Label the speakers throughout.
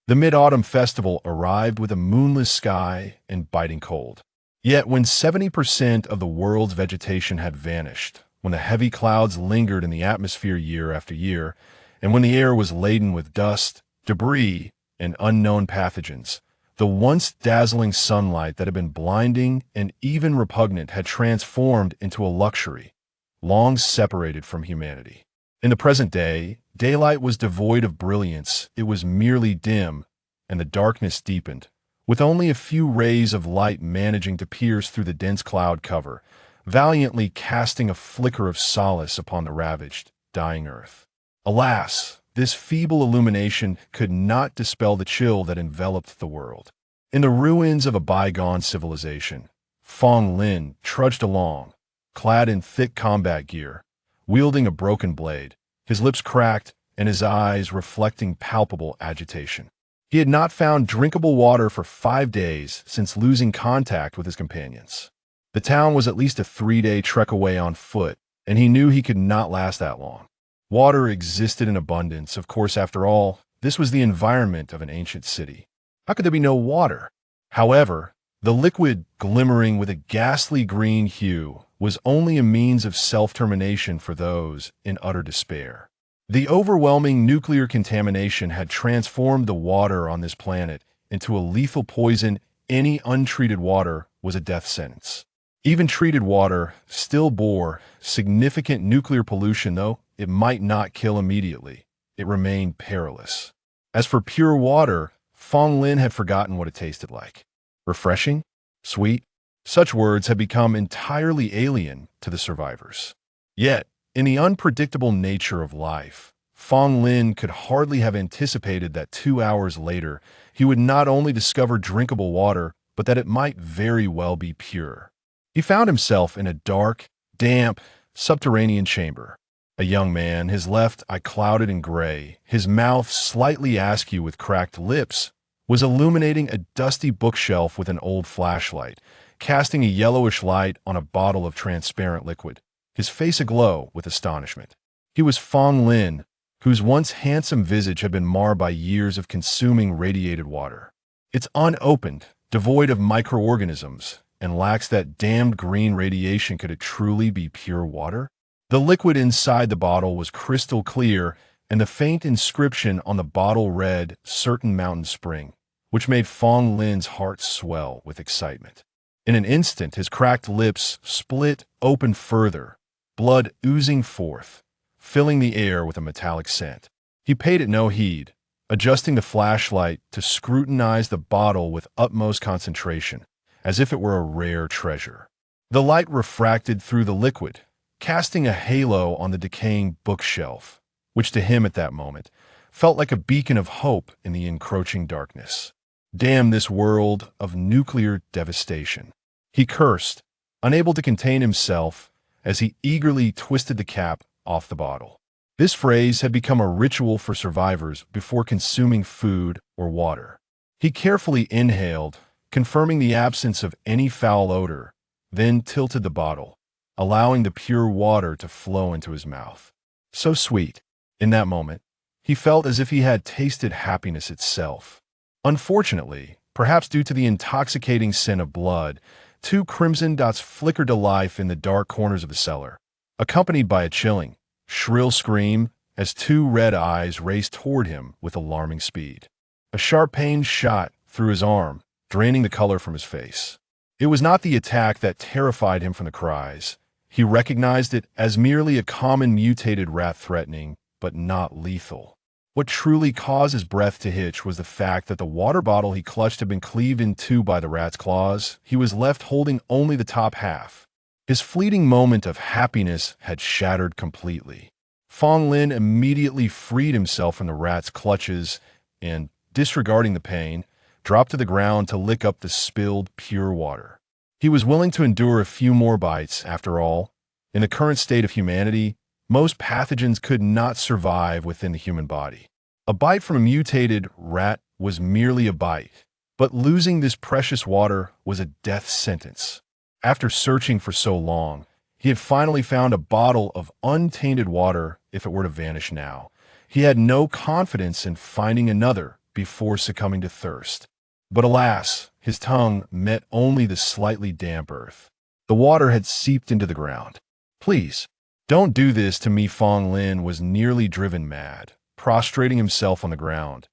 Speaker 1: The Mid-Autumn Festival arrived with a moonless sky and biting cold. Yet when 70% of the world's vegetation had vanished, when the heavy clouds lingered in the atmosphere year after year, and when the air was laden with dust, debris, and unknown pathogens, the once dazzling sunlight that had been blinding and even repugnant had transformed into a luxury, long separated from humanity. In the present day, daylight was devoid of brilliance, it was merely dim, and the darkness deepened, with only a few rays of light managing to pierce through the dense cloud cover, valiantly casting a flicker of solace upon the ravaged, dying earth. Alas, this feeble illumination could not dispel the chill that enveloped the world. In the ruins of a bygone civilization, Fong Lin trudged along, clad in thick combat gear, wielding a broken blade, his lips cracked and his eyes reflecting palpable agitation. He had not found drinkable water for 5 days since losing contact with his companions. The town was at least a 3-day trek away on foot, and he knew he could not last that long. Water existed in abundance, of course. After all, this was the environment of an ancient city. How could there be no water? However, the liquid, glimmering with a ghastly green hue, was only a means of self-termination for those in utter despair. The overwhelming nuclear contamination had transformed the water on this planet into a lethal poison. Any untreated water was a death sentence. Even treated water still bore significant nuclear pollution, though it might not kill immediately. It remained perilous. As for pure water, Fong Lin had forgotten what it tasted like. Refreshing? Sweet? Such words had become entirely alien to the survivors. Yet, in the unpredictable nature of life, Fong Lin could hardly have anticipated that 2 hours later he would not only discover drinkable water, but that it might very well be pure. He found himself in a dark, damp, subterranean chamber. A young man, his left eye clouded and gray, his mouth slightly askew with cracked lips, was illuminating a dusty bookshelf with an old flashlight, casting a yellowish light on a bottle of transparent liquid, his face aglow with astonishment. He was Fong Lin, whose once handsome visage had been marred by years of consuming radiated water. It's unopened, devoid of microorganisms, and lacks that damned green radiation. Could it truly be pure water? The liquid inside the bottle was crystal clear, and the faint inscription on the bottle read, "Certain Mountain Spring," which made Fong Lin's heart swell with excitement. In an instant, his cracked lips split open further, blood oozing forth, filling the air with a metallic scent. He paid it no heed, adjusting the flashlight to scrutinize the bottle with utmost concentration, as if it were a rare treasure. The light refracted through the liquid, casting a halo on the decaying bookshelf, which to him at that moment felt like a beacon of hope in the encroaching darkness. Damn this world of nuclear devastation, he cursed, unable to contain himself as he eagerly twisted the cap off the bottle. This phrase had become a ritual for survivors before consuming food or water. He carefully inhaled, confirming the absence of any foul odor, then tilted the bottle, allowing the pure water to flow into his mouth. So sweet. In that moment, he felt as if he had tasted happiness itself. Unfortunately, perhaps due to the intoxicating scent of blood, 2 crimson dots flickered to life in the dark corners of the cellar, accompanied by a chilling, shrill scream as 2 red eyes raced toward him with alarming speed. A sharp pain shot through his arm, draining the color from his face. It was not the attack that terrified him from the cries. He recognized it as merely a common mutated rat threatening, but not lethal. What truly caused his breath to hitch was the fact that the water bottle he clutched had been cleaved in 2 by the rat's claws. He was left holding only the top half. His fleeting moment of happiness had shattered completely. Fong Lin immediately freed himself from the rat's clutches and, disregarding the pain, dropped to the ground to lick up the spilled pure water. He was willing to endure a few more bites. After all, in the current state of humanity, most pathogens could not survive within the human body. A bite from a mutated rat was merely a bite, but losing this precious water was a death sentence. After searching for so long, he had finally found a bottle of untainted water. If it were to vanish now, he had no confidence in finding another before succumbing to thirst. But alas, his tongue met only the slightly damp earth. The water had seeped into the ground. "Please, don't do this to me." Fong Lin was nearly driven mad, prostrating himself on the ground,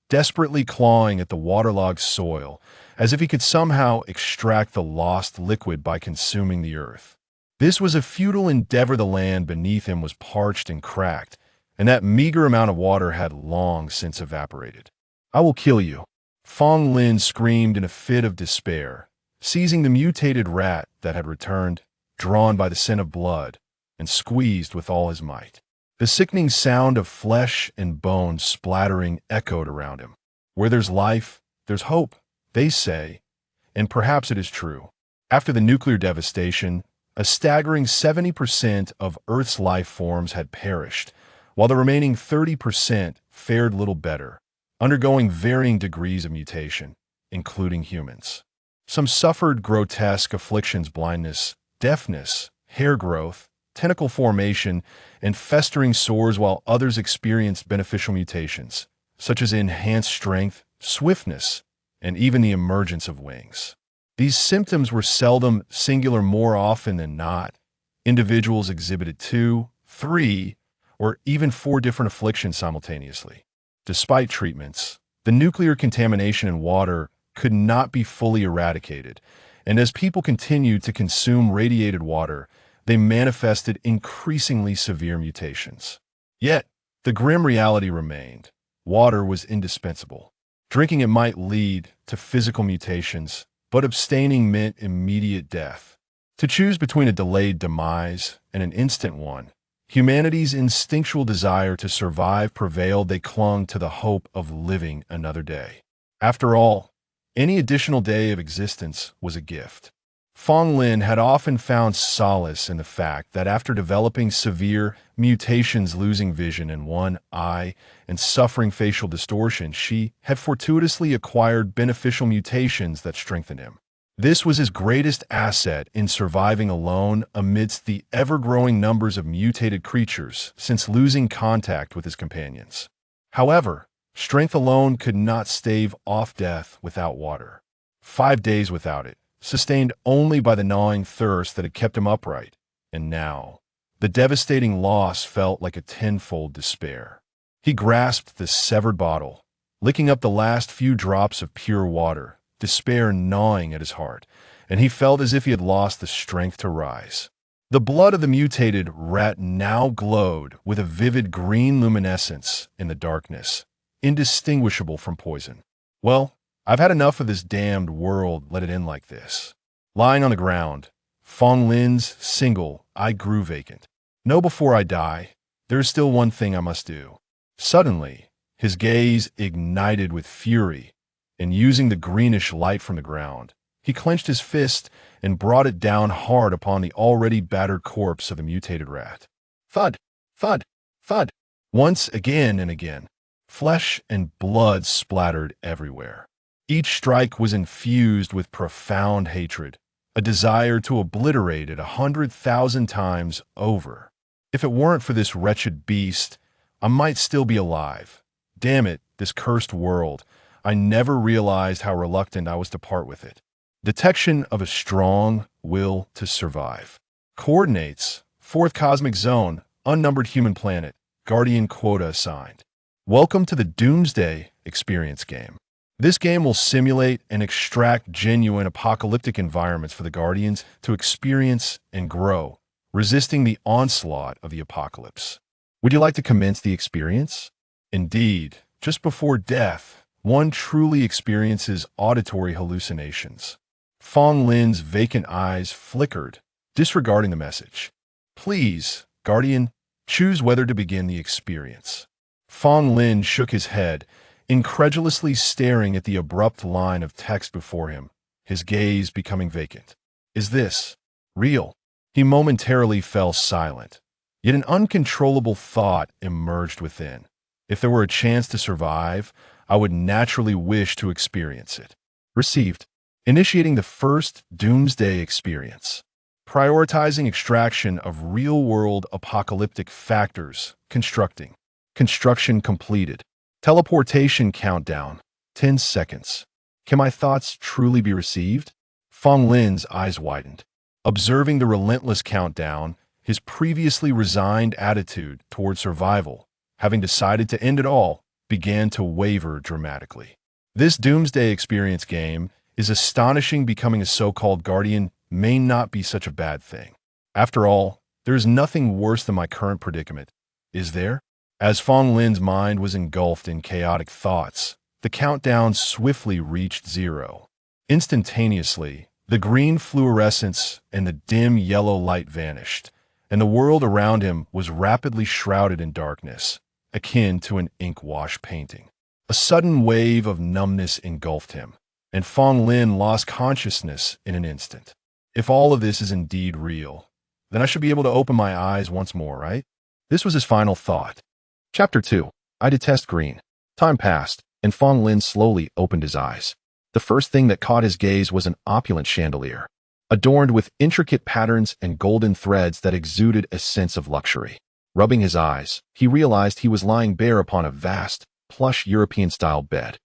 Speaker 1: desperately clawing at the waterlogged soil, as if he could somehow extract the lost liquid by consuming the earth. This was a futile endeavor. The land beneath him was parched and cracked, and that meager amount of water had long since evaporated. "I will kill you," Fong Lin screamed in a fit of despair, seizing the mutated rat that had returned, drawn by the scent of blood, and squeezed with all his might. The sickening sound of flesh and bone splattering echoed around him. Where there's life, there's hope, they say, and perhaps it is true. After the nuclear devastation, a staggering 70% of Earth's life forms had perished, while the remaining 30% fared little better, undergoing varying degrees of mutation, including humans. Some suffered grotesque afflictions: blindness, deafness, hair growth, tentacle formation, and festering sores, while others experienced beneficial mutations, such as enhanced strength, swiftness, and even the emergence of wings. These symptoms were seldom singular. More often than not, individuals exhibited 2, 3, or even 4 different afflictions simultaneously. Despite treatments, the nuclear contamination in water could not be fully eradicated, and as people continued to consume radiated water, they manifested increasingly severe mutations. Yet, the grim reality remained. Water was indispensable. Drinking it might lead to physical mutations, but abstaining meant immediate death. To choose between a delayed demise and an instant one, humanity's instinctual desire to survive prevailed. They clung to the hope of living another day. After all, any additional day of existence was a gift. Fong Lin had often found solace in the fact that after developing severe mutations, losing vision in one eye, and suffering facial distortion, she had fortuitously acquired beneficial mutations that strengthened him. This was his greatest asset in surviving alone amidst the ever-growing numbers of mutated creatures since losing contact with his companions. However, strength alone could not stave off death without water. 5 days without it, sustained only by the gnawing thirst that had kept him upright, and now, the devastating loss felt like a tenfold despair. He grasped the severed bottle, licking up the last few drops of pure water, despair gnawing at his heart, and he felt as if he had lost the strength to rise. The blood of the mutated rat now glowed with a vivid green luminescence in the darkness, indistinguishable from poison. "Well, I've had enough of this damned world. Let it end like this." Lying on the ground, Fong Lin's single eye grew vacant. "No, before I die, there is still one thing I must do." Suddenly, his gaze ignited with fury, and using the greenish light from the ground, he clenched his fist and brought it down hard upon the already battered corpse of the mutated rat. Thud, thud, thud. Once, again and again. Flesh and blood splattered everywhere. Each strike was infused with profound hatred, a desire to obliterate it 100,000 times over. If it weren't for this wretched beast, I might still be alive. Damn it, this cursed world. I never realized how reluctant I was to part with it. Detection of a strong will to survive. Coordinates: 4th Cosmic Zone, unnumbered human planet, Guardian quota assigned. Welcome to the Doomsday experience game. This game will simulate and extract genuine apocalyptic environments for the Guardians to experience and grow, resisting the onslaught of the apocalypse. Would you like to commence the experience? Indeed, just before death, one truly experiences auditory hallucinations. Fong Lin's vacant eyes flickered, disregarding the message. "Please, Guardian, choose whether to begin the experience." Fong Lin shook his head, incredulously staring at the abrupt line of text before him, his gaze becoming vacant. "Is this real?" He momentarily fell silent, yet an uncontrollable thought emerged within. If there were a chance to survive, I would naturally wish to experience it. Received. Initiating the first Doomsday experience. Prioritizing extraction of real-world apocalyptic factors. Construction completed. Teleportation countdown. 10 seconds. Can my thoughts truly be received? Fong Lin's eyes widened. Observing the relentless countdown, his previously resigned attitude toward survival, having decided to end it all, began to waver dramatically. This doomsday experience game is astonishing. Becoming a so-called guardian may not be such a bad thing. After all, there is nothing worse than my current predicament, is there? As Fong Lin's mind was engulfed in chaotic thoughts, the countdown swiftly reached 0. Instantaneously, the green fluorescence and the dim yellow light vanished, and the world around him was rapidly shrouded in darkness, akin to an ink wash painting. A sudden wave of numbness engulfed him, and Fong Lin lost consciousness in an instant. If all of this is indeed real, then I should be able to open my eyes once more, right? This was his final thought. Chapter 2. I detest green. Time passed, and Fong Lin slowly opened his eyes. The first thing that caught his gaze was an opulent chandelier, adorned with intricate patterns and golden threads that exuded a sense of luxury. Rubbing his eyes, he realized he was lying bare upon a vast, plush European-style bed,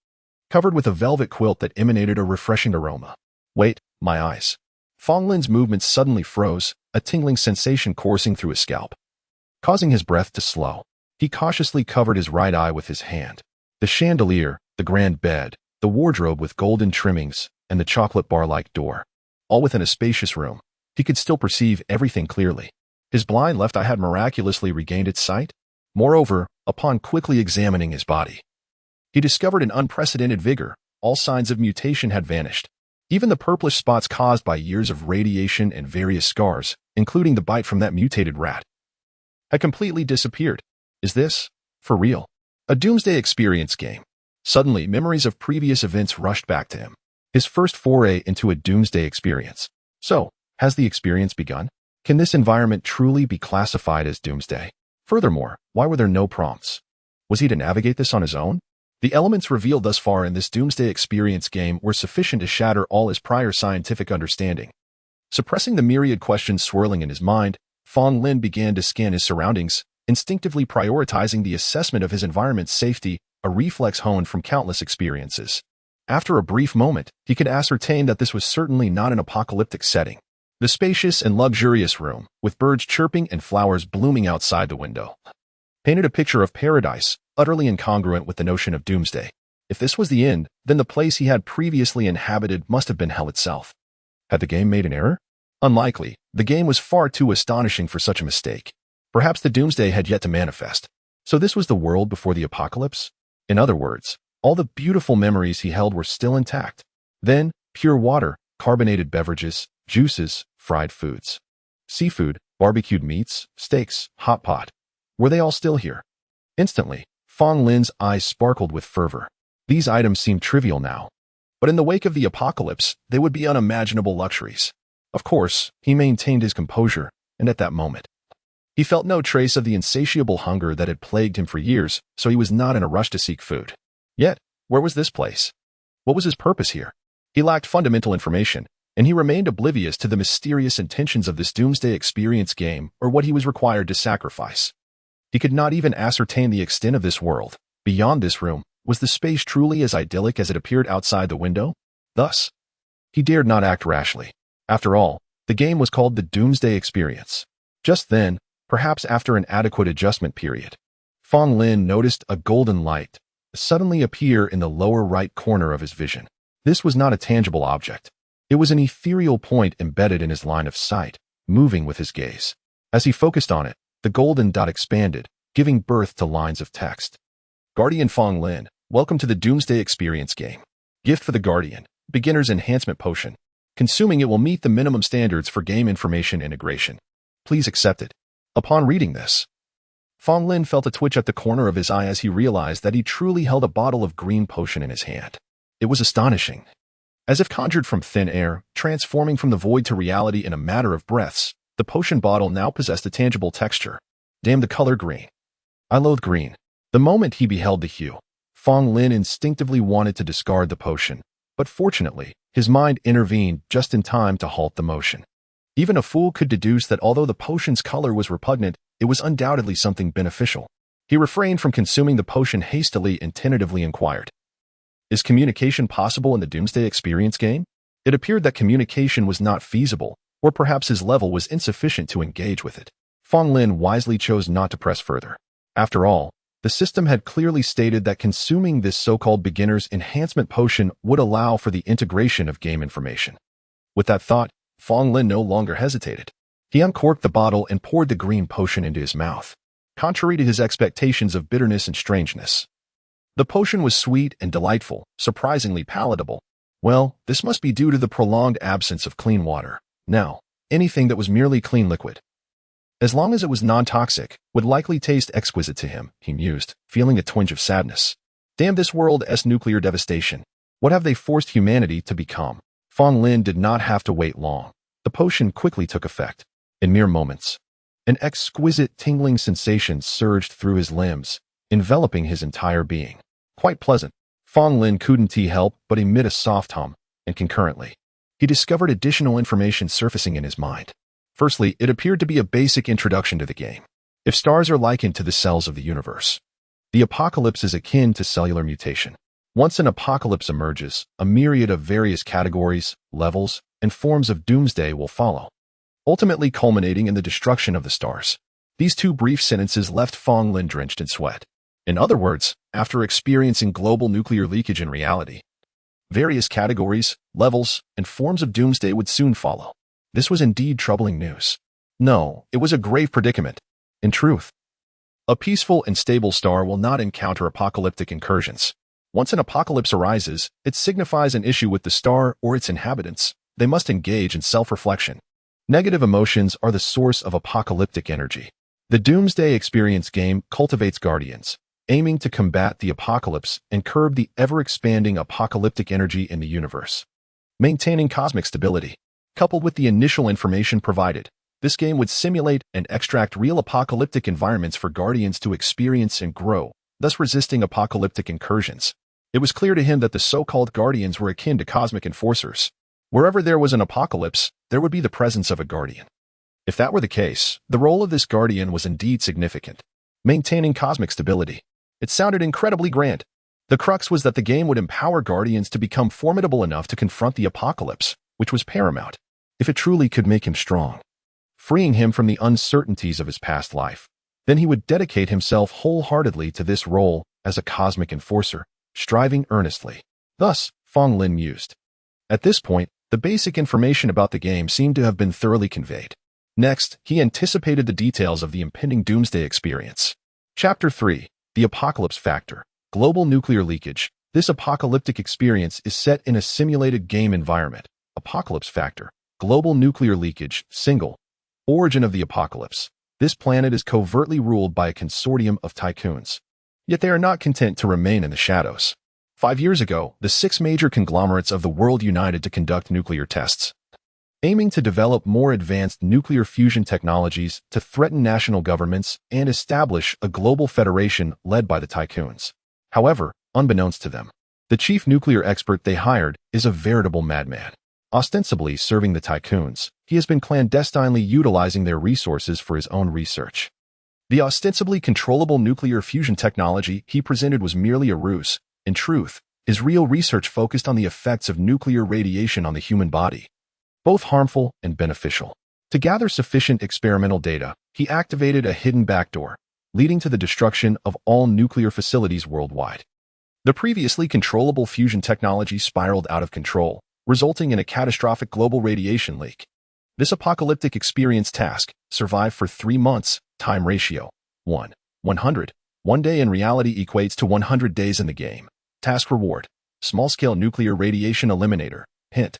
Speaker 1: covered with a velvet quilt that emanated a refreshing aroma. Wait, my eyes. Fong Lin's movements suddenly froze, a tingling sensation coursing through his scalp, causing his breath to slow. He cautiously covered his right eye with his hand. The chandelier, the grand bed, the wardrobe with golden trimmings, and the chocolate bar-like door, all within a spacious room. He could still perceive everything clearly. His blind left eye had miraculously regained its sight. Moreover, upon quickly examining his body, he discovered an unprecedented vigor. All signs of mutation had vanished. Even the purplish spots caused by years of radiation and various scars, including the bite from that mutated rat, had completely disappeared. Is this, for real, a doomsday experience game? Suddenly, memories of previous events rushed back to him. His first foray into a doomsday experience. So, has the experience begun? Can this environment truly be classified as doomsday? Furthermore, why were there no prompts? Was he to navigate this on his own? The elements revealed thus far in this doomsday experience game were sufficient to shatter all his prior scientific understanding. Suppressing the myriad questions swirling in his mind, Fong Lin began to scan his surroundings, instinctively prioritizing the assessment of his environment's safety, a reflex honed from countless experiences. After a brief moment, he could ascertain that this was certainly not an apocalyptic setting. The spacious and luxurious room, with birds chirping and flowers blooming outside the window, painted a picture of paradise, utterly incongruent with the notion of doomsday. If this was the end, then the place he had previously inhabited must have been hell itself. Had the game made an error? Unlikely. The game was far too astonishing for such a mistake. Perhaps the doomsday had yet to manifest. So this was the world before the apocalypse? In other words, all the beautiful memories he held were still intact. Then, pure water, carbonated beverages, juices, fried foods, seafood, barbecued meats, steaks, hot pot. Were they all still here? Instantly, Fong Lin's eyes sparkled with fervor. These items seemed trivial now, but in the wake of the apocalypse, they would be unimaginable luxuries. Of course, he maintained his composure, and at that moment, he felt no trace of the insatiable hunger that had plagued him for years, so he was not in a rush to seek food. Yet, where was this place? What was his purpose here? He lacked fundamental information, and he remained oblivious to the mysterious intentions of this doomsday experience game or what he was required to sacrifice. He could not even ascertain the extent of this world. Beyond this room, was the space truly as idyllic as it appeared outside the window? Thus, he dared not act rashly. After all, the game was called the Doomsday Experience. Just then, perhaps after an adequate adjustment period, Fong Lin noticed a golden light suddenly appear in the lower right corner of his vision. This was not a tangible object. It was an ethereal point embedded in his line of sight, moving with his gaze. As he focused on it, the golden dot expanded, giving birth to lines of text. Guardian Fong Lin, welcome to the Doomsday Experience game. Gift for the Guardian, Beginner's Enhancement Potion. Consuming it will meet the minimum standards for game information integration. Please accept it. Upon reading this, Fong Lin felt a twitch at the corner of his eye as he realized that he truly held a bottle of green potion in his hand. It was astonishing. As if conjured from thin air, transforming from the void to reality in a matter of breaths, the potion bottle now possessed a tangible texture. Damn the color green. I loathe green. The moment he beheld the hue, Fong Lin instinctively wanted to discard the potion, but fortunately, his mind intervened just in time to halt the motion. Even a fool could deduce that although the potion's color was repugnant, it was undoubtedly something beneficial. He refrained from consuming the potion hastily and tentatively inquired, "Is communication possible in the Doomsday Experience game?" It appeared that communication was not feasible, or perhaps his level was insufficient to engage with it. Fong Lin wisely chose not to press further. After all, the system had clearly stated that consuming this so-called beginner's enhancement potion would allow for the integration of game information. With that thought, Fong Lin no longer hesitated. He uncorked the bottle and poured the green potion into his mouth. Contrary to his expectations of bitterness and strangeness, the potion was sweet and delightful, surprisingly palatable. Well, this must be due to the prolonged absence of clean water. Now, anything that was merely clean liquid, as long as it was non-toxic, would likely taste exquisite to him, he mused, feeling a twinge of sadness. Damn this world's nuclear devastation. What have they forced humanity to become? Fong Lin did not have to wait long. The potion quickly took effect. In mere moments, an exquisite tingling sensation surged through his limbs, enveloping his entire being. Quite pleasant. Fong Lin couldn't help but emit a soft hum, and concurrently, he discovered additional information surfacing in his mind. Firstly, it appeared to be a basic introduction to the game. If stars are likened to the cells of the universe, the apocalypse is akin to cellular mutation. Once an apocalypse emerges, a myriad of various categories, levels, and forms of doomsday will follow, ultimately culminating in the destruction of the stars. These two brief sentences left Fong Lin drenched in sweat. In other words, after experiencing global nuclear leakage in reality, various categories, levels, and forms of doomsday would soon follow. This was indeed troubling news. No, it was a grave predicament. In truth, a peaceful and stable star will not encounter apocalyptic incursions. Once an apocalypse arises, it signifies an issue with the star or its inhabitants. They must engage in self-reflection. Negative emotions are the source of apocalyptic energy. The Doomsday Experience game cultivates guardians, aiming to combat the apocalypse and curb the ever-expanding apocalyptic energy in the universe. Maintaining cosmic stability. Coupled with the initial information provided, this game would simulate and extract real apocalyptic environments for guardians to experience and grow, thus resisting apocalyptic incursions. It was clear to him that the so-called guardians were akin to cosmic enforcers. Wherever there was an apocalypse, there would be the presence of a guardian. If that were the case, the role of this guardian was indeed significant. Maintaining cosmic stability. It sounded incredibly grand. The crux was that the game would empower guardians to become formidable enough to confront the apocalypse, which was paramount, if it truly could make him strong, freeing him from the uncertainties of his past life. Then he would dedicate himself wholeheartedly to this role as a cosmic enforcer, striving earnestly. Thus, Fong Lin mused. At this point, the basic information about the game seemed to have been thoroughly conveyed. Next, he anticipated the details of the impending Doomsday Experience. Chapter 3. The Apocalypse Factor. Global Nuclear Leakage. This apocalyptic experience is set in a simulated game environment. Apocalypse Factor. Global Nuclear Leakage. Single. Origin of the Apocalypse. This planet is covertly ruled by a consortium of tycoons. Yet they are not content to remain in the shadows. 5 years ago, the 6 major conglomerates of the world united to conduct nuclear tests, aiming to develop more advanced nuclear fusion technologies to threaten national governments and establish a global federation led by the tycoons. However, unbeknownst to them, the chief nuclear expert they hired is a veritable madman. Ostensibly serving the tycoons, he has been clandestinely utilizing their resources for his own research. The ostensibly controllable nuclear fusion technology he presented was merely a ruse. In truth, his real research focused on the effects of nuclear radiation on the human body, both harmful and beneficial. To gather sufficient experimental data, he activated a hidden backdoor, leading to the destruction of all nuclear facilities worldwide. The previously controllable fusion technology spiraled out of control, resulting in a catastrophic global radiation leak. This apocalyptic experience task survived for 3 months. Time ratio 1:100. 1 day in reality equates to 100 days in the game. Task reward: small-scale nuclear radiation eliminator. Hint: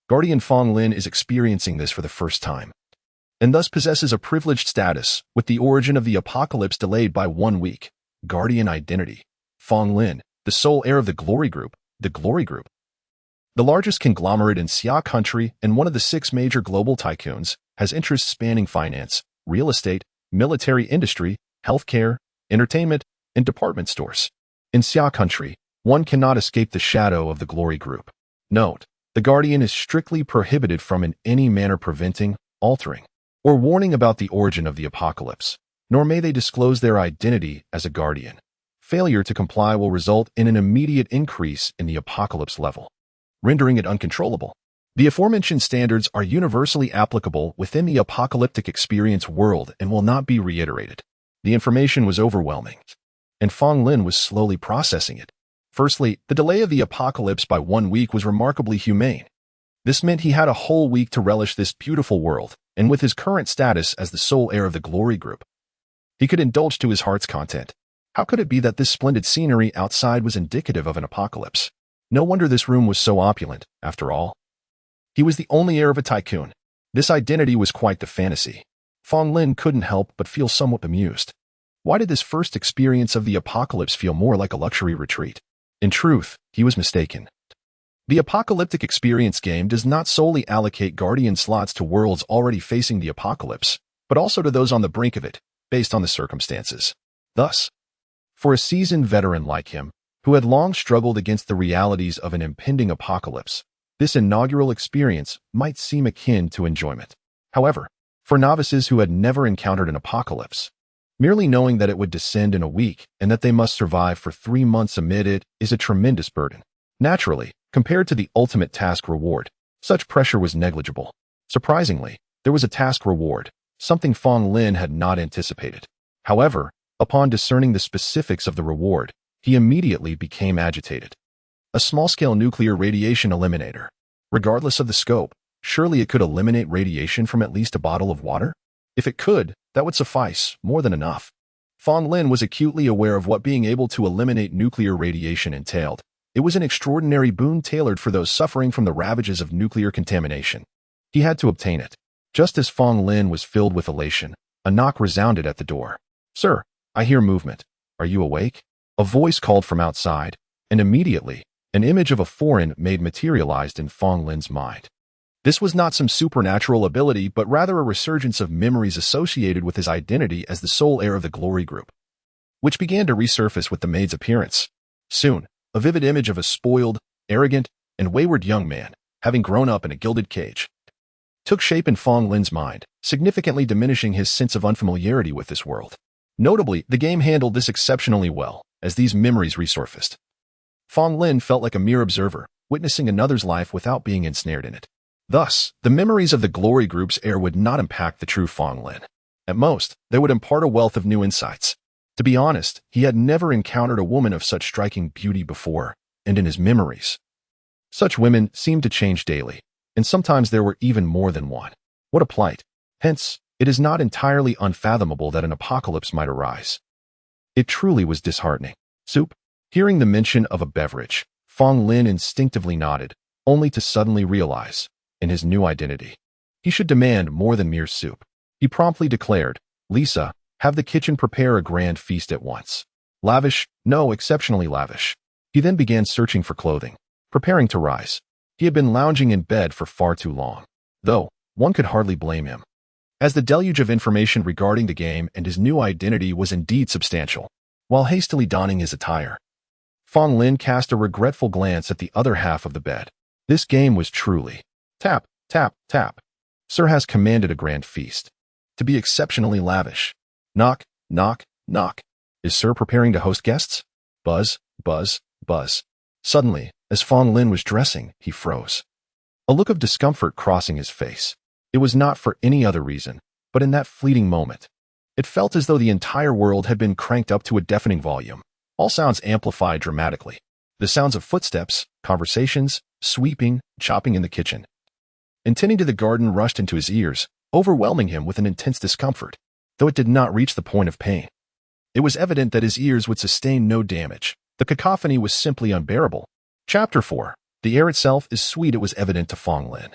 Speaker 1: Guardian Fong Lin is experiencing this for the first time, and thus possesses a privileged status, with the origin of the apocalypse delayed by 1 week. Guardian identity: Fong Lin, the sole heir of the Glory Group. The Glory Group, the largest conglomerate in Xia country and one of the 6 major global tycoons, has interests spanning finance, real estate, military industry, healthcare, entertainment, and department stores. In Xia country, one cannot escape the shadow of the Glory Group. Note: the Guardian is strictly prohibited from in any manner preventing, altering, or warning about the origin of the apocalypse. nor may they disclose their identity as a guardian. Failure to comply will result in an immediate increase in the apocalypse level, rendering it uncontrollable. The aforementioned standards are universally applicable within the apocalyptic experience world and will not be reiterated. The information was overwhelming, and Fong Lin was slowly processing it. Firstly, the delay of the apocalypse by 1 week was remarkably humane. This meant he had a whole week to relish this beautiful world, and with his current status as the sole heir of the Glory Group, he could indulge to his heart's content. How could it be that this splendid scenery outside was indicative of an apocalypse? No wonder this room was so opulent, after all. He was the only heir of a tycoon. This identity was quite the fantasy. Fong Lin couldn't help but feel somewhat bemused. Why did this first experience of the apocalypse feel more like a luxury retreat? In truth, he was mistaken. The apocalyptic experience game does not solely allocate guardian slots to worlds already facing the apocalypse, but also to those on the brink of it, based on the circumstances. Thus, for a seasoned veteran like him, who had long struggled against the realities of an impending apocalypse, this inaugural experience might seem akin to enjoyment. However, for novices who had never encountered an apocalypse, merely knowing that it would descend in a week and that they must survive for 3 months amid it is a tremendous burden. Naturally, compared to the ultimate task reward, such pressure was negligible. Surprisingly, there was a task reward, something Fong Lin had not anticipated. However, upon discerning the specifics of the reward, he immediately became agitated. A small-scale nuclear radiation eliminator. Regardless of the scope, surely it could eliminate radiation from at least a bottle of water? If it could, that would suffice, more than enough. Fong Lin was acutely aware of what being able to eliminate nuclear radiation entailed. It was an extraordinary boon tailored for those suffering from the ravages of nuclear contamination. He had to obtain it. Just as Fong Lin was filled with elation, a knock resounded at the door. "Sir, I hear movement. Are you awake?" A voice called from outside, and immediately, an image of a foreign maid materialized in Fong Lin's mind. This was not some supernatural ability, but rather a resurgence of memories associated with his identity as the sole heir of the Glory Group, which began to resurface with the maid's appearance. Soon, a vivid image of a spoiled, arrogant, and wayward young man, having grown up in a gilded cage, took shape in Fong Lin's mind, significantly diminishing his sense of unfamiliarity with this world. Notably, the game handled this exceptionally well, as these memories resurfaced. Fong Lin felt like a mere observer, witnessing another's life without being ensnared in it. Thus, the memories of the Glory Group's heir would not impact the true Fong Lin. At most, they would impart a wealth of new insights. To be honest, he had never encountered a woman of such striking beauty before, and in his memories, such women seemed to change daily, and sometimes there were even more than one. What a plight! Hence, it is not entirely unfathomable that an apocalypse might arise. It truly was disheartening. Soup? Hearing the mention of a beverage, Fong Lin instinctively nodded, only to suddenly realize, in his new identity, he should demand more than mere soup. He promptly declared, "Lisa, have the kitchen prepare a grand feast at once." Lavish? No, exceptionally lavish. He then began searching for clothing, preparing to rise. He had been lounging in bed for far too long, though one could hardly blame him, as the deluge of information regarding the game and his new identity was indeed substantial. While hastily donning his attire, Fong Lin cast a regretful glance at the other half of the bed. This game was truly tap, tap, tap. Sir has commanded a grand feast, to be exceptionally lavish. Knock, knock, knock. Is Sir preparing to host guests? Buzz, buzz, buzz. Suddenly, as Fong Lin was dressing, he froze, a look of discomfort crossing his face. It was not for any other reason, but in that fleeting moment, it felt as though the entire world had been cranked up to a deafening volume, all sounds amplified dramatically. The sounds of footsteps, conversations, sweeping, chopping in the kitchen, and tending to the garden rushed into his ears, overwhelming him with an intense discomfort, though it did not reach the point of pain. It was evident that his ears would sustain no damage. The cacophony was simply unbearable. Chapter 4. The air itself is sweet. It was evident to Fong Lin,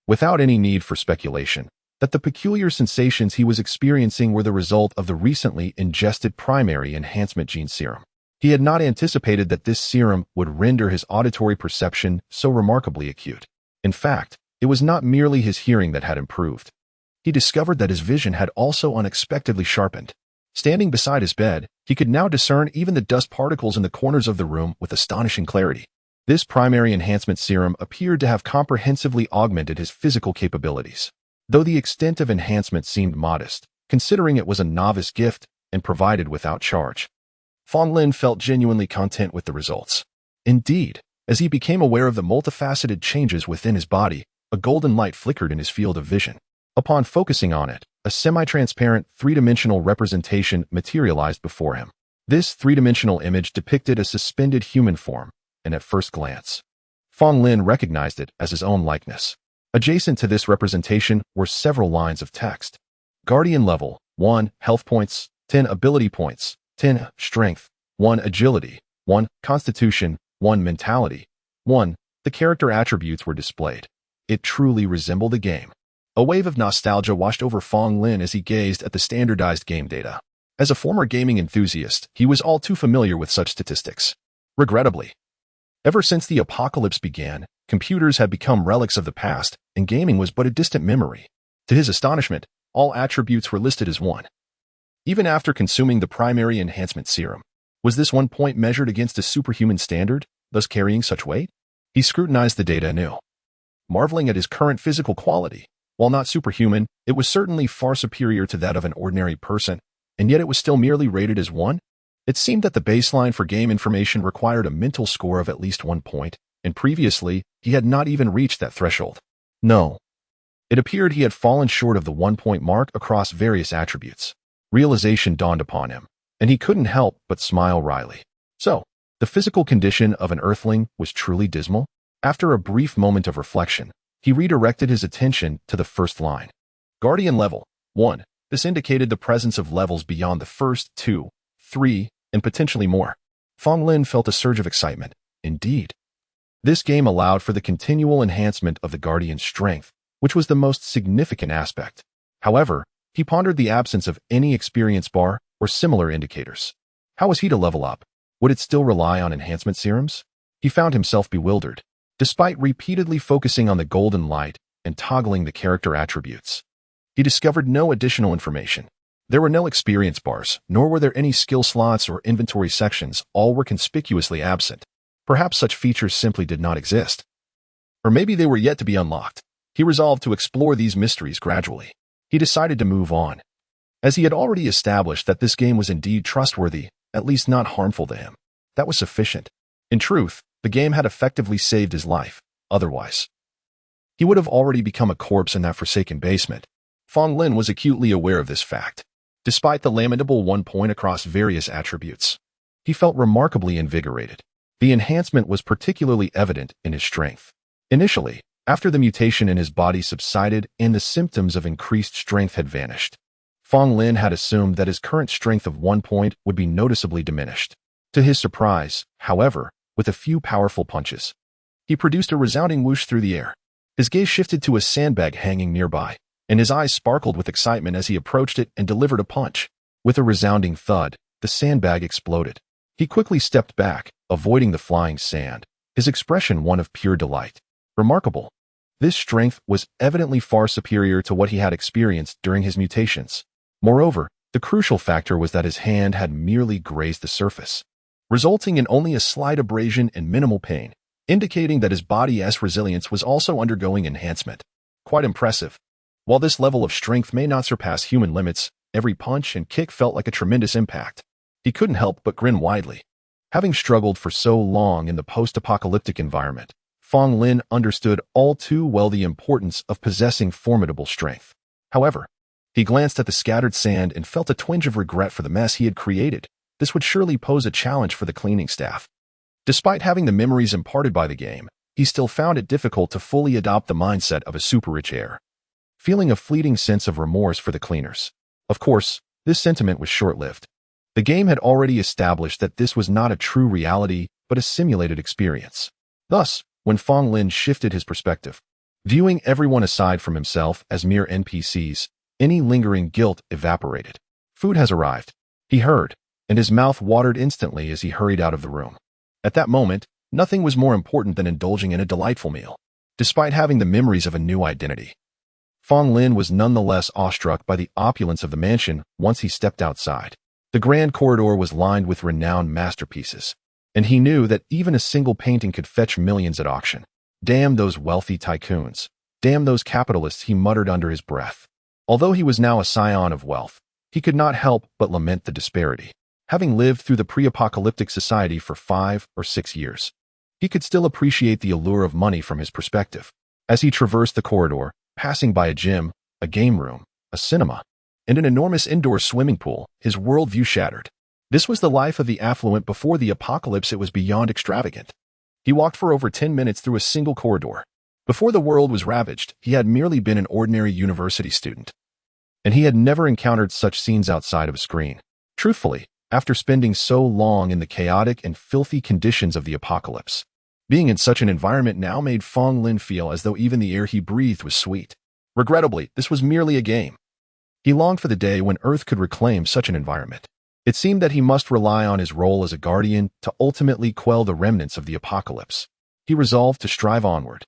Speaker 1: without any need for speculation, that the peculiar sensations he was experiencing were the result of the recently ingested primary enhancement gene serum. He had not anticipated that this serum would render his auditory perception so remarkably acute. In fact, it was not merely his hearing that had improved. He discovered that his vision had also unexpectedly sharpened. Standing beside his bed, he could now discern even the dust particles in the corners of the room with astonishing clarity. This primary enhancement serum appeared to have comprehensively augmented his physical capabilities. Though the extent of enhancement seemed modest, considering it was a novice gift and provided without charge. Fong Lin felt genuinely content with the results. Indeed, as he became aware of the multifaceted changes within his body, a golden light flickered in his field of vision. Upon focusing on it, a semi-transparent, three-dimensional representation materialized before him. This three-dimensional image depicted a suspended human form, and at first glance, Fong Lin recognized it as his own likeness. Adjacent to this representation were several lines of text. Guardian level, 1 health points, 10 ability points, 10 strength, 1 agility, 1 constitution, 1 mentality, 1. The character attributes were displayed. It truly resembled a game. A wave of nostalgia washed over Fong Lin as he gazed at the standardized game data. As a former gaming enthusiast, he was all too familiar with such statistics. Regrettably, ever since the apocalypse began, computers had become relics of the past, and gaming was but a distant memory. To his astonishment, all attributes were listed as 1. Even after consuming the primary enhancement serum, was this 1 point measured against a superhuman standard, thus carrying such weight? He scrutinized the data anew, marveling at his current physical quality. While not superhuman, it was certainly far superior to that of an ordinary person, and yet it was still merely rated as 1. It seemed that the baseline for game information required a mental score of at least 1 point, and previously, he had not even reached that threshold. No. It appeared he had fallen short of the 1 point mark across various attributes. Realization dawned upon him, and he couldn't help but smile wryly. So, the physical condition of an earthling was truly dismal? After a brief moment of reflection, he redirected his attention to the first line. Guardian level, 1. This indicated the presence of levels beyond the first 2, 3, and potentially more. Fong Lin felt a surge of excitement. Indeed. This game allowed for the continual enhancement of the Guardian's strength, which was the most significant aspect. However, he pondered the absence of any experience bar or similar indicators. How was he to level up? Would it still rely on enhancement serums? He found himself bewildered. Despite repeatedly focusing on the golden light and toggling the character attributes, he discovered no additional information. There were no experience bars, nor were there any skill slots or inventory sections. All were conspicuously absent. Perhaps such features simply did not exist. Or maybe they were yet to be unlocked. He resolved to explore these mysteries gradually. He decided to move on, as he had already established that this game was indeed trustworthy, at least not harmful to him. That was sufficient. In truth, the game had effectively saved his life. Otherwise, he would have already become a corpse in that forsaken basement. Fong Lin was acutely aware of this fact. Despite the lamentable 1 point across various attributes, he felt remarkably invigorated. The enhancement was particularly evident in his strength. Initially, after the mutation in his body subsided and the symptoms of increased strength had vanished, Fong Lin had assumed that his current strength of 1 point would be noticeably diminished. To his surprise, however, with a few powerful punches, he produced a resounding whoosh through the air. His gaze shifted to a sandbag hanging nearby, and his eyes sparkled with excitement as he approached it and delivered a punch. With a resounding thud, the sandbag exploded. He quickly stepped back, avoiding the flying sand, his expression one of pure delight. Remarkable. This strength was evidently far superior to what he had experienced during his mutations. Moreover, the crucial factor was that his hand had merely grazed the surface, resulting in only a slight abrasion and minimal pain, indicating that his body's resilience was also undergoing enhancement. Quite impressive. While this level of strength may not surpass human limits, every punch and kick felt like a tremendous impact. He couldn't help but grin widely. Having struggled for so long in the post-apocalyptic environment, Fong Lin understood all too well the importance of possessing formidable strength. However, he glanced at the scattered sand and felt a twinge of regret for the mess he had created. This would surely pose a challenge for the cleaning staff. Despite having the memories imparted by the game, he still found it difficult to fully adopt the mindset of a super-rich heir, feeling a fleeting sense of remorse for the cleaners. Of course, this sentiment was short-lived. The game had already established that this was not a true reality, but a simulated experience. Thus, when Fong Lin shifted his perspective, viewing everyone aside from himself as mere NPCs, any lingering guilt evaporated. Food has arrived, he heard, and his mouth watered instantly as he hurried out of the room. At that moment, nothing was more important than indulging in a delightful meal. Despite having the memories of a new identity, Fong Lin was nonetheless awestruck by the opulence of the mansion once he stepped outside. The grand corridor was lined with renowned masterpieces, and he knew that even a single painting could fetch millions at auction. Damn those wealthy tycoons. Damn those capitalists, he muttered under his breath. Although he was now a scion of wealth, he could not help but lament the disparity. Having lived through the pre-apocalyptic society for 5 or 6 years, he could still appreciate the allure of money from his perspective. As he traversed the corridor, passing by a gym, a game room, a cinema, and an enormous indoor swimming pool, his worldview shattered. This was the life of the affluent before the apocalypse. It was beyond extravagant. He walked for over 10 minutes through a single corridor. Before the world was ravaged, he had merely been an ordinary university student, and he had never encountered such scenes outside of a screen. Truthfully, after spending so long in the chaotic and filthy conditions of the apocalypse, being in such an environment now made Fong Lin feel as though even the air he breathed was sweet. Regrettably, this was merely a game. He longed for the day when Earth could reclaim such an environment. It seemed that he must rely on his role as a guardian to ultimately quell the remnants of the apocalypse. He resolved to strive onward.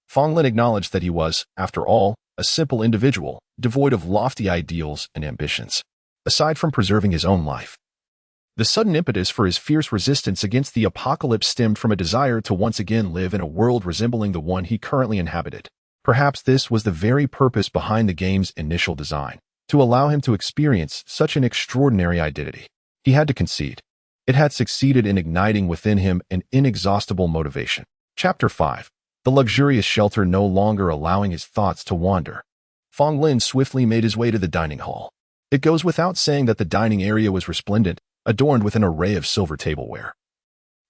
Speaker 1: Fong Lin acknowledged that he was, after all, a simple individual, devoid of lofty ideals and ambitions, aside from preserving his own life. The sudden impetus for his fierce resistance against the apocalypse stemmed from a desire to once again live in a world resembling the one he currently inhabited. Perhaps this was the very purpose behind the game's initial design, to allow him to experience such an extraordinary identity. He had to concede. It had succeeded in igniting within him an inexhaustible motivation. Chapter 5. The luxurious shelter no longer allowing his thoughts to wander. Fong Lin swiftly made his way to the dining hall. It goes without saying that the dining area was resplendent, adorned with an array of silver tableware,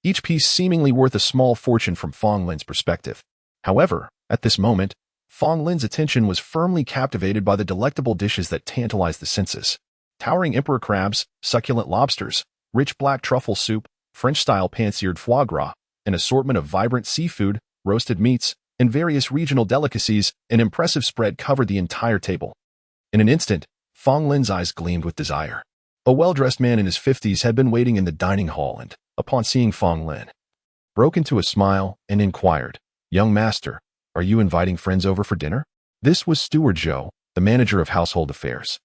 Speaker 1: each piece seemingly worth a small fortune from Fong Lin's perspective. However, at this moment, Fong Lin's attention was firmly captivated by the delectable dishes that tantalized the senses. Towering emperor crabs, succulent lobsters, rich black truffle soup, French-style pan-seared foie gras, an assortment of vibrant seafood, roasted meats, and various regional delicacies. An impressive spread covered the entire table. In an instant, Fong Lin's eyes gleamed with desire. A well-dressed man in his 50s had been waiting in the dining hall and, upon seeing Fong Lin, broke into a smile and inquired, "Young master, are you inviting friends over for dinner?" This was Steward Zhou, the manager of household affairs,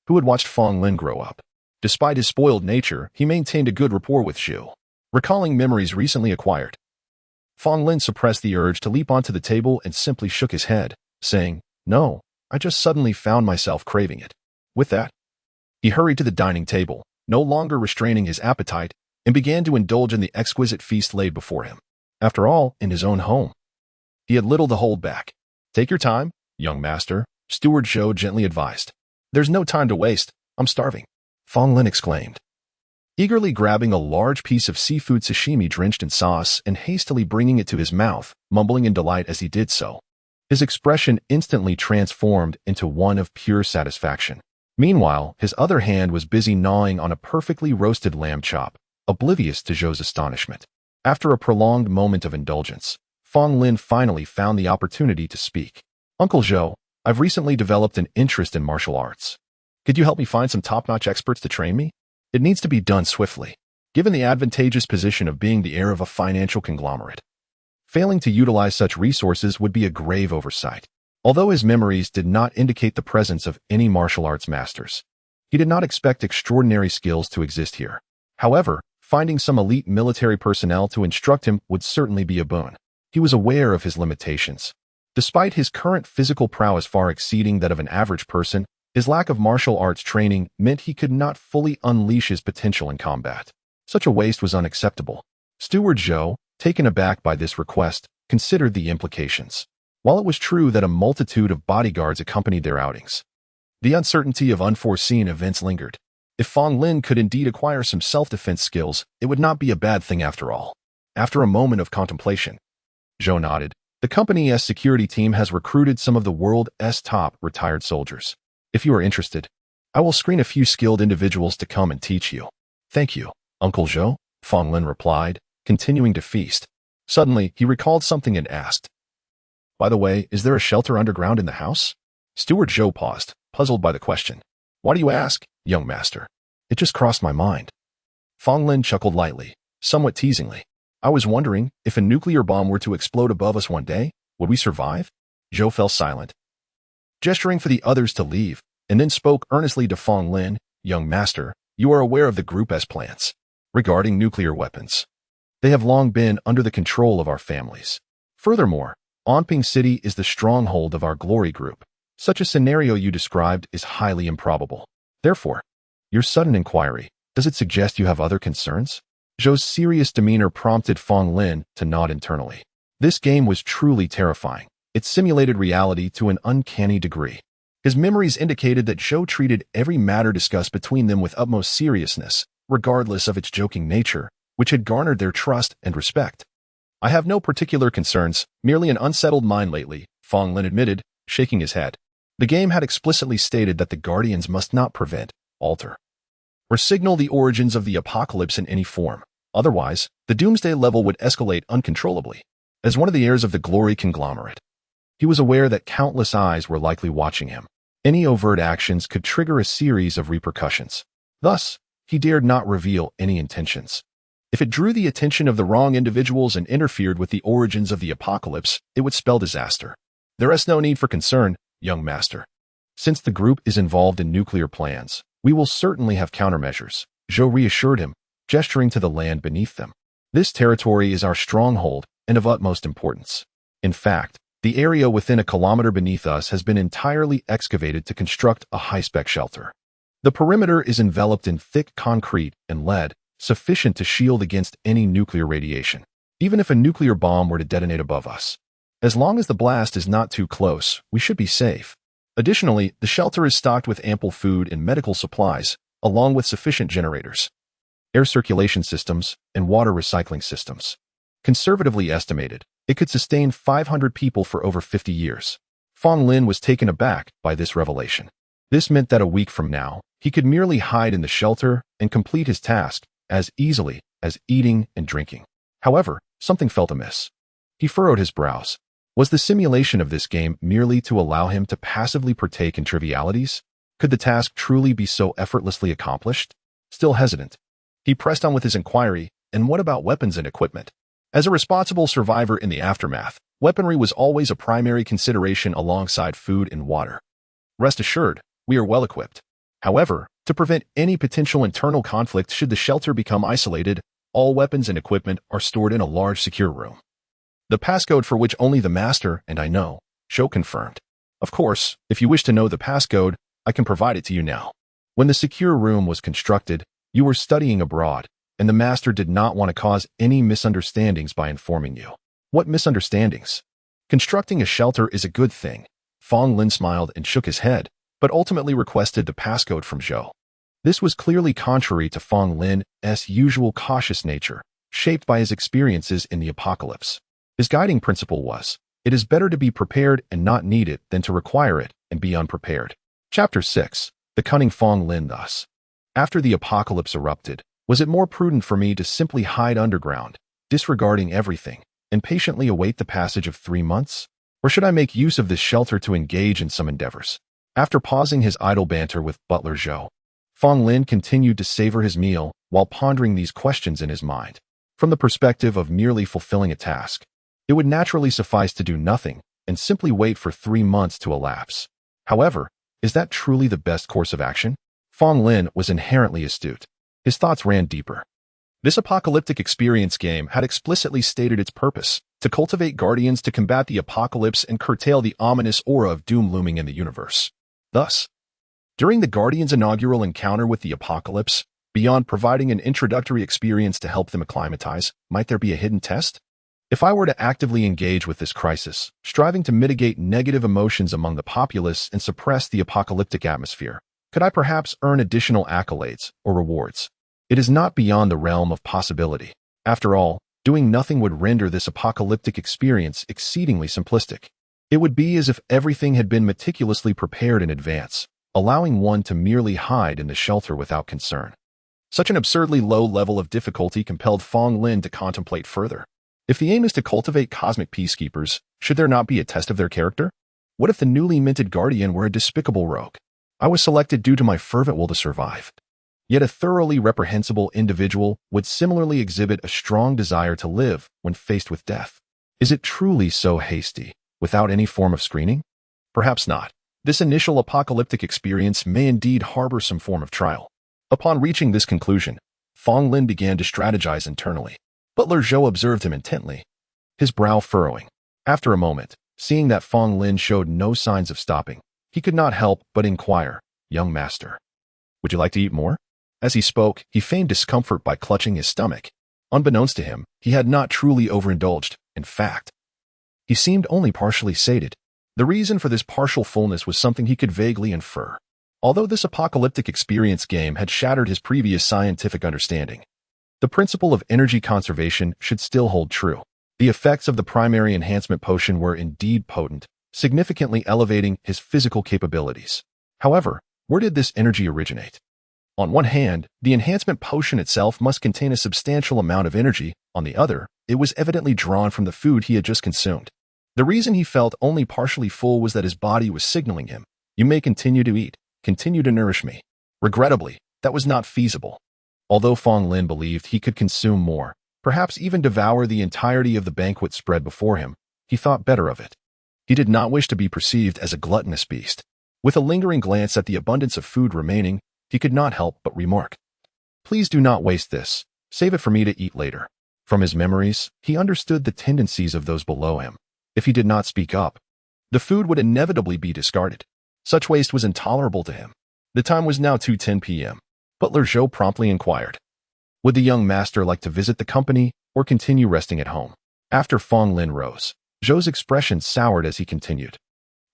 Speaker 1: who had watched Fong Lin grow up. Despite his spoiled nature, he maintained a good rapport with Zhou, recalling memories recently acquired. Fong Lin suppressed the urge to leap onto the table and simply shook his head, saying, "No, I just suddenly found myself craving it." With that, he hurried to the dining table, no longer restraining his appetite, and began to indulge in the exquisite feast laid before him. After all, in his own home, he had little to hold back. "Take your time, young master," Steward Zhou gently advised. "There's no time to waste. I'm starving," Fong Lin exclaimed, eagerly grabbing a large piece of seafood sashimi drenched in sauce and hastily bringing it to his mouth, mumbling in delight as he did so. His expression instantly transformed into one of pure satisfaction. Meanwhile, his other hand was busy gnawing on a perfectly roasted lamb chop, oblivious to Zhou's astonishment. After a prolonged moment of indulgence, Fong Lin finally found the opportunity to speak. "Uncle Zhou, I've recently developed an interest in martial arts. Could you help me find some top-notch experts to train me? It needs to be done swiftly, given the advantageous position of being the heir of a financial conglomerate. Failing to utilize such resources would be a grave oversight." Although his memories did not indicate the presence of any martial arts masters, he did not expect extraordinary skills to exist here. However, finding some elite military personnel to instruct him would certainly be a boon. He was aware of his limitations. Despite his current physical prowess far exceeding that of an average person, his lack of martial arts training meant he could not fully unleash his potential in combat. Such a waste was unacceptable. Steward Zhou, taken aback by this request, considered the implications. While it was true that a multitude of bodyguards accompanied their outings, the uncertainty of unforeseen events lingered. If Fong Lin could indeed acquire some self-defense skills, it would not be a bad thing after all. After a moment of contemplation, Zhou nodded. "The company's security team has recruited some of the world's top retired soldiers. If you are interested, I will screen a few skilled individuals to come and teach you." "Thank you, Uncle Zhou," Fong Lin replied, continuing to feast. Suddenly, he recalled something and asked, "By the way, is there a shelter underground in the house?" Steward Zhou paused, puzzled by the question. "Why do you ask, young master?" "It just crossed my mind." Fong Lin chuckled lightly, somewhat teasingly. "I was wondering, if a nuclear bomb were to explode above us one day, would we survive?" Zhou fell silent, gesturing for the others to leave, and then spoke earnestly to Fong Lin. "Young master, you are aware of the group's plans regarding nuclear weapons. They have long been under the control of our families. Furthermore, Onping City is the stronghold of our glory group. Such a scenario you described is highly improbable. Therefore, your sudden inquiry, does it suggest you have other concerns? Zhou's serious demeanor prompted Fong Lin to nod internally. This game was truly terrifying. It simulated reality to an uncanny degree. His memories indicated that Zhou treated every matter discussed between them with utmost seriousness, regardless of its joking nature, which had garnered their trust and respect. I have no particular concerns, merely an unsettled mind lately, Fong Lin admitted, shaking his head. The game had explicitly stated that the Guardians must not prevent, alter, or signal the origins of the apocalypse in any form. Otherwise, the doomsday level would escalate uncontrollably. As one of the heirs of the glory conglomerate, he was aware that countless eyes were likely watching him. Any overt actions could trigger a series of repercussions. Thus, he dared not reveal any intentions. If it drew the attention of the wrong individuals and interfered with the origins of the apocalypse, it would spell disaster. There is no need for concern, young master. Since the group is involved in nuclear plans, we will certainly have countermeasures, Zhou reassured him, gesturing to the land beneath them. This territory is our stronghold and of utmost importance. In fact, the area within a kilometer beneath us has been entirely excavated to construct a high-spec shelter. The perimeter is enveloped in thick concrete and lead, sufficient to shield against any nuclear radiation, even if a nuclear bomb were to detonate above us. As long as the blast is not too close, we should be safe. Additionally, the shelter is stocked with ample food and medical supplies, along with sufficient generators, air circulation systems, and water recycling systems. Conservatively estimated, it could sustain 500 people for over 50 years. Fong Lin was taken aback by this revelation. This meant that a week from now, he could merely hide in the shelter and complete his task as easily as eating and drinking. However, something felt amiss. He furrowed his brows. Was the simulation of this game merely to allow him to passively partake in trivialities? Could the task truly be so effortlessly accomplished? Still hesitant, he pressed on with his inquiry, and what about weapons and equipment? As a responsible survivor in the aftermath, weaponry was always a primary consideration alongside food and water. Rest assured, we are well equipped. However, to prevent any potential internal conflict should the shelter become isolated, all weapons and equipment are stored in a large secure room. The passcode for which only the master and I know, Zhou confirmed. Of course, if you wish to know the passcode, I can provide it to you now. When the secure room was constructed, you were studying abroad, and the master did not want to cause any misunderstandings by informing you. What misunderstandings? Constructing a shelter is a good thing. Fong Lin smiled and shook his head, but ultimately requested the passcode from Zhou. This was clearly contrary to Fong Lin's usual cautious nature, shaped by his experiences in the apocalypse. His guiding principle was, it is better to be prepared and not need it than to require it and be unprepared. Chapter 6. The Cunning Fong Lin Thus. After the apocalypse erupted, was it more prudent for me to simply hide underground, disregarding everything, and patiently await the passage of 3 months? Or should I make use of this shelter to engage in some endeavors? After pausing his idle banter with butler Zhou, Fong Lin continued to savor his meal while pondering these questions in his mind. From the perspective of merely fulfilling a task, it would naturally suffice to do nothing and simply wait for 3 months to elapse. However, is that truly the best course of action? Fong Lin was inherently astute. His thoughts ran deeper. This apocalyptic experience game had explicitly stated its purpose, to cultivate guardians to combat the apocalypse and curtail the ominous aura of doom looming in the universe. Thus, during the Guardians' inaugural encounter with the apocalypse, beyond providing an introductory experience to help them acclimatize, might there be a hidden test? If I were to actively engage with this crisis, striving to mitigate negative emotions among the populace and suppress the apocalyptic atmosphere, could I perhaps earn additional accolades or rewards? It is not beyond the realm of possibility. After all, doing nothing would render this apocalyptic experience exceedingly simplistic. It would be as if everything had been meticulously prepared in advance, allowing one to merely hide in the shelter without concern. Such an absurdly low level of difficulty compelled Fong Lin to contemplate further. If the aim is to cultivate cosmic peacekeepers, should there not be a test of their character? What if the newly minted guardian were a despicable rogue? I was selected due to my fervent will to survive. Yet a thoroughly reprehensible individual would similarly exhibit a strong desire to live when faced with death. Is it truly so hasty, without any form of screening? Perhaps not. This initial apocalyptic experience may indeed harbor some form of trial. Upon reaching this conclusion, Fong Lin began to strategize internally. Butler Zhou observed him intently, his brow furrowing. After a moment, seeing that Fong Lin showed no signs of stopping, he could not help but inquire, "Young master, would you like to eat more?" As he spoke, he feigned discomfort by clutching his stomach. Unbeknownst to him, he had not truly overindulged. In fact, he seemed only partially sated. The reason for this partial fullness was something he could vaguely infer. Although this apocalyptic experience game had shattered his previous scientific understanding, the principle of energy conservation should still hold true. The effects of the primary enhancement potion were indeed potent, significantly elevating his physical capabilities. However, where did this energy originate? On one hand, the enhancement potion itself must contain a substantial amount of energy. On the other, it was evidently drawn from the food he had just consumed. The reason he felt only partially full was that his body was signaling him, "You may continue to eat, continue to nourish me." Regrettably, that was not feasible. Although Fong Lin believed he could consume more, perhaps even devour the entirety of the banquet spread before him, he thought better of it. He did not wish to be perceived as a gluttonous beast. With a lingering glance at the abundance of food remaining, he could not help but remark, "Please do not waste this. Save it for me to eat later." From his memories, he understood the tendencies of those below him. If he did not speak up, the food would inevitably be discarded. Such waste was intolerable to him. The time was now 2:10 p.m. Butler Zhou promptly inquired, would the young master like to visit the company or continue resting at home? After Fong Lin rose, Zhou's expression soured as he continued,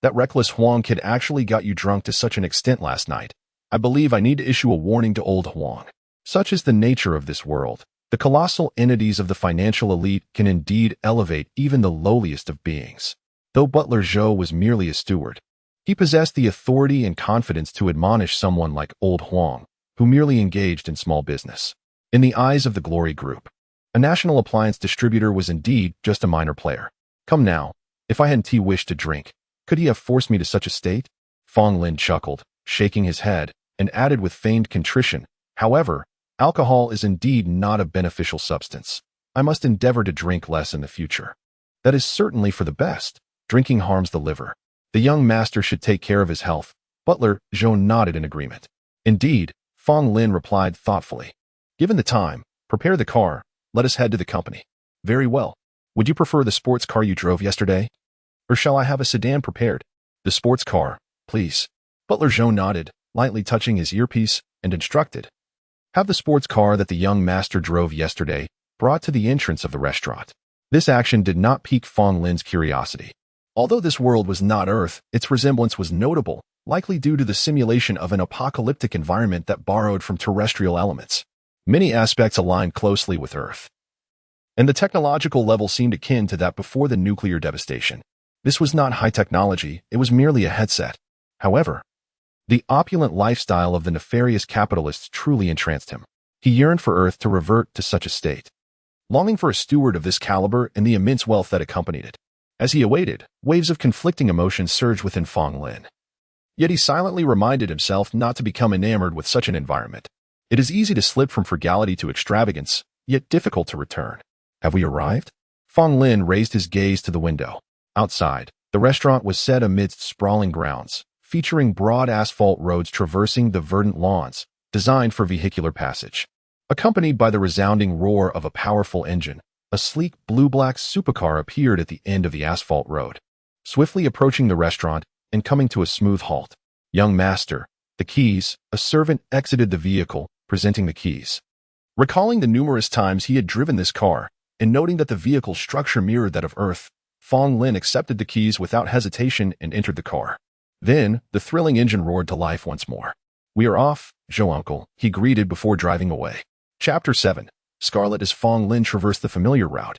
Speaker 1: "That reckless Huang kid actually got you drunk to such an extent last night. I believe I need to issue a warning to old Huang. Such is the nature of this world. The colossal entities of the financial elite can indeed elevate even the lowliest of beings." Though Butler Zhou was merely a steward, he possessed the authority and confidence to admonish someone like old Huang, who merely engaged in small business. In the eyes of the Glory Group, a national appliance distributor was indeed just a minor player. "Come now, if I hadn't wished to drink, could he have forced me to such a state?" Fong Lin chuckled, shaking his head, and added with feigned contrition, "However, alcohol is indeed not a beneficial substance. I must endeavor to drink less in the future. That is certainly for the best. Drinking harms the liver. The young master should take care of his health." Butler Zhou nodded in agreement. "Indeed," Fong Lin replied thoughtfully. "Given the time, prepare the car. Let us head to the company." "Very well. Would you prefer the sports car you drove yesterday? Or shall I have a sedan prepared?" "The sports car, please." Butler Zhou nodded, lightly touching his earpiece, and instructed, "Have the sports car that the young master drove yesterday brought to the entrance of the restaurant." This action did not pique Fong Lin's curiosity. Although this world was not Earth, its resemblance was notable, likely due to the simulation of an apocalyptic environment that borrowed from terrestrial elements. Many aspects aligned closely with Earth, and the technological level seemed akin to that before the nuclear devastation. This was not high technology, it was merely a headset. However, the opulent lifestyle of the nefarious capitalists truly entranced him. He yearned for Earth to revert to such a state, longing for a steward of this caliber and the immense wealth that accompanied it. As he awaited, waves of conflicting emotions surged within Fong Lin. Yet he silently reminded himself not to become enamored with such an environment. It is easy to slip from frugality to extravagance, yet difficult to return. "Have we arrived?" Fong Lin raised his gaze to the window. Outside, the restaurant was set amidst sprawling grounds, featuring broad asphalt roads traversing the verdant lawns, designed for vehicular passage. Accompanied by the resounding roar of a powerful engine, a sleek blue-black supercar appeared at the end of the asphalt road, swiftly approaching the restaurant and coming to a smooth halt. "Young master, the keys." A servant exited the vehicle, presenting the keys. Recalling the numerous times he had driven this car, and noting that the vehicle's structure mirrored that of Earth, Fong Lin accepted the keys without hesitation and entered the car. Then, the thrilling engine roared to life once more. "We are off, Zhou uncle," he greeted before driving away. Chapter 7. Scarlet as Fong Lin traversed the familiar route.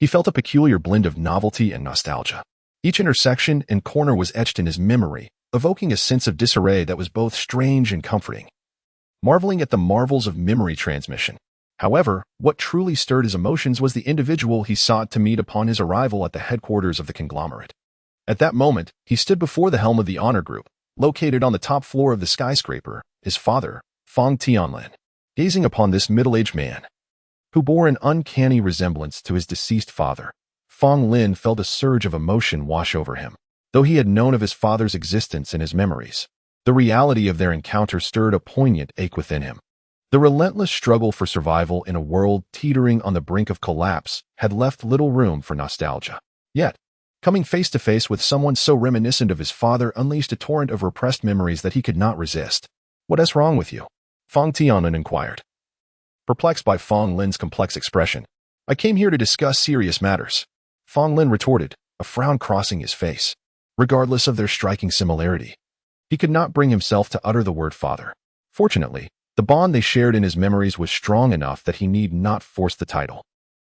Speaker 1: He felt a peculiar blend of novelty and nostalgia. Each intersection and corner was etched in his memory, evoking a sense of disarray that was both strange and comforting. Marveling at the marvels of memory transmission. However, what truly stirred his emotions was the individual he sought to meet upon his arrival at the headquarters of the conglomerate. At that moment, he stood before the helm of the honor group, located on the top floor of the skyscraper, his father, Fong Tianlin. Gazing upon this middle-aged man, who bore an uncanny resemblance to his deceased father, Fong Lin felt a surge of emotion wash over him. Though he had known of his father's existence in his memories, the reality of their encounter stirred a poignant ache within him. The relentless struggle for survival in a world teetering on the brink of collapse had left little room for nostalgia. Yet, Coming face to face with someone so reminiscent of his father unleashed a torrent of repressed memories that he could not resist. "What is wrong with you?" Fong Tianlin inquired, perplexed by Fong Lin's complex expression. "I came here to discuss serious matters," Fong Lin retorted, a frown crossing his face. Regardless of their striking similarity, he could not bring himself to utter the word father. Fortunately, the bond they shared in his memories was strong enough that he need not force the title.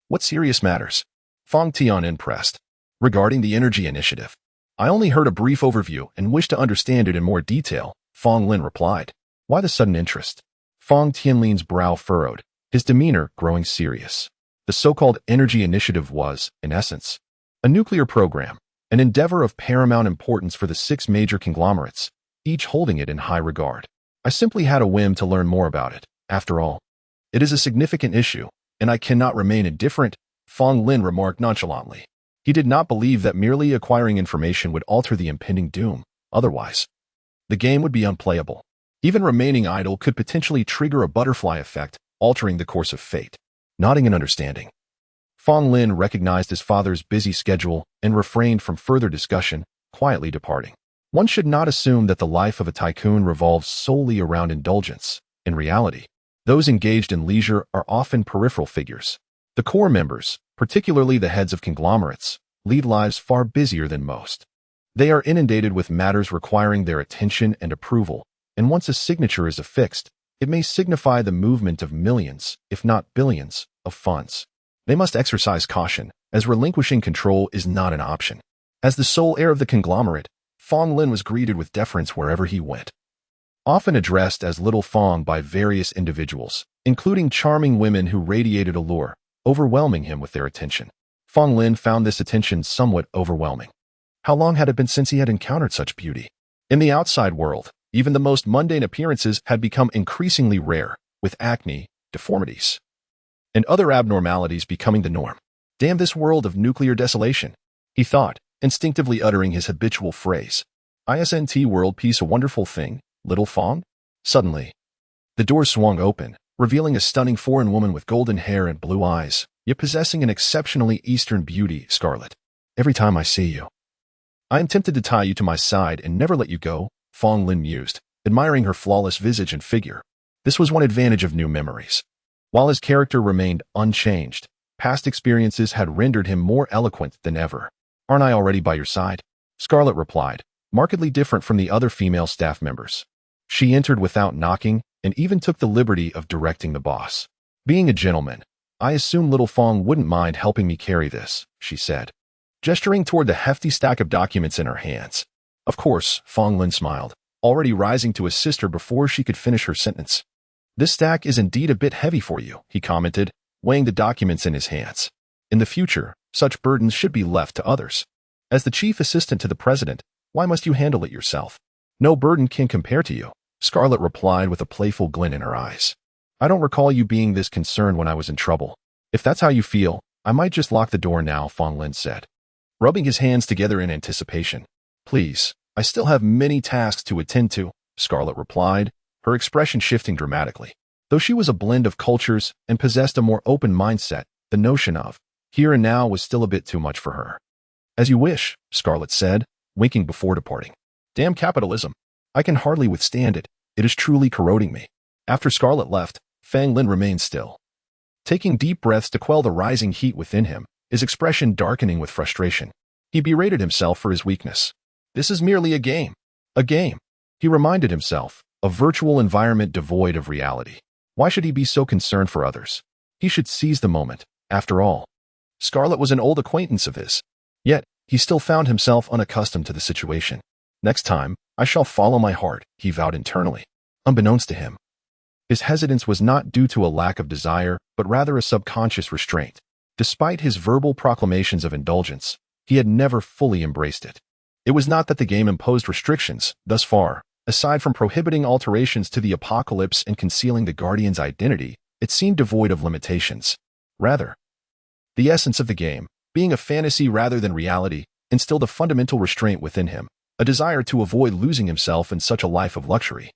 Speaker 1: "What serious matters?" Fong Tianlin pressed. "Regarding the energy initiative. I only heard a brief overview and wish to understand it in more detail," Fong Lin replied. "Why the sudden interest?" Fong Tianlin's brow furrowed, his demeanor growing serious. The so-called energy initiative was, in essence, a nuclear program, an endeavor of paramount importance for the 6 major conglomerates, each holding it in high regard. I simply had a whim to learn more about it. After all, it is a significant issue, and I cannot remain indifferent, Fong Lin remarked nonchalantly. He did not believe that merely acquiring information would alter the impending doom. Otherwise, the game would be unplayable. Even remaining idle could potentially trigger a butterfly effect, altering the course of fate. Nodding in understanding, Fong Lin recognized his father's busy schedule and refrained from further discussion, quietly departing. One should not assume that the life of a tycoon revolves solely around indulgence. In reality, those engaged in leisure are often peripheral figures. The core members, particularly the heads of conglomerates, lead lives far busier than most. They are inundated with matters requiring their attention and approval, and once a signature is affixed, it may signify the movement of millions, if not billions, of funds. They must exercise caution, as relinquishing control is not an option. As the sole heir of the conglomerate, Fong Lin was greeted with deference wherever he went. Often addressed as Little Fong by various individuals, including charming women who radiated allure, overwhelming him with their attention. Fong Lin found this attention somewhat overwhelming. How long had it been since he had encountered such beauty? In the outside world, even the most mundane appearances had become increasingly rare, with acne, deformities, and other abnormalities becoming the norm. Damn this world of nuclear desolation, he thought, instinctively uttering his habitual phrase. "Isn't world peace a wonderful thing, Little Fong?" Suddenly, the door swung open, revealing a stunning foreign woman with golden hair and blue eyes, yet possessing an exceptionally Eastern beauty, Scarlet. "Every time I see you, I am tempted to tie you to my side and never let you go," Fong Lin mused, admiring her flawless visage and figure. This was one advantage of new memories. While his character remained unchanged, past experiences had rendered him more eloquent than ever. "Aren't I already by your side?" Scarlet replied, markedly different from the other female staff members. She entered without knocking and even took the liberty of directing the boss. "Being a gentleman, I assume Little Fong wouldn't mind helping me carry this," she said, gesturing toward the hefty stack of documents in her hands. "Of course," Fong Lin smiled, already rising to assist her before she could finish her sentence. "This stack is indeed a bit heavy for you," he commented, weighing the documents in his hands. "In the future, such burdens should be left to others. As the chief assistant to the president, why must you handle it yourself?" "No burden can compare to you," Scarlet replied with a playful glint in her eyes. "I don't recall you being this concerned when I was in trouble. If that's how you feel, I might just lock the door now," Fong Lin said, rubbing his hands together in anticipation. "Please, I still have many tasks to attend to," Scarlet replied, her expression shifting dramatically. Though she was a blend of cultures and possessed a more open mindset, the notion of here and now was still a bit too much for her. "As you wish," Scarlet said, winking before departing. "Damn capitalism. I can hardly withstand it. It is truly corroding me." After Scarlet left, Fang Lin remained still, taking deep breaths to quell the rising heat within him, his expression darkening with frustration. He berated himself for his weakness. This is merely a game. A game, he reminded himself, a virtual environment devoid of reality. Why should he be so concerned for others? He should seize the moment. After all, Scarlet was an old acquaintance of his. Yet, he still found himself unaccustomed to the situation. "Next time, I shall follow my heart," he vowed internally. Unbeknownst to him, his hesitance was not due to a lack of desire, but rather a subconscious restraint. Despite his verbal proclamations of indulgence, he had never fully embraced it. It was not that the game imposed restrictions, thus far. Aside from prohibiting alterations to the apocalypse and concealing the Guardian's identity, it seemed devoid of limitations. Rather, the essence of the game, being a fantasy rather than reality, instilled a fundamental restraint within him, a desire to avoid losing himself in such a life of luxury,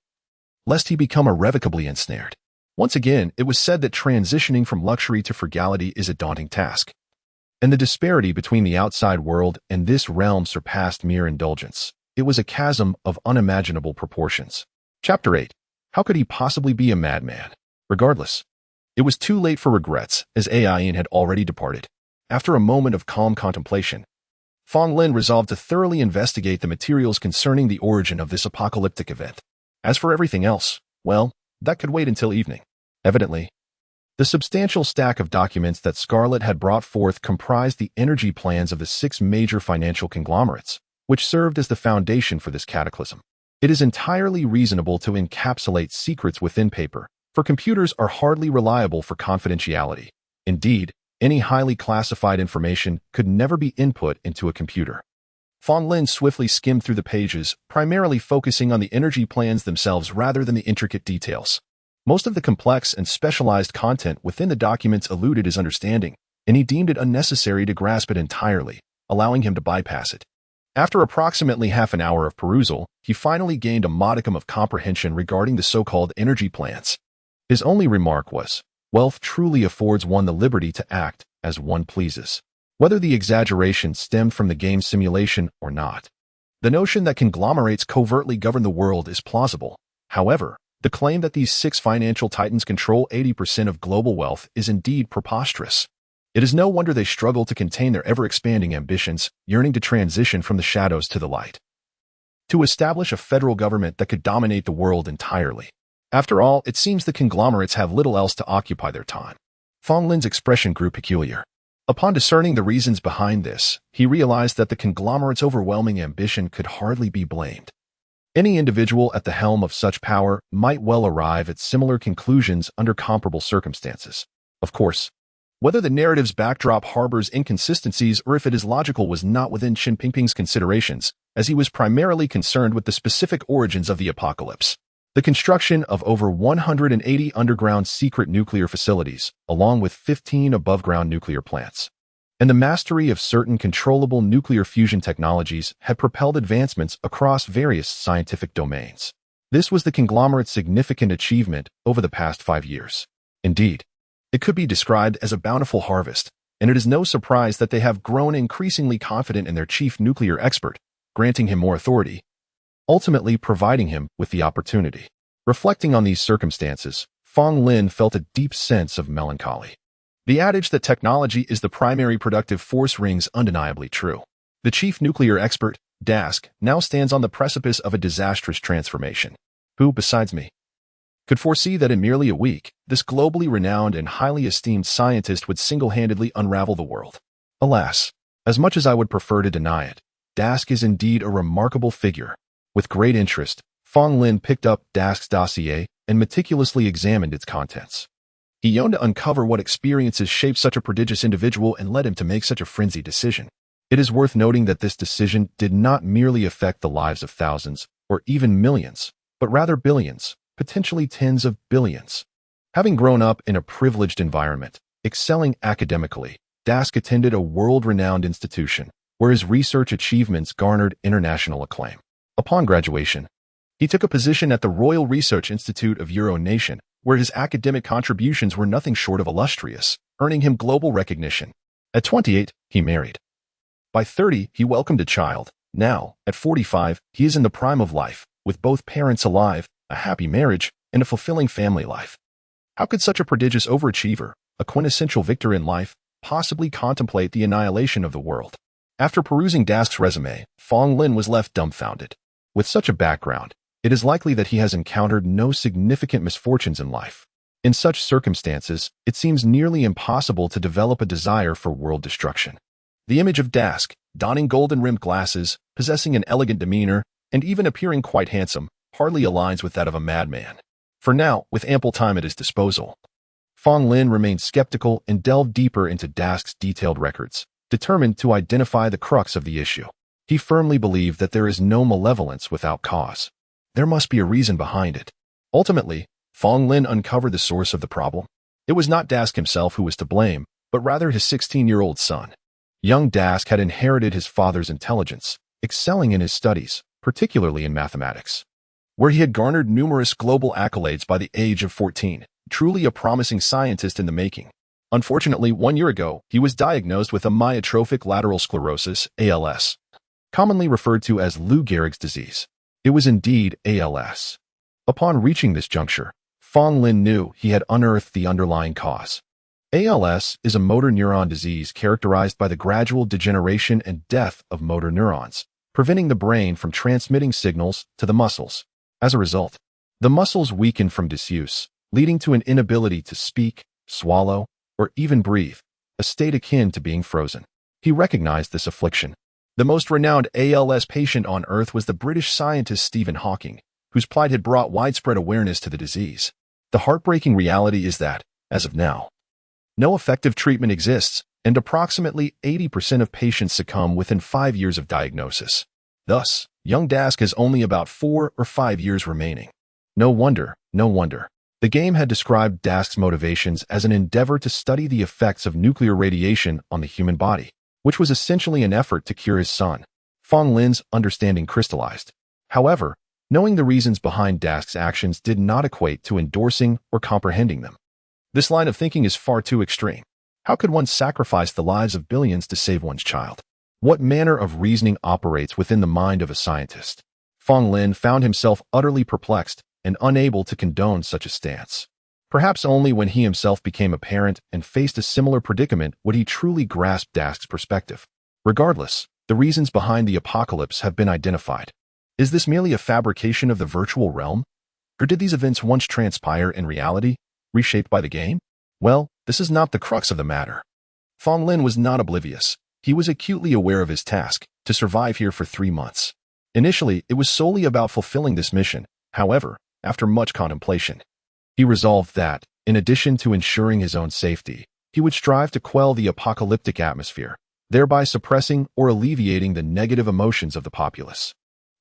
Speaker 1: lest he become irrevocably ensnared. Once again, it was said that transitioning from luxury to frugality is a daunting task. And the disparity between the outside world and this realm surpassed mere indulgence. It was a chasm of unimaginable proportions. Chapter 8. How could he possibly be a madman? Regardless, it was too late for regrets, as AIN had already departed. After a moment of calm contemplation, Fong Lin resolved to thoroughly investigate the materials concerning the origin of this apocalyptic event. As for everything else, well, that could wait until evening. Evidently, the substantial stack of documents that Scarlet had brought forth comprised the energy plans of the 6 major financial conglomerates, which served as the foundation for this cataclysm. It is entirely reasonable to encapsulate secrets within paper, for computers are hardly reliable for confidentiality. Indeed, any highly classified information could never be input into a computer. Fong Lin swiftly skimmed through the pages, primarily focusing on the energy plans themselves rather than the intricate details. Most of the complex and specialized content within the documents eluded his understanding, and he deemed it unnecessary to grasp it entirely, allowing him to bypass it. After approximately half an hour of perusal, he finally gained a modicum of comprehension regarding the so-called energy plans. His only remark was, wealth truly affords one the liberty to act as one pleases, whether the exaggeration stemmed from the game simulation or not. The notion that conglomerates covertly govern the world is plausible. However, the claim that these 6 financial titans control 80% of global wealth is indeed preposterous. It is no wonder they struggle to contain their ever-expanding ambitions, yearning to transition from the shadows to the light, to establish a federal government that could dominate the world entirely. After all, it seems the conglomerates have little else to occupy their time. Fong Lin's expression grew peculiar. Upon discerning the reasons behind this, he realized that the conglomerate's overwhelming ambition could hardly be blamed. Any individual at the helm of such power might well arrive at similar conclusions under comparable circumstances. Of course, whether the narrative's backdrop harbors inconsistencies or if it is logical was not within Xi Jinping's considerations, as he was primarily concerned with the specific origins of the apocalypse. The construction of over 180 underground secret nuclear facilities, along with 15 above-ground nuclear plants, and the mastery of certain controllable nuclear fusion technologies had propelled advancements across various scientific domains. This was the conglomerate's significant achievement over the past 5 years. Indeed, it could be described as a bountiful harvest, and it is no surprise that they have grown increasingly confident in their chief nuclear expert, granting him more authority, ultimately providing him with the opportunity. Reflecting on these circumstances, Fong Lin felt a deep sense of melancholy. The adage that technology is the primary productive force rings undeniably true. The chief nuclear expert, Dask, now stands on the precipice of a disastrous transformation. Who, besides me, could foresee that in merely a week, this globally renowned and highly esteemed scientist would single-handedly unravel the world? Alas, as much as I would prefer to deny it, Dask is indeed a remarkable figure. With great interest, Fong Lin picked up Dask's dossier and meticulously examined its contents. He yearned to uncover what experiences shaped such a prodigious individual and led him to make such a frenzied decision. It is worth noting that this decision did not merely affect the lives of thousands, or even millions, but rather billions, potentially tens of billions. Having grown up in a privileged environment, excelling academically, Dask attended a world-renowned institution, where his research achievements garnered international acclaim. Upon graduation, he took a position at the Royal Research Institute of Euro Nation, where his academic contributions were nothing short of illustrious, earning him global recognition. At 28, he married. By 30, he welcomed a child. Now, at 45, he is in the prime of life, with both parents alive, a happy marriage, and a fulfilling family life. How could such a prodigious overachiever, a quintessential victor in life, possibly contemplate the annihilation of the world? After perusing Dask's resume, Fong Lin was left dumbfounded. With such a background, it is likely that he has encountered no significant misfortunes in life. In such circumstances, it seems nearly impossible to develop a desire for world destruction. The image of Dask, donning golden-rimmed glasses, possessing an elegant demeanor, and even appearing quite handsome, hardly aligns with that of a madman. For now, with ample time at his disposal, Fong Lin remained skeptical and delved deeper into Dask's detailed records, determined to identify the crux of the issue. He firmly believed that there is no malevolence without cause. There must be a reason behind it. Ultimately, Fong Lin uncovered the source of the problem. It was not Dask himself who was to blame, but rather his 16-year-old son. Young Dask had inherited his father's intelligence, excelling in his studies, particularly in mathematics, where he had garnered numerous global accolades by the age of 14, truly a promising scientist in the making. Unfortunately, 1 year ago, he was diagnosed with amyotrophic lateral sclerosis, ALS, commonly referred to as Lou Gehrig's disease. It was indeed ALS. Upon reaching this juncture, Fong Lin knew he had unearthed the underlying cause. ALS is a motor neuron disease characterized by the gradual degeneration and death of motor neurons, preventing the brain from transmitting signals to the muscles. As a result, the muscles weaken from disuse, leading to an inability to speak, swallow, or even breathe, a state akin to being frozen. He recognized this affliction. The most renowned ALS patient on Earth was the British scientist Stephen Hawking, whose plight had brought widespread awareness to the disease. The heartbreaking reality is that, as of now, no effective treatment exists, and approximately 80% of patients succumb within 5 years of diagnosis. Thus, young Dask has only about 4 or 5 years remaining. No wonder. The game had described Dask's motivations as an endeavor to study the effects of nuclear radiation on the human body, which was essentially an effort to cure his son. Fong Lin's understanding crystallized. However, knowing the reasons behind Dask's actions did not equate to endorsing or comprehending them. This line of thinking is far too extreme. How could one sacrifice the lives of billions to save one's child? What manner of reasoning operates within the mind of a scientist? Fong Lin found himself utterly perplexed and unable to condone such a stance. Perhaps only when he himself became a parent and faced a similar predicament would he truly grasp Dask's perspective. Regardless, the reasons behind the apocalypse have been identified. Is this merely a fabrication of the virtual realm? Or did these events once transpire in reality, reshaped by the game? Well, this is not the crux of the matter. Fong Lin was not oblivious. He was acutely aware of his task, to survive here for 3 months. Initially, it was solely about fulfilling this mission. However, after much contemplation, he resolved that, in addition to ensuring his own safety, he would strive to quell the apocalyptic atmosphere, thereby suppressing or alleviating the negative emotions of the populace.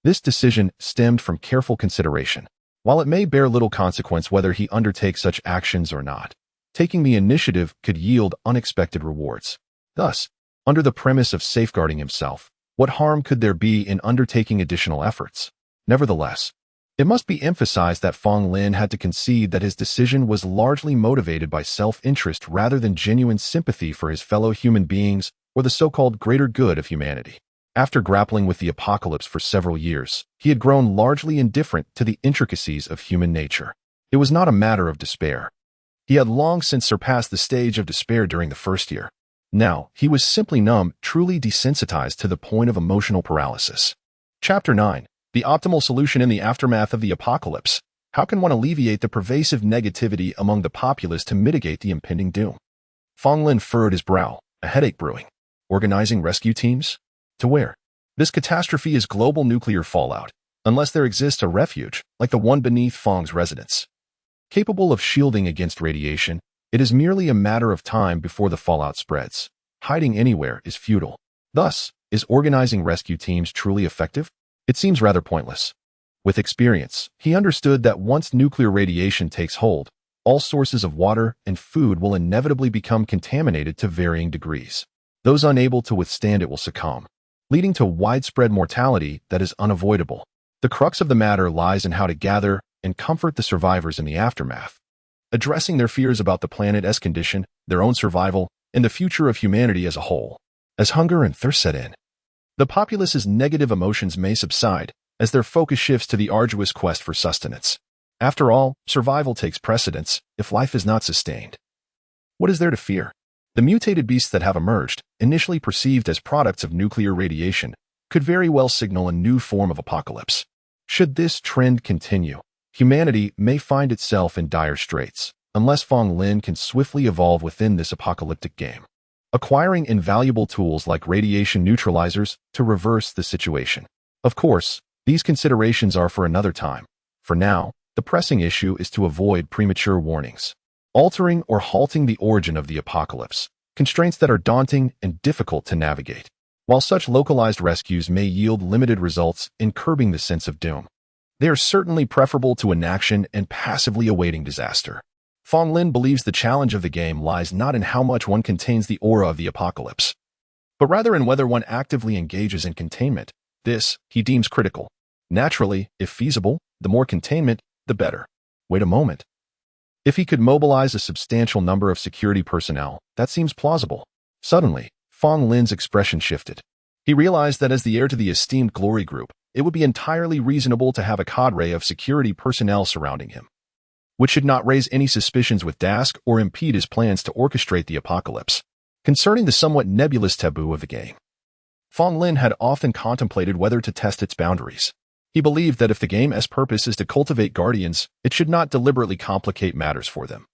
Speaker 1: This decision stemmed from careful consideration. While it may bear little consequence whether he undertakes such actions or not, taking the initiative could yield unexpected rewards. Thus, under the premise of safeguarding himself, what harm could there be in undertaking additional efforts? Nevertheless, it must be emphasized that Fong Lin had to concede that his decision was largely motivated by self-interest rather than genuine sympathy for his fellow human beings or the so-called greater good of humanity. After grappling with the apocalypse for several years, he had grown largely indifferent to the intricacies of human nature. It was not a matter of despair. He had long since surpassed the stage of despair during the first year. Now, he was simply numb, truly desensitized to the point of emotional paralysis. Chapter 9. The optimal solution in the aftermath of the apocalypse. How can one alleviate the pervasive negativity among the populace to mitigate the impending doom? Fong Lin furrowed his brow, a headache brewing. Organizing rescue teams? To where? This catastrophe is global nuclear fallout, unless there exists a refuge, like the one beneath Fong's residence. Capable of shielding against radiation, it is merely a matter of time before the fallout spreads. Hiding anywhere is futile. Thus, is organizing rescue teams truly effective? It seems rather pointless. With experience, he understood that once nuclear radiation takes hold, all sources of water and food will inevitably become contaminated to varying degrees. Those unable to withstand it will succumb, leading to widespread mortality that is unavoidable. The crux of the matter lies in how to gather and comfort the survivors in the aftermath, addressing their fears about the planet's condition, their own survival, and the future of humanity as a whole. As hunger and thirst set in, the populace's negative emotions may subside as their focus shifts to the arduous quest for sustenance. After all, survival takes precedence if life is not sustained. What is there to fear? The mutated beasts that have emerged, initially perceived as products of nuclear radiation, could very well signal a new form of apocalypse. Should this trend continue, humanity may find itself in dire straits, unless Fong Lin can swiftly evolve within this apocalyptic game, acquiring invaluable tools like radiation neutralizers to reverse the situation. Of course, these considerations are for another time. For now, the pressing issue is to avoid premature warnings, altering or halting the origin of the apocalypse, constraints that are daunting and difficult to navigate. While such localized rescues may yield limited results in curbing the sense of doom, they are certainly preferable to inaction and passively awaiting disaster. Fong Lin believes the challenge of the game lies not in how much one contains the aura of the apocalypse, but rather in whether one actively engages in containment. This, he deems critical. Naturally, if feasible, the more containment, the better. Wait a moment. If he could mobilize a substantial number of security personnel, that seems plausible. Suddenly, Fong Lin's expression shifted. He realized that as the heir to the esteemed Glory Group, it would be entirely reasonable to have a cadre of security personnel surrounding him, which should not raise any suspicions with Dask or impede his plans to orchestrate the apocalypse. Concerning the somewhat nebulous taboo of the game, Fong Lin had often contemplated whether to test its boundaries. He believed that if the game's purpose is to cultivate guardians, it should not deliberately complicate matters for them.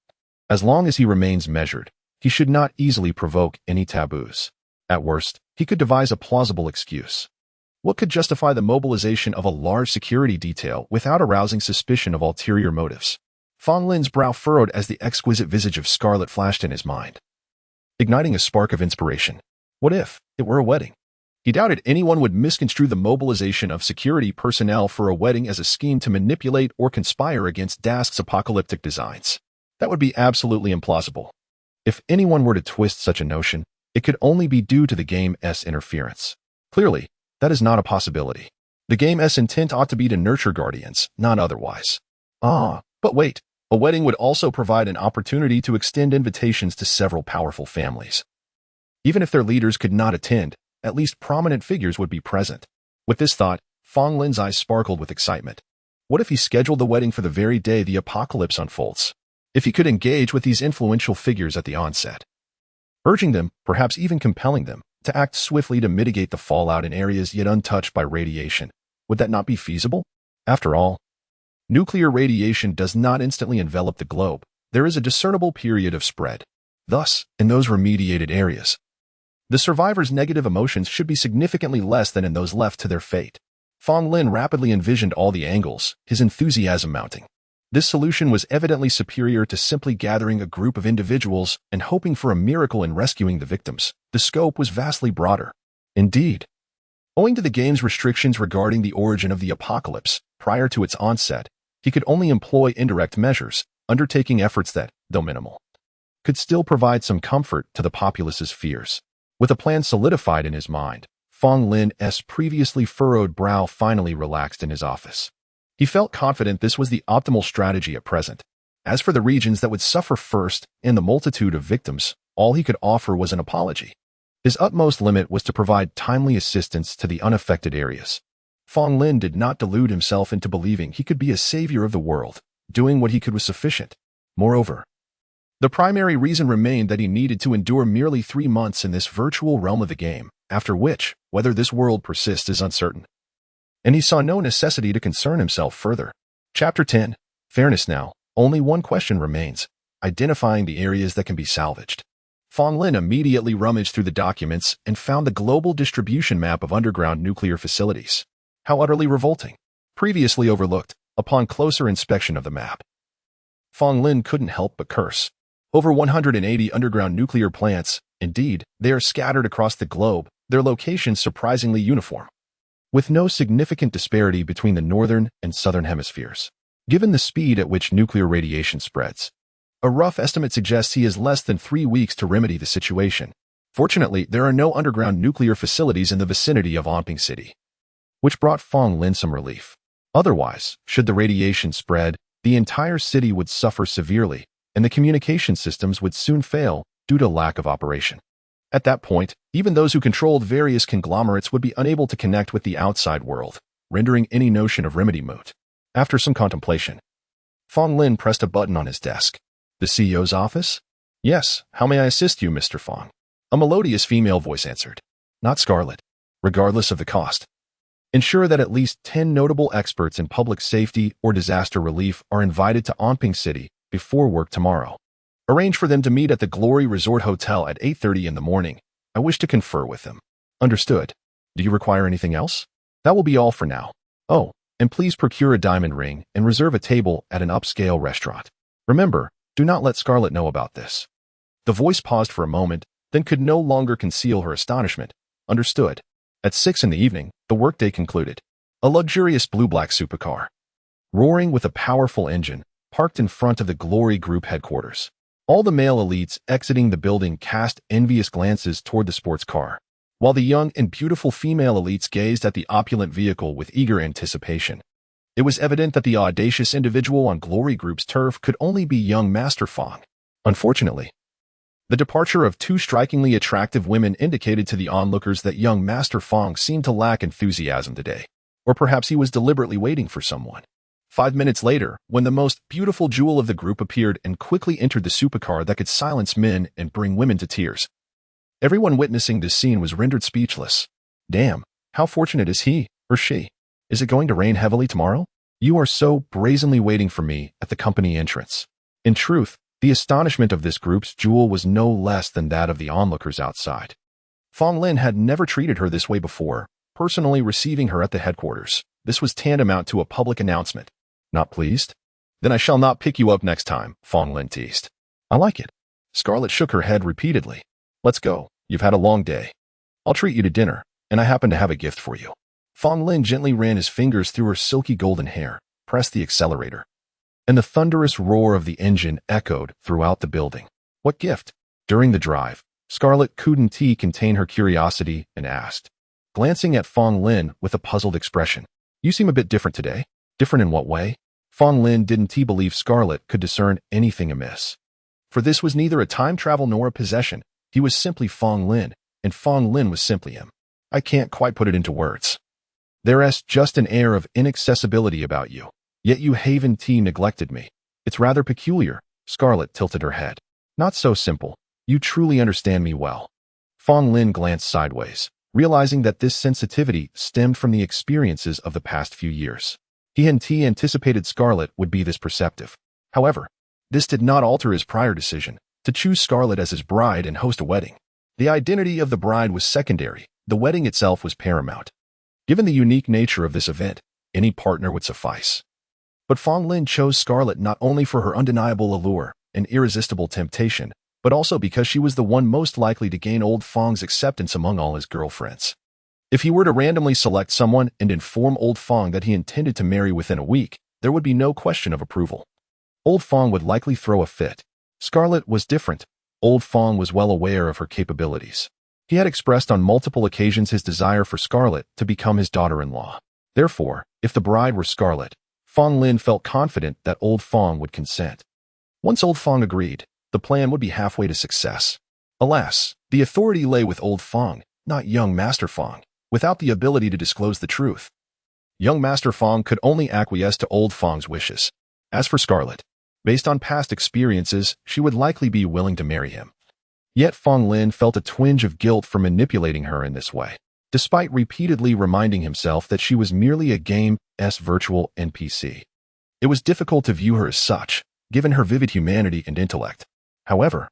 Speaker 1: As long as he remains measured, he should not easily provoke any taboos. At worst, he could devise a plausible excuse. What could justify the mobilization of a large security detail without arousing suspicion of ulterior motives? Fong Lin's brow furrowed as the exquisite visage of Scarlet flashed in his mind, igniting a spark of inspiration. What if it were a wedding? He doubted anyone would misconstrue the mobilization of security personnel for a wedding as a scheme to manipulate or conspire against Dask's apocalyptic designs. That would be absolutely implausible. If anyone were to twist such a notion, it could only be due to the game's interference. Clearly, that is not a possibility. The game's intent ought to be to nurture guardians, not otherwise. But wait, a wedding would also provide an opportunity to extend invitations to several powerful families. Even if their leaders could not attend, at least prominent figures would be present. With this thought, Fong Lin's eyes sparkled with excitement. What if he scheduled the wedding for the very day the apocalypse unfolds? If he could engage with these influential figures at the onset, urging them, perhaps even compelling them, to act swiftly to mitigate the fallout in areas yet untouched by radiation, would that not be feasible? After all, nuclear radiation does not instantly envelop the globe. There is a discernible period of spread. Thus, in those remediated areas, the survivors' negative emotions should be significantly less than in those left to their fate. Fong Lin rapidly envisioned all the angles, his enthusiasm mounting. This solution was evidently superior to simply gathering a group of individuals and hoping for a miracle in rescuing the victims. The scope was vastly broader. Indeed, owing to the game's restrictions regarding the origin of the apocalypse, prior to its onset, he could only employ indirect measures, undertaking efforts that, though minimal, could still provide some comfort to the populace's fears. With a plan solidified in his mind, Fong Lin's previously furrowed brow finally relaxed in his office. He felt confident this was the optimal strategy at present. As for the regions that would suffer first and the multitude of victims, all he could offer was an apology. His utmost limit was to provide timely assistance to the unaffected areas. Fong Lin did not delude himself into believing he could be a savior of the world. Doing what he could was sufficient. Moreover, the primary reason remained that he needed to endure merely 3 months in this virtual realm of the game, after which, whether this world persists is uncertain. And he saw no necessity to concern himself further. Chapter 10. Fairness. Now, only one question remains: identifying the areas that can be salvaged. Fong Lin immediately rummaged through the documents and found the global distribution map of underground nuclear facilities. How utterly revolting. Previously overlooked, upon closer inspection of the map, Fong Lin couldn't help but curse. Over 180 underground nuclear plants, indeed, they are scattered across the globe, their locations surprisingly uniform, with no significant disparity between the northern and southern hemispheres. Given the speed at which nuclear radiation spreads, a rough estimate suggests he has less than 3 weeks to remedy the situation. Fortunately, there are no underground nuclear facilities in the vicinity of Impending City, which brought Fong Lin some relief. Otherwise, should the radiation spread, the entire city would suffer severely, and the communication systems would soon fail due to lack of operation. At that point, even those who controlled various conglomerates would be unable to connect with the outside world, rendering any notion of remedy moot. After some contemplation, Fong Lin pressed a button on his desk. The CEO's office? Yes, how may I assist you, Mr. Fong? A melodious female voice answered. Not Scarlet. Regardless of the cost, ensure that at least 10 notable experts in public safety or disaster relief are invited to Impending City before work tomorrow. Arrange for them to meet at the Glory Resort Hotel at 8:30 in the morning. I wish to confer with them. Understood. Do you require anything else? That will be all for now. Oh, and please procure a diamond ring and reserve a table at an upscale restaurant. Remember, do not let Scarlet know about this. The voice paused for a moment, then could no longer conceal her astonishment. Understood. At 6 in the evening, the workday concluded. A luxurious blue-black supercar, roaring with a powerful engine, parked in front of the Glory Group headquarters. All the male elites exiting the building cast envious glances toward the sports car, while the young and beautiful female elites gazed at the opulent vehicle with eager anticipation. It was evident that the audacious individual on Glory Group's turf could only be young Master Fong. Unfortunately, the departure of two strikingly attractive women indicated to the onlookers that young Master Fong seemed to lack enthusiasm today. Or perhaps he was deliberately waiting for someone. 5 minutes later, when the most beautiful jewel of the group appeared and quickly entered the supercar that could silence men and bring women to tears, everyone witnessing this scene was rendered speechless. Damn, how fortunate is he or she? Is it going to rain heavily tomorrow? You are so brazenly waiting for me at the company entrance. In truth, the astonishment of this group's jewel was no less than that of the onlookers outside. Fong Lin had never treated her this way before, personally receiving her at the headquarters. This was tantamount to a public announcement. Not pleased? Then I shall not pick you up next time, Fong Lin teased. I like it. Scarlett shook her head repeatedly. Let's go. You've had a long day. I'll treat you to dinner, and I happen to have a gift for you. Fong Lin gently ran his fingers through her silky golden hair, pressed the accelerator, and the thunderous roar of the engine echoed throughout the building. What gift? During the drive, Scarlett couldn't contain her curiosity and asked, glancing at Fong Lin with a puzzled expression. You seem a bit different today. Different in what way? Fong Lin didn't believe Scarlett could discern anything amiss. For this was neither a time travel nor a possession. He was simply Fong Lin, and Fong Lin was simply him. I can't quite put it into words. There's just an air of inaccessibility about you. Yet you haven't neglected me. It's rather peculiar. Scarlett tilted her head. Not so simple. You truly understand me well. Fong Lin glanced sideways, realizing that this sensitivity stemmed from the experiences of the past few years. He hadn't anticipated Scarlett would be this perceptive. However, this did not alter his prior decision to choose Scarlett as his bride and host a wedding. The identity of the bride was secondary. The wedding itself was paramount. Given the unique nature of this event, any partner would suffice. But Fong Lin chose Scarlett not only for her undeniable allure and irresistible temptation, but also because she was the one most likely to gain old Fong's acceptance among all his girlfriends. If he were to randomly select someone and inform old Fong that he intended to marry within a week, there would be no question of approval. Old Fong would likely throw a fit. Scarlett was different. Old Fong was well aware of her capabilities. He had expressed on multiple occasions his desire for Scarlett to become his daughter-in-law. Therefore, if the bride were Scarlett, Fong Lin felt confident that old Fong would consent. Once old Fong agreed, the plan would be halfway to success. Alas, the authority lay with old Fong, not young Master Fong, without the ability to disclose the truth. Young Master Fong could only acquiesce to old Fong's wishes. As for Scarlett, based on past experiences, she would likely be willing to marry him. Yet Fong Lin felt a twinge of guilt for manipulating her in this way, despite repeatedly reminding himself that she was merely a game's virtual NPC. It was difficult to view her as such, given her vivid humanity and intellect. However,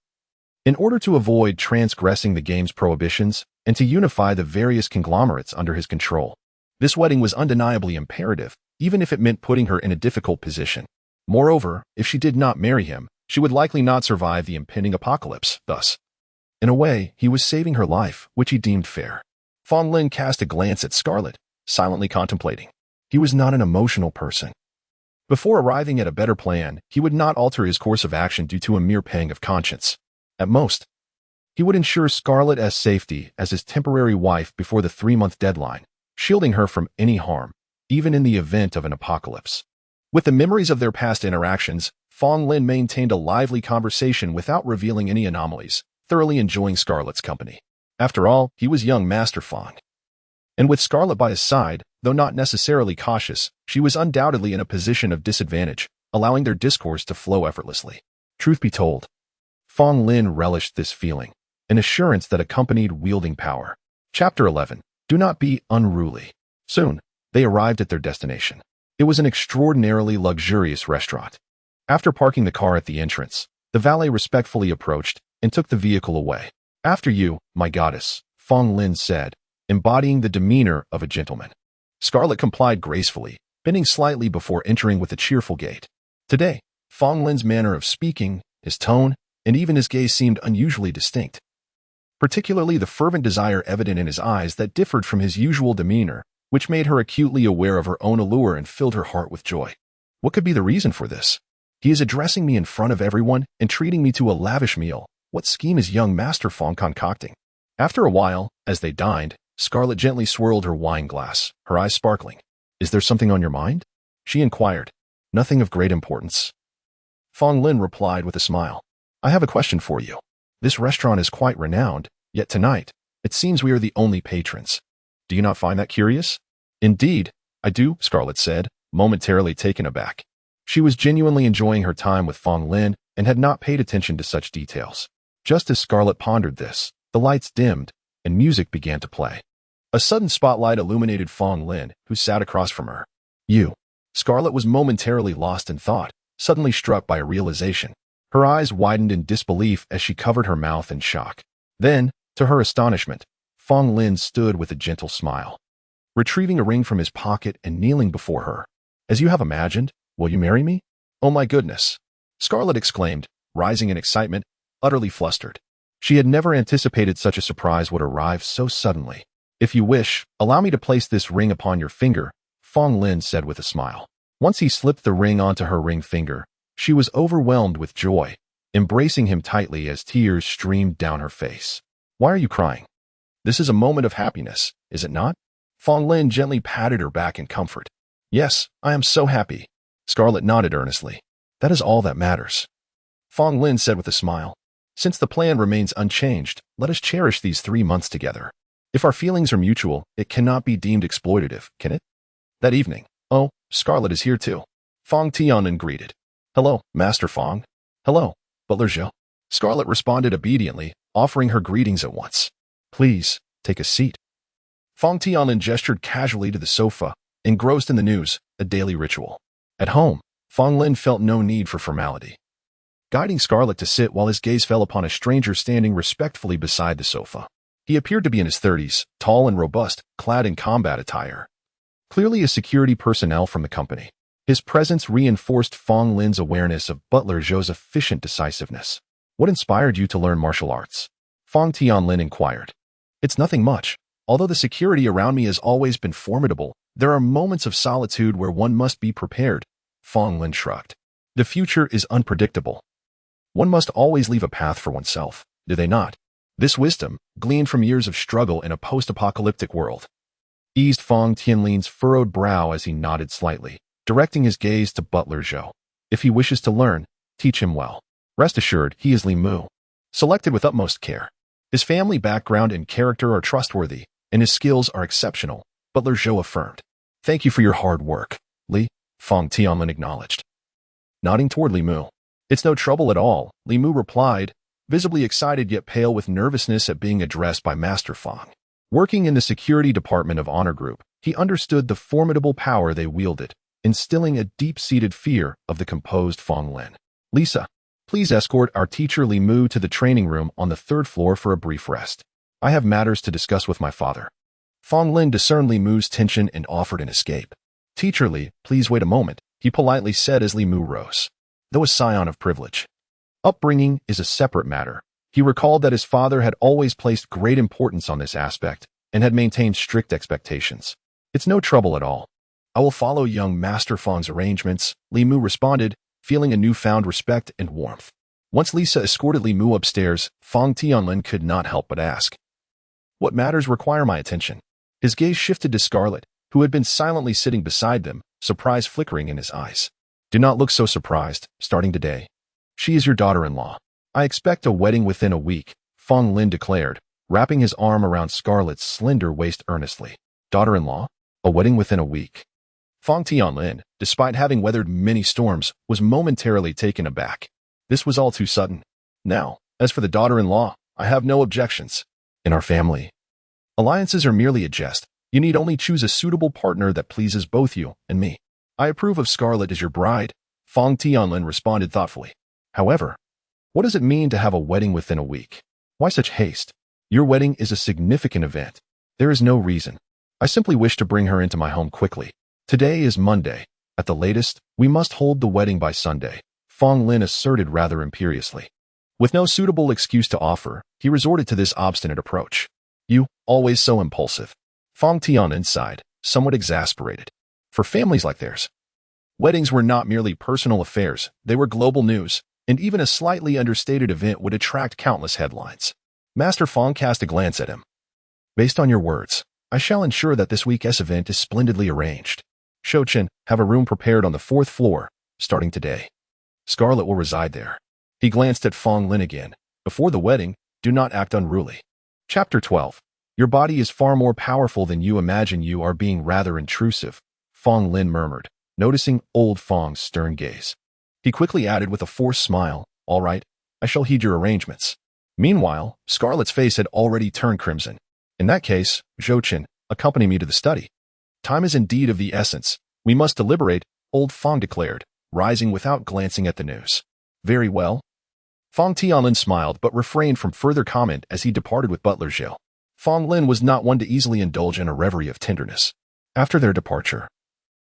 Speaker 1: in order to avoid transgressing the game's prohibitions and to unify the various conglomerates under his control, this wedding was undeniably imperative, even if it meant putting her in a difficult position. Moreover, if she did not marry him, she would likely not survive the impending apocalypse. Thus, in a way, he was saving her life, which he deemed fair. Fong Lin cast a glance at Scarlett, silently contemplating. He was not an emotional person. Before arriving at a better plan, he would not alter his course of action due to a mere pang of conscience. At most, he would ensure Scarlett's safety as his temporary wife before the 3-month deadline, shielding her from any harm, even in the event of an apocalypse. With the memories of their past interactions, Fong Lin maintained a lively conversation without revealing any anomalies, thoroughly enjoying Scarlett's company. After all, he was young Master Fong. And with Scarlett by his side, though not necessarily cautious, she was undoubtedly in a position of disadvantage, allowing their discourse to flow effortlessly. Truth be told, Fong Lin relished this feeling, an assurance that accompanied wielding power. Chapter 11. Do not be unruly. Soon, they arrived at their destination. It was an extraordinarily luxurious restaurant. After parking the car at the entrance, the valet respectfully approached and took the vehicle away. After you, my goddess, Fong Lin said, embodying the demeanor of a gentleman. Scarlett complied gracefully, bending slightly before entering with a cheerful gait. Today, Fong Lin's manner of speaking, his tone, and even his gaze seemed unusually distinct. Particularly the fervent desire evident in his eyes that differed from his usual demeanor, which made her acutely aware of her own allure and filled her heart with joy. What could be the reason for this? He is addressing me in front of everyone and treating me to a lavish meal. What scheme is young Master Fong concocting? After a while, as they dined, Scarlett gently swirled her wine glass, her eyes sparkling. Is there something on your mind? she inquired. Nothing of great importance. Fong Lin replied with a smile. I have a question for you. This restaurant is quite renowned, yet tonight, it seems we are the only patrons. Do you not find that curious? Indeed, I do, Scarlett said, momentarily taken aback. She was genuinely enjoying her time with Fong Lin and had not paid attention to such details. Just as Scarlett pondered this, the lights dimmed and music began to play. A sudden spotlight illuminated Fong Lin, who sat across from her. You. Scarlett was momentarily lost in thought, suddenly struck by a realization. Her eyes widened in disbelief as she covered her mouth in shock. Then, to her astonishment, Fong Lin stood with a gentle smile, retrieving a ring from his pocket and kneeling before her. As you have imagined, will you marry me? Oh my goodness! Scarlett exclaimed, rising in excitement, utterly flustered. She had never anticipated such a surprise would arrive so suddenly. If you wish, allow me to place this ring upon your finger, Fong Lin said with a smile. Once he slipped the ring onto her ring finger, she was overwhelmed with joy, embracing him tightly as tears streamed down her face. Why are you crying? This is a moment of happiness, is it not? Fong Lin gently patted her back in comfort. Yes, I am so happy. Scarlett nodded earnestly. That is all that matters. Fong Lin said with a smile. Since the plan remains unchanged, let us cherish these 3 months together. If our feelings are mutual, it cannot be deemed exploitative, can it? That evening, oh, Scarlett is here too. Fong Tianlin greeted. Hello, Master Fong. Hello, Butler Zhou. Scarlett responded obediently, offering her greetings at once. Please, take a seat. Fong Tianlin gestured casually to the sofa, engrossed in the news, a daily ritual. At home, Fong Lin felt no need for formality, guiding Scarlett to sit while his gaze fell upon a stranger standing respectfully beside the sofa. He appeared to be in his 30s, tall and robust, clad in combat attire. Clearly a security personnel from the company. His presence reinforced Fong Lin's awareness of Butler Zhou's efficient decisiveness. What inspired you to learn martial arts? Fong Tianlin inquired. It's nothing much. Although the security around me has always been formidable, there are moments of solitude where one must be prepared. Fong Lin shrugged. The future is unpredictable. One must always leave a path for oneself, do they not? This wisdom, gleaned from years of struggle in a post-apocalyptic world, eased Fong Tianlin's furrowed brow as he nodded slightly, directing his gaze to Butler Zhou. If he wishes to learn, teach him well. Rest assured, he is Li Mu, selected with utmost care. His family background and character are trustworthy, and his skills are exceptional, Butler Zhou affirmed. Thank you for your hard work, Li, Fong Tianlin acknowledged, nodding toward Li Mu. It's no trouble at all, Li Mu replied, visibly excited yet pale with nervousness at being addressed by Master Fong. Working in the security department of Honor Group, he understood the formidable power they wielded, instilling a deep-seated fear of the composed Fong Lin. Lisa, please escort our teacher Li Mu to the training room on the 3rd floor for a brief rest. I have matters to discuss with my father. Fong Lin discerned Li Mu's tension and offered an escape. Teacher Li, please wait a moment, he politely said as Li Mu rose. Though a scion of privilege, upbringing is a separate matter. He recalled that his father had always placed great importance on this aspect and had maintained strict expectations. It's no trouble at all. I will follow young Master Fong's arrangements, Li Mu responded, feeling a newfound respect and warmth. Once Lisa escorted Li Mu upstairs, Fong Tianlin could not help but ask, what matters require my attention? His gaze shifted to Scarlett, who had been silently sitting beside them, surprise flickering in his eyes. Do not look so surprised, starting today. She is your daughter-in-law. I expect a wedding within a week, Fong Lin declared, wrapping his arm around Scarlett's slender waist earnestly. Daughter-in-law? A wedding within a week? Fong Tianlin, despite having weathered many storms, was momentarily taken aback. This was all too sudden. Now, as for the daughter-in-law, I have no objections. In our family, alliances are merely a jest. You need only choose a suitable partner that pleases both you and me. I approve of Scarlett as your bride, Fong Tianlin responded thoughtfully. However, what does it mean to have a wedding within a week? Why such haste? Your wedding is a significant event. There is no reason. I simply wish to bring her into my home quickly. Today is Monday. At the latest, we must hold the wedding by Sunday, Fong Lin asserted rather imperiously. With no suitable excuse to offer, he resorted to this obstinate approach. You, always so impulsive. Fong Tianlin sighed, somewhat exasperated. For families like theirs, weddings were not merely personal affairs, they were global news, and even a slightly understated event would attract countless headlines. Master Fong cast a glance at him. Based on your words, I shall ensure that this week's event is splendidly arranged. Shochin, have a room prepared on the 4th floor, starting today. Scarlet will reside there. He glanced at Fong Lin again. Before the wedding, do not act unruly. Chapter 12. Your body is far more powerful than you imagine. You are being rather intrusive, Fong Lin murmured, noticing old Fong's stern gaze. He quickly added with a forced smile, all right, I shall heed your arrangements. Meanwhile, Scarlet's face had already turned crimson. In that case, Zhou-Chin, accompany me to the study. Time is indeed of the essence. We must deliberate, old Fong declared, rising without glancing at the news. Very well. Fong Tianlin smiled but refrained from further comment as he departed with Butler Zhou. Fong Lin was not one to easily indulge in a reverie of tenderness. After their departure,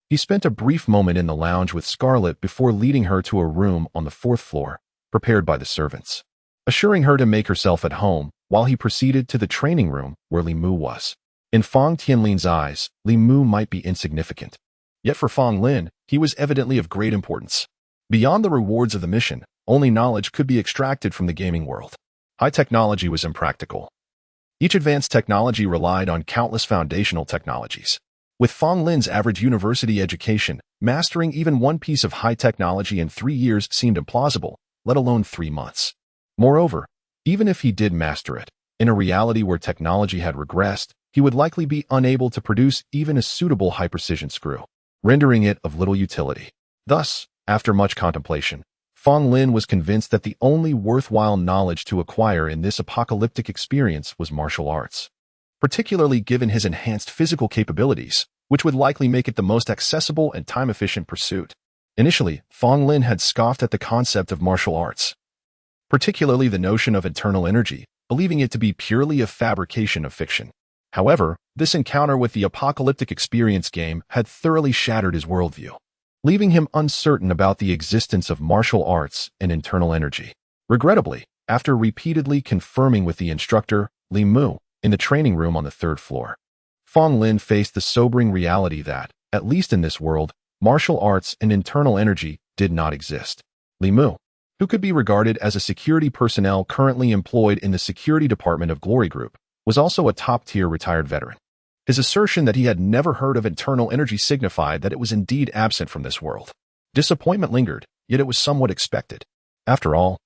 Speaker 1: he spent a brief moment in the lounge with Scarlet before leading her to a room on the 4th floor, prepared by the servants, assuring her to make herself at home while he proceeded to the training room where Li Mu was. In Fong Tianlin's eyes, Li Mu might be insignificant. Yet for Fong Lin, he was evidently of great importance. Beyond the rewards of the mission, only knowledge could be extracted from the gaming world. High technology was impractical. Each advanced technology relied on countless foundational technologies. With Fong Lin's average university education, mastering even one piece of high technology in 3 years seemed implausible, let alone 3 months. Moreover, even if he did master it, in a reality where technology had regressed, he would likely be unable to produce even a suitable high-precision screw, rendering it of little utility. Thus, after much contemplation, Fong Lin was convinced that the only worthwhile knowledge to acquire in this apocalyptic experience was martial arts, particularly given his enhanced physical capabilities, which would likely make it the most accessible and time-efficient pursuit. Initially, Fong Lin had scoffed at the concept of martial arts, particularly the notion of internal energy, believing it to be purely a fabrication of fiction. However, this encounter with the apocalyptic experience game had thoroughly shattered his worldview, leaving him uncertain about the existence of martial arts and internal energy. Regrettably, after repeatedly confirming with the instructor, Li Mu, in the training room on the 3rd floor, Fong Lin faced the sobering reality that, at least in this world, martial arts and internal energy did not exist. Li Mu, who could be regarded as a security personnel currently employed in the security department of Glory Group, was also a top-tier retired veteran. His assertion that he had never heard of internal energy signified that it was indeed absent from this world. Disappointment lingered, yet it was somewhat expected. After all,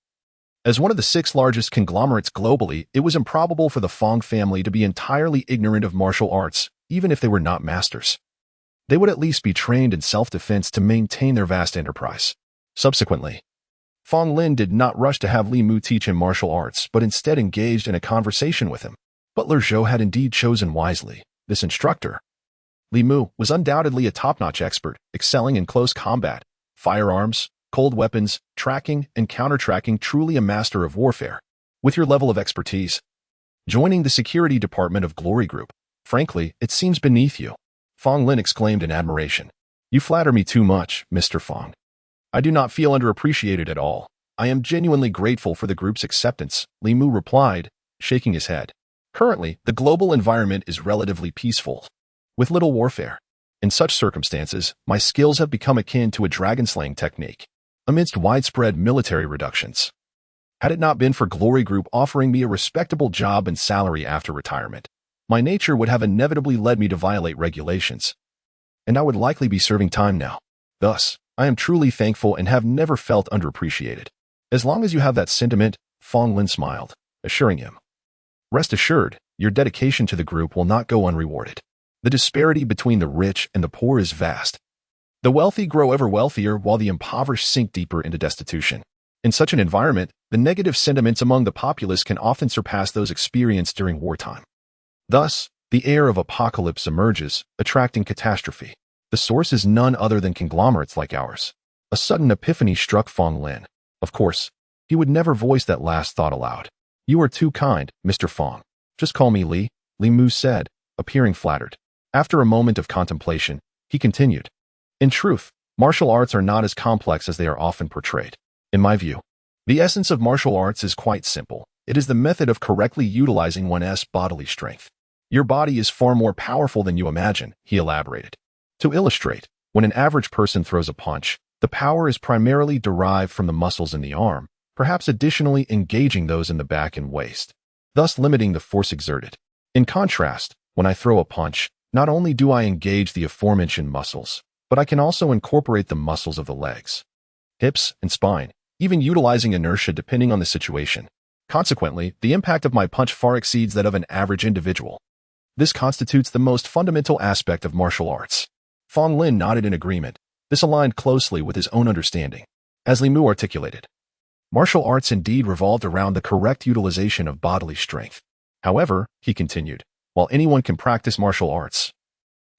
Speaker 1: as one of the 6 largest conglomerates globally, it was improbable for the Fong family to be entirely ignorant of martial arts, even if they were not masters. They would at least be trained in self-defense to maintain their vast enterprise. Subsequently, Fong Lin did not rush to have Li Mu teach him martial arts, but instead engaged in a conversation with him. Butler Zhou had indeed chosen wisely. This instructor, Li Mu, was undoubtedly a top-notch expert, excelling in close combat, firearms, cold weapons, tracking, and counter-tracking, truly a master of warfare. With your level of expertise, joining the security department of Glory Group, frankly, it seems beneath you, Fong Lin exclaimed in admiration. You flatter me too much, Mr. Fong. I do not feel underappreciated at all. I am genuinely grateful for the group's acceptance, Li Mu replied, shaking his head. Currently, the global environment is relatively peaceful, with little warfare. In such circumstances, my skills have become akin to a dragon-slaying technique, amidst widespread military reductions. Had it not been for Glory Group offering me a respectable job and salary after retirement, my nature would have inevitably led me to violate regulations, and I would likely be serving time now. Thus, I am truly thankful and have never felt underappreciated. As long as you have that sentiment, Fong Lin smiled, assuring him. Rest assured, your dedication to the group will not go unrewarded. The disparity between the rich and the poor is vast. The wealthy grow ever wealthier while the impoverished sink deeper into destitution. In such an environment, the negative sentiments among the populace can often surpass those experienced during wartime. Thus, the air of apocalypse emerges, attracting catastrophe. The source is none other than conglomerates like ours. A sudden epiphany struck Fong Lin. Of course, he would never voice that last thought aloud. You are too kind, Mr. Fong. Just call me Li, Li Mu said, appearing flattered. After a moment of contemplation, he continued. In truth, martial arts are not as complex as they are often portrayed. In my view, the essence of martial arts is quite simple. It is the method of correctly utilizing one's bodily strength. Your body is far more powerful than you imagine, he elaborated. To illustrate, when an average person throws a punch, the power is primarily derived from the muscles in the arm, perhaps additionally engaging those in the back and waist, thus limiting the force exerted. In contrast, when I throw a punch, not only do I engage the aforementioned muscles, but I can also incorporate the muscles of the legs, hips, and spine, even utilizing inertia depending on the situation. Consequently, the impact of my punch far exceeds that of an average individual. This constitutes the most fundamental aspect of martial arts. Fong Lin nodded in agreement. This aligned closely with his own understanding. As Li Mu articulated, martial arts indeed revolved around the correct utilization of bodily strength. However, he continued, while anyone can practice martial arts,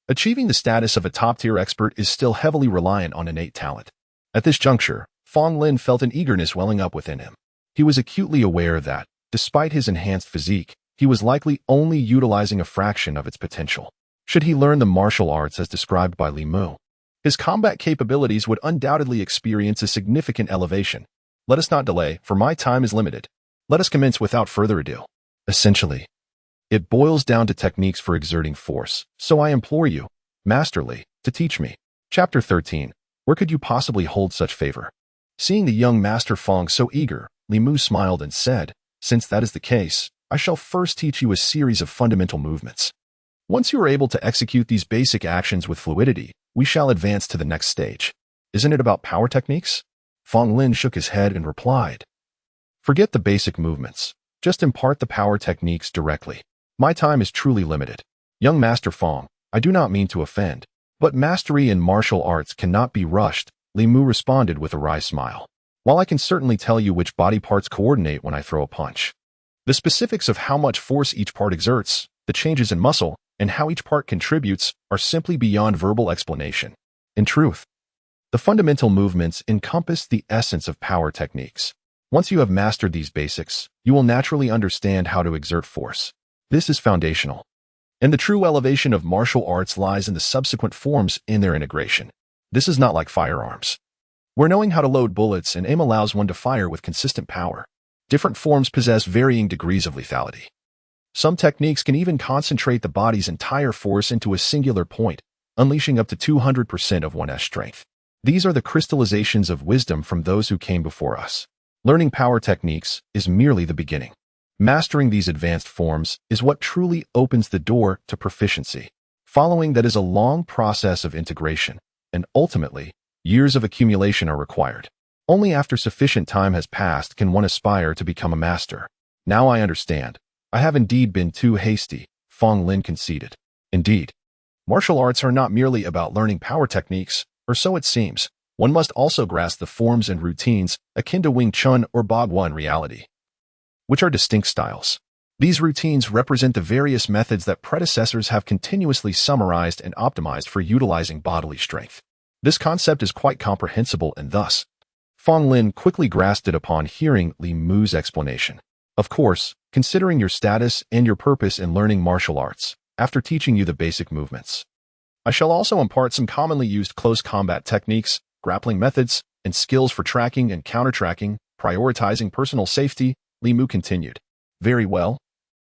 Speaker 1: achieving the status of a top-tier expert is still heavily reliant on innate talent. At this juncture, Fong Lin felt an eagerness welling up within him. He was acutely aware that, despite his enhanced physique, he was likely only utilizing a fraction of its potential. Should he learn the martial arts as described by Li Mu, his combat capabilities would undoubtedly experience a significant elevation. Let us not delay, for my time is limited. Let us commence without further ado. Essentially, it boils down to techniques for exerting force, so I implore you, Master Li, to teach me. Chapter 13. Where could you possibly hold such favor? Seeing the young Master Fong so eager, Li Mu smiled and said, since that is the case, I shall first teach you a series of fundamental movements. Once you are able to execute these basic actions with fluidity, we shall advance to the next stage. Isn't it about power techniques? Fong Lin shook his head and replied, forget the basic movements. Just impart the power techniques directly. My time is truly limited. Young Master Fong, I do not mean to offend, but mastery in martial arts cannot be rushed, Li Mu responded with a wry smile. While I can certainly tell you which body parts coordinate when I throw a punch, the specifics of how much force each part exerts, the changes in muscle, and how each part contributes are simply beyond verbal explanation. In truth, the fundamental movements encompass the essence of power techniques. Once you have mastered these basics, you will naturally understand how to exert force. This is foundational. And the true elevation of martial arts lies in the subsequent forms in their integration. This is not like firearms, where knowing how to load bullets and aim allows one to fire with consistent power. Different forms possess varying degrees of lethality. Some techniques can even concentrate the body's entire force into a singular point, unleashing up to 200% of one's strength. These are the crystallizations of wisdom from those who came before us. Learning power techniques is merely the beginning. Mastering these advanced forms is what truly opens the door to proficiency. Following that is a long process of integration, and ultimately, years of accumulation are required. Only after sufficient time has passed can one aspire to become a master. Now I understand. I have indeed been too hasty, Fong Lin conceded. Indeed, martial arts are not merely about learning power techniques, or so it seems. One must also grasp the forms and routines akin to Wing Chun or Bagua in reality, which are distinct styles. These routines represent the various methods that predecessors have continuously summarized and optimized for utilizing bodily strength. This concept is quite comprehensible and thus, Fong Lin quickly grasped it upon hearing Li Mu's explanation. Of course, considering your status and your purpose in learning martial arts, after teaching you the basic movements, I shall also impart some commonly used close combat techniques, grappling methods, and skills for tracking and counter-tracking, prioritizing personal safety, Li Mu continued. Very well.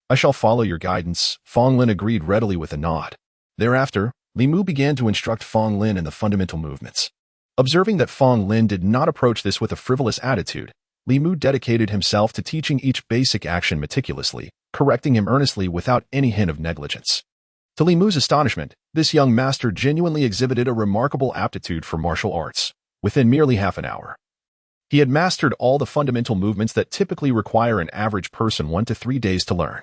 Speaker 1: I shall follow your guidance, Fong Lin agreed readily with a nod. Thereafter, Li Mu began to instruct Fong Lin in the fundamental movements. Observing that Fong Lin did not approach this with a frivolous attitude, Li Mu dedicated himself to teaching each basic action meticulously, correcting him earnestly without any hint of negligence. To Li Mu's astonishment, this young master genuinely exhibited a remarkable aptitude for martial arts. Within merely half an hour, he had mastered all the fundamental movements that typically require an average person 1 to 3 days to learn.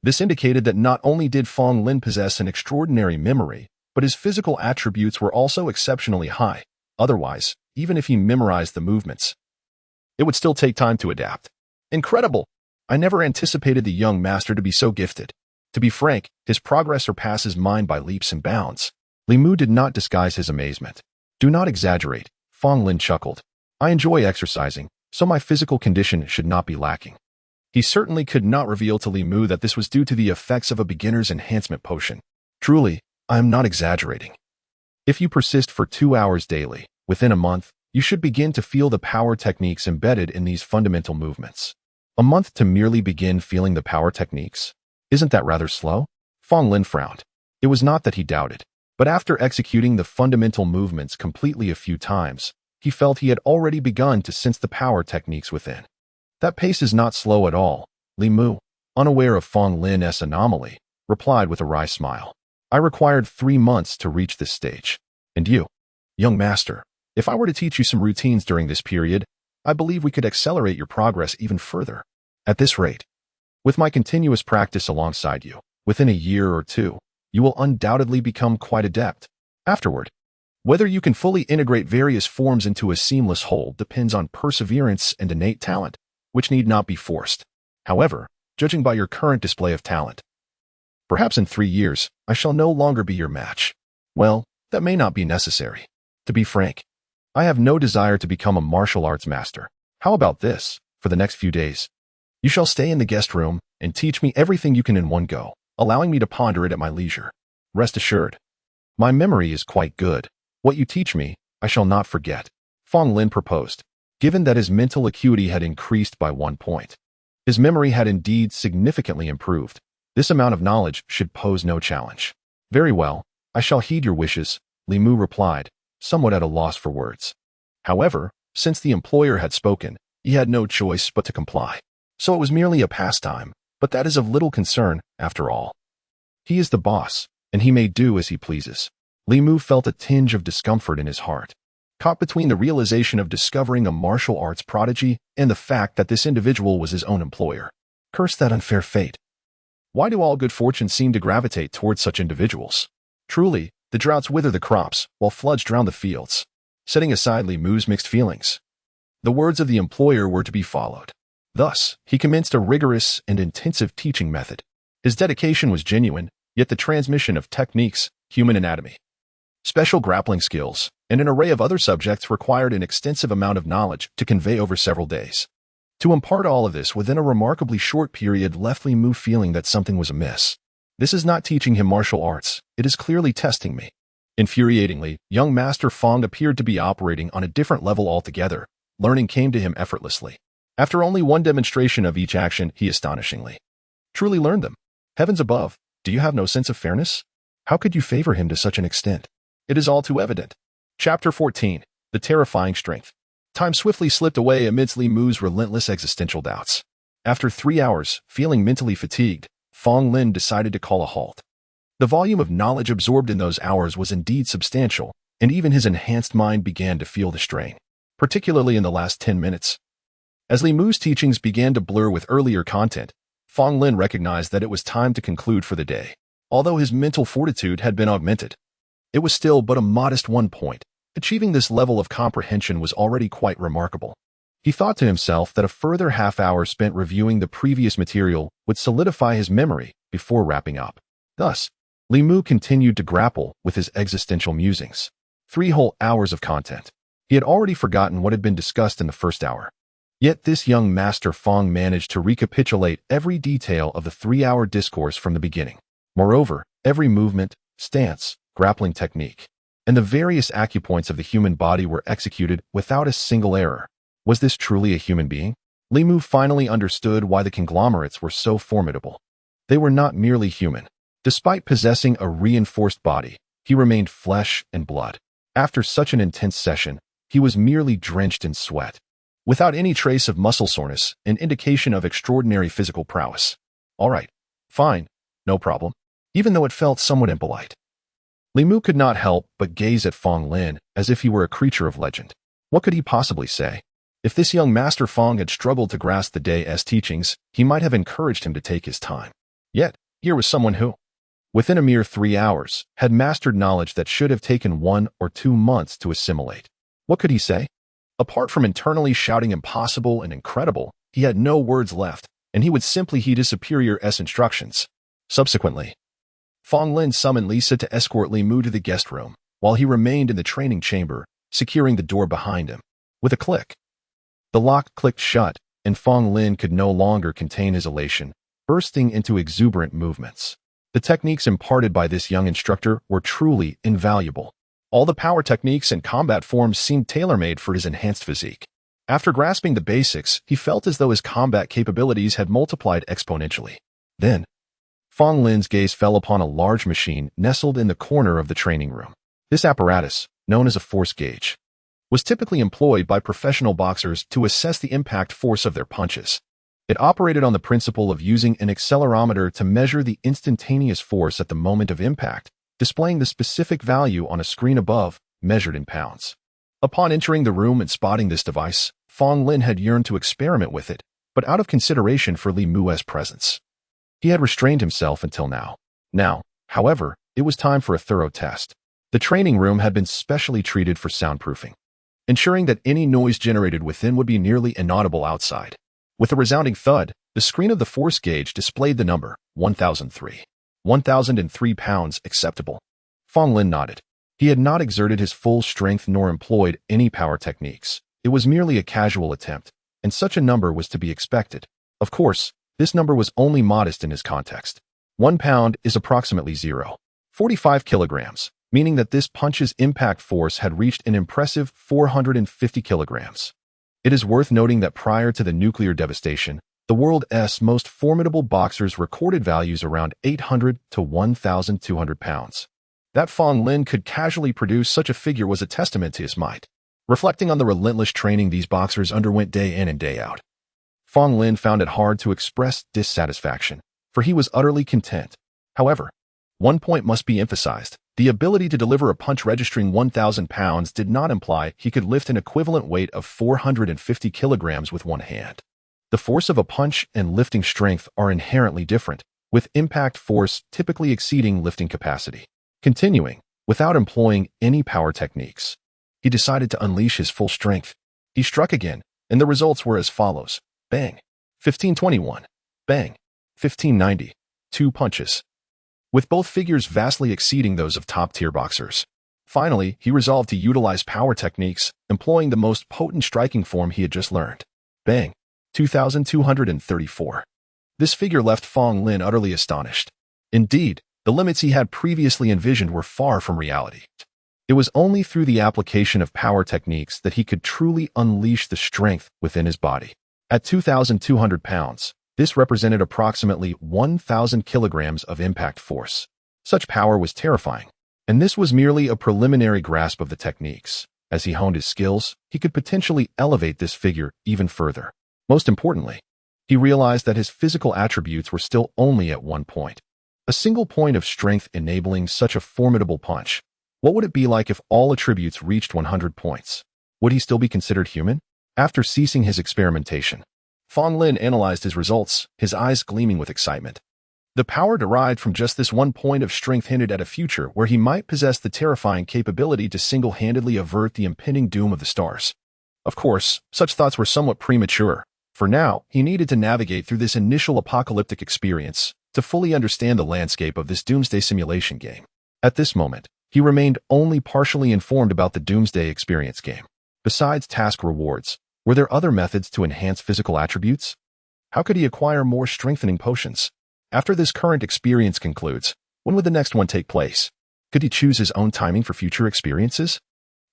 Speaker 1: This indicated that not only did Fong Lin possess an extraordinary memory, but his physical attributes were also exceptionally high. Otherwise, even if he memorized the movements, it would still take time to adapt. Incredible! I never anticipated the young master to be so gifted. To be frank, his progress surpasses mine by leaps and bounds. Li Mu did not disguise his amazement. Do not exaggerate, Fong Lin chuckled. I enjoy exercising, so my physical condition should not be lacking. He certainly could not reveal to Li Mu that this was due to the effects of a beginner's enhancement potion. Truly, I am not exaggerating. If you persist for 2 hours daily, within a month, you should begin to feel the power techniques embedded in these fundamental movements. A month to merely begin feeling the power techniques? Isn't that rather slow? Fong Lin frowned. It was not that he doubted, but after executing the fundamental movements completely a few times, he felt he had already begun to sense the power techniques within. That pace is not slow at all, Li Mu, unaware of Fong Lin's anomaly, replied with a wry smile. I required 3 months to reach this stage. And you? Young master, if I were to teach you some routines during this period, I believe we could accelerate your progress even further. At this rate, with my continuous practice alongside you, within a year or two, you will undoubtedly become quite adept. Afterward, whether you can fully integrate various forms into a seamless whole depends on perseverance and innate talent, which need not be forced. However, judging by your current display of talent, perhaps in 3 years, I shall no longer be your match. Well, that may not be necessary. To be frank, I have no desire to become a martial arts master. How about this? For the next few days, you shall stay in the guest room and teach me everything you can in one go, allowing me to ponder it at my leisure. Rest assured, my memory is quite good. What you teach me, I shall not forget. Fong Lin proposed, given that his mental acuity had increased by 1 point. His memory had indeed significantly improved. This amount of knowledge should pose no challenge. Very well, I shall heed your wishes, Li Mu replied, somewhat at a loss for words. However, since the employer had spoken, he had no choice but to comply. So it was merely a pastime, but that is of little concern, after all. He is the boss, and he may do as he pleases. Li Mu felt a tinge of discomfort in his heart, caught between the realization of discovering a martial arts prodigy and the fact that this individual was his own employer. Curse that unfair fate. Why do all good fortune seem to gravitate towards such individuals? Truly, the droughts wither the crops, while floods drown the fields. Setting aside Li Mu's mixed feelings, the words of the employer were to be followed. Thus, he commenced a rigorous and intensive teaching method. His dedication was genuine, yet the transmission of techniques, human anatomy, special grappling skills, and an array of other subjects required an extensive amount of knowledge to convey over several days. To impart all of this within a remarkably short period left Li Mu feeling that something was amiss. This is not teaching him martial arts, it is clearly testing me. Infuriatingly, young Master Fong appeared to be operating on a different level altogether. Learning came to him effortlessly. After only one demonstration of each action, he astonishingly truly learned them. Heavens above, do you have no sense of fairness? How could you favor him to such an extent? It is all too evident. Chapter 14. The Terrifying Strength. Time swiftly slipped away amidst Li Mu's relentless existential doubts. After 3 hours, feeling mentally fatigued, Fong Lin decided to call a halt. The volume of knowledge absorbed in those hours was indeed substantial, and even his enhanced mind began to feel the strain, particularly in the last 10 minutes. As Li Mu's teachings began to blur with earlier content, Fong Lin recognized that it was time to conclude for the day. Although his mental fortitude had been augmented, it was still but a modest 1 point. Achieving this level of comprehension was already quite remarkable. He thought to himself that a further half hour spent reviewing the previous material would solidify his memory before wrapping up. Thus, Li Mu continued to grapple with his existential musings. 3 whole hours of content. He had already forgotten what had been discussed in the first hour. Yet this young Master Fong managed to recapitulate every detail of the 3-hour discourse from the beginning. Moreover, every movement, stance, grappling technique, and the various acupoints of the human body were executed without a single error. Was this truly a human being? Li Mu finally understood why the conglomerates were so formidable. They were not merely human. Despite possessing a reinforced body, he remained flesh and blood. After such an intense session, he was merely drenched in sweat, without any trace of muscle soreness, an indication of extraordinary physical prowess. All right, fine, no problem, even though it felt somewhat impolite. Li Mu could not help but gaze at Fong Lin as if he were a creature of legend. What could he possibly say? If this young Master Fong had struggled to grasp the day's teachings, he might have encouraged him to take his time. Yet, here was someone who, within a mere 3 hours, had mastered knowledge that should have taken 1 or 2 months to assimilate. What could he say? Apart from internally shouting impossible and incredible, he had no words left, and he would simply heed his superior's instructions. Subsequently, Fong Lin summoned Lisa to escort Li Mu to the guest room, while he remained in the training chamber, securing the door behind him. With a click, the lock clicked shut, and Fong Lin could no longer contain his elation, bursting into exuberant movements. The techniques imparted by this young instructor were truly invaluable. All the power techniques and combat forms seemed tailor-made for his enhanced physique. After grasping the basics, he felt as though his combat capabilities had multiplied exponentially. Then, Fong Lin's gaze fell upon a large machine nestled in the corner of the training room. This apparatus, known as a force gauge, was typically employed by professional boxers to assess the impact force of their punches. It operated on the principle of using an accelerometer to measure the instantaneous force at the moment of impact, displaying the specific value on a screen above, measured in pounds. Upon entering the room and spotting this device, Fong Lin had yearned to experiment with it, but out of consideration for Li Mue's presence, he had restrained himself until now. Now, however, it was time for a thorough test. The training room had been specially treated for soundproofing, ensuring that any noise generated within would be nearly inaudible outside. With a resounding thud, the screen of the force gauge displayed the number 1003. 1003 pounds acceptable. Fong Lin nodded. He had not exerted his full strength nor employed any power techniques. It was merely a casual attempt, and such a number was to be expected. Of course, this number was only modest in his context. 1 pound is approximately 0.45 kilograms, meaning that this punch's impact force had reached an impressive 450 kilograms. It is worth noting that prior to the nuclear devastation, the world's most formidable boxers recorded values around 800 to 1,200 pounds. That Fong Lin could casually produce such a figure was a testament to his might. Reflecting on the relentless training these boxers underwent day in and day out, Fong Lin found it hard to express dissatisfaction, for he was utterly content. However, one point must be emphasized. The ability to deliver a punch registering 1,000 pounds did not imply he could lift an equivalent weight of 450 kilograms with one hand. The force of a punch and lifting strength are inherently different, with impact force typically exceeding lifting capacity. Continuing, without employing any power techniques, he decided to unleash his full strength. He struck again, and the results were as follows. Bang. 1521. Bang. 1590. 2 punches, with both figures vastly exceeding those of top-tier boxers. Finally, he resolved to utilize power techniques, employing the most potent striking form he had just learned. Bang. 2,234. This figure left Fong Lin utterly astonished. Indeed, the limits he had previously envisioned were far from reality. It was only through the application of power techniques that he could truly unleash the strength within his body. At 2,200 pounds, this represented approximately 1,000 kilograms of impact force. Such power was terrifying, and this was merely a preliminary grasp of the techniques. As he honed his skills, he could potentially elevate this figure even further. Most importantly, he realized that his physical attributes were still only at 1 point. A single point of strength enabling such a formidable punch. What would it be like if all attributes reached 100 points? Would he still be considered human? After ceasing his experimentation, Fong Lin analyzed his results, his eyes gleaming with excitement. The power derived from just this 1 point of strength hinted at a future where he might possess the terrifying capability to single-handedly avert the impending doom of the stars. Of course, such thoughts were somewhat premature. For now, he needed to navigate through this initial apocalyptic experience to fully understand the landscape of this doomsday simulation game. At this moment, he remained only partially informed about the doomsday experience game. Besides task rewards, were there other methods to enhance physical attributes? How could he acquire more strengthening potions? After this current experience concludes, when would the next one take place? Could he choose his own timing for future experiences?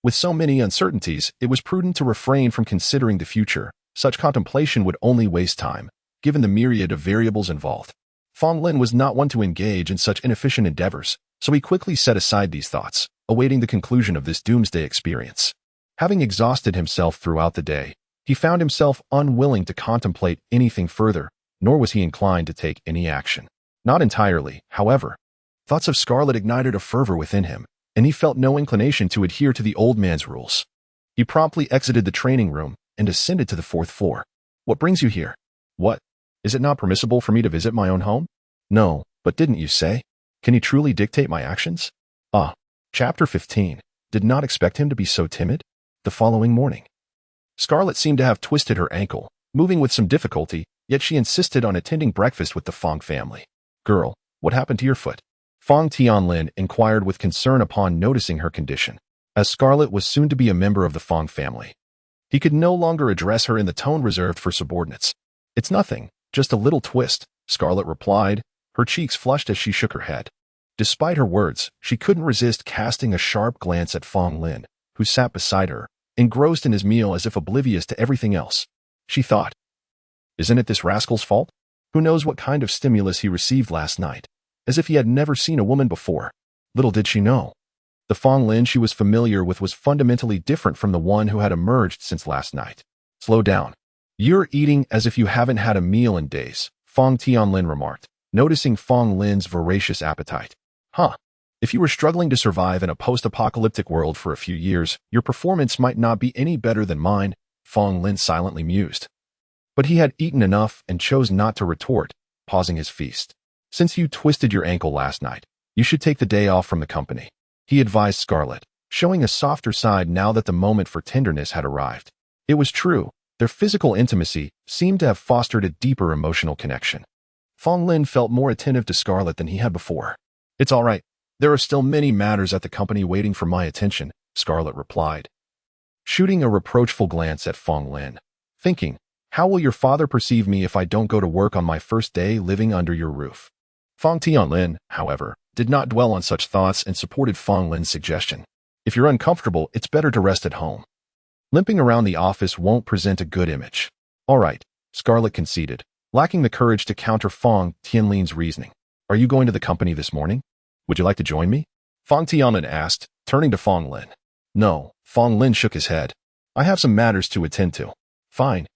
Speaker 1: With so many uncertainties, it was prudent to refrain from considering the future. Such contemplation would only waste time, given the myriad of variables involved. Fong Lin was not one to engage in such inefficient endeavors, so he quickly set aside these thoughts, awaiting the conclusion of this doomsday experience. Having exhausted himself throughout the day, he found himself unwilling to contemplate anything further, nor was he inclined to take any action. Not entirely, however. Thoughts of Scarlet ignited a fervor within him, and he felt no inclination to adhere to the old man's rules. He promptly exited the training room and ascended to the 4th floor. What brings you here? What? Is it not permissible for me to visit my own home? No, but didn't you say? Can he truly dictate my actions? Chapter 15. Did not expect him to be so timid. The following morning, Scarlet seemed to have twisted her ankle, moving with some difficulty, yet she insisted on attending breakfast with the Fong family. Girl, what happened to your foot? Fong Tianlin inquired with concern upon noticing her condition, as Scarlet was soon to be a member of the Fong family. He could no longer address her in the tone reserved for subordinates. It's nothing, just a little twist, Scarlet replied, her cheeks flushed as she shook her head. Despite her words, she couldn't resist casting a sharp glance at Fong Lin, who sat beside her, engrossed in his meal as if oblivious to everything else. She thought, isn't it this rascal's fault? Who knows what kind of stimulus he received last night? As if he had never seen a woman before. Little did she know. The Fong Lin she was familiar with was fundamentally different from the one who had emerged since last night. Slow down. You're eating as if you haven't had a meal in days, Fong Tianlin remarked, noticing Fong Lin's voracious appetite. Huh. If you were struggling to survive in a post-apocalyptic world for a few years, your performance might not be any better than mine, Fong Lin silently mused. But he had eaten enough and chose not to retort, pausing his feast. Since you twisted your ankle last night, you should take the day off from the company, he advised Scarlett, showing a softer side now that the moment for tenderness had arrived. It was true. Their physical intimacy seemed to have fostered a deeper emotional connection. Fong Lin felt more attentive to Scarlett than he had before. It's all right. There are still many matters at the company waiting for my attention, Scarlett replied, shooting a reproachful glance at Fong Lin, thinking, how will your father perceive me if I don't go to work on my first day living under your roof? Fong Tianlin, however, did not dwell on such thoughts and supported Fong Lin's suggestion. If you're uncomfortable, it's better to rest at home. Limping around the office won't present a good image. All right, Scarlett conceded, lacking the courage to counter Fong Tianlin's reasoning. Are you going to the company this morning? Would you like to join me? Fong Tianlin asked, turning to Fong Lin. No, Fong Lin shook his head. I have some matters to attend to. Fine.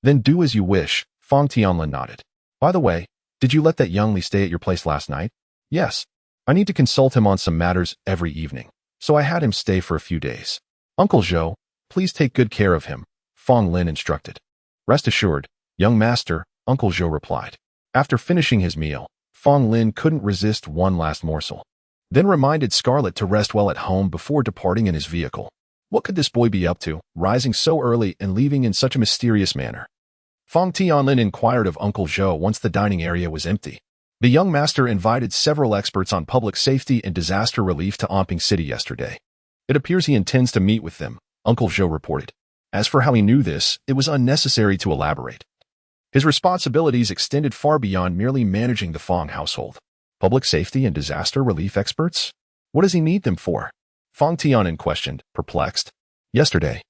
Speaker 1: Then do as you wish, Fong Tianlin nodded. By the way, did you let that young Li stay at your place last night? Yes. I need to consult him on some matters every evening, so I had him stay for a few days. Uncle Zhou, please take good care of him, Fong Lin instructed. Rest assured, young master, Uncle Zhou replied. After finishing his meal, Fong Lin couldn't resist one last morsel, then reminded Scarlett to rest well at home before departing in his vehicle. What could this boy be up to, rising so early and leaving in such a mysterious manner? Fong Tianlin inquired of Uncle Zhou once the dining area was empty. The young master invited several experts on public safety and disaster relief to Anping City yesterday. It appears he intends to meet with them, Uncle Zhou reported. As for how he knew this, it was unnecessary to elaborate. His responsibilities extended far beyond merely managing the Fong household. Public safety and disaster relief experts? What does he need them for? Fong Tianlin questioned, perplexed. Yesterday,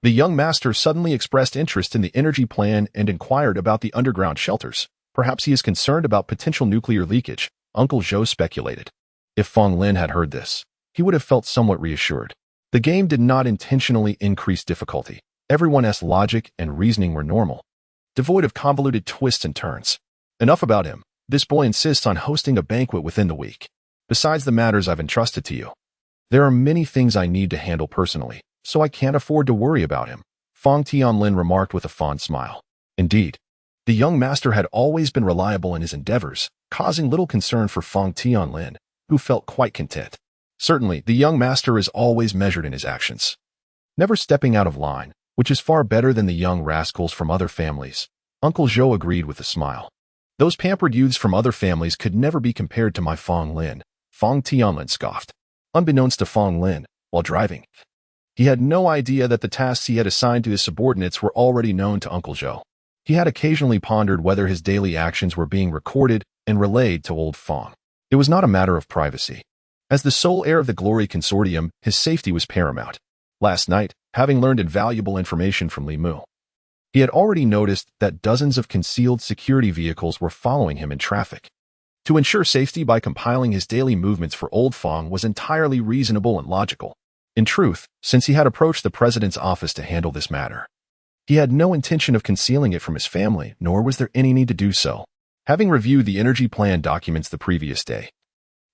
Speaker 1: the young master suddenly expressed interest in the energy plan and inquired about the underground shelters. Perhaps he is concerned about potential nuclear leakage, Uncle Zhou speculated. If Fong Lin had heard this, he would have felt somewhat reassured. The game did not intentionally increase difficulty. Everyone's logic and reasoning were normal, devoid of convoluted twists and turns. Enough about him. This boy insists on hosting a banquet within the week. Besides the matters I've entrusted to you, there are many things I need to handle personally, so I can't afford to worry about him, Fong Tianlin remarked with a fond smile. Indeed, the young master had always been reliable in his endeavors, causing little concern for Fong Tianlin, who felt quite content. Certainly, the young master is always measured in his actions, never stepping out of line, which is far better than the young rascals from other families. Uncle Zhou agreed with a smile. Those pampered youths from other families could never be compared to my Fong Lin, Fong Tianlin scoffed. Unbeknownst to Fong Lin, while driving, he had no idea that the tasks he had assigned to his subordinates were already known to Uncle Zhou. He had occasionally pondered whether his daily actions were being recorded and relayed to old Fong. It was not a matter of privacy. As the sole heir of the Glory Consortium, his safety was paramount. Last night, having learned invaluable information from Li Mu, he had already noticed that dozens of concealed security vehicles were following him in traffic. To ensure safety by compiling his daily movements for old Fong was entirely reasonable and logical. In truth, since he had approached the president's office to handle this matter, he had no intention of concealing it from his family, nor was there any need to do so. Having reviewed the energy plan documents the previous day,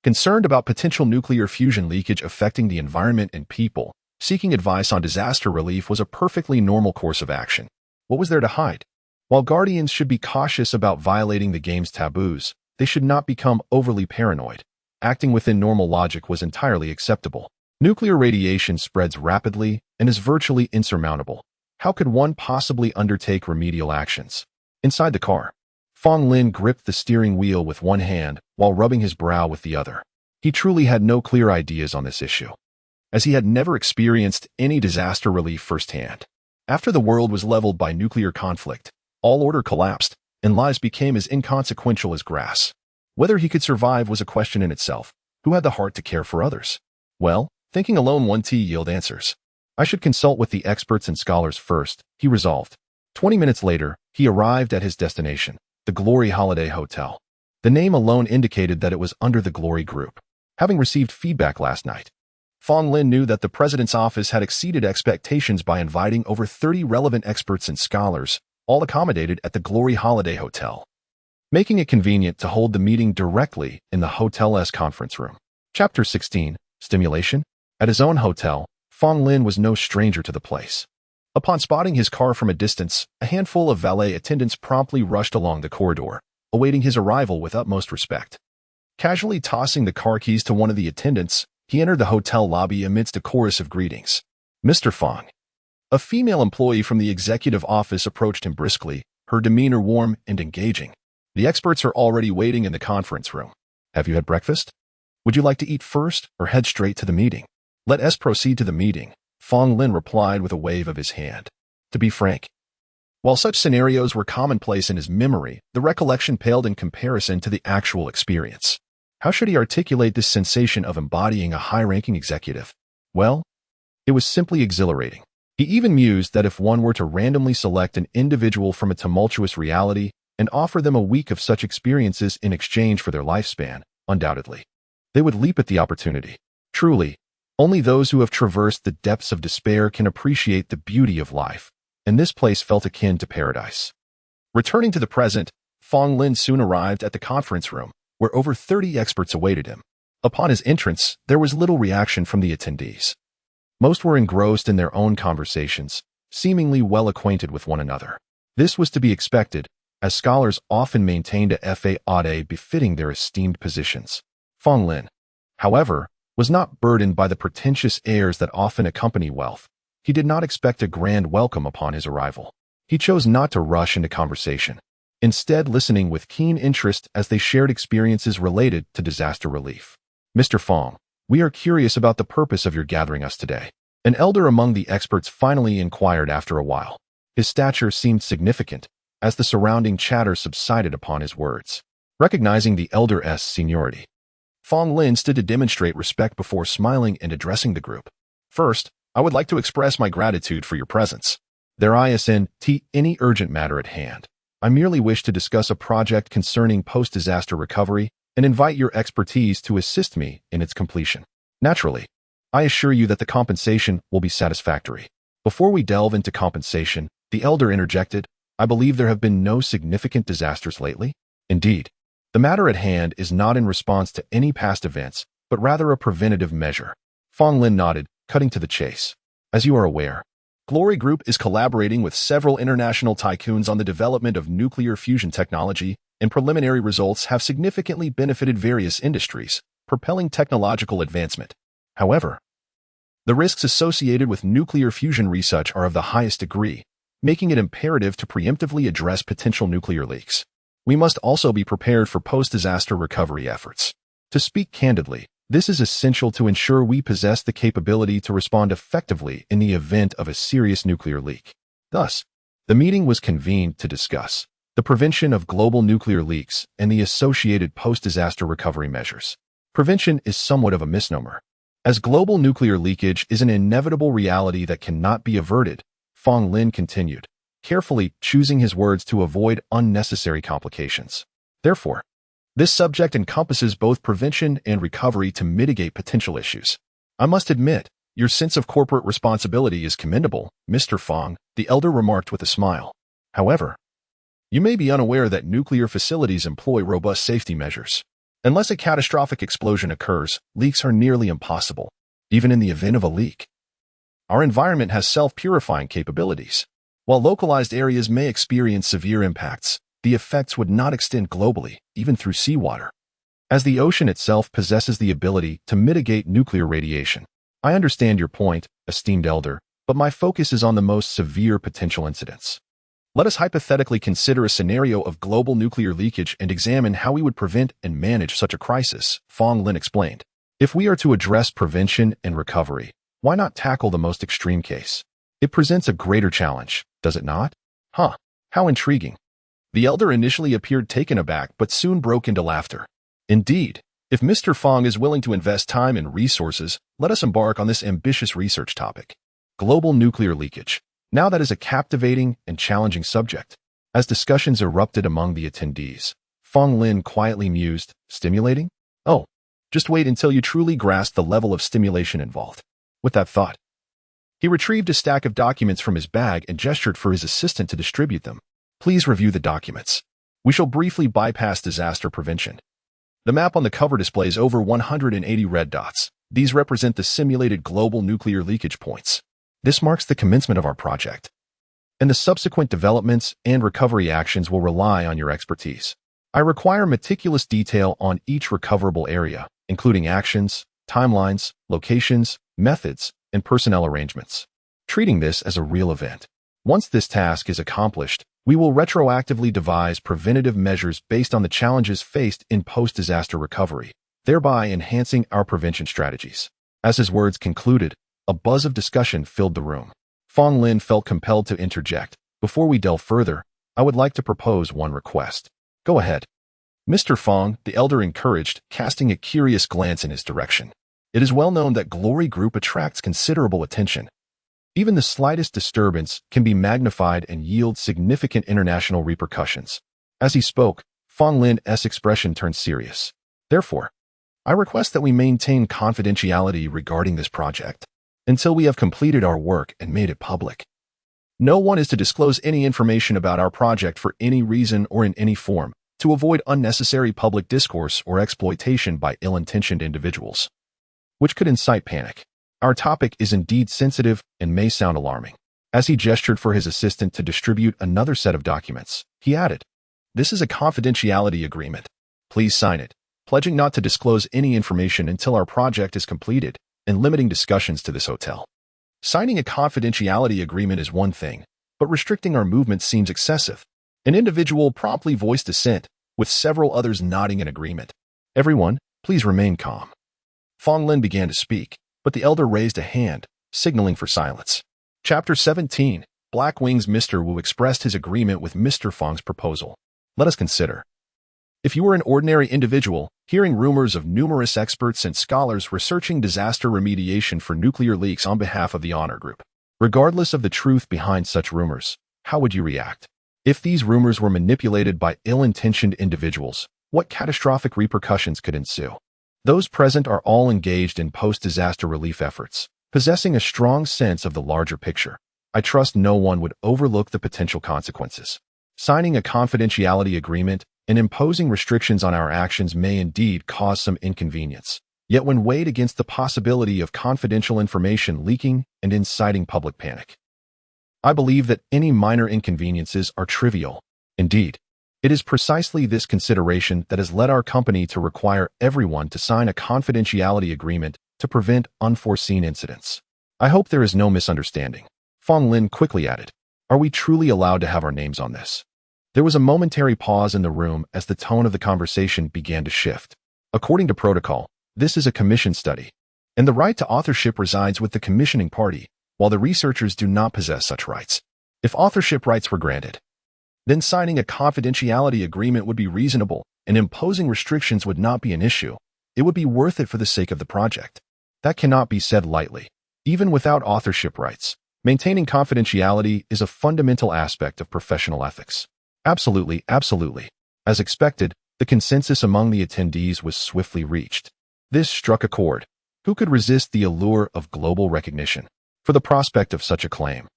Speaker 1: concerned about potential nuclear fusion leakage affecting the environment and people, seeking advice on disaster relief was a perfectly normal course of action. What was there to hide? While guardians should be cautious about violating the game's taboos, they should not become overly paranoid. Acting within normal logic was entirely acceptable. Nuclear radiation spreads rapidly and is virtually insurmountable. How could one possibly undertake remedial actions? Inside the car, Fong Lin gripped the steering wheel with one hand while rubbing his brow with the other. He truly had no clear ideas on this issue, as he had never experienced any disaster relief firsthand. After the world was leveled by nuclear conflict, all order collapsed, and lives became as inconsequential as grass. Whether he could survive was a question in itself. Who had the heart to care for others? Well, thinking alone won't yield answers. I should consult with the experts and scholars first, he resolved. 20 minutes later, he arrived at his destination, the Glory Holiday Hotel. The name alone indicated that it was under the Glory Group. Having received feedback last night, Fong Lin knew that the president's office had exceeded expectations by inviting over 30 relevant experts and scholars, all accommodated at the Glory Holiday Hotel, making it convenient to hold the meeting directly in the hotel's conference room. Chapter 16. Stimulation. At his own hotel, Fong Lin was no stranger to the place. Upon spotting his car from a distance, a handful of valet attendants promptly rushed along the corridor, awaiting his arrival with utmost respect. Casually tossing the car keys to one of the attendants, he entered the hotel lobby amidst a chorus of greetings. Mr. Fong. A female employee from the executive office approached him briskly, her demeanor warm and engaging. The experts are already waiting in the conference room. Have you had breakfast? Would you like to eat first or head straight to the meeting? Let us proceed to the meeting, Fong Lin replied with a wave of his hand. To be frank, while such scenarios were commonplace in his memory, the recollection paled in comparison to the actual experience. How should he articulate this sensation of embodying a high-ranking executive? Well, it was simply exhilarating. He even mused that if one were to randomly select an individual from a tumultuous reality and offer them a week of such experiences in exchange for their lifespan, undoubtedly, they would leap at the opportunity. Truly, only those who have traversed the depths of despair can appreciate the beauty of life, and this place felt akin to paradise. Returning to the present, Fong Lin soon arrived at the conference room, where over 30 experts awaited him. Upon his entrance, there was little reaction from the attendees. Most were engrossed in their own conversations, seemingly well acquainted with one another. This was to be expected, as scholars often maintained a fa befitting their esteemed positions. Fong Lin, however, was not burdened by the pretentious airs that often accompany wealth. He did not expect a grand welcome upon his arrival. He chose not to rush into conversation, instead listening with keen interest as they shared experiences related to disaster relief. Mr. Fong, we are curious about the purpose of your gathering us today. An elder among the experts finally inquired after a while. His stature seemed significant, as the surrounding chatter subsided upon his words. Recognizing the elder's seniority, Fong Lin stood to demonstrate respect before smiling and addressing the group. First, I would like to express my gratitude for your presence. There isn't any urgent matter at hand. I merely wish to discuss a project concerning post-disaster recovery and invite your expertise to assist me in its completion. Naturally, I assure you that the compensation will be satisfactory. Before we delve into compensation, the elder interjected, I believe there have been no significant disasters lately. Indeed, the matter at hand is not in response to any past events, but rather a preventative measure. Fong Lin nodded, cutting to the chase. As you are aware, Glory Group is collaborating with several international tycoons on the development of nuclear fusion technology, and preliminary results have significantly benefited various industries, propelling technological advancement. However, the risks associated with nuclear fusion research are of the highest degree, making it imperative to preemptively address potential nuclear leaks. We must also be prepared for post-disaster recovery efforts. To speak candidly, this is essential to ensure we possess the capability to respond effectively in the event of a serious nuclear leak. Thus, the meeting was convened to discuss the prevention of global nuclear leaks and the associated post-disaster recovery measures. Prevention is somewhat of a misnomer, as global nuclear leakage is an inevitable reality that cannot be averted, Fong Lin continued, carefully choosing his words to avoid unnecessary complications. Therefore, this subject encompasses both prevention and recovery to mitigate potential issues. I must admit, your sense of corporate responsibility is commendable, Mr. Fong, the elder remarked with a smile. However, you may be unaware that nuclear facilities employ robust safety measures. Unless a catastrophic explosion occurs, leaks are nearly impossible, even in the event of a leak. Our environment has self-purifying capabilities. While localized areas may experience severe impacts, the effects would not extend globally, even through seawater, as the ocean itself possesses the ability to mitigate nuclear radiation. I understand your point, esteemed elder, but my focus is on the most severe potential incidents. Let us hypothetically consider a scenario of global nuclear leakage and examine how we would prevent and manage such a crisis, Fong Lin explained. If we are to address prevention and recovery, why not tackle the most extreme case? It presents a greater challenge, does it not? How intriguing. The elder initially appeared taken aback but soon broke into laughter. Indeed, if Mr. Fong is willing to invest time and resources, let us embark on this ambitious research topic. Global nuclear leakage. Now that is a captivating and challenging subject. As discussions erupted among the attendees, Fong Lin quietly mused, stimulating? Oh, just wait until you truly grasp the level of stimulation involved. With that thought, he retrieved a stack of documents from his bag and gestured for his assistant to distribute them. Please review the documents. We shall briefly bypass disaster prevention. The map on the cover displays over 180 red dots. These represent the simulated global nuclear leakage points. This marks the commencement of our project, and the subsequent developments and recovery actions will rely on your expertise. I require meticulous detail on each recoverable area, including actions, timelines, locations, methods, and personnel arrangements, treating this as a real event. Once this task is accomplished, we will retroactively devise preventative measures based on the challenges faced in post-disaster recovery, thereby enhancing our prevention strategies. As his words concluded, a buzz of discussion filled the room. Fong Lin felt compelled to interject. Before we delve further, I would like to propose one request. Go ahead. Mr. Fong, the elder encouraged, casting a curious glance in his direction. It is well known that Glory Group attracts considerable attention. Even the slightest disturbance can be magnified and yield significant international repercussions. As he spoke, Fong Lin's expression turned serious. Therefore, I request that we maintain confidentiality regarding this project until we have completed our work and made it public. No one is to disclose any information about our project for any reason or in any form, to avoid unnecessary public discourse or exploitation by ill-intentioned individuals, which could incite panic. Our topic is indeed sensitive and may sound alarming. As he gestured for his assistant to distribute another set of documents, he added, "This is a confidentiality agreement. Please sign it, pledging not to disclose any information until our project is completed, and limiting discussions to this hotel." Signing a confidentiality agreement is one thing, but restricting our movement seems excessive. An individual promptly voiced dissent, with several others nodding in agreement. "Everyone, please remain calm." Fong Lin began to speak, but the elder raised a hand, signaling for silence. Chapter 17. Black Wings. Mr. Wu expressed his agreement with Mr. Fong's proposal. Let us consider. If you were an ordinary individual, hearing rumors of numerous experts and scholars researching disaster remediation for nuclear leaks on behalf of the Honor Group, regardless of the truth behind such rumors, how would you react? If these rumors were manipulated by ill-intentioned individuals, what catastrophic repercussions could ensue? Those present are all engaged in post-disaster relief efforts, possessing a strong sense of the larger picture. I trust no one would overlook the potential consequences. Signing a confidentiality agreement and imposing restrictions on our actions may indeed cause some inconvenience. Yet when weighed against the possibility of confidential information leaking and inciting public panic, I believe that any minor inconveniences are trivial. Indeed, it is precisely this consideration that has led our company to require everyone to sign a confidentiality agreement to prevent unforeseen incidents. I hope there is no misunderstanding. Fong Lin quickly added, "Are we truly allowed to have our names on this?" There was a momentary pause in the room as the tone of the conversation began to shift. According to protocol, this is a commission study, and the right to authorship resides with the commissioning party, while the researchers do not possess such rights. If authorship rights were granted, then signing a confidentiality agreement would be reasonable, and imposing restrictions would not be an issue. It would be worth it for the sake of the project. That cannot be said lightly. Even without authorship rights, maintaining confidentiality is a fundamental aspect of professional ethics. Absolutely, absolutely. As expected, the consensus among the attendees was swiftly reached. This struck a chord. Who could resist the allure of global recognition? For the prospect of such a claim,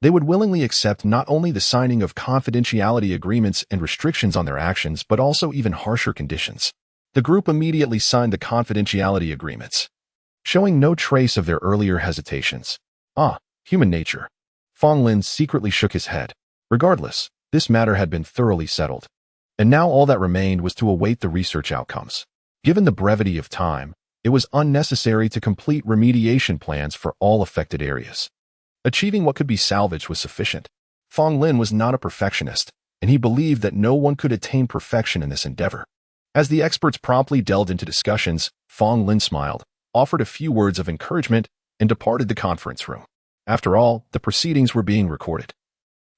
Speaker 1: they would willingly accept not only the signing of confidentiality agreements and restrictions on their actions, but also even harsher conditions. The group immediately signed the confidentiality agreements, showing no trace of their earlier hesitations. Human nature. Fong Lin secretly shook his head. Regardless, this matter had been thoroughly settled, and now all that remained was to await the research outcomes. Given the brevity of time, it was unnecessary to complete remediation plans for all affected areas. Achieving what could be salvaged was sufficient. Fong Lin was not a perfectionist, and he believed that no one could attain perfection in this endeavor. As the experts promptly delved into discussions, Fong Lin smiled, offered a few words of encouragement, and departed the conference room. After all, the proceedings were being recorded.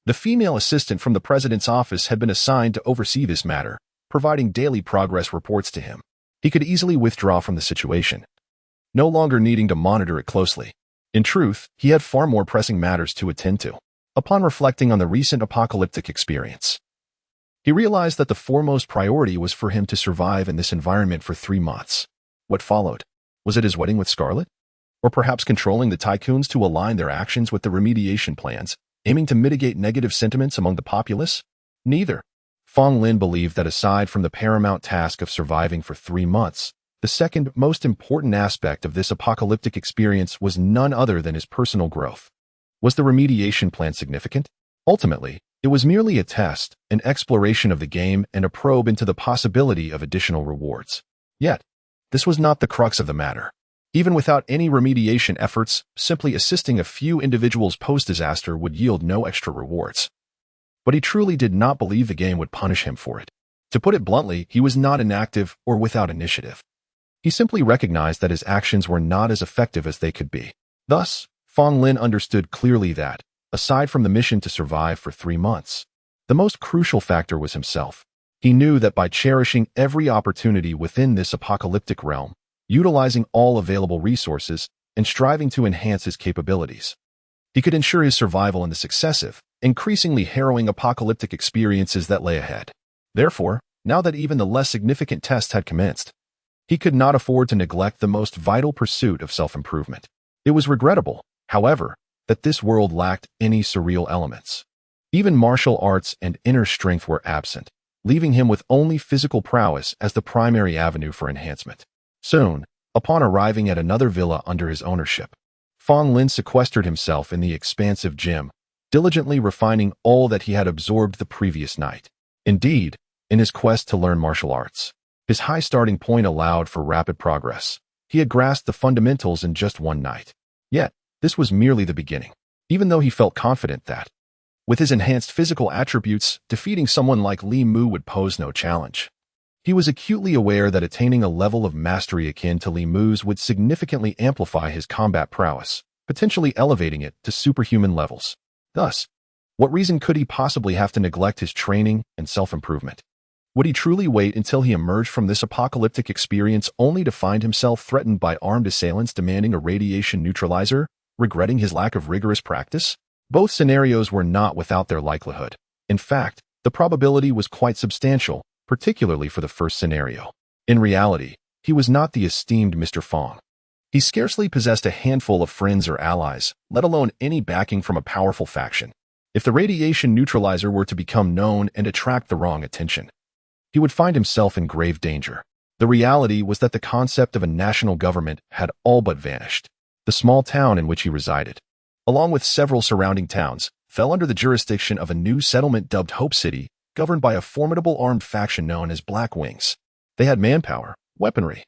Speaker 1: The female assistant from the president's office had been assigned to oversee this matter, providing daily progress reports to him. He could easily withdraw from the situation, no longer needing to monitor it closely. In truth, he had far more pressing matters to attend to. Upon reflecting on the recent apocalyptic experience, he realized that the foremost priority was for him to survive in this environment for 3 months. What followed? Was it his wedding with Scarlet? Or perhaps controlling the tycoons to align their actions with the remediation plans, aiming to mitigate negative sentiments among the populace? Neither. Fong Lin believed that aside from the paramount task of surviving for 3 months, the second most important aspect of this apocalyptic experience was none other than his personal growth. Was the remediation plan significant? Ultimately, it was merely a test, an exploration of the game, and a probe into the possibility of additional rewards. Yet, this was not the crux of the matter. Even without any remediation efforts, simply assisting a few individuals post-disaster would yield no extra rewards. But he truly did not believe the game would punish him for it. To put it bluntly, he was not inactive or without initiative. He simply recognized that his actions were not as effective as they could be. Thus, Fong Lin understood clearly that, aside from the mission to survive for 3 months, the most crucial factor was himself. He knew that by cherishing every opportunity within this apocalyptic realm, utilizing all available resources, and striving to enhance his capabilities, he could ensure his survival in the successive, increasingly harrowing apocalyptic experiences that lay ahead. Therefore, now that even the less significant test had commenced, he could not afford to neglect the most vital pursuit of self-improvement. It was regrettable, however, that this world lacked any surreal elements. Even martial arts and inner strength were absent, leaving him with only physical prowess as the primary avenue for enhancement. Soon, upon arriving at another villa under his ownership, Fong Lin sequestered himself in the expansive gym, diligently refining all that he had absorbed the previous night. Indeed, in his quest to learn martial arts, his high starting point allowed for rapid progress. He had grasped the fundamentals in just one night. Yet, this was merely the beginning. Even though he felt confident that, with his enhanced physical attributes, defeating someone like Li Mu would pose no challenge, he was acutely aware that attaining a level of mastery akin to Li Mu's would significantly amplify his combat prowess, potentially elevating it to superhuman levels. Thus, what reason could he possibly have to neglect his training and self-improvement? Would he truly wait until he emerged from this apocalyptic experience only to find himself threatened by armed assailants demanding a radiation neutralizer, regretting his lack of rigorous practice? Both scenarios were not without their likelihood. In fact, the probability was quite substantial, particularly for the first scenario. In reality, he was not the esteemed Mr. Fong. He scarcely possessed a handful of friends or allies, let alone any backing from a powerful faction. If the radiation neutralizer were to become known and attract the wrong attention, he would find himself in grave danger. The reality was that the concept of a national government had all but vanished. The small town in which he resided, along with several surrounding towns, fell under the jurisdiction of a new settlement dubbed Hope City, governed by a formidable armed faction known as Black Wings. They had manpower, weaponry,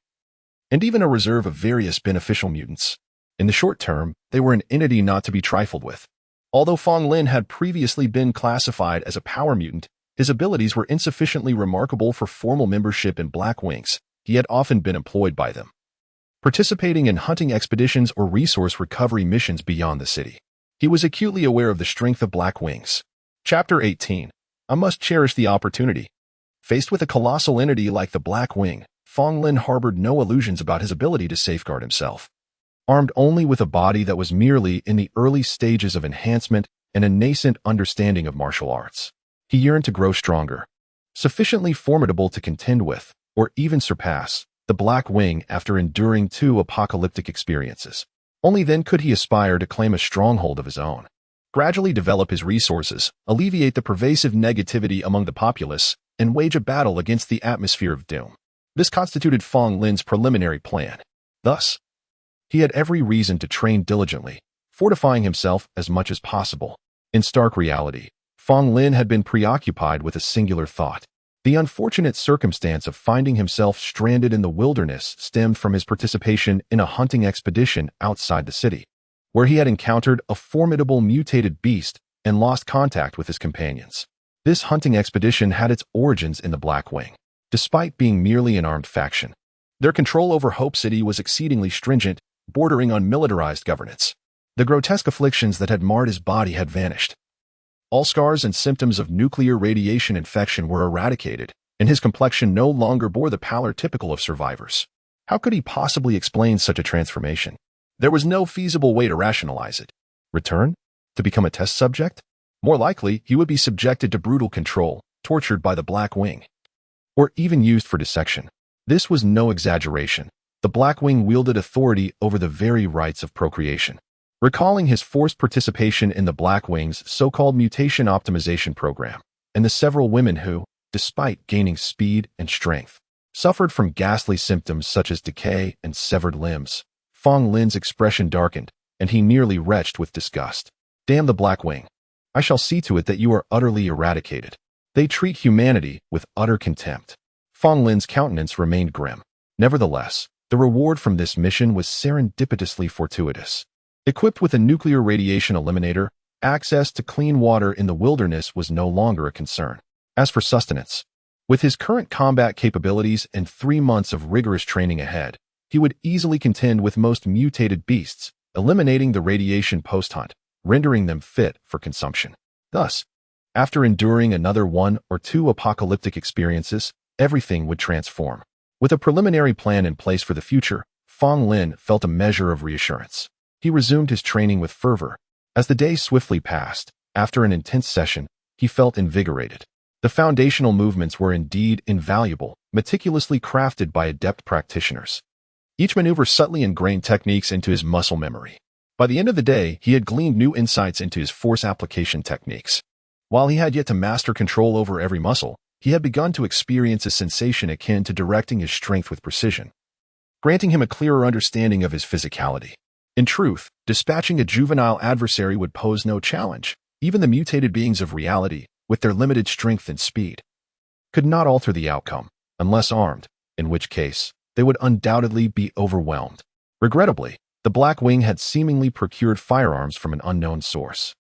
Speaker 1: and even a reserve of various beneficial mutants. In the short term, they were an entity not to be trifled with. Although Fong Lin had previously been classified as a power mutant, his abilities were insufficiently remarkable for formal membership in Black Wings. He had often been employed by them, participating in hunting expeditions or resource recovery missions beyond the city. He was acutely aware of the strength of Black Wings. Chapter 18. I must cherish the opportunity. Faced with a colossal entity like the Black Wing, Fong Lin harbored no illusions about his ability to safeguard himself. Armed only with a body that was merely in the early stages of enhancement and a nascent understanding of martial arts, he yearned to grow stronger, sufficiently formidable to contend with, or even surpass, the Black Wing after enduring 2 apocalyptic experiences. Only then could he aspire to claim a stronghold of his own, gradually develop his resources, alleviate the pervasive negativity among the populace, and wage a battle against the atmosphere of doom. This constituted Fong Lin's preliminary plan. Thus, he had every reason to train diligently, fortifying himself as much as possible. In stark reality, Fong Lin had been preoccupied with a singular thought. The unfortunate circumstance of finding himself stranded in the wilderness stemmed from his participation in a hunting expedition outside the city, where he had encountered a formidable mutated beast and lost contact with his companions. This hunting expedition had its origins in the Black Wing. Despite being merely an armed faction, their control over Hope City was exceedingly stringent, bordering on militarized governance. The grotesque afflictions that had marred his body had vanished. All scars and symptoms of nuclear radiation infection were eradicated, and his complexion no longer bore the pallor typical of survivors. How could he possibly explain such a transformation? There was no feasible way to rationalize it. Return? To become a test subject? More likely, he would be subjected to brutal control, tortured by the Black Wing, or even used for dissection. This was no exaggeration. The Black Wing wielded authority over the very rights of procreation. Recalling his forced participation in the Black Wing's so-called mutation optimization program, and the several women who, despite gaining speed and strength. Suffered from ghastly symptoms such as decay and severed limbs. Fong Lin's expression darkened, and he nearly retched with disgust. Damn the Black Wing. I shall see to it that you are utterly eradicated. They treat humanity with utter contempt. Fong Lin's countenance remained grim. Nevertheless, the reward from this mission was serendipitously fortuitous. Equipped with a nuclear radiation eliminator, access to clean water in the wilderness was no longer a concern. As for sustenance, with his current combat capabilities and 3 months of rigorous training ahead, he would easily contend with most mutated beasts, eliminating the radiation post-hunt, rendering them fit for consumption. Thus, after enduring another 1 or 2 apocalyptic experiences, everything would transform. With a preliminary plan in place for the future, Fong Lin felt a measure of reassurance. He resumed his training with fervor. As the day swiftly passed, after an intense session, he felt invigorated. The foundational movements were indeed invaluable, meticulously crafted by adept practitioners. Each maneuver subtly ingrained techniques into his muscle memory. By the end of the day, he had gleaned new insights into his force application techniques. While he had yet to master control over every muscle, he had begun to experience a sensation akin to directing his strength with precision, granting him a clearer understanding of his physicality. In truth, dispatching a juvenile adversary would pose no challenge. Even the mutated beings of reality, with their limited strength and speed, could not alter the outcome, unless armed, in which case, they would undoubtedly be overwhelmed. Regrettably, the Black Wing had seemingly procured firearms from an unknown source.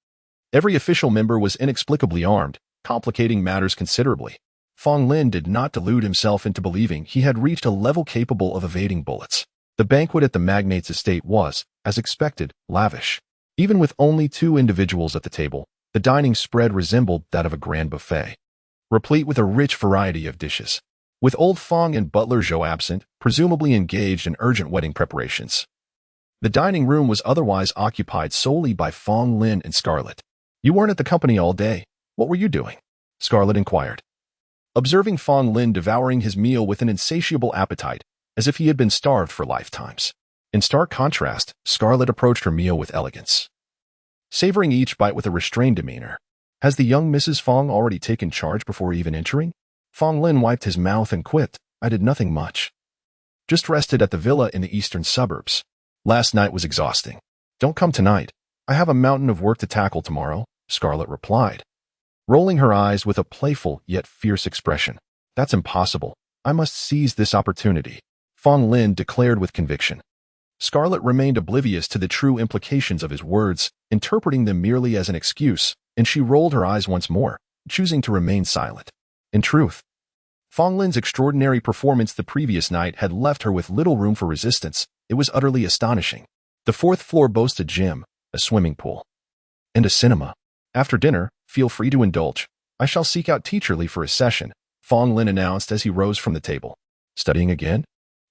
Speaker 1: Every official member was inexplicably armed, complicating matters considerably. Fong Lin did not delude himself into believing he had reached a level capable of evading bullets. The banquet at the magnate's estate was, as expected, lavish. Even with only 2 individuals at the table, the dining spread resembled that of a grand buffet, replete with a rich variety of dishes. With old Fong and butler Zhou absent, presumably engaged in urgent wedding preparations, the dining room was otherwise occupied solely by Fong Lin and Scarlet. You weren't at the company all day. What were you doing? Scarlet inquired. Observing Fong Lin devouring his meal with an insatiable appetite, as if he had been starved for lifetimes. In stark contrast, Scarlet approached her meal with elegance, savoring each bite with a restrained demeanor. Has the young Mrs. Fong already taken charge before even entering? Fong Lin wiped his mouth and quipped, I did nothing much. Just rested at the villa in the eastern suburbs. Last night was exhausting. Don't come tonight. I have a mountain of work to tackle tomorrow, Scarlet replied, rolling her eyes with a playful yet fierce expression. That's impossible. I must seize this opportunity, Fong Lin declared with conviction. Scarlet remained oblivious to the true implications of his words, interpreting them merely as an excuse, and she rolled her eyes once more, choosing to remain silent. In truth, Fong Lin's extraordinary performance the previous night had left her with little room for resistance. It was utterly astonishing. The 4th floor boasts a gym, a swimming pool, and a cinema. After dinner, feel free to indulge. I shall seek out Teacher Lee for a session, Fong Lin announced as he rose from the table. Studying again?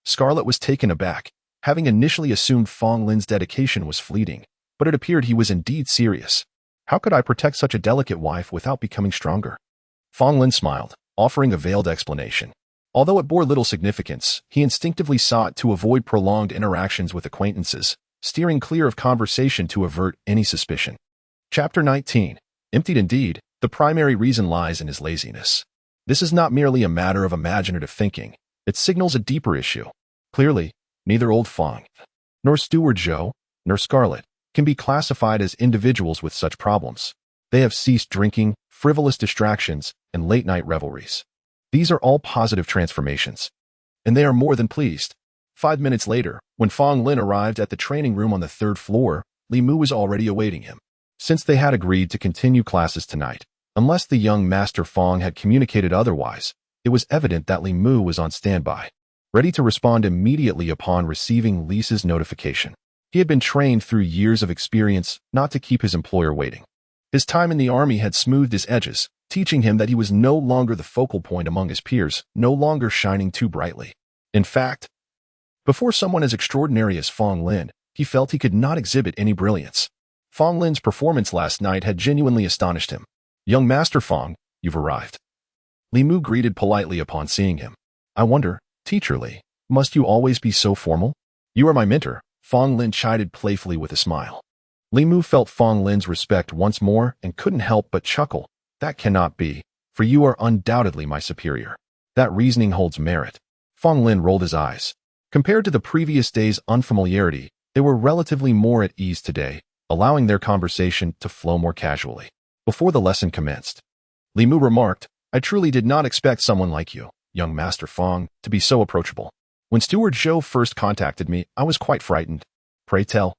Speaker 1: Scarlet was taken aback, having initially assumed Fong Lin's dedication was fleeting, but it appeared he was indeed serious. How could I protect such a delicate wife without becoming stronger? Fong Lin smiled, offering a veiled explanation. Although it bore little significance, he instinctively sought to avoid prolonged interactions with acquaintances, steering clear of conversation to avert any suspicion. Chapter 19. Emptied indeed, the primary reason lies in his laziness. This is not merely a matter of imaginative thinking. It signals a deeper issue. Clearly, neither old Fong, nor Steward Zhou, nor Scarlet can be classified as individuals with such problems. They have ceased drinking, frivolous distractions, and late-night revelries. These are all positive transformations, and they are more than pleased. 5 minutes later, when Fong Lin arrived at the training room on the 3rd floor, Li Mu was already awaiting him. Since they had agreed to continue classes tonight, unless the young Master Fong had communicated otherwise, it was evident that Li Mu was on standby, ready to respond immediately upon receiving Lisa's notification. He had been trained through years of experience not to keep his employer waiting. His time in the army had smoothed his edges, teaching him that he was no longer the focal point among his peers, no longer shining too brightly. In fact, before someone as extraordinary as Fong Lin, he felt he could not exhibit any brilliance. Fong Lin's performance last night had genuinely astonished him. Young Master Fong, you've arrived. Li Mu greeted politely upon seeing him. I wonder, Teacher Li, must you always be so formal? You are my mentor, Fong Lin chided playfully with a smile. Li Mu felt Fong Lin's respect once more and couldn't help but chuckle. That cannot be, for you are undoubtedly my superior. That reasoning holds merit. Fong Lin rolled his eyes. Compared to the previous day's unfamiliarity, they were relatively more at ease today, allowing their conversation to flow more casually. Before the lesson commenced, Li Mu remarked, I truly did not expect someone like you, young Master Fong, to be so approachable. When Steward Zhou first contacted me, I was quite frightened. Pray tell,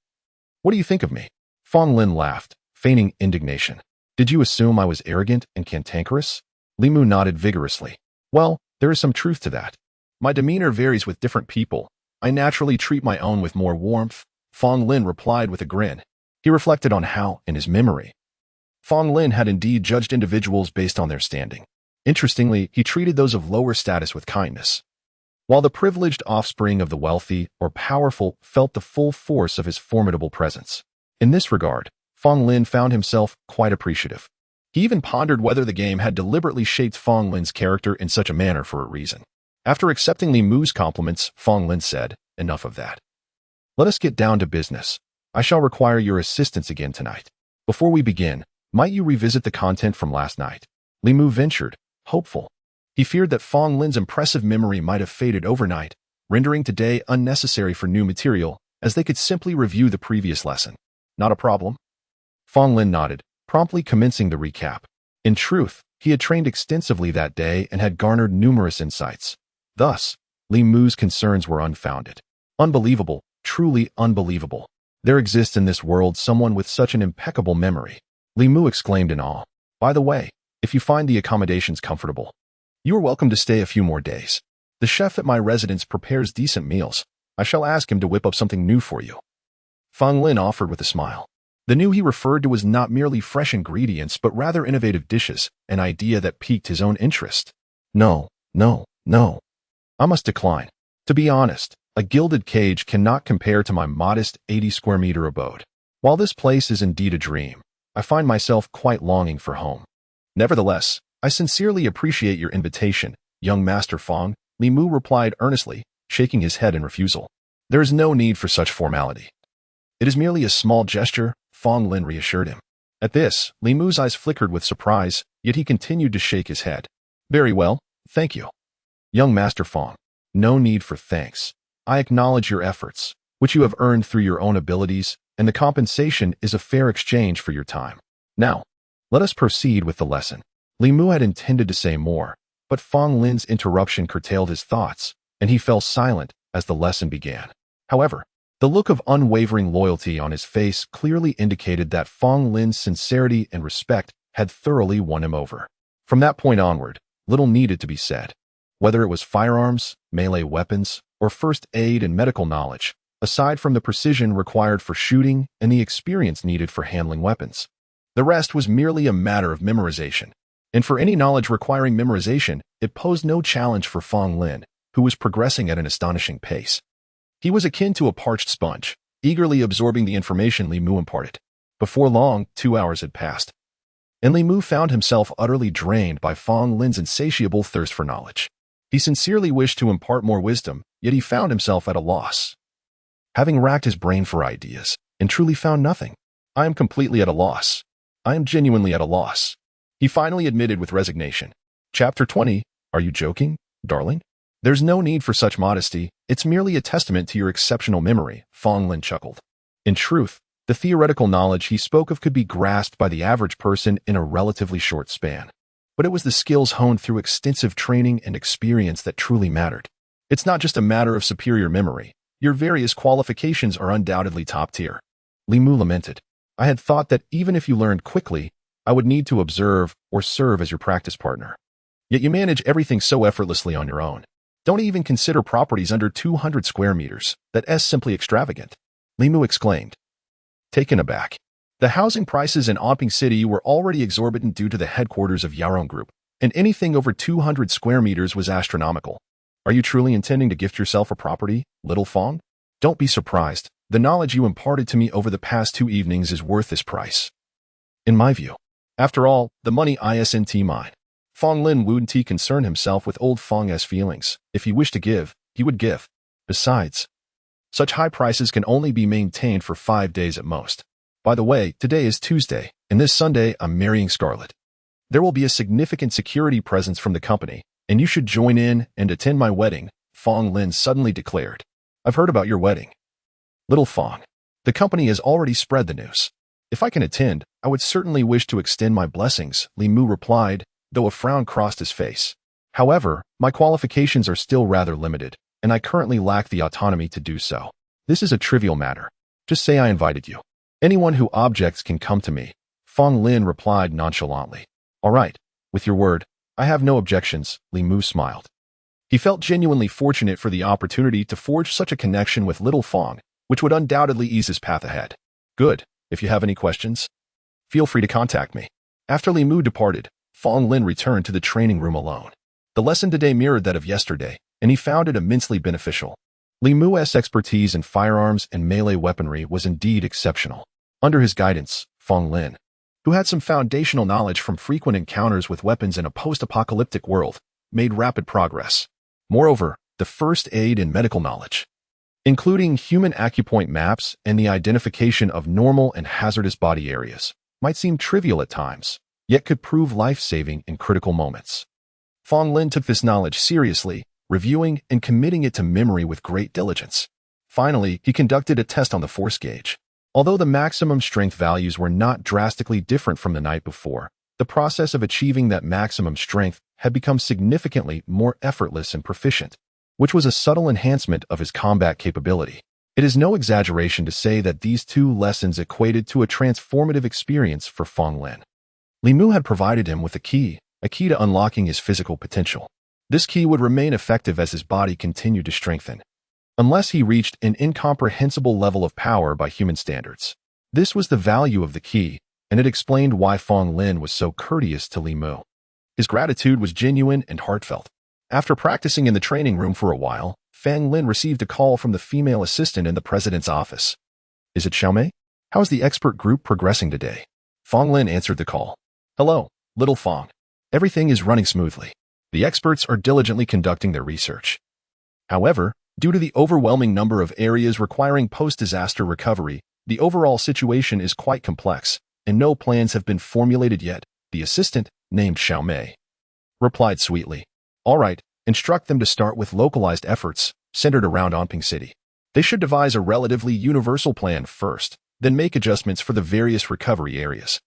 Speaker 1: what do you think of me? Fong Lin laughed, feigning indignation. Did you assume I was arrogant and cantankerous? Li Mu nodded vigorously. Well, there is some truth to that. My demeanor varies with different people. I naturally treat my own with more warmth, Fong Lin replied with a grin. He reflected on how, in his memory, Fong Lin had indeed judged individuals based on their standing. Interestingly, he treated those of lower status with kindness, while the privileged offspring of the wealthy or powerful felt the full force of his formidable presence. In this regard, Fong Lin found himself quite appreciative. He even pondered whether the game had deliberately shaped Fong Lin's character in such a manner for a reason. After accepting Li Mu's compliments, Fong Lin said, enough of that. Let us get down to business. I shall require your assistance again tonight. Before we begin, might you revisit the content from last night? Li Mu ventured, hopeful. He feared that Fong Lin's impressive memory might have faded overnight, rendering today unnecessary for new material, as they could simply review the previous lesson. Not a problem. Fong Lin nodded, promptly commencing the recap. In truth, he had trained extensively that day and had garnered numerous insights. Thus, Li Mu's concerns were unfounded. Unbelievable, truly unbelievable. There exists in this world someone with such an impeccable memory. Li Mu exclaimed in awe. By the way, if you find the accommodations comfortable, you are welcome to stay a few more days. The chef at my residence prepares decent meals. I shall ask him to whip up something new for you. Fong Lin offered with a smile. The new he referred to was not merely fresh ingredients but rather innovative dishes, an idea that piqued his own interest. No. I must decline. To be honest, a gilded cage cannot compare to my modest 80-square-meter abode. While this place is indeed a dream, I find myself quite longing for home. Nevertheless, I sincerely appreciate your invitation, young Master Fong, Li Mu replied earnestly, shaking his head in refusal. There is no need for such formality. It is merely a small gesture, Fong Lin reassured him. At this, Li Mu's eyes flickered with surprise, yet he continued to shake his head. Very well, thank you. Young Master Fong, no need for thanks. I acknowledge your efforts, which you have earned through your own abilities, and the compensation is a fair exchange for your time. Now, let us proceed with the lesson. Li Mu had intended to say more, but Fong Lin's interruption curtailed his thoughts, and he fell silent as the lesson began. However, the look of unwavering loyalty on his face clearly indicated that Fong Lin's sincerity and respect had thoroughly won him over. From that point onward, little needed to be said. Whether it was firearms, melee weapons, or first aid and medical knowledge, aside from the precision required for shooting and the experience needed for handling weapons. The rest was merely a matter of memorization. And for any knowledge requiring memorization, it posed no challenge for Fong Lin, who was progressing at an astonishing pace. He was akin to a parched sponge, eagerly absorbing the information Li Mu imparted. Before long, 2 hours had passed, and Li Mu found himself utterly drained by Fong Lin's insatiable thirst for knowledge. He sincerely wished to impart more wisdom, yet he found himself at a loss. Having racked his brain for ideas, and truly found nothing. I am completely at a loss. I am genuinely at a loss. He finally admitted with resignation. Chapter 20, Are you joking, darling? There's no need for such modesty. It's merely a testament to your exceptional memory, Fong Lin chuckled. In truth, the theoretical knowledge he spoke of could be grasped by the average person in a relatively short span. But it was the skills honed through extensive training and experience that truly mattered. It's not just a matter of superior memory. Your various qualifications are undoubtedly top tier. Li Mu lamented. I had thought that even if you learned quickly, I would need to observe or serve as your practice partner. Yet you manage everything so effortlessly on your own. Don't even consider properties under 200 square meters. That's simply extravagant. Li Mu exclaimed, taken aback. The housing prices in Onping City were already exorbitant due to the headquarters of Yarong Group, and anything over 200 square meters was astronomical. Are you truly intending to gift yourself a property, little Fong? Don't be surprised. The knowledge you imparted to me over the past 2 evenings is worth this price. In my view. After all, the money isn't mine. Fong Lin wouldn't concern himself with old Fong's feelings. If he wished to give, he would give. Besides, such high prices can only be maintained for 5 days at most. By the way, today is Tuesday, and this Sunday I'm marrying Scarlett. There will be a significant security presence from the company, and you should join in and attend my wedding, Fong Lin suddenly declared. I've heard about your wedding. Little Fong. The company has already spread the news. If I can attend, I would certainly wish to extend my blessings, Li Mu replied, though a frown crossed his face. However, my qualifications are still rather limited, and I currently lack the autonomy to do so. This is a trivial matter. Just say I invited you. Anyone who objects can come to me, Fong Lin replied nonchalantly. All right, with your word, I have no objections, Li Mu smiled. He felt genuinely fortunate for the opportunity to forge such a connection with little Fong, which would undoubtedly ease his path ahead. Good. If you have any questions, feel free to contact me. After Li Mu departed, Fong Lin returned to the training room alone. The lesson today mirrored that of yesterday, and he found it immensely beneficial. Li Mu's expertise in firearms and melee weaponry was indeed exceptional. Under his guidance, Fong Lin, who had some foundational knowledge from frequent encounters with weapons in a post-apocalyptic world, made rapid progress. Moreover, the first aid and medical knowledge, including human acupoint maps and the identification of normal and hazardous body areas, might seem trivial at times, yet could prove life-saving in critical moments. Fong Lin took this knowledge seriously, reviewing and committing it to memory with great diligence. Finally, he conducted a test on the force gauge. Although the maximum strength values were not drastically different from the night before, the process of achieving that maximum strength had become significantly more effortless and proficient, which was a subtle enhancement of his combat capability. It is no exaggeration to say that these two lessons equated to a transformative experience for Fong Lin. Li Mu had provided him with a key to unlocking his physical potential. This key would remain effective as his body continued to strengthen, unless he reached an incomprehensible level of power by human standards. This was the value of the key, and it explained why Fong Lin was so courteous to Li Mu. His gratitude was genuine and heartfelt. After practicing in the training room for a while, Fong Lin received a call from the female assistant in the president's office. Is it Xiaomei? How is the expert group progressing today? Fong Lin answered the call. Hello, little Fong. Everything is running smoothly. The experts are diligently conducting their research. However, due to the overwhelming number of areas requiring post-disaster recovery, the overall situation is quite complex, and no plans have been formulated yet, the assistant, named Xiaomei, replied sweetly. All right, instruct them to start with localized efforts centered around Anping City. They should devise a relatively universal plan first, then make adjustments for the various recovery areas.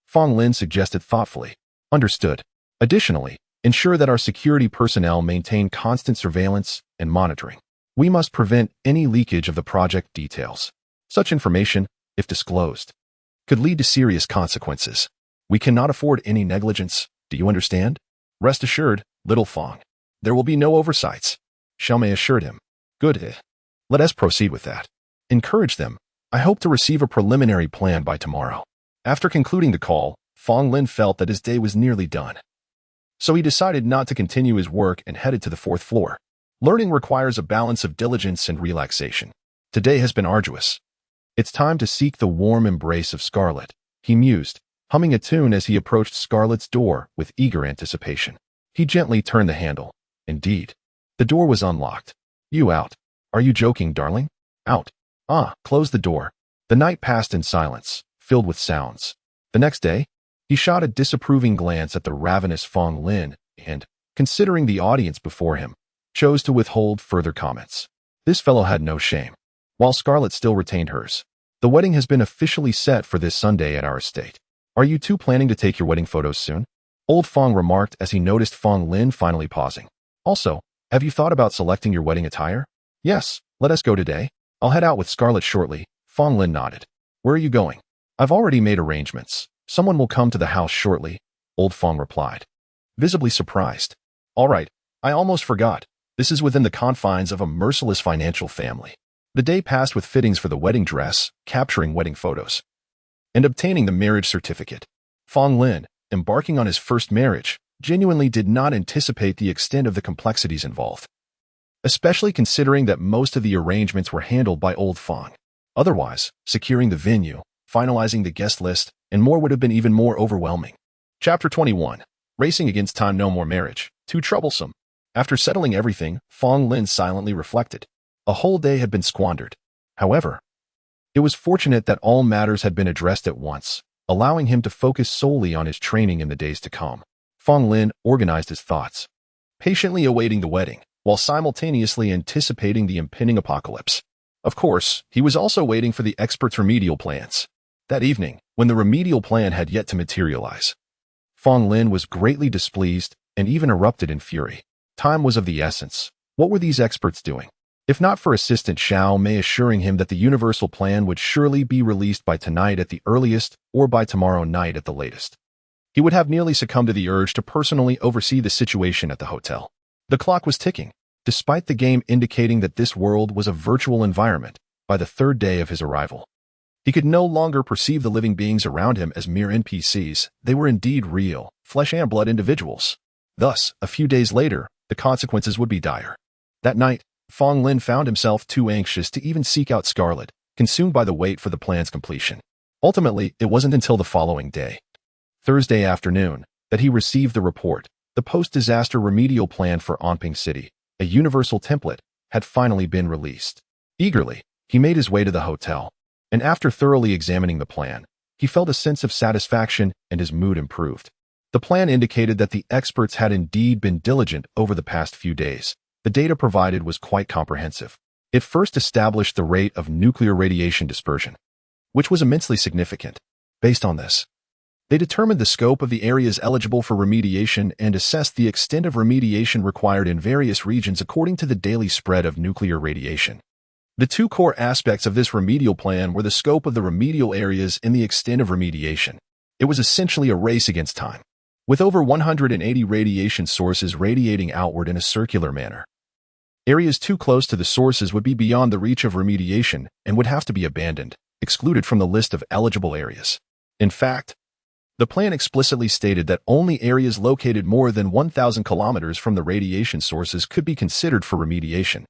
Speaker 1: Fong Lin suggested thoughtfully. Understood. Additionally, ensure that our security personnel maintain constant surveillance and monitoring. We must prevent any leakage of the project details. Such information, if disclosed, could lead to serious consequences. We cannot afford any negligence, do you understand? Rest assured, little Fong. There will be no oversights, Xiaomei assured him. Good. Let us proceed with that. Encourage them. I hope to receive a preliminary plan by tomorrow. After concluding the call, Fong Lin felt that his day was nearly done. So he decided not to continue his work and headed to the 4th floor. Learning requires a balance of diligence and relaxation. Today has been arduous. It's time to seek the warm embrace of Scarlet, he mused, humming a tune as he approached Scarlet's door with eager anticipation. He gently turned the handle. Indeed, the door was unlocked. You out? Are you joking, darling? Out. Close the door. The night passed in silence, filled with sounds. The next day, he shot a disapproving glance at the ravenous Fong Lin and, considering the audience before him, chose to withhold further comments. This fellow had no shame. While Scarlet still retained hers, the wedding has been officially set for this Sunday at our estate. Are you two planning to take your wedding photos soon? Old Fong remarked as he noticed Fong Lin finally pausing. Also, have you thought about selecting your wedding attire? Yes, let us go today. I'll head out with Scarlet shortly, Fong Lin nodded. Where are you going? I've already made arrangements. Someone will come to the house shortly, Old Fong replied, visibly surprised. All right, I almost forgot. This is within the confines of a merciless financial family. The day passed with fittings for the wedding dress, capturing wedding photos, and obtaining the marriage certificate. Fong Lin, embarking on his first marriage, genuinely did not anticipate the extent of the complexities involved, especially considering that most of the arrangements were handled by Old Fong. Otherwise, securing the venue, finalizing the guest list, and more would have been even more overwhelming. Chapter 21. Racing against time. No more marriage. Too troublesome. After settling everything, Fong Lin silently reflected. A whole day had been squandered. However, it was fortunate that all matters had been addressed at once, allowing him to focus solely on his training in the days to come. Fong Lin organized his thoughts, patiently awaiting the wedding, while simultaneously anticipating the impending apocalypse. Of course, he was also waiting for the experts' remedial plans. That evening, when the remedial plan had yet to materialize, Fong Lin was greatly displeased and even erupted in fury. Time was of the essence. What were these experts doing? If not for Assistant Xiao Mei assuring him that the universal plan would surely be released by tonight at the earliest or by tomorrow night at the latest, he would have nearly succumbed to the urge to personally oversee the situation at the hotel. The clock was ticking. Despite the game indicating that this world was a virtual environment, by the third day of his arrival, he could no longer perceive the living beings around him as mere NPCs. They were indeed real, flesh and blood individuals. Thus, a few days later, the consequences would be dire. That night, Fong Lin found himself too anxious to even seek out Scarlet, consumed by the wait for the plan's completion. Ultimately, it wasn't until the following day, Thursday afternoon, that he received the report. The post-disaster remedial plan for Anping City, a universal template, had finally been released. Eagerly, he made his way to the hotel, and after thoroughly examining the plan, he felt a sense of satisfaction and his mood improved. The plan indicated that the experts had indeed been diligent over the past few days. The data provided was quite comprehensive. It first established the rate of nuclear radiation dispersion, which was immensely significant. Based on this, they determined the scope of the areas eligible for remediation and assessed the extent of remediation required in various regions according to the daily spread of nuclear radiation. The two core aspects of this remedial plan were the scope of the remedial areas and the extent of remediation. It was essentially a race against time, with over 180 radiation sources radiating outward in a circular manner. Areas too close to the sources would be beyond the reach of remediation and would have to be abandoned, excluded from the list of eligible areas. In fact, the plan explicitly stated that only areas located more than 1,000 kilometers from the radiation sources could be considered for remediation.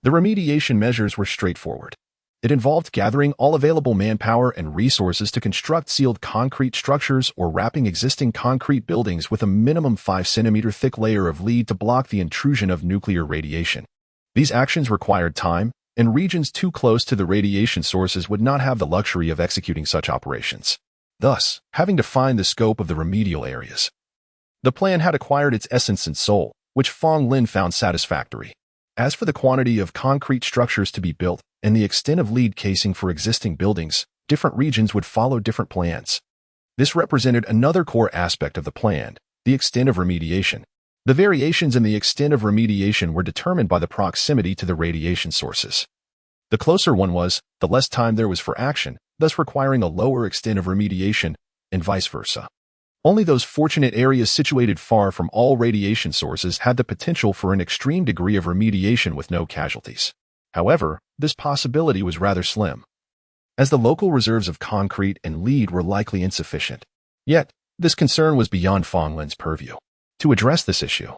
Speaker 1: The remediation measures were straightforward. It involved gathering all available manpower and resources to construct sealed concrete structures or wrapping existing concrete buildings with a minimum 5 centimeter thick layer of lead to block the intrusion of nuclear radiation. These actions required time, and regions too close to the radiation sources would not have the luxury of executing such operations. Thus, having defined the scope of the remedial areas, the plan had acquired its essence and soul, which Fong Lin found satisfactory. As for the quantity of concrete structures to be built and the extent of lead casing for existing buildings, different regions would follow different plans. This represented another core aspect of the plan, the extent of remediation. The variations in the extent of remediation were determined by the proximity to the radiation sources. The closer one was, the less time there was for action, thus requiring a lower extent of remediation, and vice versa. Only those fortunate areas situated far from all radiation sources had the potential for an extreme degree of remediation with no casualties. However, this possibility was rather slim, as the local reserves of concrete and lead were likely insufficient. Yet, this concern was beyond Fong Lin's purview. To address this issue,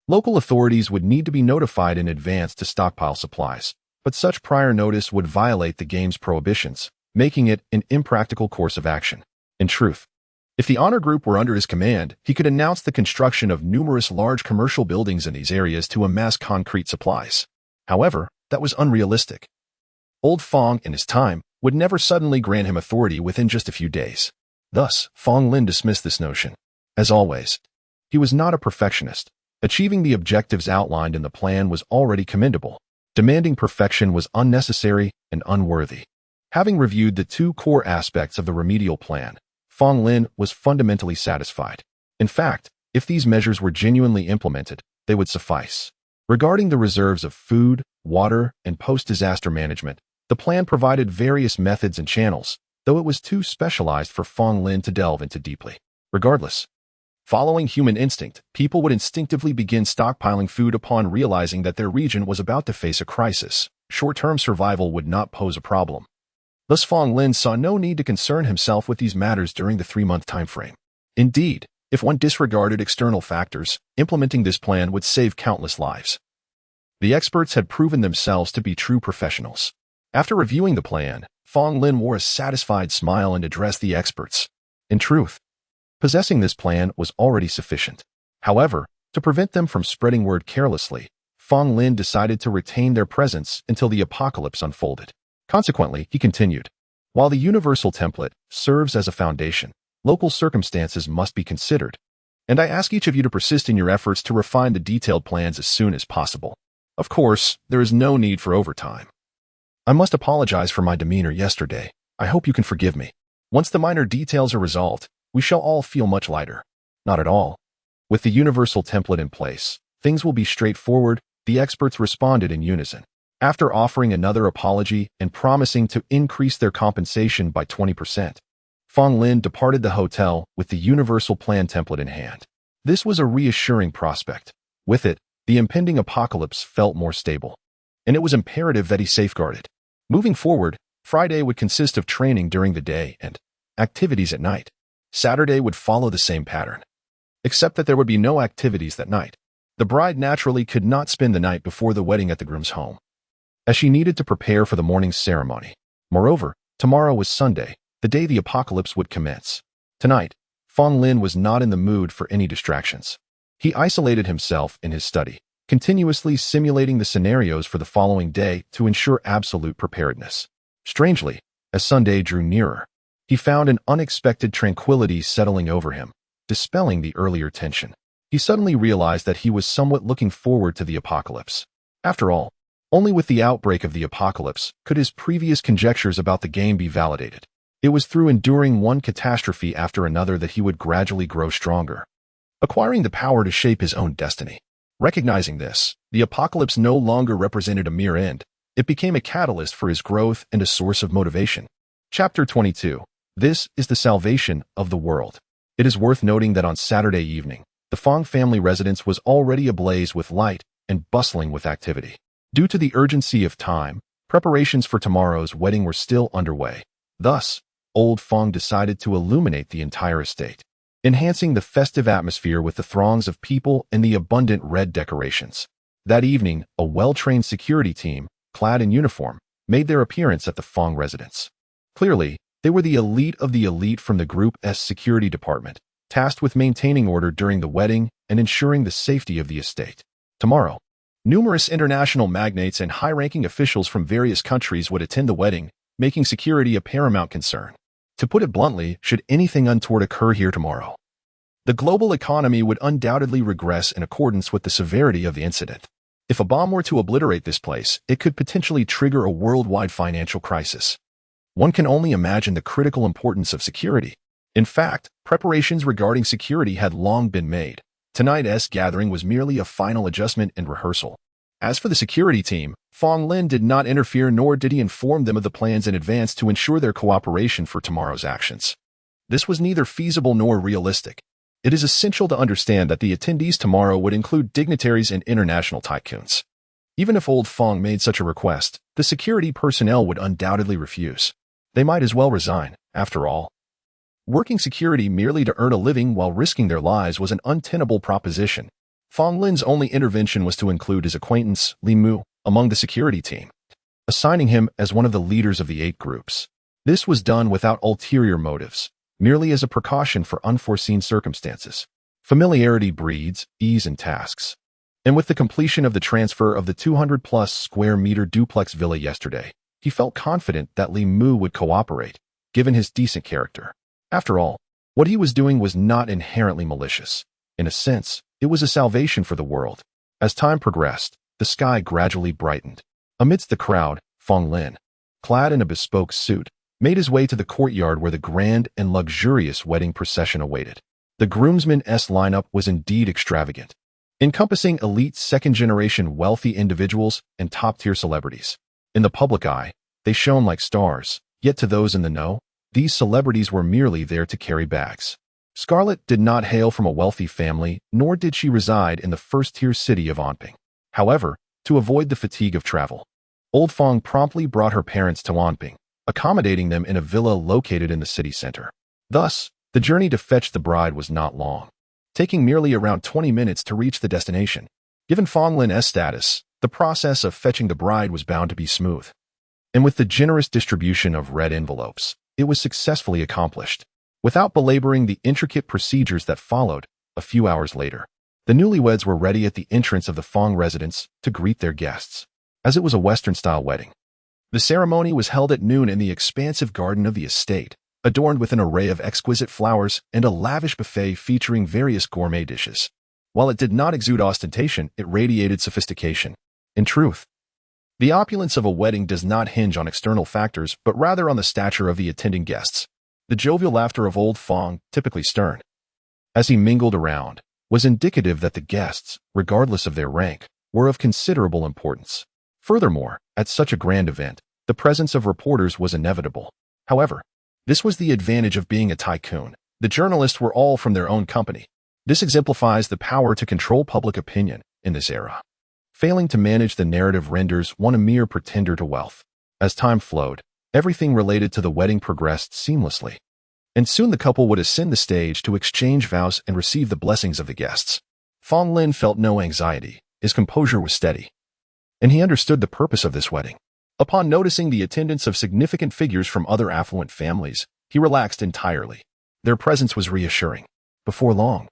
Speaker 1: local authorities would need to be notified in advance to stockpile supplies, but such prior notice would violate the game's prohibitions, making it an impractical course of action. In truth, if the honor group were under his command, he could announce the construction of numerous large commercial buildings in these areas to amass concrete supplies. However, that was unrealistic. Old Fong, in his time, would never suddenly grant him authority within just a few days. Thus, Fong Lin dismissed this notion. As always, he was not a perfectionist. Achieving the objectives outlined in the plan was already commendable. Demanding perfection was unnecessary and unworthy. Having reviewed the two core aspects of the remedial plan, Fong Lin was fundamentally satisfied. In fact, if these measures were genuinely implemented, they would suffice. Regarding the reserves of food, water, and post-disaster management, the plan provided various methods and channels, though it was too specialized for Fong Lin to delve into deeply. Regardless, following human instinct, people would instinctively begin stockpiling food upon realizing that their region was about to face a crisis. Short-term survival would not pose a problem. Thus, Fong Lin saw no need to concern himself with these matters during the 3-month timeframe. Indeed, if one disregarded external factors, implementing this plan would save countless lives. The experts had proven themselves to be true professionals. After reviewing the plan, Fong Lin wore a satisfied smile and addressed the experts. In truth, possessing this plan was already sufficient. However, to prevent them from spreading word carelessly, Fong Lin decided to retain their presence until the apocalypse unfolded. Consequently, he continued, while the universal template serves as a foundation, local circumstances must be considered, and I ask each of you to persist in your efforts to refine the detailed plans as soon as possible. Of course, there is no need for overtime. I must apologize for my demeanor yesterday. I hope you can forgive me. Once the minor details are resolved, we shall all feel much lighter. Not at all. With the universal template in place, things will be straightforward, the experts responded in unison. After offering another apology and promising to increase their compensation by 20%, Fong Lin departed the hotel with the universal plan template in hand. This was a reassuring prospect. With it, the impending apocalypse felt more stable, and it was imperative that he safeguarded. Moving forward, Friday would consist of training during the day and activities at night. Saturday would follow the same pattern, except that there would be no activities that night. The bride naturally could not spend the night before the wedding at the groom's home, as she needed to prepare for the morning's ceremony. Moreover, tomorrow was Sunday, the day the apocalypse would commence. Tonight, Fong Lin was not in the mood for any distractions. He isolated himself in his study, continuously simulating the scenarios for the following day to ensure absolute preparedness. Strangely, as Sunday drew nearer, he found an unexpected tranquility settling over him, dispelling the earlier tension. He suddenly realized that he was somewhat looking forward to the apocalypse. After all, only with the outbreak of the apocalypse could his previous conjectures about the game be validated. It was through enduring one catastrophe after another that he would gradually grow stronger, acquiring the power to shape his own destiny. Recognizing this, the apocalypse no longer represented a mere end. It became a catalyst for his growth and a source of motivation. Chapter 22. This is the salvation of the world. It is worth noting that on Saturday evening, the Fong family residence was already ablaze with light and bustling with activity. Due to the urgency of time, preparations for tomorrow's wedding were still underway. Thus, Old Fong decided to illuminate the entire estate, enhancing the festive atmosphere with the throngs of people and the abundant red decorations. That evening, a well-trained security team, clad in uniform, made their appearance at the Fong residence. Clearly, they were the elite of the elite from the Group S security department, tasked with maintaining order during the wedding and ensuring the safety of the estate. Tomorrow, numerous international magnates and high-ranking officials from various countries would attend the wedding, making security a paramount concern. To put it bluntly, should anything untoward occur here tomorrow, the global economy would undoubtedly regress in accordance with the severity of the incident. If a bomb were to obliterate this place, it could potentially trigger a worldwide financial crisis. One can only imagine the critical importance of security. In fact, preparations regarding security had long been made. Tonight's gathering was merely a final adjustment and rehearsal. As for the security team, Fong Lin did not interfere, nor did he inform them of the plans in advance to ensure their cooperation for tomorrow's actions. This was neither feasible nor realistic. It is essential to understand that the attendees tomorrow would include dignitaries and international tycoons. Even if Old Fong made such a request, the security personnel would undoubtedly refuse. They might as well resign, after all. Working security merely to earn a living while risking their lives was an untenable proposition. Fong Lin's only intervention was to include his acquaintance, Li Mu, among the security team, assigning him as one of the leaders of the 8 groups. This was done without ulterior motives, merely as a precaution for unforeseen circumstances. Familiarity breeds ease in tasks. And with the completion of the transfer of the 200-plus square meter duplex villa yesterday, he felt confident that Li Mu would cooperate, given his decent character. After all, what he was doing was not inherently malicious. In a sense, it was a salvation for the world. As time progressed, the sky gradually brightened. Amidst the crowd, Fong Lin, clad in a bespoke suit, made his way to the courtyard where the grand and luxurious wedding procession awaited. The groomsmen's lineup was indeed extravagant, encompassing elite second-generation wealthy individuals and top-tier celebrities. In the public eye, they shone like stars, yet to those in the know, these celebrities were merely there to carry bags. Scarlett did not hail from a wealthy family, nor did she reside in the first-tier city of Anping. However, to avoid the fatigue of travel, Old Fong promptly brought her parents to Anping, accommodating them in a villa located in the city center. Thus, the journey to fetch the bride was not long, taking merely around 20 minutes to reach the destination. Given Fong Lin's status, the process of fetching the bride was bound to be smooth. And with the generous distribution of red envelopes, it was successfully accomplished. Without belaboring the intricate procedures that followed, a few hours later, the newlyweds were ready at the entrance of the Fong residence to greet their guests. As it was a Western-style wedding, the ceremony was held at noon in the expansive garden of the estate. adorned with an array of exquisite flowers and a lavish buffet featuring various gourmet dishes. While it did not exude ostentation, it radiated sophistication. In truth, the opulence of a wedding does not hinge on external factors, but rather on the stature of the attending guests. The jovial laughter of old Fong, typically stern, as he mingled around, was indicative that the guests, regardless of their rank, were of considerable importance. Furthermore, at such a grand event, the presence of reporters was inevitable. However, this was the advantage of being a tycoon. The journalists were all from their own company. This exemplifies the power to control public opinion in this era. Failing to manage the narrative renders one a mere pretender to wealth. As time flowed, everything related to the wedding progressed seamlessly, and soon the couple would ascend the stage to exchange vows and receive the blessings of the guests. Fong Lin felt no anxiety. His composure was steady, and he understood the purpose of this wedding. Upon noticing the attendance of significant figures from other affluent families, he relaxed entirely. Their presence was reassuring. Before long,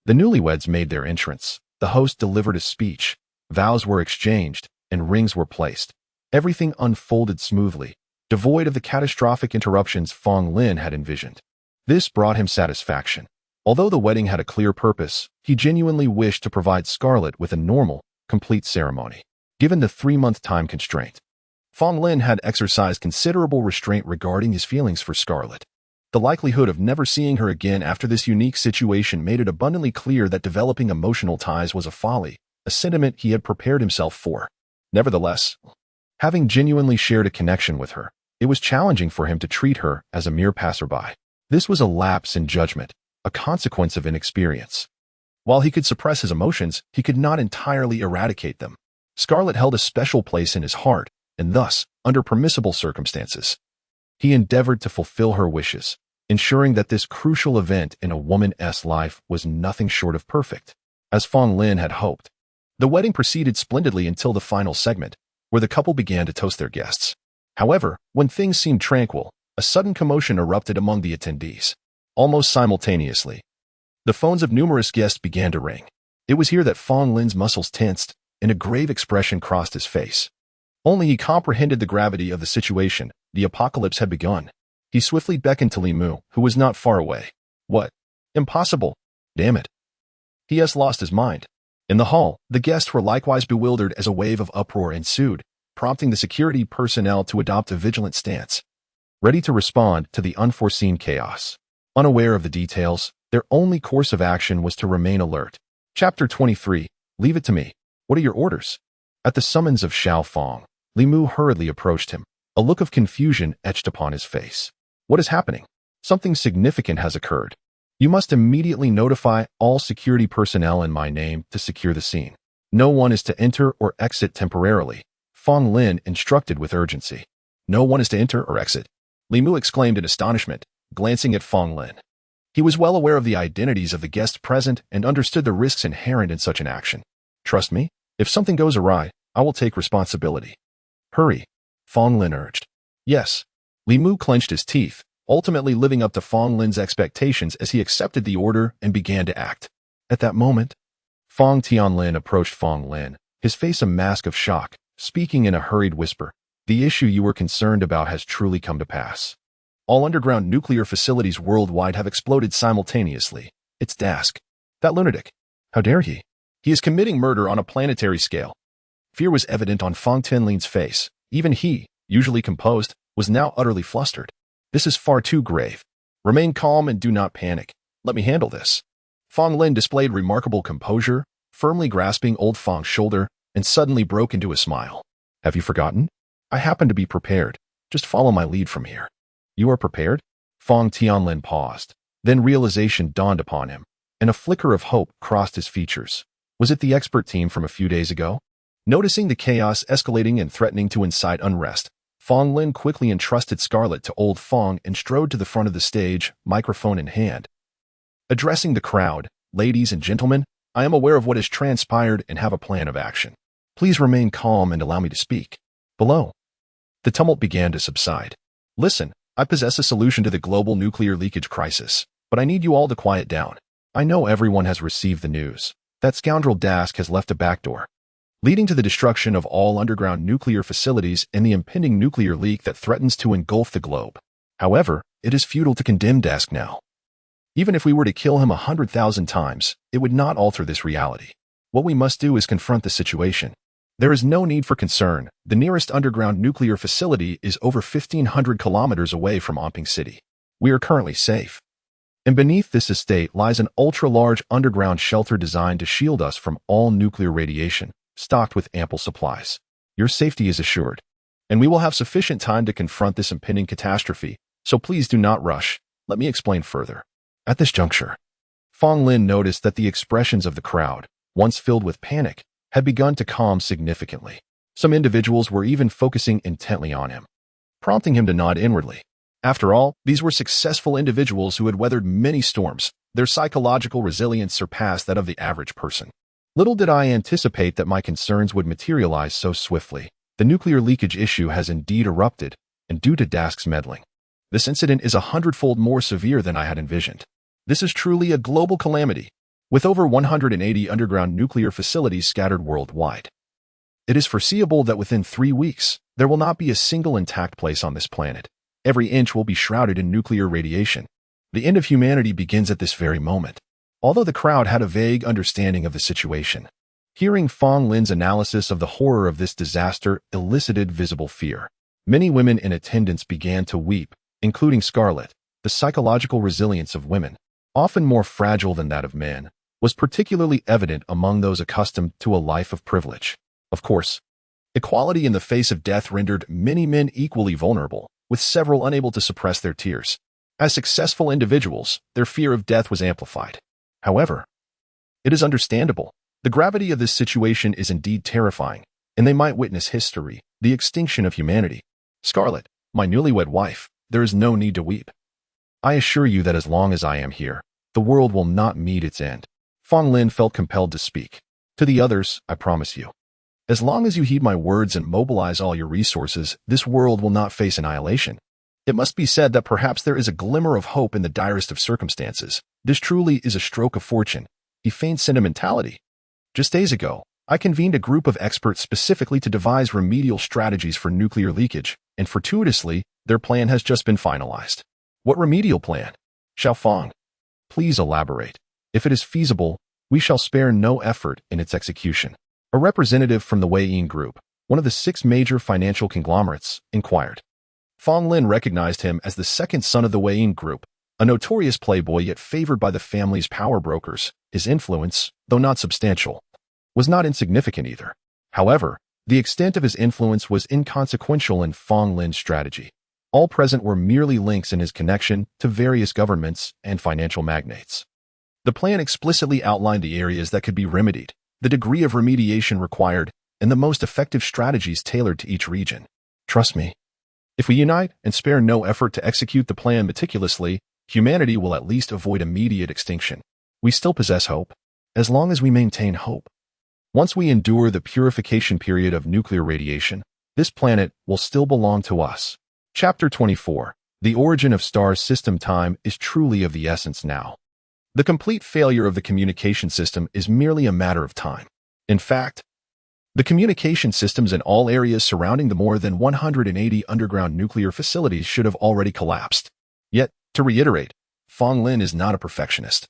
Speaker 1: the newlyweds made their entrance. The host delivered a speech, vows were exchanged, and rings were placed. Everything unfolded smoothly, devoid of the catastrophic interruptions Fong Lin had envisioned. This brought him satisfaction. Although the wedding had a clear purpose, he genuinely wished to provide Scarlett with a normal, complete ceremony. Given the 3-month time constraint, Fong Lin had exercised considerable restraint regarding his feelings for Scarlett. The likelihood of never seeing her again after this unique situation made it abundantly clear that developing emotional ties was a folly, a sentiment he had prepared himself for. Nevertheless, having genuinely shared a connection with her, it was challenging for him to treat her as a mere passerby. This was a lapse in judgment, a consequence of inexperience. While he could suppress his emotions, he could not entirely eradicate them. Scarlett held a special place in his heart, and thus, under permissible circumstances, he endeavored to fulfill her wishes, ensuring that this crucial event in a woman's life was nothing short of perfect. As Fong Lin had hoped, the wedding proceeded splendidly until the final segment, where the couple began to toast their guests. However, when things seemed tranquil, a sudden commotion erupted among the attendees. Almost simultaneously, the phones of numerous guests began to ring. It was here that Fong Lin's muscles tensed, and a grave expression crossed his face. Only he comprehended the gravity of the situation. The apocalypse had begun. He swiftly beckoned to Li Mu, who was not far away. What? Impossible. Damn it. He has lost his mind. In the hall, the guests were likewise bewildered as a wave of uproar ensued, prompting the security personnel to adopt a vigilant stance, ready to respond to the unforeseen chaos. Unaware of the details, their only course of action was to remain alert. Chapter 23. Leave it to me. What are your orders? At the summons of Xiao Fong, Li Mu hurriedly approached him. A look of confusion etched upon his face. What is happening? Something significant has occurred. You must immediately notify all security personnel in my name to secure the scene. No one is to enter or exit temporarily, Fong Lin instructed with urgency. No one is to enter or exit, Li Mu exclaimed in astonishment, glancing at Fong Lin. He was well aware of the identities of the guests present and understood the risks inherent in such an action. Trust me, if something goes awry, I will take responsibility. Hurry, Fong Lin urged. Yes. Li Mu clenched his teeth, ultimately living up to Fong Lin's expectations as he accepted the order and began to act. At that moment, Fong Tianlin approached Fong Lin, his face a mask of shock, speaking in a hurried whisper. The issue you were concerned about has truly come to pass. All underground nuclear facilities worldwide have exploded simultaneously. It's Dask. That lunatic. How dare he? He is committing murder on a planetary scale. Fear was evident on Fong Tianlin's face. Even he, usually composed, was now utterly flustered. This is far too grave. Remain calm and do not panic. Let me handle this. Fong Lin displayed remarkable composure, firmly grasping old Fong's shoulder, and suddenly broke into a smile. Have you forgotten? I happen to be prepared. Just follow my lead from here. You are prepared? Fong Tianlin paused. Then realization dawned upon him, and a flicker of hope crossed his features. Was it the expert team from a few days ago? Noticing the chaos escalating and threatening to incite unrest, Fong Lin quickly entrusted Scarlett to old Fong and strode to the front of the stage, microphone in hand. Addressing the crowd, ladies and gentlemen, I am aware of what has transpired and have a plan of action. Please remain calm and allow me to speak. Below, the tumult began to subside. Listen, I possess a solution to the global nuclear leakage crisis, but I need you all to quiet down. I know everyone has received the news. That scoundrel Dask has left a backdoor, leading to the destruction of all underground nuclear facilities and the impending nuclear leak that threatens to engulf the globe. However, it is futile to condemn Dask now. Even if we were to kill him 100,000 times, it would not alter this reality. What we must do is confront the situation. There is no need for concern. The nearest underground nuclear facility is over 1,500 kilometers away from Omping City. We are currently safe. And beneath this estate lies an ultra-large underground shelter designed to shield us from all nuclear radiation, stocked with ample supplies. Your safety is assured. And we will have sufficient time to confront this impending catastrophe, so please do not rush. Let me explain further. At this juncture, Fong Lin noticed that the expressions of the crowd, once filled with panic, had begun to calm significantly. Some individuals were even focusing intently on him, prompting him to nod inwardly. After all, these were successful individuals who had weathered many storms. Their psychological resilience surpassed that of the average person. Little did I anticipate that my concerns would materialize so swiftly. The nuclear leakage issue has indeed erupted, and due to Dask's meddling, this incident is 100-fold more severe than I had envisioned. This is truly a global calamity, with over 180 underground nuclear facilities scattered worldwide. It is foreseeable that within 3 weeks, there will not be a single intact place on this planet. Every inch will be shrouded in nuclear radiation. The end of humanity begins at this very moment. Although the crowd had a vague understanding of the situation, hearing Fong Lin's analysis of the horror of this disaster elicited visible fear. Many women in attendance began to weep, including Scarlett. The psychological resilience of women, often more fragile than that of men, was particularly evident among those accustomed to a life of privilege. Of course, equality in the face of death rendered many men equally vulnerable, with several unable to suppress their tears. As successful individuals, their fear of death was amplified. However, it is understandable. The gravity of this situation is indeed terrifying, and they might witness history, the extinction of humanity. Scarlett, my newlywed wife, there is no need to weep. I assure you that as long as I am here, the world will not meet its end. Fong Lin felt compelled to speak. To the others, I promise you, as long as you heed my words and mobilize all your resources, this world will not face annihilation. It must be said that perhaps there is a glimmer of hope in the direst of circumstances. This truly is a stroke of fortune. He feigned sentimentality. Just days ago, I convened a group of experts specifically to devise remedial strategies for nuclear leakage, and fortuitously, their plan has just been finalized. What remedial plan? Xiao Fong, please elaborate. If it is feasible, we shall spare no effort in its execution. A representative from the Wei-Yin Group, one of the 6 major financial conglomerates, inquired. Fong Lin recognized him as the second son of the Wei-Yin Group, a notorious playboy yet favored by the family's power brokers. His influence, though not substantial, was not insignificant either. However, the extent of his influence was inconsequential in Fong Lin's strategy. All present were merely links in his connection to various governments and financial magnates. The plan explicitly outlined the areas that could be remedied, the degree of remediation required, and the most effective strategies tailored to each region. Trust me, if we unite and spare no effort to execute the plan meticulously, humanity will at least avoid immediate extinction. We still possess hope, as long as we maintain hope. Once we endure the purification period of nuclear radiation, this planet will still belong to us. Chapter 24. The origin of star system time is truly of the essence now. The complete failure of the communication system is merely a matter of time. In fact, the communication systems in all areas surrounding the more than 180 underground nuclear facilities should have already collapsed. Yet, to reiterate, Fong Lin is not a perfectionist.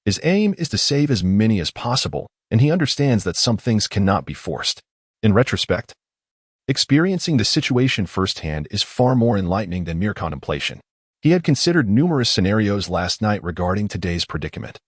Speaker 1: His aim is to save as many as possible, and he understands that some things cannot be forced. In retrospect, experiencing the situation firsthand is far more enlightening than mere contemplation. He had considered numerous scenarios last night regarding today's predicament,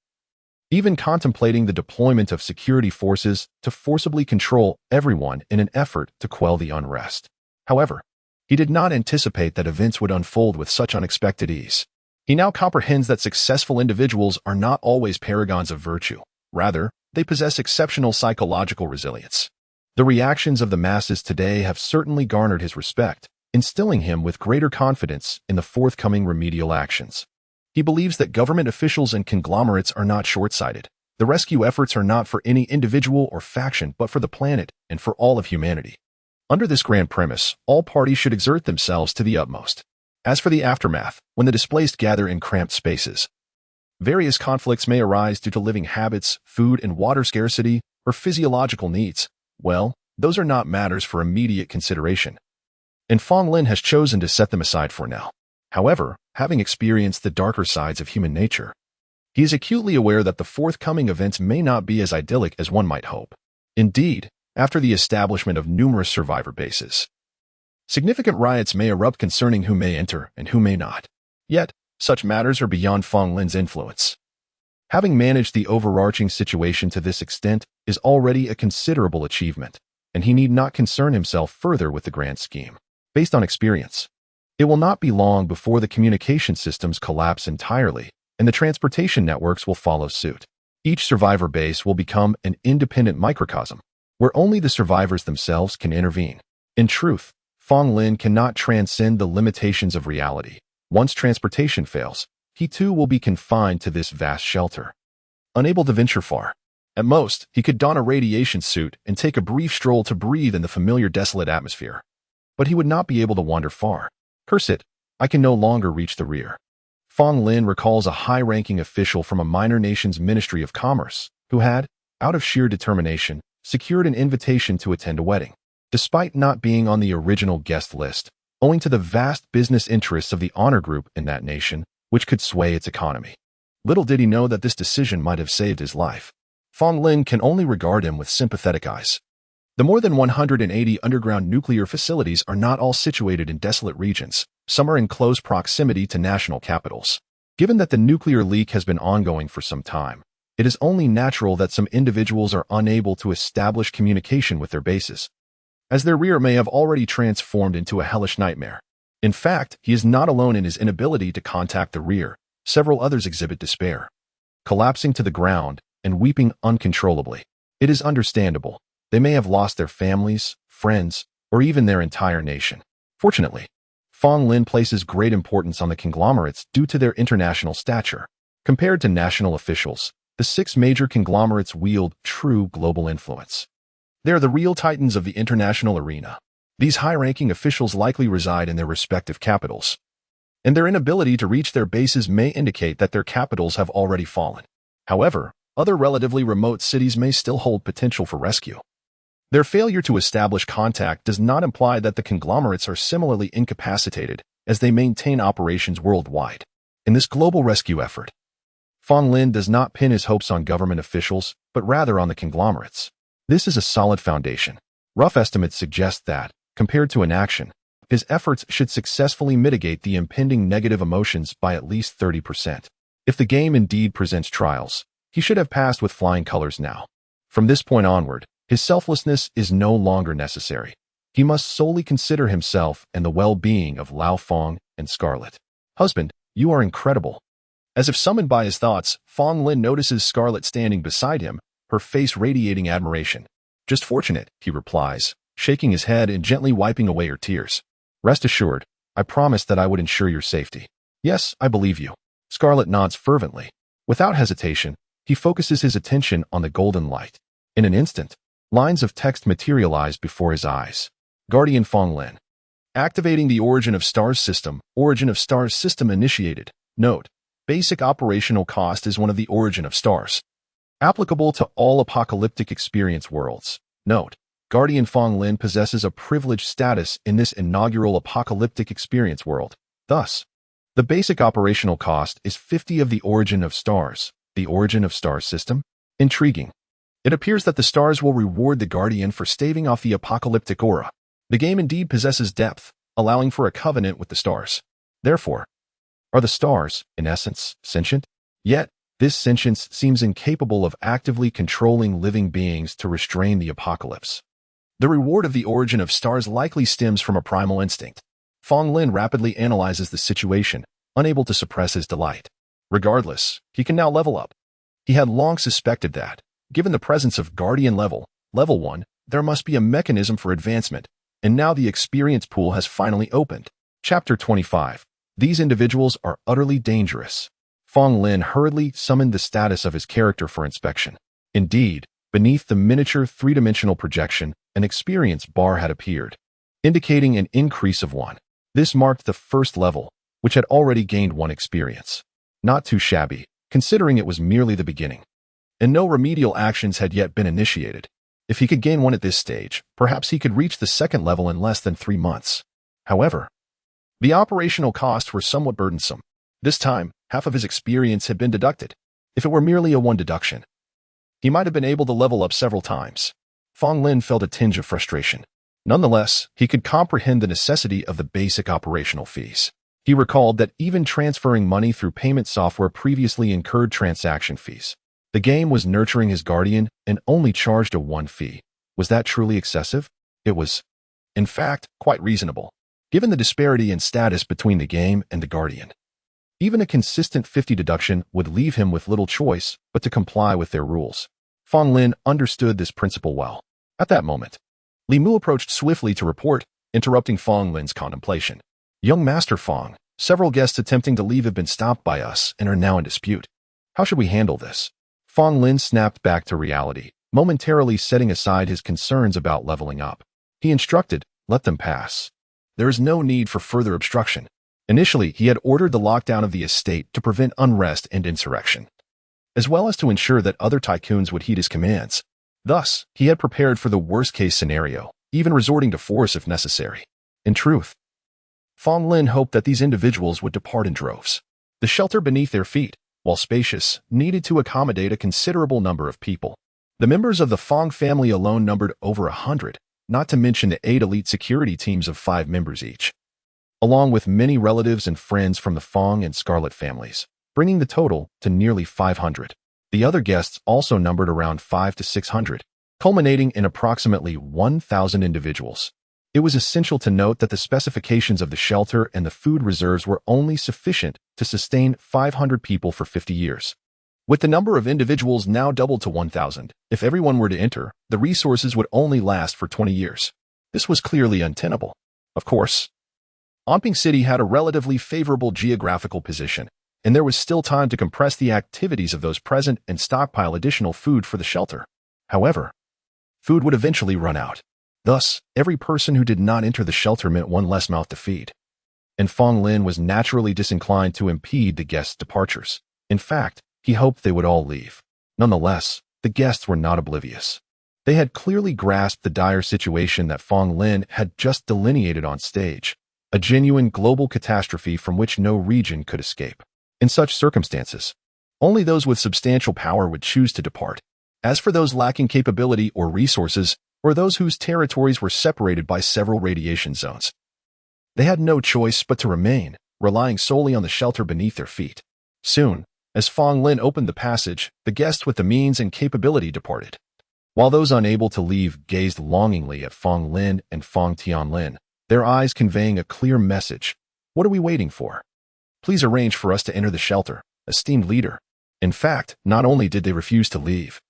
Speaker 1: even contemplating the deployment of security forces to forcibly control everyone in an effort to quell the unrest. However, he did not anticipate that events would unfold with such unexpected ease. He now comprehends that successful individuals are not always paragons of virtue. Rather, they possess exceptional psychological resilience. The reactions of the masses today have certainly garnered his respect, instilling him with greater confidence in the forthcoming remedial actions. He believes that government officials and conglomerates are not short-sighted. The rescue efforts are not for any individual or faction, but for the planet and for all of humanity. Under this grand premise, all parties should exert themselves to the utmost. As for the aftermath, when the displaced gather in cramped spaces, various conflicts may arise due to living habits, food and water scarcity, or physiological needs. Well, those are not matters for immediate consideration, and Fong Lin has chosen to set them aside for now. However, having experienced the darker sides of human nature. He is acutely aware that the forthcoming events may not be as idyllic as one might hope. Indeed, after the establishment of numerous survivor bases, significant riots may erupt concerning who may enter and who may not. Yet, such matters are beyond Fong Lin's influence. Having managed the overarching situation to this extent is already a considerable achievement, and he need not concern himself further with the grand scheme. Based on experience, it will not be long before the communication systems collapse entirely, and the transportation networks will follow suit. Each survivor base will become an independent microcosm, where only the survivors themselves can intervene. In truth, Fong Lin cannot transcend the limitations of reality. Once transportation fails, he too will be confined to this vast shelter, unable to venture far. At most, he could don a radiation suit and take a brief stroll to breathe in the familiar desolate atmosphere. But he would not be able to wander far. Curse it, I can no longer reach the rear. Fong Lin recalls a high-ranking official from a minor nation's Ministry of Commerce, who had, out of sheer determination, secured an invitation to attend a wedding. Despite not being on the original guest list, owing to the vast business interests of the honor group in that nation, which could sway its economy. Little did he know that this decision might have saved his life. Fong Lin can only regard him with sympathetic eyes. The more than 180 underground nuclear facilities are not all situated in desolate regions. Some are in close proximity to national capitals. Given that the nuclear leak has been ongoing for some time, it is only natural that some individuals are unable to establish communication with their bases, as their rear may have already transformed into a hellish nightmare. In fact, he is not alone in his inability to contact the rear. Several others exhibit despair, collapsing to the ground and weeping uncontrollably. It is understandable. They may have lost their families, friends, or even their entire nation. Fortunately, Fong Lin places great importance on the conglomerates due to their international stature. Compared to national officials, the 6 major conglomerates wield true global influence. They are the real titans of the international arena. These high-ranking officials likely reside in their respective capitals, and their inability to reach their bases may indicate that their capitals have already fallen. However, other relatively remote cities may still hold potential for rescue. Their failure to establish contact does not imply that the conglomerates are similarly incapacitated, as they maintain operations worldwide. In this global rescue effort, Fong Lin does not pin his hopes on government officials, but rather on the conglomerates. This is a solid foundation. Rough estimates suggest that, compared to inaction, his efforts should successfully mitigate the impending negative emotions by at least 30%. If the game indeed presents trials, he should have passed with flying colors now. From this point onward, his selflessness is no longer necessary. He must solely consider himself and the well-being of Lao Fong and Scarlet. Husband, you are incredible. As if summoned by his thoughts, Fong Lin notices Scarlet standing beside him, her face radiating admiration. Just fortunate, he replies, shaking his head and gently wiping away her tears. Rest assured, I promised that I would ensure your safety. Yes, I believe you. Scarlet nods fervently. Without hesitation, he focuses his attention on the golden light. In an instant, lines of text materialize before his eyes. Guardian Fong Lin. Activating the Origin of Stars system. Origin of Stars system initiated. Note: basic operational cost is one of the Origin of Stars, applicable to all apocalyptic experience worlds. Note: Guardian Fong Lin possesses a privileged status in this inaugural apocalyptic experience world. Thus, the basic operational cost is 50 of the Origin of Stars. The Origin of Stars system? Intriguing. It appears that the stars will reward the Guardian for staving off the apocalyptic aura. The game indeed possesses depth, allowing for a covenant with the stars. Therefore, are the stars, in essence, sentient? Yet, this sentience seems incapable of actively controlling living beings to restrain the apocalypse. The reward of the Origin of Stars likely stems from a primal instinct. Fong Lin rapidly analyzes the situation, unable to suppress his delight. Regardless, he can now level up. He had long suspected that, given the presence of Guardian level 1, there must be a mechanism for advancement, and now the experience pool has finally opened. Chapter 25. These individuals are utterly dangerous. Fong Lin hurriedly summoned the status of his character for inspection. Indeed, beneath the miniature 3-dimensional projection, an experience bar had appeared, indicating an increase of 1. This marked the first level, which had already gained 1 experience. Not too shabby, considering it was merely the beginning, and no remedial actions had yet been initiated. If he could gain 1 at this stage, perhaps he could reach the 2nd level in less than 3 months. However, the operational costs were somewhat burdensome. This time, half of his experience had been deducted. If it were merely a one deduction, he might have been able to level up several times. Fong Lin felt a tinge of frustration. Nonetheless, he could comprehend the necessity of the basic operational fees. He recalled that even transferring money through payment software previously incurred transaction fees. The game was nurturing his guardian and only charged a one fee. Was that truly excessive? It was, in fact, quite reasonable, given the disparity in status between the game and the guardian. Even a consistent 50 deduction would leave him with little choice but to comply with their rules. Fong Lin understood this principle well. At that moment, Li Mu approached swiftly to report, interrupting Fong Lin's contemplation. Young Master Fong, several guests attempting to leave have been stopped by us and are now in dispute. How should we handle this? Fong Lin snapped back to reality, momentarily setting aside his concerns about leveling up. He instructed, let them pass. There is no need for further obstruction. Initially, he had ordered the lockdown of the estate to prevent unrest and insurrection, as well as to ensure that other tycoons would heed his commands. Thus, he had prepared for the worst-case scenario, even resorting to force if necessary. In truth, Fong Lin hoped that these individuals would depart in droves. The shelter beneath their feet, while spacious, needed to accommodate a considerable number of people. The members of the Fong family alone numbered over 100, not to mention the 8 elite security teams of 5 members each, along with many relatives and friends from the Fong and Scarlet families, bringing the total to nearly 500. The other guests also numbered around 500 to 600, culminating in approximately 1,000 individuals. It was essential to note that the specifications of the shelter and the food reserves were only sufficient to sustain 500 people for 50 years. With the number of individuals now doubled to 1,000, if everyone were to enter, the resources would only last for 20 years. This was clearly untenable. Of course, Onping City had a relatively favorable geographical position, and there was still time to compress the activities of those present and stockpile additional food for the shelter. However, food would eventually run out. Thus, every person who did not enter the shelter meant one less mouth to feed. And Fong Lin was naturally disinclined to impede the guests' departures. In fact, he hoped they would all leave. Nonetheless, the guests were not oblivious. They had clearly grasped the dire situation that Fong Lin had just delineated on stage, a genuine global catastrophe from which no region could escape. In such circumstances, only those with substantial power would choose to depart. As for those lacking capability or resources, or those whose territories were separated by several radiation zones, they had no choice but to remain, relying solely on the shelter beneath their feet. Soon, as Fong Lin opened the passage, the guests with the means and capability departed, while those unable to leave gazed longingly at Fong Lin and Fong Tianlin, their eyes conveying a clear message. What are we waiting for? Please arrange for us to enter the shelter, esteemed leader. In fact, not only did they refuse to leave,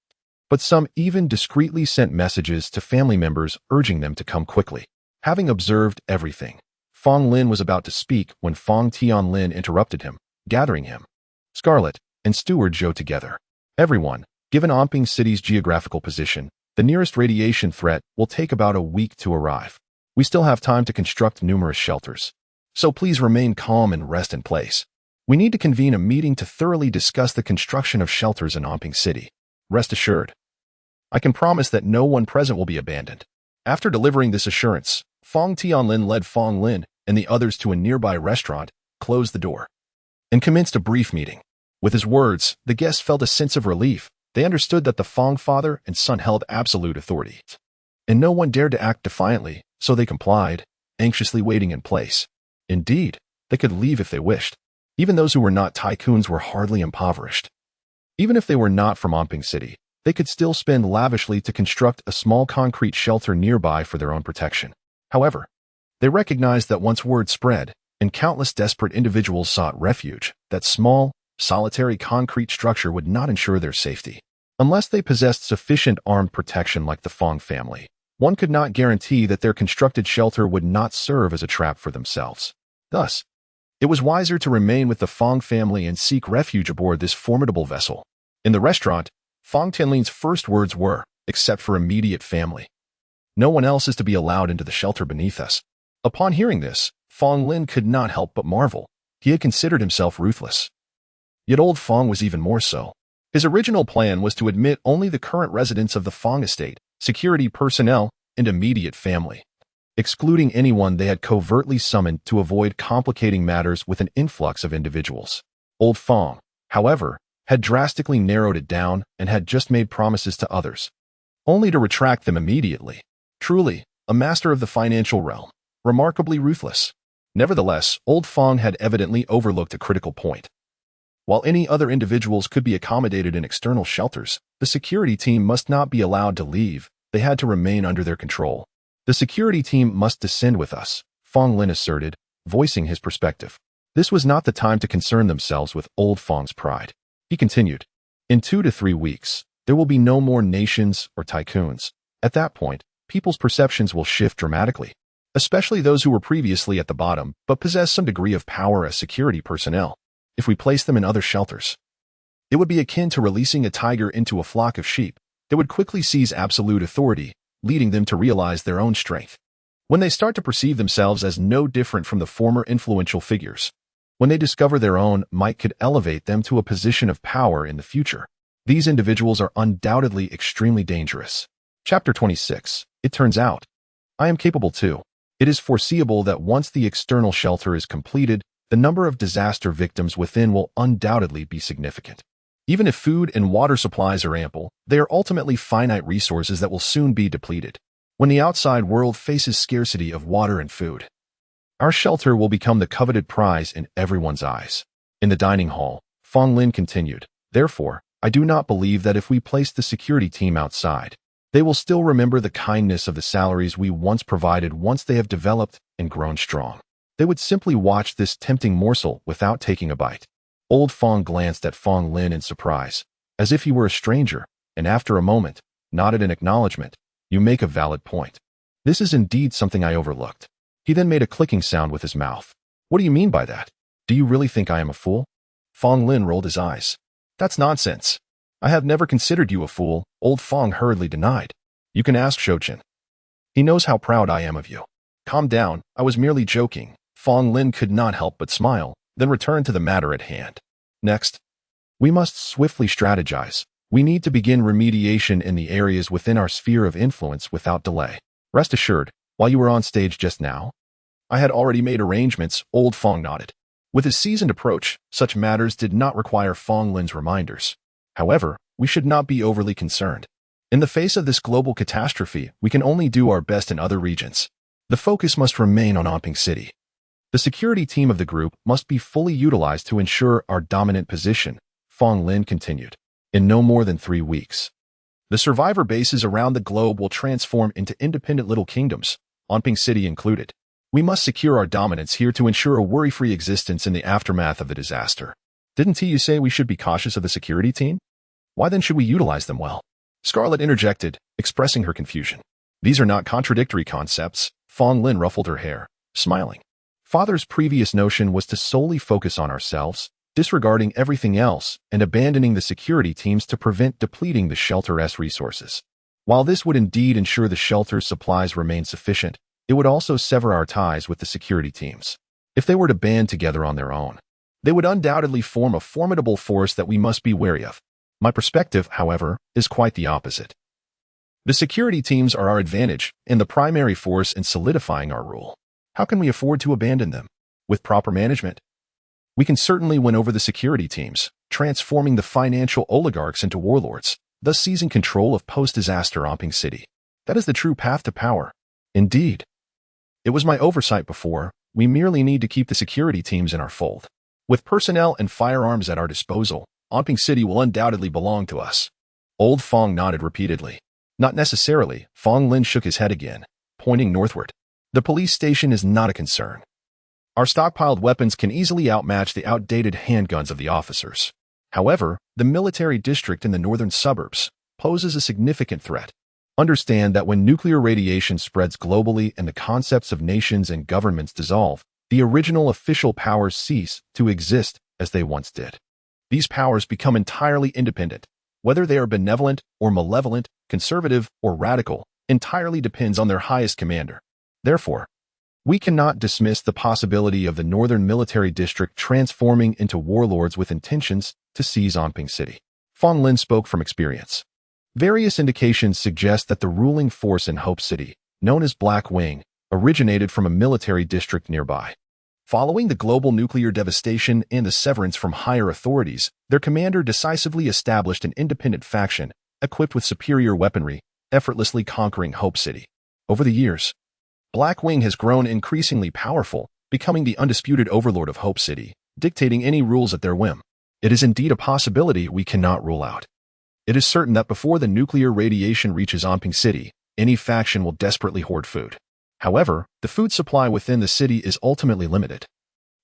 Speaker 1: but some even discreetly sent messages to family members urging them to come quickly. Having observed everything, Fong Lin was about to speak when Fong Tianlin interrupted him, gathering him, Scarlet, and Steward Zhou together. Everyone, given Onping City's geographical position, the nearest radiation threat will take about a week to arrive. We still have time to construct numerous shelters, so please remain calm and rest in place. We need to convene a meeting to thoroughly discuss the construction of shelters in Onping City. Rest assured, I can promise that no one present will be abandoned. After delivering this assurance, Fong Tianlin led Fong Lin and the others to a nearby restaurant, closed the door, and commenced a brief meeting. With his words, the guests felt a sense of relief. They understood that the Fong father and son held absolute authority, and no one dared to act defiantly, so they complied, anxiously waiting in place. Indeed, they could leave if they wished. Even those who were not tycoons were hardly impoverished. Even if they were not from Onping City, they could still spend lavishly to construct a small concrete shelter nearby for their own protection. However, they recognized that once word spread, and countless desperate individuals sought refuge, that small, solitary concrete structure would not ensure their safety. Unless they possessed sufficient armed protection like the Fong family, one could not guarantee that their constructed shelter would not serve as a trap for themselves. Thus, it was wiser to remain with the Fong family and seek refuge aboard this formidable vessel. In the restaurant, Fong Tianlin's first words were, except for immediate family, no one else is to be allowed into the shelter beneath us. Upon hearing this, Fong Lin could not help but marvel. He had considered himself ruthless. Yet old Fong was even more so. His original plan was to admit only the current residents of the Fong estate, security personnel, and immediate family. excluding anyone they had covertly summoned to avoid complicating matters with an influx of individuals. Old Fong, however, had drastically narrowed it down and had just made promises to others, only to retract them immediately. Truly, a master of the financial realm, remarkably ruthless. Nevertheless, Old Fong had evidently overlooked a critical point. While any other individuals could be accommodated in external shelters, the security team must not be allowed to leave. They had to remain under their control. The security team must descend with us, Fong Lin asserted, voicing his perspective. This was not the time to concern themselves with Old Fong's pride. He continued, in 2 to 3 weeks, there will be no more nations or tycoons. At that point, people's perceptions will shift dramatically, especially those who were previously at the bottom but possess some degree of power as security personnel. If we place them in other shelters, it would be akin to releasing a tiger into a flock of sheep. They would quickly seize absolute authority, leading them to realize their own strength. When they start to perceive themselves as no different from the former influential figures, when they discover their own might could elevate them to a position of power in the future. These individuals are undoubtedly extremely dangerous. Chapter 26. It turns out, I am capable too. It is foreseeable that once the external shelter is completed, the number of disaster victims within will undoubtedly be significant. Even if food and water supplies are ample, they are ultimately finite resources that will soon be depleted. When the outside world faces scarcity of water and food, our shelter will become the coveted prize in everyone's eyes. In the dining hall, Fong Lin continued, therefore, I do not believe that if we place the security team outside, they will still remember the kindness of the salaries we once provided once they have developed and grown strong. They would simply watch this tempting morsel without taking a bite. Old Fong glanced at Fong Lin in surprise, as if he were a stranger, and after a moment, nodded in acknowledgement. You make a valid point. This is indeed something I overlooked. He then made a clicking sound with his mouth. What do you mean by that? Do you really think I am a fool? Fong Lin rolled his eyes. That's nonsense. I have never considered you a fool, Old Fong hurriedly denied. You can ask Shochin. He knows how proud I am of you. Calm down, I was merely joking. Fong Lin could not help but smile, then return to the matter at hand. Next, we must swiftly strategize. We need to begin remediation in the areas within our sphere of influence without delay. Rest assured, while you were on stage just now, I had already made arrangements, Old Fong nodded. With his seasoned approach, such matters did not require Fong Lin's reminders. However, we should not be overly concerned. In the face of this global catastrophe, we can only do our best in other regions. The focus must remain on Impending City. The security team of the group must be fully utilized to ensure our dominant position, Fong Lin continued. In no more than 3 weeks, the survivor bases around the globe will transform into independent little kingdoms, Impending City included. We must secure our dominance here to ensure a worry-free existence in the aftermath of the disaster. Didn't you say we should be cautious of the security team? Why then should we utilize them well? Scarlett interjected, expressing her confusion. These are not contradictory concepts. Fong Lin ruffled her hair, smiling. Father's previous notion was to solely focus on ourselves, disregarding everything else and abandoning the security teams to prevent depleting the shelter's resources. While this would indeed ensure the shelter's supplies remain sufficient, it would also sever our ties with the security teams. If they were to band together on their own, they would undoubtedly form a formidable force that we must be wary of. My perspective, however, is quite the opposite. The security teams are our advantage and the primary force in solidifying our rule. How can we afford to abandon them? With proper management, we can certainly win over the security teams, transforming the financial oligarchs into warlords, thus seizing control of post-disaster Impending City. That is the true path to power. Indeed. It was my oversight before. We merely need to keep the security teams in our fold. With personnel and firearms at our disposal, Impending City will undoubtedly belong to us. Old Fong nodded repeatedly. Not necessarily, Fong Lin shook his head again, pointing northward. The police station is not a concern. Our stockpiled weapons can easily outmatch the outdated handguns of the officers. However, the military district in the northern suburbs poses a significant threat. Understand that when nuclear radiation spreads globally and the concepts of nations and governments dissolve, the original official powers cease to exist as they once did. These powers become entirely independent. Whether they are benevolent or malevolent, conservative or radical, entirely depends on their highest commander. Therefore, we cannot dismiss the possibility of the northern military district transforming into warlords with intentions to seize Impending City. Fong Lin spoke from experience. Various indications suggest that the ruling force in Hope City, known as Black Wing, originated from a military district nearby. Following the global nuclear devastation and the severance from higher authorities, their commander decisively established an independent faction, equipped with superior weaponry, effortlessly conquering Hope City. Over the years, Blackwing has grown increasingly powerful, becoming the undisputed overlord of Hope City, dictating any rules at their whim. It is indeed a possibility we cannot rule out. It is certain that before the nuclear radiation reaches Onping City, any faction will desperately hoard food. However, the food supply within the city is ultimately limited,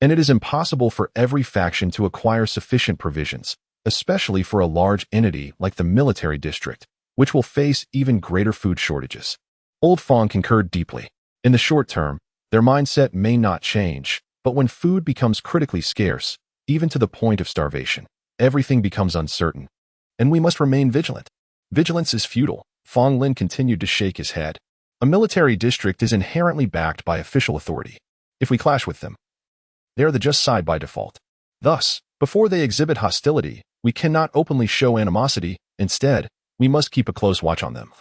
Speaker 1: and it is impossible for every faction to acquire sufficient provisions, especially for a large entity like the military district, which will face even greater food shortages. Old Fong concurred deeply. In the short term, their mindset may not change, but when food becomes critically scarce, even to the point of starvation, everything becomes uncertain, and we must remain vigilant. Vigilance is futile. Fong Lin continued to shake his head. A military district is inherently backed by official authority. If we clash with them, they are the just side by default. Thus, before they exhibit hostility, we cannot openly show animosity. Instead, we must keep a close watch on them,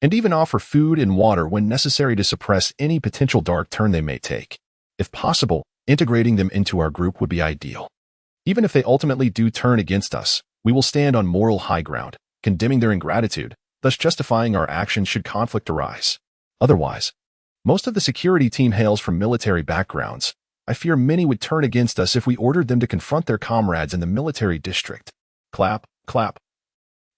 Speaker 1: and even offer food and water when necessary to suppress any potential dark turn they may take. If possible, integrating them into our group would be ideal. Even if they ultimately do turn against us, we will stand on moral high ground, condemning their ingratitude, thus justifying our actions should conflict arise. Otherwise, most of the security team hails from military backgrounds. I fear many would turn against us if we ordered them to confront their comrades in the military district. Clap, clap,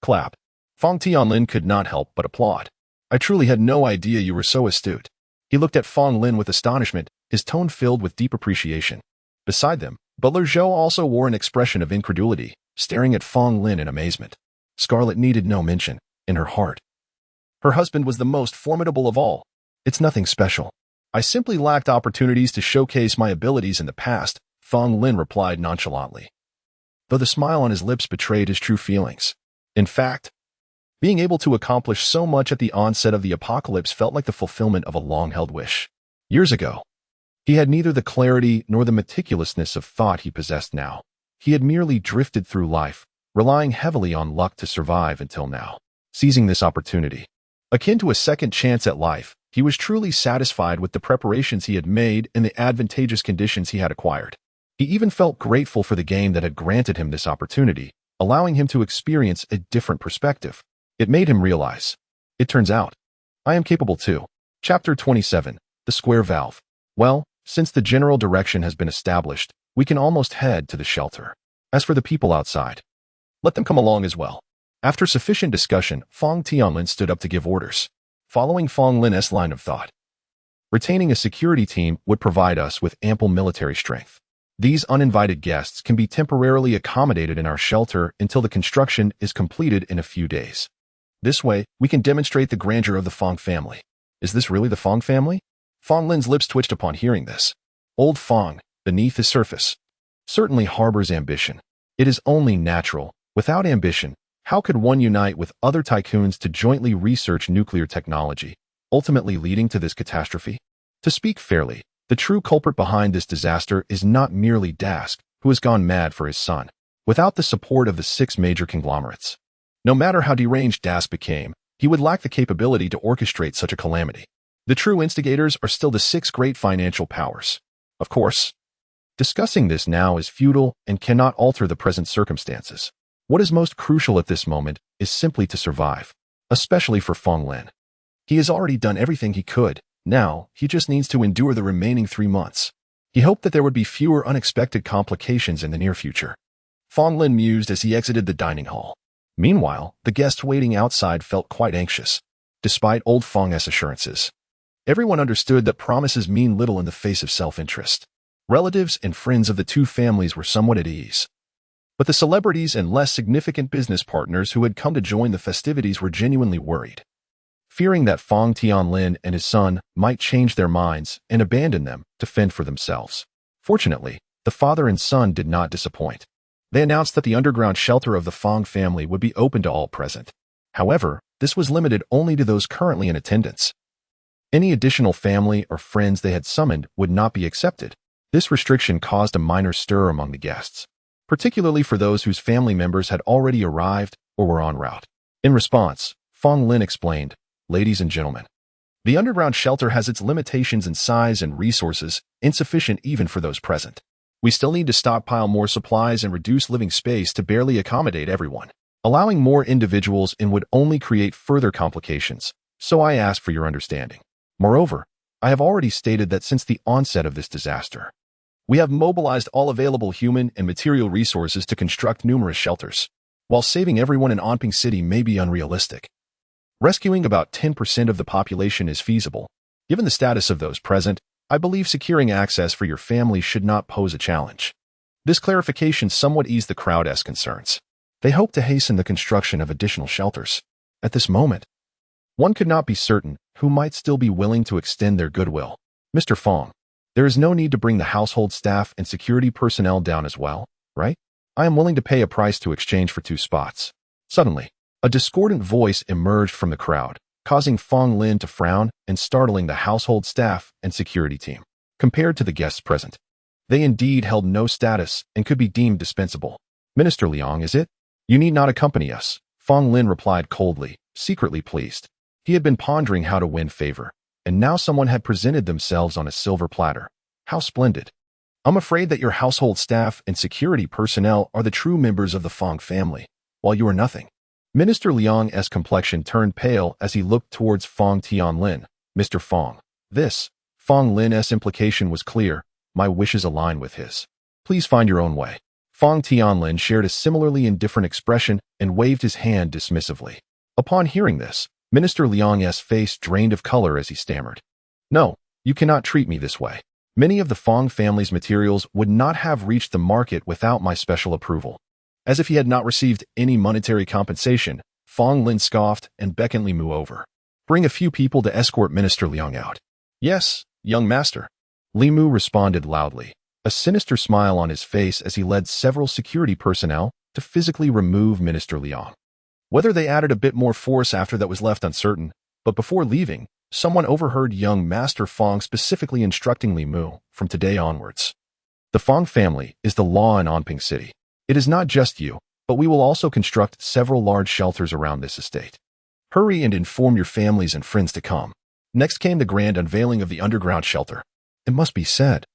Speaker 1: clap. Fong Tianlin could not help but applaud. I truly had no idea you were so astute. He looked at Fong Lin with astonishment, his tone filled with deep appreciation. Beside them, Butler Zhou also wore an expression of incredulity, staring at Fong Lin in amazement. Scarlet needed no mention. In her heart, her husband was the most formidable of all. It's nothing special. I simply lacked opportunities to showcase my abilities in the past, Fong Lin replied nonchalantly, though the smile on his lips betrayed his true feelings. In fact, being able to accomplish so much at the onset of the apocalypse felt like the fulfillment of a long-held wish. Years ago, he had neither the clarity nor the meticulousness of thought he possessed now. He had merely drifted through life, relying heavily on luck to survive until now. Seizing this opportunity, akin to a second chance at life, he was truly satisfied with the preparations he had made and the advantageous conditions he had acquired. He even felt grateful for the game that had granted him this opportunity, allowing him to experience a different perspective. It made him realize, it turns out, I am capable too. Chapter 27, The Square Valve. Well, since the general direction has been established, we can almost head to the shelter. As for the people outside, let them come along as well. After sufficient discussion, Fong Tianlin stood up to give orders. Following Fong Lin's line of thought, retaining a security team would provide us with ample military strength. These uninvited guests can be temporarily accommodated in our shelter until the construction is completed in a few days. This way, we can demonstrate the grandeur of the Fong family. Is this really the Fong family? Fong Lin's lips twitched upon hearing this. Old Fong, beneath his surface, certainly harbors ambition. It is only natural. Without ambition, how could one unite with other tycoons to jointly research nuclear technology, ultimately leading to this catastrophe? To speak fairly, the true culprit behind this disaster is not merely Dask, who has gone mad for his son. Without the support of the 6 major conglomerates, no matter how deranged Dask became, he would lack the capability to orchestrate such a calamity. The true instigators are still the 6 great financial powers. Of course, discussing this now is futile and cannot alter the present circumstances. What is most crucial at this moment is simply to survive, especially for Fong Lin. He has already done everything he could. Now, he just needs to endure the remaining 3 months. He hoped that there would be fewer unexpected complications in the near future. Fong Lin mused as he exited the dining hall. Meanwhile, the guests waiting outside felt quite anxious. Despite old Fong's assurances, everyone understood that promises mean little in the face of self-interest. Relatives and friends of the 2 families were somewhat at ease, but the celebrities and less significant business partners who had come to join the festivities were genuinely worried, fearing that Fong Tianlin and his son might change their minds and abandon them to fend for themselves. Fortunately, the father and son did not disappoint. They announced that the underground shelter of the Fong family would be open to all present. However, this was limited only to those currently in attendance. Any additional family or friends they had summoned would not be accepted. This restriction caused a minor stir among the guests, particularly for those whose family members had already arrived or were en route. In response, Fong Lin explained, "Ladies and gentlemen, The underground shelter has its limitations in size and resources, insufficient even for those present. We still need to stockpile more supplies and reduce living space to barely accommodate everyone. Allowing more individuals in would only create further complications, so I ask for your understanding. Moreover, I have already stated that since the onset of this disaster, we have mobilized all available human and material resources to construct numerous shelters. While saving everyone in Onping City may be unrealistic, rescuing about 10% of the population is feasible. Given the status of those present, I believe securing access for your family should not pose a challenge. This clarification somewhat eased the crowd's concerns. They hope to hasten the construction of additional shelters. At this moment, one could not be certain who might still be willing to extend their goodwill. Mr. Fong, there is no need to bring the household staff and security personnel down as well, right? I am willing to pay a price to exchange for 2 spots. Suddenly, a discordant voice emerged from the crowd, causing Fong Lin to frown and startling the household staff and security team. Compared to the guests present, they indeed held no status and could be deemed dispensable. Minister Liang, is it? You need not accompany us, Fong Lin replied coldly, secretly pleased. He had been pondering how to win favor, and now someone had presented themselves on a silver platter. How splendid. I'm afraid that your household staff and security personnel are the true members of the Fong family, while you are nothing. Minister Liang's complexion turned pale as he looked towards Fong Tianlin. Mr. Fong. This, Fong Lin's implication was clear. My wishes align with his. Please find your own way. Fong Tianlin shared a similarly indifferent expression and waved his hand dismissively. Upon hearing this, Minister Liang's face drained of color as he stammered. No, you cannot treat me this way. Many of the Fong family's materials would not have reached the market without my special approval. As if he had not received any monetary compensation, Fong Lin scoffed and beckoned Li Mu over. Bring a few people to escort Minister Liang out. Yes, young master. Li Mu responded loudly, a sinister smile on his face as he led several security personnel to physically remove Minister Liang. Whether they added a bit more force after that was left uncertain, but before leaving, someone overheard young Master Fong specifically instructing Li Mu, from today onwards. The Fong family is the law in Onping City. It is not just you, but we will also construct several large shelters around this estate. Hurry and inform your families and friends to come. Next came the grand unveiling of the underground shelter. It must be said,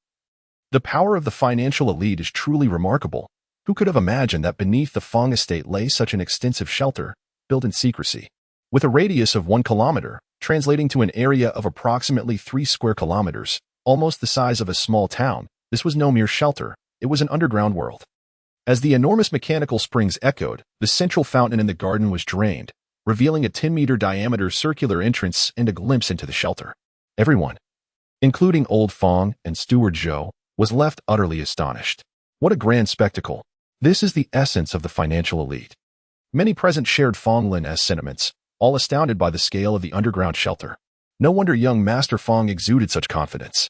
Speaker 1: the power of the financial elite is truly remarkable. Who could have imagined that beneath the Fong estate lay such an extensive shelter, built in secrecy? With a radius of 1 kilometer, translating to an area of approximately 3 square kilometers, almost the size of a small town, this was no mere shelter, it was an underground world. As the enormous mechanical springs echoed, the central fountain in the garden was drained, revealing a 10-meter diameter circular entrance and a glimpse into the shelter. Everyone, including Old Fong and Steward Zhou, was left utterly astonished. What a grand spectacle. This is the essence of the financial elite. Many present shared Fong Lin's sentiments, all astounded by the scale of the underground shelter. No wonder young Master Fong exuded such confidence.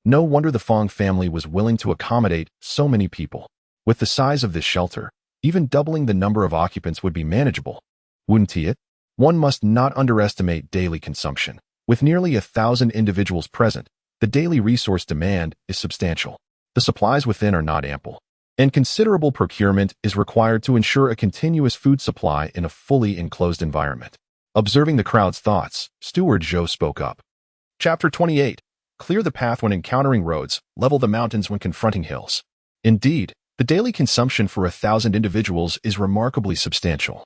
Speaker 1: No wonder the Fong family was willing to accommodate so many people. With the size of this shelter, even doubling the number of occupants would be manageable. Wouldn't it? One must not underestimate daily consumption. With nearly 1,000 individuals present, the daily resource demand is substantial. The supplies within are not ample, and considerable procurement is required to ensure a continuous food supply in a fully enclosed environment. Observing the crowd's thoughts, Steward Zhou spoke up. Chapter 28. Clear the path when encountering roads, level the mountains when confronting hills. Indeed, the daily consumption for 1,000 individuals is remarkably substantial.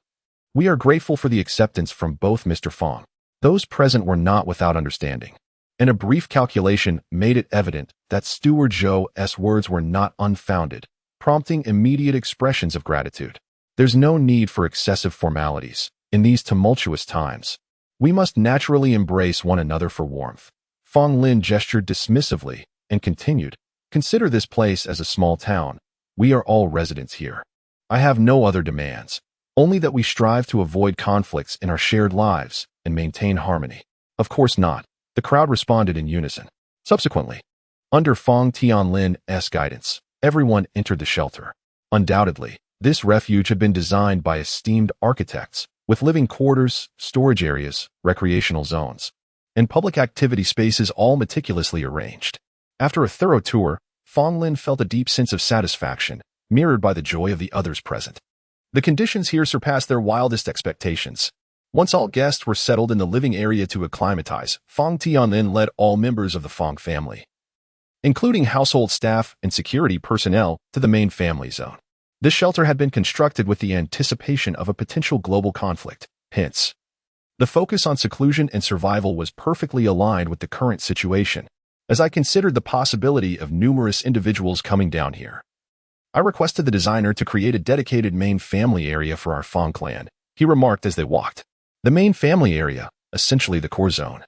Speaker 1: We are grateful for the acceptance from both Mr. Fong. Those present were not without understanding, and a brief calculation made it evident that Steward Zhou's words were not unfounded, prompting immediate expressions of gratitude. There's no need for excessive formalities. In these tumultuous times, we must naturally embrace one another for warmth. Fong Lin gestured dismissively and continued, consider this place as a small town. We are all residents here. I have no other demands, only that we strive to avoid conflicts in our shared lives and maintain harmony. Of course not. The crowd responded in unison. Subsequently, under Fong Tianlin's guidance, everyone entered the shelter. Undoubtedly, this refuge had been designed by esteemed architects, with living quarters, storage areas, recreational zones, and public activity spaces all meticulously arranged. After a thorough tour, Fong Lin felt a deep sense of satisfaction, mirrored by the joy of the others present. The conditions here surpassed their wildest expectations. Once all guests were settled in the living area to acclimatize, Fong Tianlin led all members of the Fong family, including household staff and security personnel, to the main family zone. This shelter had been constructed with the anticipation of a potential global conflict. Hence, the focus on seclusion and survival was perfectly aligned with the current situation. As I considered the possibility of numerous individuals coming down here, I requested the designer to create a dedicated main family area for our Fong clan. He remarked as they walked. The main family area, essentially the core zone,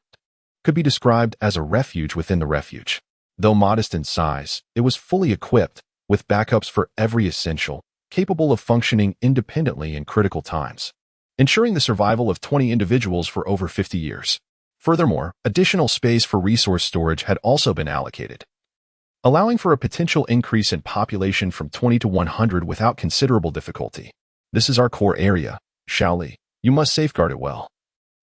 Speaker 1: could be described as a refuge within the refuge. Though modest in size, it was fully equipped with backups for every essential, capable of functioning independently in critical times, ensuring the survival of 20 individuals for over 50 years. Furthermore, additional space for resource storage had also been allocated, allowing for a potential increase in population from 20 to 100 without considerable difficulty. This is our core area, Shaoli. You must safeguard it well.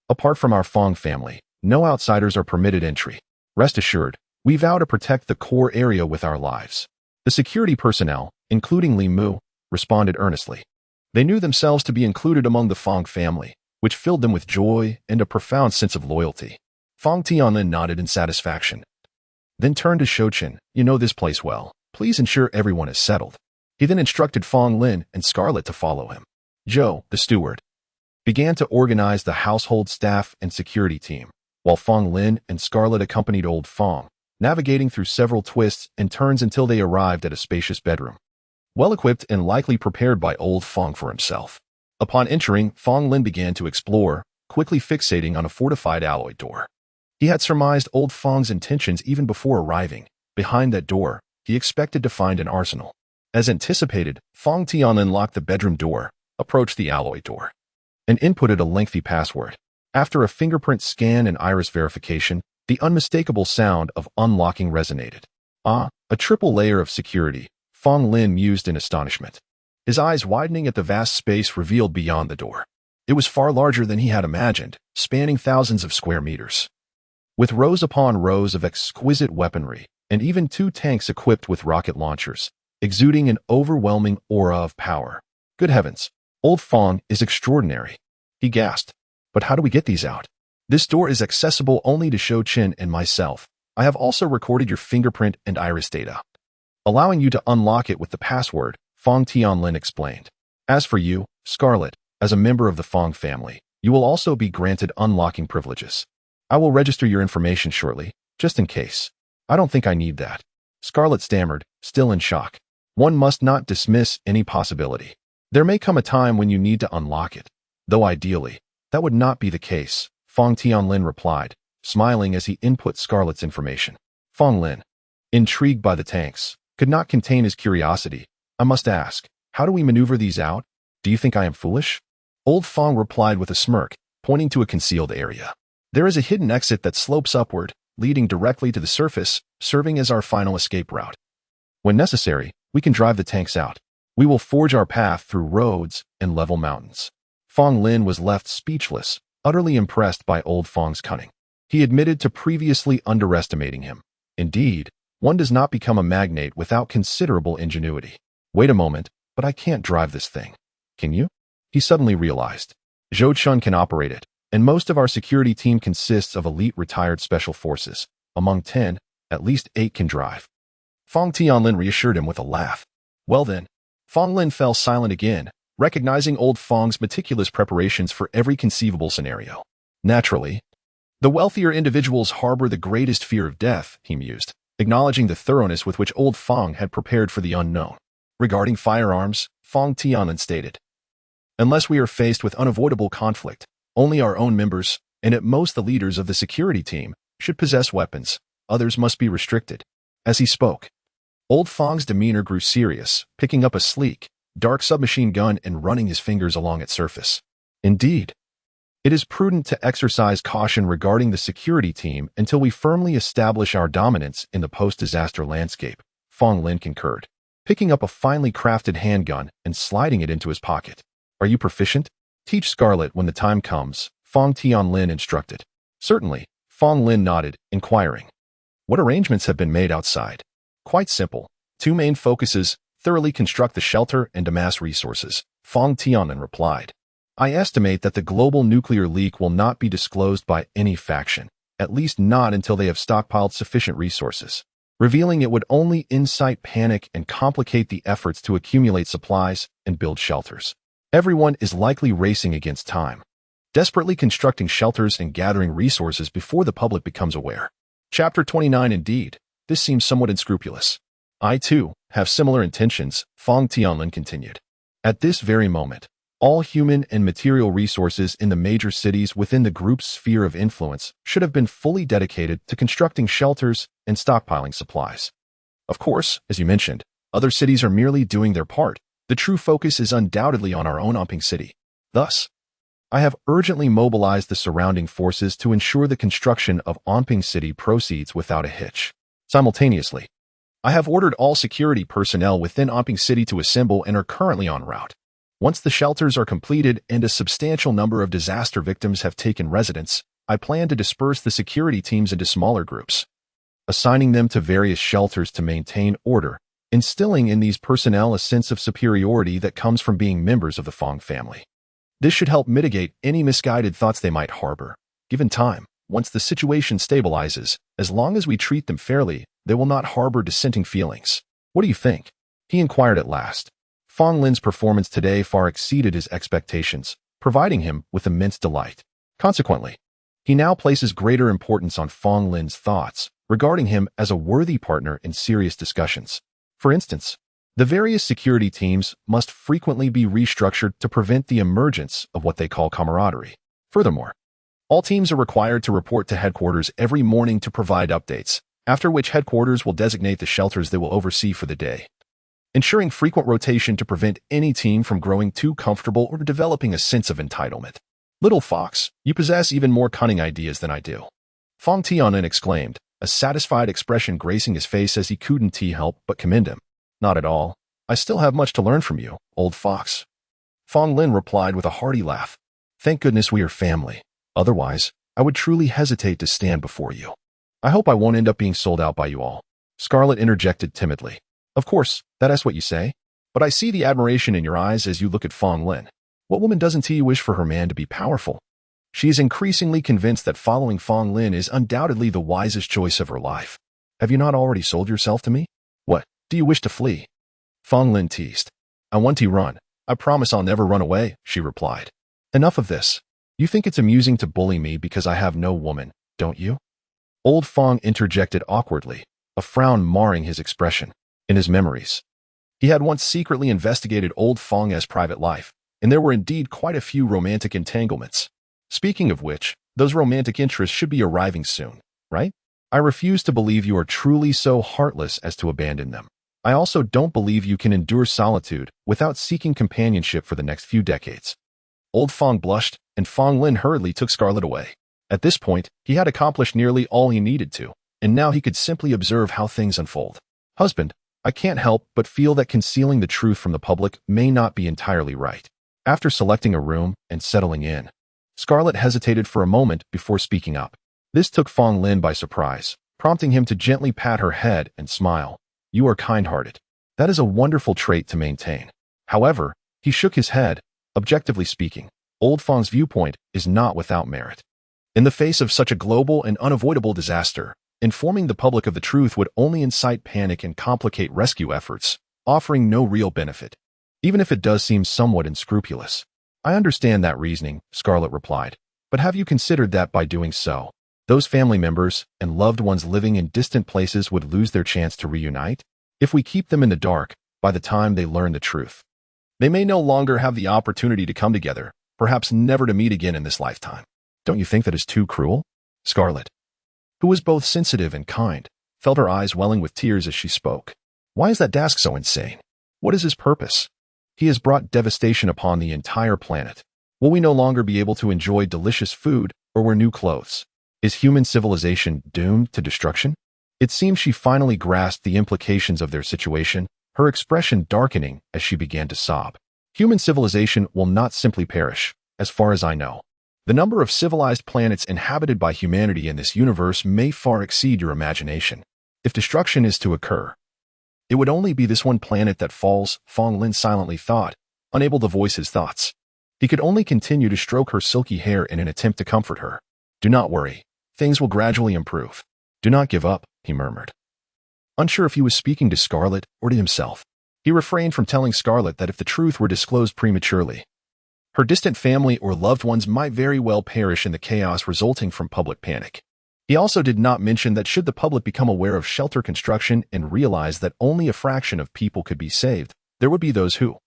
Speaker 1: Apart from our Fong family, no outsiders are permitted entry. Rest assured, we vow to protect the core area with our lives. The security personnel, including Li Mu, responded earnestly. They knew themselves to be included among the Fong family, which filled them with joy and a profound sense of loyalty. Fong Tianlin nodded in satisfaction, then turned to Shouchen. You know this place well. Please ensure everyone is settled. He then instructed Fong Lin and Scarlet to follow him. Zhou, the steward, began to organize the household staff and security team, while Fong Lin and Scarlet accompanied Old Fong, navigating through several twists and turns until they arrived at a spacious bedroom, well-equipped and likely prepared by Old Fong for himself. Upon entering, Fong Lin began to explore, quickly fixating on a fortified alloy door. He had surmised Old Fong's intentions even before arriving. Behind that door, he expected to find an arsenal. As anticipated, Fong Tianlin locked the bedroom door, approached the alloy door, and inputted a lengthy password. After a fingerprint scan and iris verification, the unmistakable sound of unlocking resonated. Ah, a triple layer of security, Fong Lin mused in astonishment, his eyes widening at the vast space revealed beyond the door. It was far larger than he had imagined, spanning thousands of square meters, with rows upon rows of exquisite weaponry, and even 2 tanks equipped with rocket launchers, exuding an overwhelming aura of power. Good heavens, Old Fong is extraordinary, he gasped. But how do we get these out? This door is accessible only to Shou Chen and myself. I have also recorded your fingerprint and iris data, allowing you to unlock it with the password, Fong Tianlin explained. As for you, Scarlet, as a member of the Fong family, you will also be granted unlocking privileges. I will register your information shortly, just in case. I don't think I need that. Scarlet stammered, still in shock. One must not dismiss any possibility. There may come a time when you need to unlock it, though ideally, that would not be the case, Fong Tianlin replied, smiling as he input Scarlet's information. Fong Lin, intrigued by the tanks, could not contain his curiosity. I must ask, how do we maneuver these out? Do you think I am foolish? Old Fong replied with a smirk, pointing to a concealed area. There is a hidden exit that slopes upward, leading directly to the surface, serving as our final escape route. When necessary, we can drive the tanks out. We will forge our path through roads and level mountains. Fong Lin was left speechless, utterly impressed by Old Fong's cunning. He admitted to previously underestimating him. Indeed, one does not become a magnate without considerable ingenuity. Wait a moment, but I can't drive this thing. Can you? He suddenly realized. Zhou Chun can operate it, and most of our security team consists of elite retired special forces. Among 10, at least 8 can drive. Fong Tianlin reassured him with a laugh. Well then, Fong Lin fell silent again, recognizing Old Fong's meticulous preparations for every conceivable scenario. Naturally, the wealthier individuals harbor the greatest fear of death, he mused, acknowledging the thoroughness with which Old Fong had prepared for the unknown. Regarding firearms, Fong Tianlin stated, unless we are faced with unavoidable conflict, only our own members, and at most the leaders of the security team, should possess weapons. Others must be restricted. As he spoke, Old Fong's demeanor grew serious, picking up a sleek, dark submachine gun and running his fingers along its surface. Indeed, it is prudent to exercise caution regarding the security team until we firmly establish our dominance in the post-disaster landscape, Fong Lin concurred, picking up a finely crafted handgun and sliding it into his pocket. Are you proficient? Teach Scarlet when the time comes, Fong Tianlin instructed. Certainly, Fong Lin nodded, inquiring. What arrangements have been made outside? Quite simple. 2 main focuses, thoroughly construct the shelter and amass resources, Fong Tianlin replied. I estimate that the global nuclear leak will not be disclosed by any faction, at least not until they have stockpiled sufficient resources. Revealing it would only incite panic and complicate the efforts to accumulate supplies and build shelters. Everyone is likely racing against time, desperately constructing shelters and gathering resources before the public becomes aware. Chapter 29. Indeed, this seems somewhat unscrupulous. I, too, have similar intentions, Fong Tianlin continued. At this very moment, all human and material resources in the major cities within the group's sphere of influence should have been fully dedicated to constructing shelters and stockpiling supplies. Of course, as you mentioned, other cities are merely doing their part. The true focus is undoubtedly on our own Onping city. Thus, I have urgently mobilized the surrounding forces to ensure the construction of Onping City proceeds without a hitch. Simultaneously, I have ordered all security personnel within Onping City to assemble and are currently en route. Once the shelters are completed and a substantial number of disaster victims have taken residence, I plan to disperse the security teams into smaller groups, assigning them to various shelters to maintain order, instilling in these personnel a sense of superiority that comes from being members of the Fong family. This should help mitigate any misguided thoughts they might harbor. Given time, once the situation stabilizes, as long as we treat them fairly, they will not harbor dissenting feelings. What do you think? He inquired at last. Fong Lin's performance today far exceeded his expectations, providing him with immense delight. Consequently, he now places greater importance on Fong Lin's thoughts, regarding him as a worthy partner in serious discussions. For instance, the various security teams must frequently be restructured to prevent the emergence of what they call camaraderie. Furthermore, all teams are required to report to headquarters every morning to provide updates, after which headquarters will designate the shelters they will oversee for the day, ensuring frequent rotation to prevent any team from growing too comfortable or developing a sense of entitlement. Little fox, you possess even more cunning ideas than I do. Fong Tianlin exclaimed, a satisfied expression gracing his face as he couldn't help but commend him. Not at all. I still have much to learn from you, old fox. Fong Lin replied with a hearty laugh. Thank goodness we are family. Otherwise, I would truly hesitate to stand before you. I hope I won't end up being sold out by you all. Scarlet interjected timidly. Of course, that is what you say. But I see the admiration in your eyes as you look at Fong Lin. What woman doesn't wish for her man to be powerful? She is increasingly convinced that following Fong Lin is undoubtedly the wisest choice of her life. Have you not already sold yourself to me? What, do you wish to flee? Fong Lin teased. I want to run. I promise I'll never run away, she replied. Enough of this. You think it's amusing to bully me because I have no woman, don't you? Old Fong interjected awkwardly, a frown marring his expression. In his memories, he had once secretly investigated old Fong's private life, and there were indeed quite a few romantic entanglements. Speaking of which, those romantic interests should be arriving soon, right? I refuse to believe you are truly so heartless as to abandon them. I also don't believe you can endure solitude without seeking companionship for the next few decades. Old Fong blushed, and Fong Lin hurriedly took Scarlet away. At this point, he had accomplished nearly all he needed to, and now he could simply observe how things unfold. Husband, I can't help but feel that concealing the truth from the public may not be entirely right. After selecting a room and settling in, Scarlet hesitated for a moment before speaking up. This took Fong Lin by surprise, prompting him to gently pat her head and smile. You are kind-hearted. That is a wonderful trait to maintain. However, he shook his head. Objectively speaking, old Fong's viewpoint is not without merit. In the face of such a global and unavoidable disaster, informing the public of the truth would only incite panic and complicate rescue efforts, offering no real benefit, even if it does seem somewhat unscrupulous. I understand that reasoning, Scarlet replied, but have you considered that by doing so, those family members and loved ones living in distant places would lose their chance to reunite? If we keep them in the dark, by the time they learn the truth, they may no longer have the opportunity to come together, perhaps never to meet again in this lifetime. Don't you think that is too cruel? Scarlet, who was both sensitive and kind, felt her eyes welling with tears as she spoke. Why is that Dask so insane? What is his purpose? He has brought devastation upon the entire planet. Will we no longer be able to enjoy delicious food or wear new clothes? Is human civilization doomed to destruction? It seemed she finally grasped the implications of their situation, her expression darkening as she began to sob. Human civilization will not simply perish, as far as I know. The number of civilized planets inhabited by humanity in this universe may far exceed your imagination. If destruction is to occur, it would only be this one planet that falls, Fong Lin silently thought, unable to voice his thoughts. He could only continue to stroke her silky hair in an attempt to comfort her. "Do not worry. Things will gradually improve. Do not give up," he murmured. Unsure if he was speaking to Scarlet or to himself, he refrained from telling Scarlet that if the truth were disclosed prematurely, her distant family or loved ones might very well perish in the chaos resulting from public panic. He also did not mention that should the public become aware of shelter construction and realize that only a fraction of people could be saved, there would be those who,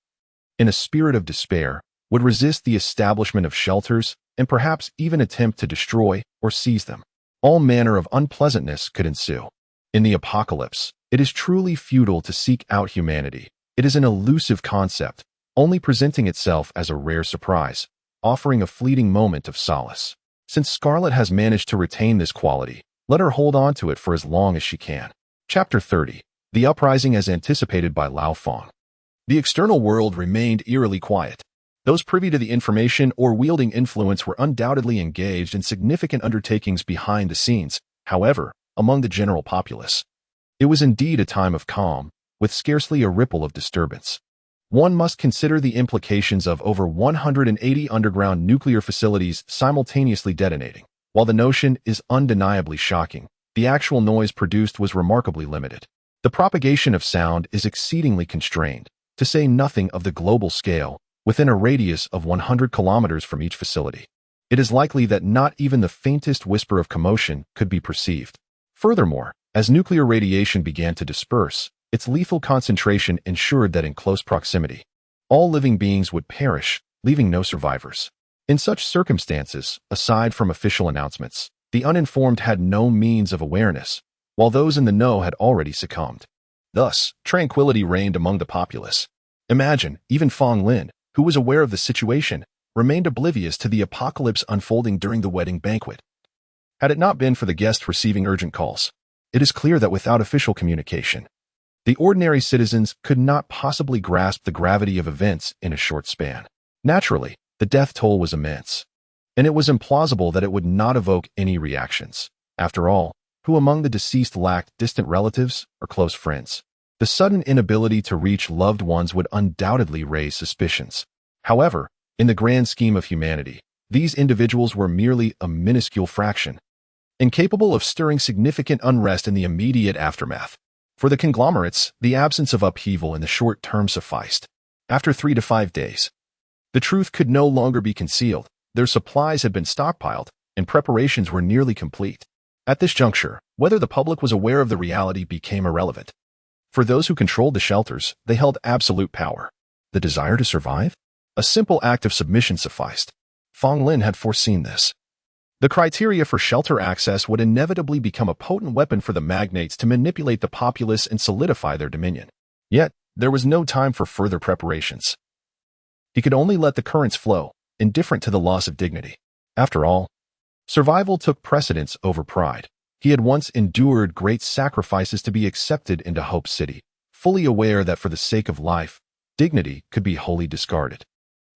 Speaker 1: in a spirit of despair, would resist the establishment of shelters and perhaps even attempt to destroy or seize them. All manner of unpleasantness could ensue. In the apocalypse, it is truly futile to seek out humanity. It is an elusive concept, only presenting itself as a rare surprise, offering a fleeting moment of solace. Since Scarlet has managed to retain this quality, let her hold on to it for as long as she can. Chapter 30. The Uprising as Anticipated by Lao Fong. The external world remained eerily quiet. Those privy to the information or wielding influence were undoubtedly engaged in significant undertakings behind the scenes. However, among the general populace, it was indeed a time of calm, with scarcely a ripple of disturbance. One must consider the implications of over 180 underground nuclear facilities simultaneously detonating. While the notion is undeniably shocking, the actual noise produced was remarkably limited. The propagation of sound is exceedingly constrained, to say nothing of the global scale, within a radius of 100 kilometers from each facility. It is likely that not even the faintest whisper of commotion could be perceived. Furthermore, as nuclear radiation began to disperse, its lethal concentration ensured that in close proximity, all living beings would perish, leaving no survivors. In such circumstances, aside from official announcements, the uninformed had no means of awareness, while those in the know had already succumbed. Thus, tranquility reigned among the populace. Imagine, even Fong Lin, who was aware of the situation, remained oblivious to the apocalypse unfolding during the wedding banquet. Had it not been for the guests receiving urgent calls, it is clear that without official communication, the ordinary citizens could not possibly grasp the gravity of events in a short span. Naturally, the death toll was immense, and it was implausible that it would not evoke any reactions. After all, who among the deceased lacked distant relatives or close friends? The sudden inability to reach loved ones would undoubtedly raise suspicions. However, in the grand scheme of humanity, these individuals were merely a minuscule fraction, incapable of stirring significant unrest in the immediate aftermath. For the conglomerates, the absence of upheaval in the short term sufficed. After 3 to 5 days, the truth could no longer be concealed. Their supplies had been stockpiled, and preparations were nearly complete. At this juncture, whether the public was aware of the reality became irrelevant. For those who controlled the shelters, they held absolute power. The desire to survive? A simple act of submission sufficed. Fong Lin had foreseen this. The criteria for shelter access would inevitably become a potent weapon for the magnates to manipulate the populace and solidify their dominion. Yet, there was no time for further preparations. He could only let the currents flow, indifferent to the loss of dignity. After all, survival took precedence over pride. He had once endured great sacrifices to be accepted into Hope City, fully aware that for the sake of life, dignity could be wholly discarded.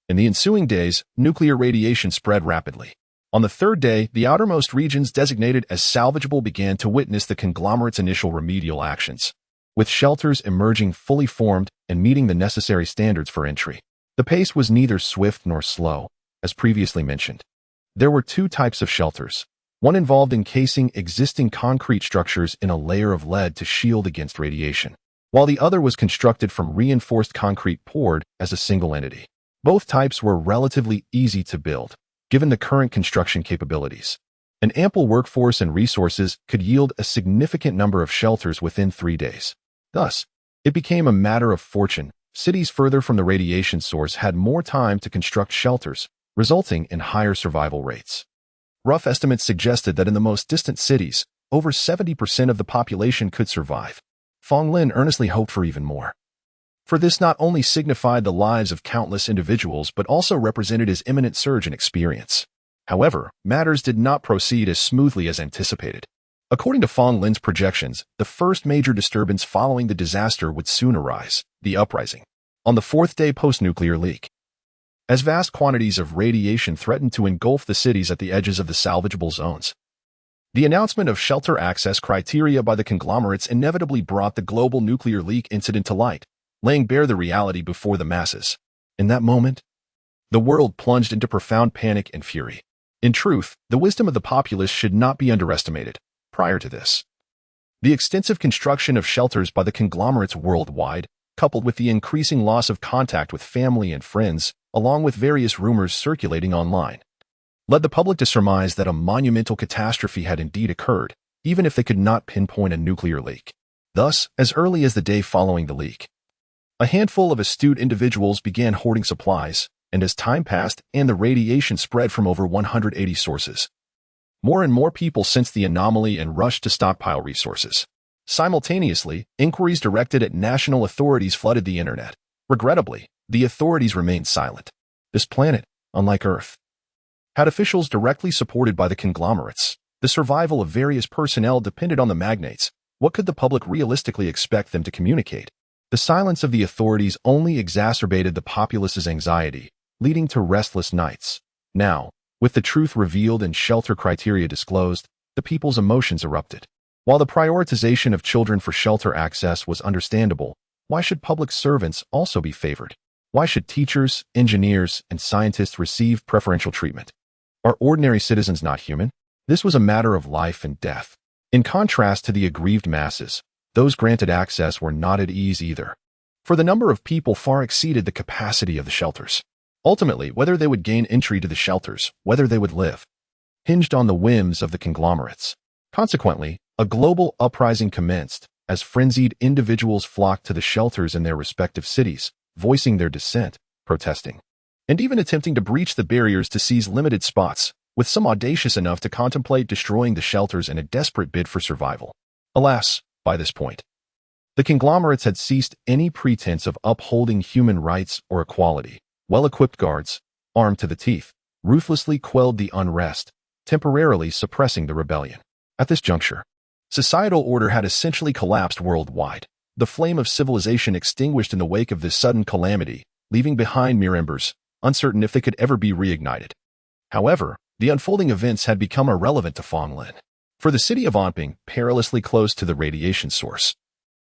Speaker 1: In the ensuing days, nuclear radiation spread rapidly. On the third day, the outermost regions designated as salvageable began to witness the conglomerate's initial remedial actions, with shelters emerging fully formed and meeting the necessary standards for entry. The pace was neither swift nor slow, as previously mentioned. There were 2 types of shelters. One involved encasing existing concrete structures in a layer of lead to shield against radiation, while the other was constructed from reinforced concrete poured as a single entity. Both types were relatively easy to build, given the current construction capabilities. An ample workforce and resources could yield a significant number of shelters within 3 days. Thus, it became a matter of fortune. Cities further from the radiation source had more time to construct shelters, resulting in higher survival rates. Rough estimates suggested that in the most distant cities, over 70% of the population could survive. Fong Lin earnestly hoped for even more. For this not only signified the lives of countless individuals but also represented his imminent surge in experience. However, matters did not proceed as smoothly as anticipated. According to Fong Lin's projections, the first major disturbance following the disaster would soon arise, the uprising, on the 4th day post-nuclear leak. As vast quantities of radiation threatened to engulf the cities at the edges of the salvageable zones, the announcement of shelter access criteria by the conglomerates inevitably brought the global nuclear leak incident to light, laying bare the reality before the masses. In that moment, The world plunged into profound panic and fury. In truth, the wisdom of the populace should not be underestimated. Prior to this, the extensive construction of shelters by the conglomerates worldwide, coupled with the increasing loss of contact with family and friends, along with various rumors circulating online, led the public to surmise that a monumental catastrophe had indeed occurred, even if they could not pinpoint a nuclear leak. Thus, as early as the day following the leak, a handful of astute individuals began hoarding supplies, and as time passed and the radiation spread from over 180 sources, more and more people sensed the anomaly and rushed to stockpile resources. Simultaneously, inquiries directed at national authorities flooded the internet. Regrettably, the authorities remained silent. This planet, unlike Earth, had officials directly supported by the conglomerates. The survival of various personnel depended on the magnates. What could the public realistically expect them to communicate? The silence of the authorities only exacerbated the populace's anxiety, leading to restless nights. Now, with the truth revealed and shelter criteria disclosed, the people's emotions erupted. While the prioritization of children for shelter access was understandable, why should public servants also be favored? Why should teachers, engineers, and scientists receive preferential treatment? Are ordinary citizens not human? This was a matter of life and death. In contrast to the aggrieved masses, those granted access were not at ease either, for the number of people far exceeded the capacity of the shelters. Ultimately, whether they would gain entry to the shelters, whether they would live, hinged on the whims of the conglomerates. Consequently, a global uprising commenced as frenzied individuals flocked to the shelters in their respective cities, voicing their dissent, protesting, and even attempting to breach the barriers to seize limited spots, with some audacious enough to contemplate destroying the shelters in a desperate bid for survival. Alas, by this point, the conglomerates had ceased any pretense of upholding human rights or equality. Well-equipped guards, armed to the teeth, ruthlessly quelled the unrest, temporarily suppressing the rebellion. At this juncture, societal order had essentially collapsed worldwide. The flame of civilization extinguished in the wake of this sudden calamity, leaving behind mere embers, uncertain if they could ever be reignited. However, the unfolding events had become irrelevant to Fonglin, for the city of Onping, perilously close to the radiation source,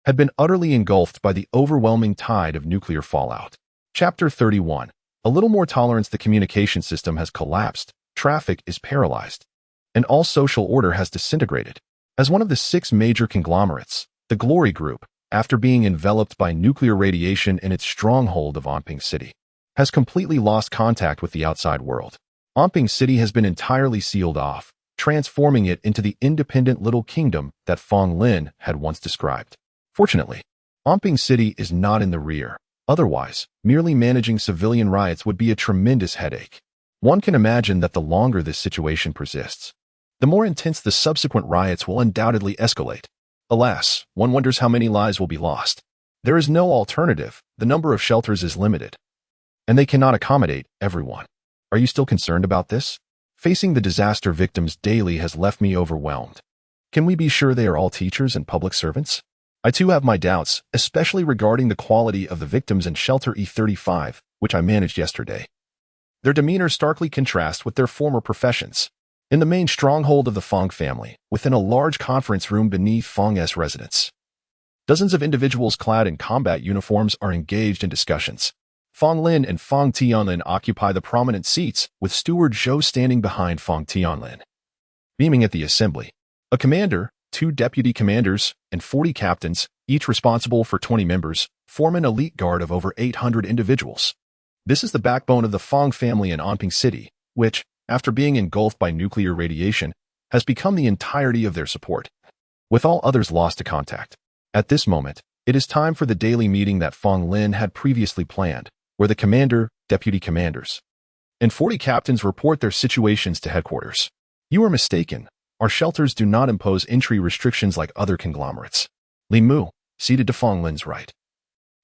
Speaker 1: had been utterly engulfed by the overwhelming tide of nuclear fallout. Chapter 31. A little more tolerance. The communication system has collapsed, traffic is paralyzed, and all social order has disintegrated. As one of the 6 major conglomerates, the Glory Group, after being enveloped by nuclear radiation in its stronghold of Onping City, has completely lost contact with the outside world. Onping City has been entirely sealed off, transforming it into the independent little kingdom that Fonglin had once described. Fortunately, Onping City is not in the rear. Otherwise, merely managing civilian riots would be a tremendous headache. One can imagine that the longer this situation persists, the more intense the subsequent riots will undoubtedly escalate. Alas, one wonders how many lives will be lost. There is no alternative. The number of shelters is limited, and they cannot accommodate everyone. Are you still concerned about this? Facing the disaster victims daily has left me overwhelmed. Can we be sure they are all teachers and public servants? I too have my doubts, especially regarding the quality of the victims in Shelter E35, which I managed yesterday. Their demeanor starkly contrasts with their former professions. In the main stronghold of the Fong family, within a large conference room beneath Fong's residence, dozens of individuals clad in combat uniforms are engaged in discussions. Fong Lin and Fong Tianlin occupy the prominent seats, with Steward Zhou standing behind Fong Tianlin, beaming at the assembly. A commander, 2 deputy commanders, and 40 captains, each responsible for 20 members, form an elite guard of over 800 individuals. This is the backbone of the Fong family in Onping City, which, after being engulfed by nuclear radiation, has become the entirety of their support, with all others lost to contact. At this moment, it is time for the daily meeting that Fong Lin had previously planned, where the commander, deputy commanders, and 40 captains report their situations to headquarters. You are mistaken. Our shelters do not impose entry restrictions like other conglomerates. Li Mu, seated to Fong Lin's right,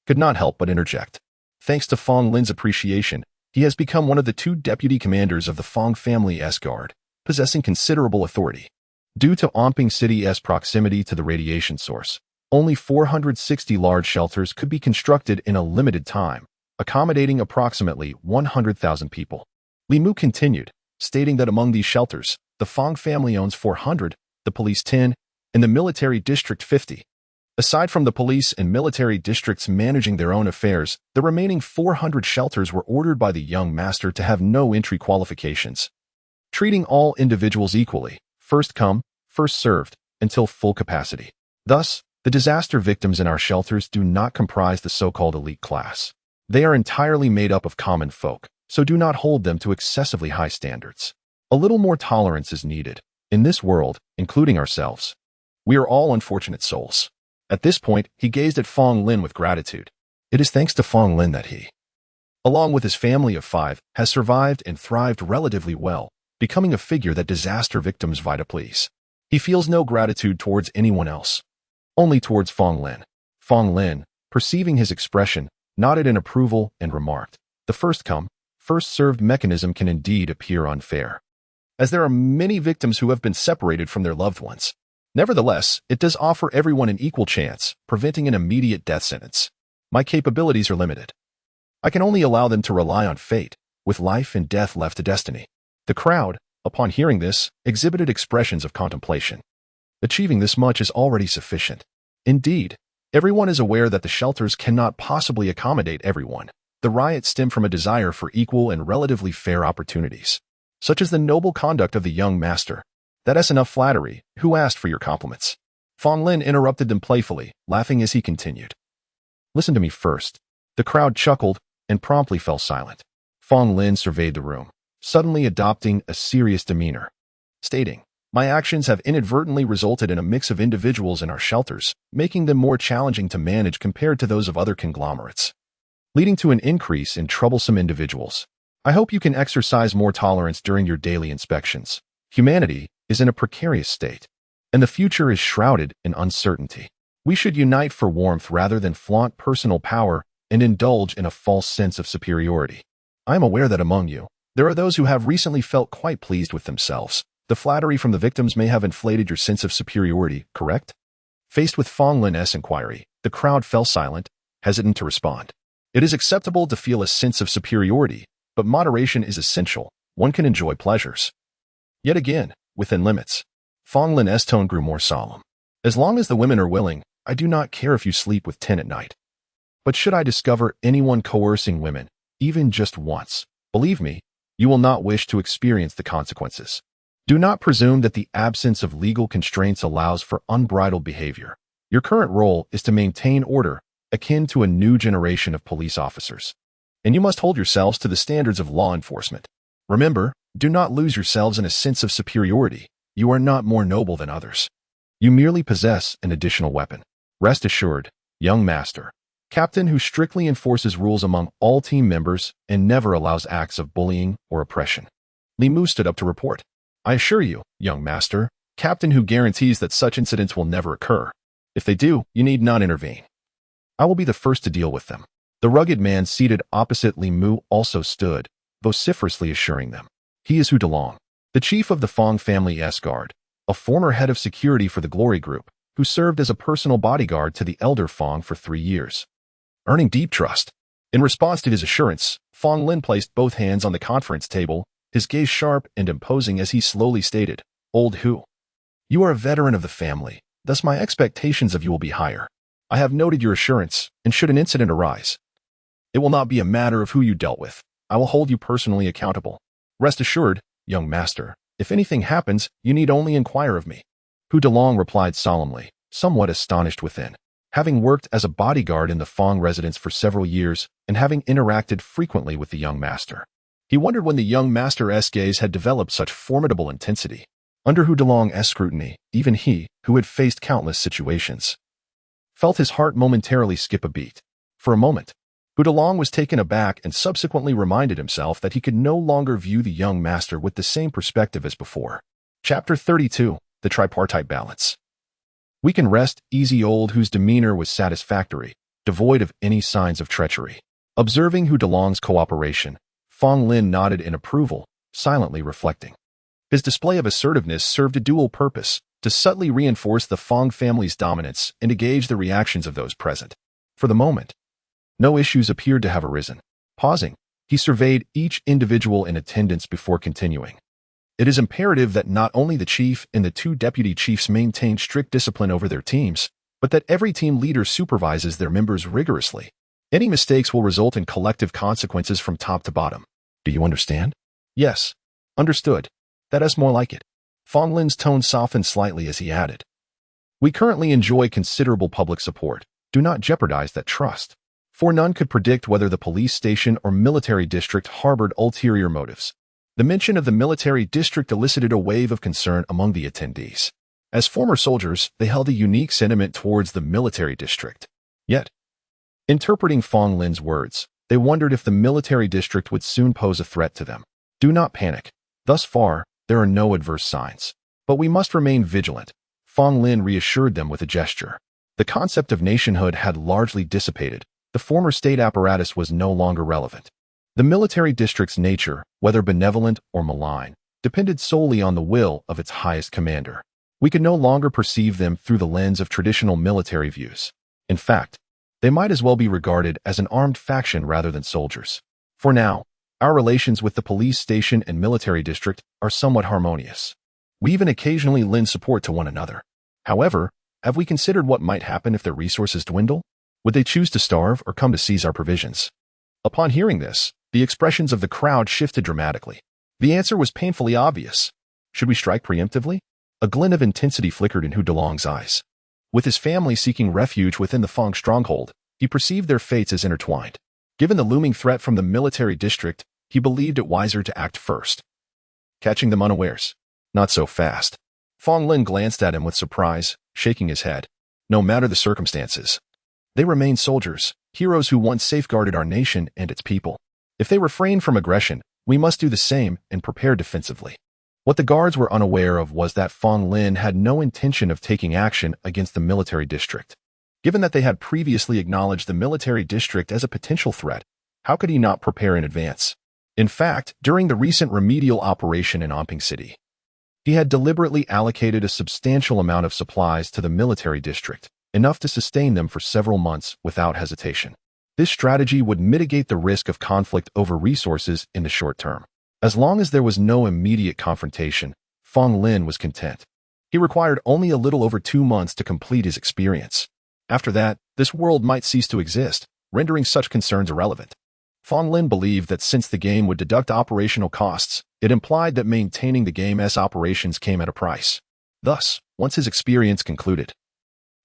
Speaker 1: could not help but interject. Thanks to Fong Lin's appreciation, he has become one of the 2 deputy commanders of the Fong family S-Guard, possessing considerable authority. Due to Onping City's proximity to the radiation source, only 460 large shelters could be constructed in a limited time, accommodating approximately 100,000 people. Li Mu continued, stating that among these shelters, the Fong family owns 400, the police 10, and the military district 50. Aside from the police and military districts managing their own affairs, the remaining 400 shelters were ordered by the young master to have no entry qualifications, treating all individuals equally, first come, first served, until full capacity. Thus, the disaster victims in our shelters do not comprise the so-called elite class. They are entirely made up of common folk, so do not hold them to excessively high standards. A little more tolerance is needed. In this world, including ourselves, we are all unfortunate souls. At this point, he gazed at Fong Lin with gratitude. It is thanks to Fong Lin that he, along with his family of 5, has survived and thrived relatively well, becoming a figure that disaster victims vie to please. He feels no gratitude towards anyone else, only towards Fong Lin. Fong Lin, perceiving his expression, nodded in approval and remarked, "The first come, first served mechanism can indeed appear unfair, as there are many victims who have been separated from their loved ones. Nevertheless, it does offer everyone an equal chance, preventing an immediate death sentence. My capabilities are limited. I can only allow them to rely on fate, with life and death left to destiny." The crowd, upon hearing this, exhibited expressions of contemplation. Achieving this much is already sufficient. Indeed, everyone is aware that the shelters cannot possibly accommodate everyone. The riot stemmed from a desire for equal and relatively fair opportunities, such as the noble conduct of the young master. "That is enough flattery. Who asked for your compliments?" Fong Lin interrupted them playfully, laughing as he continued. "Listen to me first." The crowd chuckled and promptly fell silent. Fong Lin surveyed the room, suddenly adopting a serious demeanor, stating, "My actions have inadvertently resulted in a mix of individuals in our shelters, making them more challenging to manage compared to those of other conglomerates, leading to an increase in troublesome individuals. I hope you can exercise more tolerance during your daily inspections. Humanity is in a precarious state, and the future is shrouded in uncertainty. We should unite for warmth rather than flaunt personal power and indulge in a false sense of superiority. I am aware that among you, there are those who have recently felt quite pleased with themselves. The flattery from the victims may have inflated your sense of superiority, correct?" Faced with Fong Lin's inquiry, the crowd fell silent, hesitant to respond. It is acceptable to feel a sense of superiority, but moderation is essential. One can enjoy pleasures, yet again, within limits. Fong Lin's tone grew more solemn. "As long as the women are willing, I do not care if you sleep with 10 at night. But should I discover anyone coercing women, even just once, believe me, you will not wish to experience the consequences. Do not presume that the absence of legal constraints allows for unbridled behavior. Your current role is to maintain order, akin to a new generation of police officers. And you must hold yourselves to the standards of law enforcement. Remember, do not lose yourselves in a sense of superiority. You are not more noble than others. You merely possess an additional weapon. Rest assured, young master, captain who strictly enforces rules among all team members and never allows acts of bullying or oppression." Li Mu stood up to report. "I assure you, young master, captain who guarantees that such incidents will never occur. If they do, you need not intervene. I will be the first to deal with them." The rugged man seated opposite Li Mu also stood, vociferously assuring them. He is Hu Delong, the chief of the Fong family S-Guard, a former head of security for the Glory Group, who served as a personal bodyguard to the elder Fong for 3 years, earning deep trust. In response to his assurance, Fong Lin placed both hands on the conference table, his gaze sharp and imposing as he slowly stated, "Old Hu, you are a veteran of the family, thus my expectations of you will be higher. I have noted your assurance, and should an incident arise, it will not be a matter of who you dealt with. I will hold you personally accountable. Rest assured, young master, if anything happens, you need only inquire of me." Hu Delong replied solemnly, somewhat astonished within. Having worked as a bodyguard in the Fong residence for several years and having interacted frequently with the young master, he wondered when the young master's gaze had developed such formidable intensity. Under Hu Delong's scrutiny, even he, who had faced countless situations, felt his heart momentarily skip a beat. For a moment, Hu Delong was taken aback and subsequently reminded himself that he could no longer view the young master with the same perspective as before. Chapter 32, The Tripartite Balance. We can rest easy old whose demeanor was satisfactory, devoid of any signs of treachery. Observing Hu Delong's cooperation, Fong Lin nodded in approval, silently reflecting. His display of assertiveness served a dual purpose, to subtly reinforce the Fong family's dominance and to gauge the reactions of those present. For the moment, no issues appeared to have arisen. Pausing, he surveyed each individual in attendance before continuing. It is imperative that not only the chief and the 2 deputy chiefs maintain strict discipline over their teams, but that every team leader supervises their members rigorously. Any mistakes will result in collective consequences from top to bottom. Do you understand? Yes. Understood. That is more like it. Fong Lin's tone softened slightly as he added, "We currently enjoy considerable public support. Do not jeopardize that trust." For none could predict whether the police station or military district harbored ulterior motives. The mention of the military district elicited a wave of concern among the attendees. As former soldiers, they held a unique sentiment towards the military district. Yet, interpreting Fong Lin's words, they wondered if the military district would soon pose a threat to them. Do not panic. Thus far, there are no adverse signs. But we must remain vigilant, Fong Lin reassured them with a gesture. The concept of nationhood had largely dissipated. The former state apparatus was no longer relevant. The military district's nature, whether benevolent or malign, depended solely on the will of its highest commander. We could no longer perceive them through the lens of traditional military views. In fact, they might as well be regarded as an armed faction rather than soldiers. For now, our relations with the police station and military district are somewhat harmonious. We even occasionally lend support to one another. However, have we considered what might happen if their resources dwindle? Would they choose to starve or come to seize our provisions? Upon hearing this, the expressions of the crowd shifted dramatically. The answer was painfully obvious. Should we strike preemptively? A glint of intensity flickered in Hu Delong's eyes. With his family seeking refuge within the Fong stronghold, he perceived their fates as intertwined. Given the looming threat from the military district, he believed it wiser to act first. Catching them unawares. Not so fast. Fong Lin glanced at him with surprise, shaking his head. No matter the circumstances, they remain soldiers, heroes who once safeguarded our nation and its people. If they refrain from aggression, we must do the same and prepare defensively. What the guards were unaware of was that Fong Lin had no intention of taking action against the military district. Given that they had previously acknowledged the military district as a potential threat, how could he not prepare in advance? In fact, during the recent remedial operation in Amping City, he had deliberately allocated a substantial amount of supplies to the military district, enough to sustain them for several months without hesitation. This strategy would mitigate the risk of conflict over resources in the short term. As long as there was no immediate confrontation, Fong Lin was content. He required only a little over 2 months to complete his experience. After that, this world might cease to exist, rendering such concerns irrelevant. Fong Lin believed that since the game would deduct operational costs, it implied that maintaining the game's operations came at a price. Thus, once his experience concluded,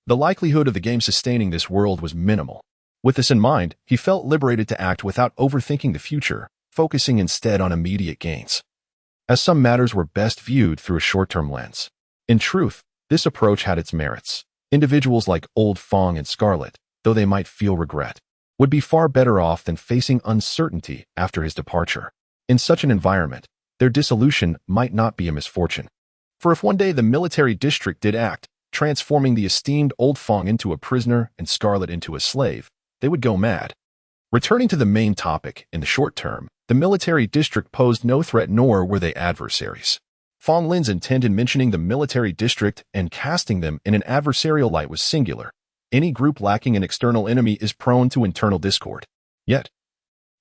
Speaker 1: the likelihood of the game sustaining this world was minimal. With this in mind, he felt liberated to act without overthinking the future, focusing instead on immediate gains. As some matters were best viewed through a short-term lens. In truth, this approach had its merits. Individuals like Old Fong and Scarlet, though they might feel regret, would be far better off than facing uncertainty after his departure. In such an environment, their dissolution might not be a misfortune. For if one day the military district did act, transforming the esteemed Old Fong into a prisoner and Scarlet into a slave, they would go mad. Returning to the main topic, in the short term, the military district posed no threat nor were they adversaries. Fong Lin's intent in mentioning the military district and casting them in an adversarial light was singular. Any group lacking an external enemy is prone to internal discord. Yet,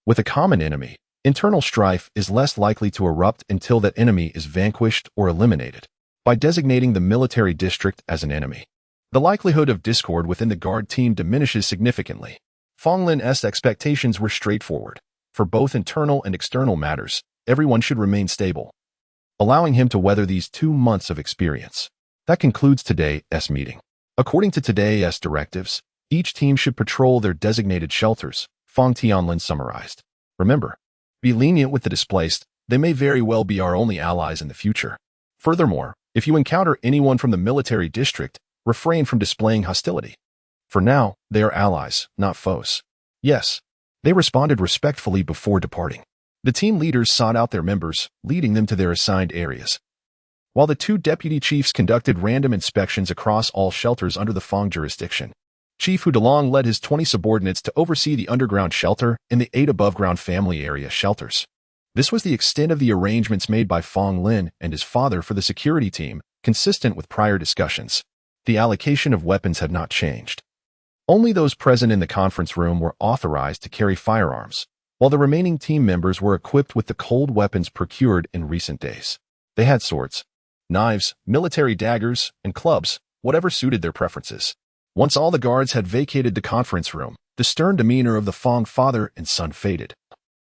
Speaker 1: with a common enemy, internal strife is less likely to erupt until that enemy is vanquished or eliminated. By designating the military district as an enemy, the likelihood of discord within the guard team diminishes significantly. Fong Lin's expectations were straightforward. For both internal and external matters, everyone should remain stable, allowing him to weather these 2 months of experience. That concludes today's meeting. According to today's directives, each team should patrol their designated shelters, Fong Tianlin summarized. Remember, be lenient with the displaced. They may very well be our only allies in the future. Furthermore, if you encounter anyone from the military district, refrain from displaying hostility. For now, they are allies, not foes. Yes, they responded respectfully before departing. The team leaders sought out their members, leading them to their assigned areas. While the 2 deputy chiefs conducted random inspections across all shelters under the Fong jurisdiction, Chief Hu Delong led his 20 subordinates to oversee the underground shelter and the 8 above-ground family area shelters. This was the extent of the arrangements made by Fong Lin and his father for the security team, consistent with prior discussions. The allocation of weapons had not changed. Only those present in the conference room were authorized to carry firearms, while the remaining team members were equipped with the cold weapons procured in recent days. They had swords, knives, military daggers, and clubs, whatever suited their preferences. Once all the guards had vacated the conference room, the stern demeanor of the Fong father and son faded,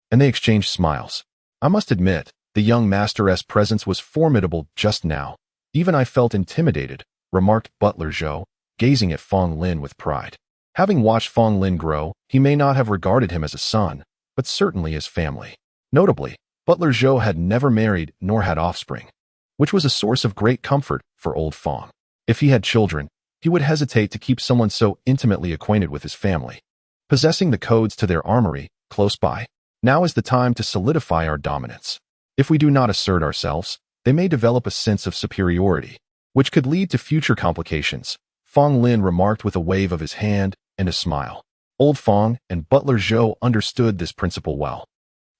Speaker 1: and they exchanged smiles. I must admit, the young master's presence was formidable just now. Even I felt intimidated, remarked Butler Zhou, gazing at Fong Lin with pride. Having watched Fong Lin grow, he may not have regarded him as a son, but certainly as family. Notably, Butler Zhou had never married nor had offspring, which was a source of great comfort for old Fong. If he had children, he would hesitate to keep someone so intimately acquainted with his family. Possessing the codes to their armory, close by, now is the time to solidify our dominance. If we do not assert ourselves, they may develop a sense of superiority, which could lead to future complications, Fong Lin remarked with a wave of his hand and a smile. Old Fong and Butler Zhou understood this principle well,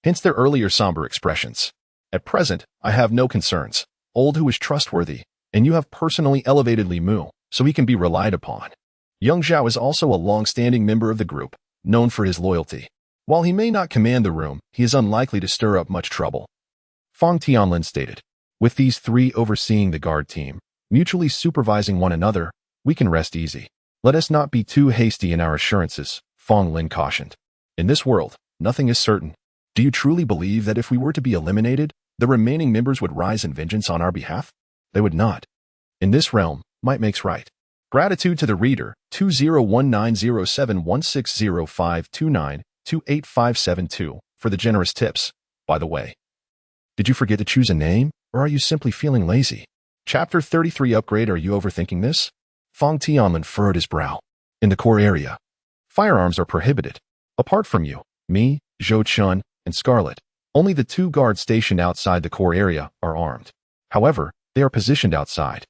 Speaker 1: hence their earlier somber expressions. At present, I have no concerns. Old Hu is trustworthy, and you have personally elevated Li Mu, so he can be relied upon. Young Zhao is also a long-standing member of the group, known for his loyalty. While he may not command the room, he is unlikely to stir up much trouble, Fong Tianlin stated. With these three overseeing the guard team, mutually supervising one another, we can rest easy. Let us not be too hasty in our assurances, Fong Lin cautioned. In this world, nothing is certain. Do you truly believe that if we were to be eliminated, the remaining members would rise in vengeance on our behalf? They would not. In this realm, might makes right. Gratitude to the reader, 201907160529285572, for the generous tips. By the way, did you forget to choose a name, or are you simply feeling lazy? Chapter 33 Upgrade. Are you overthinking this? Fong Tianlin furrowed his brow. In the core area, firearms are prohibited. Apart from you, me, Zhou Chun, and Scarlet, only the two guards stationed outside the core area are armed. However, they are positioned outside.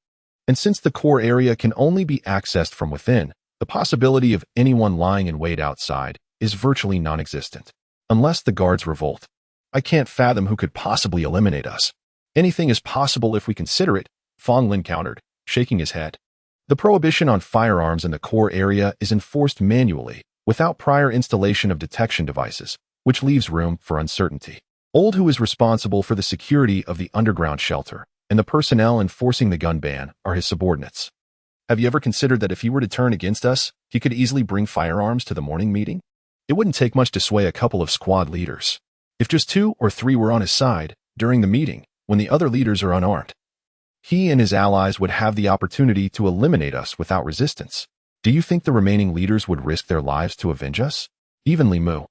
Speaker 1: And since the core area can only be accessed from within, the possibility of anyone lying in wait outside is virtually non-existent. Unless the guards revolt. I can't fathom who could possibly eliminate us. Anything is possible if we consider it, Fong Lin countered, shaking his head. The prohibition on firearms in the core area is enforced manually, without prior installation of detection devices, which leaves room for uncertainty. Old Hu is responsible for the security of the underground shelter, and the personnel enforcing the gun ban are his subordinates. Have you ever considered that if he were to turn against us, he could easily bring firearms to the morning meeting? It wouldn't take much to sway a couple of squad leaders. If just 2 or 3 were on his side, during the meeting, when the other leaders are unarmed, he and his allies would have the opportunity to eliminate us without resistance. Do you think the remaining leaders would risk their lives to avenge us? Even Li Mu,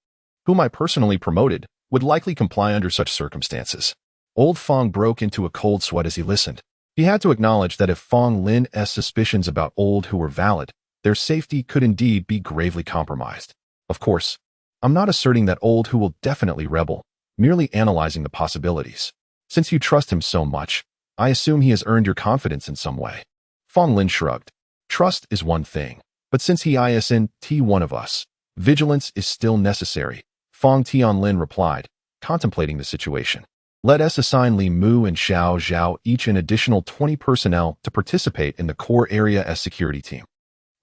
Speaker 1: whom I personally promoted, would likely comply under such circumstances. Old Fong broke into a cold sweat as he listened. He had to acknowledge that if Fong Lin's suspicions about Old Hu were valid, their safety could indeed be gravely compromised. Of course, I'm not asserting that Old Hu will definitely rebel, merely analyzing the possibilities. Since you trust him so much, I assume he has earned your confidence in some way. Fong Lin shrugged. Trust is one thing, but since he isn't one of us, vigilance is still necessary, Fong Tianlin replied, contemplating the situation. Let us assign Li Mu and Xiao Zhao each an additional 20 personnel to participate in the core area security team.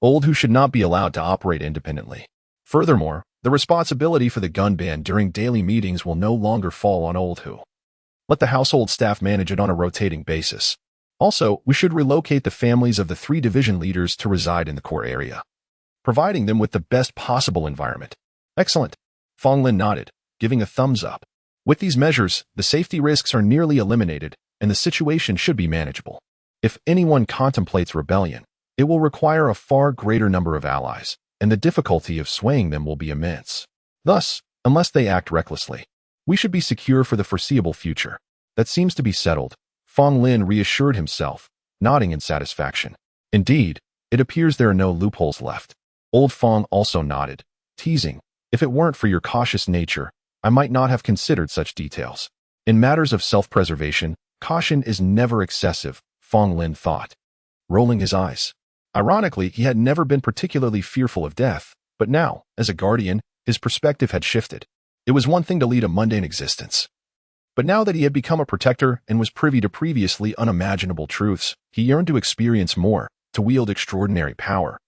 Speaker 1: Old Hu should not be allowed to operate independently. Furthermore, the responsibility for the gun ban during daily meetings will no longer fall on Old Hu. Let the household staff manage it on a rotating basis. Also, we should relocate the families of the 3 division leaders to reside in the core area, providing them with the best possible environment. Excellent. Fong Lin nodded, giving a thumbs up. With these measures, the safety risks are nearly eliminated, and the situation should be manageable. If anyone contemplates rebellion, it will require a far greater number of allies, and the difficulty of swaying them will be immense. Thus, unless they act recklessly, we should be secure for the foreseeable future. That seems to be settled, Fong Lin reassured himself, nodding in satisfaction. Indeed, it appears there are no loopholes left. Old Fong also nodded, teasing, if it weren't for your cautious nature, I might not have considered such details. In matters of self-preservation, caution is never excessive, Fong Lin thought, rolling his eyes. Ironically, he had never been particularly fearful of death, but now, as a guardian, his perspective had shifted. It was one thing to lead a mundane existence. But now that he had become a protector and was privy to previously unimaginable truths, he yearned to experience more, to wield extraordinary power,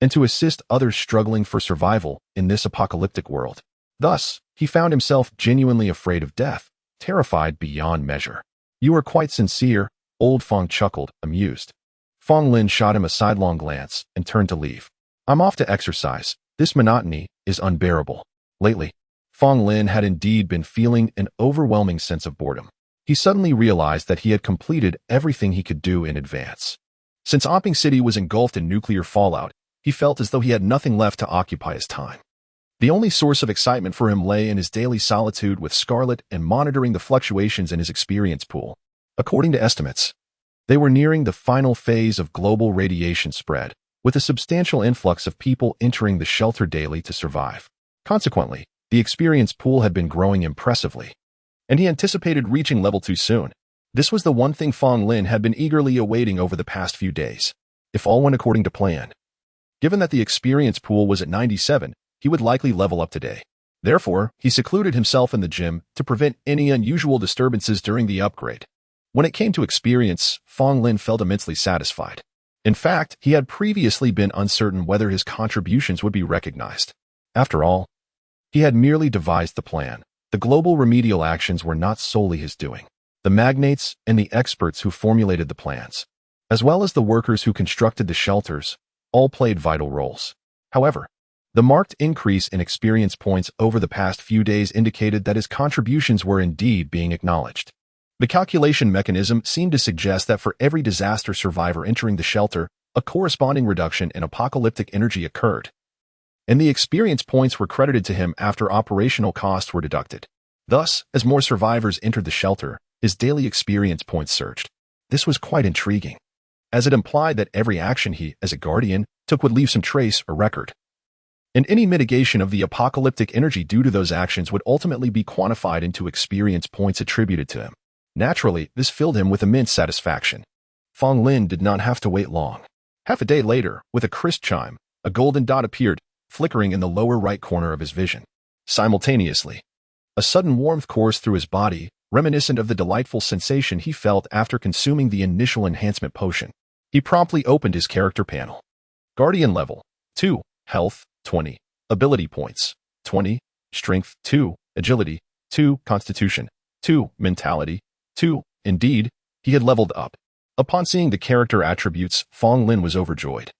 Speaker 1: and to assist others struggling for survival in this apocalyptic world. Thus, he found himself genuinely afraid of death, terrified beyond measure. You are quite sincere, Old Fong chuckled, amused. Fong Lin shot him a sidelong glance and turned to leave. I'm off to exercise. This monotony is unbearable. Lately, Fong Lin had indeed been feeling an overwhelming sense of boredom. He suddenly realized that he had completed everything he could do in advance. Since Opping City was engulfed in nuclear fallout, he felt as though he had nothing left to occupy his time. The only source of excitement for him lay in his daily solitude with Scarlet and monitoring the fluctuations in his experience pool. According to estimates, they were nearing the final phase of global radiation spread, with a substantial influx of people entering the shelter daily to survive. Consequently, the experience pool had been growing impressively, and he anticipated reaching level 2 soon. This was the one thing Fong Lin had been eagerly awaiting over the past few days. If all went according to plan. Given that the experience pool was at 97, he would likely level up today. Therefore, he secluded himself in the gym to prevent any unusual disturbances during the upgrade. When it came to experience, Fong Lin felt immensely satisfied. In fact, he had previously been uncertain whether his contributions would be recognized. After all, he had merely devised the plan. The global remedial actions were not solely his doing. The magnates and the experts who formulated the plans, as well as the workers who constructed the shelters, all played vital roles. However, the marked increase in experience points over the past few days indicated that his contributions were indeed being acknowledged. The calculation mechanism seemed to suggest that for every disaster survivor entering the shelter, a corresponding reduction in apocalyptic energy occurred, and the experience points were credited to him after operational costs were deducted. Thus, as more survivors entered the shelter, his daily experience points surged. This was quite intriguing, as it implied that every action he, as a guardian, took would leave some trace or record. And any mitigation of the apocalyptic energy due to those actions would ultimately be quantified into experience points attributed to him. Naturally, this filled him with immense satisfaction. Fong Lin did not have to wait long. Half a day later, with a crisp chime, a golden dot appeared, flickering in the lower right corner of his vision. Simultaneously, a sudden warmth coursed through his body, reminiscent of the delightful sensation he felt after consuming the initial enhancement potion. He promptly opened his character panel. Guardian level 2, health 20, ability points 20, strength 2, agility 2, constitution 2, mentality 2. Indeed, he had leveled up. Upon seeing the character attributes, Fong Lin was overjoyed.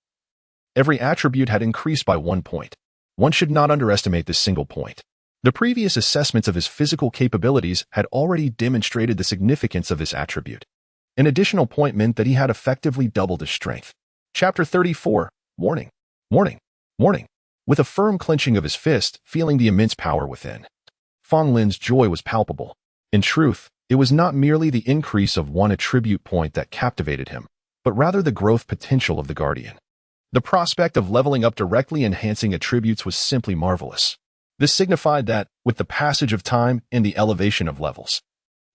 Speaker 1: Every attribute had increased by 1 point. One should not underestimate this single point. The previous assessments of his physical capabilities had already demonstrated the significance of this attribute. An additional point meant that he had effectively doubled his strength. Chapter 34. Warning. Warning. Warning. With a firm clenching of his fist, feeling the immense power within, Fong Lin's joy was palpable. In truth, it was not merely the increase of one attribute point that captivated him, but rather the growth potential of the Guardian. The prospect of leveling up directly enhancing attributes was simply marvelous. This signified that, with the passage of time and the elevation of levels,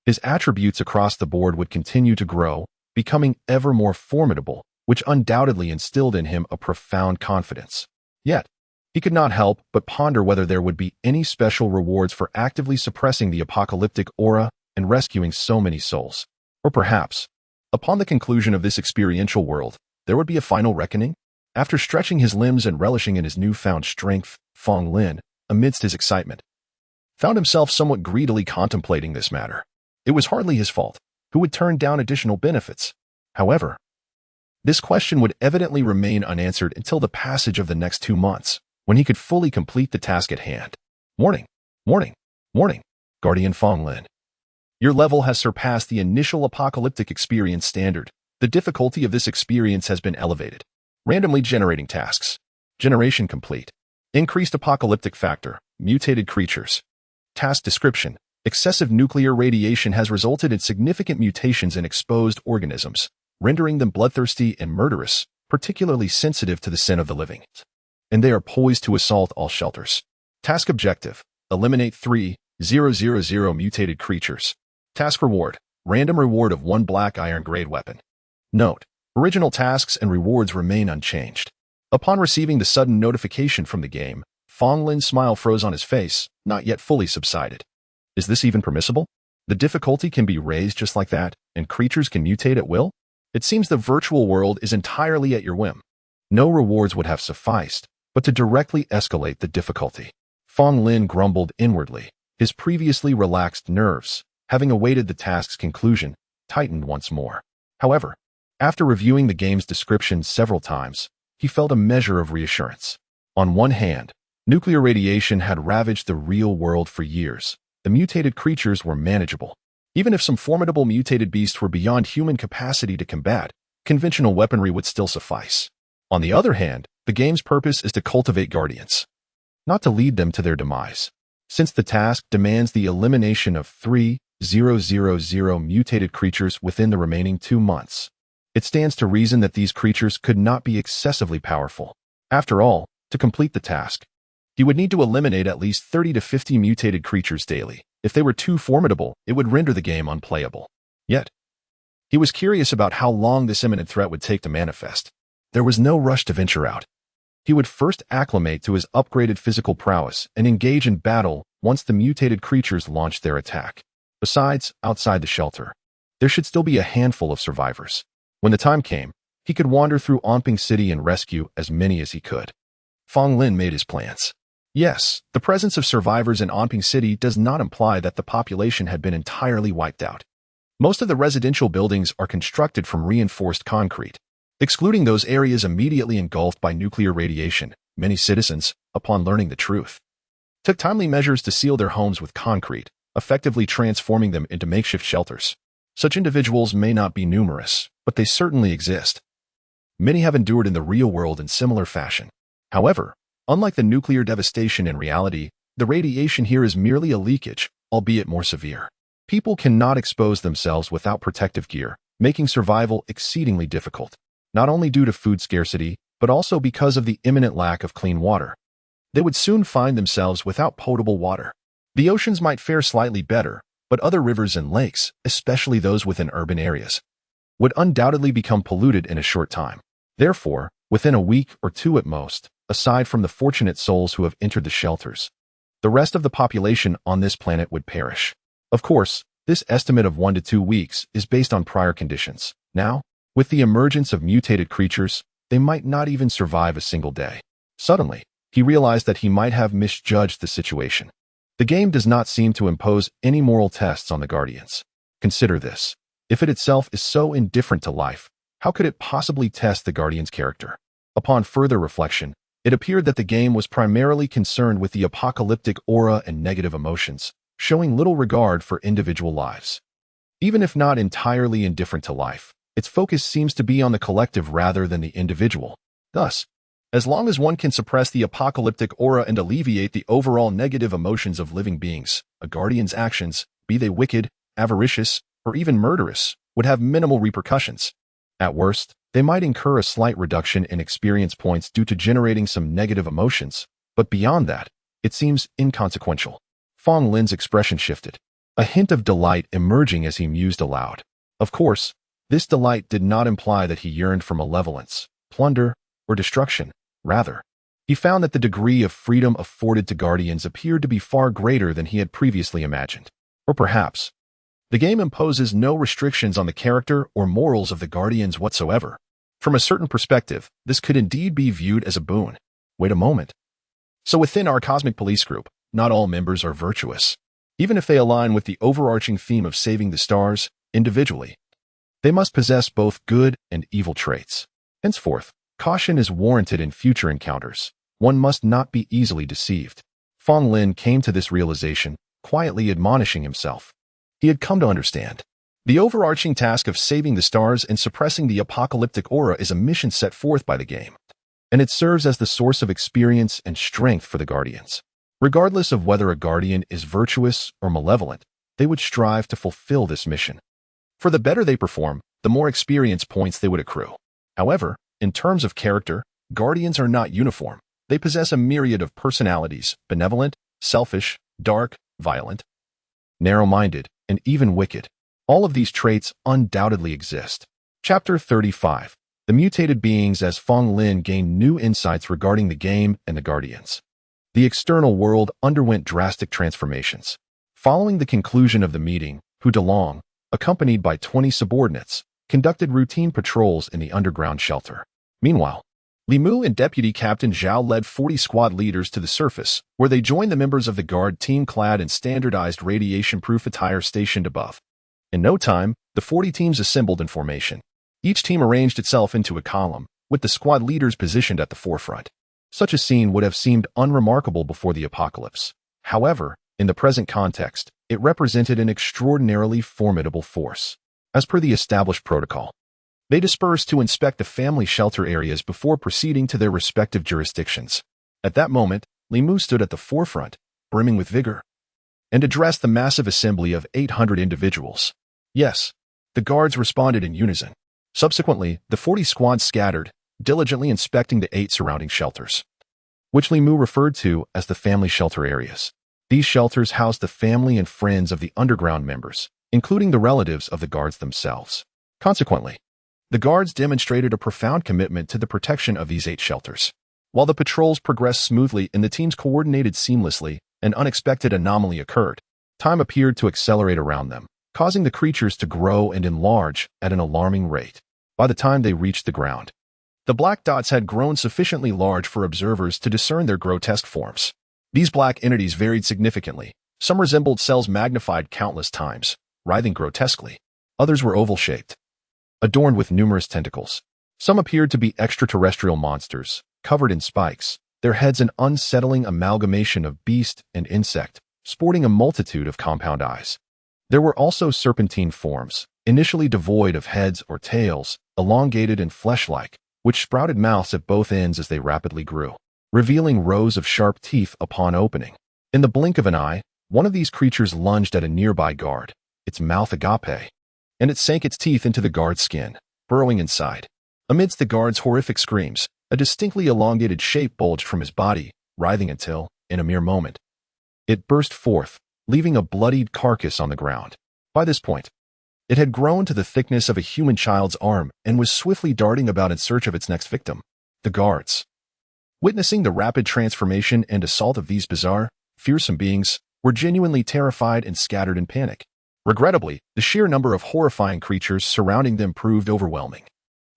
Speaker 1: his attributes across the board would continue to grow, becoming ever more formidable, which undoubtedly instilled in him a profound confidence. Yet, he could not help but ponder whether there would be any special rewards for actively suppressing the apocalyptic aura and rescuing so many souls. Or perhaps, upon the conclusion of this experiential world, there would be a final reckoning? After stretching his limbs and relishing in his newfound strength, Fong Lin, amidst his excitement, found himself somewhat greedily contemplating this matter. It was hardly his fault. Who would turn down additional benefits? However, this question would evidently remain unanswered until the passage of the next 2 months, when he could fully complete the task at hand. Warning, warning, warning, Guardian Fong Lin. Your level has surpassed the initial apocalyptic experience standard. The difficulty of this experience has been elevated. Randomly generating tasks. Generation complete. Increased apocalyptic factor. Mutated creatures. Task description. Excessive nuclear radiation has resulted in significant mutations in exposed organisms, rendering them bloodthirsty and murderous, particularly sensitive to the sin of the living. And they are poised to assault all shelters. Task objective. Eliminate 3,000 mutated creatures. Task reward. Random reward of 1 black iron grade weapon. Note: original tasks and rewards remain unchanged. Upon receiving the sudden notification from the game, Fong Lin's smile froze on his face, not yet fully subsided. Is this even permissible? The difficulty can be raised just like that, and creatures can mutate at will? It seems the virtual world is entirely at your whim. No rewards would have sufficed, but to directly escalate the difficulty. Fong Lin grumbled inwardly. His previously relaxed nerves, having awaited the task's conclusion, tightened once more. However, After reviewing the game's description several times, he felt a measure of reassurance. On one hand, nuclear radiation had ravaged the real world for years. The mutated creatures were manageable. Even if some formidable mutated beasts were beyond human capacity to combat, conventional weaponry would still suffice. On the other hand, the game's purpose is to cultivate guardians, not to lead them to their demise. Since the task demands the elimination of 3,000 mutated creatures within the remaining 2 months, it stands to reason that these creatures could not be excessively powerful. After all, to complete the task, he would need to eliminate at least 30 to 50 mutated creatures daily. If they were too formidable, it would render the game unplayable. Yet, he was curious about how long this imminent threat would take to manifest. There was no rush to venture out. He would first acclimate to his upgraded physical prowess and engage in battle once the mutated creatures launched their attack. Besides, outside the shelter, there should still be a handful of survivors. When the time came, he could wander through Onping City and rescue as many as he could. Fong Lin made his plans. Yes, the presence of survivors in Onping City does not imply that the population had been entirely wiped out. Most of the residential buildings are constructed from reinforced concrete. Excluding those areas immediately engulfed by nuclear radiation, many citizens, upon learning the truth, took timely measures to seal their homes with concrete, effectively transforming them into makeshift shelters. Such individuals may not be numerous, but they certainly exist. Many have endured in the real world in similar fashion. However, unlike the nuclear devastation in reality, the radiation here is merely a leakage, albeit more severe. People cannot expose themselves without protective gear, making survival exceedingly difficult, not only due to food scarcity, but also because of the imminent lack of clean water. They would soon find themselves without potable water. The oceans might fare slightly better, but other rivers and lakes, especially those within urban areas, would undoubtedly become polluted in a short time. Therefore, within a week or 2 at most, aside from the fortunate souls who have entered the shelters, the rest of the population on this planet would perish. Of course, this estimate of 1 to 2 weeks is based on prior conditions. Now, with the emergence of mutated creatures, they might not even survive a single day. Suddenly, he realized that he might have misjudged the situation. The game does not seem to impose any moral tests on the Guardians. Consider this. If it itself is so indifferent to life, how could it possibly test the Guardian's character? Upon further reflection, it appeared that the game was primarily concerned with the apocalyptic aura and negative emotions, showing little regard for individual lives. Even if not entirely indifferent to life, its focus seems to be on the collective rather than the individual. Thus, as long as one can suppress the apocalyptic aura and alleviate the overall negative emotions of living beings, a Guardian's actions, be they wicked, avaricious, or even murderous, would have minimal repercussions. At worst, they might incur a slight reduction in experience points due to generating some negative emotions, but beyond that, it seems inconsequential. Fong Lin's expression shifted, a hint of delight emerging as he mused aloud. Of course, this delight did not imply that he yearned for malevolence, plunder, or destruction. Rather, he found that the degree of freedom afforded to Guardians appeared to be far greater than he had previously imagined. Or perhaps, the game imposes no restrictions on the character or morals of the Guardians whatsoever. From a certain perspective, this could indeed be viewed as a boon. Wait a moment. So within our cosmic police group, not all members are virtuous. Even if they align with the overarching theme of saving the stars, individually, they must possess both good and evil traits. Henceforth, caution is warranted in future encounters. One must not be easily deceived. Fong Lin came to this realization, quietly admonishing himself. He had come to understand. The overarching task of saving the stars and suppressing the apocalyptic aura is a mission set forth by the game, and it serves as the source of experience and strength for the Guardians. Regardless of whether a Guardian is virtuous or malevolent, they would strive to fulfill this mission. For the better they perform, the more experience points they would accrue. However, in terms of character, Guardians are not uniform. They possess a myriad of personalities: benevolent, selfish, dark, violent, narrow-minded, and even wicked. All of these traits undoubtedly exist. Chapter 35. The Mutated Beings. As Fong Lin gained new insights regarding the game and the Guardians, the external world underwent drastic transformations. Following the conclusion of the meeting, Hu DeLong, accompanied by 20 subordinates, conducted routine patrols in the underground shelter. Meanwhile, Li Mu and Deputy Captain Zhao led 40 squad leaders to the surface, where they joined the members of the guard team clad in standardized radiation-proof attire stationed above. In no time, the 40 teams assembled in formation. Each team arranged itself into a column, with the squad leaders positioned at the forefront. Such a scene would have seemed unremarkable before the apocalypse. However, in the present context, it represented an extraordinarily formidable force. As per the established protocol, they dispersed to inspect the family shelter areas before proceeding to their respective jurisdictions. At that moment, Limu stood at the forefront, brimming with vigor, and addressed the massive assembly of 800 individuals. Yes, the guards responded in unison. Subsequently, the 40 squads scattered, diligently inspecting the 8 surrounding shelters, which Limu referred to as the family shelter areas. These shelters housed the family and friends of the underground members, including the relatives of the guards themselves. Consequently, the guards demonstrated a profound commitment to the protection of these 8 shelters. While the patrols progressed smoothly and the teams coordinated seamlessly, an unexpected anomaly occurred. Time appeared to accelerate around them, causing the creatures to grow and enlarge at an alarming rate. By the time they reached the ground, the black dots had grown sufficiently large for observers to discern their grotesque forms. These black entities varied significantly. Some resembled cells magnified countless times, writhing grotesquely. Others were oval-shaped, adorned with numerous tentacles. Some appeared to be extraterrestrial monsters, covered in spikes, their heads an unsettling amalgamation of beast and insect, sporting a multitude of compound eyes. There were also serpentine forms, initially devoid of heads or tails, elongated and flesh-like, which sprouted mouths at both ends as they rapidly grew, revealing rows of sharp teeth upon opening. In the blink of an eye, one of these creatures lunged at a nearby guard, its mouth agape, and it sank its teeth into the guard's skin, burrowing inside. Amidst the guard's horrific screams, a distinctly elongated shape bulged from his body, writhing until, in a mere moment, it burst forth, leaving a bloodied carcass on the ground. By this point, it had grown to the thickness of a human child's arm and was swiftly darting about in search of its next victim. The guards, witnessing the rapid transformation and assault of these bizarre, fearsome beings, were genuinely terrified and scattered in panic. Regrettably, the sheer number of horrifying creatures surrounding them proved overwhelming.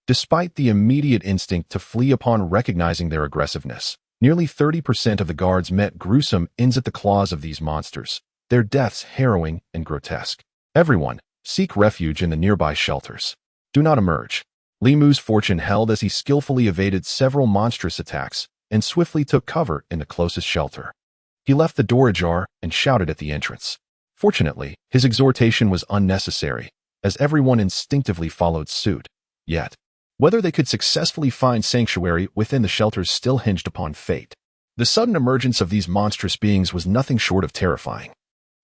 Speaker 1: Despite the immediate instinct to flee upon recognizing their aggressiveness, nearly 30% of the guards met gruesome ends at the claws of these monsters, their deaths harrowing and grotesque. Everyone, seek refuge in the nearby shelters. Do not emerge. Limu's fortune held as he skillfully evaded several monstrous attacks and swiftly took cover in the closest shelter. He left the door ajar and shouted at the entrance. Fortunately, his exhortation was unnecessary, as everyone instinctively followed suit. Yet, whether they could successfully find sanctuary within the shelters still hinged upon fate. The sudden emergence of these monstrous beings was nothing short of terrifying.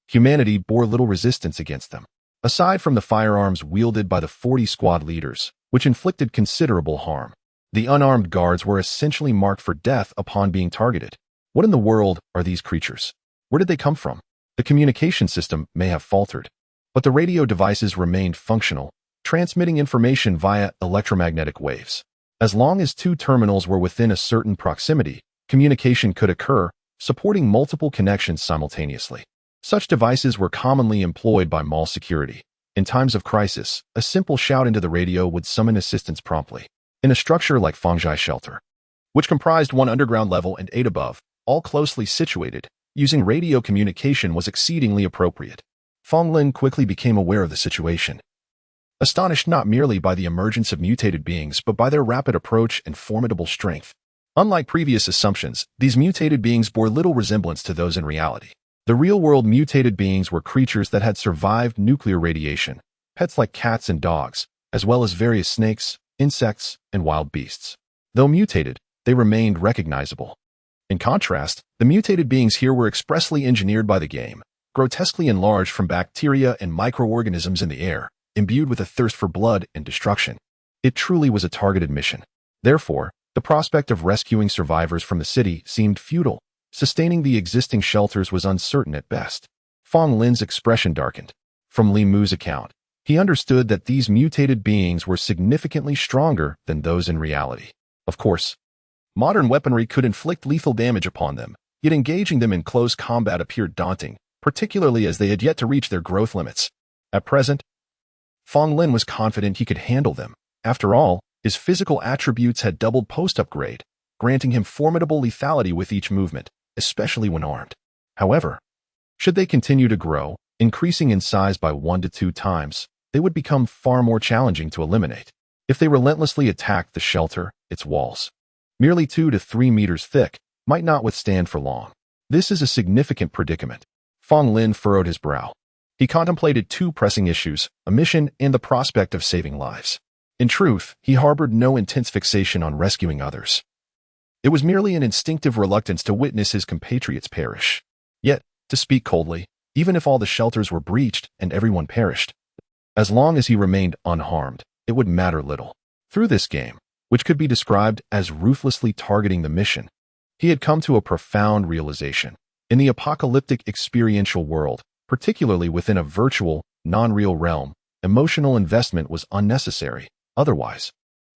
Speaker 1: Humanity bore little resistance against them, aside from the firearms wielded by the 40 squad leaders, which inflicted considerable harm. The unarmed guards were essentially marked for death upon being targeted. What in the world are these creatures? Where did they come from? The communication system may have faltered, but the radio devices remained functional, transmitting information via electromagnetic waves. As long as 2 terminals were within a certain proximity, communication could occur, supporting multiple connections simultaneously. Such devices were commonly employed by mall security. In times of crisis, a simple shout into the radio would summon assistance promptly. In a structure like Fengjai Shelter, which comprised 1 underground level and 8 above, all closely situated, using radio communication was exceedingly appropriate. Fong Lin quickly became aware of the situation, astonished not merely by the emergence of mutated beings but by their rapid approach and formidable strength. Unlike previous assumptions, these mutated beings bore little resemblance to those in reality. The real-world mutated beings were creatures that had survived nuclear radiation, pets like cats and dogs, as well as various snakes, insects, and wild beasts. Though mutated, they remained recognizable. In contrast, the mutated beings here were expressly engineered by the game, grotesquely enlarged from bacteria and microorganisms in the air, imbued with a thirst for blood and destruction. It truly was a targeted mission. Therefore, the prospect of rescuing survivors from the city seemed futile. Sustaining the existing shelters was uncertain at best. Fong Lin's expression darkened. From Limu's account, he understood that these mutated beings were significantly stronger than those in reality. Of course, modern weaponry could inflict lethal damage upon them, yet engaging them in close combat appeared daunting, particularly as they had yet to reach their growth limits. At present, Fong Lin was confident he could handle them. After all, his physical attributes had doubled post-upgrade, granting him formidable lethality with each movement, especially when armed. However, should they continue to grow, increasing in size by 1 to 2 times, they would become far more challenging to eliminate. If they relentlessly attacked the shelter, its walls, merely 2 to 3 meters thick, might not withstand for long. This is a significant predicament. Fong Lin furrowed his brow. He contemplated two pressing issues, a mission and the prospect of saving lives. In truth, he harbored no intense fixation on rescuing others. It was merely an instinctive reluctance to witness his compatriots perish. Yet, to speak coldly, even if all the shelters were breached and everyone perished, as long as he remained unharmed, it would matter little. Through this game, which could be described as ruthlessly targeting the mission, he had come to a profound realization. In the apocalyptic experiential world, particularly within a virtual, non-real realm, emotional investment was unnecessary. Otherwise,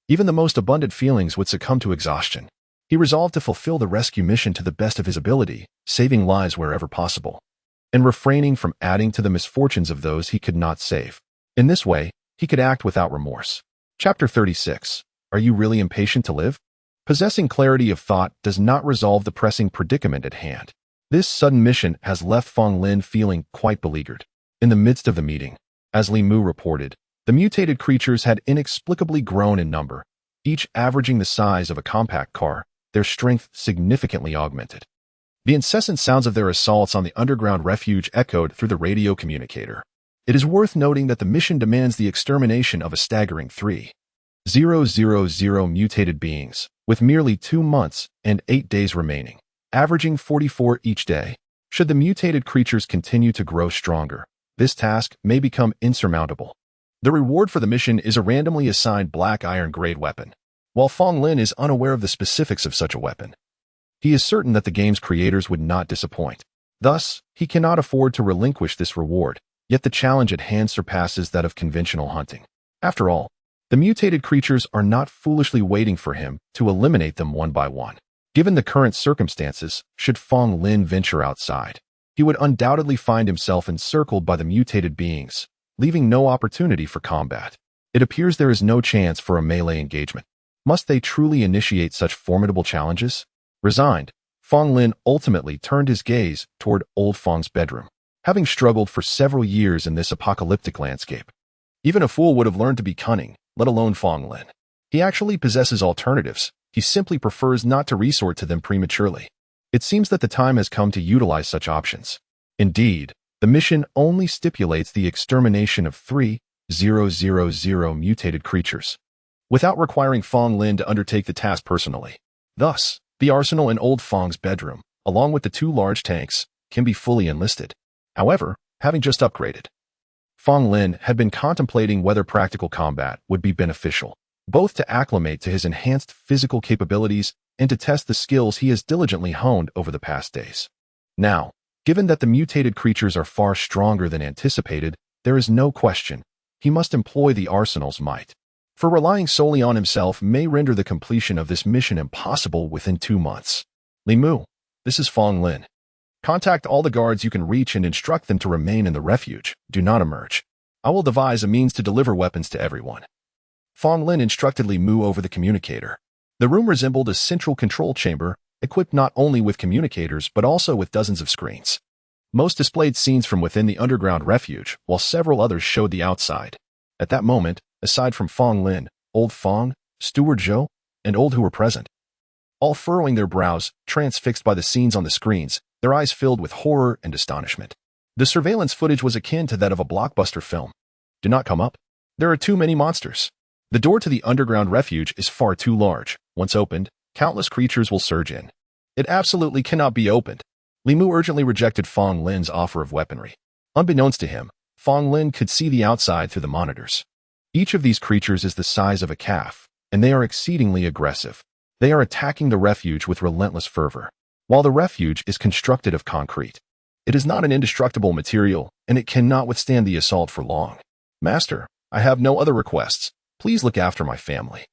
Speaker 1: even the most abundant feelings would succumb to exhaustion. He resolved to fulfill the rescue mission to the best of his ability, saving lives wherever possible, and refraining from adding to the misfortunes of those he could not save. In this way, he could act without remorse. Chapter 36. Are you really impatient to live? Possessing clarity of thought does not resolve the pressing predicament at hand. This sudden mission has left Fong Lin feeling quite beleaguered. In the midst of the meeting, as Li Mu reported, the mutated creatures had inexplicably grown in number, each averaging the size of a compact car, their strength significantly augmented. The incessant sounds of their assaults on the underground refuge echoed through the radio communicator. It is worth noting that the mission demands the extermination of a staggering 3,000 mutated beings, with merely 2 months and 8 days remaining, averaging 44 each day. Should the mutated creatures continue to grow stronger, this task may become insurmountable. The reward for the mission is a randomly assigned black iron-grade weapon. While Fong Lin is unaware of the specifics of such a weapon, he is certain that the game's creators would not disappoint. Thus, he cannot afford to relinquish this reward, yet the challenge at hand surpasses that of conventional hunting. After all, the mutated creatures are not foolishly waiting for him to eliminate them one by one. Given the current circumstances, should Fong Lin venture outside, he would undoubtedly find himself encircled by the mutated beings, leaving no opportunity for combat. It appears there is no chance for a melee engagement. Must they truly initiate such formidable challenges? Resigned, Fong Lin ultimately turned his gaze toward Old Fong's bedroom. Having struggled for several years in this apocalyptic landscape, even a fool would have learned to be cunning, let alone Fong Lin. He actually possesses alternatives. He simply prefers not to resort to them prematurely. It seems that the time has come to utilize such options. Indeed, the mission only stipulates the extermination of 3,000 mutated creatures, without requiring Fong Lin to undertake the task personally. Thus, the arsenal in Old Fong's bedroom, along with the 2 large tanks, can be fully enlisted. However, having just upgraded, Fong Lin had been contemplating whether practical combat would be beneficial, both to acclimate to his enhanced physical capabilities and to test the skills he has diligently honed over the past days. Now, given that the mutated creatures are far stronger than anticipated, there is no question he must employ the arsenal's might. For relying solely on himself may render the completion of this mission impossible within 2 months. Li Mu, this is Fong Lin. Contact all the guards you can reach and instruct them to remain in the refuge. Do not emerge. I will devise a means to deliver weapons to everyone. Fong Lin instructed Li Mu over the communicator. The room resembled a central control chamber, equipped not only with communicators but also with dozens of screens. Most displayed scenes from within the underground refuge, while several others showed the outside. At that moment, aside from Fong Lin, Old Fong, Steward Zhou, and Old who were present, all furrowing their brows, transfixed by the scenes on the screens, their eyes filled with horror and astonishment. The surveillance footage was akin to that of a blockbuster film. Do not come up. There are too many monsters. The door to the underground refuge is far too large. Once opened, countless creatures will surge in. It absolutely cannot be opened. Li Mu urgently rejected Fong Lin's offer of weaponry. Unbeknownst to him, Fong Lin could see the outside through the monitors. Each of these creatures is the size of a calf, and they are exceedingly aggressive. They are attacking the refuge with relentless fervor. While the refuge is constructed of concrete, it is not an indestructible material, and it cannot withstand the assault for long. Master, I have no other requests. Please look after my family.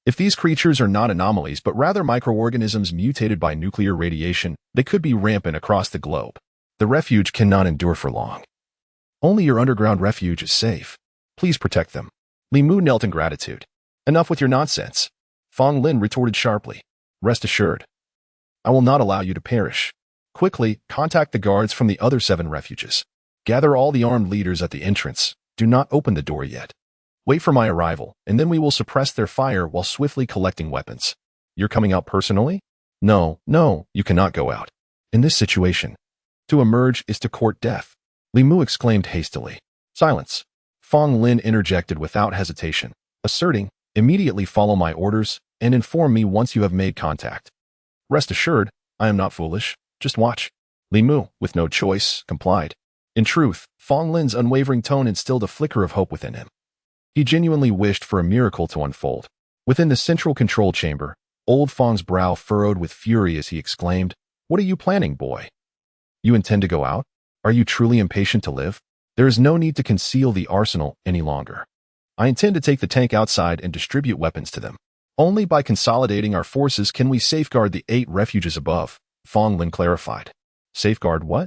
Speaker 1: If these creatures are not anomalies but rather microorganisms mutated by nuclear radiation, they could be rampant across the globe. The refuge cannot endure for long. Only your underground refuge is safe. Please protect them. Li Mu knelt in gratitude. Enough with your nonsense. Fong Lin retorted sharply. Rest assured, I will not allow you to perish. Quickly, contact the guards from the other 7 refuges. Gather all the armed leaders at the entrance. Do not open the door yet. Wait for my arrival, and then we will suppress their fire while swiftly collecting weapons. You're coming out personally? No, you cannot go out. In this situation, to emerge is to court death. Li Mu exclaimed hastily. Silence. Fong Lin interjected without hesitation, asserting, immediately follow my orders and inform me once you have made contact. Rest assured, I am not foolish. Just watch. Li Mu, with no choice, complied. In truth, Fong Lin's unwavering tone instilled a flicker of hope within him. He genuinely wished for a miracle to unfold. Within the central control chamber, old Fong's brow furrowed with fury as he exclaimed, What are you planning, boy? You intend to go out? Are you truly impatient to live? There is no need to conceal the arsenal any longer. I intend to take the tank outside and distribute weapons to them. Only by consolidating our forces can we safeguard the 8 refuges above, Fong Lin clarified. Safeguard what?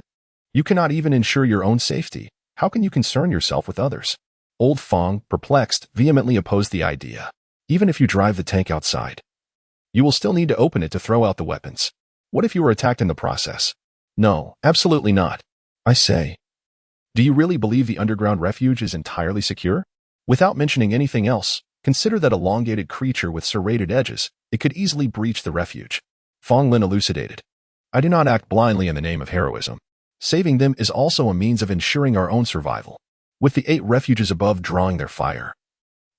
Speaker 1: You cannot even ensure your own safety. How can you concern yourself with others? Old Fong, perplexed, vehemently opposed the idea. Even if you drive the tank outside, you will still need to open it to throw out the weapons. What if you were attacked in the process? No, absolutely not. I say, do you really believe the underground refuge is entirely secure? Without mentioning anything else, consider that elongated creature with serrated edges. It could easily breach the refuge. Fong Lin elucidated. I do not act blindly in the name of heroism. Saving them is also a means of ensuring our own survival. With the 8 refuges above drawing their fire,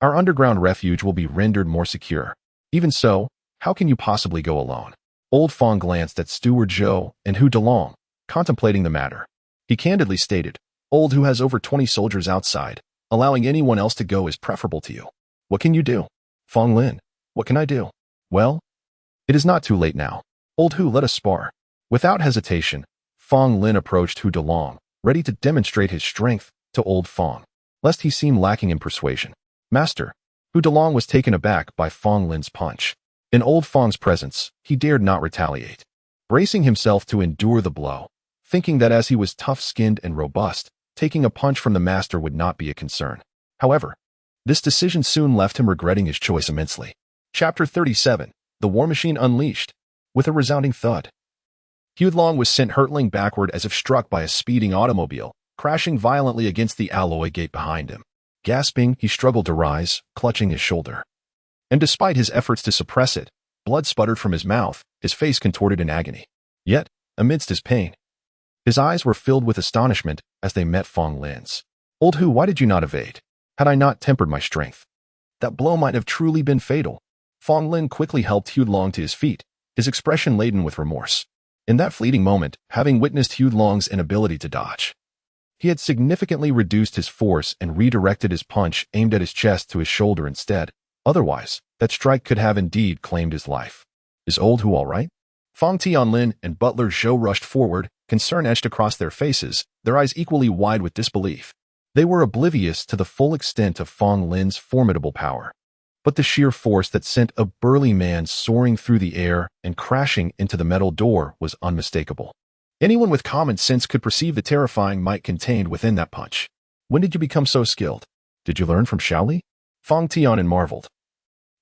Speaker 1: our underground refuge will be rendered more secure. Even so, how can you possibly go alone? Old Fong glanced at Steward Zhou and Hu Delong, contemplating the matter. He candidly stated, Old Hu has over 20 soldiers outside. Allowing anyone else to go is preferable to you. What can you do? Fong Lin, what can I do? Well, it is not too late now. Old Hu, let us spar. Without hesitation, Fong Lin approached Hu Delong, ready to demonstrate his strength to Old Fong, lest he seem lacking in persuasion. Master, Hu Delong was taken aback by Fong Lin's punch. In Old Fong's presence, he dared not retaliate, bracing himself to endure the blow, thinking that as he was tough-skinned and robust, taking a punch from the master would not be a concern. However, this decision soon left him regretting his choice immensely. Chapter 37, The War Machine Unleashed. With a resounding thud, Hu Delong was sent hurtling backward as if struck by a speeding automobile, crashing violently against the alloy gate behind him. Gasping, he struggled to rise, clutching his shoulder. And despite his efforts to suppress it, blood sputtered from his mouth, his face contorted in agony. Yet, amidst his pain, his eyes were filled with astonishment as they met Fong Lin's. Old Hu, why did you not evade? Had I not tempered my strength, that blow might have truly been fatal. Fong Lin quickly helped Hu Delong to his feet, his expression laden with remorse. In that fleeting moment, having witnessed Hu Delong's inability to dodge, he had significantly reduced his force and redirected his punch aimed at his chest to his shoulder instead. Otherwise, that strike could have indeed claimed his life. Is Old Hu all right? Fong Tianlin and Butler Zhou rushed forward, concern etched across their faces, their eyes equally wide with disbelief. They were oblivious to the full extent of Fong Lin's formidable power. But the sheer force that sent a burly man soaring through the air and crashing into the metal door was unmistakable. Anyone with common sense could perceive the terrifying might contained within that punch. When did you become so skilled? Did you learn from Shaoli? Fong Tianlin marveled,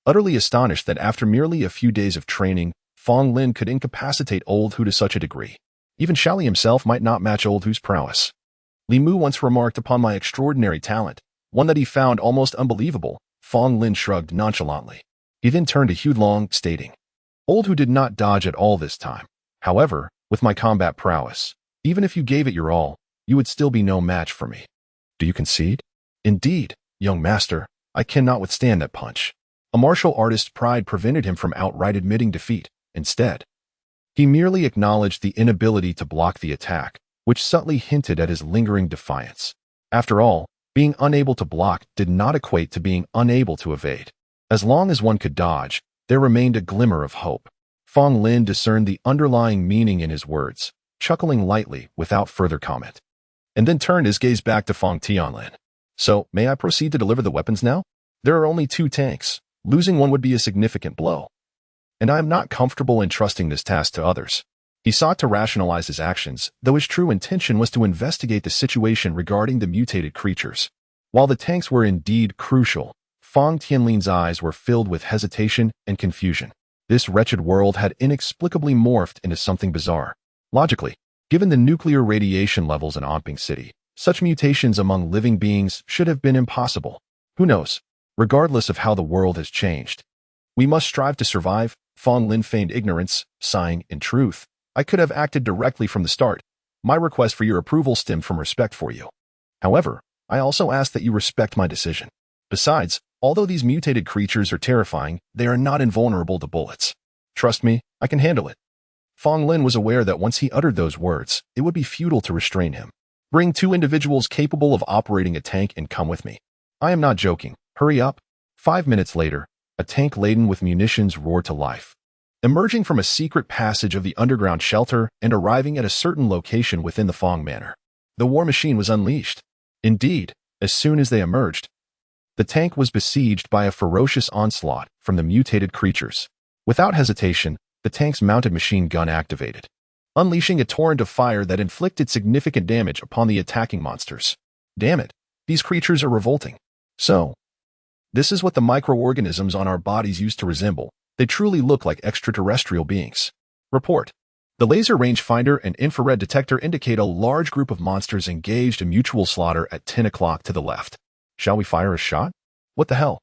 Speaker 1: utterly astonished that after merely a few days of training, Fong Lin could incapacitate Old Hu to such a degree. Even Shaoli himself might not match Old Hu's prowess. Li Mu once remarked upon my extraordinary talent, one that he found almost unbelievable. Fong Lin shrugged nonchalantly. He then turned to Hu Delong, stating, Old Hu did not dodge at all this time. However, with my combat prowess, even if you gave it your all, you would still be no match for me. Do you concede? Indeed, young master, I cannot withstand that punch. A martial artist's pride prevented him from outright admitting defeat. Instead, he merely acknowledged the inability to block the attack, which subtly hinted at his lingering defiance. After all, being unable to block did not equate to being unable to evade. As long as one could dodge, there remained a glimmer of hope. Fong Lin discerned the underlying meaning in his words, chuckling lightly without further comment, and then turned his gaze back to Fong Tianlin. So, may I proceed to deliver the weapons now? There are only 2 tanks. Losing one would be a significant blow, and I am not comfortable entrusting this task to others. He sought to rationalize his actions, though his true intention was to investigate the situation regarding the mutated creatures. While the tanks were indeed crucial, Fong Tianlin's eyes were filled with hesitation and confusion. This wretched world had inexplicably morphed into something bizarre. Logically, given the nuclear radiation levels in Onping City, such mutations among living beings should have been impossible. Who knows, regardless of how the world has changed. We must strive to survive. Fong Lin feigned ignorance, sighing, in truth, I could have acted directly from the start. My request for your approval stemmed from respect for you. However, I also ask that you respect my decision. Besides, although these mutated creatures are terrifying, they are not invulnerable to bullets. Trust me, I can handle it. Fong Lin was aware that once he uttered those words, it would be futile to restrain him. Bring 2 individuals capable of operating a tank and come with me. I am not joking. Hurry up. 5 minutes later, a tank laden with munitions roared to life. Emerging from a secret passage of the underground shelter and arriving at a certain location within the Fong Manor, the war machine was unleashed. Indeed, as soon as they emerged, the tank was besieged by a ferocious onslaught from the mutated creatures. Without hesitation, the tank's mounted machine gun activated, unleashing a torrent of fire that inflicted significant damage upon the attacking monsters. Damn it, these creatures are revolting. So, this is what the microorganisms on our bodies used to resemble. They truly look like extraterrestrial beings. Report. The laser rangefinder and infrared detector indicate a large group of monsters engaged in mutual slaughter at 10 o'clock to the left. Shall we fire a shot? What the hell?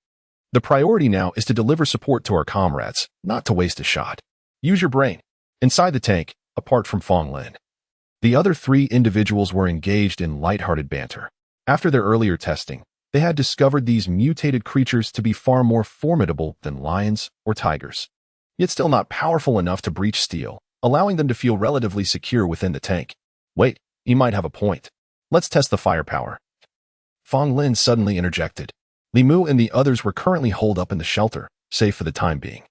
Speaker 1: The priority now is to deliver support to our comrades, not to waste a shot. Use your brain. Inside the tank, apart from Fong Lin, the other 3 individuals were engaged in lighthearted banter. After their earlier testing, they had discovered these mutated creatures to be far more formidable than lions or tigers, yet still not powerful enough to breach steel, allowing them to feel relatively secure within the tank. Wait, you might have a point. Let's test the firepower. Fong Lin suddenly interjected. Li Mu and the others were currently holed up in the shelter, safe for the time being.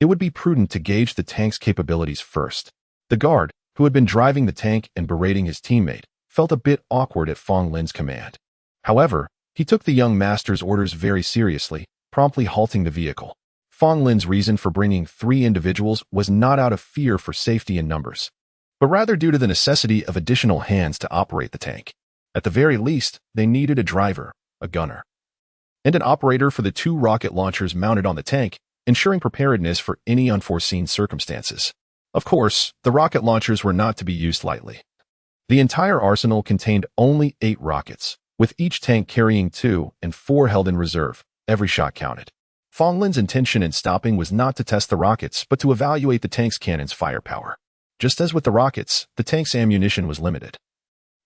Speaker 1: It would be prudent to gauge the tank's capabilities first. The guard, who had been driving the tank and berating his teammate, felt a bit awkward at Fong Lin's command. However, he took the young master's orders very seriously, promptly halting the vehicle. Fong Lin's reason for bringing 3 individuals was not out of fear for safety in numbers, but rather due to the necessity of additional hands to operate the tank. At the very least, they needed a driver, a gunner, and an operator for the 2 rocket launchers mounted on the tank, ensuring preparedness for any unforeseen circumstances. Of course, the rocket launchers were not to be used lightly. The entire arsenal contained only 8 rockets, with each tank carrying 2 and 4 held in reserve. Every shot counted. Fong Lin's intention in stopping was not to test the rockets, but to evaluate the tank's cannon's firepower. Just as with the rockets, the tank's ammunition was limited.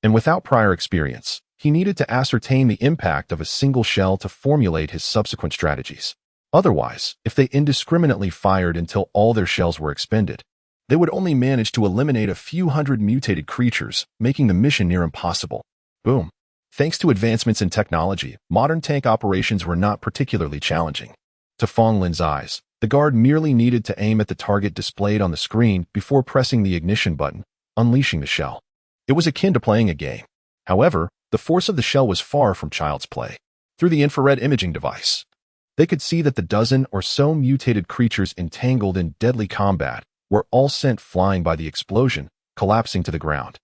Speaker 1: And without prior experience, he needed to ascertain the impact of a single shell to formulate his subsequent strategies. Otherwise, if they indiscriminately fired until all their shells were expended, they would only manage to eliminate a few hundred mutated creatures, making the mission near impossible. Boom. Thanks to advancements in technology, modern tank operations were not particularly challenging. To Fong Lin's eyes, the guard merely needed to aim at the target displayed on the screen before pressing the ignition button, unleashing the shell. It was akin to playing a game. However, the force of the shell was far from child's play. Through the infrared imaging device, they could see that the dozen or so mutated creatures entangled in deadly combat were all sent flying by the explosion, collapsing to the ground.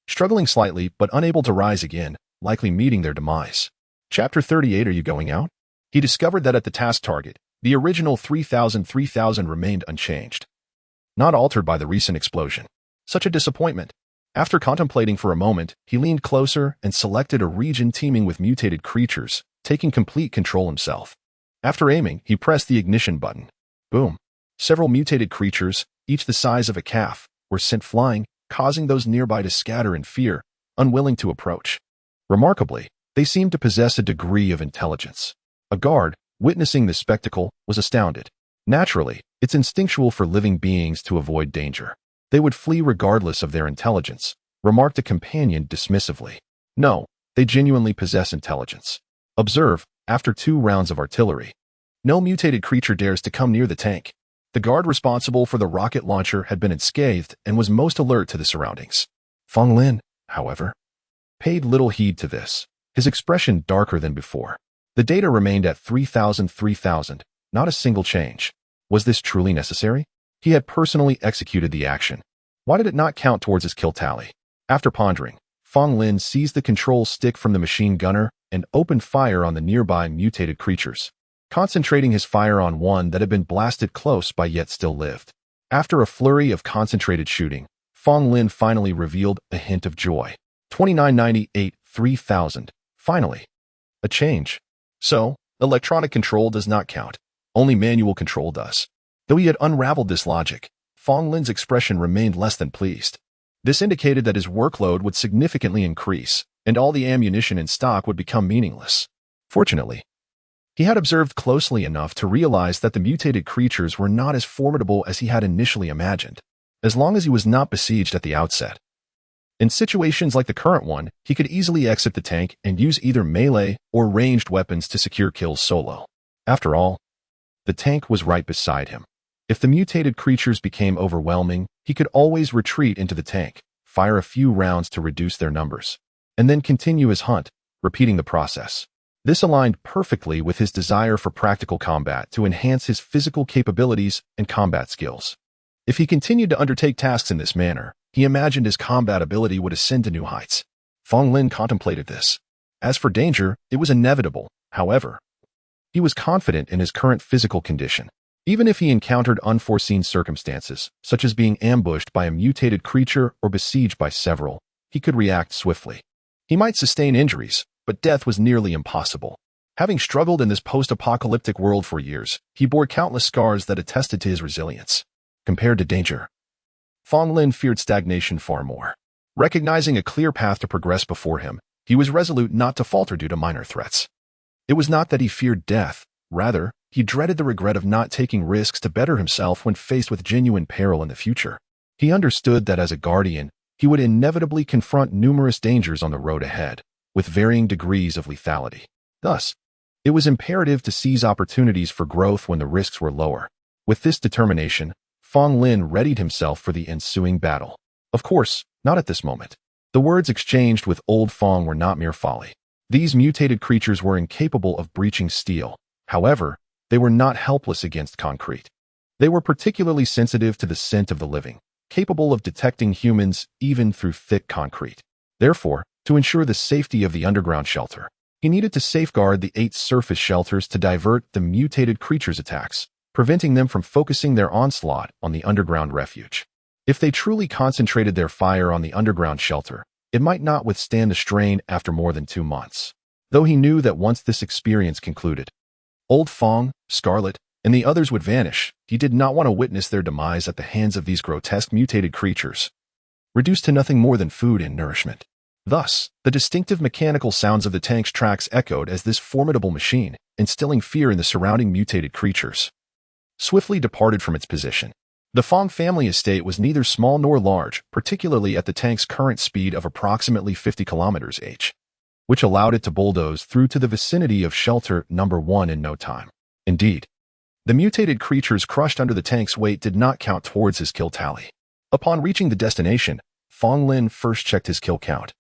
Speaker 1: Struggling slightly but unable to rise again, likely meeting their demise. Chapter 38. Are you going out? He discovered that at the task target, the original 3000 remained unchanged, not altered by the recent explosion. Such a disappointment. After contemplating for a moment, he leaned closer and selected a region teeming with mutated creatures, taking complete control himself. After aiming, he pressed the ignition button. Boom. Several mutated creatures, each the size of a calf, were sent flying, causing those nearby to scatter in fear, unwilling to approach. Remarkably, they seemed to possess a degree of intelligence. A guard, witnessing this spectacle, was astounded. Naturally, it's instinctual for living beings to avoid danger. They would flee regardless of their intelligence, remarked a companion dismissively. No, they genuinely possess intelligence. Observe, after 2 rounds of artillery, no mutated creature dares to come near the tank. The guard responsible for the rocket launcher had been unscathed and was most alert to the surroundings. Fong Lin, however, paid little heed to this, his expression darker than before. The data remained at 3000, not a single change. Was this truly necessary? He had personally executed the action. Why did it not count towards his kill tally? After pondering, Fong Lin seized the control stick from the machine gunner and opened fire on the nearby mutated creatures, concentrating his fire on one that had been blasted close by yet still lived. After a flurry of concentrated shooting, Fong Lin finally revealed a hint of joy. 2998, 3000. Finally. A change. So, Electronic control does not count. Only manual control does. Though he had unraveled this logic, Fong Lin's expression remained less than pleased. This indicated that his workload would significantly increase, and all the ammunition in stock would become meaningless. Fortunately, he had observed closely enough to realize that the mutated creatures were not as formidable as he had initially imagined, as long as he was not besieged at the outset. In situations like the current one, he could easily exit the tank and use either melee or ranged weapons to secure kills solo. After all, the tank was right beside him. If the mutated creatures became overwhelming, he could always retreat into the tank, fire a few rounds to reduce their numbers, and then continue his hunt, repeating the process. This aligned perfectly with his desire for practical combat to enhance his physical capabilities and combat skills. If he continued to undertake tasks in this manner, he imagined his combat ability would ascend to new heights. Fong Lin contemplated this. As for danger, it was inevitable, however. He was confident in his current physical condition. Even if he encountered unforeseen circumstances, such as being ambushed by a mutated creature or besieged by several, he could react swiftly. He might sustain injuries, but death was nearly impossible. Having struggled in this post-apocalyptic world for years, he bore countless scars that attested to his resilience. Compared to danger, Fong Lin feared stagnation far more. Recognizing a clear path to progress before him, he was resolute not to falter due to minor threats. It was not that he feared death, rather, he dreaded the regret of not taking risks to better himself when faced with genuine peril in the future. He understood that as a guardian, he would inevitably confront numerous dangers on the road ahead, with varying degrees of lethality. Thus, it was imperative to seize opportunities for growth when the risks were lower. With this determination, Fong Lin readied himself for the ensuing battle. Of course, not at this moment. The words exchanged with Old Fong were not mere folly. These mutated creatures were incapable of breaching steel. However, they were not helpless against concrete. They were particularly sensitive to the scent of the living, capable of detecting humans even through thick concrete. Therefore, to ensure the safety of the underground shelter, he needed to safeguard the 8 surface shelters to divert the mutated creatures' attacks, preventing them from focusing their onslaught on the underground refuge. If they truly concentrated their fire on the underground shelter, it might not withstand the strain after more than 2 months. Though he knew that once this experience concluded, Old Fong, Scarlet, and the others would vanish, he did not want to witness their demise at the hands of these grotesque mutated creatures, reduced to nothing more than food and nourishment. Thus, the distinctive mechanical sounds of the tank's tracks echoed as this formidable machine, instilling fear in the surrounding mutated creatures, swiftly departed from its position. The Fong family estate was neither small nor large, particularly at the tank's current speed of approximately 50 km/h, which allowed it to bulldoze through to the vicinity of shelter number 1 in no time. Indeed, the mutated creatures crushed under the tank's weight did not count towards his kill tally. Upon reaching the destination, Fong Lin first checked his kill count.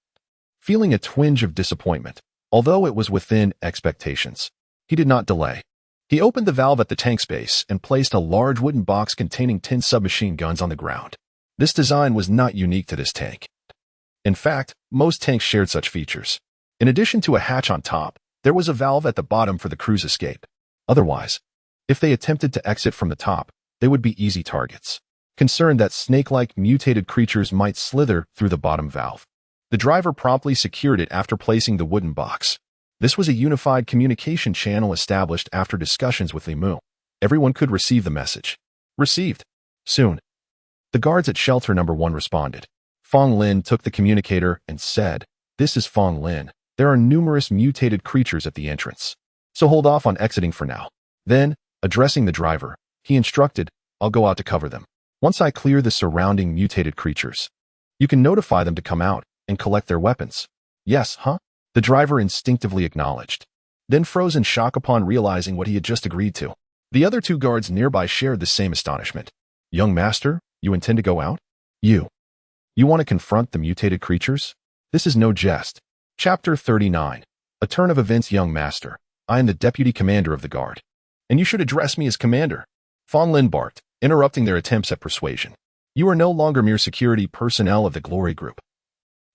Speaker 1: Feeling a twinge of disappointment, although it was within expectations, he did not delay. He opened the valve at the tank's base and placed a large wooden box containing 10 submachine guns on the ground. This design was not unique to this tank. In fact, most tanks shared such features. In addition to a hatch on top, there was a valve at the bottom for the crew's escape. Otherwise, if they attempted to exit from the top, they would be easy targets. Concerned that snake-like mutated creatures might slither through the bottom valve, the driver promptly secured it after placing the wooden box. This was a unified communication channel established after discussions with Limu. Everyone could receive the message. Received. Soon. The guards at shelter number 1 responded. Fong Lin took the communicator and said, "This is Fong Lin. There are numerous mutated creatures at the entrance, so hold off on exiting for now." Then, addressing the driver, he instructed, "I'll go out to cover them. Once I clear the surrounding mutated creatures, you can notify them to come out and collect their weapons." "Yes, huh?" The driver instinctively acknowledged, then froze in shock upon realizing what he had just agreed to. The other 2 guards nearby shared the same astonishment. "Young master, you intend to go out? You want to confront the mutated creatures? This is no jest." Chapter 39. A turn of events. "Young master, I am the deputy commander of the guard, and you should address me as commander," Fong Lin barked, interrupting their attempts at persuasion. "You are no longer mere security personnel of the Glory Group.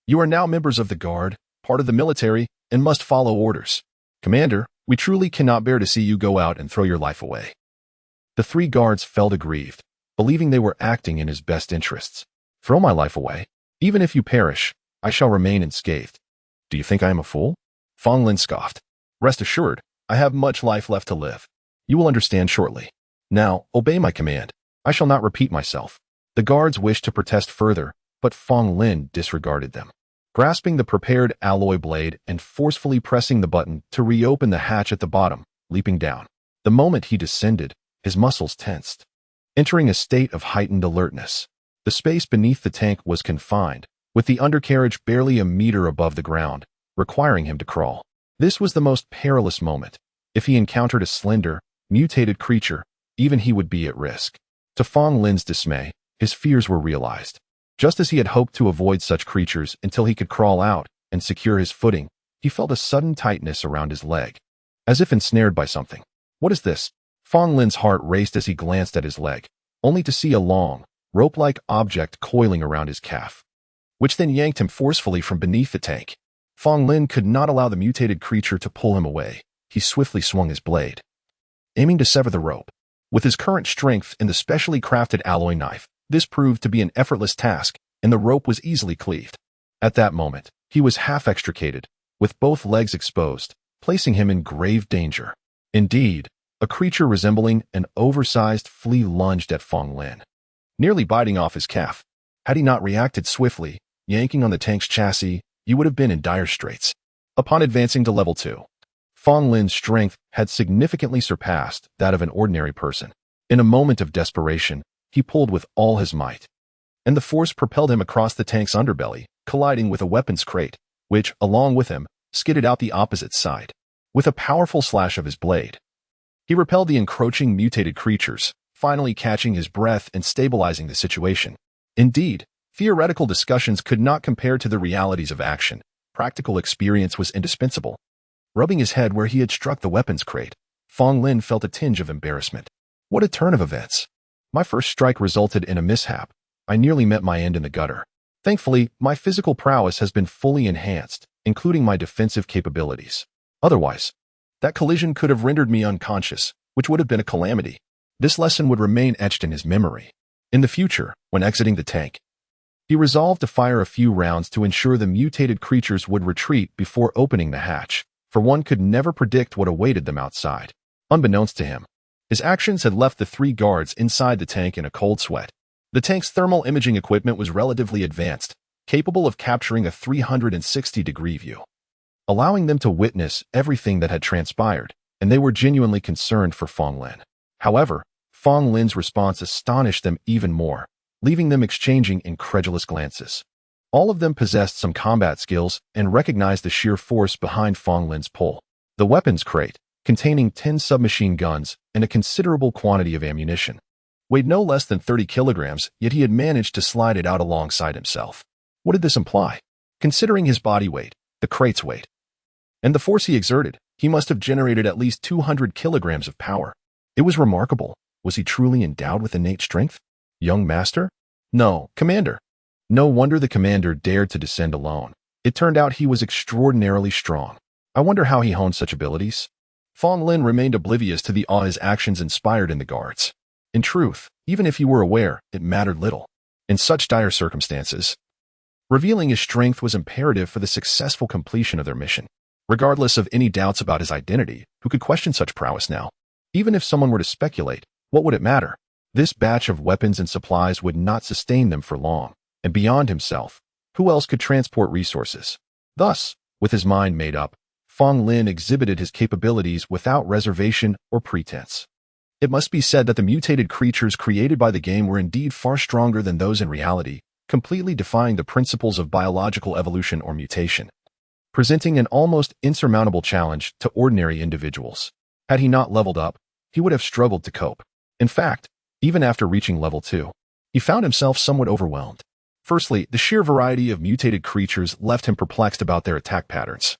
Speaker 1: You are now members of the guard, part of the military, and must follow orders. Commander, we truly cannot bear to see you go out and throw your life away." The 3 guards felt aggrieved, believing they were acting in his best interests. "Throw my life away? Even if you perish, I shall remain unscathed. Do you think I am a fool?" Fong Lin scoffed. "Rest assured, I have much life left to live. You will understand shortly. Now, obey my command. I shall not repeat myself." The guards wished to protest further, but Fong Lin disregarded them. Grasping the prepared alloy blade and forcefully pressing the button to reopen the hatch at the bottom, leaping down. The moment he descended, his muscles tensed, entering a state of heightened alertness. The space beneath the tank was confined, with the undercarriage barely a meter above the ground, requiring him to crawl. This was the most perilous moment. If he encountered a slender, mutated creature, even he would be at risk. To Fong Lin's dismay, his fears were realized. Just as he had hoped to avoid such creatures until he could crawl out and secure his footing, he felt a sudden tightness around his leg, as if ensnared by something. What is this? Fong Lin's heart raced as he glanced at his leg, only to see a long, rope-like object coiling around his calf, which then yanked him forcefully from beneath the tank. Fong Lin could not allow the mutated creature to pull him away. He swiftly swung his blade, aiming to sever the rope. With his current strength and the specially crafted alloy knife, this proved to be an effortless task, and the rope was easily cleaved. At that moment, he was half extricated, with both legs exposed, placing him in grave danger. Indeed, a creature resembling an oversized flea lunged at Fong Lin, nearly biting off his calf. Had he not reacted swiftly, yanking on the tank's chassis, he would have been in dire straits. Upon advancing to level 2, Fong Lin's strength had significantly surpassed that of an ordinary person. In a moment of desperation, he pulled with all his might, and the force propelled him across the tank's underbelly, colliding with a weapons crate, which, along with him, skidded out the opposite side. With a powerful slash of his blade, he repelled the encroaching mutated creatures, finally catching his breath and stabilizing the situation. Indeed, theoretical discussions could not compare to the realities of action. Practical experience was indispensable. Rubbing his head where he had struck the weapons crate, Fong Lin felt a tinge of embarrassment. What a turn of events. My first strike resulted in a mishap. I nearly met my end in the gutter. Thankfully, my physical prowess has been fully enhanced, including my defensive capabilities. Otherwise, that collision could have rendered me unconscious, which would have been a calamity. This lesson would remain etched in his memory. In the future, when exiting the tank, he resolved to fire a few rounds to ensure the mutated creatures would retreat before opening the hatch, for one could never predict what awaited them outside. Unbeknownst to him, his actions had left the 3 guards inside the tank in a cold sweat. The tank's thermal imaging equipment was relatively advanced, capable of capturing a 360-degree view, allowing them to witness everything that had transpired, and they were genuinely concerned for Fong Lin. However, Fong Lin's response astonished them even more, leaving them exchanging incredulous glances. All of them possessed some combat skills and recognized the sheer force behind Fong Lin's pull. The weapons crate, containing 10 submachine guns and a considerable quantity of ammunition, weighed no less than 30 kilograms, yet he had managed to slide it out alongside himself. What did this imply? Considering his body weight, the crate's weight, and the force he exerted, he must have generated at least 200 kilograms of power. It was remarkable. Was he truly endowed with innate strength? Young master? No, commander. No wonder the commander dared to descend alone. It turned out he was extraordinarily strong. I wonder how he honed such abilities. Fong Lin remained oblivious to the awe his actions inspired in the guards. In truth, even if he were aware, it mattered little. In such dire circumstances, revealing his strength was imperative for the successful completion of their mission. Regardless of any doubts about his identity, who could question such prowess now? Even if someone were to speculate, what would it matter? This batch of weapons and supplies would not sustain them for long, and beyond himself, who else could transport resources? Thus, with his mind made up, Fong Lin exhibited his capabilities without reservation or pretense. It must be said that the mutated creatures created by the game were indeed far stronger than those in reality, completely defying the principles of biological evolution or mutation, presenting an almost insurmountable challenge to ordinary individuals. Had he not leveled up, he would have struggled to cope. In fact, even after reaching level 2, he found himself somewhat overwhelmed. Firstly, the sheer variety of mutated creatures left him perplexed about their attack patterns,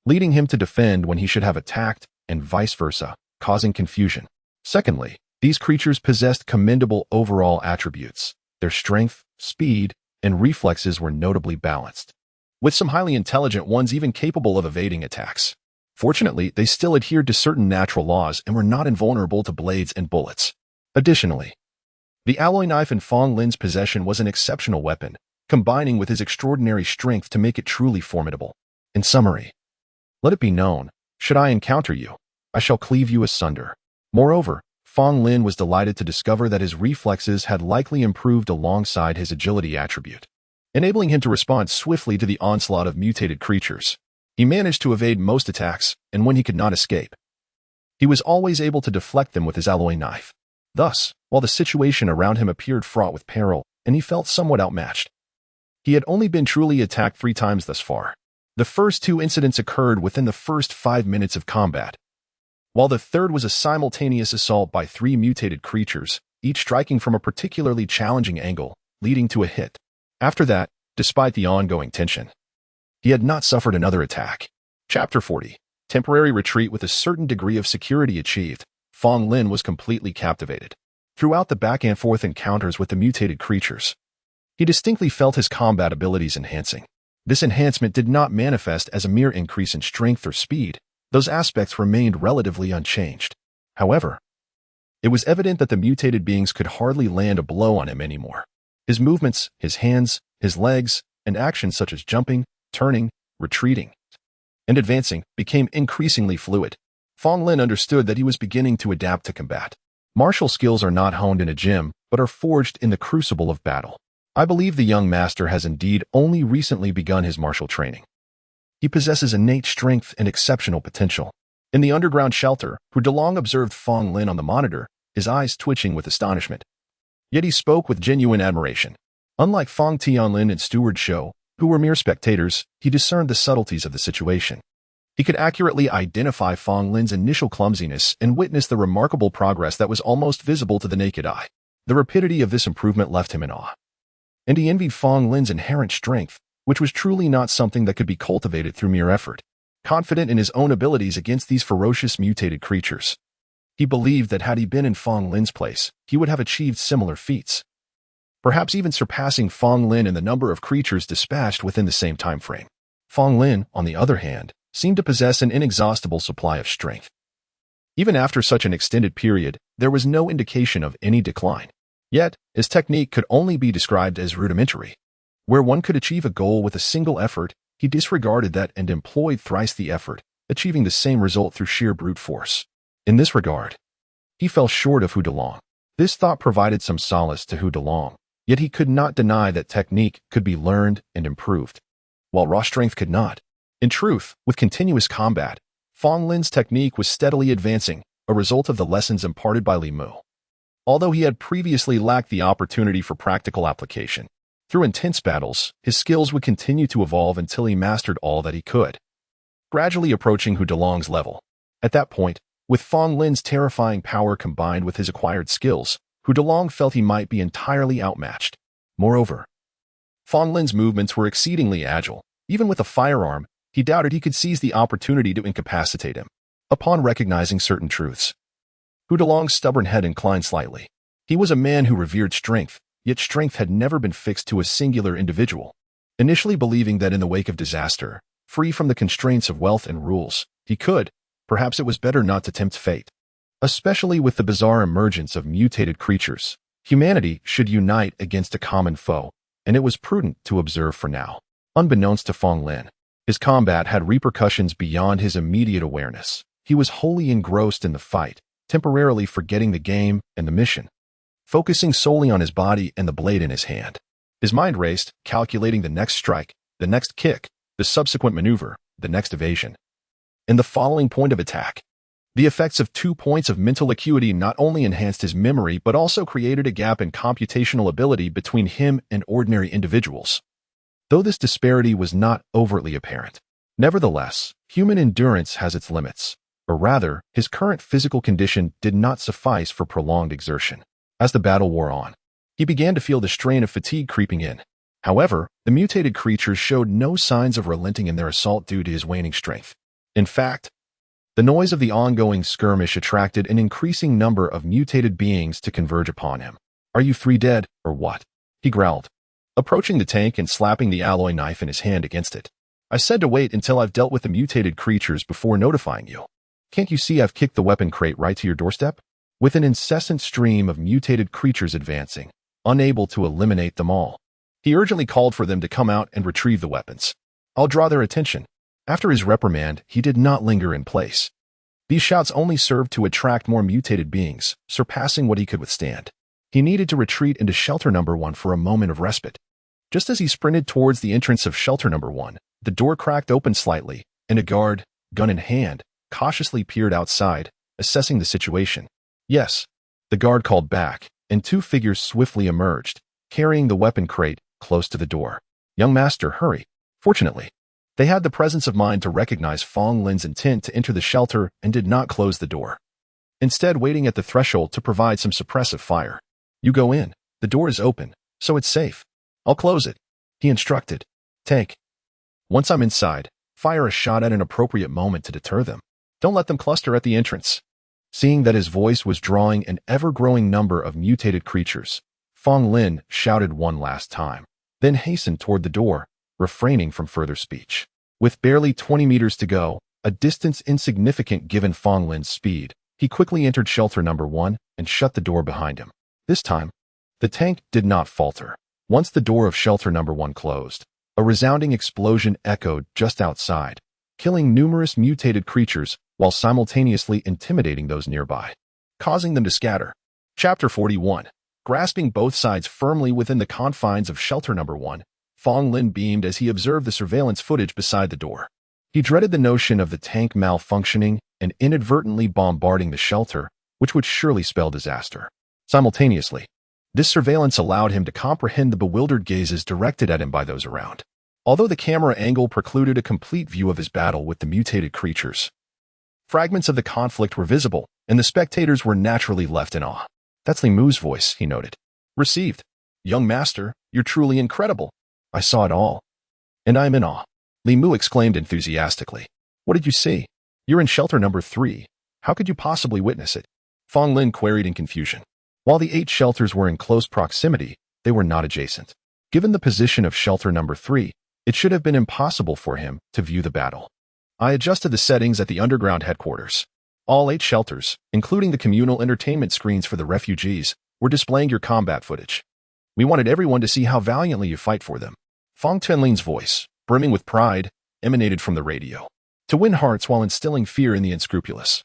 Speaker 1: leading him to defend when he should have attacked, and vice versa, causing confusion. Secondly, these creatures possessed commendable overall attributes. Their strength, speed, and reflexes were notably balanced, with some highly intelligent ones even capable of evading attacks. Fortunately, they still adhered to certain natural laws and were not invulnerable to blades and bullets. Additionally, the alloy knife in Fong Lin's possession was an exceptional weapon, combining with his extraordinary strength to make it truly formidable. In summary, let it be known, should I encounter you, I shall cleave you asunder." Moreover, Fong Lin was delighted to discover that his reflexes had likely improved alongside his agility attribute, enabling him to respond swiftly to the onslaught of mutated creatures. He managed to evade most attacks, and when he could not escape, he was always able to deflect them with his alloy knife. Thus, while the situation around him appeared fraught with peril, and he felt somewhat outmatched, he had only been truly attacked 3 times thus far. The first 2 incidents occurred within the first 5 minutes of combat, while the third was a simultaneous assault by 3 mutated creatures, each striking from a particularly challenging angle, leading to a hit. After that, despite the ongoing tension, he had not suffered another attack. Chapter 40. Temporary retreat with a certain degree of security achieved. Fong Lin was completely captivated. Throughout the back-and-forth encounters with the mutated creatures, he distinctly felt his combat abilities enhancing. This enhancement did not manifest as a mere increase in strength or speed. Those aspects remained relatively unchanged. However, it was evident that the mutated beings could hardly land a blow on him anymore. His movements, his hands, his legs, and actions such as jumping, turning, retreating, and advancing became increasingly fluid. Fong Lin understood that he was beginning to adapt to combat. Martial skills are not honed in a gym, but are forged in the crucible of battle. I believe the young master has indeed only recently begun his martial training. He possesses innate strength and exceptional potential. In the underground shelter, Hu Delong observed Fong Lin on the monitor, his eyes twitching with astonishment. Yet he spoke with genuine admiration. Unlike Fong Tianlin and Steward Shou, who were mere spectators, he discerned the subtleties of the situation. He could accurately identify Fong Lin's initial clumsiness and witness the remarkable progress that was almost visible to the naked eye. The rapidity of this improvement left him in awe, and he envied Fong Lin's inherent strength, which was truly not something that could be cultivated through mere effort. Confident in his own abilities against these ferocious mutated creatures, he believed that had he been in Fong Lin's place, he would have achieved similar feats, perhaps even surpassing Fong Lin in the number of creatures dispatched within the same time frame. Fong Lin, on the other hand, seemed to possess an inexhaustible supply of strength. Even after such an extended period, there was no indication of any decline. Yet, his technique could only be described as rudimentary. Where one could achieve a goal with a single effort, he disregarded that and employed thrice the effort, achieving the same result through sheer brute force. In this regard, he fell short of Hu Delong. This thought provided some solace to Hu Delong, yet he could not deny that technique could be learned and improved, while raw strength could not. In truth, with continuous combat, Fong Lin's technique was steadily advancing, a result of the lessons imparted by Li Mu. Although he had previously lacked the opportunity for practical application, through intense battles, his skills would continue to evolve until he mastered all that he could, gradually approaching Hu Delong's level. At that point, with Fong Lin's terrifying power combined with his acquired skills, Hu Delong felt he might be entirely outmatched. Moreover, Fong Lin's movements were exceedingly agile. Even with a firearm, he doubted he could seize the opportunity to incapacitate him. Upon recognizing certain truths, Hu Delong's stubborn head inclined slightly. He was a man who revered strength, yet strength had never been fixed to a singular individual. Initially believing that in the wake of disaster, free from the constraints of wealth and rules, he could, perhaps it was better not to tempt fate. Especially with the bizarre emergence of mutated creatures, humanity should unite against a common foe, and it was prudent to observe for now. Unbeknownst to Fong Lin, his combat had repercussions beyond his immediate awareness. He was wholly engrossed in the fight, temporarily forgetting the game and the mission, focusing solely on his body and the blade in his hand. His mind raced, calculating the next strike, the next kick, the subsequent maneuver, the next evasion, and the following point of attack. The effects of 2 points of mental acuity not only enhanced his memory but also created a gap in computational ability between him and ordinary individuals. Though this disparity was not overtly apparent, nevertheless, human endurance has its limits, or rather, his current physical condition did not suffice for prolonged exertion. As the battle wore on, he began to feel the strain of fatigue creeping in. However, the mutated creatures showed no signs of relenting in their assault due to his waning strength. In fact, the noise of the ongoing skirmish attracted an increasing number of mutated beings to converge upon him. "Are you 3 dead, or what?" he growled, approaching the tank and slapping the alloy knife in his hand against it. "I said to wait until I've dealt with the mutated creatures before notifying you. Can't you see I've kicked the weapon crate right to your doorstep?" With an incessant stream of mutated creatures advancing, unable to eliminate them all, he urgently called for them to come out and retrieve the weapons. "I'll draw their attention." After his reprimand, he did not linger in place. These shouts only served to attract more mutated beings, surpassing what he could withstand. He needed to retreat into shelter number 1 for a moment of respite. Just as he sprinted towards the entrance of shelter number 1, the door cracked open slightly, and a guard, gun in hand, cautiously peered outside, assessing the situation. Yes, the guard called back, and 2 figures swiftly emerged, carrying the weapon crate close to the door. "Young master, hurry." Fortunately, they had the presence of mind to recognize Fong Lin's intent to enter the shelter and did not close the door, instead waiting at the threshold to provide some suppressive fire. "You go in. The door is open, so it's safe. I'll close it," he instructed. "Take. Once I'm inside, fire a shot at an appropriate moment to deter them. Don't let them cluster at the entrance." Seeing that his voice was drawing an ever-growing number of mutated creatures, Fong Lin shouted one last time, then hastened toward the door, refraining from further speech. With barely 20 meters to go, a distance insignificant given Fong Lin's speed, he quickly entered shelter number 1 and shut the door behind him. This time, the tank did not falter. Once the door of shelter number 1 closed, a resounding explosion echoed just outside, killing numerous mutated creatures while simultaneously intimidating those nearby, causing them to scatter. Chapter 41. Grasping both sides firmly within the confines of shelter number 1, Fong Lin beamed as he observed the surveillance footage beside the door. He dreaded the notion of the tank malfunctioning and inadvertently bombarding the shelter, which would surely spell disaster. Simultaneously, this surveillance allowed him to comprehend the bewildered gazes directed at him by those around. Although the camera angle precluded a complete view of his battle with the mutated creatures, fragments of the conflict were visible, and the spectators were naturally left in awe. "That's Li Mu's voice," he noted. "Received. Young master, you're truly incredible. I saw it all. And I am in awe." Li Mu exclaimed enthusiastically. "What did you see? You're in shelter number 3. How could you possibly witness it?" Fong Lin queried in confusion. While the 8 shelters were in close proximity, they were not adjacent. Given the position of shelter number 3, it should have been impossible for him to view the battle. "I adjusted the settings at the underground headquarters. All 8 shelters, including the communal entertainment screens for the refugees, were displaying your combat footage. We wanted everyone to see how valiantly you fight for them." Fong Tenlin's voice, brimming with pride, emanated from the radio. To win hearts while instilling fear in the unscrupulous.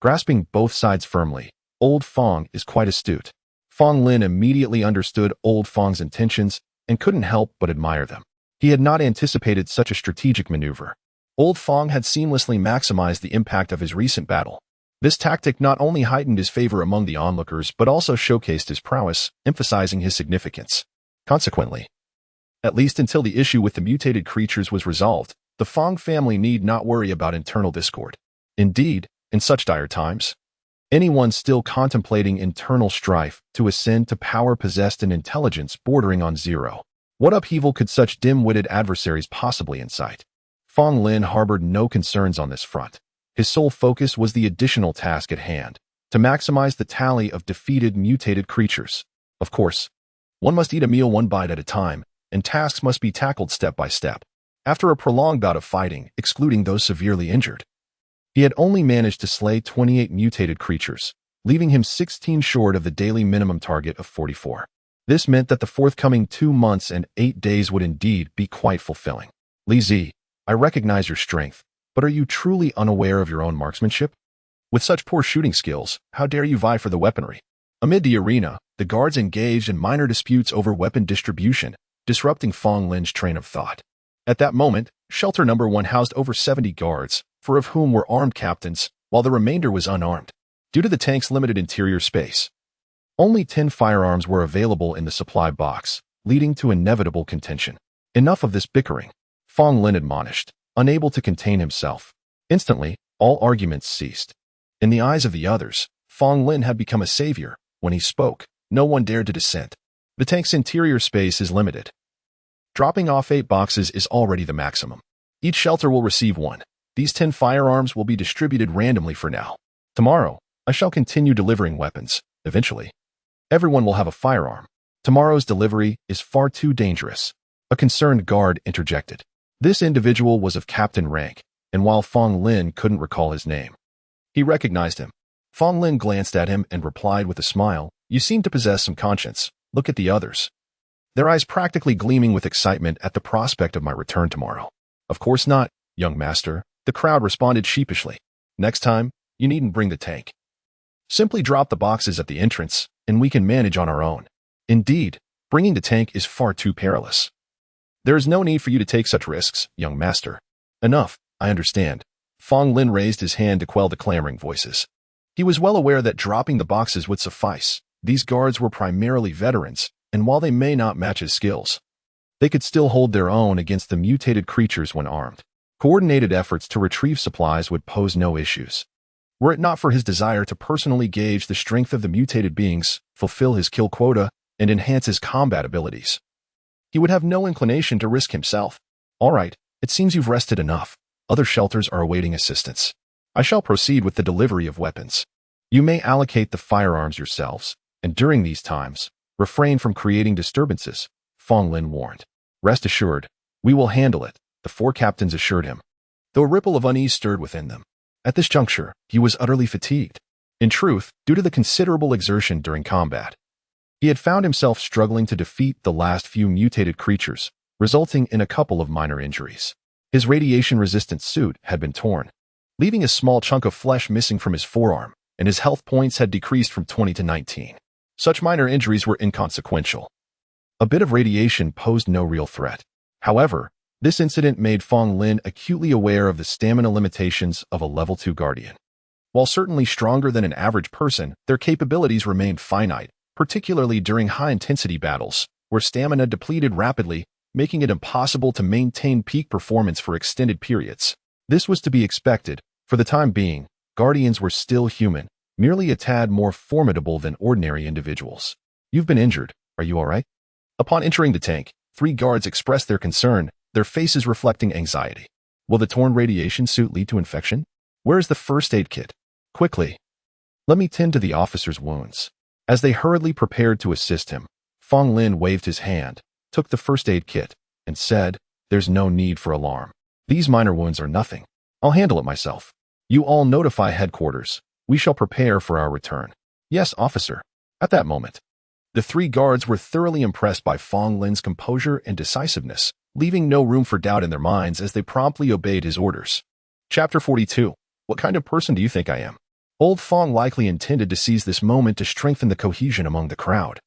Speaker 1: Grasping both sides firmly, Old Fong is quite astute. Fong Lin immediately understood Old Fong's intentions and couldn't help but admire them. He had not anticipated such a strategic maneuver. Old Fong had seamlessly maximized the impact of his recent battle. This tactic not only heightened his favor among the onlookers but also showcased his prowess, emphasizing his significance. Consequently, at least until the issue with the mutated creatures was resolved, the Fong family need not worry about internal discord. Indeed, in such dire times, anyone still contemplating internal strife to ascend to power possessed an intelligence bordering on zero. What upheaval could such dim-witted adversaries possibly incite? Fong Lin harbored no concerns on this front. His sole focus was the additional task at hand, to maximize the tally of defeated mutated creatures. Of course, one must eat a meal one bite at a time, and tasks must be tackled step by step. After a prolonged bout of fighting, excluding those severely injured, he had only managed to slay 28 mutated creatures, leaving him 16 short of the daily minimum target of 44. This meant that the forthcoming 2 months and 8 days would indeed be quite fulfilling. "Li Zi, I recognize your strength, but are you truly unaware of your own marksmanship? With such poor shooting skills, how dare you vie for the weaponry?" Amid the arena, the guards engaged in minor disputes over weapon distribution, disrupting Fong Lin's train of thought. At that moment, shelter number 1 housed over 70 guards, 4 of whom were armed captains, while the remainder was unarmed. Due to the tank's limited interior space, only 10 firearms were available in the supply box, leading to inevitable contention. "Enough of this bickering," Fong Lin admonished, unable to contain himself. Instantly, all arguments ceased. In the eyes of the others, Fong Lin had become a savior. When he spoke, no one dared to dissent. The tank's interior space is limited. Dropping off 8 boxes is already the maximum. Each shelter will receive 1. These 10 firearms will be distributed randomly for now. Tomorrow, I shall continue delivering weapons. Eventually, everyone will have a firearm. Tomorrow's delivery is far too dangerous." A concerned guard interjected. This individual was of captain rank, and while Fong Lin couldn't recall his name, he recognized him. Fong Lin glanced at him and replied with a smile, "You seem to possess some conscience. Look at the others." Their eyes practically gleaming with excitement at the prospect of my return tomorrow. "Of course not, young master," the crowd responded sheepishly. "Next time, You needn't bring the tank. Simply drop the boxes at the entrance, and we can manage on our own. Indeed, bringing the tank is far too perilous. There is no need for you to take such risks, young master. Enough, I understand. Fong Lin raised his hand to quell the clamoring voices. He was well aware that dropping the boxes would suffice. These guards were primarily veterans, and while they may not match his skills, they could still hold their own against the mutated creatures when armed. Coordinated efforts to retrieve supplies would pose no issues. Were it not for his desire to personally gauge the strength of the mutated beings, fulfill his kill quota, and enhance his combat abilities, he would have no inclination to risk himself. All right, it seems you've rested enough. Other shelters are awaiting assistance. I shall proceed with the delivery of weapons. You may allocate the firearms yourselves, and during these times, refrain from creating disturbances, Fong Lin warned. Rest assured, we will handle it, the four captains assured him, though a ripple of unease stirred within them. At this juncture, he was utterly fatigued. In truth, due to the considerable exertion during combat, he had found himself struggling to defeat the last few mutated creatures, resulting in a couple of minor injuries. His radiation-resistant suit had been torn, leaving a small chunk of flesh missing from his forearm, and his health points had decreased from 20 to 19. Such minor injuries were inconsequential. A bit of radiation posed no real threat. However, this incident made Fong Lin acutely aware of the stamina limitations of a level 2 guardian. While certainly stronger than an average person, their capabilities remained finite, particularly during high-intensity battles, where stamina depleted rapidly, making it impossible to maintain peak performance for extended periods. This was to be expected. For the time being, guardians were still human, merely a tad more formidable than ordinary individuals. You've been injured. Are you all right? Upon entering the tank, 3 guards expressed their concern, their faces reflecting anxiety. Will the torn radiation suit lead to infection? Where is the first aid kit? Quickly. Let me tend to the officer's wounds. As they hurriedly prepared to assist him, Fong Lin waved his hand, took the first aid kit, and said, "There's no need for alarm. These minor wounds are nothing. I'll handle it myself. You all notify headquarters. We shall prepare for our return." "Yes, officer." At that moment, the 3 guards were thoroughly impressed by Fong Lin's composure and decisiveness, leaving no room for doubt in their minds as they promptly obeyed his orders. Chapter 42. What kind of person do you think I am? Old Fong likely intended to seize this moment to strengthen the cohesion among the crowd,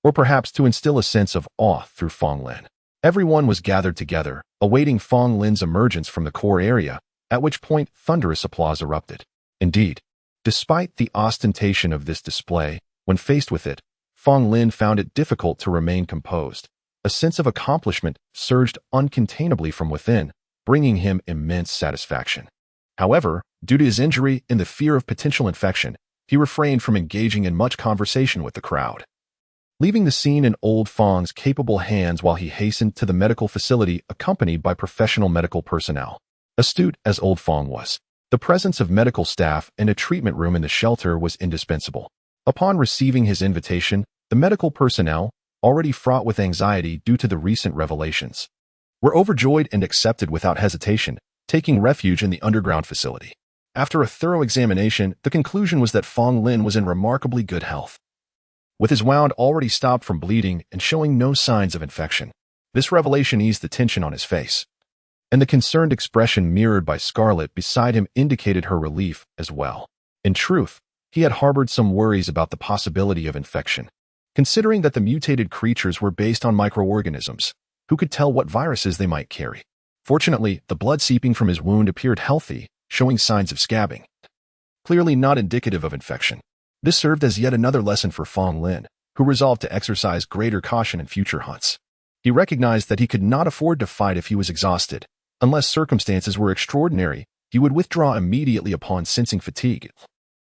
Speaker 1: or perhaps to instill a sense of awe through Fong Lin. Everyone was gathered together, awaiting Fong Lin's emergence from the core area, at which point thunderous applause erupted. Indeed, despite the ostentation of this display, when faced with it, Fong Lin found it difficult to remain composed. A sense of accomplishment surged uncontainably from within, bringing him immense satisfaction. However, due to his injury and the fear of potential infection, he refrained from engaging in much conversation with the crowd, leaving the scene in old Fong's capable hands while he hastened to the medical facility accompanied by professional medical personnel. Astute as old Fong was, the presence of medical staff and a treatment room in the shelter was indispensable. Upon receiving his invitation, the medical personnel, already fraught with anxiety due to the recent revelations, were overjoyed and accepted without hesitation, taking refuge in the underground facility. After a thorough examination, the conclusion was that Fong Lin was in remarkably good health, with his wound already stopped from bleeding and showing no signs of infection. This revelation eased the tension on his face, and the concerned expression mirrored by Scarlet beside him indicated her relief as well. In truth, he had harbored some worries about the possibility of infection, considering that the mutated creatures were based on microorganisms. Who could tell what viruses they might carry? Fortunately, the blood seeping from his wound appeared healthy, showing signs of scabbing, clearly not indicative of infection. This served as yet another lesson for Fong Lin, who resolved to exercise greater caution in future hunts. He recognized that he could not afford to fight if he was exhausted. Unless circumstances were extraordinary, he would withdraw immediately upon sensing fatigue,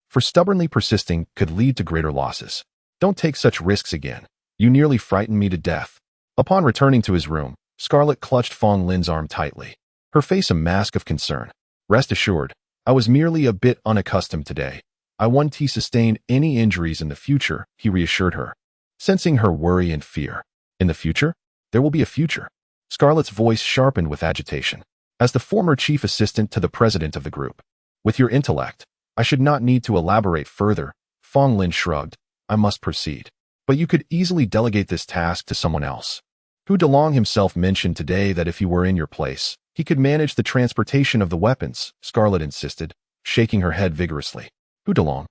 Speaker 1: for stubbornly persisting could lead to greater losses. Don't take such risks again. You nearly frightened me to death. Upon returning to his room, Scarlet clutched Fong Lin's arm tightly, her face a mask of concern. Rest assured, I was merely a bit unaccustomed today. I won't sustain any injuries in the future, he reassured her, sensing her worry and fear. In the future? There will be a future. Scarlet's voice sharpened with agitation. As the former chief assistant to the president of the group, with your intellect, I should not need to elaborate further. Fong Lin shrugged. I must proceed. But you could easily delegate this task to someone else. Hu DeLong himself mentioned today that if he were in your place, he could manage the transportation of the weapons, Scarlet insisted, shaking her head vigorously. Hu Delong.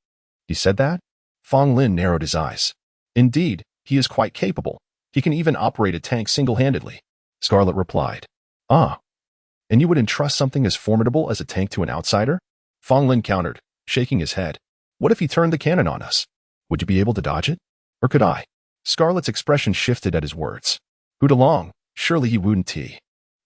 Speaker 1: He said that? Fong Lin narrowed his eyes. Indeed, he is quite capable. He can even operate a tank single-handedly. Scarlet replied. Ah. And you would entrust something as formidable as a tank to an outsider? Fong Lin countered, shaking his head. What if he turned the cannon on us? Would you be able to dodge it? Or could I? Scarlet's expression shifted at his words. Hu Delong, surely he wouldn't.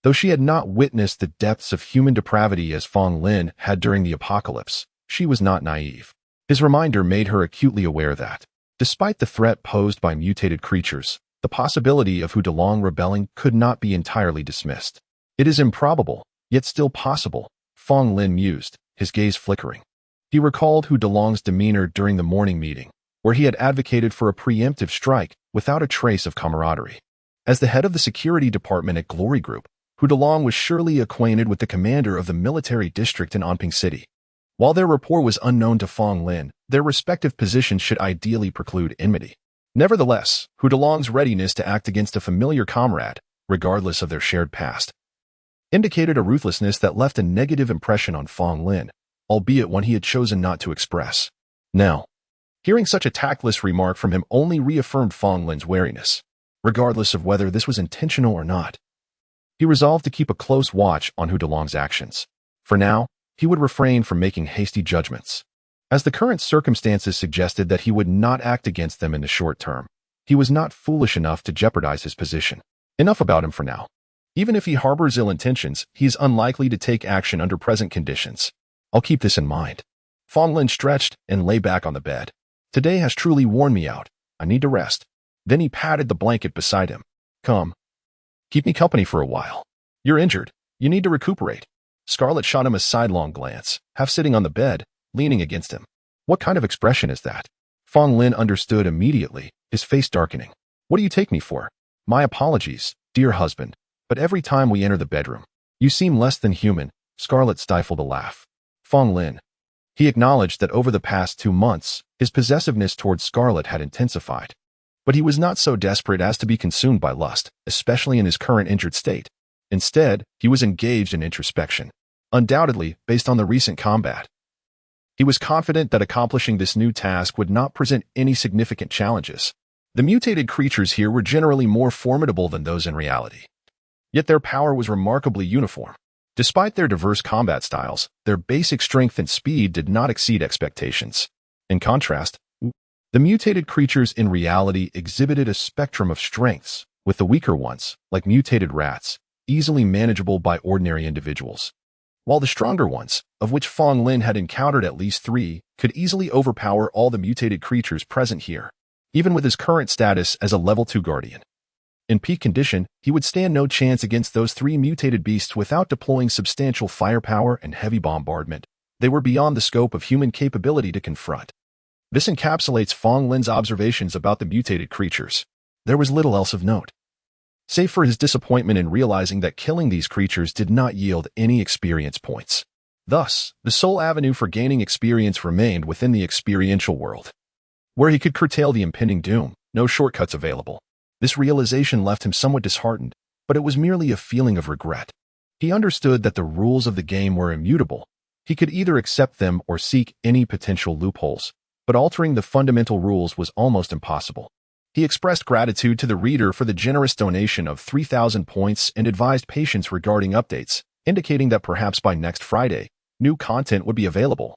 Speaker 1: Though she had not witnessed the depths of human depravity as Fong Lin had during the apocalypse, she was not naive. His reminder made her acutely aware that, despite the threat posed by mutated creatures, the possibility of Hu Delong rebelling could not be entirely dismissed. It is improbable, yet still possible, Fong Lin mused, his gaze flickering. He recalled Hu Delong's demeanor during the morning meeting, where he had advocated for a preemptive strike without a trace of camaraderie. As the head of the security department at Glory Group, Hu Delong was surely acquainted with the commander of the military district in Anping City. While their rapport was unknown to Fong Lin, their respective positions should ideally preclude enmity. Nevertheless, Hu Delong's readiness to act against a familiar comrade, regardless of their shared past, indicated a ruthlessness that left a negative impression on Fong Lin, albeit one he had chosen not to express. Now, hearing such a tactless remark from him only reaffirmed Fong Lin's wariness, regardless of whether this was intentional or not. He resolved to keep a close watch on Hu Delong's actions. For now, he would refrain from making hasty judgments, as the current circumstances suggested that he would not act against them in the short term. He was not foolish enough to jeopardize his position. Enough about him for now. Even if he harbors ill intentions, he is unlikely to take action under present conditions. I'll keep this in mind. Fong Lin stretched and lay back on the bed. Today has truly worn me out. I need to rest. Then he patted the blanket beside him. Come. Keep me company for a while. You're injured. You need to recuperate. Scarlet shot him a sidelong glance, half sitting on the bed, leaning against him. What kind of expression is that? Fong Lin understood immediately, his face darkening. What do you take me for? My apologies, dear husband, but every time we enter the bedroom, you seem less than human. Scarlet stifled a laugh. Fong Lin. He acknowledged that over the past 2 months, his possessiveness towards Scarlet had intensified. But he was not so desperate as to be consumed by lust, especially in his current injured state. Instead, he was engaged in introspection, undoubtedly based on the recent combat. He was confident that accomplishing this new task would not present any significant challenges. The mutated creatures here were generally more formidable than those in reality. Yet their power was remarkably uniform. Despite their diverse combat styles, their basic strength and speed did not exceed expectations. In contrast, the mutated creatures in reality exhibited a spectrum of strengths, with the weaker ones, like mutated rats, easily manageable by ordinary individuals, while the stronger ones, of which Fong Lin had encountered at least 3, could easily overpower all the mutated creatures present here, even with his current status as a level 2 guardian. In peak condition, he would stand no chance against those 3 mutated beasts without deploying substantial firepower and heavy bombardment. They were beyond the scope of human capability to confront. This encapsulates Fong Lin's observations about the mutated creatures. There was little else of note, save for his disappointment in realizing that killing these creatures did not yield any experience points. Thus, the sole avenue for gaining experience remained within the experiential world, where he could curtail the impending doom. No shortcuts available. This realization left him somewhat disheartened, but it was merely a feeling of regret. He understood that the rules of the game were immutable. He could either accept them or seek any potential loopholes, but altering the fundamental rules was almost impossible. He expressed gratitude to the reader for the generous donation of 3,000 points and advised patience regarding updates, indicating that perhaps by next Friday, new content would be available,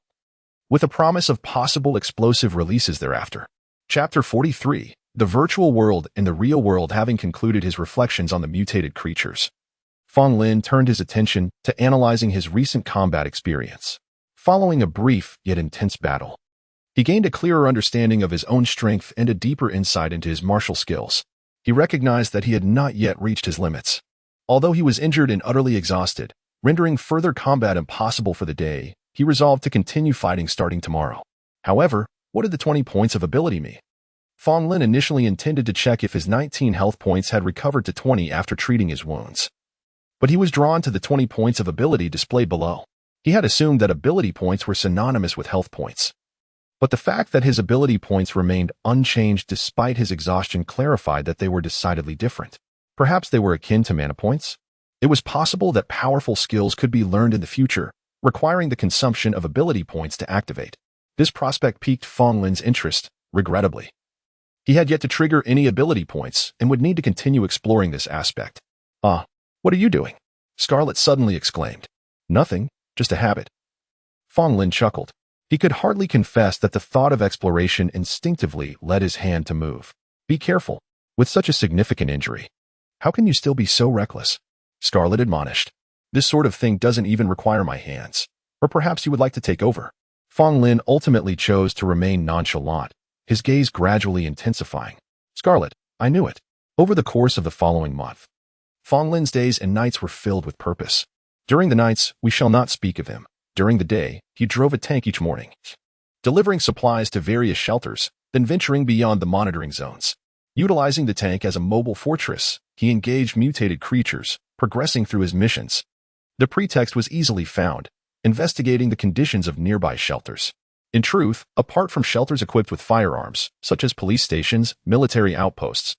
Speaker 1: with a promise of possible explosive releases thereafter. Chapter 43, The Virtual World and the Real World. Having concluded his reflections on the mutated creatures, Fong Lin turned his attention to analyzing his recent combat experience. Following a brief yet intense battle, he gained a clearer understanding of his own strength and a deeper insight into his martial skills. He recognized that he had not yet reached his limits. Although he was injured and utterly exhausted, rendering further combat impossible for the day, he resolved to continue fighting starting tomorrow. However, what did the 20 points of ability mean? Fong Lin initially intended to check if his 19 health points had recovered to 20 after treating his wounds, but he was drawn to the 20 points of ability displayed below. He had assumed that ability points were synonymous with health points, but the fact that his ability points remained unchanged despite his exhaustion clarified that they were decidedly different. Perhaps they were akin to mana points? It was possible that powerful skills could be learned in the future, requiring the consumption of ability points to activate. This prospect piqued Fong Lin's interest, regrettably. He had yet to trigger any ability points and would need to continue exploring this aspect. What are you doing? Scarlet suddenly exclaimed. Nothing, just a habit. Fong Lin chuckled. He could hardly confess that the thought of exploration instinctively led his hand to move. Be careful. With such a significant injury. How can you still be so reckless? Scarlet admonished. This sort of thing doesn't even require my hands. Or perhaps you would like to take over. Fong Lin ultimately chose to remain nonchalant, his gaze gradually intensifying. Scarlet, I knew it. Over the course of the following month, Fong Lin's days and nights were filled with purpose. During the nights, we shall not speak of him. During the day, he drove a tank each morning, delivering supplies to various shelters, then venturing beyond the monitoring zones. Utilizing the tank as a mobile fortress, he engaged mutated creatures, progressing through his missions. The pretext was easily found, investigating the conditions of nearby shelters. In truth, apart from shelters equipped with firearms, such as police stations, military outposts,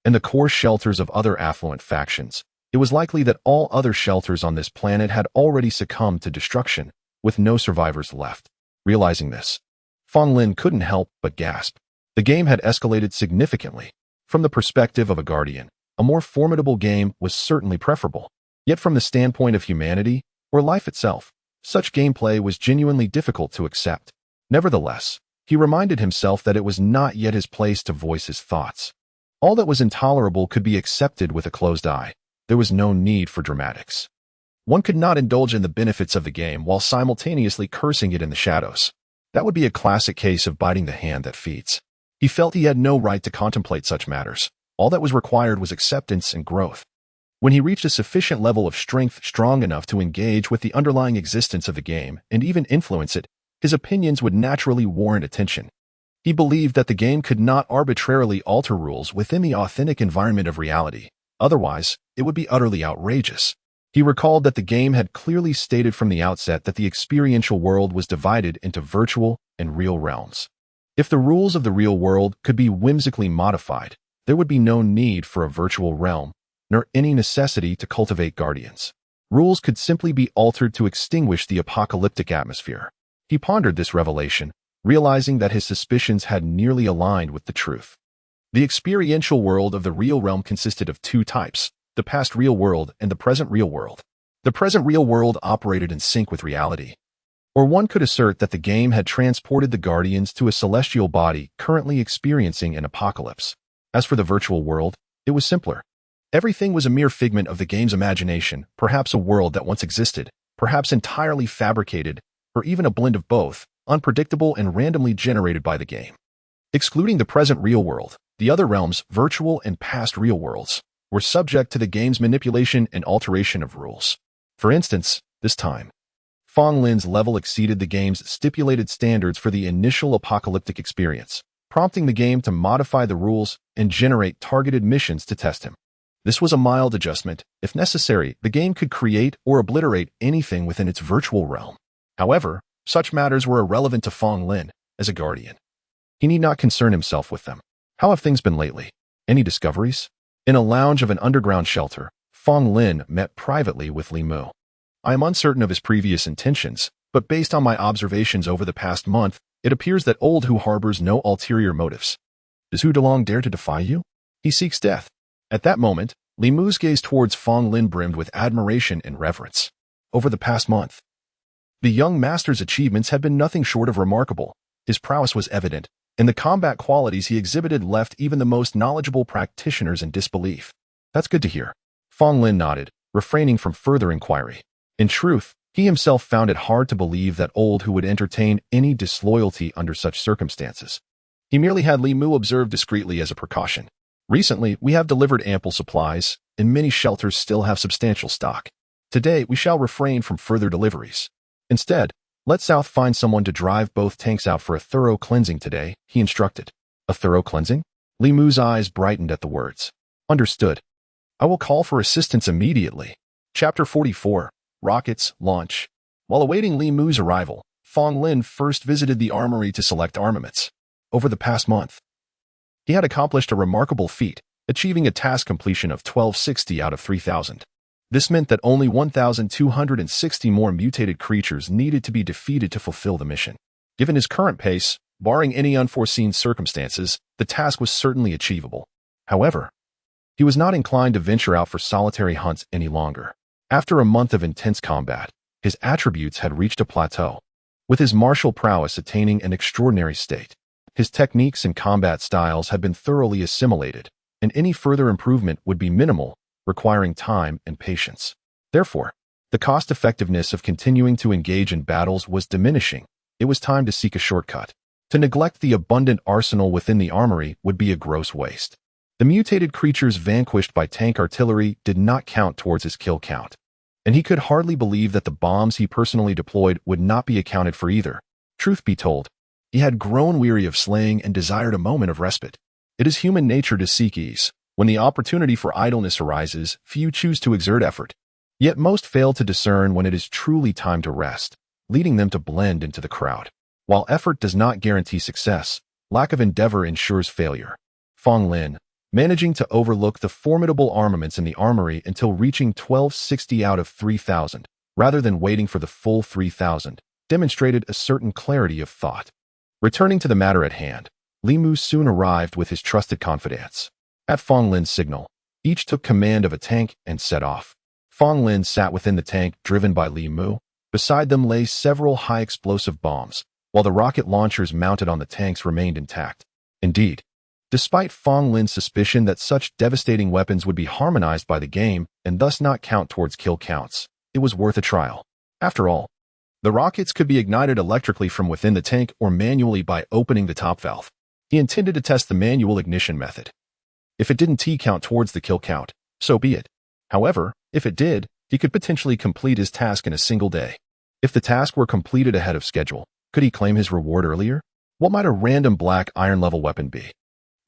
Speaker 1: and the core shelters of other affluent factions, it was likely that all other shelters on this planet had already succumbed to destruction, with no survivors left. Realizing this, Fong Lin couldn't help but gasp. The game had escalated significantly. From the perspective of a guardian, a more formidable game was certainly preferable. Yet from the standpoint of humanity, or life itself, such gameplay was genuinely difficult to accept. Nevertheless, he reminded himself that it was not yet his place to voice his thoughts. All that was intolerable could be accepted with a closed eye. There was no need for dramatics. One could not indulge in the benefits of the game while simultaneously cursing it in the shadows. That would be a classic case of biting the hand that feeds. He felt he had no right to contemplate such matters. All that was required was acceptance and growth. When he reached a sufficient level of strength strong enough to engage with the underlying existence of the game and even influence it, his opinions would naturally warrant attention. He believed that the game could not arbitrarily alter rules within the authentic environment of reality. Otherwise, it would be utterly outrageous. He recalled that the game had clearly stated from the outset that the experiential world was divided into virtual and real realms. If the rules of the real world could be whimsically modified, there would be no need for a virtual realm, nor any necessity to cultivate guardians. Rules could simply be altered to extinguish the apocalyptic atmosphere. He pondered this revelation, realizing that his suspicions had nearly aligned with the truth. The experiential world of the real realm consisted of two types, the past real world and the present real world. The present real world operated in sync with reality. Or one could assert that the game had transported the Guardians to a celestial body currently experiencing an apocalypse. As for the virtual world, it was simpler. Everything was a mere figment of the game's imagination, perhaps a world that once existed, perhaps entirely fabricated, or even a blend of both, unpredictable and randomly generated by the game. Excluding the present real world, the other realms, virtual and past real worlds, were subject to the game's manipulation and alteration of rules. For instance, this time, Fong Lin's level exceeded the game's stipulated standards for the initial apocalyptic experience, prompting the game to modify the rules and generate targeted missions to test him. This was a mild adjustment. If necessary, the game could create or obliterate anything within its virtual realm. However, such matters were irrelevant to Fong Lin as a guardian. He need not concern himself with them. How have things been lately? Any discoveries? In a lounge of an underground shelter, Fong Lin met privately with Li Mu. I am uncertain of his previous intentions, but based on my observations over the past month, it appears that old Hu harbors no ulterior motives. Does Hu Delong dare to defy you? He seeks death. At that moment, Li Mu's gaze towards Fong Lin brimmed with admiration and reverence. Over the past month, the young master's achievements had been nothing short of remarkable. His prowess was evident, and the combat qualities he exhibited left even the most knowledgeable practitioners in disbelief. That's good to hear. Fong Lin nodded, refraining from further inquiry. In truth, he himself found it hard to believe that old Hu would entertain any disloyalty under such circumstances. He merely had Li Mu observe discreetly as a precaution. Recently, we have delivered ample supplies, and many shelters still have substantial stock. Today, we shall refrain from further deliveries. Instead, let South find someone to drive both tanks out for a thorough cleansing today, he instructed. A thorough cleansing? Li Mu's eyes brightened at the words. Understood. I will call for assistance immediately. Chapter 44. Rockets, Launch. While awaiting Li Mu's arrival, Fong Lin first visited the armory to select armaments. Over the past month, he had accomplished a remarkable feat, achieving a task completion of 1260 out of 3000. This meant that only 1,260 more mutated creatures needed to be defeated to fulfill the mission. Given his current pace, barring any unforeseen circumstances, the task was certainly achievable. However, he was not inclined to venture out for solitary hunts any longer. After a month of intense combat, his attributes had reached a plateau, with his martial prowess attaining an extraordinary state. His techniques and combat styles had been thoroughly assimilated, and any further improvement would be minimal, requiring time and patience. Therefore, the cost-effectiveness of continuing to engage in battles was diminishing. It was time to seek a shortcut. To neglect the abundant arsenal within the armory would be a gross waste. The mutated creatures vanquished by tank artillery did not count towards his kill count, and he could hardly believe that the bombs he personally deployed would not be accounted for either. Truth be told, he had grown weary of slaying and desired a moment of respite. It is human nature to seek ease. When the opportunity for idleness arises, few choose to exert effort. Yet most fail to discern when it is truly time to rest, leading them to blend into the crowd. While effort does not guarantee success, lack of endeavor ensures failure. Fong Lin, managing to overlook the formidable armaments in the armory until reaching 1260 out of 3,000, rather than waiting for the full 3,000, demonstrated a certain clarity of thought. Returning to the matter at hand, Li Mu soon arrived with his trusted confidants. At Fong Lin's signal, each took command of a tank and set off. Fong Lin sat within the tank driven by Li Mu. Beside them lay several high-explosive bombs, while the rocket launchers mounted on the tanks remained intact. Indeed, despite Fong Lin's suspicion that such devastating weapons would be harmonized by the game and thus not count towards kill counts, it was worth a trial. After all, the rockets could be ignited electrically from within the tank or manually by opening the top valve. He intended to test the manual ignition method. If it didn't T-count towards the kill count, so be it. However, if it did, he could potentially complete his task in a single day. If the task were completed ahead of schedule, could he claim his reward earlier? What might a random black iron-level weapon be?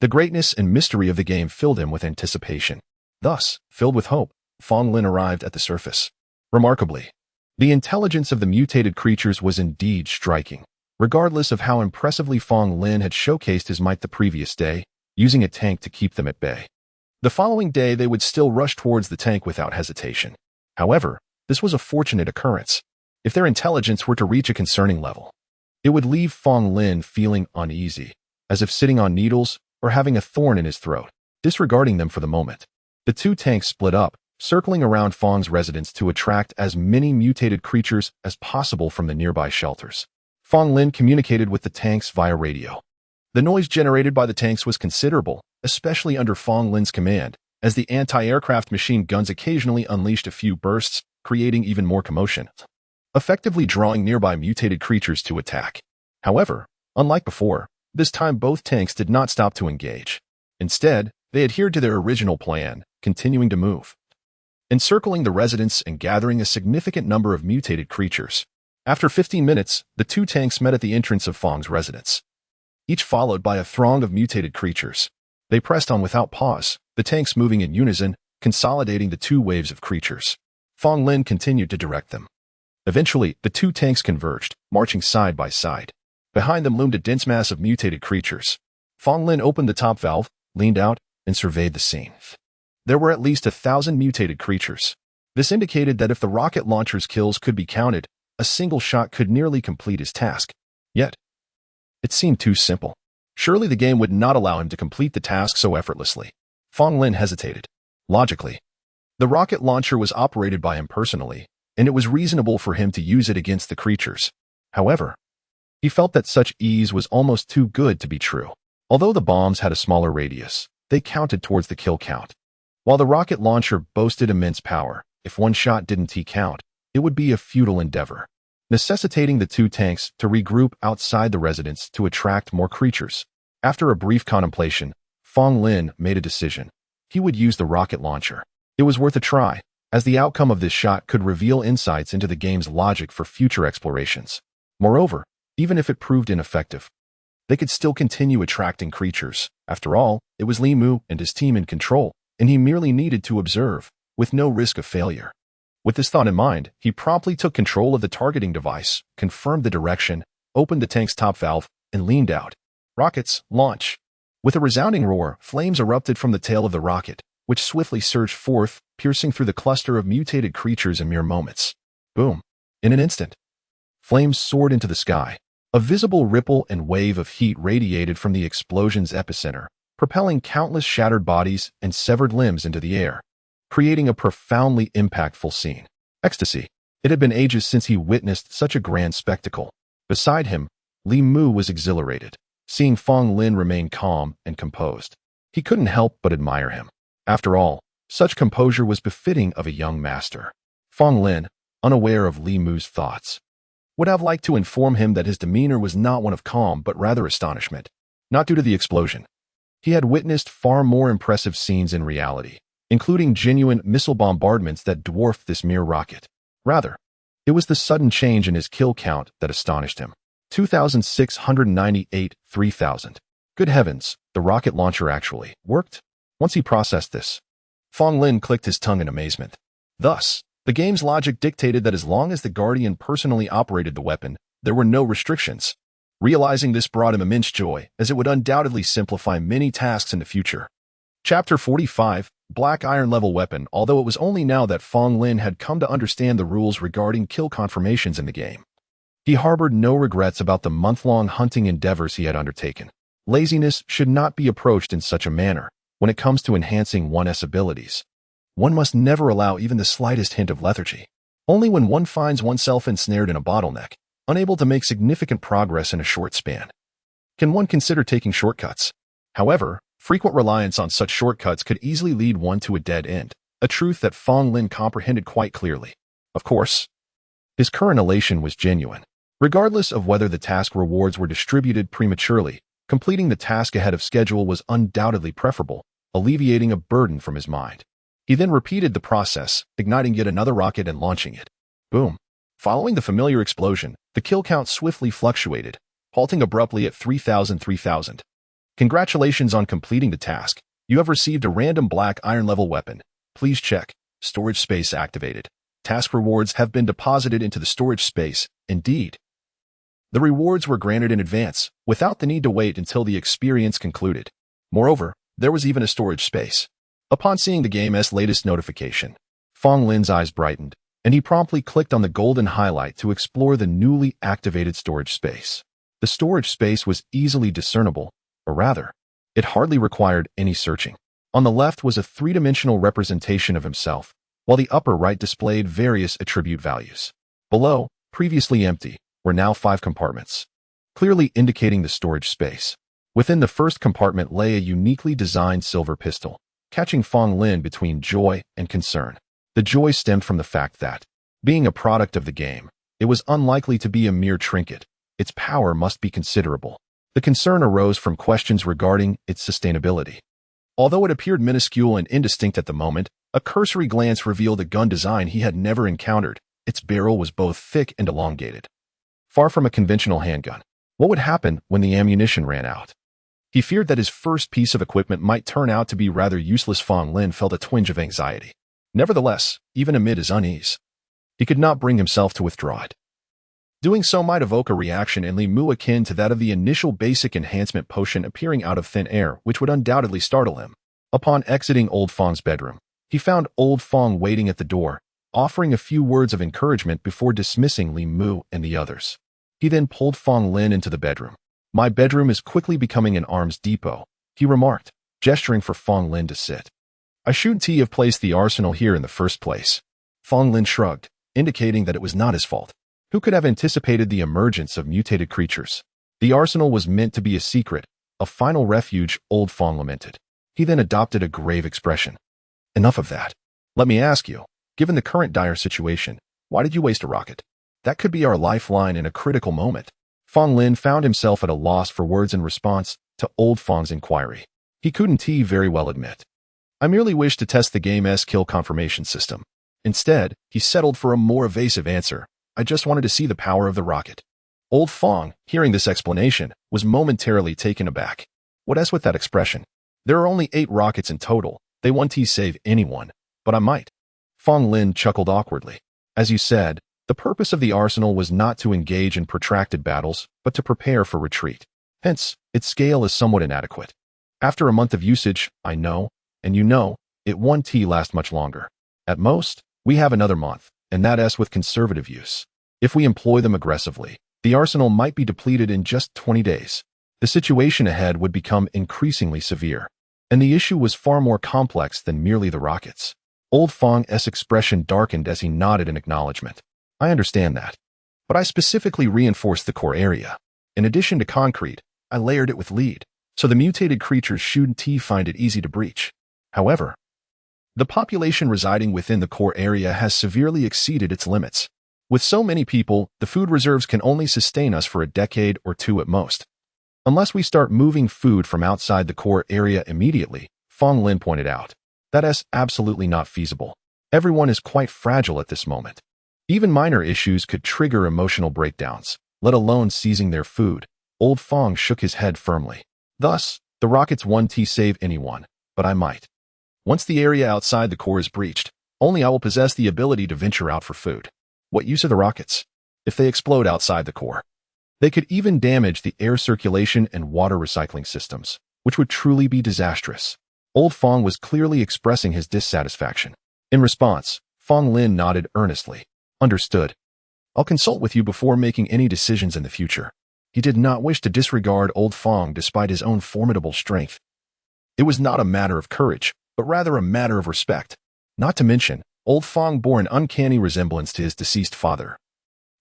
Speaker 1: The greatness and mystery of the game filled him with anticipation. Thus, filled with hope, Fong Lin arrived at the surface. Remarkably, the intelligence of the mutated creatures was indeed striking. Regardless of how impressively Fong Lin had showcased his might the previous day, using a tank to keep them at bay. The following day they would still rush towards the tank without hesitation. However, this was a fortunate occurrence. If their intelligence were to reach a concerning level, it would leave Fong Lin feeling uneasy, as if sitting on needles or having a thorn in his throat. Disregarding them for the moment, the two tanks split up, circling around Fong's residence to attract as many mutated creatures as possible from the nearby shelters. Fong Lin communicated with the tanks via radio. The noise generated by the tanks was considerable, especially under Fong Lin's command, as the anti-aircraft machine guns occasionally unleashed a few bursts, creating even more commotion, effectively drawing nearby mutated creatures to attack. However, unlike before, this time both tanks did not stop to engage. Instead, they adhered to their original plan, continuing to move, encircling the residence and gathering a significant number of mutated creatures. After 15 minutes, the two tanks met at the entrance of Fong's residence, each followed by a throng of mutated creatures. They pressed on without pause, the tanks moving in unison, consolidating the two waves of creatures. Fong Lin continued to direct them. Eventually, the two tanks converged, marching side by side. Behind them loomed a dense mass of mutated creatures. Fong Lin opened the top valve, leaned out, and surveyed the scene. There were at least 1,000 mutated creatures. This indicated that if the rocket launcher's kills could be counted, a single shot could nearly complete his task. Yet, it seemed too simple. Surely the game would not allow him to complete the task so effortlessly. Fong Lin hesitated. Logically, the rocket launcher was operated by him personally, and it was reasonable for him to use it against the creatures. However, he felt that such ease was almost too good to be true. Although the bombs had a smaller radius, they counted towards the kill count. While the rocket launcher boasted immense power, if one shot didn't T-count, it would be a futile endeavor, necessitating the two tanks to regroup outside the residence to attract more creatures. After a brief contemplation, Fong Lin made a decision. He would use the rocket launcher. It was worth a try, as the outcome of this shot could reveal insights into the game's logic for future explorations. Moreover, even if it proved ineffective, they could still continue attracting creatures. After all, it was Li Mu and his team in control, and he merely needed to observe, with no risk of failure. With this thought in mind, he promptly took control of the targeting device, confirmed the direction, opened the tank's top valve, and leaned out. Rockets, launch. With a resounding roar, flames erupted from the tail of the rocket, which swiftly surged forth, piercing through the cluster of mutated creatures in mere moments. Boom. In an instant, flames soared into the sky. A visible ripple and wave of heat radiated from the explosion's epicenter, propelling countless shattered bodies and severed limbs into the air, creating a profoundly impactful scene. Ecstasy. It had been ages since he witnessed such a grand spectacle. Beside him, Li Mu was exhilarated, seeing Fong Lin remain calm and composed. He couldn't help but admire him. After all, such composure was befitting of a young master. Fong Lin, unaware of Li Mu's thoughts, would have liked to inform him that his demeanor was not one of calm but rather astonishment, not due to the explosion. He had witnessed far more impressive scenes in reality, including genuine missile bombardments that dwarfed this mere rocket. Rather, it was the sudden change in his kill count that astonished him. 2,698, 3,000. Good heavens, the rocket launcher actually worked? Once he processed this, Fong Lin clicked his tongue in amazement. Thus, the game's logic dictated that as long as the Guardian personally operated the weapon, there were no restrictions. Realizing this brought him immense joy, as it would undoubtedly simplify many tasks in the future. Chapter 45, Black Iron Level Weapon. Although it was only now that Fong Lin had come to understand the rules regarding kill confirmations in the game, he harbored no regrets about the month-long hunting endeavors he had undertaken. Laziness should not be approached in such a manner when it comes to enhancing one's abilities. One must never allow even the slightest hint of lethargy. Only when one finds oneself ensnared in a bottleneck, unable to make significant progress in a short span, can one consider taking shortcuts. However, frequent reliance on such shortcuts could easily lead one to a dead end, a truth that Fong Lin comprehended quite clearly. Of course, his current elation was genuine. Regardless of whether the task rewards were distributed prematurely, completing the task ahead of schedule was undoubtedly preferable, alleviating a burden from his mind. He then repeated the process, igniting yet another rocket and launching it. Boom. Following the familiar explosion, the kill count swiftly fluctuated, halting abruptly at 3,000. Congratulations on completing the task. You have received a random black iron level weapon. Please check. Storage space activated. Task rewards have been deposited into the storage space. Indeed. The rewards were granted in advance, without the need to wait until the experience concluded. Moreover, there was even a storage space. Upon seeing the game's latest notification, Fong Lin's eyes brightened, and he promptly clicked on the golden highlight to explore the newly activated storage space. The storage space was easily discernible, or rather, it hardly required any searching. On the left was a three-dimensional representation of himself, while the upper right displayed various attribute values. Below, previously empty, were now 5 compartments, clearly indicating the storage space. Within the first compartment lay a uniquely designed silver pistol, catching Fong Lin between joy and concern. The joy stemmed from the fact that, being a product of the game, it was unlikely to be a mere trinket. Its power must be considerable. The concern arose from questions regarding its sustainability. Although it appeared minuscule and indistinct at the moment, a cursory glance revealed a gun design he had never encountered. Its barrel was both thick and elongated. Far from a conventional handgun. What would happen when the ammunition ran out? He feared that his first piece of equipment might turn out to be rather useless. Fong Lin felt a twinge of anxiety. Nevertheless, even amid his unease, he could not bring himself to withdraw it. Doing so might evoke a reaction in Li Mu akin to that of the initial basic enhancement potion appearing out of thin air, which would undoubtedly startle him. Upon exiting Old Fong's bedroom, he found Old Fong waiting at the door, offering a few words of encouragement before dismissing Li Mu and the others. He then pulled Fong Lin into the bedroom. My bedroom is quickly becoming an arms depot, he remarked, gesturing for Fong Lin to sit. I shouldn't have placed the arsenal here in the first place. Fong Lin shrugged, indicating that it was not his fault. Who could have anticipated the emergence of mutated creatures? The arsenal was meant to be a secret, a final refuge, Old Fong lamented. He then adopted a grave expression. Enough of that. Let me ask you, given the current dire situation, why did you waste a rocket? That could be our lifeline in a critical moment. Fong Lin found himself at a loss for words in response to Old Fong's inquiry. He couldn't very well admit. I merely wished to test the game's kill confirmation system. Instead, he settled for a more evasive answer. I just wanted to see the power of the rocket. Old Fong, hearing this explanation, was momentarily taken aback. What is with that expression? There are only 8 rockets in total. They won't save anyone, but I might. Fong Lin chuckled awkwardly. As you said, the purpose of the arsenal was not to engage in protracted battles, but to prepare for retreat. Hence, its scale is somewhat inadequate. After a month of usage, I know, and you know, it won't last much longer. At most, we have another month, and that's with conservative use. If we employ them aggressively, the arsenal might be depleted in just 20 days. The situation ahead would become increasingly severe, and the issue was far more complex than merely the rockets. Old Fong's expression darkened as he nodded in acknowledgement. I understand that. But I specifically reinforced the core area. In addition to concrete, I layered it with lead, so the mutated creatures shouldn't find it easy to breach. However, the population residing within the core area has severely exceeded its limits. With so many people, the food reserves can only sustain us for a decade or two at most. Unless we start moving food from outside the core area immediately, Fong Lin pointed out. That's absolutely not feasible. Everyone is quite fragile at this moment. Even minor issues could trigger emotional breakdowns, let alone seizing their food. Old Fong shook his head firmly. Thus, the rockets won't save anyone, but I might. Once the area outside the core is breached, only I will possess the ability to venture out for food. What use are the rockets? If they explode outside the core, they could even damage the air circulation and water recycling systems, which would truly be disastrous. Old Fong was clearly expressing his dissatisfaction. In response, Fong Lin nodded earnestly. Understood. I'll consult with you before making any decisions in the future. He did not wish to disregard Old Fong despite his own formidable strength. It was not a matter of courage, but rather a matter of respect. Not to mention, Old Fong bore an uncanny resemblance to his deceased father.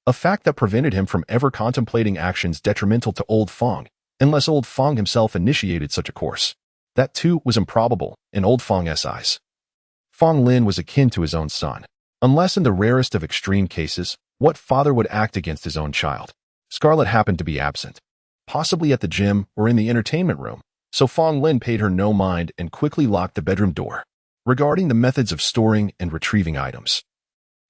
Speaker 1: A fact that prevented him from ever contemplating actions detrimental to Old Fong, unless Old Fong himself initiated such a course. That too was improbable in Old Fong's eyes. Fong Lin was akin to his own son. Unless in the rarest of extreme cases, what father would act against his own child? Scarlett happened to be absent, possibly at the gym or in the entertainment room, so Fong Lin paid her no mind and quickly locked the bedroom door. Regarding the methods of storing and retrieving items,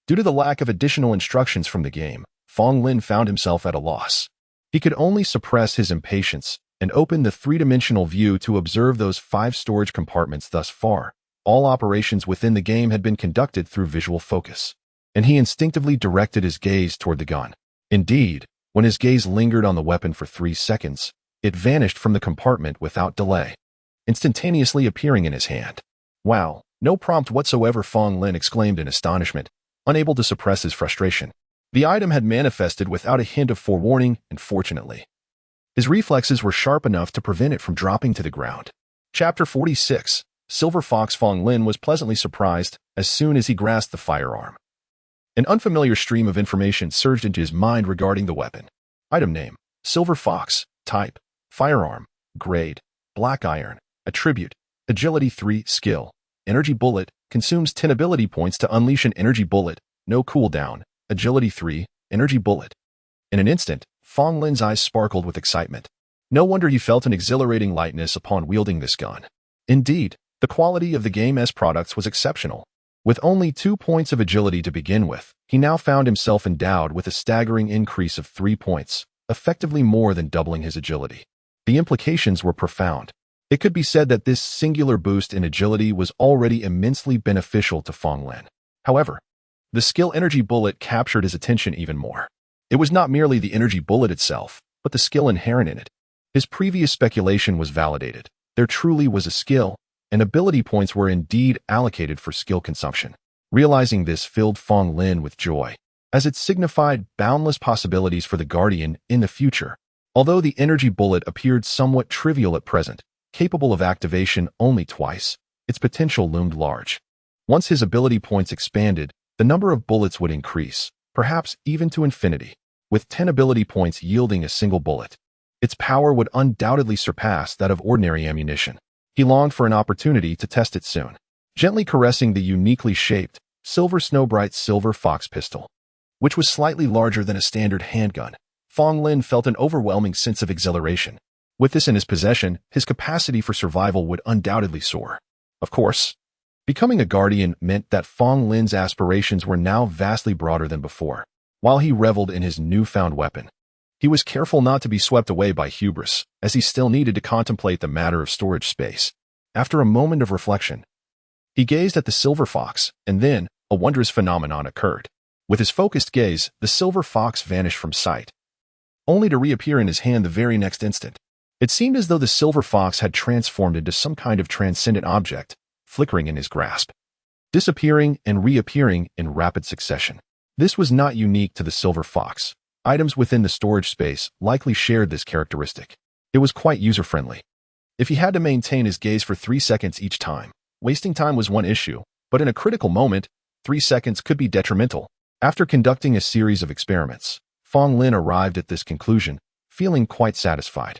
Speaker 1: due to the lack of additional instructions from the game, Fong Lin found himself at a loss. He could only suppress his impatience and open the three-dimensional view to observe those 5 storage compartments. Thus far, all operations within the game had been conducted through visual focus, and he instinctively directed his gaze toward the gun. Indeed, when his gaze lingered on the weapon for 3 seconds, it vanished from the compartment without delay, instantaneously appearing in his hand. Wow, no prompt whatsoever, Fong Lin exclaimed in astonishment, unable to suppress his frustration. The item had manifested without a hint of forewarning, and fortunately, his reflexes were sharp enough to prevent it from dropping to the ground. Chapter 46. Silver Fox. Fong Lin was pleasantly surprised as soon as he grasped the firearm. An unfamiliar stream of information surged into his mind regarding the weapon. Item name: Silver Fox. Type: Firearm. Grade: Black Iron. Attribute: Agility 3. Skill: Energy Bullet. Consumes 10 ability points to unleash an energy bullet. No cooldown. Agility 3. Energy Bullet. In an instant, Fong Lin's eyes sparkled with excitement. No wonder he felt an exhilarating lightness upon wielding this gun. Indeed, the quality of the game's products was exceptional. With only 2 points of agility to begin with, he now found himself endowed with a staggering increase of 3 points, effectively more than doubling his agility. The implications were profound. It could be said that this singular boost in agility was already immensely beneficial to Fong Lin. However, the skill Energy Bullet captured his attention even more. It was not merely the energy bullet itself, but the skill inherent in it. His previous speculation was validated. There truly was a skill, and ability points were indeed allocated for skill consumption. Realizing this filled Fong Lin with joy, as it signified boundless possibilities for the Guardian in the future. Although the energy bullet appeared somewhat trivial at present, capable of activation only twice, its potential loomed large. Once his ability points expanded, the number of bullets would increase, perhaps even to infinity, with 10 ability points yielding a single bullet. Its power would undoubtedly surpass that of ordinary ammunition. He longed for an opportunity to test it soon. Gently caressing the uniquely shaped, silver Snowbright's Silver Fox pistol, which was slightly larger than a standard handgun, Fong Lin felt an overwhelming sense of exhilaration. With this in his possession, his capacity for survival would undoubtedly soar. Of course, becoming a Guardian meant that Fong Lin's aspirations were now vastly broader than before. While he reveled in his newfound weapon, he was careful not to be swept away by hubris, as he still needed to contemplate the matter of storage space. After a moment of reflection, he gazed at the Silver Fox, and then a wondrous phenomenon occurred. With his focused gaze, the Silver Fox vanished from sight, only to reappear in his hand the very next instant. It seemed as though the Silver Fox had transformed into some kind of transcendent object. flickering in his grasp, disappearing and reappearing in rapid succession. This was not unique to the silver fox. Items within the storage space likely shared this characteristic. It was quite user-friendly. If he had to maintain his gaze for 3 seconds each time, wasting time was one issue, but in a critical moment, 3 seconds could be detrimental. After conducting a series of experiments, Fong Lin arrived at this conclusion, feeling quite satisfied.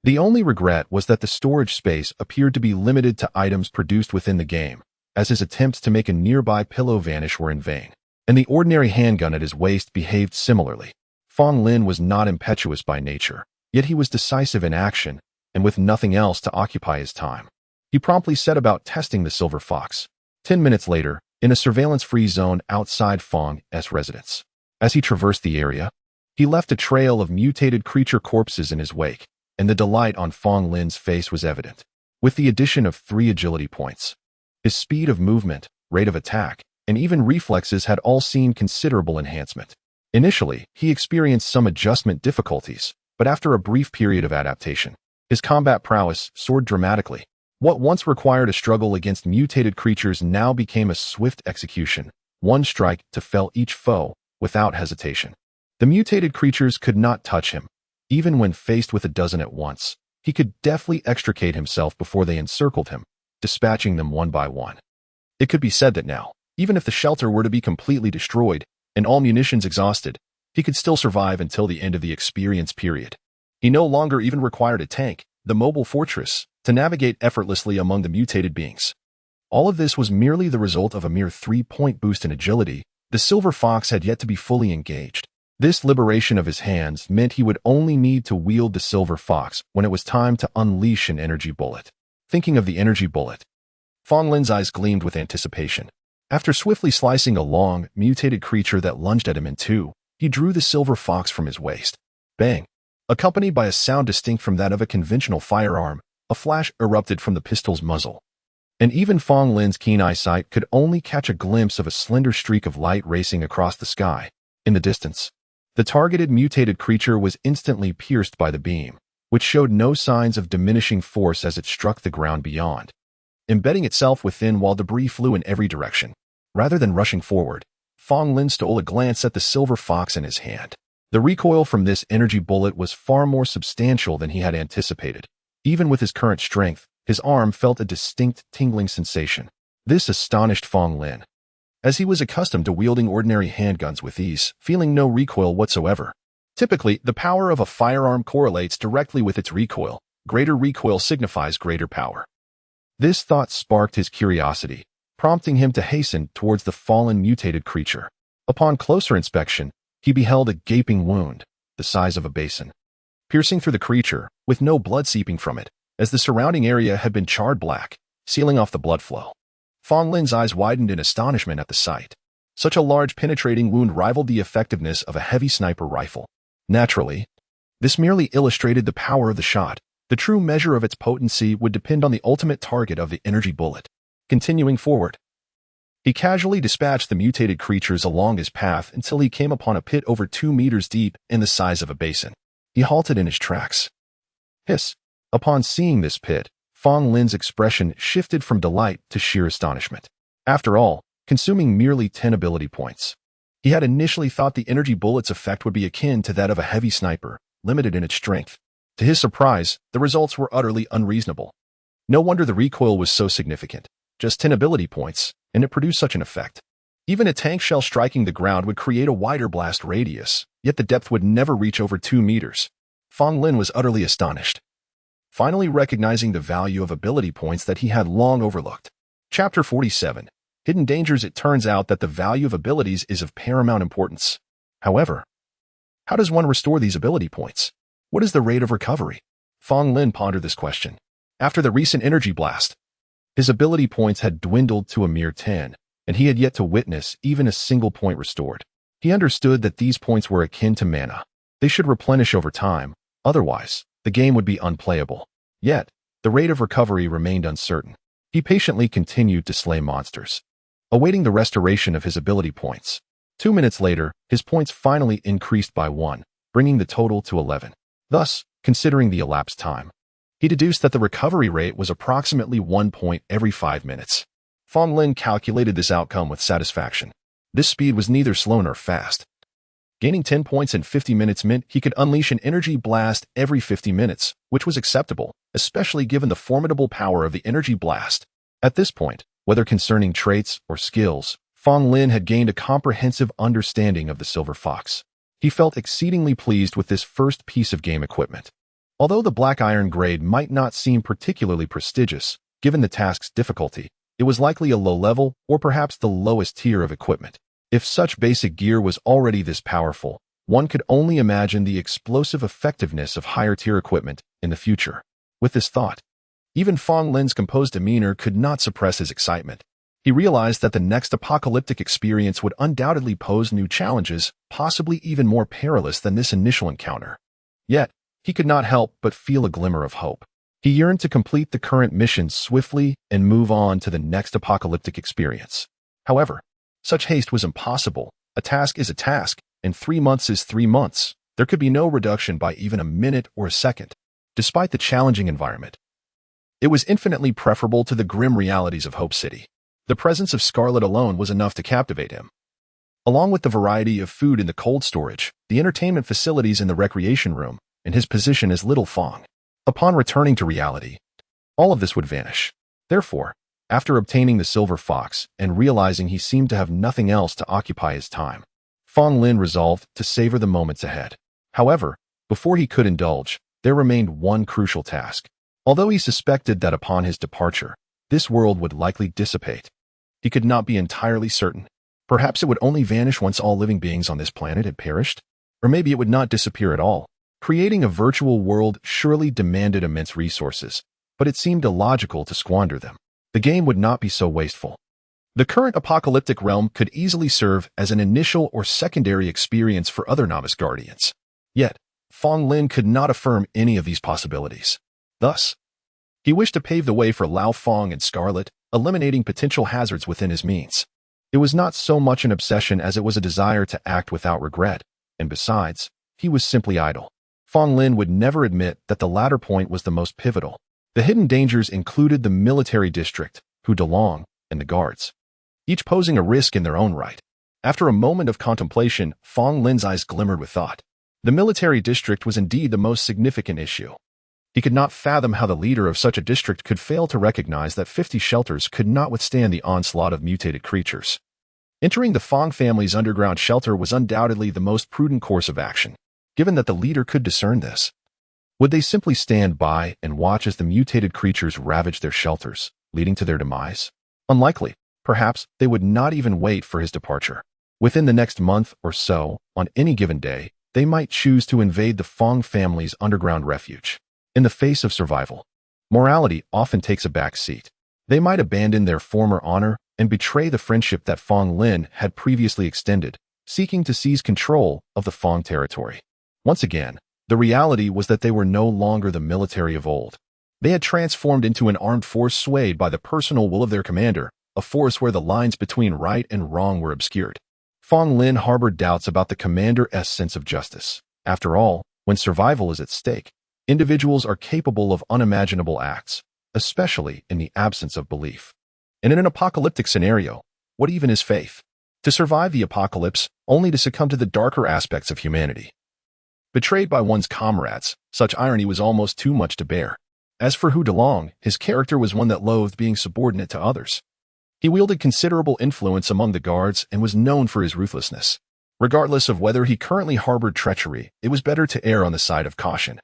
Speaker 1: The only regret was that the storage space appeared to be limited to items produced within the game, as his attempts to make a nearby pillow vanish were in vain, and the ordinary handgun at his waist behaved similarly. Fong Lin was not impetuous by nature, yet he was decisive in action, and with nothing else to occupy his time. He promptly set about testing the silver fox. 10 minutes later, in a surveillance-free zone outside Fong's residence. As he traversed the area, he left a trail of mutated creature corpses in his wake, and the delight on Fong Lin's face was evident. With the addition of 3 agility points, his speed of movement, rate of attack, and even reflexes had all seen considerable enhancement. Initially, he experienced some adjustment difficulties, but after a brief period of adaptation, his combat prowess soared dramatically. What once required a struggle against mutated creatures now became a swift execution, one strike to fell each foe, without hesitation. The mutated creatures could not touch him. Even when faced with a dozen at once, he could deftly extricate himself before they encircled him, dispatching them one by one. It could be said that now, even if the shelter were to be completely destroyed and all munitions exhausted, he could still survive until the end of the experience period. He no longer even required a tank, the mobile fortress, to navigate effortlessly among the mutated beings. All of this was merely the result of a mere 3-point boost in agility. The silver fox had yet to be fully engaged. This liberation of his hands meant he would only need to wield the silver fox when it was time to unleash an energy bullet. Thinking of the energy bullet, Fong Lin's eyes gleamed with anticipation. After swiftly slicing a long, mutated creature that lunged at him in two, he drew the silver fox from his waist. Bang! Accompanied by a sound distinct from that of a conventional firearm, a flash erupted from the pistol's muzzle. And even Fong Lin's keen eyesight could only catch a glimpse of a slender streak of light racing across the sky. In the distance, the targeted mutated creature was instantly pierced by the beam, which showed no signs of diminishing force as it struck the ground beyond, embedding itself within while debris flew in every direction. Rather than rushing forward, Fong Lin stole a glance at the silver fox in his hand. The recoil from this energy bullet was far more substantial than he had anticipated. Even with his current strength, his arm felt a distinct tingling sensation. This astonished Fong Lin, as he was accustomed to wielding ordinary handguns with ease, feeling no recoil whatsoever. Typically, the power of a firearm correlates directly with its recoil. Greater recoil signifies greater power. This thought sparked his curiosity, prompting him to hasten towards the fallen mutated creature. Upon closer inspection, he beheld a gaping wound, the size of a basin, piercing through the creature, with no blood seeping from it, as the surrounding area had been charred black, sealing off the blood flow. Fong Lin's eyes widened in astonishment at the sight. Such a large penetrating wound rivaled the effectiveness of a heavy sniper rifle. Naturally, this merely illustrated the power of the shot. The true measure of its potency would depend on the ultimate target of the energy bullet. Continuing forward, he casually dispatched the mutated creatures along his path until he came upon a pit over 2 meters deep and the size of a basin. He halted in his tracks. Hiss! Upon seeing this pit, Fong Lin's expression shifted from delight to sheer astonishment. After all, consuming merely 10 ability points, he had initially thought the energy bullet's effect would be akin to that of a heavy sniper, limited in its strength. To his surprise, the results were utterly unreasonable. No wonder the recoil was so significant. Just 10 ability points, and it produced such an effect. Even a tank shell striking the ground would create a wider blast radius, yet the depth would never reach over 2 meters. Fong Lin was utterly astonished, finally recognizing the value of ability points that he had long overlooked. Chapter 47. Hidden Dangers. It turns out that the value of abilities is of paramount importance. However, how does one restore these ability points? What is the rate of recovery? Fong Lin pondered this question. After the recent energy blast, his ability points had dwindled to a mere 10, and he had yet to witness even a single point restored. He understood that these points were akin to mana. They should replenish over time, otherwise, the game would be unplayable. Yet, the rate of recovery remained uncertain. He patiently continued to slay monsters, awaiting the restoration of his ability points. 2 minutes later, his points finally increased by 1, bringing the total to 11. Thus, considering the elapsed time, he deduced that the recovery rate was approximately 1 point every 5 minutes. Fong Lin calculated this outcome with satisfaction. This speed was neither slow nor fast. Gaining 10 points in 50 minutes meant he could unleash an energy blast every 50 minutes, which was acceptable, especially given the formidable power of the energy blast. At this point, whether concerning traits or skills, Fong Lin had gained a comprehensive understanding of the Silver Fox. He felt exceedingly pleased with this first piece of game equipment. Although the black iron grade might not seem particularly prestigious, given the task's difficulty, it was likely a low-level or perhaps the lowest tier of equipment. If such basic gear was already this powerful, one could only imagine the explosive effectiveness of higher-tier equipment in the future. With this thought, even Fong Lin's composed demeanor could not suppress his excitement. He realized that the next apocalyptic experience would undoubtedly pose new challenges, possibly even more perilous than this initial encounter. Yet, he could not help but feel a glimmer of hope. He yearned to complete the current mission swiftly and move on to the next apocalyptic experience. However, such haste was impossible. A task is a task, and 3 months is 3 months. There could be no reduction by even a minute or a second. Despite the challenging environment, it was infinitely preferable to the grim realities of Hope City. The presence of Scarlet alone was enough to captivate him. Along with the variety of food in the cold storage, the entertainment facilities in the recreation room, and his position as Little Fong. Upon returning to reality, all of this would vanish. Therefore, after obtaining the Silver Fox and realizing he seemed to have nothing else to occupy his time, Fong Lin resolved to savor the moments ahead. However, before he could indulge, there remained one crucial task. Although he suspected that upon his departure, this world would likely dissipate, he could not be entirely certain. Perhaps it would only vanish once all living beings on this planet had perished, or maybe it would not disappear at all. Creating a virtual world surely demanded immense resources, but it seemed illogical to squander them. The game would not be so wasteful. The current apocalyptic realm could easily serve as an initial or secondary experience for other novice guardians. Yet, Fong Lin could not affirm any of these possibilities. Thus, he wished to pave the way for Lao Fong and Scarlet, eliminating potential hazards within his means. It was not so much an obsession as it was a desire to act without regret, and besides, he was simply idle. Fong Lin would never admit that the latter point was the most pivotal. The hidden dangers included the military district, Hu Delong, and the guards, each posing a risk in their own right. After a moment of contemplation, Fong Lin's eyes glimmered with thought. The military district was indeed the most significant issue. He could not fathom how the leader of such a district could fail to recognize that 50 shelters could not withstand the onslaught of mutated creatures. Entering the Fong family's underground shelter was undoubtedly the most prudent course of action, given that the leader could discern this. Would they simply stand by and watch as the mutated creatures ravaged their shelters, leading to their demise? Unlikely. Perhaps they would not even wait for his departure. Within the next month or so, on any given day, they might choose to invade the Fong family's underground refuge. In the face of survival, morality often takes a back seat. They might abandon their former honor and betray the friendship that Fong Lin had previously extended, seeking to seize control of the Fong territory. Once again, the reality was that they were no longer the military of old. They had transformed into an armed force swayed by the personal will of their commander, a force where the lines between right and wrong were obscured. Fong Lin harbored doubts about the commander's sense of justice. After all, when survival is at stake, individuals are capable of unimaginable acts, especially in the absence of belief. And in an apocalyptic scenario, what even is faith? To survive the apocalypse, only to succumb to the darker aspects of humanity. Betrayed by one's comrades, such irony was almost too much to bear. As for Hu Delong, his character was one that loathed being subordinate to others. He wielded considerable influence among the guards and was known for his ruthlessness. Regardless of whether he currently harbored treachery, it was better to err on the side of caution,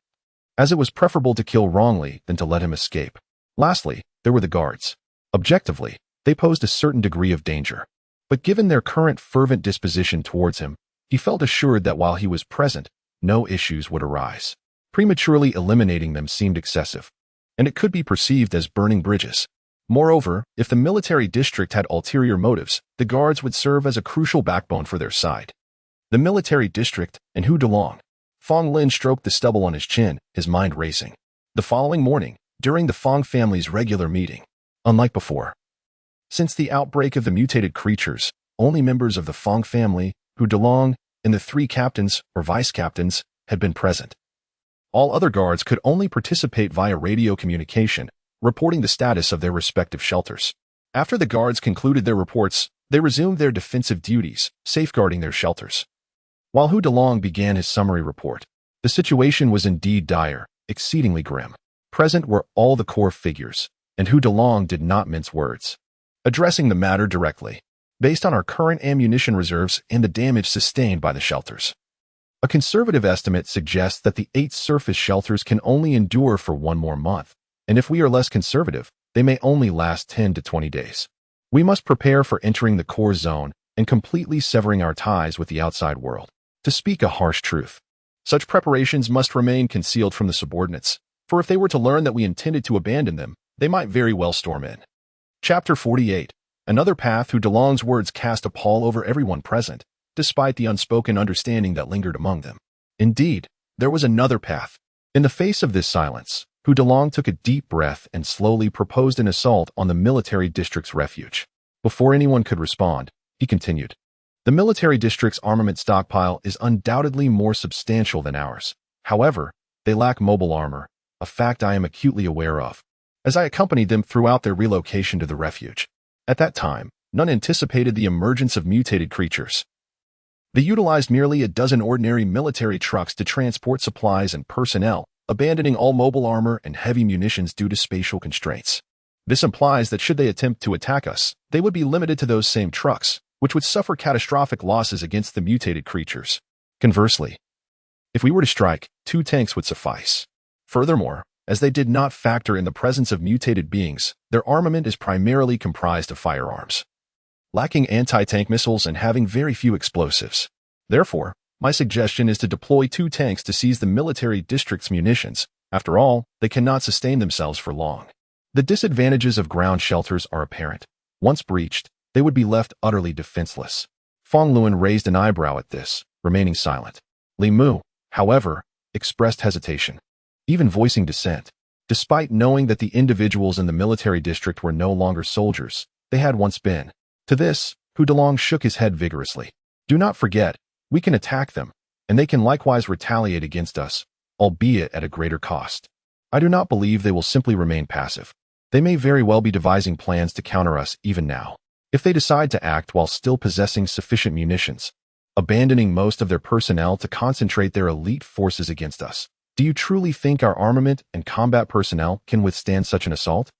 Speaker 1: as it was preferable to kill wrongly than to let him escape. Lastly, there were the guards. Objectively, they posed a certain degree of danger. But given their current fervent disposition towards him, he felt assured that while he was present, no issues would arise. Prematurely eliminating them seemed excessive, and it could be perceived as burning bridges. Moreover, if the military district had ulterior motives, the guards would serve as a crucial backbone for their side. The military district and Hu Delong. Fong Lin stroked the stubble on his chin, his mind racing. The following morning, during the Fong family's regular meeting, unlike before, since the outbreak of the mutated creatures, only members of the Fong family, Hu Delong, and the 3 captains or vice-captains had been present. All other guards could only participate via radio communication, reporting the status of their respective shelters. After the guards concluded their reports, they resumed their defensive duties, safeguarding their shelters. While Hu Delong began his summary report, the situation was indeed dire, exceedingly grim. Present were all the core figures, and Hu Delong did not mince words, addressing the matter directly, based on our current ammunition reserves and the damage sustained by the shelters. A conservative estimate suggests that the 8 surface shelters can only endure for 1 more month, and if we are less conservative, they may only last 10 to 20 days. We must prepare for entering the core zone and completely severing our ties with the outside world. To speak a harsh truth, such preparations must remain concealed from the subordinates, for if they were to learn that we intended to abandon them, they might very well storm in. Chapter 48. Another path. Hu Delong's words cast a pall over everyone present, despite the unspoken understanding that lingered among them. Indeed, there was another path. In the face of this silence, Hu Delong took a deep breath and slowly proposed an assault on the military district's refuge. Before anyone could respond, he continued. The military district's armament stockpile is undoubtedly more substantial than ours. However, they lack mobile armor, a fact I am acutely aware of, as I accompanied them throughout their relocation to the refuge. At that time, none anticipated the emergence of mutated creatures. They utilized merely a dozen ordinary military trucks to transport supplies and personnel, abandoning all mobile armor and heavy munitions due to spatial constraints. This implies that should they attempt to attack us, they would be limited to those same trucks, which would suffer catastrophic losses against the mutated creatures. Conversely, if we were to strike, 2 tanks would suffice. Furthermore, as they did not factor in the presence of mutated beings, their armament is primarily comprised of firearms, lacking anti-tank missiles and having very few explosives. Therefore, my suggestion is to deploy 2 tanks to seize the military district's munitions. After all, they cannot sustain themselves for long. The disadvantages of ground shelters are apparent. Once breached, they would be left utterly defenseless. Fong Luan raised an eyebrow at this, remaining silent. Li Mu, however, expressed hesitation, even voicing dissent. Despite knowing that the individuals in the military district were no longer soldiers, they had once been. To this, Hu Delong shook his head vigorously. Do not forget, we can attack them, and they can likewise retaliate against us, albeit at a greater cost. I do not believe they will simply remain passive. They may very well be devising plans to counter us even now. If they decide to act while still possessing sufficient munitions, abandoning most of their personnel to concentrate their elite forces against us, do you truly think our armament and combat personnel can withstand such an assault?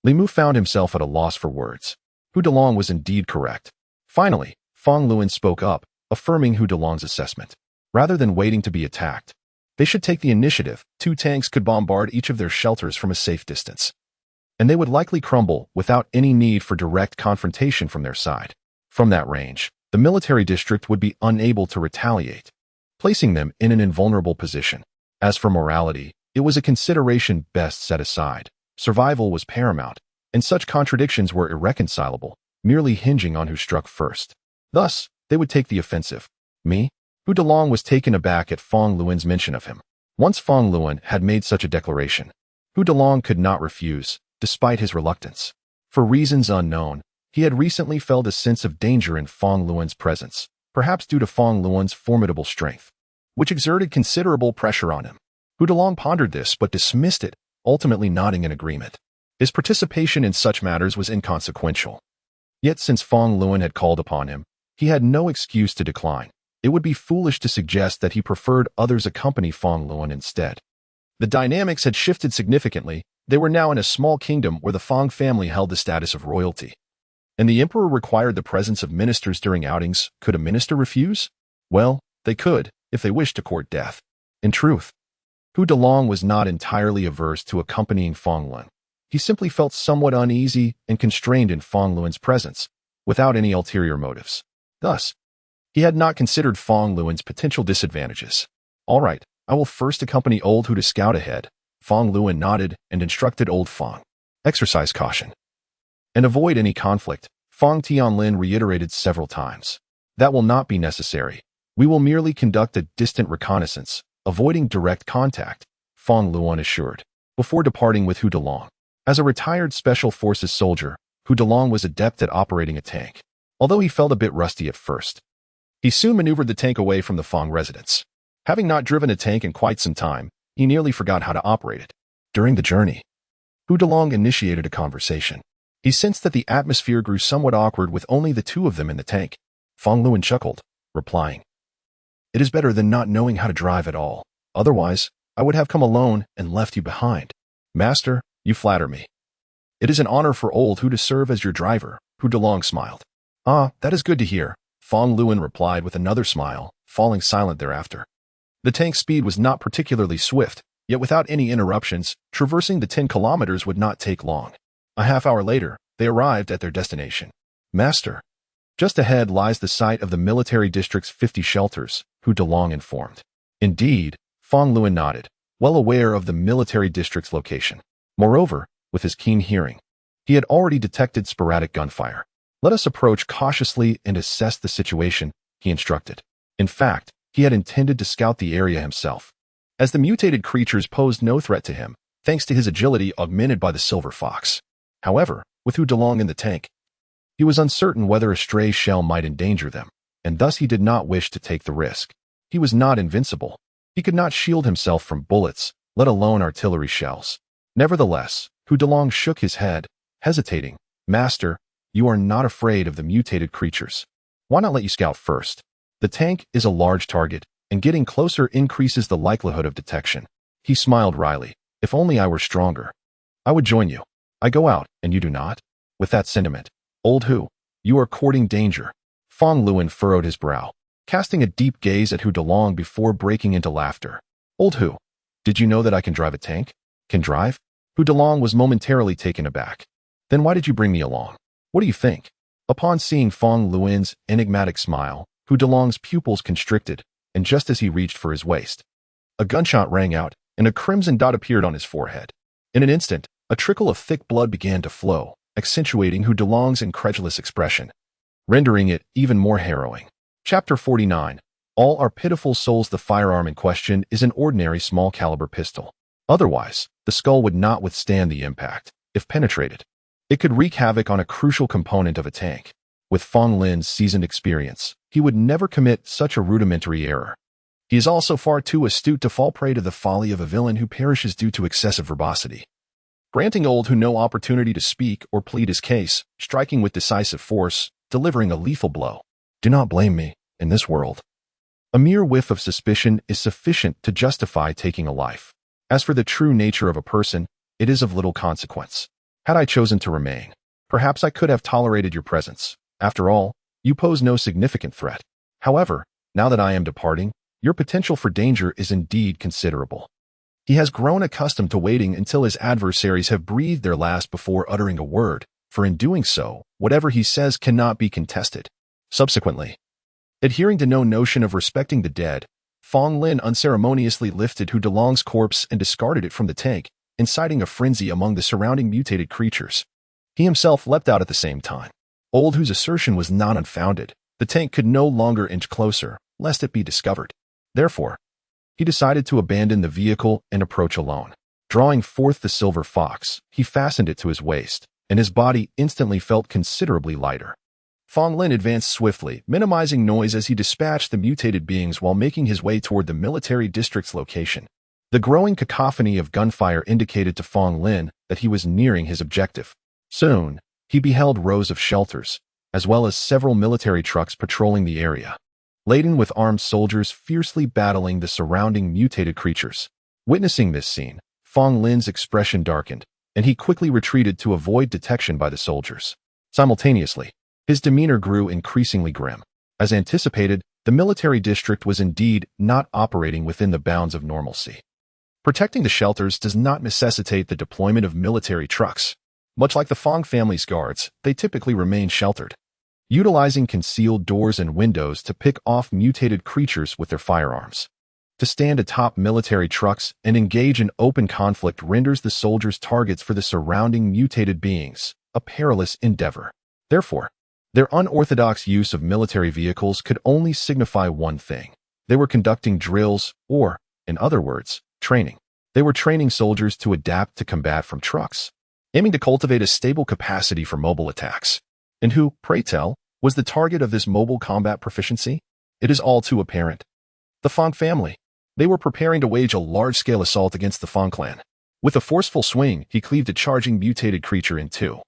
Speaker 1: Li Mu found himself at a loss for words. Hu Delong was indeed correct. Finally, Fong Luan spoke up, affirming Hu Delong's assessment. Rather than waiting to be attacked, they should take the initiative. 2 tanks could bombard each of their shelters from a safe distance, and they would likely crumble without any need for direct confrontation from their side. From that range, the military district would be unable to retaliate, placing them in an invulnerable position. As for morality, it was a consideration best set aside. Survival was paramount, and such contradictions were irreconcilable, merely hinging on who struck first. Thus, they would take the offensive. Me? Hu Delong was taken aback at Fong Luan's mention of him. Once Fong Luan had made such a declaration, Hu Delong could not refuse, despite his reluctance. For reasons unknown, he had recently felt a sense of danger in Fong Luan's presence, perhaps due to Fong Luan's formidable strength, which exerted considerable pressure on him. Hu Delong pondered this but dismissed it, ultimately nodding in agreement. His participation in such matters was inconsequential. Yet since Fong Luan had called upon him, he had no excuse to decline. It would be foolish to suggest that he preferred others accompany Fong Luan instead. The dynamics had shifted significantly. They were now in a small kingdom where the Fong family held the status of royalty, and the emperor required the presence of ministers during outings. Could a minister refuse? Well, they could, if they wished to court death. In truth, Hu Delong was not entirely averse to accompanying Fong Luan. He simply felt somewhat uneasy and constrained in Fong Luan's presence, without any ulterior motives. Thus, he had not considered Fong Luan's potential disadvantages. All right, I will first accompany old Hu to scout ahead. Fong Luan nodded and instructed old Fong. Exercise caution and avoid any conflict. Fong Tianlin reiterated several times. That will not be necessary. We will merely conduct a distant reconnaissance, avoiding direct contact, Fong Luan assured, before departing with Hu Delong. As a retired Special Forces soldier, Hu Delong was adept at operating a tank, although he felt a bit rusty at first. He soon maneuvered the tank away from the Fong residence. Having not driven a tank in quite some time, he nearly forgot how to operate it. During the journey, Hu Delong initiated a conversation. He sensed that the atmosphere grew somewhat awkward with only the two of them in the tank. Fong Luan chuckled, replying, "It is better than not knowing how to drive at all. Otherwise, I would have come alone and left you behind. Master, you flatter me. It is an honor for old Hu to serve as your driver," Hu Delong smiled. "Ah, that is good to hear," Fong Luan replied with another smile, falling silent thereafter. The tank's speed was not particularly swift, yet without any interruptions, traversing the 10 kilometers would not take long. A half hour later, they arrived at their destination. "Master, just ahead lies the site of the military district's 50 shelters," Hu Delong informed. Indeed, Fong Luan nodded, well aware of the military district's location. Moreover, with his keen hearing, he had already detected sporadic gunfire. "Let us approach cautiously and assess the situation," he instructed. In fact, he had intended to scout the area himself, as the mutated creatures posed no threat to him, thanks to his agility augmented by the silver fox. However, with Hu Delong in the tank, he was uncertain whether a stray shell might endanger them, and thus he did not wish to take the risk. He was not invincible. He could not shield himself from bullets, let alone artillery shells. Nevertheless, Hu Delong shook his head, hesitating. "Master, you are not afraid of the mutated creatures. Why not let you scout first? The tank is a large target, and getting closer increases the likelihood of detection." He smiled wryly. "If only I were stronger. I would join you. I go out, and you do not?" With that sentiment, "Old Hu, you are courting danger." Fong Luan furrowed his brow, casting a deep gaze at Hu Delong before breaking into laughter. "Old Hu, did you know that I can drive a tank?" "Can drive?" Hu Delong was momentarily taken aback. "Then why did you bring me along? What do you think?" Upon seeing Fong Luan's enigmatic smile, Hu Delong's pupils constricted, and just as he reached for his waist, a gunshot rang out, and a crimson dot appeared on his forehead. In an instant, a trickle of thick blood began to flow, accentuating Hu Delong's incredulous expression, rendering it even more harrowing. Chapter 49. All our pitiful souls. The firearm in question is an ordinary small-caliber pistol. Otherwise, the skull would not withstand the impact. If penetrated, it could wreak havoc on a crucial component of a tank. With Fong Lin's seasoned experience, he would never commit such a rudimentary error. He is also far too astute to fall prey to the folly of a villain who perishes due to excessive verbosity. Granting old Hu no opportunity to speak or plead his case, striking with decisive force, delivering a lethal blow. "Do not blame me, in this world. A mere whiff of suspicion is sufficient to justify taking a life. As for the true nature of a person, it is of little consequence. Had I chosen to remain, perhaps I could have tolerated your presence. After all, you pose no significant threat. However, now that I am departing, your potential for danger is indeed considerable." He has grown accustomed to waiting until his adversaries have breathed their last before uttering a word, for in doing so, whatever he says cannot be contested. Subsequently, adhering to no notion of respecting the dead, Fong Lin unceremoniously lifted Hu Delong's corpse and discarded it from the tank, inciting a frenzy among the surrounding mutated creatures. He himself leapt out at the same time. Old Hu's assertion was not unfounded. The tank could no longer inch closer, lest it be discovered. Therefore, he decided to abandon the vehicle and approach alone. Drawing forth the silver fox, he fastened it to his waist, and his body instantly felt considerably lighter. Fong Lin advanced swiftly, minimizing noise as he dispatched the mutated beings while making his way toward the military district's location. The growing cacophony of gunfire indicated to Fong Lin that he was nearing his objective. Soon, he beheld rows of shelters, as well as several military trucks patrolling the area, laden with armed soldiers fiercely battling the surrounding mutated creatures. Witnessing this scene, Fong Lin's expression darkened, and he quickly retreated to avoid detection by the soldiers. Simultaneously, his demeanor grew increasingly grim. As anticipated, the military district was indeed not operating within the bounds of normalcy. Protecting the shelters does not necessitate the deployment of military trucks. Much like the Fong family's guards, they typically remain sheltered, utilizing concealed doors and windows to pick off mutated creatures with their firearms. To stand atop military trucks and engage in open conflict renders the soldiers targets for the surrounding mutated beings, a perilous endeavor. Therefore, their unorthodox use of military vehicles could only signify one thing. They were conducting drills or, in other words, training. They were training soldiers to adapt to combat from trucks, aiming to cultivate a stable capacity for mobile attacks. And who, pray tell, was the target of this mobile combat proficiency? It is all too apparent. The Fong family. They were preparing to wage a large-scale assault against the Fong clan. With a forceful swing, he cleaved a charging mutated creature in two.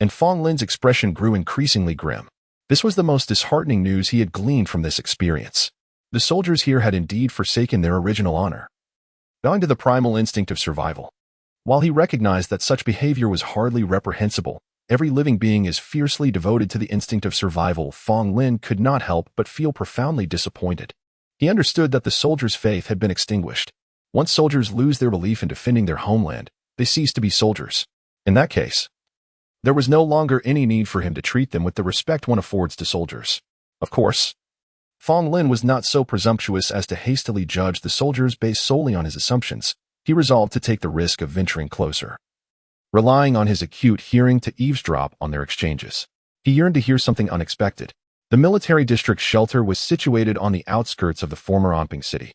Speaker 1: and Fong Lin's expression grew increasingly grim. This was the most disheartening news he had gleaned from this experience. The soldiers here had indeed forsaken their original honor, bowing to the primal instinct of survival. While he recognized that such behavior was hardly reprehensible, every living being is fiercely devoted to the instinct of survival, Fong Lin could not help but feel profoundly disappointed. He understood that the soldiers' faith had been extinguished. Once soldiers lose their belief in defending their homeland, they cease to be soldiers. In that case, there was no longer any need for him to treat them with the respect one affords to soldiers. Of course, Fong Lin was not so presumptuous as to hastily judge the soldiers based solely on his assumptions. He resolved to take the risk of venturing closer, relying on his acute hearing to eavesdrop on their exchanges. He yearned to hear something unexpected. The military district shelter was situated on the outskirts of the former Onping city,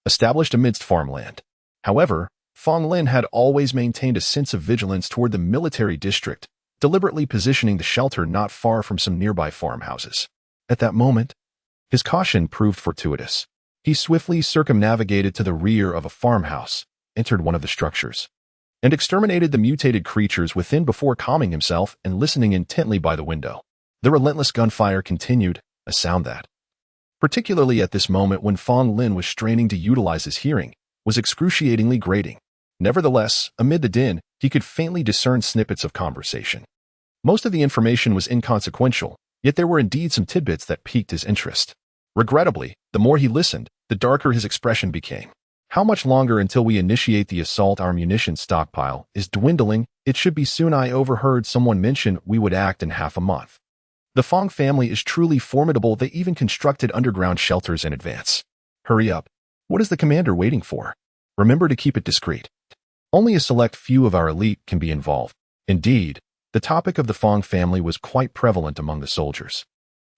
Speaker 1: established amidst farmland. However, Fong Lin had always maintained a sense of vigilance toward the military district, deliberately positioning the shelter not far from some nearby farmhouses. At that moment, his caution proved fortuitous. He swiftly circumnavigated to the rear of a farmhouse, entered one of the structures, and exterminated the mutated creatures within before calming himself and listening intently by the window. The relentless gunfire continued, a sound that, particularly at this moment when Fong Lin was straining to utilize his hearing, was excruciatingly grating. Nevertheless, amid the din, he could faintly discern snippets of conversation. Most of the information was inconsequential, yet there were indeed some tidbits that piqued his interest. Regrettably, the more he listened, the darker his expression became. How much longer until we initiate the assault? Our munition stockpile is dwindling. It should be soon. I overheard someone mention we would act in half a month. The Fong family is truly formidable. They even constructed underground shelters in advance. Hurry up. What is the commander waiting for? Remember to keep it discreet. Only a select few of our elite can be involved. Indeed, the topic of the Fong family was quite prevalent among the soldiers.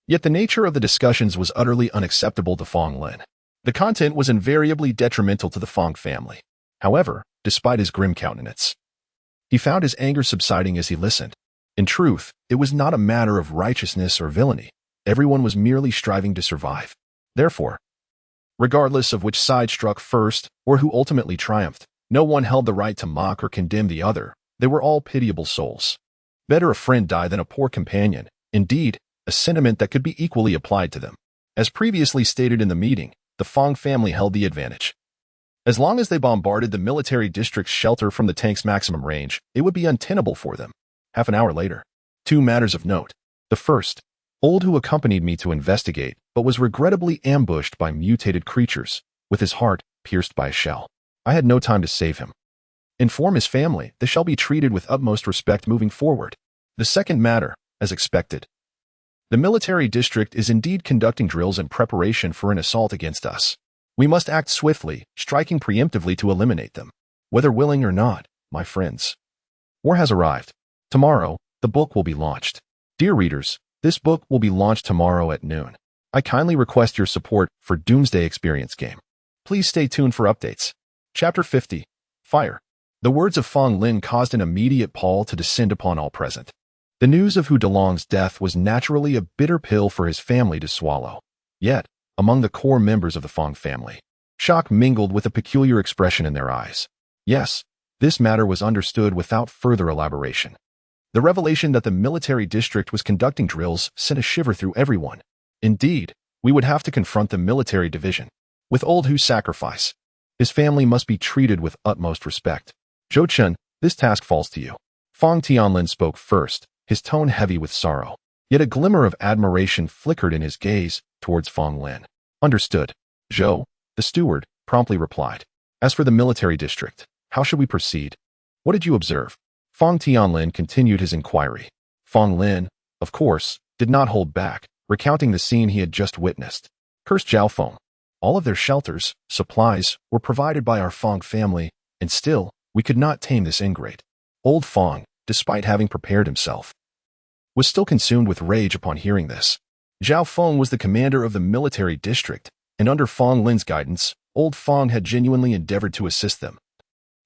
Speaker 1: Yet the nature of the discussions was utterly unacceptable to Fong Lin. The content was invariably detrimental to the Fong family. However, despite his grim countenance, he found his anger subsiding as he listened. In truth, it was not a matter of righteousness or villainy. Everyone was merely striving to survive. Therefore, regardless of which side struck first or who ultimately triumphed, no one held the right to mock or condemn the other. They were all pitiable souls. Better a friend die than a poor companion. Indeed, a sentiment that could be equally applied to them. As previously stated in the meeting, the Fong family held the advantage. As long as they bombarded the military district's shelter from the tank's maximum range, it would be untenable for them. Half an hour later, two matters of note. The first, Old, who accompanied me to investigate, but was regrettably ambushed by mutated creatures, with his heart pierced by a shell. I had no time to save him. Inform his family they shall be treated with utmost respect moving forward. The second matter, as expected. The military district is indeed conducting drills in preparation for an assault against us. We must act swiftly, striking preemptively to eliminate them. Whether willing or not, my friends. War has arrived. Tomorrow, the book will be launched. Dear readers, this book will be launched tomorrow at noon. I kindly request your support for Doomsday Experience game. Please stay tuned for updates. Chapter 50. Fire. The words of Fong Lin caused an immediate pall to descend upon all present. The news of Hu Delong's death was naturally a bitter pill for his family to swallow. Yet, among the core members of the Fong family, shock mingled with a peculiar expression in their eyes. Yes, this matter was understood without further elaboration. The revelation that the military district was conducting drills sent a shiver through everyone. Indeed, we would have to confront the military division. With Old Hu's sacrifice, his family must be treated with utmost respect. Zhou Chen, this task falls to you. Fong Tianlin spoke first, his tone heavy with sorrow. Yet a glimmer of admiration flickered in his gaze towards Fong Lin. Understood. Zhou, the steward, promptly replied. As for the military district, how should we proceed? What did you observe? Fong Tianlin continued his inquiry. Fong Lin, of course, did not hold back, recounting the scene he had just witnessed. Cursed Jiaofeng. All of their shelters, supplies, were provided by our Fong family, and still, we could not tame this ingrate. Old Fong, despite having prepared himself, was still consumed with rage upon hearing this. Zhao Feng was the commander of the military district, and under Fong Lin's guidance, Old Fong had genuinely endeavored to assist them,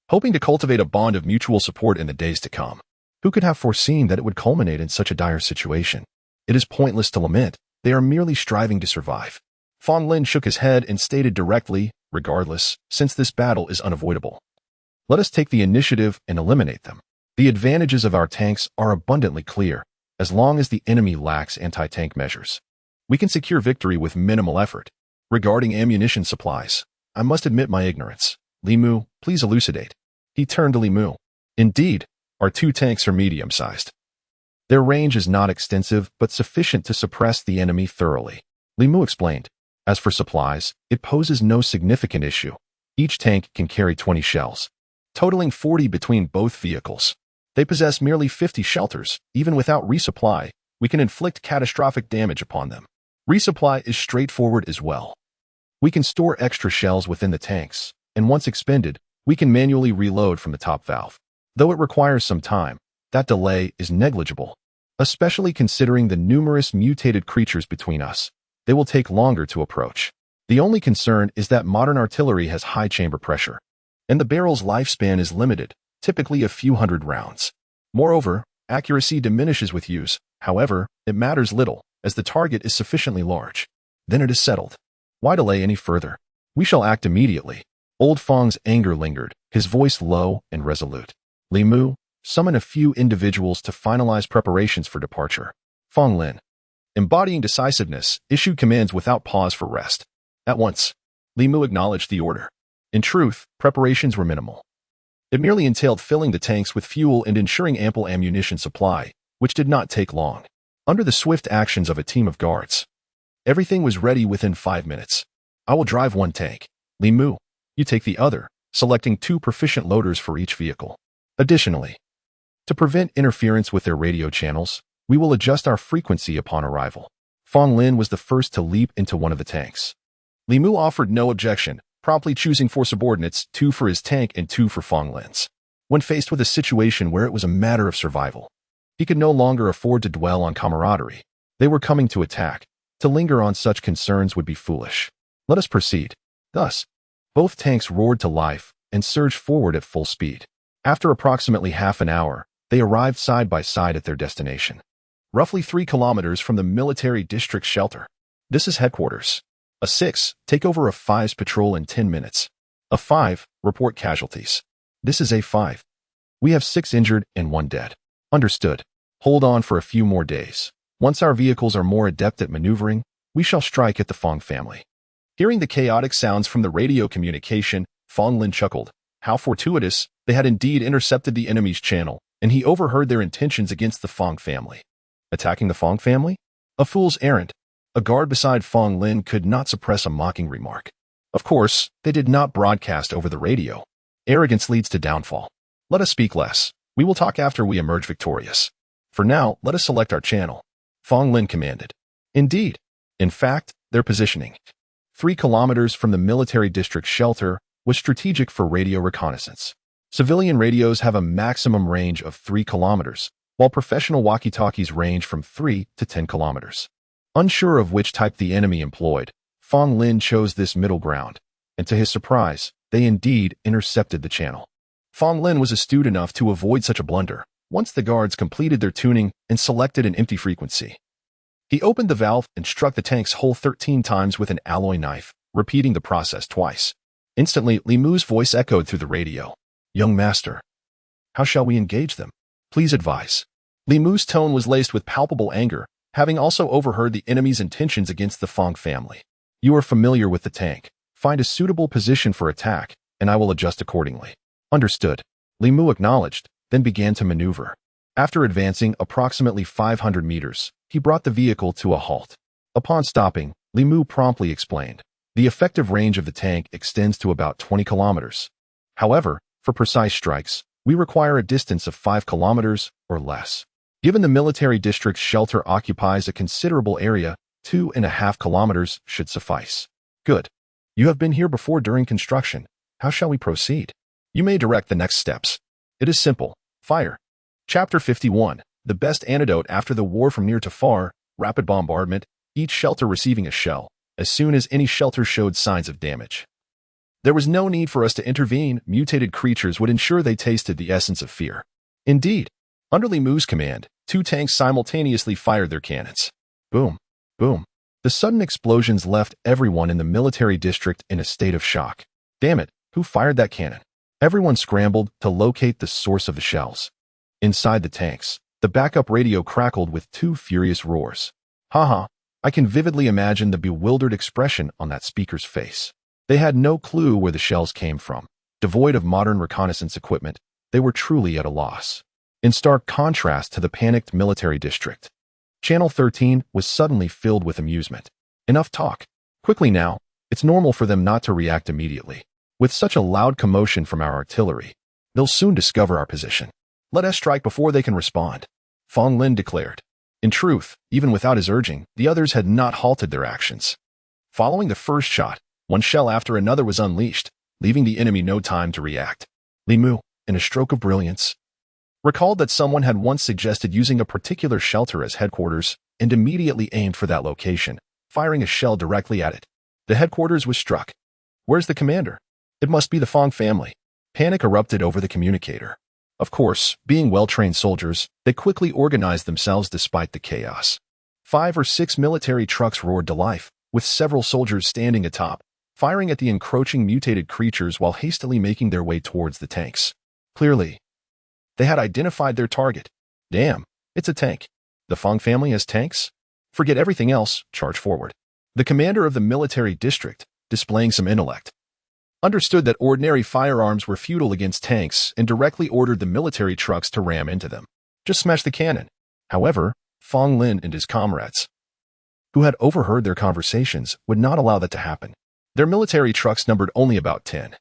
Speaker 1: hoping to cultivate a bond of mutual support in the days to come. Who could have foreseen that it would culminate in such a dire situation? It is pointless to lament. They are merely striving to survive. Fong Lin shook his head and stated directly, regardless, since this battle is unavoidable, let us take the initiative and eliminate them. The advantages of our tanks are abundantly clear, as long as the enemy lacks anti-tank measures. We can secure victory with minimal effort. Regarding ammunition supplies, I must admit my ignorance. Li Mu, please elucidate. He turned to Li Mu. Indeed, our two tanks are medium-sized. Their range is not extensive, but sufficient to suppress the enemy thoroughly. Li Mu explained. As for supplies, it poses no significant issue. Each tank can carry 20 shells, totaling 40 between both vehicles. They possess merely 50 shelters. Even without resupply, we can inflict catastrophic damage upon them. Resupply is straightforward as well. We can store extra shells within the tanks, and once expended, we can manually reload from the top valve. Though it requires some time, that delay is negligible, especially considering the numerous mutated creatures between us. They will take longer to approach. The only concern is that modern artillery has high chamber pressure, and the barrel's lifespan is limited, typically a few hundred rounds. Moreover, accuracy diminishes with use. However, it matters little, as the target is sufficiently large. Then it is settled. Why delay any further? We shall act immediately. Old Fong's anger lingered, his voice low and resolute. Li Mu, summon a few individuals to finalize preparations for departure. Fong Lin, embodying decisiveness, issued commands without pause for rest. At once, Li Mu acknowledged the order. In truth, preparations were minimal. It merely entailed filling the tanks with fuel and ensuring ample ammunition supply, which did not take long. Under the swift actions of a team of guards, everything was ready within 5 minutes. I will drive one tank. Li Mu, you take the other, selecting 2 proficient loaders for each vehicle. Additionally, to prevent interference with their radio channels, we will adjust our frequency upon arrival. Fong Lin was the first to leap into one of the tanks. Li Mu offered no objection, promptly choosing 4 subordinates, 2 for his tank and 2 for Fong Lin's. When faced with a situation where it was a matter of survival, he could no longer afford to dwell on camaraderie. They were coming to attack. To linger on such concerns would be foolish. Let us proceed. Thus, both tanks roared to life and surged forward at full speed. After approximately half an hour, they arrived side by side at their destination, roughly 3 kilometers from the military district shelter. This is headquarters. A 6, take over a 5's patrol in 10 minutes. A 5, report casualties. This is a 5. We have 6 injured and 1 dead. Understood. Hold on for a few more days. Once our vehicles are more adept at maneuvering, we shall strike at the Fong family. Hearing the chaotic sounds from the radio communication, Fong Lin chuckled. How fortuitous, they had indeed intercepted the enemy's channel, and he overheard their intentions against the Fong family. Attacking the Fong family? A fool's errand. A guard beside Fong Lin could not suppress a mocking remark. Of course, they did not broadcast over the radio. Arrogance leads to downfall. Let us speak less. We will talk after we emerge victorious. For now, let us select our channel. Fong Lin commanded. Indeed. In fact, their positioning, 3 kilometers from the military district shelter, was strategic for radio reconnaissance. Civilian radios have a maximum range of 3 kilometers, while professional walkie-talkies range from 3 to 10 kilometers. Unsure of which type the enemy employed, Fong Lin chose this middle ground, and to his surprise, they indeed intercepted the channel. Fong Lin was astute enough to avoid such a blunder once the guards completed their tuning and selected an empty frequency. He opened the valve and struck the tank's hull 13 times with an alloy knife, repeating the process twice. Instantly, Li Mu's voice echoed through the radio. Young master, how shall we engage them? Please advise. Li Mu's tone was laced with palpable anger, having also overheard the enemy's intentions against the Fong family. You are familiar with the tank. Find a suitable position for attack, and I will adjust accordingly. Understood. Li Mu acknowledged, then began to maneuver. After advancing approximately 500 meters, he brought the vehicle to a halt. Upon stopping, Li Mu promptly explained. The effective range of the tank extends to about 20 kilometers. However, for precise strikes, we require a distance of 5 kilometers or less. Given the military district's shelter occupies a considerable area, 2.5 kilometers should suffice. Good. You have been here before during construction. How shall we proceed? You may direct the next steps. It is simple. Fire. Chapter 51. The best antidote after the war from near to far, rapid bombardment, each shelter receiving a shell, as soon as any shelter showed signs of damage. There was no need for us to intervene. Mutated creatures would ensure they tasted the essence of fear. Indeed, under Li Mu's command, 2 tanks simultaneously fired their cannons. Boom, boom. The sudden explosions left everyone in the military district in a state of shock. Damn it, who fired that cannon? Everyone scrambled to locate the source of the shells. Inside the tanks, the backup radio crackled with two furious roars. Haha, I can vividly imagine the bewildered expression on that speaker's face. They had no clue where the shells came from. Devoid of modern reconnaissance equipment, they were truly at a loss. In stark contrast to the panicked military district, Channel 13 was suddenly filled with amusement. Enough talk. Quickly now, it's normal for them not to react immediately. With such a loud commotion from our artillery, they'll soon discover our position. Let us strike before they can respond, Fong Lin declared. In truth, even without his urging, the others had not halted their actions. Following the first shot, one shell after another was unleashed, leaving the enemy no time to react. Li Mu, in a stroke of brilliance, recalled that someone had once suggested using a particular shelter as headquarters and immediately aimed for that location, firing a shell directly at it. The headquarters was struck. Where's the commander? It must be the Fong family. Panic erupted over the communicator. Of course, being well-trained soldiers, they quickly organized themselves despite the chaos. 5 or 6 military trucks roared to life, with several soldiers standing atop, firing at the encroaching mutated creatures while hastily making their way towards the tanks. Clearly, they had identified their target. Damn, it's a tank. The Fong family has tanks? Forget everything else, charge forward. The commander of the military district, displaying some intellect, understood that ordinary firearms were futile against tanks and directly ordered the military trucks to ram into them. Just smash the cannon. However, Fong Lin and his comrades, who had overheard their conversations, would not allow that to happen. Their military trucks numbered only about 10.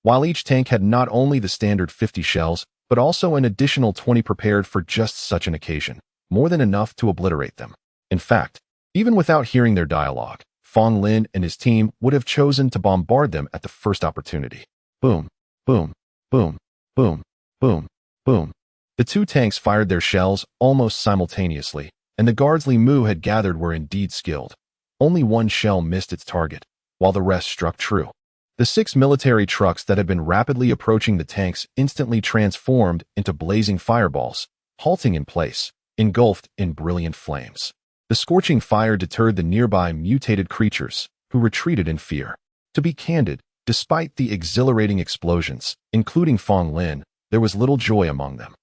Speaker 1: While each tank had not only the standard 50 shells, but also an additional 20 prepared for just such an occasion, more than enough to obliterate them. In fact, even without hearing their dialogue, Fong Lin and his team would have chosen to bombard them at the first opportunity. Boom, boom, boom, boom, boom, boom. The two tanks fired their shells almost simultaneously, and the guards Li Mu had gathered were indeed skilled. Only one shell missed its target, while the rest struck true. The 6 military trucks that had been rapidly approaching the tanks instantly transformed into blazing fireballs, halting in place, engulfed in brilliant flames. The scorching fire deterred the nearby mutated creatures, who retreated in fear. To be candid, despite the exhilarating explosions, including Fong Lin, there was little joy among them.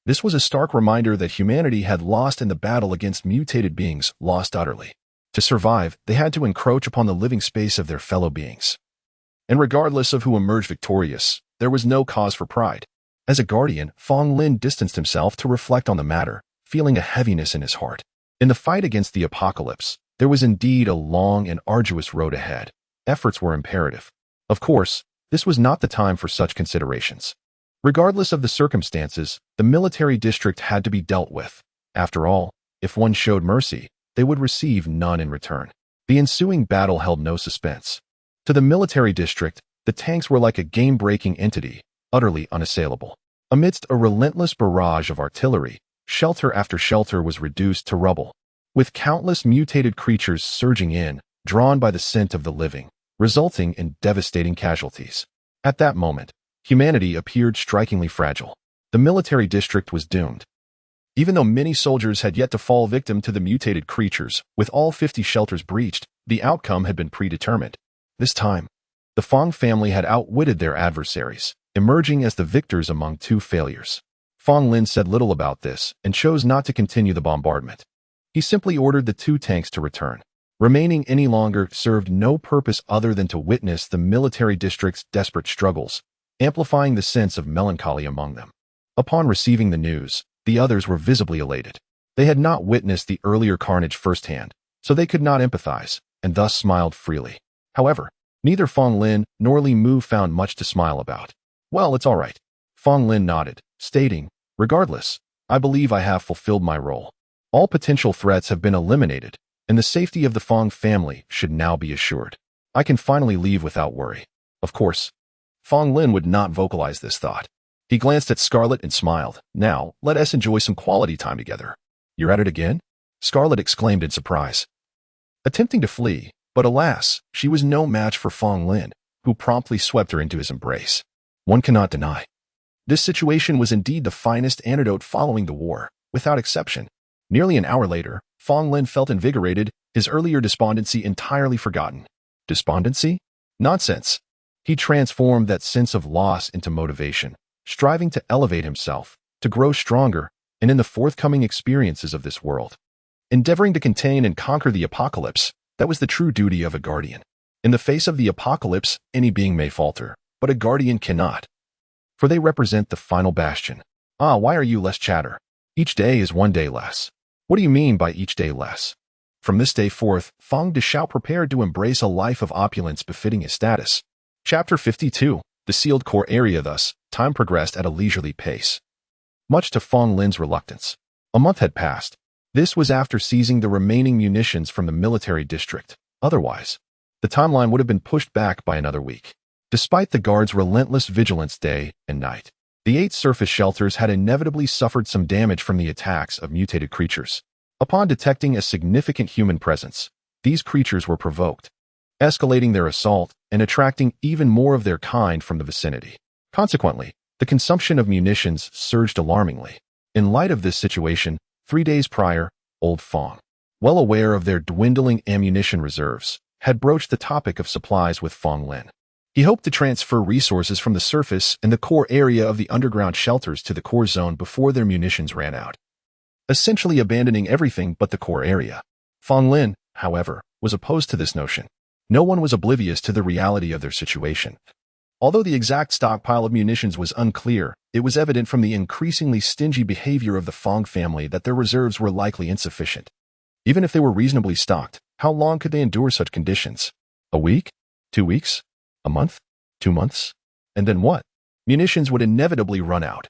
Speaker 1: This was a stark reminder that humanity had lost in the battle against mutated beings, lost utterly. To survive, they had to encroach upon the living space of their fellow beings. And regardless of who emerged victorious, there was no cause for pride. As a guardian, Fong Lin distanced himself to reflect on the matter, feeling a heaviness in his heart. In the fight against the apocalypse, there was indeed a long and arduous road ahead. Efforts were imperative. Of course, this was not the time for such considerations. Regardless of the circumstances, the military district had to be dealt with. After all, if one showed mercy, they would receive none in return. The ensuing battle held no suspense. To the military district, the tanks were like a game-breaking entity, utterly unassailable. Amidst a relentless barrage of artillery, shelter after shelter was reduced to rubble, with countless mutated creatures surging in, drawn by the scent of the living, resulting in devastating casualties. At that moment, humanity appeared strikingly fragile. The military district was doomed. Even though many soldiers had yet to fall victim to the mutated creatures, with all 50 shelters breached, the outcome had been predetermined. This time, the Fong family had outwitted their adversaries, emerging as the victors among 2 failures. Fong Lin said little about this and chose not to continue the bombardment. He simply ordered the 2 tanks to return. Remaining any longer served no purpose other than to witness the military district's desperate struggles, amplifying the sense of melancholy among them. Upon receiving the news, the others were visibly elated. They had not witnessed the earlier carnage firsthand, so they could not empathize, and thus smiled freely. However, neither Fong Lin nor Li Mu found much to smile about. Well, it's all right. Fong Lin nodded, stating, regardless, I believe I have fulfilled my role. All potential threats have been eliminated, and the safety of the Fong family should now be assured. I can finally leave without worry. Of course, Fong Lin would not vocalize this thought. He glanced at Scarlet and smiled. Now, let us enjoy some quality time together. You're at it again? Scarlet exclaimed in surprise, attempting to flee. But alas, she was no match for Fong Lin, who promptly swept her into his embrace. One cannot deny. This situation was indeed the finest antidote following the war, without exception. Nearly an hour later, Fong Lin felt invigorated, his earlier despondency entirely forgotten. Despondency? Nonsense. He transformed that sense of loss into motivation, striving to elevate himself, to grow stronger, and in the forthcoming experiences of this world. Endeavoring to contain and conquer the apocalypse, that was the true duty of a guardian. In the face of the apocalypse, any being may falter, but a guardian cannot. For they represent the final bastion. Ah, why are you less chatter? Each day is one day less. What do you mean by each day less? From this day forth, Fong Deshao prepared to embrace a life of opulence befitting his status. Chapter 52. The sealed core area. Thus, time progressed at a leisurely pace. Much to Fong Lin's reluctance. A month had passed. This was after seizing the remaining munitions from the military district. Otherwise, the timeline would have been pushed back by another week. Despite the guards' relentless vigilance day and night, the 8 surface shelters had inevitably suffered some damage from the attacks of mutated creatures. Upon detecting a significant human presence, these creatures were provoked, escalating their assault and attracting even more of their kind from the vicinity. Consequently, the consumption of munitions surged alarmingly. In light of this situation, 3 days prior, Old Fong, well aware of their dwindling ammunition reserves, had broached the topic of supplies with Fong Lin. He hoped to transfer resources from the surface and the core area of the underground shelters to the core zone before their munitions ran out, essentially abandoning everything but the core area. Fong Lin, however, was opposed to this notion. No one was oblivious to the reality of their situation. Although the exact stockpile of munitions was unclear, it was evident from the increasingly stingy behavior of the Fong family that their reserves were likely insufficient. Even if they were reasonably stocked, how long could they endure such conditions? A week? 2 weeks? A month? 2 months? And then what? Munitions would inevitably run out,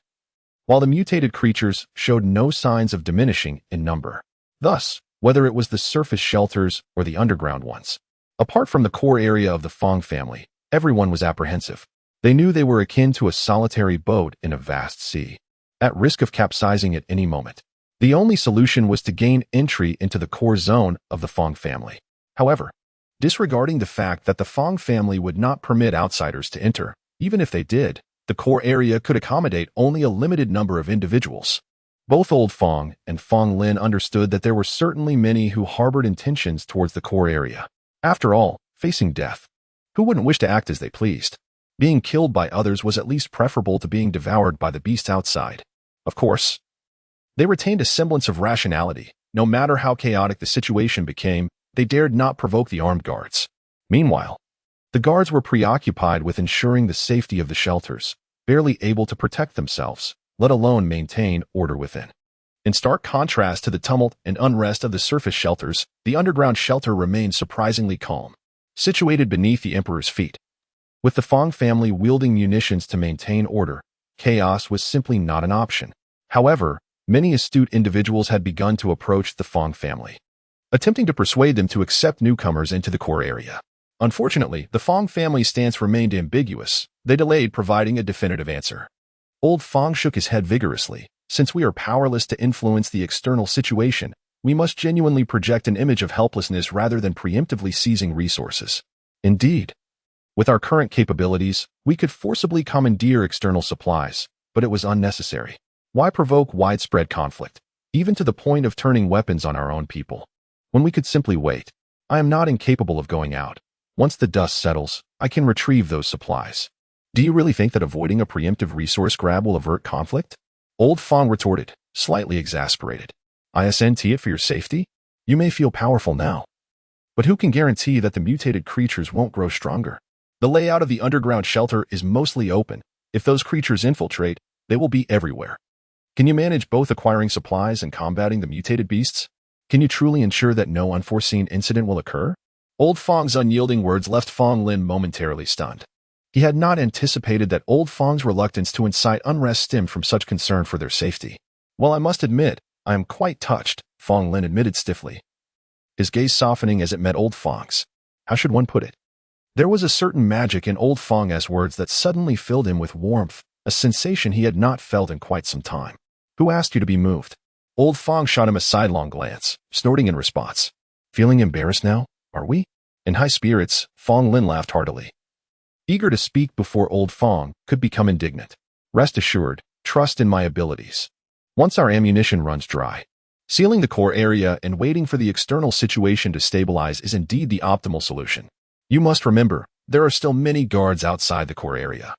Speaker 1: while the mutated creatures showed no signs of diminishing in number. Thus, whether it was the surface shelters or the underground ones, apart from the core area of the Fong family, everyone was apprehensive. They knew they were akin to a solitary boat in a vast sea, at risk of capsizing at any moment. The only solution was to gain entry into the core zone of the Fong family. However, disregarding the fact that the Fong family would not permit outsiders to enter, even if they did, the core area could accommodate only a limited number of individuals. Both Old Fong and Fong Lin understood that there were certainly many who harbored intentions towards the core area. After all, facing death, who wouldn't wish to act as they pleased? Being killed by others was at least preferable to being devoured by the beasts outside. Of course, they retained a semblance of rationality. No matter how chaotic the situation became, they dared not provoke the armed guards. Meanwhile, the guards were preoccupied with ensuring the safety of the shelters, barely able to protect themselves, let alone maintain order within. In stark contrast to the tumult and unrest of the surface shelters, the underground shelter remained surprisingly calm, situated beneath the Emperor's feet. With the Fong family wielding munitions to maintain order, chaos was simply not an option. However, many astute individuals had begun to approach the Fong family, attempting to persuade them to accept newcomers into the core area. Unfortunately, the Fong family's stance remained ambiguous. They delayed providing a definitive answer. Old Fong shook his head vigorously. Since we are powerless to influence the external situation, we must genuinely project an image of helplessness rather than preemptively seizing resources. Indeed, with our current capabilities, we could forcibly commandeer external supplies, but it was unnecessary. Why provoke widespread conflict, even to the point of turning weapons on our own people, when we could simply wait? I am not incapable of going out. Once the dust settles, I can retrieve those supplies. Do you really think that avoiding a preemptive resource grab will avert conflict? Old Fong retorted, slightly exasperated. ISNT it for your safety? You may feel powerful now, but who can guarantee that the mutated creatures won't grow stronger? The layout of the underground shelter is mostly open. If those creatures infiltrate, they will be everywhere. Can you manage both acquiring supplies and combating the mutated beasts? Can you truly ensure that no unforeseen incident will occur? Old Fong's unyielding words left Fong Lin momentarily stunned. He had not anticipated that Old Fong's reluctance to incite unrest stemmed from such concern for their safety. Well, I must admit, I am quite touched, Fong Lin admitted stiffly, his gaze softening as it met Old Fong's. How should one put it? There was a certain magic in Old Fong's words that suddenly filled him with warmth, a sensation he had not felt in quite some time. Who asked you to be moved? Old Fong shot him a sidelong glance, snorting in response. Feeling embarrassed now, are we? In high spirits, Fong Lin laughed heartily, eager to speak before Old Fong could become indignant. Rest assured, trust in my abilities. Once our ammunition runs dry, sealing the core area and waiting for the external situation to stabilize is indeed the optimal solution. You must remember, there are still many guards outside the core area,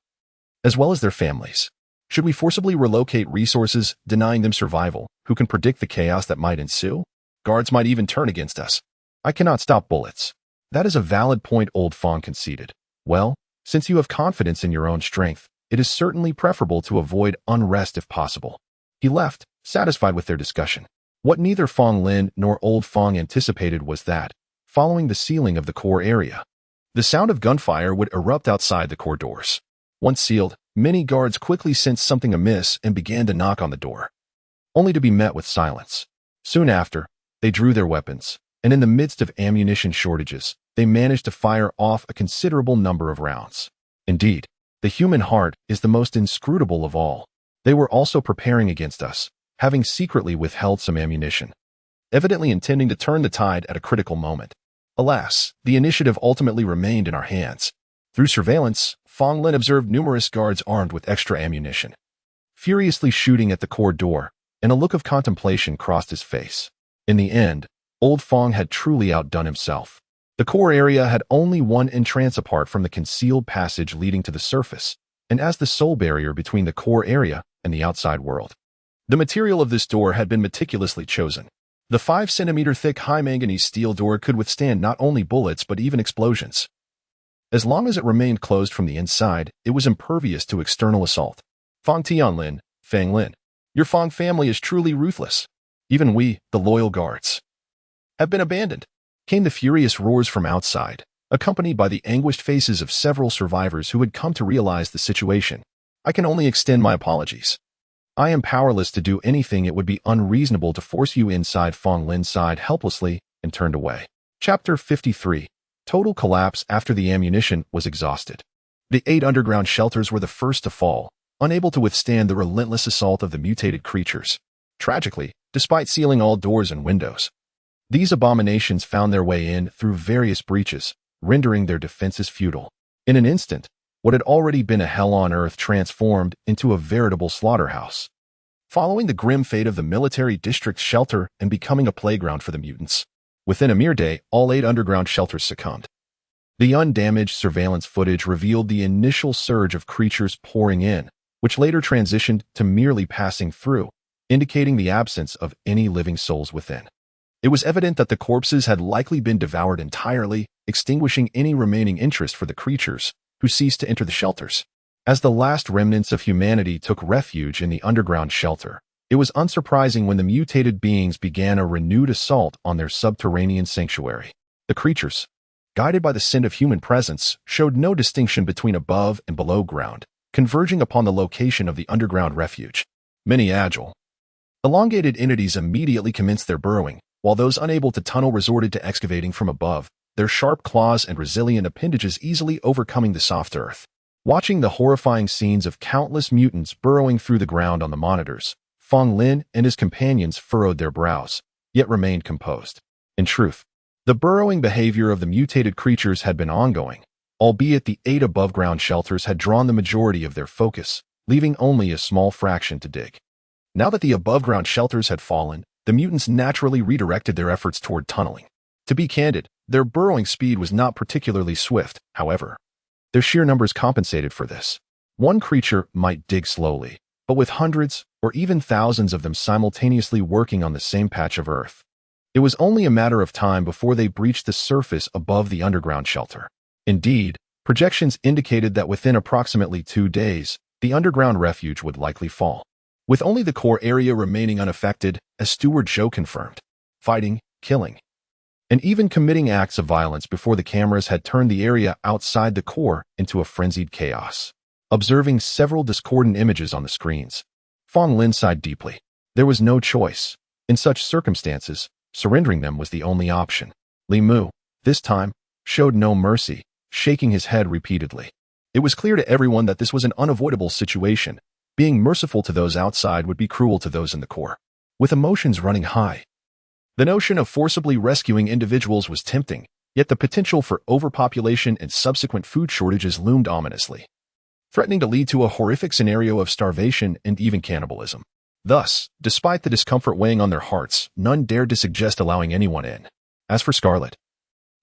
Speaker 1: as well as their families. Should we forcibly relocate resources, denying them survival? Who can predict the chaos that might ensue? Guards might even turn against us. I cannot stop bullets. That is a valid point, Old Fong conceded. Well, since you have confidence in your own strength, it is certainly preferable to avoid unrest if possible. He left, satisfied with their discussion. What neither Fong Lin nor Old Fong anticipated was that, following the sealing of the core area, the sound of gunfire would erupt outside the core doors. Once sealed, many guards quickly sensed something amiss and began to knock on the door, only to be met with silence. Soon after, they drew their weapons, and in the midst of ammunition shortages, they managed to fire off a considerable number of rounds. Indeed, the human heart is the most inscrutable of all. They were also preparing against us, having secretly withheld some ammunition, evidently intending to turn the tide at a critical moment. Alas, the initiative ultimately remained in our hands. Through surveillance, Fong Lin observed numerous guards armed with extra ammunition, furiously shooting at the core door, and a look of contemplation crossed his face. In the end, Old Fong had truly outdone himself. The core area had only one entrance apart from the concealed passage leading to the surface, and as the sole barrier between the core area and the outside world. The material of this door had been meticulously chosen. The 5-centimeter-thick high-manganese steel door could withstand not only bullets but even explosions. As long as it remained closed from the inside, it was impervious to external assault. Fong Tianlin, Fang Lin, your Fong family is truly ruthless. Even we, the loyal guards, have been abandoned. Came the furious roars from outside, accompanied by the anguished faces of several survivors who had come to realize the situation. I can only extend my apologies. I am powerless to do anything. It would be unreasonable to force you inside. Fong Lin sighed helplessly and turned away. Chapter 53. Total collapse after the ammunition was exhausted. The 8 underground shelters were the first to fall, unable to withstand the relentless assault of the mutated creatures. Tragically, despite sealing all doors and windows, these abominations found their way in through various breaches, rendering their defenses futile. In an instant, what had already been a hell on earth transformed into a veritable slaughterhouse, following the grim fate of the military district shelter and becoming a playground for the mutants. Within a mere day, all 8 underground shelters succumbed. The undamaged surveillance footage revealed the initial surge of creatures pouring in, which later transitioned to merely passing through, indicating the absence of any living souls within. It was evident that the corpses had likely been devoured entirely, extinguishing any remaining interest for the creatures who ceased to enter the shelters. As the last remnants of humanity took refuge in the underground shelter, it was unsurprising when the mutated beings began a renewed assault on their subterranean sanctuary. The creatures, guided by the scent of human presence, showed no distinction between above and below ground, converging upon the location of the underground refuge. Many agile, elongated entities immediately commenced their burrowing, while those unable to tunnel resorted to excavating from above, their sharp claws and resilient appendages easily overcoming the soft earth. Watching the horrifying scenes of countless mutants burrowing through the ground on the monitors, Fong Lin and his companions furrowed their brows, yet remained composed. In truth, the burrowing behavior of the mutated creatures had been ongoing, albeit the 8 above-ground shelters had drawn the majority of their focus, leaving only a small fraction to dig. Now that the above-ground shelters had fallen, the mutants naturally redirected their efforts toward tunneling. To be candid, their burrowing speed was not particularly swift, however. Their sheer numbers compensated for this. One creature might dig slowly, but with hundreds or even thousands of them simultaneously working on the same patch of earth, it was only a matter of time before they breached the surface above the underground shelter. Indeed, projections indicated that within approximately 2 days, the underground refuge would likely fall, with only the core area remaining unaffected, as Steward Zhou confirmed. Fighting, killing, and even committing acts of violence before the cameras had turned the area outside the core into a frenzied chaos. Observing several discordant images on the screens, Fong Lin sighed deeply. There was no choice. In such circumstances, surrendering them was the only option. Li Mu, this time, showed no mercy, shaking his head repeatedly. It was clear to everyone that this was an unavoidable situation. Being merciful to those outside would be cruel to those in the core. With emotions running high, the notion of forcibly rescuing individuals was tempting, yet the potential for overpopulation and subsequent food shortages loomed ominously, threatening to lead to a horrific scenario of starvation and even cannibalism. Thus, despite the discomfort weighing on their hearts, none dared to suggest allowing anyone in. As for Scarlet,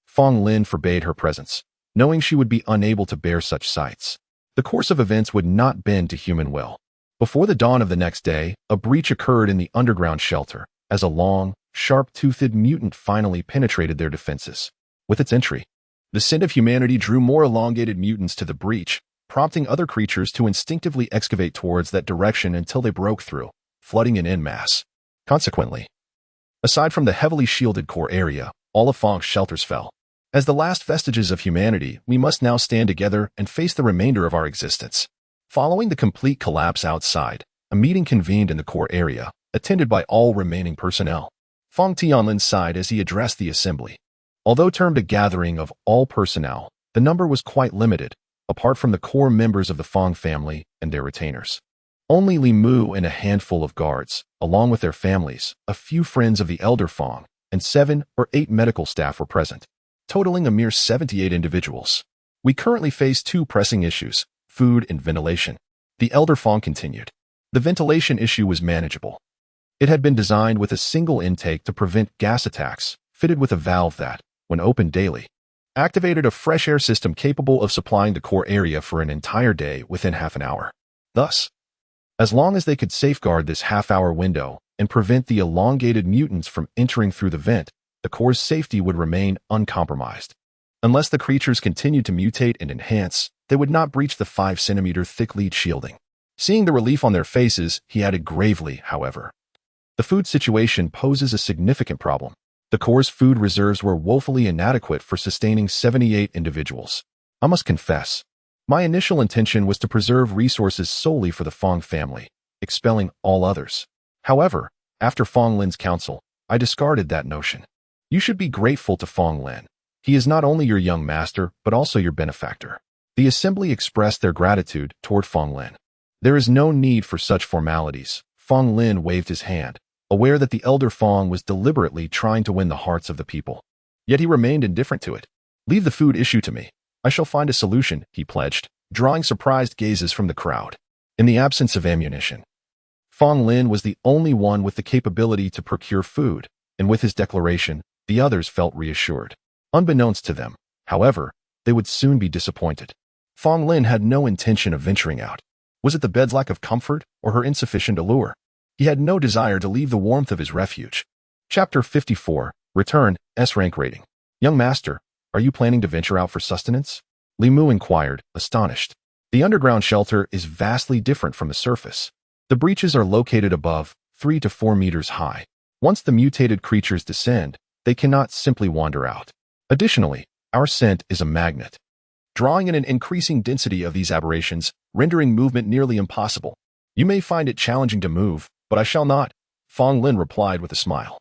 Speaker 1: Fong Lin forbade her presence, knowing she would be unable to bear such sights. The course of events would not bend to human will. Before the dawn of the next day, a breach occurred in the underground shelter, as a long, sharp-toothed mutant finally penetrated their defenses. With its entry, the scent of humanity drew more elongated mutants to the breach, prompting other creatures to instinctively excavate towards that direction until they broke through, flooding in en masse. Consequently, aside from the heavily shielded core area, all of Fong's shelters fell. As the last vestiges of humanity, we must now stand together and face the remainder of our existence. Following the complete collapse outside, a meeting convened in the core area, attended by all remaining personnel. Fong Tianlin sighed as he addressed the assembly. Although termed a gathering of all personnel, the number was quite limited, apart from the core members of the Fong family and their retainers. Only Li Mu and a handful of guards, along with their families, a few friends of the elder Fong, and 7 or 8 medical staff were present, totaling a mere 78 individuals. We currently face 2 pressing issues, food and ventilation. The elder Fong continued. The ventilation issue was manageable. It had been designed with a single intake to prevent gas attacks, fitted with a valve that, when opened daily, activated a fresh air system capable of supplying the core area for an entire day within half an hour. Thus, as long as they could safeguard this half-hour window and prevent the elongated mutants from entering through the vent, the core's safety would remain uncompromised. Unless the creatures continued to mutate and enhance, they would not breach the 5-centimeter thick lead shielding. Seeing the relief on their faces, he added gravely, however, the food situation poses a significant problem. The core's food reserves were woefully inadequate for sustaining 78 individuals. I must confess, my initial intention was to preserve resources solely for the Fong family, expelling all others. However, after Fong Lin's counsel, I discarded that notion. You should be grateful to Fong Lin. He is not only your young master, but also your benefactor. The assembly expressed their gratitude toward Fong Lin. There is no need for such formalities. Fong Lin waved his hand, aware that the elder Fong was deliberately trying to win the hearts of the people. Yet he remained indifferent to it. Leave the food issue to me. I shall find a solution, he pledged, drawing surprised gazes from the crowd. In the absence of ammunition, Fong Lin was the only one with the capability to procure food, and with his declaration, the others felt reassured. Unbeknownst to them, however, they would soon be disappointed. Fong Lin had no intention of venturing out. Was it the bed's lack of comfort or her insufficient allure? He had no desire to leave the warmth of his refuge. Chapter 54, Return, S-Rank Rating. Young Master, are you planning to venture out for sustenance? Li Mu inquired, astonished. The underground shelter is vastly different from the surface. The breaches are located above, 3 to 4 meters high. Once the mutated creatures descend, they cannot simply wander out. Additionally, our scent is a magnet, drawing in an increasing density of these aberrations, rendering movement nearly impossible. You may find it challenging to move, but I shall not, Fong Lin replied with a smile.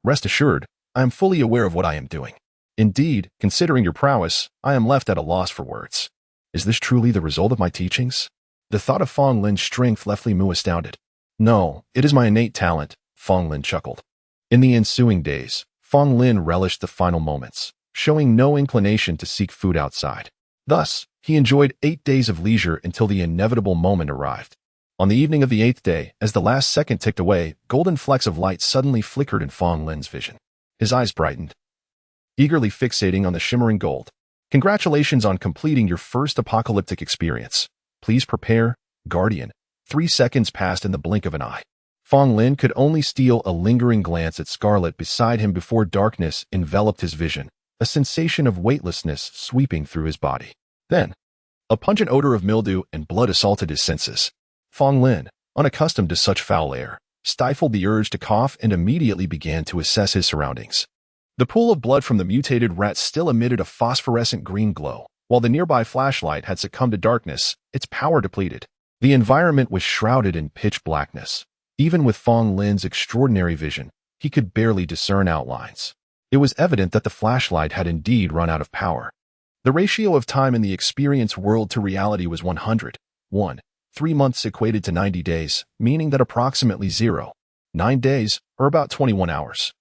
Speaker 1: Rest assured, I am fully aware of what I am doing. Indeed, considering your prowess, I am left at a loss for words. Is this truly the result of my teachings? The thought of Fong Lin's strength left Li Mu astounded. No, it is my innate talent, Fong Lin chuckled. In the ensuing days, Fong Lin relished the final moments, showing no inclination to seek food outside. Thus, he enjoyed 8 days of leisure until the inevitable moment arrived. On the evening of the 8th day, as the last second ticked away, golden flecks of light suddenly flickered in Fong Lin's vision. His eyes brightened, eagerly fixating on the shimmering gold. Congratulations on completing your first apocalyptic experience. Please prepare, Guardian. 3 seconds passed in the blink of an eye. Fong Lin could only steal a lingering glance at Scarlet beside him before darkness enveloped his vision, a sensation of weightlessness sweeping through his body. Then, a pungent odor of mildew and blood assaulted his senses. Fong Lin, unaccustomed to such foul air, stifled the urge to cough and immediately began to assess his surroundings. The pool of blood from the mutated rat still emitted a phosphorescent green glow. While the nearby flashlight had succumbed to darkness, its power depleted. The environment was shrouded in pitch blackness. Even with Fong Lin's extraordinary vision, he could barely discern outlines. It was evident that the flashlight had indeed run out of power. The ratio of time in the experience world to reality was 100. 3 months equated to 90 days, meaning that approximately 9 days, or about 21 hours,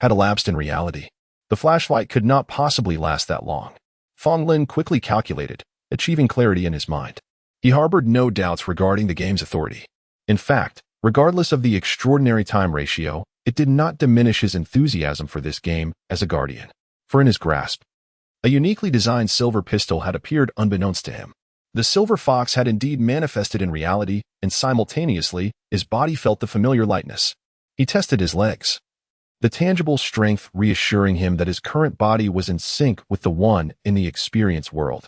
Speaker 1: had elapsed in reality. The flashlight could not possibly last that long. Fong Lin quickly calculated, achieving clarity in his mind. He harbored no doubts regarding the game's authority. In fact, regardless of the extraordinary time ratio, it did not diminish his enthusiasm for this game as a guardian. For in his grasp, a uniquely designed silver pistol had appeared unbeknownst to him. The silver fox had indeed manifested in reality, and simultaneously, his body felt the familiar lightness. He tested his legs, the tangible strength reassuring him that his current body was in sync with the one in the experience world.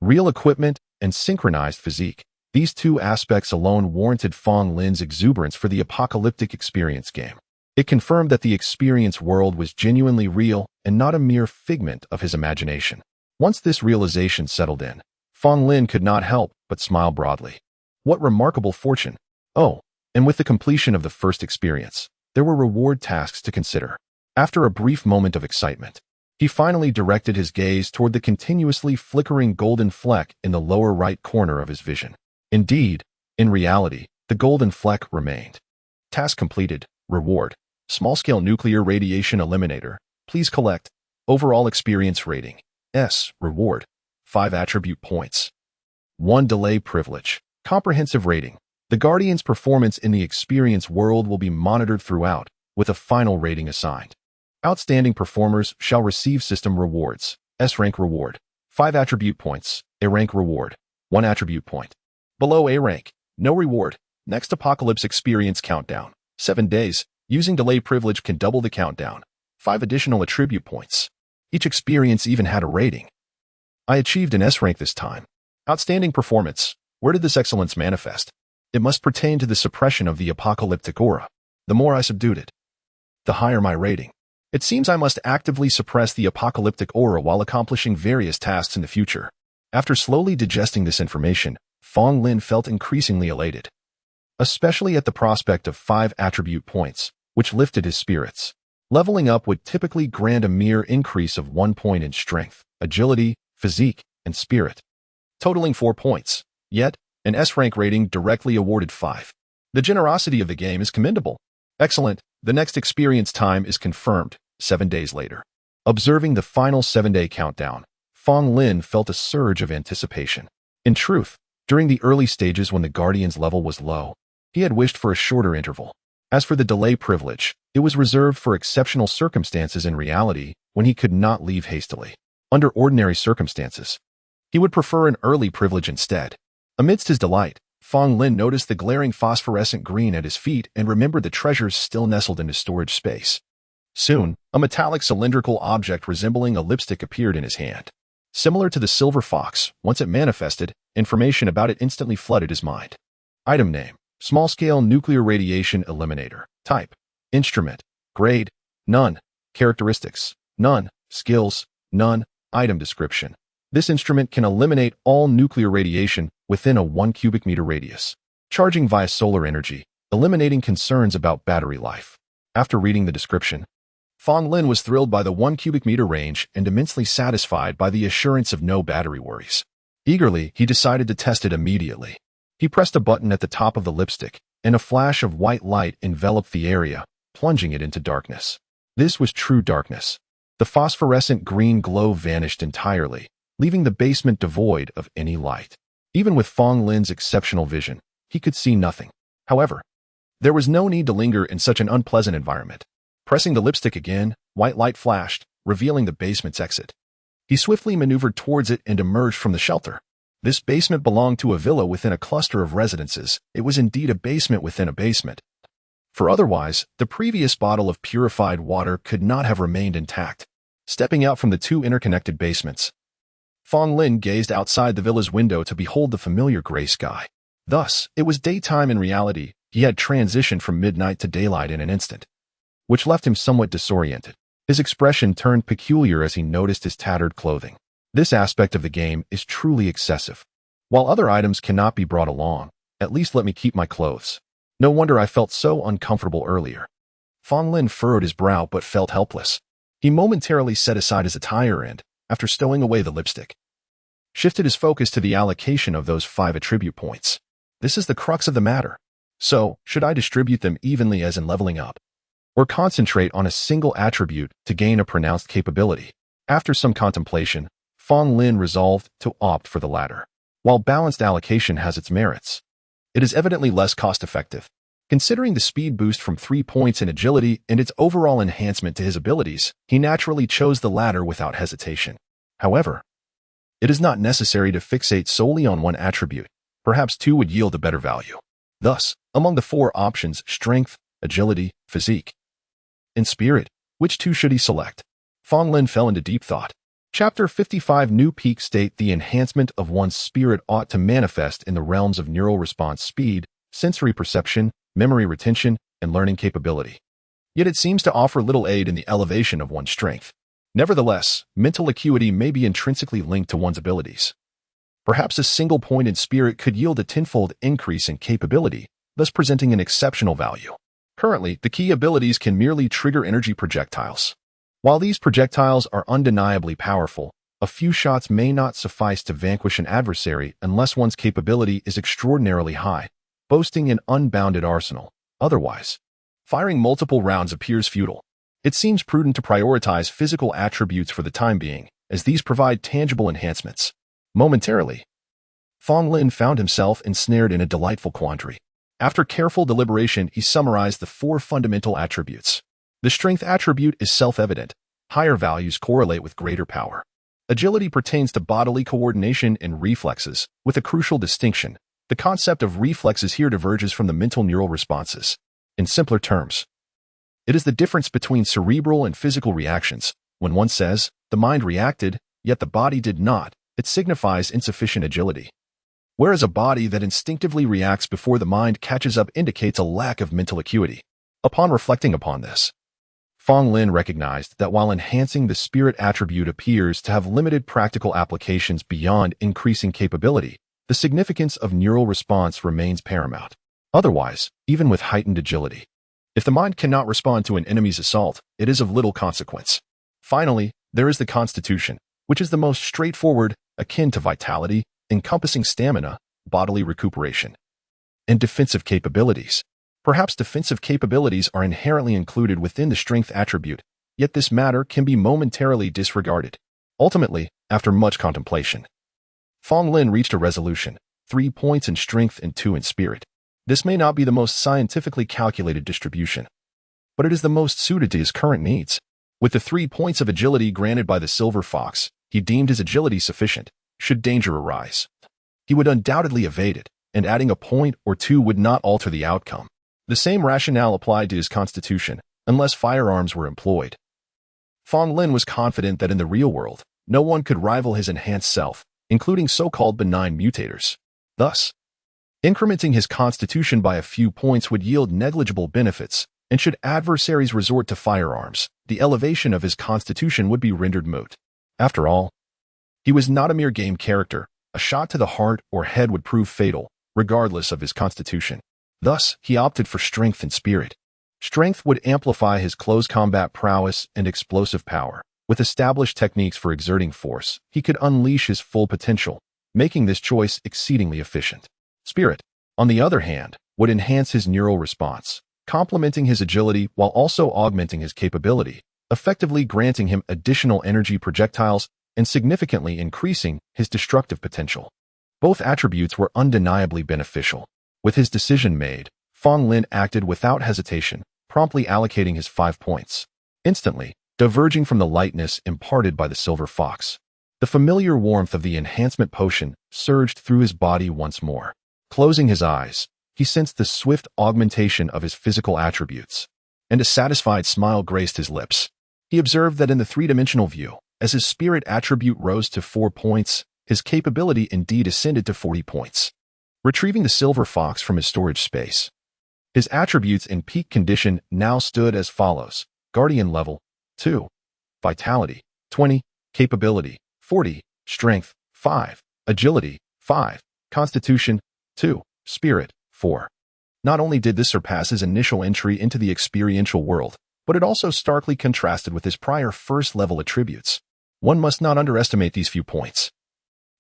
Speaker 1: Real equipment and synchronized physique. These two aspects alone warranted Fong Lin's exuberance for the apocalyptic experience game. It confirmed that the experience world was genuinely real and not a mere figment of his imagination. Once this realization settled in, Fong Lin could not help but smile broadly. What remarkable fortune! Oh, and with the completion of the first experience, there were reward tasks to consider. After a brief moment of excitement, he finally directed his gaze toward the continuously flickering golden fleck in the lower right corner of his vision. Indeed, in reality, the golden fleck remained. Task completed. Reward. Small-scale nuclear radiation eliminator. Please collect. Overall experience rating. S. Reward. 5 attribute points. 1 delay privilege. Comprehensive rating. The Guardian's performance in the experience world will be monitored throughout, with a final rating assigned. Outstanding performers shall receive system rewards. S rank reward. 5 attribute points. A rank reward. 1 attribute point. Below A rank. No reward. Next apocalypse experience countdown. 7 days. Using delay privilege can double the countdown. 5 additional attribute points. Each experience even had a rating. I achieved an S rank this time. Outstanding performance. Where did this excellence manifest? It must pertain to the suppression of the apocalyptic aura. The more I subdued it, the higher my rating. It seems I must actively suppress the apocalyptic aura while accomplishing various tasks in the future. After slowly digesting this information, Fong Lin felt increasingly elated, especially at the prospect of 5 attribute points, which lifted his spirits. Leveling up would typically grant a mere increase of 1 point in strength, agility, physique, and spirit, totaling 4 points. Yet, an S-rank rating directly awarded 5. The generosity of the game is commendable. Excellent. The next experience time is confirmed, 7 days later. Observing the final 7-day countdown, Fong Lin felt a surge of anticipation. In truth, during the early stages when the Guardian's level was low, he had wished for a shorter interval. As for the delay privilege, it was reserved for exceptional circumstances in reality when he could not leave hastily. Under ordinary circumstances, he would prefer an early privilege instead. Amidst his delight, Fong Lin noticed the glaring phosphorescent green at his feet and remembered the treasures still nestled in his storage space. Soon, a metallic cylindrical object resembling a lipstick appeared in his hand. Similar to the silver fox, once it manifested, information about it instantly flooded his mind. Item name: small-scale nuclear radiation eliminator. Type: instrument. Grade: none. Characteristics: none. Skills: none. Item description: this instrument can eliminate all nuclear radiation within a 1 cubic meter radius. Charging via solar energy, eliminating concerns about battery life. After reading the description, Fong Lin was thrilled by the 1 cubic meter range and immensely satisfied by the assurance of no battery worries. Eagerly, he decided to test it immediately. He pressed a button at the top of the lipstick, and a flash of white light enveloped the area, plunging it into darkness. This was true darkness. The phosphorescent green glow vanished entirely, leaving the basement devoid of any light. Even with Fong Lin's exceptional vision, he could see nothing. However, there was no need to linger in such an unpleasant environment. Pressing the lipstick again, white light flashed, revealing the basement's exit. He swiftly maneuvered towards it and emerged from the shelter. This basement belonged to a villa within a cluster of residences. It was indeed a basement within a basement. For otherwise, the previous bottle of purified water could not have remained intact. Stepping out from the 2 interconnected basements, Fong Lin gazed outside the villa's window to behold the familiar gray sky. Thus, it was daytime in reality. He had transitioned from midnight to daylight in an instant, which left him somewhat disoriented. His expression turned peculiar as he noticed his tattered clothing. This aspect of the game is truly excessive. While other items cannot be brought along, at least let me keep my clothes. No wonder I felt so uncomfortable earlier. Fong Lin furrowed his brow but felt helpless. He momentarily set aside his attire and, after stowing away the lipstick, shifted his focus to the allocation of those 5 attribute points. This is the crux of the matter. So, should I distribute them evenly as in leveling up, or concentrate on a single attribute to gain a pronounced capability? After some contemplation, Fong Lin resolved to opt for the latter. While balanced allocation has its merits, it is evidently less cost-effective. Considering the speed boost from 3 points in agility and its overall enhancement to his abilities, he naturally chose the latter without hesitation. However, It is not necessary to fixate solely on one attribute. Perhaps two would yield a better value. Thus, among the four options, strength, agility, physique, and spirit, which two should he select? Fong Lin fell into deep thought. Chapter 55 New Peak state the enhancement of one's spirit ought to manifest in the realms of neural response speed, sensory perception, memory retention, and learning capability. Yet it seems to offer little aid in the elevation of one's strength. Nevertheless, mental acuity may be intrinsically linked to one's abilities. Perhaps a single point in spirit could yield a tenfold increase in capability, thus presenting an exceptional value. Currently, the key abilities can merely trigger energy projectiles. While these projectiles are undeniably powerful, a few shots may not suffice to vanquish an adversary unless one's capability is extraordinarily high, boasting an unbounded arsenal. Otherwise, firing multiple rounds appears futile. It seems prudent to prioritize physical attributes for the time being, as these provide tangible enhancements. Momentarily, Fong Lin found himself ensnared in a delightful quandary. After careful deliberation, he summarized the four fundamental attributes. The strength attribute is self-evident. Higher values correlate with greater power. Agility pertains to bodily coordination and reflexes, with a crucial distinction. The concept of reflexes here diverges from the mental neural responses. In simpler terms, it is the difference between cerebral and physical reactions. When one says, the mind reacted, yet the body did not, it signifies insufficient agility. Whereas a body that instinctively reacts before the mind catches up indicates a lack of mental acuity. Upon reflecting upon this, Fong Lin recognized that while enhancing the spirit attribute appears to have limited practical applications beyond increasing capability, the significance of neural response remains paramount. Otherwise, even with heightened agility, if the mind cannot respond to an enemy's assault, it is of little consequence. Finally, there is the constitution, which is the most straightforward, akin to vitality, encompassing stamina, bodily recuperation, and defensive capabilities. Perhaps defensive capabilities are inherently included within the strength attribute, yet this matter can be momentarily disregarded. Ultimately, after much contemplation, Fong Lin reached a resolution: 3 points in strength and 2 in spirit. This may not be the most scientifically calculated distribution, but it is the most suited to his current needs. With the 3 points of agility granted by the Silver Fox, he deemed his agility sufficient, should danger arise. He would undoubtedly evade it, and adding a point or two would not alter the outcome. The same rationale applied to his constitution, unless firearms were employed. Fong Lin was confident that in the real world, no one could rival his enhanced self, including so-called benign mutators. Thus, incrementing his constitution by a few points would yield negligible benefits, and should adversaries resort to firearms, the elevation of his constitution would be rendered moot. After all, he was not a mere game character. A shot to the heart or head would prove fatal, regardless of his constitution. Thus, he opted for strength and spirit. Strength would amplify his close combat prowess and explosive power. With established techniques for exerting force, he could unleash his full potential, making this choice exceedingly efficient. Spirit, on the other hand, would enhance his neural response, complementing his agility while also augmenting his capability, effectively granting him additional energy projectiles and significantly increasing his destructive potential. Both attributes were undeniably beneficial. With his decision made, Fong Lin acted without hesitation, promptly allocating his 5 points. Instantly, diverging from the lightness imparted by the Silver Fox, the familiar warmth of the enhancement potion surged through his body once more. Closing his eyes, he sensed the swift augmentation of his physical attributes, and a satisfied smile graced his lips. He observed that in the three-dimensional view, as his spirit attribute rose to 4 points, his capability indeed ascended to 40 points. Retrieving the Silver Fox from his storage space, his attributes in peak condition now stood as follows: Guardian level, 2. Vitality, 20. Capability, 40. Strength, 5. Agility, 5. Constitution, 2. Spirit, 4. Not only did this surpass his initial entry into the experiential world, but it also starkly contrasted with his prior first-level attributes. One must not underestimate these few points.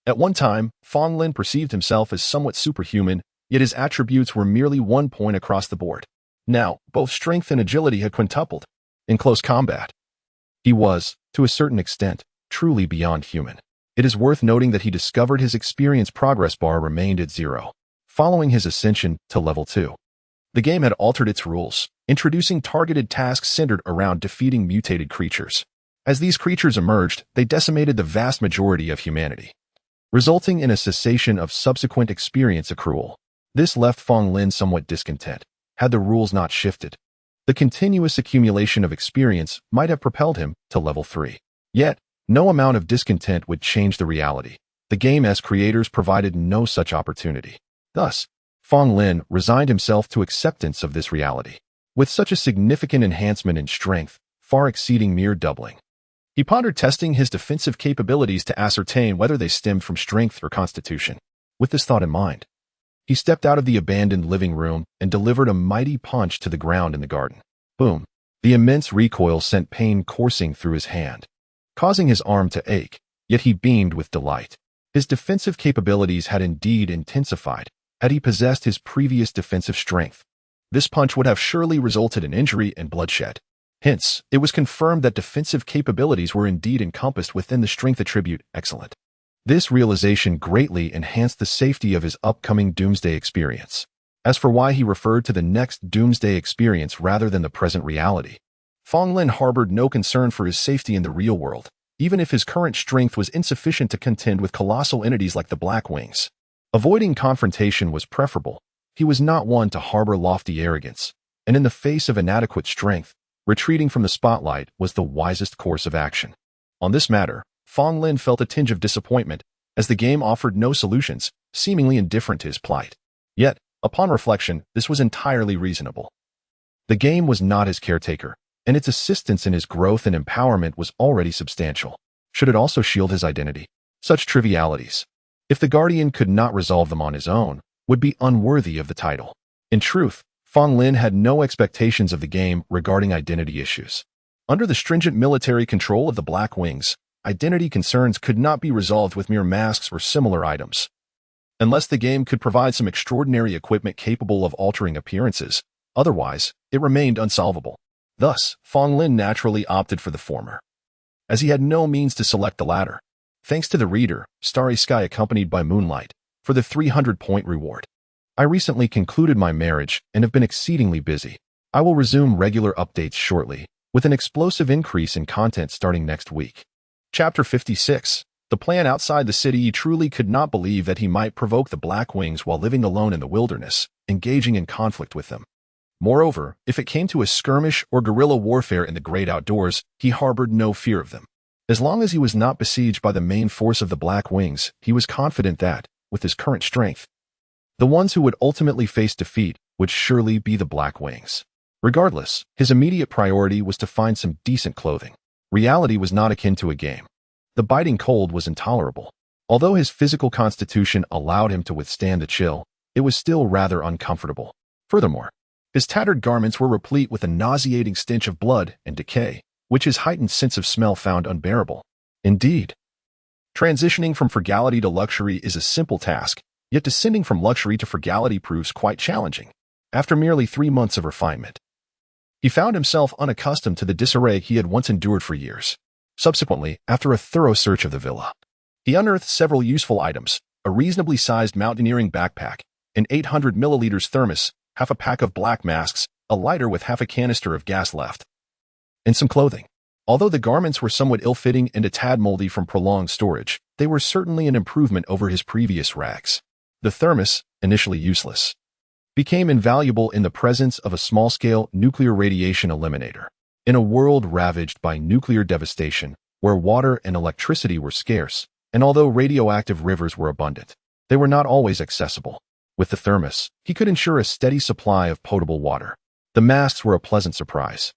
Speaker 1: At one time, Fong Lin perceived himself as somewhat superhuman, yet his attributes were merely 1 point across the board. Now, both strength and agility had quintupled. In close combat, he was, to a certain extent, truly beyond human. It is worth noting that he discovered his experience progress bar remained at 0, following his ascension to level 2. The game had altered its rules, introducing targeted tasks centered around defeating mutated creatures. As these creatures emerged, they decimated the vast majority of humanity. resulting in a cessation of subsequent experience accrual. This left Fong Lin somewhat discontent, had the rules not shifted. The continuous accumulation of experience might have propelled him to level 3. Yet, no amount of discontent would change the reality. The game's creators provided no such opportunity. Thus, Fong Lin resigned himself to acceptance of this reality. With such a significant enhancement in strength, far exceeding mere doubling, he pondered testing his defensive capabilities to ascertain whether they stemmed from strength or constitution. With this thought in mind, he stepped out of the abandoned living room and delivered a mighty punch to the ground in the garden. Boom! The immense recoil sent pain coursing through his hand, causing his arm to ache, yet he beamed with delight. His defensive capabilities had indeed intensified had he possessed his previous defensive strength. This punch would have surely resulted in injury and bloodshed. Hence, it was confirmed that defensive capabilities were indeed encompassed within the strength attribute excellent. This realization greatly enhanced the safety of his upcoming doomsday experience. As for why he referred to the next doomsday experience rather than the present reality, Fong Lin harbored no concern for his safety in the real world, even if his current strength was insufficient to contend with colossal entities like the Black Wings. Avoiding confrontation was preferable. He was not one to harbor lofty arrogance, and in the face of inadequate strength, retreating from the spotlight was the wisest course of action. On this matter, Fong Lin felt a tinge of disappointment, as the game offered no solutions, seemingly indifferent to his plight. Yet, upon reflection, this was entirely reasonable. The game was not his caretaker, and its assistance in his growth and empowerment was already substantial. Should it also shield his identity? Such trivialities, if the Guardian could not resolve them on his own, would be unworthy of the title. In truth, Fong Lin had no expectations of the game regarding identity issues. Under the stringent military control of the Black Wings, identity concerns could not be resolved with mere masks or similar items. Unless the game could provide some extraordinary equipment capable of altering appearances, otherwise, it remained unsolvable. Thus, Fong Lin naturally opted for the former, as he had no means to select the latter. Thanks to the reader, Starry Sky accompanied by Moonlight, for the 300-point reward. I recently concluded my marriage and have been exceedingly busy. I will resume regular updates shortly, with an explosive increase in content starting next week. Chapter 56. The plan outside the city. He truly could not believe that he might provoke the Black Wings while living alone in the wilderness, engaging in conflict with them. Moreover, if it came to a skirmish or guerrilla warfare in the great outdoors, he harbored no fear of them. As long as he was not besieged by the main force of the Black Wings, he was confident that, with his current strength, the ones who would ultimately face defeat would surely be the Black Wings. Regardless, his immediate priority was to find some decent clothing. Reality was not akin to a game. The biting cold was intolerable. Although his physical constitution allowed him to withstand the chill, it was still rather uncomfortable. Furthermore, his tattered garments were replete with a nauseating stench of blood and decay, which his heightened sense of smell found unbearable. Indeed, transitioning from frugality to luxury is a simple task, yet descending from luxury to frugality proves quite challenging. After merely 3 months of refinement, he found himself unaccustomed to the disarray he had once endured for years. Subsequently, after a thorough search of the villa, he unearthed several useful items: a reasonably sized mountaineering backpack, an 800 milliliters thermos, half a pack of black masks, a lighter with half a canister of gas left, and some clothing. Although the garments were somewhat ill-fitting and a tad moldy from prolonged storage, they were certainly an improvement over his previous rags. The thermos, initially useless, became invaluable in the presence of a small-scale nuclear radiation eliminator. In a world ravaged by nuclear devastation, where water and electricity were scarce, and although radioactive rivers were abundant, they were not always accessible. With the thermos, he could ensure a steady supply of potable water. The masks were a pleasant surprise.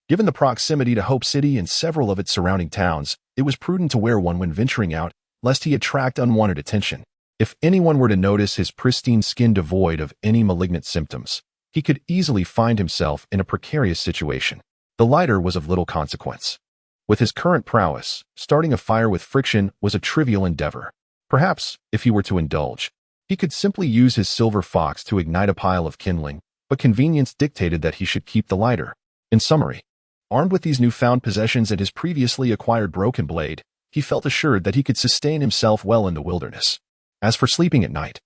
Speaker 1: Given the proximity to Hope City and several of its surrounding towns, it was prudent to wear one when venturing out, lest he attract unwanted attention. If anyone were to notice his pristine skin devoid of any malignant symptoms, he could easily find himself in a precarious situation. The lighter was of little consequence. With his current prowess, starting a fire with friction was a trivial endeavor. Perhaps, if he were to indulge, he could simply use his silver fox to ignite a pile of kindling, but convenience dictated that he should keep the lighter. In summary, armed with these newfound possessions and his previously acquired broken blade, he felt assured that he could sustain himself well in the wilderness. As for sleeping at night,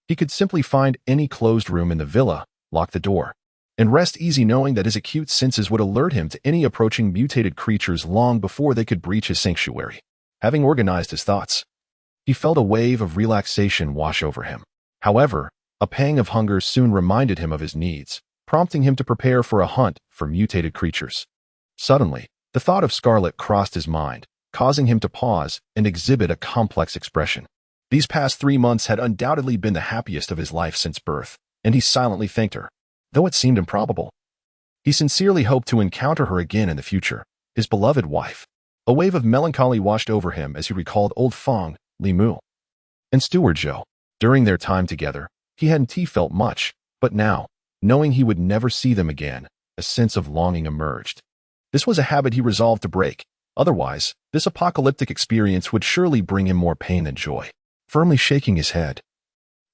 Speaker 1: he could simply find any closed room in the villa, lock the door, and rest easy knowing that his acute senses would alert him to any approaching mutated creatures long before they could breach his sanctuary. Having organized his thoughts, he felt a wave of relaxation wash over him. However, a pang of hunger soon reminded him of his needs, prompting him to prepare for a hunt for mutated creatures. Suddenly, the thought of Scarlet crossed his mind, causing him to pause and exhibit a complex expression. These past 3 months had undoubtedly been the happiest of his life since birth, and he silently thanked her, though it seemed improbable. He sincerely hoped to encounter her again in the future, his beloved wife. A wave of melancholy washed over him as he recalled old Fong, Li Mu, and Steward Zhou. During their time together, he hadn't felt much, but now, knowing he would never see them again, a sense of longing emerged. This was a habit he resolved to break. Otherwise, this apocalyptic experience would surely bring him more pain than joy. Firmly shaking his head,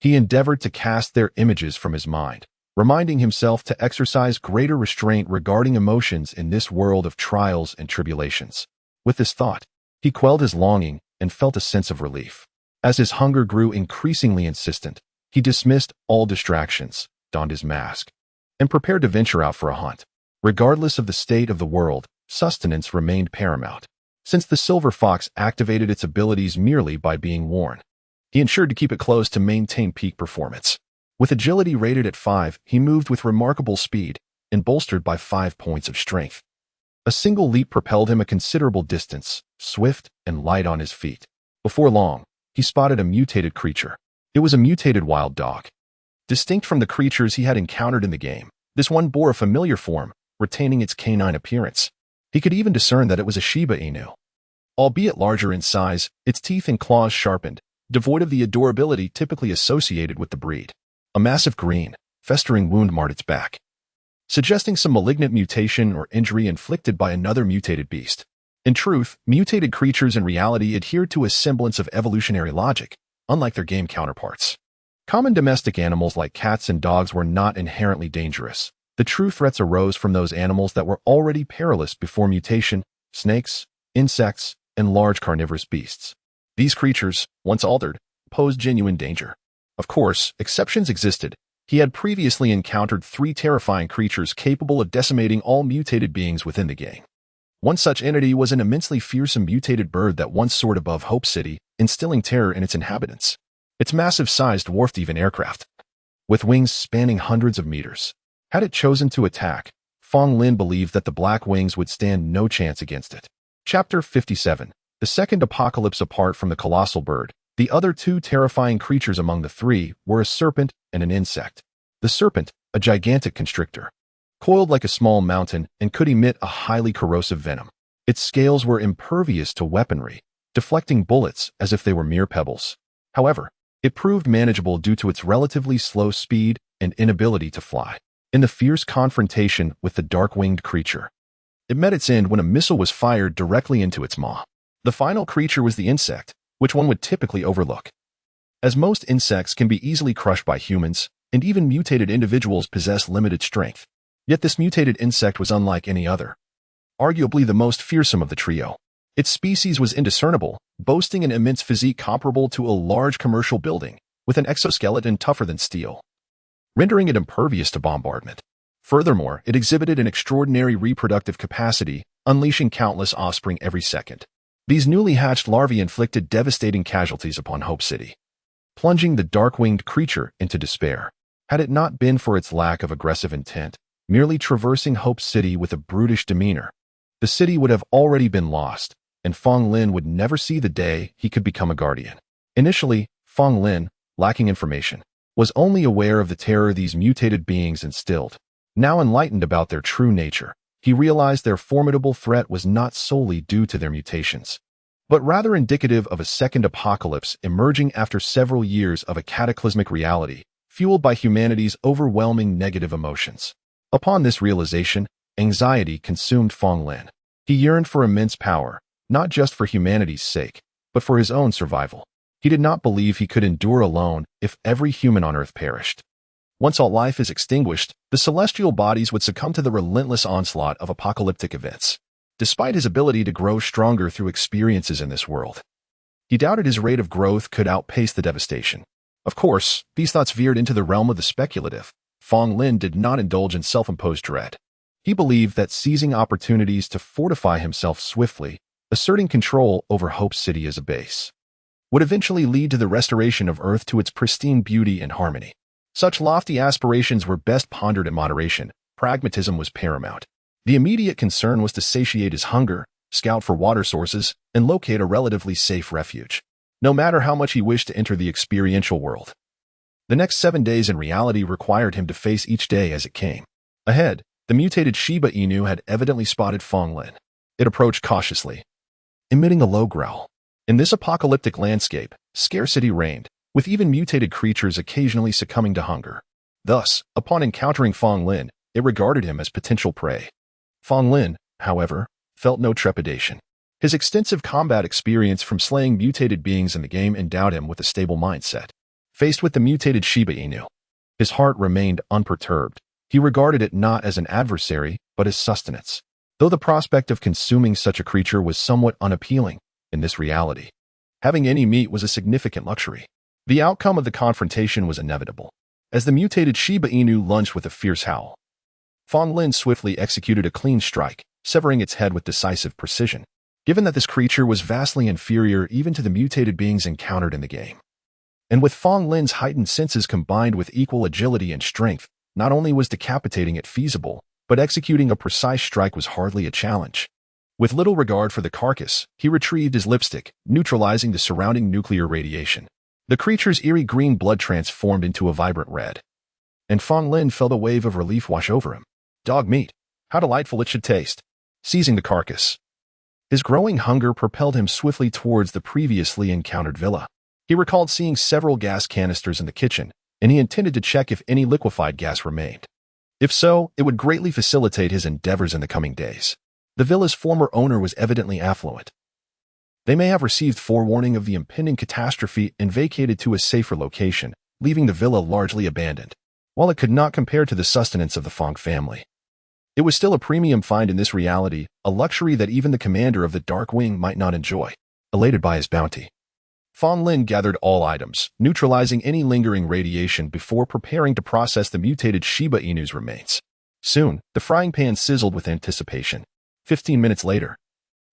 Speaker 1: he endeavored to cast their images from his mind, reminding himself to exercise greater restraint regarding emotions in this world of trials and tribulations. With this thought, he quelled his longing and felt a sense of relief. As his hunger grew increasingly insistent, he dismissed all distractions, donned his mask, and prepared to venture out for a hunt. Regardless of the state of the world, sustenance remained paramount. Since the silver fox activated its abilities merely by being worn, he ensured to keep it closed to maintain peak performance. With agility rated at 5, he moved with remarkable speed and bolstered by 5 points of strength. A single leap propelled him a considerable distance, swift and light on his feet. Before long, he spotted a mutated creature. It was a mutated wild dog. Distinct from the creatures he had encountered in the game, this one bore a familiar form, retaining its canine appearance. He could even discern that it was a Shiba Inu. Albeit larger in size, its teeth and claws sharpened, devoid of the adorability typically associated with the breed. A massive green, festering wound marked its back, suggesting some malignant mutation or injury inflicted by another mutated beast. In truth, mutated creatures in reality adhere to a semblance of evolutionary logic, unlike their game counterparts. Common domestic animals like cats and dogs were not inherently dangerous. The true threats arose from those animals that were already perilous before mutation: snakes, insects, and large carnivorous beasts. These creatures, once altered, posed genuine danger. Of course, exceptions existed. He had previously encountered 3 terrifying creatures capable of decimating all mutated beings within the game. One such entity was an immensely fearsome mutated bird that once soared above Hope City, instilling terror in its inhabitants. Its massive size dwarfed even aircraft, with wings spanning hundreds of meters. Had it chosen to attack, Fong Lin believed that the Black Wings would stand no chance against it. Chapter 57. The second apocalypse. Apart from the colossal bird, the other 2 terrifying creatures among the 3 were a serpent and an insect. The serpent, a gigantic constrictor, coiled like a small mountain and could emit a highly corrosive venom. Its scales were impervious to weaponry, deflecting bullets as if they were mere pebbles. However, it proved manageable due to its relatively slow speed and inability to fly. In the fierce confrontation with the dark-winged creature, it met its end when a missile was fired directly into its maw. The final creature was the insect, which one would typically overlook, as most insects can be easily crushed by humans, and even mutated individuals possess limited strength. Yet this mutated insect was unlike any other, arguably the most fearsome of the trio. Its species was indiscernible, boasting an immense physique comparable to a large commercial building, with an exoskeleton tougher than steel, rendering it impervious to bombardment. Furthermore, it exhibited an extraordinary reproductive capacity, unleashing countless offspring every second. These newly hatched larvae inflicted devastating casualties upon Hope City, plunging the dark-winged creature into despair. Had it not been for its lack of aggressive intent, merely traversing Hope City with a brutish demeanor, the city would have already been lost, and Fong Lin would never see the day he could become a guardian. Initially, Fong Lin, lacking information, was only aware of the terror these mutated beings instilled. Now enlightened about their true nature, he realized their formidable threat was not solely due to their mutations, but rather indicative of a second apocalypse emerging after several years of a cataclysmic reality, fueled by humanity's overwhelming negative emotions. Upon this realization, anxiety consumed Fong Lin. He yearned for immense power, not just for humanity's sake, but for his own survival. He did not believe he could endure alone if every human on Earth perished. Once all life is extinguished, the celestial bodies would succumb to the relentless onslaught of apocalyptic events. Despite his ability to grow stronger through experiences in this world, he doubted his rate of growth could outpace the devastation. Of course, these thoughts veered into the realm of the speculative. Fong Lin did not indulge in self-imposed dread. He believed that seizing opportunities to fortify himself swiftly, asserting control over Hope City as a base, would eventually lead to the restoration of Earth to its pristine beauty and harmony. Such lofty aspirations were best pondered in moderation. Pragmatism was paramount. The immediate concern was to satiate his hunger, scout for water sources, and locate a relatively safe refuge, no matter how much he wished to enter the experiential world. The next 7 days in reality required him to face each day as it came. Ahead, the mutated Shiba Inu had evidently spotted Fong Lin. It approached cautiously, emitting a low growl. In this apocalyptic landscape, scarcity reigned, with even mutated creatures occasionally succumbing to hunger. Thus, upon encountering Fong Lin, it regarded him as potential prey. Fong Lin, however, felt no trepidation. His extensive combat experience from slaying mutated beings in the game endowed him with a stable mindset. Faced with the mutated Shiba Inu, his heart remained unperturbed. He regarded it not as an adversary, but as sustenance. Though the prospect of consuming such a creature was somewhat unappealing, in this reality, having any meat was a significant luxury. The outcome of the confrontation was inevitable. As the mutated Shiba Inu lunged with a fierce howl, Fong Lin swiftly executed a clean strike, severing its head with decisive precision, given that this creature was vastly inferior even to the mutated beings encountered in the game. And with Fong Lin's heightened senses combined with equal agility and strength, not only was decapitating it feasible, but executing a precise strike was hardly a challenge. With little regard for the carcass, he retrieved his lipstick, neutralizing the surrounding nuclear radiation. The creature's eerie green blood transformed into a vibrant red, and Fong Lin felt a wave of relief wash over him. Dog meat. How delightful it should taste. Seizing the carcass, his growing hunger propelled him swiftly towards the previously encountered villa. He recalled seeing several gas canisters in the kitchen, and he intended to check if any liquefied gas remained. If so, it would greatly facilitate his endeavors in the coming days. The villa's former owner was evidently affluent. They may have received forewarning of the impending catastrophe and vacated to a safer location, leaving the villa largely abandoned. While it could not compare to the sustenance of the Fong family, it was still a premium find in this reality, a luxury that even the commander of the Dark Wing might not enjoy. Elated by his bounty, Fong Lin gathered all items, neutralizing any lingering radiation before preparing to process the mutated Shiba Inu's remains. Soon, the frying pan sizzled with anticipation. 15 minutes later,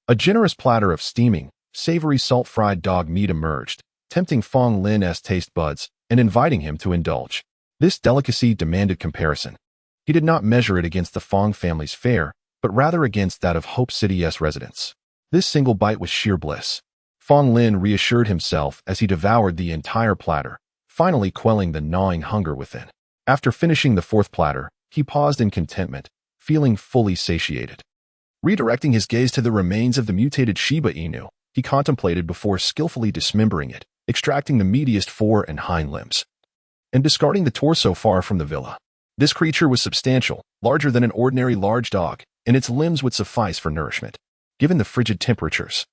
Speaker 1: a generous platter of steaming, savory salt-fried dog meat emerged, tempting Fong Lin's taste buds and inviting him to indulge. This delicacy demanded comparison. He did not measure it against the Fong family's fare, but rather against that of Hope City's residents. This single bite was sheer bliss. Fong Lin reassured himself as he devoured the entire platter, finally quelling the gnawing hunger within. After finishing the fourth platter, he paused in contentment, feeling fully satiated. Redirecting his gaze to the remains of the mutated Shiba Inu, he contemplated before skillfully dismembering it, extracting the meatiest fore and hind limbs, and discarding the torso far from the villa. This creature was substantial, larger than an ordinary large dog, and its limbs would suffice for nourishment. Given the frigid temperatures,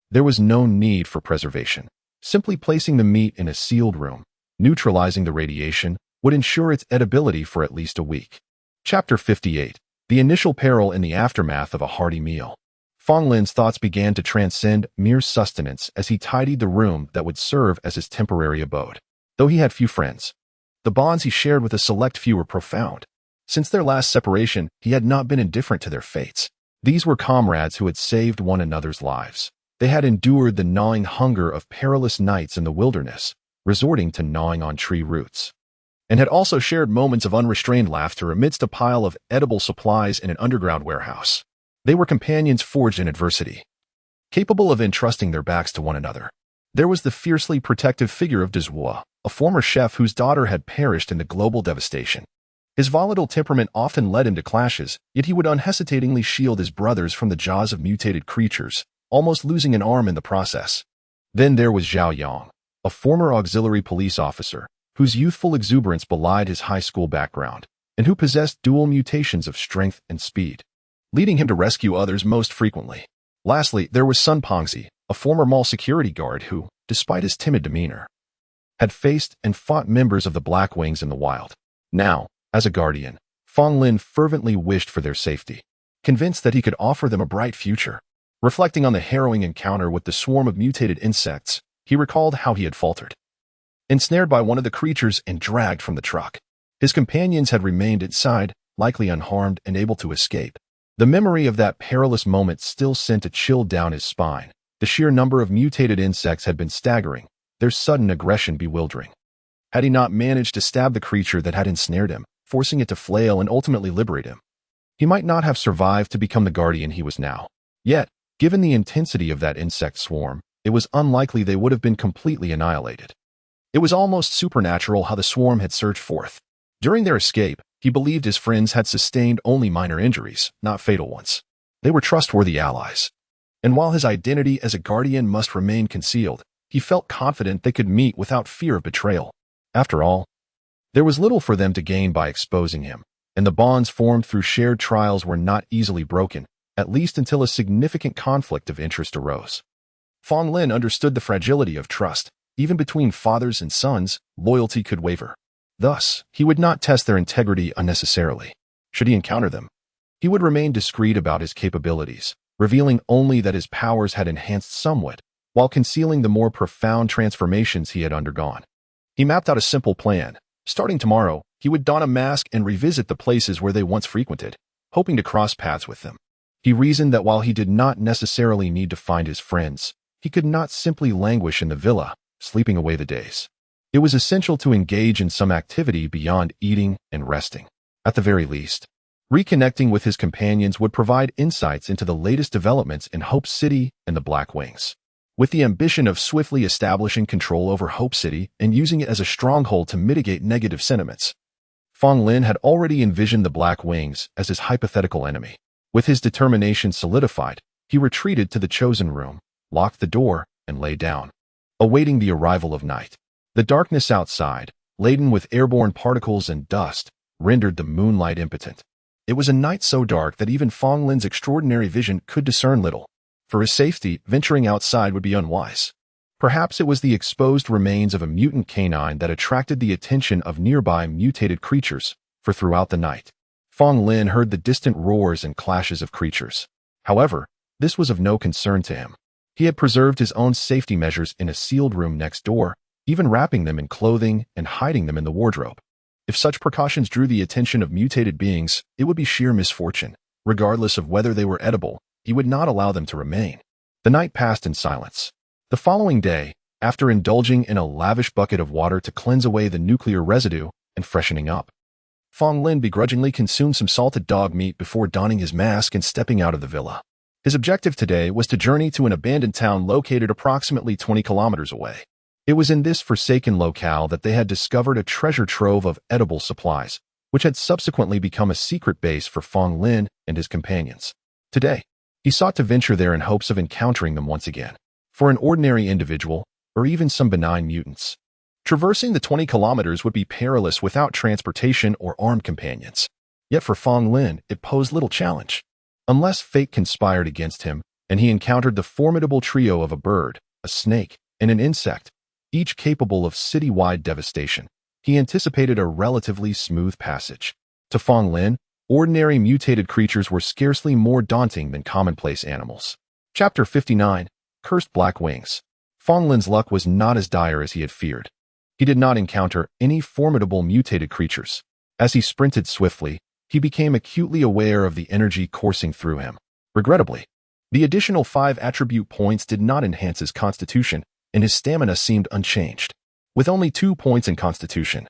Speaker 1: there was no need for preservation. Simply placing the meat in a sealed room, neutralizing the radiation, would ensure its edibility for at least a week. Chapter 58. The initial peril in the aftermath of a hearty meal. Fong Lin's thoughts began to transcend mere sustenance as he tidied the room that would serve as his temporary abode. Though he had few friends, the bonds he shared with a select few were profound. Since their last separation, he had not been indifferent to their fates. These were comrades who had saved one another's lives. They had endured the gnawing hunger of perilous nights in the wilderness, resorting to gnawing on tree roots, and had also shared moments of unrestrained laughter amidst a pile of edible supplies in an underground warehouse. They were companions forged in adversity, capable of entrusting their backs to one another. There was the fiercely protective figure of Dezhua, a former chef whose daughter had perished in the global devastation. His volatile temperament often led him to clashes, yet he would unhesitatingly shield his brothers from the jaws of mutated creatures, almost losing an arm in the process. Then there was Zhao Yang, a former auxiliary police officer, whose youthful exuberance belied his high school background, and who possessed dual mutations of strength and speed, leading him to rescue others most frequently. Lastly, there was Sun Pongzi, a former mall security guard who, despite his timid demeanor, had faced and fought members of the Black Wings in the wild. Now, as a guardian, Fong Lin fervently wished for their safety, convinced that he could offer them a bright future. Reflecting on the harrowing encounter with the swarm of mutated insects, he recalled how he had faltered, ensnared by one of the creatures and dragged from the truck. His companions had remained inside, likely unharmed and able to escape. The memory of that perilous moment still sent a chill down his spine. The sheer number of mutated insects had been staggering, their sudden aggression bewildering. Had he not managed to stab the creature that had ensnared him, forcing it to flail and ultimately liberate him, he might not have survived to become the guardian he was now. Yet, given the intensity of that insect swarm, it was unlikely they would have been completely annihilated. It was almost supernatural how the swarm had surged forth. During their escape, he believed his friends had sustained only minor injuries, not fatal ones. They were trustworthy allies. And while his identity as a guardian must remain concealed, he felt confident they could meet without fear of betrayal. After all, there was little for them to gain by exposing him, and the bonds formed through shared trials were not easily broken, at least until a significant conflict of interest arose. Fong Lin understood the fragility of trust. Even between fathers and sons, loyalty could waver. Thus, he would not test their integrity unnecessarily. Should he encounter them, he would remain discreet about his capabilities, revealing only that his powers had enhanced somewhat, while concealing the more profound transformations he had undergone. He mapped out a simple plan. Starting tomorrow, he would don a mask and revisit the places where they once frequented, hoping to cross paths with them. He reasoned that while he did not necessarily need to find his friends, he could not simply languish in the villa, sleeping away the days. It was essential to engage in some activity beyond eating and resting. At the very least, reconnecting with his companions would provide insights into the latest developments in Hope City and the Black Wings. With the ambition of swiftly establishing control over Hope City and using it as a stronghold to mitigate negative sentiments, Fong Lin had already envisioned the Black Wings as his hypothetical enemy. With his determination solidified, he retreated to the chosen room, locked the door, and lay down, awaiting the arrival of night. The darkness outside, laden with airborne particles and dust, rendered the moonlight impotent. It was a night so dark that even Fong Lin's extraordinary vision could discern little. For his safety, venturing outside would be unwise. Perhaps it was the exposed remains of a mutant canine that attracted the attention of nearby mutated creatures, for throughout the night, Fong Lin heard the distant roars and clashes of creatures. However, this was of no concern to him. He had preserved his own safety measures in a sealed room next door, even wrapping them in clothing and hiding them in the wardrobe. If such precautions drew the attention of mutated beings, it would be sheer misfortune. Regardless of whether they were edible, he would not allow them to remain. The night passed in silence. The following day, after indulging in a lavish bucket of water to cleanse away the nuclear residue and freshening up, Fong Lin begrudgingly consumed some salted dog meat before donning his mask and stepping out of the villa. His objective today was to journey to an abandoned town located approximately 20 kilometers away. It was in this forsaken locale that they had discovered a treasure trove of edible supplies, which had subsequently become a secret base for Fong Lin and his companions. Today, he sought to venture there in hopes of encountering them once again. For an ordinary individual, or even some benign mutants, traversing the 20 kilometers would be perilous without transportation or armed companions. Yet for Fong Lin, it posed little challenge. Unless fate conspired against him, and he encountered the formidable trio of a bird, a snake, and an insect, each capable of city-wide devastation, he anticipated a relatively smooth passage. To Fong Lin, ordinary mutated creatures were scarcely more daunting than commonplace animals. Chapter 59. Cursed Black Wings. Fong Lin's luck was not as dire as he had feared. He did not encounter any formidable mutated creatures. As he sprinted swiftly, he became acutely aware of the energy coursing through him. Regrettably, the additional 5 attribute points did not enhance his constitution, and his stamina seemed unchanged. With only 2 points in constitution,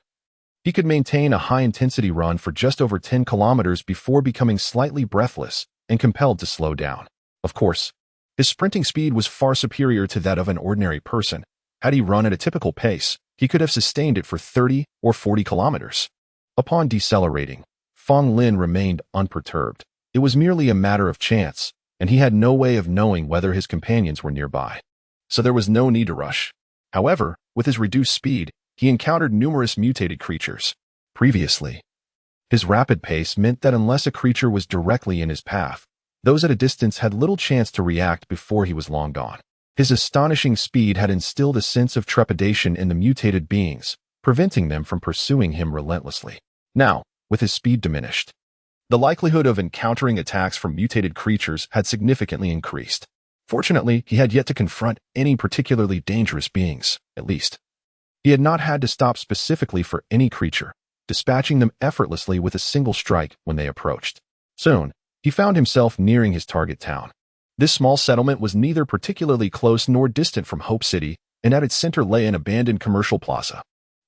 Speaker 1: he could maintain a high-intensity run for just over 10 kilometers before becoming slightly breathless and compelled to slow down. Of course, his sprinting speed was far superior to that of an ordinary person. Had he run at a typical pace, he could have sustained it for 30 or 40 kilometers. Upon decelerating, Fong Lin remained unperturbed. It was merely a matter of chance, and he had no way of knowing whether his companions were nearby. So there was no need to rush. However, with his reduced speed, he encountered numerous mutated creatures. Previously, his rapid pace meant that unless a creature was directly in his path, those at a distance had little chance to react before he was long gone. His astonishing speed had instilled a sense of trepidation in the mutated beings, preventing them from pursuing him relentlessly. Now, with his speed diminished, the likelihood of encountering attacks from mutated creatures had significantly increased. Fortunately, he had yet to confront any particularly dangerous beings, at least. He had not had to stop specifically for any creature, dispatching them effortlessly with a single strike when they approached. Soon, he found himself nearing his target town. This small settlement was neither particularly close nor distant from Hope City, and at its center lay an abandoned commercial plaza.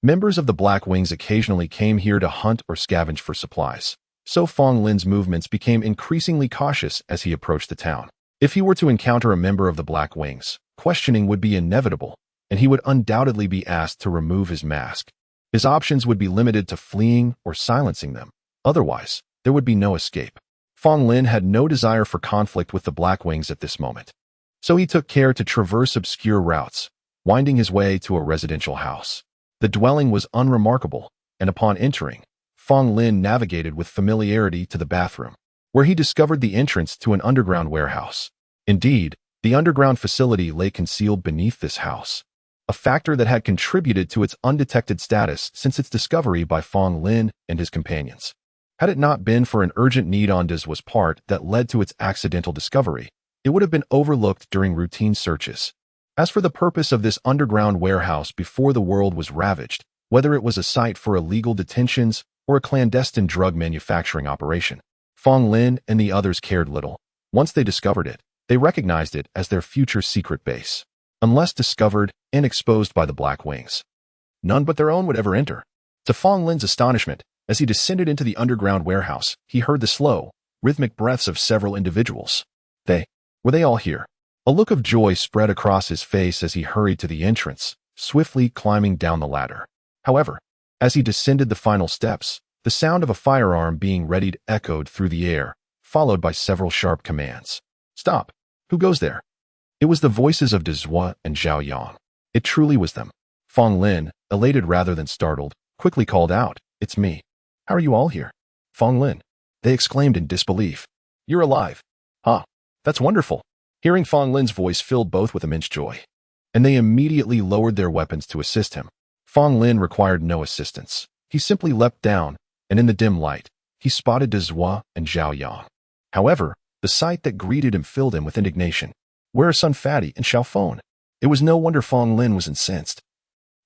Speaker 1: Members of the Black Wings occasionally came here to hunt or scavenge for supplies, so Fong Lin's movements became increasingly cautious as he approached the town. If he were to encounter a member of the Black Wings, questioning would be inevitable, and he would undoubtedly be asked to remove his mask. His options would be limited to fleeing or silencing them. Otherwise, there would be no escape. Fong Lin had no desire for conflict with the Black Wings at this moment, so he took care to traverse obscure routes, winding his way to a residential house. The dwelling was unremarkable, and upon entering, Fong Lin navigated with familiarity to the bathroom, where he discovered the entrance to an underground warehouse. Indeed, the underground facility lay concealed beneath this house, a factor that had contributed to its undetected status since its discovery by Fong Lin and his companions. Had it not been for an urgent need on Dezwa's part that led to its accidental discovery, it would have been overlooked during routine searches. As for the purpose of this underground warehouse before the world was ravaged, whether it was a site for illegal detentions or a clandestine drug manufacturing operation, Fong Lin and the others cared little. Once they discovered it, they recognized it as their future secret base. Unless discovered and exposed by the Black Wings, none but their own would ever enter. To Fong Lin's astonishment, as he descended into the underground warehouse, he heard the slow, rhythmic breaths of several individuals. Were they all here? A look of joy spread across his face as he hurried to the entrance, swiftly climbing down the ladder. However, as he descended the final steps, the sound of a firearm being readied echoed through the air, followed by several sharp commands. "Stop! Who goes there?" It was the voices of Dezwa and Zhao Yang. It truly was them. Fong Lin, elated rather than startled, quickly called out, "It's me. How are you all here?" "Fong Lin," they exclaimed in disbelief. "You're alive. Huh. That's wonderful." Hearing Fong Lin's voice filled both with immense joy, and they immediately lowered their weapons to assist him. Fong Lin required no assistance. He simply leapt down, and in the dim light, he spotted Dezwa and Zhao Yang. However, the sight that greeted him filled him with indignation. Where are Sun Fatty and Xiao Feng? It was no wonder Fong Lin was incensed.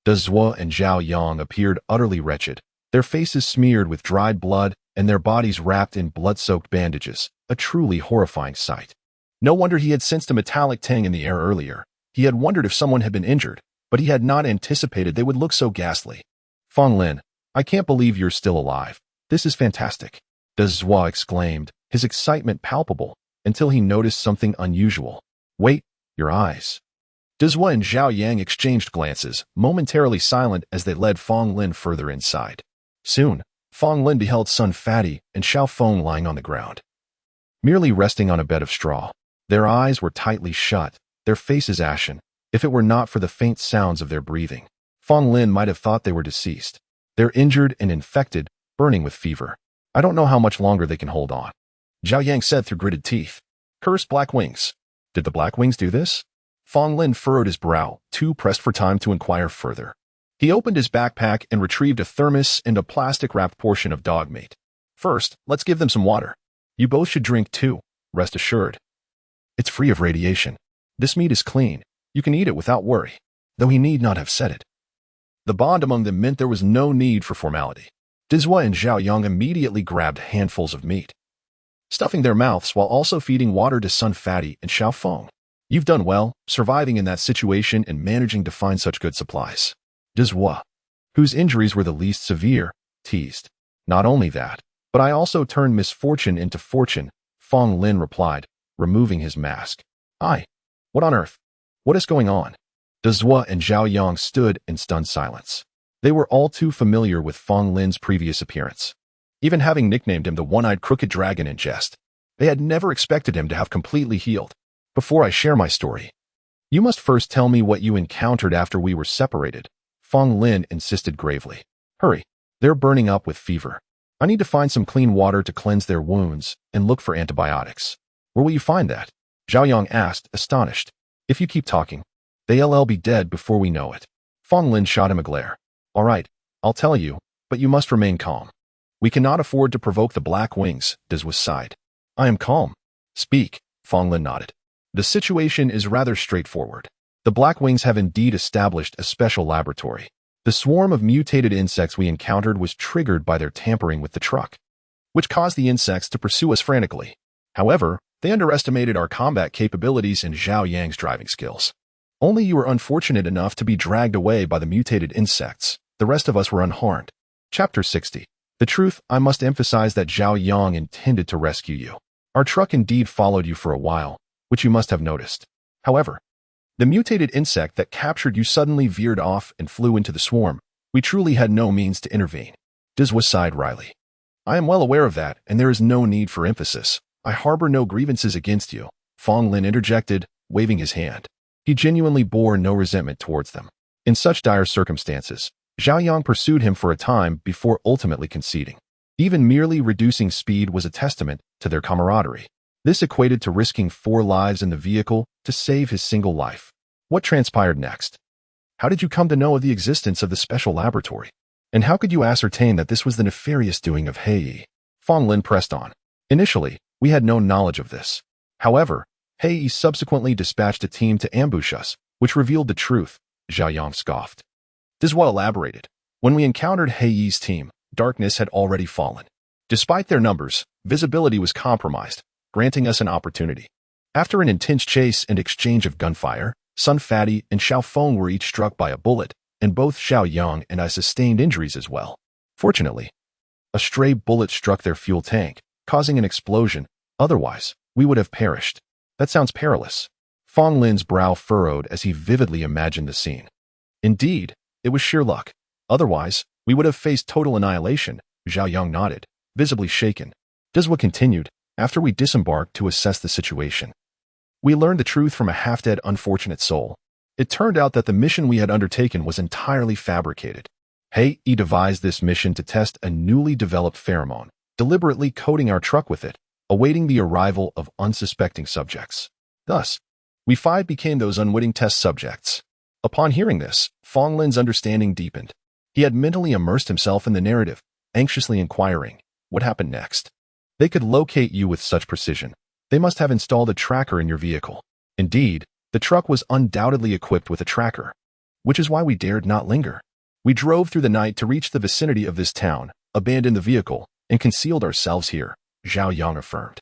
Speaker 1: Dezwa and Zhao Yang appeared utterly wretched, their faces smeared with dried blood and their bodies wrapped in blood-soaked bandages, a truly horrifying sight. No wonder he had sensed a metallic tang in the air earlier. He had wondered if someone had been injured, but he had not anticipated they would look so ghastly. "Fong Lin, I can't believe you're still alive. This is fantastic," Dezwa exclaimed, his excitement palpable, until he noticed something unusual. "Wait, your eyes." Dezwa and Zhao Yang exchanged glances, momentarily silent as they led Fong Lin further inside. Soon, Fong Lin beheld Sun Fatty and Xiao Feng lying on the ground, merely resting on a bed of straw. Their eyes were tightly shut, their faces ashen. If it were not for the faint sounds of their breathing, Fong Lin might have thought they were deceased. They're injured and infected, burning with fever. I don't know how much longer they can hold on, Zhao Yang said through gritted teeth. Curse Black Wings. Did the Black Wings do this? Fong Lin furrowed his brow, too pressed for time to inquire further. He opened his backpack and retrieved a thermos and a plastic-wrapped portion of dog meat. "First, let's give them some water. You both should drink too, rest assured. It's free of radiation. This meat is clean. You can eat it without worry," though he need not have said it. The bond among them meant there was no need for formality. Dezwa and Zhao Yang immediately grabbed handfuls of meat, stuffing their mouths while also feeding water to Sun Fatty and Xiao Feng. "You've done well, surviving in that situation and managing to find such good supplies," Dezwa, whose injuries were the least severe, teased. "Not only that, but I also turned misfortune into fortune," Fong Lin replied, removing his mask. What on earth? What is going on?" Dezwa and Zhao Yang stood in stunned silence. They were all too familiar with Fong Lin's previous appearance, even having nicknamed him the one-eyed crooked dragon in jest. They had never expected him to have completely healed. "Before I share my story, you must first tell me what you encountered after we were separated," Fong Lin insisted gravely. "Hurry, they're burning up with fever. I need to find some clean water to cleanse their wounds and look for antibiotics." "Where will you find that?" Zhao Yang asked, astonished. "If you keep talking, they'll be dead before we know it." Fong Lin shot him a glare. "All right, I'll tell you, but you must remain calm. We cannot afford to provoke the Black Wings," Dezwa sighed. "I am calm." "Speak," Fong Lin nodded. "The situation is rather straightforward. The Black Wings have indeed established a special laboratory. The swarm of mutated insects we encountered was triggered by their tampering with the truck, which caused the insects to pursue us frantically. However, they underestimated our combat capabilities and Zhao Yang's driving skills. Only you were unfortunate enough to be dragged away by the mutated insects. The rest of us were unharmed. Chapter 60. The truth, I must emphasize that Zhao Yang intended to rescue you. Our truck indeed followed you for a while, which you must have noticed. However, the mutated insect that captured you suddenly veered off and flew into the swarm. We truly had no means to intervene. Dizwa sighed wryly. I am well aware of that, and there is no need for emphasis. I harbor no grievances against you, Fong Lin interjected, waving his hand. He genuinely bore no resentment towards them. In such dire circumstances, Zhao Yang pursued him for a time before ultimately conceding. Even merely reducing speed was a testament to their camaraderie. This equated to risking 4 lives in the vehicle to save his single life. What transpired next? How did you come to know of the existence of the special laboratory? And how could you ascertain that this was the nefarious doing of Hei? Fong Lin pressed on. Initially, we had no knowledge of this. However, Hei subsequently dispatched a team to ambush us, which revealed the truth, Zhao Yang scoffed. Dizwa elaborated. When we encountered Hei's team, darkness had already fallen. Despite their numbers, visibility was compromised, granting us an opportunity. After an intense chase and exchange of gunfire, Sun Fatty and Xiao Feng were each struck by a bullet, and both Xiao Yang and I sustained injuries as well. Fortunately, a stray bullet struck their fuel tank, causing an explosion. Otherwise, we would have perished. That sounds perilous. Fong Lin's brow furrowed as he vividly imagined the scene. Indeed, it was sheer luck. Otherwise, we would have faced total annihilation. Zhao Yang nodded, visibly shaken. Dizwa continued, after we disembarked to assess the situation. We learned the truth from a half-dead unfortunate soul. It turned out that the mission we had undertaken was entirely fabricated. Hei devised this mission to test a newly developed pheromone, deliberately coating our truck with it, awaiting the arrival of unsuspecting subjects. Thus, we 5 became those unwitting test subjects. Upon hearing this, Fong Lin's understanding deepened. He had mentally immersed himself in the narrative, anxiously inquiring, what happened next? They could locate you with such precision. They must have installed a tracker in your vehicle. Indeed, the truck was undoubtedly equipped with a tracker, which is why we dared not linger. We drove through the night to reach the vicinity of this town, abandoned the vehicle, and concealed ourselves here, Zhao Yang affirmed.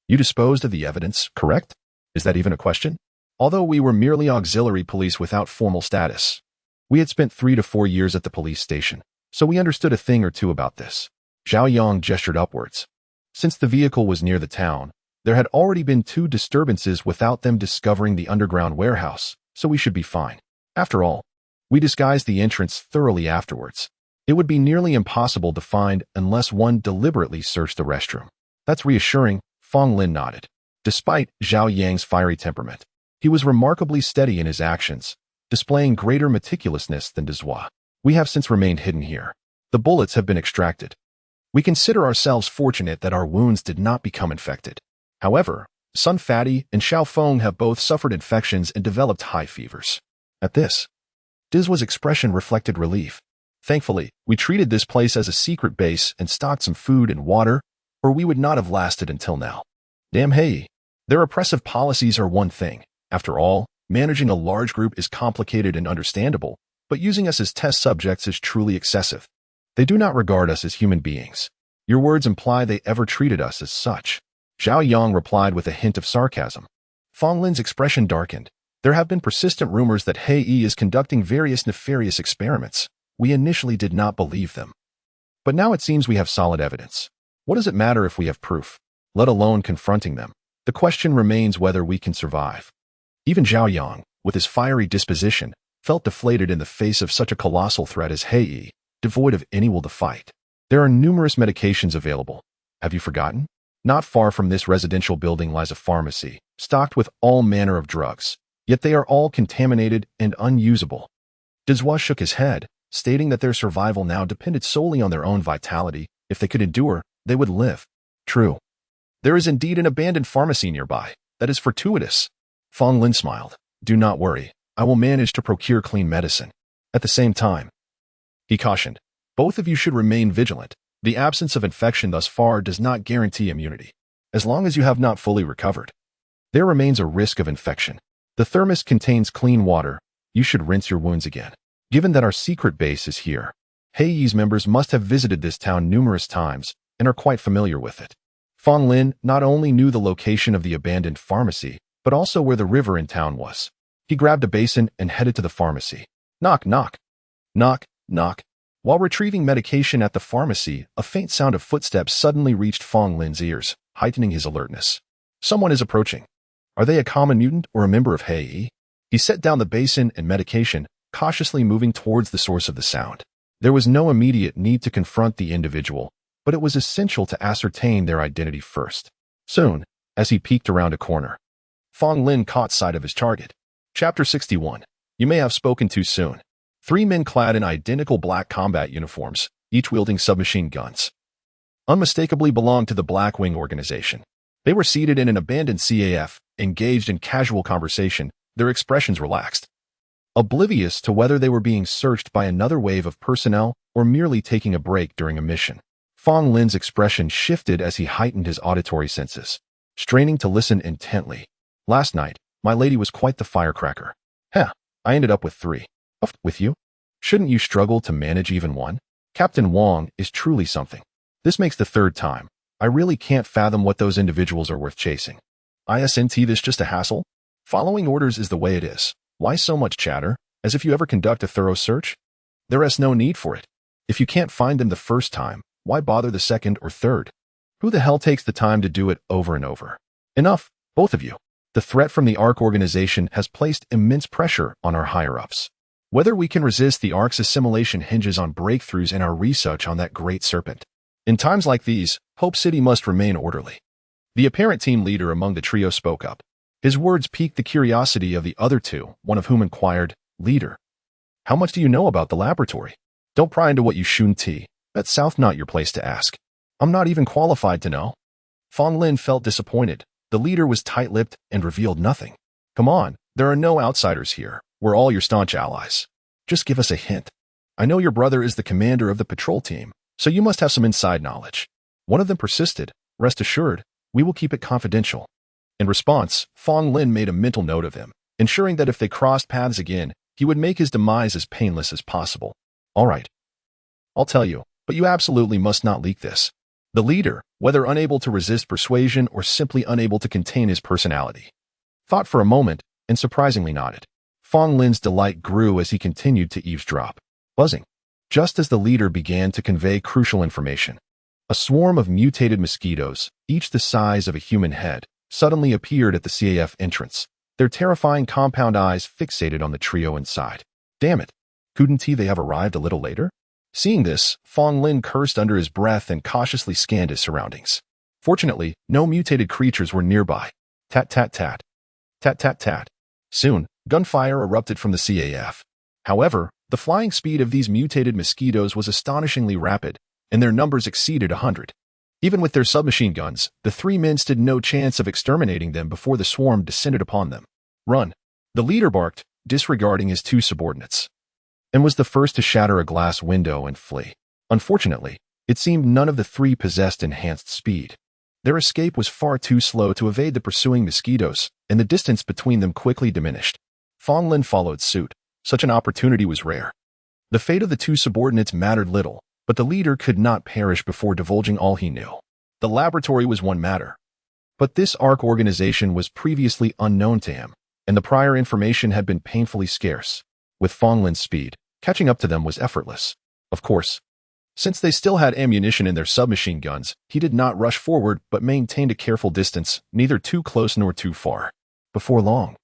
Speaker 1: You disposed of the evidence, correct? Is that even a question? Although we were merely auxiliary police without formal status, we had spent 3 to 4 years at the police station, so we understood a thing or two about this. Zhao Yang gestured upwards. Since the vehicle was near the town, there had already been 2 disturbances without them discovering the underground warehouse, so we should be fine. After all, we disguised the entrance thoroughly afterwards. It would be nearly impossible to find unless one deliberately searched the restroom. That's reassuring, Fong Lin nodded. Despite Zhao Yang's fiery temperament, he was remarkably steady in his actions, displaying greater meticulousness than Dizwa. We have since remained hidden here. The bullets have been extracted. We consider ourselves fortunate that our wounds did not become infected. However, Sun Fatty and Xiao Feng have both suffered infections and developed high fevers. At this, Dizwa's expression reflected relief. Thankfully, we treated this place as a secret base and stocked some food and water, or we would not have lasted until now. Damn Hei. Their oppressive policies are one thing. After all, managing a large group is complicated and understandable, but using us as test subjects is truly excessive. They do not regard us as human beings. Your words imply they ever treated us as such. Zhao Yang replied with a hint of sarcasm. Fong Lin's expression darkened. There have been persistent rumors that Hei is conducting various nefarious experiments. We initially did not believe them. But now it seems we have solid evidence. What does it matter if we have proof? Let alone confronting them. The question remains whether we can survive. Even Zhao Yang, with his fiery disposition, felt deflated in the face of such a colossal threat as Hei, devoid of any will to fight. There are numerous medications available. Have you forgotten? Not far from this residential building lies a pharmacy, stocked with all manner of drugs, yet they are all contaminated and unusable. Dizwa shook his head, stating that their survival now depended solely on their own vitality. If they could endure, they would live. True. There is indeed an abandoned pharmacy nearby. That is fortuitous. Fong Lin smiled. Do not worry. I will manage to procure clean medicine. At the same time, he cautioned, both of you should remain vigilant. The absence of infection thus far does not guarantee immunity. As long as you have not fully recovered, there remains a risk of infection. The thermos contains clean water. You should rinse your wounds again. Given that our secret base is here, Hei's members must have visited this town numerous times and are quite familiar with it. Fong Lin not only knew the location of the abandoned pharmacy, but also where the river in town was. He grabbed a basin and headed to the pharmacy. Knock, knock. Knock, knock. While retrieving medication at the pharmacy, a faint sound of footsteps suddenly reached Fong Lin's ears, heightening his alertness. Someone is approaching. Are they a common mutant or a member of Hei? He set down the basin and medication, cautiously moving towards the source of the sound. There was no immediate need to confront the individual, but it was essential to ascertain their identity first. Soon, as he peeked around a corner, Fong Lin caught sight of his target. Chapter 61. You may have spoken too soon. 3 men clad in identical black combat uniforms, each wielding submachine guns, unmistakably belonged to the Black Wing organization. They were seated in an abandoned CAF, engaged in casual conversation, their expressions relaxed, oblivious to whether they were being searched by another wave of personnel or merely taking a break during a mission. Fong Lin's expression shifted as he heightened his auditory senses, straining to listen intently. Last night, my lady was quite the firecracker. Heh, I ended up with 3. With you? Shouldn't you struggle to manage even 1? Captain Wong is truly something. This makes the 3rd time. I really can't fathom what those individuals are worth chasing. Isn't this just a hassle? Following orders is the way it is. Why so much chatter? As if you ever conduct a thorough search? There is no need for it. If you can't find them the first time, why bother the 2nd or 3rd? Who the hell takes the time to do it over and over? Enough, both of you. The threat from the ARC organization has placed immense pressure on our higher-ups. Whether we can resist the ARC's assimilation hinges on breakthroughs in our research on that great serpent. In times like these, Hope City must remain orderly. The apparent team leader among the trio spoke up. His words piqued the curiosity of the other 2, one of whom inquired, Leader, how much do you know about the laboratory? Don't pry into what you shouldn't. That's south not your place to ask. I'm not even qualified to know. Fong Lin felt disappointed. The leader was tight-lipped and revealed nothing. Come on, there are no outsiders here. We're all your staunch allies. Just give us a hint. I know your brother is the commander of the patrol team, so you must have some inside knowledge. One of them persisted. Rest assured, we will keep it confidential. In response, Fong Lin made a mental note of him, ensuring that if they crossed paths again, he would make his demise as painless as possible. All right. I'll tell you, but you absolutely must not leak this. The leader, whether unable to resist persuasion or simply unable to contain his personality, thought for a moment and surprisingly nodded. Fong Lin's delight grew as he continued to eavesdrop, buzzing. Just as the leader began to convey crucial information, a swarm of mutated mosquitoes, each the size of a human head, suddenly appeared at the CAF entrance, their terrifying compound eyes fixated on the trio inside. Damn it! Couldn't they have arrived a little later? Seeing this, Fong Lin cursed under his breath and cautiously scanned his surroundings. Fortunately, no mutated creatures were nearby. Tat tat tat. Tat tat tat. Soon, gunfire erupted from the CAF. However, the flying speed of these mutated mosquitoes was astonishingly rapid, and their numbers exceeded 100. Even with their submachine guns, the 3 men stood no chance of exterminating them before the swarm descended upon them. Run! The leader barked, disregarding his 2 subordinates, and was the first to shatter a glass window and flee. Unfortunately, it seemed none of the 3 possessed enhanced speed. Their escape was far too slow to evade the pursuing mosquitoes, and the distance between them quickly diminished. Fong Lin followed suit. Such an opportunity was rare. The fate of the 2 subordinates mattered little, but the leader could not perish before divulging all he knew. The laboratory was one matter, but this ARC organization was previously unknown to him, and the prior information had been painfully scarce. With Fong Lin's speed, catching up to them was effortless. Of course, since they still had ammunition in their submachine guns, he did not rush forward but maintained a careful distance, neither too close nor too far. Before long,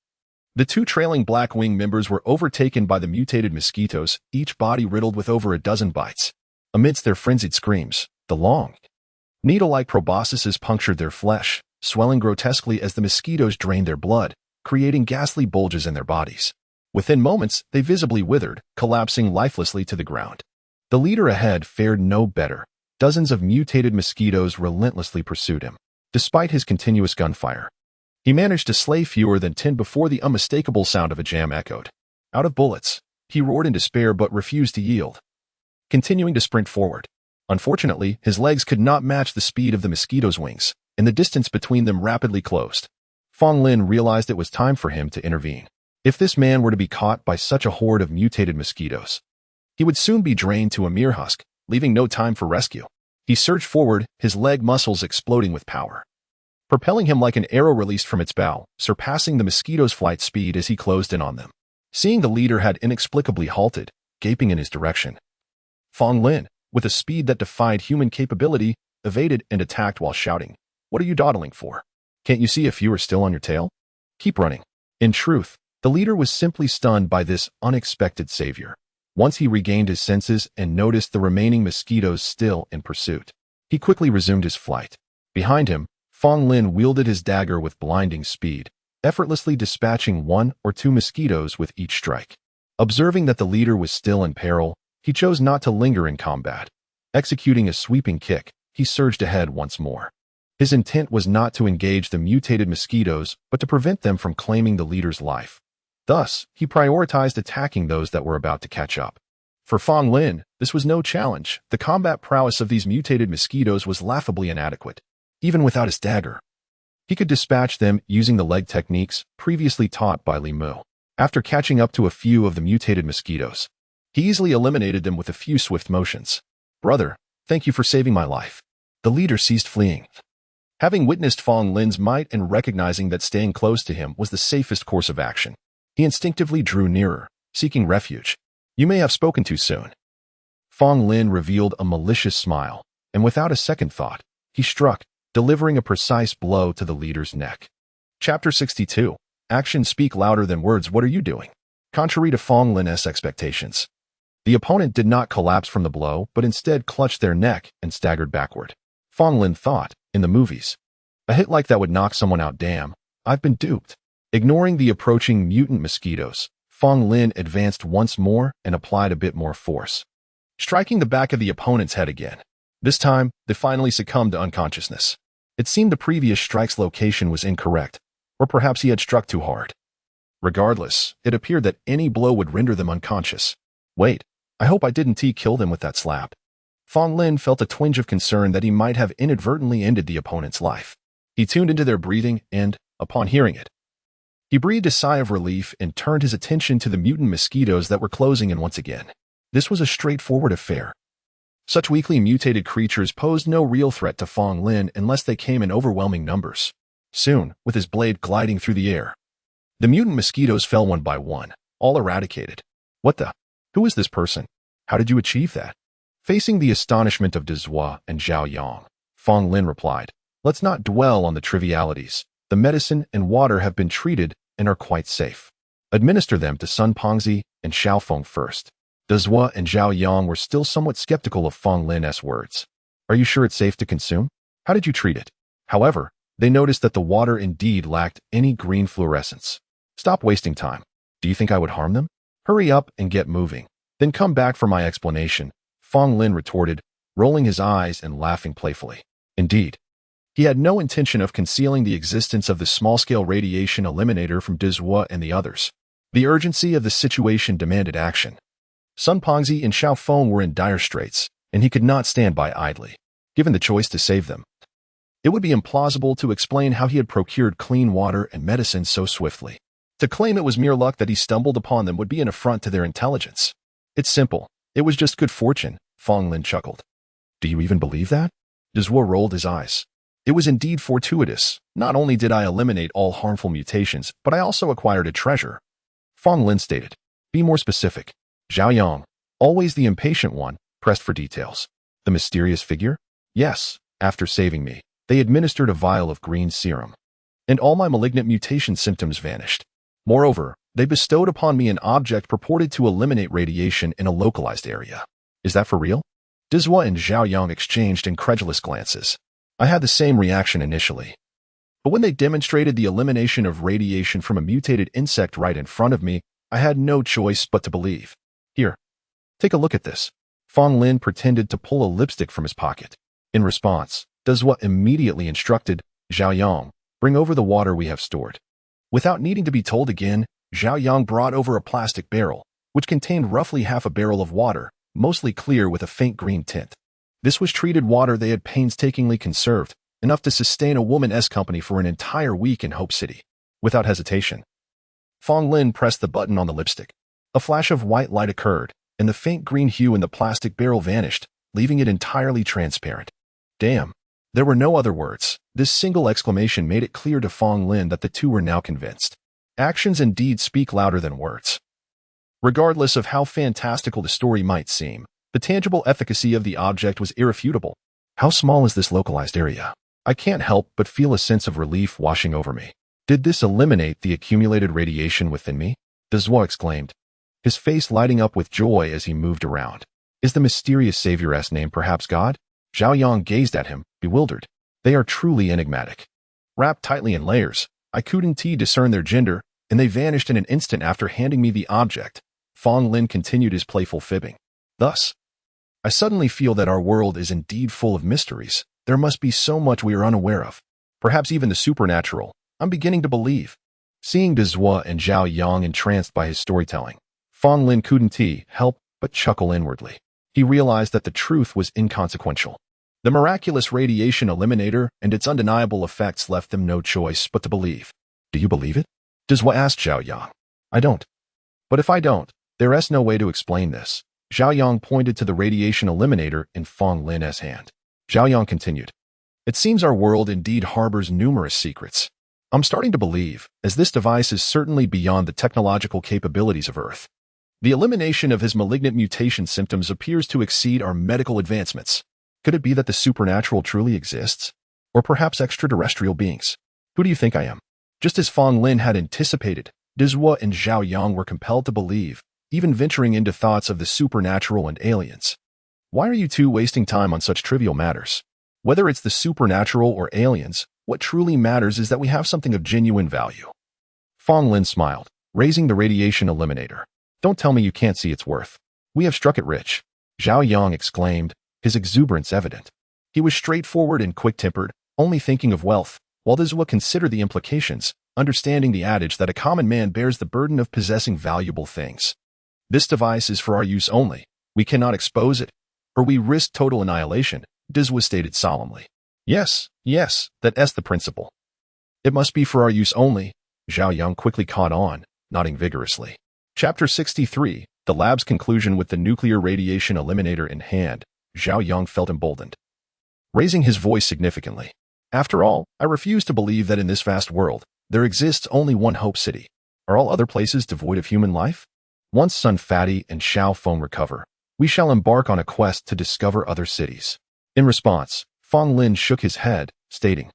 Speaker 1: the 2 trailing Black Wing members were overtaken by the mutated mosquitoes, each body riddled with over a dozen bites. Amidst their frenzied screams, the long, needle-like proboscises punctured their flesh, swelling grotesquely as the mosquitoes drained their blood, creating ghastly bulges in their bodies. Within moments, they visibly withered, collapsing lifelessly to the ground. The leader ahead fared no better. Dozens of mutated mosquitoes relentlessly pursued him. Despite his continuous gunfire, he managed to slay fewer than 10 before the unmistakable sound of a jam echoed. Out of bullets, he roared in despair but refused to yield, continuing to sprint forward. Unfortunately, his legs could not match the speed of the mosquito's wings, and the distance between them rapidly closed. Fong Lin realized it was time for him to intervene. If this man were to be caught by such a horde of mutated mosquitoes, he would soon be drained to a mere husk, leaving no time for rescue. He surged forward, his leg muscles exploding with power. propelling him like an arrow released from its bow, surpassing the mosquito's flight speed as he closed in on them. Seeing the leader had inexplicably halted, gaping in his direction, Fong Lin, with a speed that defied human capability, evaded and attacked while shouting, "What are you dawdling for? Can't you see if you are still on your tail? Keep running." In truth, the leader was simply stunned by this unexpected savior. Once he regained his senses and noticed the remaining mosquitoes still in pursuit, he quickly resumed his flight. Behind him, Fong Lin wielded his dagger with blinding speed, effortlessly dispatching 1 or 2 mosquitoes with each strike. Observing that the leader was still in peril, he chose not to linger in combat. Executing a sweeping kick, he surged ahead once more. His intent was not to engage the mutated mosquitoes, but to prevent them from claiming the leader's life. Thus, he prioritized attacking those that were about to catch up. For Fong Lin, this was no challenge. The combat prowess of these mutated mosquitoes was laughably inadequate. Even without his dagger, he could dispatch them using the leg techniques previously taught by Li Mu. After catching up to a few of the mutated mosquitoes, he easily eliminated them with a few swift motions. "Brother, thank you for saving my life." The leader ceased fleeing. Having witnessed Fong Lin's might and recognizing that staying close to him was the safest course of action, he instinctively drew nearer, seeking refuge. "You may have spoken too soon." Fong Lin revealed a malicious smile, and without a second thought, he struck, delivering a precise blow to the leader's neck. Chapter 62. Actions speak louder than words. What are you doing? Contrary to Fong Lin's expectations, the opponent did not collapse from the blow, but instead clutched their neck and staggered backward. Fong Lin thought, in the movies, a hit like that would knock someone out. Damn, I've been duped. Ignoring the approaching mutant mosquitoes, Fong Lin advanced once more and applied a bit more force, striking the back of the opponent's head again. This time, they finally succumbed to unconsciousness. It seemed the previous strike's location was incorrect, or perhaps he had struck too hard. Regardless, it appeared that any blow would render them unconscious. Wait, I hope I didn't kill them with that slap. Fong Lin felt a twinge of concern that he might have inadvertently ended the opponent's life. He tuned into their breathing and, upon hearing it, he breathed a sigh of relief and turned his attention to the mutant mosquitoes that were closing in once again. This was a straightforward affair. Such weakly mutated creatures posed no real threat to Fong Lin unless they came in overwhelming numbers. Soon, with his blade gliding through the air, the mutant mosquitoes fell one by one, all eradicated. "What the? Who is this person? How did you achieve that?" Facing the astonishment of Dezhua and Zhao Yang, Fong Lin replied, "Let's not dwell on the trivialities. The medicine and water have been treated and are quite safe. Administer them to Sun Pongzi and Xiaofeng first." Dezhua and Zhao Yang were still somewhat skeptical of Fong Lin's words. "Are you sure it's safe to consume? How did you treat it?" However, they noticed that the water indeed lacked any green fluorescence. "Stop wasting time. Do you think I would harm them? Hurry up and get moving. Then come back for my explanation," Fong Lin retorted, rolling his eyes and laughing playfully. Indeed, he had no intention of concealing the existence of the small-scale radiation eliminator from Dezhua and the others. The urgency of the situation demanded action. Sun Pongzi and Xiaofeng were in dire straits, and he could not stand by idly. Given the choice to save them, it would be implausible to explain how he had procured clean water and medicine so swiftly. To claim it was mere luck that he stumbled upon them would be an affront to their intelligence. "It's simple. It was just good fortune," Fong Lin chuckled. "Do you even believe that?" Dezhua rolled his eyes. "It was indeed fortuitous. Not only did I eliminate all harmful mutations, but I also acquired a treasure," Fong Lin stated. "Be more specific." Zhao Yang, always the impatient one, pressed for details. "The mysterious figure?" "Yes, after saving me, they administered a vial of green serum, and all my malignant mutation symptoms vanished. Moreover, they bestowed upon me an object purported to eliminate radiation in a localized area." "Is that for real?" Dezhua and Zhao Yang exchanged incredulous glances. "I had the same reaction initially, but when they demonstrated the elimination of radiation from a mutated insect right in front of me, I had no choice but to believe. Here, take a look at this." Fong Lin pretended to pull a lipstick from his pocket. In response, Dezhua immediately instructed Zhao Yang, "Bring over the water we have stored." Without needing to be told again, Zhao Yang brought over a plastic barrel, which contained roughly half a barrel of water, mostly clear with a faint green tint. This was treated water they had painstakingly conserved, enough to sustain a woman-s company for an entire week in Hope City. Without hesitation, Fong Lin pressed the button on the lipstick. A flash of white light occurred, and the faint green hue in the plastic barrel vanished, leaving it entirely transparent. "Damn, There were no other words. This single exclamation made it clear to Fong Lin that the two were now convinced. Actions and deeds speak louder than words. Regardless of how fantastical the story might seem, the tangible efficacy of the object was irrefutable. How small is this localized area? I can't help but feel a sense of relief washing over me. Did this eliminate the accumulated radiation within me? Dezwa exclaimed, his face lighting up with joy as he moved around. Is the mysterious savior's name perhaps God? Zhao Yang gazed at him, bewildered. They are truly enigmatic. Wrapped tightly in layers, I couldn't discern their gender, and they vanished in an instant after handing me the object. Fong Lin continued his playful fibbing. Thus, I suddenly feel that our world is indeed full of mysteries. There must be so much we are unaware of. Perhaps even the supernatural. I'm beginning to believe. Seeing Dezwa and Zhao Yang entranced by his storytelling, Fong Lin couldn't help but chuckle inwardly. He realized that the truth was inconsequential. The miraculous radiation eliminator and its undeniable effects left them no choice but to believe. Do you believe it? Dezwa asked Zhao Yang. I don't. But if I don't, there is no way to explain this. Zhao Yang pointed to the radiation eliminator in Fong Lin's hand. Zhao Yang continued. It seems our world indeed harbors numerous secrets. I'm starting to believe, as this device is certainly beyond the technological capabilities of Earth. The elimination of his malignant mutation symptoms appears to exceed our medical advancements. Could it be that the supernatural truly exists? Or perhaps extraterrestrial beings? Who do you think I am? Just as Fong Lin had anticipated, Dezwa and Zhao Yang were compelled to believe, even venturing into thoughts of the supernatural and aliens. Why are you two wasting time on such trivial matters? Whether it's the supernatural or aliens, what truly matters is that we have something of genuine value. Fong Lin smiled, raising the radiation eliminator. Don't tell me you can't see its worth. We have struck it rich. Zhao Yang exclaimed, his exuberance evident. He was straightforward and quick-tempered, only thinking of wealth, while Dezwa considered the implications, understanding the adage that a common man bears the burden of possessing valuable things. This device is for our use only. We cannot expose it, or we risk total annihilation, Dezwa stated solemnly. Yes, that's the principle. It must be for our use only. Zhao Yang quickly caught on, nodding vigorously. Chapter 63, the lab's conclusion. With the nuclear radiation eliminator in hand, Zhao Yang felt emboldened, raising his voice significantly. After all, I refuse to believe that in this vast world, there exists only one Hope City. Are all other places devoid of human life? Once Sun Fatty and Xiao Feng recover, we shall embark on a quest to discover other cities. In response, Fong Lin shook his head, stating,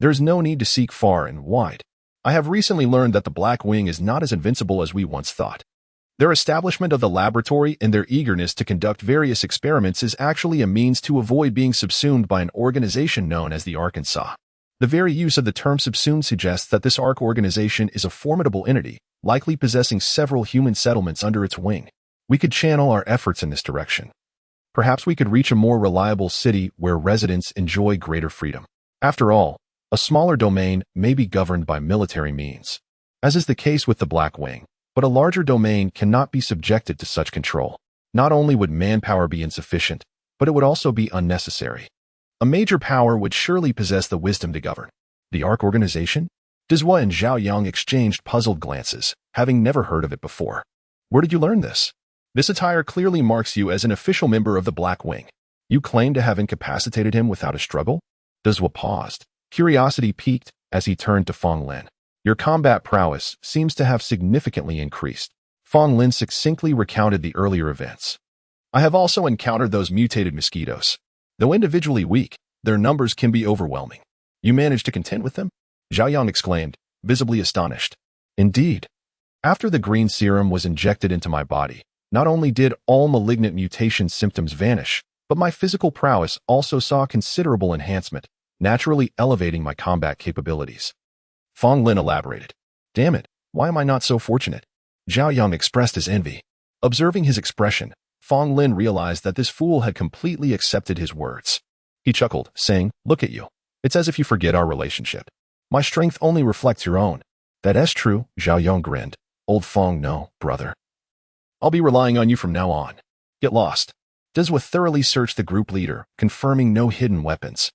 Speaker 1: there is no need to seek far and wide. I have recently learned that the Black Wing is not as invincible as we once thought. Their establishment of the laboratory and their eagerness to conduct various experiments is actually a means to avoid being subsumed by an organization known as the Arkansas. The very use of the term subsumed suggests that this ARC organization is a formidable entity, likely possessing several human settlements under its wing. We could channel our efforts in this direction. Perhaps we could reach a more reliable city where residents enjoy greater freedom. After all, a smaller domain may be governed by military means, as is the case with the Black Wing, but a larger domain cannot be subjected to such control. Not only would manpower be insufficient, but it would also be unnecessary. A major power would surely possess the wisdom to govern. The ARC organization? Dezwa and Zhao Yang exchanged puzzled glances, having never heard of it before. Where did you learn this? This attire clearly marks you as an official member of the Black Wing. You claim to have incapacitated him without a struggle? Dezwa paused. Curiosity piqued as he turned to Fong Lin. Your combat prowess seems to have significantly increased. Fong Lin succinctly recounted the earlier events. I have also encountered those mutated mosquitoes. Though individually weak, their numbers can be overwhelming. You managed to contend with them? Zhao Yang exclaimed, visibly astonished. Indeed. After the green serum was injected into my body, not only did all malignant mutation symptoms vanish, but my physical prowess also saw considerable enhancement, naturally elevating my combat capabilities. Fong Lin elaborated. Damn it, why am I not so fortunate? Zhao Yang expressed his envy. Observing his expression, Fong Lin realized that this fool had completely accepted his words. He chuckled, saying, look at you. It's as if you forget our relationship. My strength only reflects your own. That is true, Zhao Yang grinned. Old Fong, no, brother. I'll be relying on you from now on. Get lost. Dezwa thoroughly searched the group leader, confirming no hidden weapons,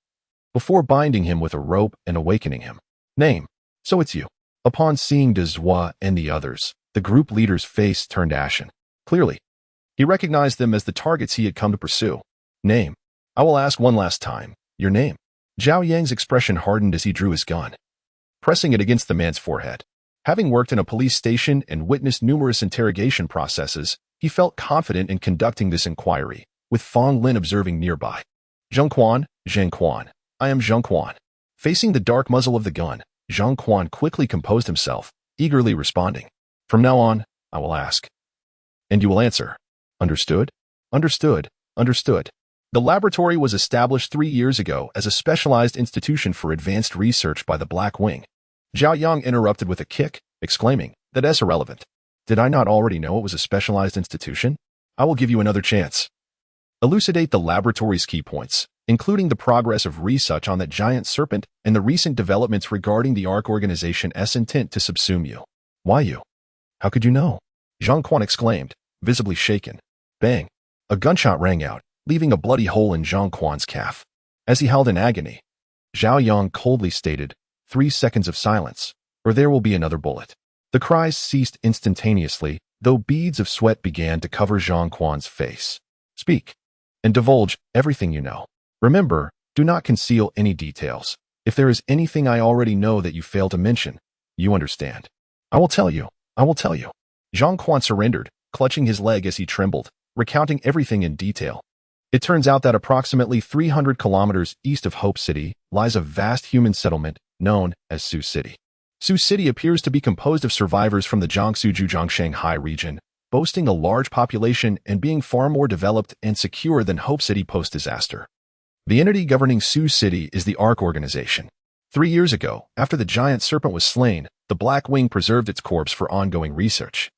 Speaker 1: before binding him with a rope and awakening him. Name. So it's you. Upon seeing Dezwa and the others, the group leader's face turned ashen. Clearly, he recognized them as the targets he had come to pursue. Name. I will ask one last time. Your name. Zhao Yang's expression hardened as he drew his gun, pressing it against the man's forehead. Having worked in a police station and witnessed numerous interrogation processes, he felt confident in conducting this inquiry, with Fong Lin observing nearby. Zhang Quan, I am Zhang Quan. Facing the dark muzzle of the gun, Zhang Quan quickly composed himself, eagerly responding. From now on, I will ask. And you will answer. Understood? Understood. Understood. The laboratory was established 3 years ago as a specialized institution for advanced research by the Black Wing. Zhao Yang interrupted with a kick, exclaiming, That's irrelevant. Did I not already know it was a specialized institution? I will give you another chance. Elucidate the laboratory's key points, including the progress of research on that giant serpent and the recent developments regarding the ARC organization's intent to subsume you. Why you? How could you know? Zhang Quan exclaimed, visibly shaken. Bang! A gunshot rang out, leaving a bloody hole in Zhang Quan's calf. As he held in agony, Zhao Yang coldly stated, 3 seconds of silence, or there will be another bullet. The cries ceased instantaneously, though beads of sweat began to cover Zhang Quan's face. Speak, and divulge everything you know. Remember, do not conceal any details. If there is anything I already know that you fail to mention, you understand. I will tell you. I will tell you. Zhang Quan surrendered, clutching his leg as he trembled, recounting everything in detail. It turns out that approximately 300 kilometers east of Hope City lies a vast human settlement known as Sioux City. Sioux City appears to be composed of survivors from the Jiangsu-Zhujiang-Shanghai region, boasting a large population and being far more developed and secure than Hope City post-disaster. The entity governing Sioux City is the ARC organization. 3 years ago, after the giant serpent was slain, the Black Wing preserved its corpse for ongoing research,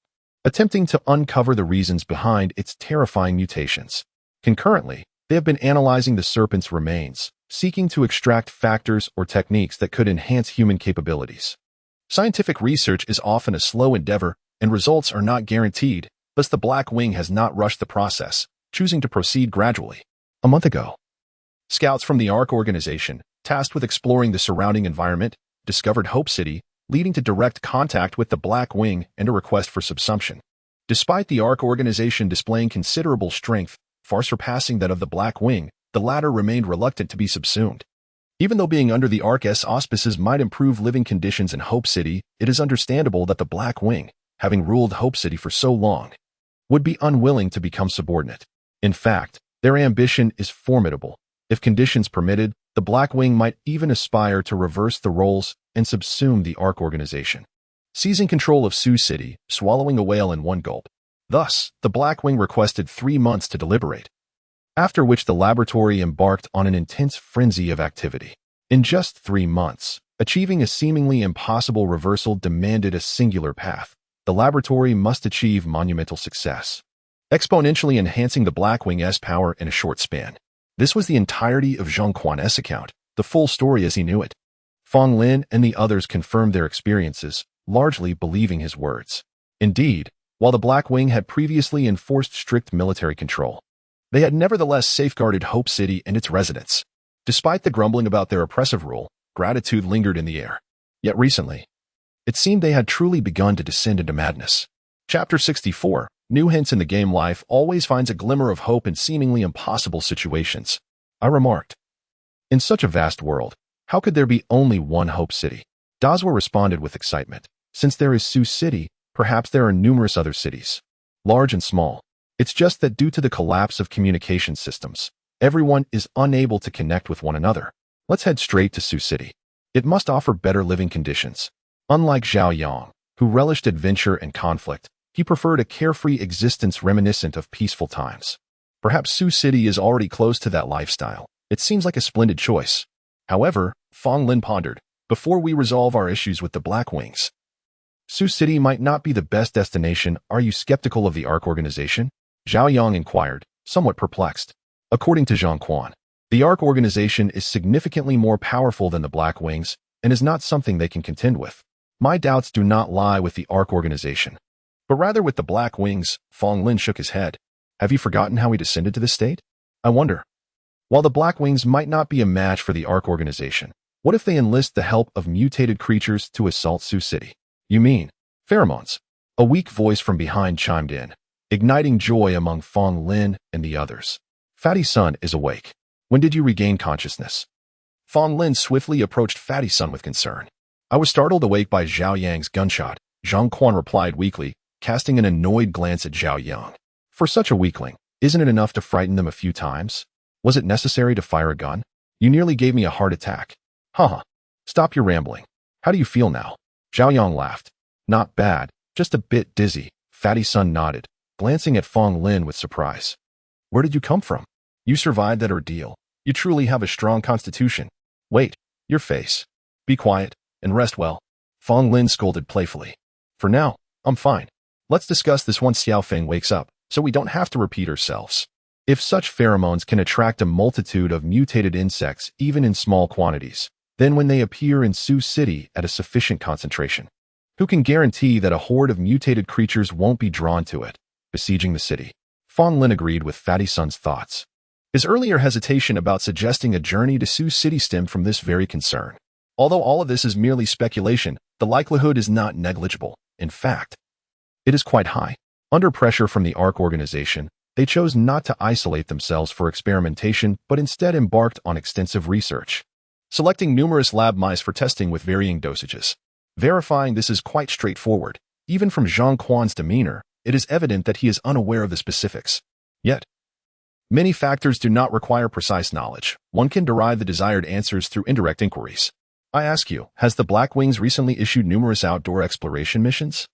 Speaker 1: attempting to uncover the reasons behind its terrifying mutations. Concurrently, they have been analyzing the serpent's remains, seeking to extract factors or techniques that could enhance human capabilities. Scientific research is often a slow endeavor, and results are not guaranteed, thus the Black Wing has not rushed the process, choosing to proceed gradually. A month ago, scouts from the ARC organization, tasked with exploring the surrounding environment, discovered Hope City, leading to direct contact with the Black Wing and a request for subsumption. Despite the ARC organization displaying considerable strength, far surpassing that of the Black Wing, the latter remained reluctant to be subsumed. Even though being under the ARC's auspices might improve living conditions in Hope City, it is understandable that the Black Wing, having ruled Hope City for so long, would be unwilling to become subordinate. In fact, their ambition is formidable. If conditions permitted, the Black Wing might even aspire to reverse the roles and subsume the ARC organization, seizing control of Sioux City, swallowing a whale in one gulp. Thus, the Black Wing requested 3 months to deliberate, after which the laboratory embarked on an intense frenzy of activity. In just 3 months, achieving a seemingly impossible reversal demanded a singular path. The laboratory must achieve monumental success, exponentially enhancing the Black Wing's power in a short span. This was the entirety of Zhang Quan's account, the full story as he knew it. Fong Lin and the others confirmed their experiences, largely believing his words. Indeed, while the Black Wing had previously enforced strict military control, they had nevertheless safeguarded Hope City and its residents. Despite the grumbling about their oppressive rule, gratitude lingered in the air. Yet recently, it seemed they had truly begun to descend into madness. Chapter 64, New Hints in the Game. Life always finds a glimmer of hope in seemingly impossible situations, I remarked. In such a vast world, how could there be only one Hope City? Dazwa responded with excitement. Since there is Sioux City, perhaps there are numerous other cities, large and small. It's just that due to the collapse of communication systems, everyone is unable to connect with one another. Let's head straight to Sioux City. It must offer better living conditions. Unlike Zhao Yang, who relished adventure and conflict, he preferred a carefree existence reminiscent of peaceful times. Perhaps Sioux City is already close to that lifestyle. It seems like a splendid choice. However, Fong Lin pondered, before we resolve our issues with the Black Wings, Sioux City might not be the best destination. Are you skeptical of the ARC organization? Zhao Yang inquired, somewhat perplexed. According to Zhang Quan, the ARC organization is significantly more powerful than the Black Wings and is not something they can contend with. My doubts do not lie with the ARC organization, but rather with the Black Wings. Fong Lin shook his head. Have you forgotten how he descended to this state? I wonder. While the Black Wings might not be a match for the ARC organization, what if they enlist the help of mutated creatures to assault Sioux City? You mean pheromones? A weak voice from behind chimed in, igniting joy among Fong Lin and the others. Fatty Sun is awake. When did you regain consciousness? Fong Lin swiftly approached Fatty Sun with concern. I was startled awake by Zhao Yang's gunshot, Zhang Quan replied weakly, casting an annoyed glance at Zhao Yang. For such a weakling, isn't it enough to frighten them a few times? Was it necessary to fire a gun? You nearly gave me a heart attack. Haha. Stop your rambling. How do you feel now? Zhao Yang laughed. Not bad, just a bit dizzy. Fatty Sun nodded, glancing at Fong Lin with surprise. Where did you come from? You survived that ordeal. You truly have a strong constitution. Wait, your face. Be quiet and rest well. Fong Lin scolded playfully. For now, I'm fine. Let's discuss this once Xiao Feng wakes up, so we don't have to repeat ourselves. If such pheromones can attract a multitude of mutated insects even in small quantities, then when they appear in Sioux City at a sufficient concentration, who can guarantee that a horde of mutated creatures won't be drawn to it, besieging the city? Fong Lin agreed with Fatty Sun's thoughts. His earlier hesitation about suggesting a journey to Sioux City stemmed from this very concern. Although all of this is merely speculation, the likelihood is not negligible. In fact, it is quite high. Under pressure from the ARC organization, they chose not to isolate themselves for experimentation but instead embarked on extensive research, selecting numerous lab mice for testing with varying dosages. Verifying this is quite straightforward. Even from Zhang Quan's demeanor, it is evident that he is unaware of the specifics. Yet, many factors do not require precise knowledge. One can derive the desired answers through indirect inquiries. I ask you, has the Black Wings recently issued numerous outdoor exploration missions?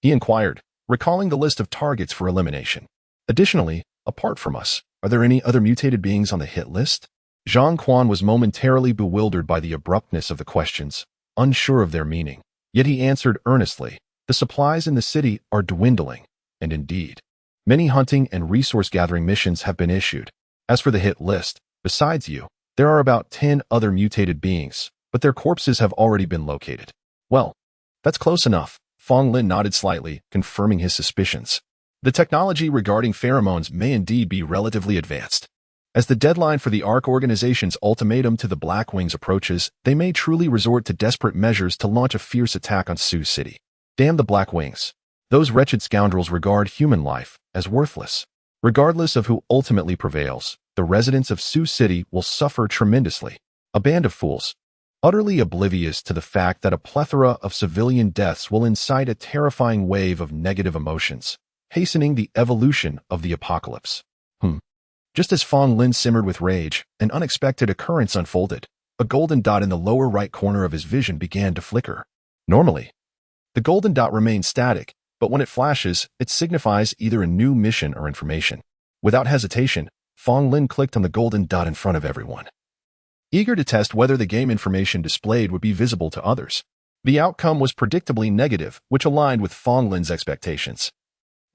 Speaker 1: He inquired, recalling the list of targets for elimination. Additionally, apart from us, are there any other mutated beings on the hit list? Zhang Quan was momentarily bewildered by the abruptness of the questions, unsure of their meaning. Yet he answered earnestly, the supplies in the city are dwindling, and indeed, many hunting and resource-gathering missions have been issued. As for the hit list, besides you, there are about 10 other mutated beings, but their corpses have already been located. Well, that's close enough. Fong Lin nodded slightly, confirming his suspicions. The technology regarding pheromones may indeed be relatively advanced. As the deadline for the ARC organization's ultimatum to the Black Wings approaches, they may truly resort to desperate measures to launch a fierce attack on Sioux City. Damn the Black Wings. Those wretched scoundrels regard human life as worthless. Regardless of who ultimately prevails, the residents of Sioux City will suffer tremendously. A band of fools, utterly oblivious to the fact that a plethora of civilian deaths will incite a terrifying wave of negative emotions, hastening the evolution of the apocalypse. Just as Fong Lin simmered with rage, an unexpected occurrence unfolded. A golden dot in the lower right corner of his vision began to flicker. Normally, the golden dot remains static, but when it flashes, it signifies either a new mission or information. Without hesitation, Fong Lin clicked on the golden dot in front of everyone, eager to test whether the game information displayed would be visible to others. The outcome was predictably negative, which aligned with Fong Lin's expectations.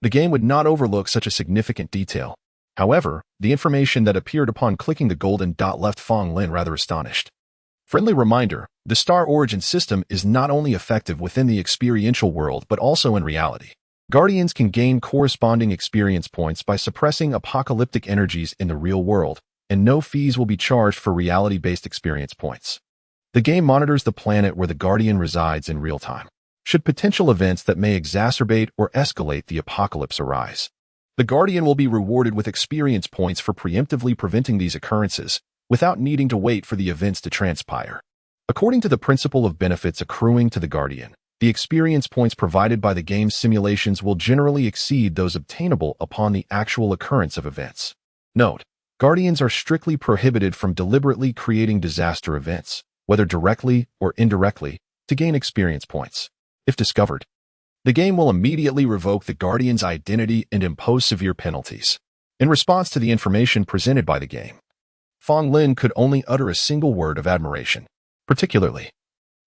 Speaker 1: The game would not overlook such a significant detail. However, the information that appeared upon clicking the golden dot left Fong Lin rather astonished. Friendly reminder, the Star Origin system is not only effective within the experiential world but also in reality. Guardians can gain corresponding experience points by suppressing apocalyptic energies in the real world, and no fees will be charged for reality-based experience points. The game monitors the planet where the Guardian resides in real time, should potential events that may exacerbate or escalate the apocalypse arise. The Guardian will be rewarded with experience points for preemptively preventing these occurrences, without needing to wait for the events to transpire. According to the principle of benefits accruing to the Guardian, the experience points provided by the game's simulations will generally exceed those obtainable upon the actual occurrence of events. Note, Guardians are strictly prohibited from deliberately creating disaster events, whether directly or indirectly, to gain experience points. If discovered, the game will immediately revoke the Guardian's identity and impose severe penalties. In response to the information presented by the game, Fong Lin could only utter a single word of admiration. Particularly,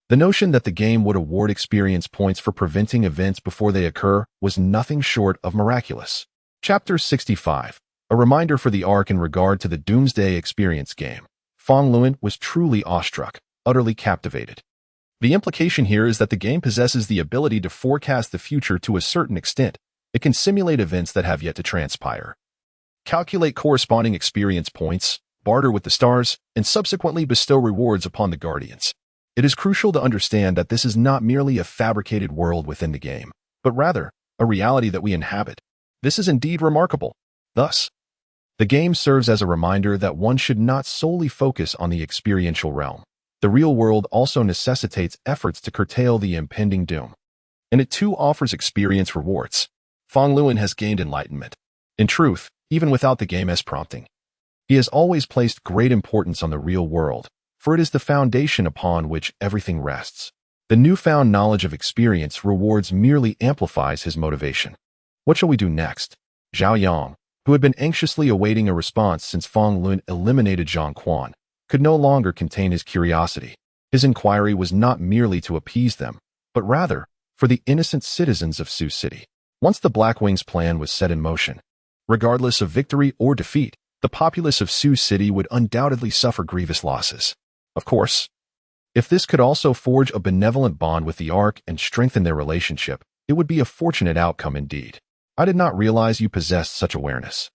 Speaker 1: the notion that the game would award experience points for preventing events before they occur was nothing short of miraculous. Chapter 65, a reminder for the ARC in regard to the Doomsday experience game. Fong Lin was truly awestruck, utterly captivated. The implication here is that the game possesses the ability to forecast the future to a certain extent. It can simulate events that have yet to transpire, calculate corresponding experience points, barter with the stars, and subsequently bestow rewards upon the Guardians. It is crucial to understand that this is not merely a fabricated world within the game, but rather a reality that we inhabit. This is indeed remarkable. Thus, The game serves as a reminder that one should not solely focus on the experiential realm. The real world also necessitates efforts to curtail the impending doom. And it too offers experience rewards. Fong Luan has gained enlightenment. In truth, even without the game as prompting, he has always placed great importance on the real world, for it is the foundation upon which everything rests. The newfound knowledge of experience rewards merely amplifies his motivation. What shall we do next? Zhao Yang, who had been anxiously awaiting a response since Fong Luan eliminated Zhang Quan, could no longer contain his curiosity. His inquiry was not merely to appease them, but rather for the innocent citizens of Sioux City. Once the Black Wings' plan was set in motion, regardless of victory or defeat, the populace of Sioux City would undoubtedly suffer grievous losses. Of course, if this could also forge a benevolent bond with the Ark and strengthen their relationship, it would be a fortunate outcome indeed. I did not realize you possessed such awareness.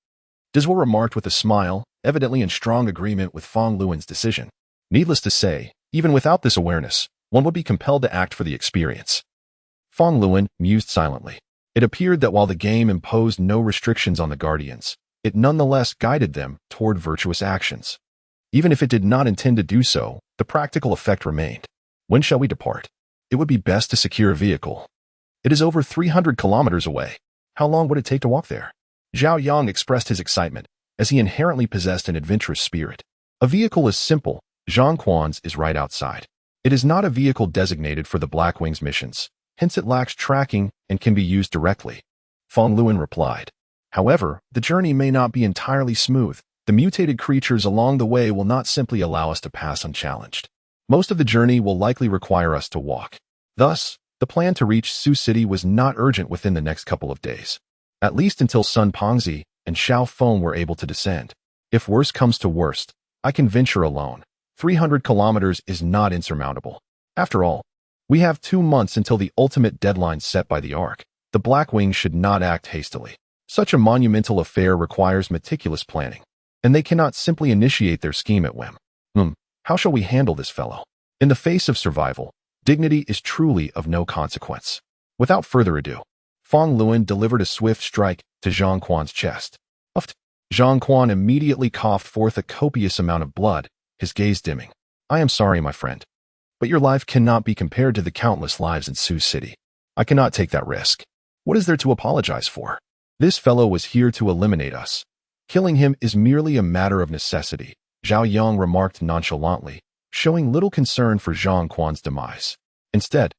Speaker 1: Dizwa remarked with a smile, evidently in strong agreement with Fong Luan's decision. Needless to say, even without this awareness, one would be compelled to act for the experience. Fong Luan mused silently. It appeared that while the game imposed no restrictions on the Guardians, it nonetheless guided them toward virtuous actions. Even if it did not intend to do so, the practical effect remained. When shall we depart? It would be best to secure a vehicle. It is over 300 kilometers away. How long would it take to walk there? Zhao Yang expressed his excitement, as he inherently possessed an adventurous spirit. A vehicle is simple. Zhang Quan's is right outside. It is not a vehicle designated for the Black Wings missions, hence it lacks tracking and can be used directly. Fong Luan replied. However, the journey may not be entirely smooth. The mutated creatures along the way will not simply allow us to pass unchallenged. Most of the journey will likely require us to walk. Thus, the plan to reach Sioux City was not urgent within the next couple of days, at least until Sun Pongzi and Xiao Feng were able to descend. If worst comes to worst, I can venture alone. 300 kilometers is not insurmountable. After all, we have 2 months until the ultimate deadline set by the Ark. The Black Wings should not act hastily. Such a monumental affair requires meticulous planning, and they cannot simply initiate their scheme at whim. How shall we handle this fellow? In the face of survival, dignity is truly of no consequence. Without further ado, Fong Luan delivered a swift strike to Zhang Quan's chest. Zhang Quan immediately coughed forth a copious amount of blood, his gaze dimming. I am sorry, my friend, but your life cannot be compared to the countless lives in Sioux City. I cannot take that risk. What is there to apologize for? This fellow was here to eliminate us. Killing him is merely a matter of necessity, Zhao Yang remarked nonchalantly, showing little concern for Zhang Quan's demise. Instead,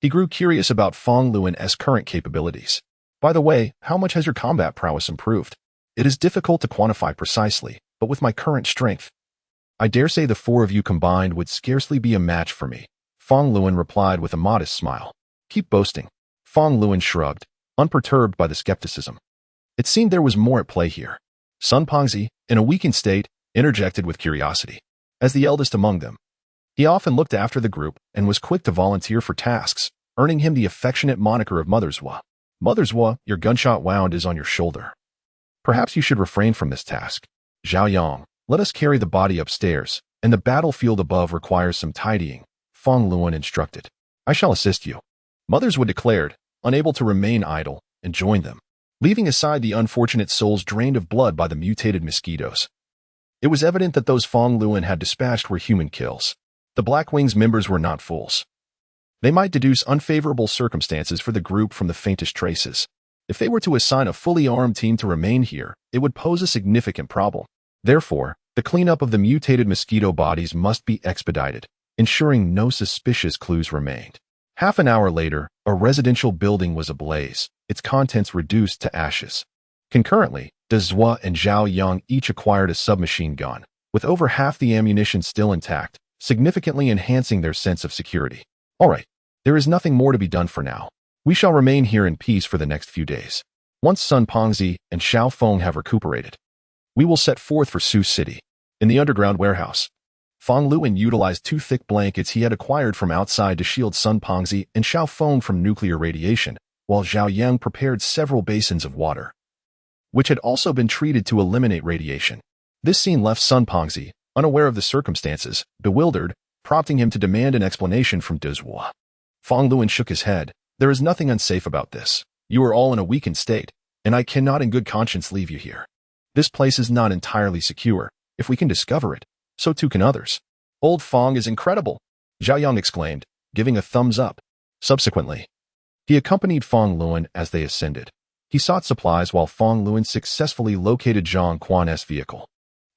Speaker 1: he grew curious about Fong Luan's current capabilities. By the way, how much has your combat prowess improved? It is difficult to quantify precisely, but with my current strength, I dare say the 4 of you combined would scarcely be a match for me, Fong Luan replied with a modest smile. Keep boasting. Fong Luan shrugged, unperturbed by the skepticism. It seemed there was more at play here. Sun Pongzi, in a weakened state, interjected with curiosity. As the eldest among them, he often looked after the group and was quick to volunteer for tasks, earning him the affectionate moniker of Motherswa. Motherswa, your gunshot wound is on your shoulder. Perhaps you should refrain from this task. Zhao Yang, let us carry the body upstairs, and the battlefield above requires some tidying, Fong Luan instructed. I shall assist you. Motherswa declared, unable to remain idle, and joined them, leaving aside the unfortunate souls drained of blood by the mutated mosquitoes. It was evident that those Fong Luan had dispatched were human kills. The Black Wings members were not fools. They might deduce unfavorable circumstances for the group from the faintest traces. If they were to assign a fully armed team to remain here, it would pose a significant problem. Therefore, the cleanup of the mutated mosquito bodies must be expedited, ensuring no suspicious clues remained. Half an hour later, a residential building was ablaze, its contents reduced to ashes. Concurrently, Dezwa and Zhao Yang each acquired a submachine gun, with over half the ammunition still intact, significantly enhancing their sense of security. All right, there is nothing more to be done for now. We shall remain here in peace for the next few days. Once Sun Pongzi and Xiao Feng have recuperated, we will set forth for Sioux City. In the underground warehouse, Fong Luan utilized 2 thick blankets he had acquired from outside to shield Sun Pongzi and Xiao Feng from nuclear radiation, while Zhao Yang prepared several basins of water, which had also been treated to eliminate radiation. This scene left Sun Pongzi, unaware of the circumstances, bewildered, prompting him to demand an explanation from Dezwa. Fong Luan shook his head. There is nothing unsafe about this. You are all in a weakened state, and I cannot in good conscience leave you here. This place is not entirely secure. If we can discover it, so too can others. Old Fong is incredible, Zhao Yang exclaimed, giving a thumbs up. Subsequently, he accompanied Fong Luan as they ascended. He sought supplies while Fong Luan successfully located Zhang Quan's vehicle,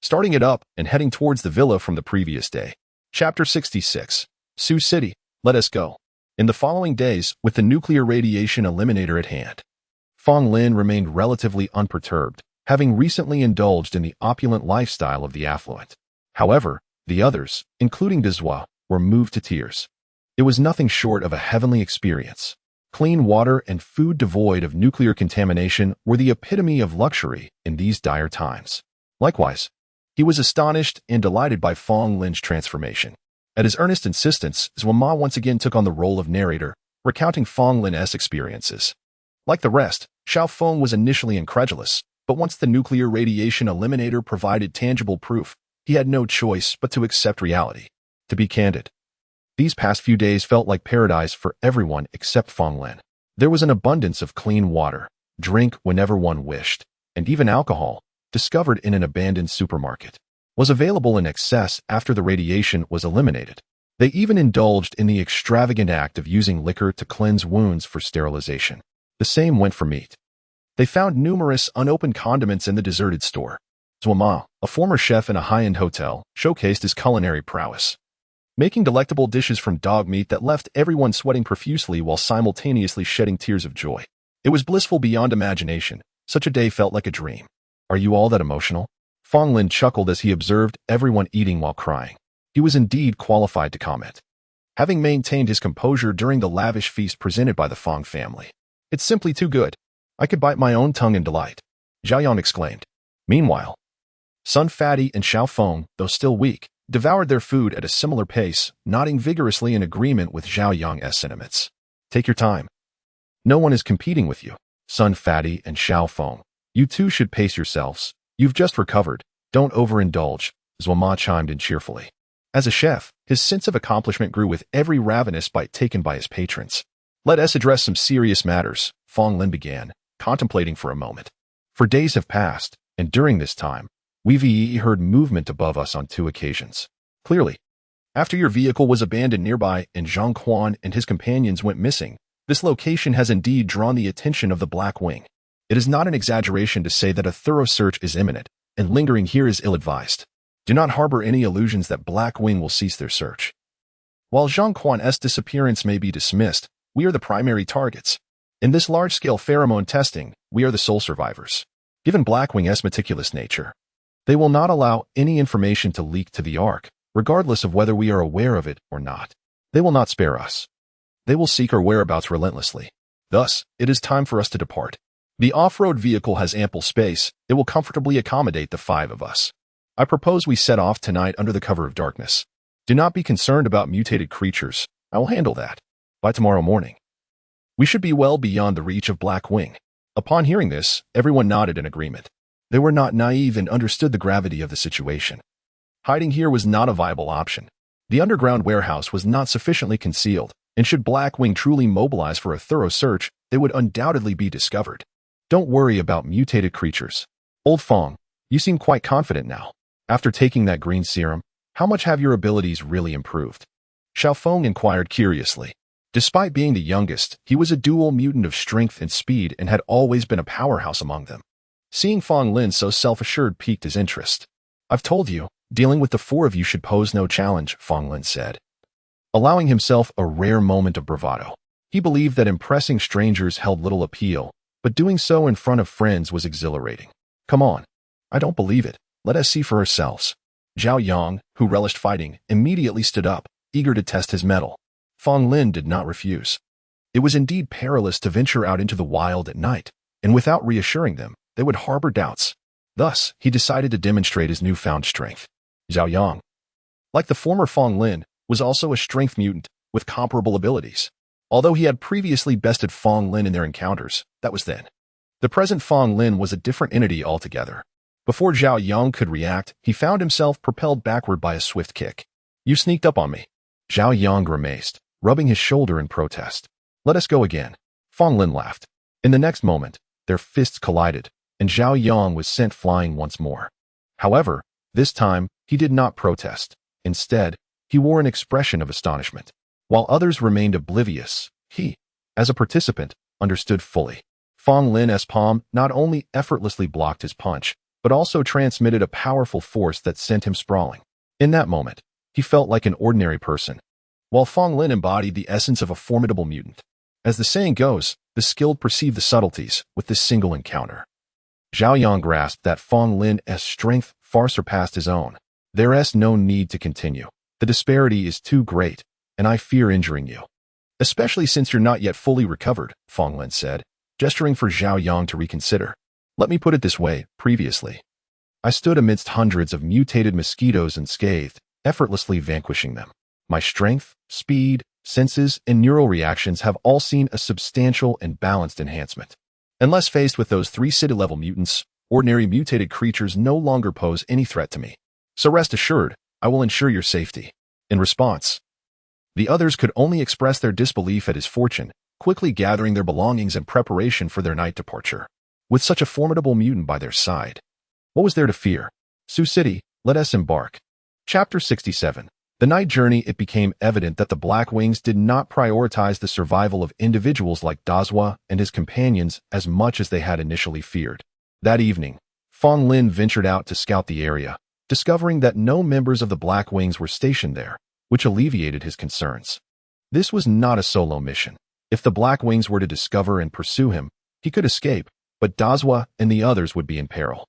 Speaker 1: starting it up and heading towards the villa from the previous day. Chapter 66. Sioux City, let us go. In the following days, with the nuclear radiation eliminator at hand, Fong Lin remained relatively unperturbed, having recently indulged in the opulent lifestyle of the affluent. However, the others, including Dezwa, were moved to tears. It was nothing short of a heavenly experience. Clean water and food devoid of nuclear contamination were the epitome of luxury in these dire times. Likewise, he was astonished and delighted by Fong Lin's transformation. At his earnest insistence, Zhuama once again took on the role of narrator, recounting Fong Lin's experiences. Like the rest, Xiao Feng was initially incredulous, but once the nuclear radiation eliminator provided tangible proof, he had no choice but to accept reality. To be candid, these past few days felt like paradise for everyone except Fong Lin. There was an abundance of clean water, drink whenever one wished, and even alcohol, discovered in an abandoned supermarket, was available in excess after the radiation was eliminated. They even indulged in the extravagant act of using liquor to cleanse wounds for sterilization. The same went for meat. They found numerous unopened condiments in the deserted store. Zhuama, a former chef in a high-end hotel, showcased his culinary prowess, making delectable dishes from dog meat that left everyone sweating profusely while simultaneously shedding tears of joy. It was blissful beyond imagination. Such a day felt like a dream. Are you all that emotional? Fong Lin chuckled as he observed everyone eating while crying. He was indeed qualified to comment, having maintained his composure during the lavish feast presented by the Fong family. It's simply too good. I could bite my own tongue in delight, Zhao Yang exclaimed. Meanwhile, Sun Fatty and Xiao Feng, though still weak, devoured their food at a similar pace, nodding vigorously in agreement with Zhao Yang's sentiments. Take your time. No one is competing with you, Sun Fatty and Xiao Feng. You two should pace yourselves. You've just recovered. Don't overindulge, Zhuama chimed in cheerfully. As a chef, his sense of accomplishment grew with every ravenous bite taken by his patrons. Let us address some serious matters, Fong Lin began, contemplating for a moment. For days have passed, and during this time, we've heard movement above us on 2 occasions. Clearly, after your vehicle was abandoned nearby and Zhang Quan and his companions went missing, this location has indeed drawn the attention of the Black Wing. It is not an exaggeration to say that a thorough search is imminent, and lingering here is ill-advised. Do not harbor any illusions that Black Wing will cease their search. While Zhang Quan's disappearance may be dismissed, we are the primary targets. In this large-scale pheromone testing, we are the sole survivors. Given Blackwing's meticulous nature, they will not allow any information to leak to the Ark, regardless of whether we are aware of it or not. They will not spare us. They will seek our whereabouts relentlessly. Thus, it is time for us to depart. The off-road vehicle has ample space. It will comfortably accommodate the 5 of us. I propose we set off tonight under the cover of darkness. Do not be concerned about mutated creatures. I will handle that. By tomorrow morning, we should be well beyond the reach of Black Wing. Upon hearing this, everyone nodded in agreement. They were not naive and understood the gravity of the situation. Hiding here was not a viable option. The underground warehouse was not sufficiently concealed, and should Black Wing truly mobilize for a thorough search, they would undoubtedly be discovered. Don't worry about mutated creatures. Old Fong, you seem quite confident now. After taking that green serum, how much have your abilities really improved? Xiao Feng inquired curiously. Despite being the youngest, he was a dual mutant of strength and speed and had always been a powerhouse among them. Seeing Fong Lin so self-assured piqued his interest. I've told you, dealing with the 4 of you should pose no challenge, Fong Lin said, allowing himself a rare moment of bravado. He believed that impressing strangers held little appeal, but doing so in front of friends was exhilarating. Come on. I don't believe it. Let us see for ourselves. Zhao Yang, who relished fighting, immediately stood up, eager to test his mettle. Fong Lin did not refuse. It was indeed perilous to venture out into the wild at night, and without reassuring them, they would harbor doubts. Thus, he decided to demonstrate his newfound strength. Zhao Yang, like the former Fong Lin, was also a strength mutant with comparable abilities. Although he had previously bested Fong Lin in their encounters, that was then. The present Fong Lin was a different entity altogether. Before Zhao Yang could react, he found himself propelled backward by a swift kick. You sneaked up on me. Zhao Yang grimaced, rubbing his shoulder in protest. Let us go again. Fong Lin laughed. In the next moment, their fists collided, and Zhao Yang was sent flying once more. However, this time, he did not protest. Instead, he wore an expression of astonishment. While others remained oblivious, he, as a participant, understood fully. Fong Lin's palm not only effortlessly blocked his punch, but also transmitted a powerful force that sent him sprawling. In that moment, he felt like an ordinary person, while Fong Lin embodied the essence of a formidable mutant. As the saying goes, the skilled perceive the subtleties with this single encounter. Zhao Yang grasped that Fong Lin's strength far surpassed his own. There's no need to continue. The disparity is too great, and I fear injuring you. Especially since you're not yet fully recovered, Fong Lin said, gesturing for Zhao Yang to reconsider. Let me put it this way, previously, I stood amidst hundreds of mutated mosquitoes unscathed, effortlessly vanquishing them. My strength, speed, senses, and neural reactions have all seen a substantial and balanced enhancement. Unless faced with those 3 city-level mutants, ordinary mutated creatures no longer pose any threat to me. So rest assured, I will ensure your safety. In response, the others could only express their disbelief at his fortune, quickly gathering their belongings in preparation for their night departure. With such a formidable mutant by their side, what was there to fear? Sioux City, let us embark. Chapter 67. The night journey. It became evident that the Black Wings did not prioritize the survival of individuals like Dazhua and his companions as much as they had initially feared. That evening, Fong Lin ventured out to scout the area, discovering that no members of the Black Wings were stationed there, which alleviated his concerns. This was not a solo mission. If the Black Wings were to discover and pursue him, he could escape, but Dazhua and the others would be in peril.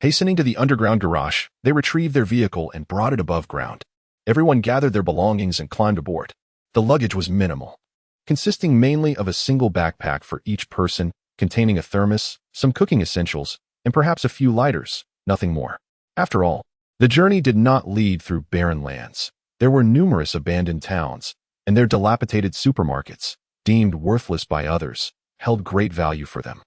Speaker 1: Hastening to the underground garage, they retrieved their vehicle and brought it above ground. Everyone gathered their belongings and climbed aboard. The luggage was minimal, consisting mainly of a single backpack for each person, containing a thermos, some cooking essentials, and perhaps a few lighters, nothing more. After all, the journey did not lead through barren lands. There were numerous abandoned towns, and their dilapidated supermarkets, deemed worthless by others, held great value for them.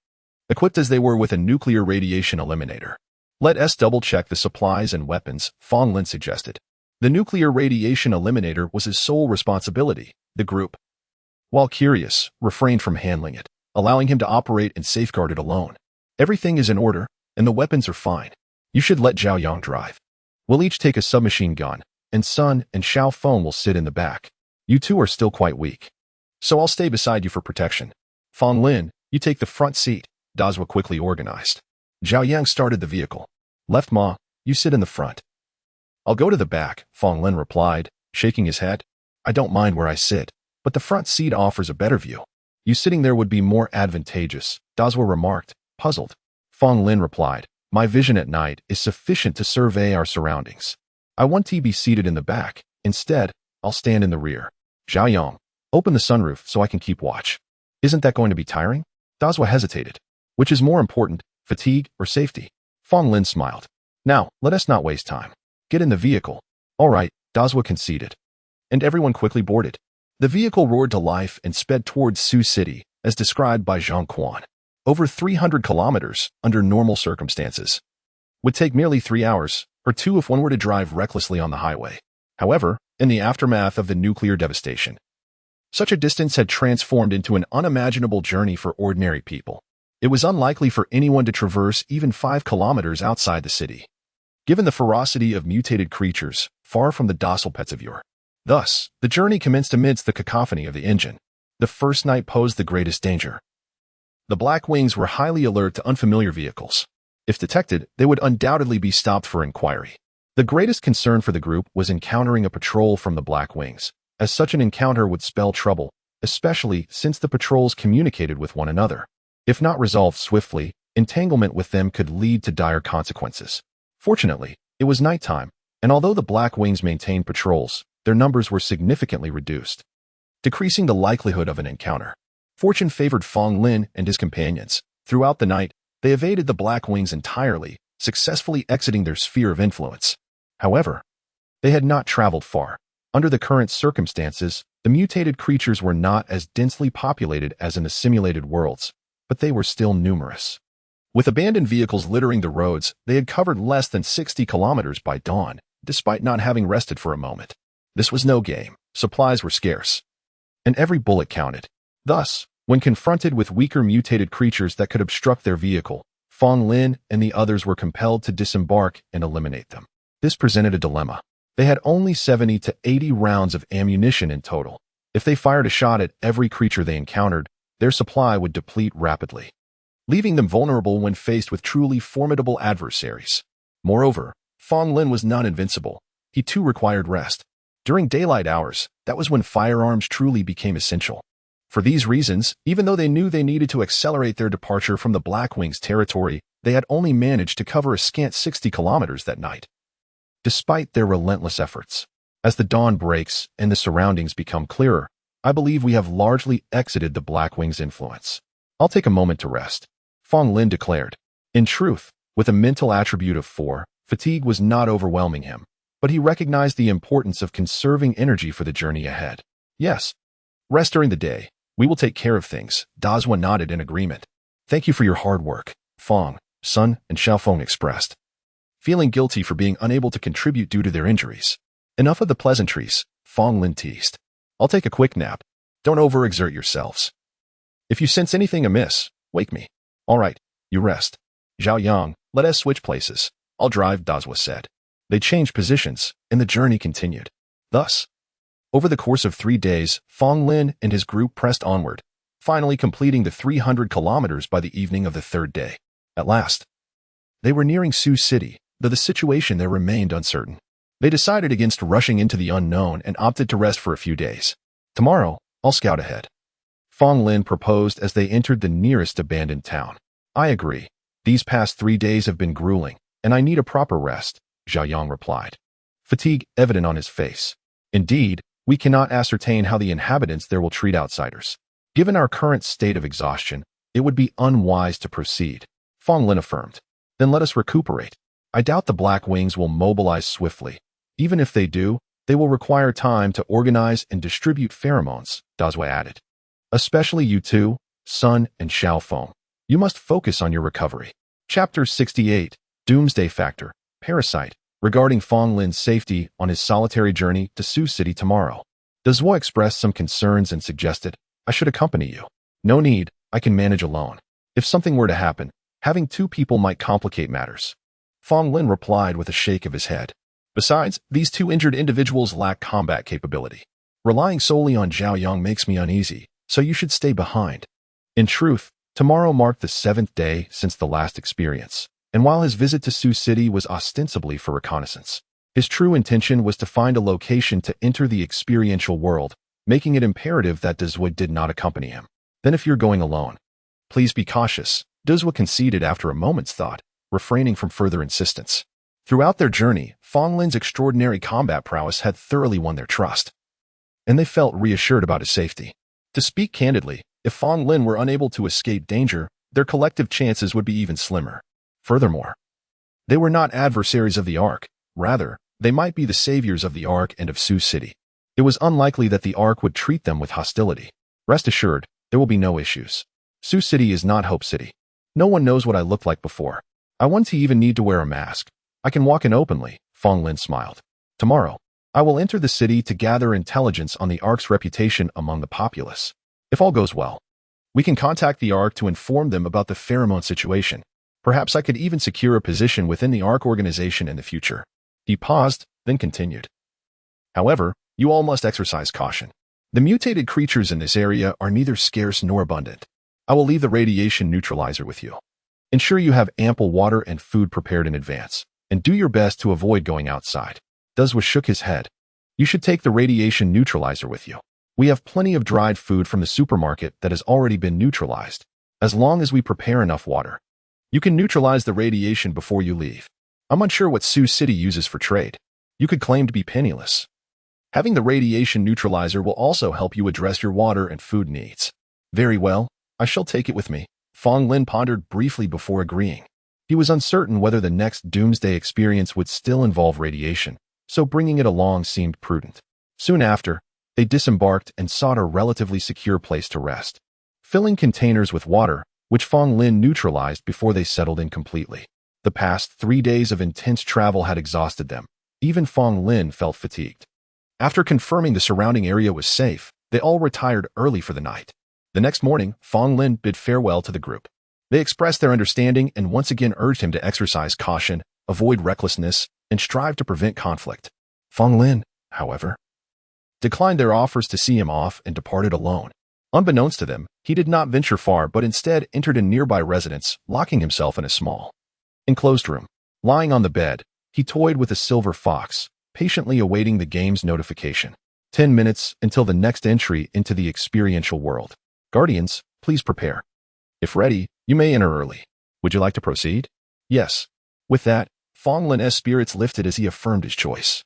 Speaker 1: Equipped as they were with a nuclear radiation eliminator, let us double-check the supplies and weapons, Fong Lin suggested. The nuclear radiation eliminator was his sole responsibility. The group, while curious, refrained from handling it, allowing him to operate and safeguard it alone. Everything is in order, and the weapons are fine. You should let Zhao Yang drive. We'll each take a submachine gun, and Sun and Xiao Feng will sit in the back. You two are still quite weak, so I'll stay beside you for protection. Fong Lin, you take the front seat, Dazhua quickly organized. Zhao Yang started the vehicle. Left Ma, you sit in the front. I'll go to the back, Fong Lin replied, shaking his head. I don't mind where I sit, but the front seat offers a better view. You sitting there would be more advantageous, Dazhua remarked, puzzled. Fong Lin replied, my vision at night is sufficient to survey our surroundings. I want to be seated in the back. Instead, I'll stand in the rear. Zhao Yang, open the sunroof so I can keep watch. Isn't that going to be tiring? Dazhua hesitated. Which is more important, fatigue or safety? Fong Lin smiled. Now, let us not waste time. Get in the vehicle. All right, Dazhua conceded. And everyone quickly boarded. The vehicle roared to life and sped towards Sioux City, as described by Zhang Quan. Over 300 kilometers, under normal circumstances, would take merely 3 hours, or 2 if one were to drive recklessly on the highway. However, in the aftermath of the nuclear devastation, such a distance had transformed into an unimaginable journey for ordinary people. It was unlikely for anyone to traverse even 5 kilometers outside the city, given the ferocity of mutated creatures, far from the docile pets of yore. Thus, the journey commenced amidst the cacophony of the engine. The first night posed the greatest danger. The Black Wings were highly alert to unfamiliar vehicles. If detected, they would undoubtedly be stopped for inquiry. The greatest concern for the group was encountering a patrol from the Black Wings, as such an encounter would spell trouble, especially since the patrols communicated with one another. If not resolved swiftly, entanglement with them could lead to dire consequences. Fortunately, it was nighttime, and although the Black Wings maintained patrols, their numbers were significantly reduced, decreasing the likelihood of an encounter. Fortune favored Fong Lin and his companions. Throughout the night, they evaded the Black Wings entirely, successfully exiting their sphere of influence. However, they had not traveled far. Under the current circumstances, the mutated creatures were not as densely populated as in the simulated worlds, but they were still numerous. With abandoned vehicles littering the roads, they had covered less than 60 kilometers by dawn, despite not having rested for a moment. This was no game. Supplies were scarce, and every bullet counted. Thus, when confronted with weaker mutated creatures that could obstruct their vehicle, Fong Lin and the others were compelled to disembark and eliminate them. This presented a dilemma. They had only 70 to 80 rounds of ammunition in total. If they fired a shot at every creature they encountered, their supply would deplete rapidly, leaving them vulnerable when faced with truly formidable adversaries. Moreover, Fong Lin was not invincible. He too required rest. During daylight hours, that was when firearms truly became essential. For these reasons, even though they knew they needed to accelerate their departure from the Blackwings' territory, they had only managed to cover a scant 60 kilometers that night. Despite their relentless efforts, as the dawn breaks and the surroundings become clearer, I believe we have largely exited the Blackwings' influence. I'll take a moment to rest, Fong Lin declared. In truth, with a mental attribute of 4, fatigue was not overwhelming him, but he recognized the importance of conserving energy for the journey ahead. Yes, rest during the day. We will take care of things, Dazwa nodded in agreement. Thank you for your hard work, Fong, Sun, and Xiaofeng expressed, feeling guilty for being unable to contribute due to their injuries. Enough of the pleasantries, Fong Lin teased. I'll take a quick nap. Don't overexert yourselves. If you sense anything amiss, wake me. All right, you rest. Zhao Yang, let us switch places. I'll drive, Dazwa said. They changed positions, and the journey continued. Thus, over the course of 3 days, Fong Lin and his group pressed onward, finally completing the 300 kilometers by the evening of the 3rd day. At last, they were nearing Sioux City, though the situation there remained uncertain. They decided against rushing into the unknown and opted to rest for a few days. Tomorrow, I'll scout ahead, Fong Lin proposed as they entered the nearest abandoned town. I agree. These past 3 days have been grueling, and I need a proper rest, Zhao Yang replied, fatigue evident on his face. Indeed, we cannot ascertain how the inhabitants there will treat outsiders. Given our current state of exhaustion, it would be unwise to proceed, Fong Lin affirmed. Then let us recuperate. I doubt the Blackwings will mobilize swiftly. Even if they do, they will require time to organize and distribute pheromones, Dazwa added. Especially you two, Sun and Xiaofeng. You must focus on your recovery. Chapter 68, Doomsday Factor, Parasite, regarding Fong Lin's safety on his solitary journey to Sioux City tomorrow. Dazwa expressed some concerns and suggested, I should accompany you. No need, I can manage alone. If something were to happen, having 2 people might complicate matters. Fong Lin replied with a shake of his head. Besides, these 2 injured individuals lack combat capability. Relying solely on Zhao Yang makes me uneasy, so you should stay behind. In truth, tomorrow marked the 7th day since the last experience, and while his visit to Sioux City was ostensibly for reconnaissance, his true intention was to find a location to enter the experiential world, making it imperative that Dazwa did not accompany him. Then if you're going alone, please be cautious, Dazwa conceded after a moment's thought, refraining from further insistence. Throughout their journey, Fong Lin's extraordinary combat prowess had thoroughly won their trust, and they felt reassured about his safety. To speak candidly, if Fong Lin were unable to escape danger, their collective chances would be even slimmer. Furthermore, they were not adversaries of the Ark. Rather, they might be the saviors of the Ark and of Sioux City. It was unlikely that the Ark would treat them with hostility. Rest assured, there will be no issues. Sioux City is not Hope City. No one knows what I looked like before. I won't even need to wear a mask. I can walk in openly, Fong Lin smiled. Tomorrow, I will enter the city to gather intelligence on the Ark's reputation among the populace. If all goes well, we can contact the Ark to inform them about the pheromone situation. Perhaps I could even secure a position within the Ark organization in the future. He paused, then continued. However, you all must exercise caution. The mutated creatures in this area are neither scarce nor abundant. I will leave the radiation neutralizer with you. Ensure you have ample water and food prepared in advance, and do your best to avoid going outside. Dazwa shook his head. You should take the radiation neutralizer with you. We have plenty of dried food from the supermarket that has already been neutralized. As long as we prepare enough water, you can neutralize the radiation before you leave. I'm unsure what Sioux City uses for trade. You could claim to be penniless. Having the radiation neutralizer will also help you address your water and food needs. Very well, I shall take it with me. Fong Lin pondered briefly before agreeing. He was uncertain whether the next doomsday experience would still involve radiation, so bringing it along seemed prudent. Soon after, they disembarked and sought a relatively secure place to rest, filling containers with water, which Fong Lin neutralized before they settled in completely. The past 3 days of intense travel had exhausted them. Even Fong Lin felt fatigued. After confirming the surrounding area was safe, they all retired early for the night. The next morning, Fong Lin bid farewell to the group. They expressed their understanding and once again urged him to exercise caution, avoid recklessness, and strive to prevent conflict. Fong Lin, however, declined their offers to see him off and departed alone. Unbeknownst to them, he did not venture far but instead entered a nearby residence, locking himself in a small, enclosed room. Lying on the bed, he toyed with a silver fox, patiently awaiting the game's notification. 10 minutes until the next entry into the experiential world. Guardians, please prepare. If ready, you may enter early. Would you like to proceed? Yes. With that, Fong Lin's spirits lifted as he affirmed his choice.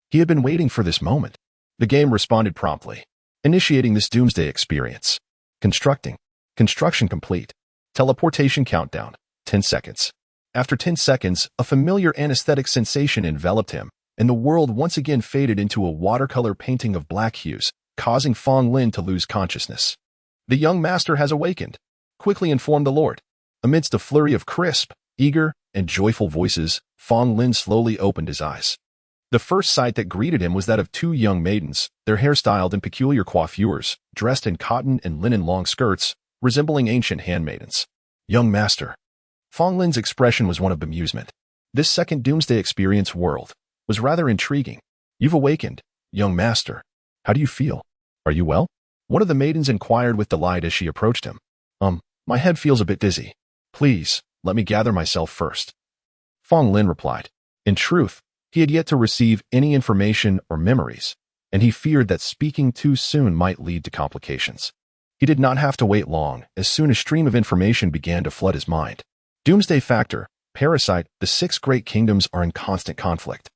Speaker 1: He had been waiting for this moment. The game responded promptly, initiating this doomsday experience. Constructing. Construction complete. Teleportation countdown. 10 seconds. After 10 seconds, a familiar anesthetic sensation enveloped him, and the world once again faded into a watercolor painting of black hues, causing Fong Lin to lose consciousness. The young master has awakened, quickly informed the Lord. Amidst a flurry of crisp, eager, and joyful voices, Fong Lin slowly opened his eyes. The first sight that greeted him was that of two young maidens, their hair styled in peculiar coiffures, dressed in cotton and linen long skirts, resembling ancient handmaidens. Young master. Fong Lin's expression was one of bemusement. This second doomsday experience world was rather intriguing. You've awakened, young master. How do you feel? Are you well? One of the maidens inquired with delight as she approached him. My head feels a bit dizzy. Please, let me gather myself first. Fong Lin replied. In truth, he had yet to receive any information or memories, and he feared that speaking too soon might lead to complications. He did not have to wait long, as soon as a stream of information began to flood his mind. Doomsday Factor, Parasite, the 6 great kingdoms are in constant conflict,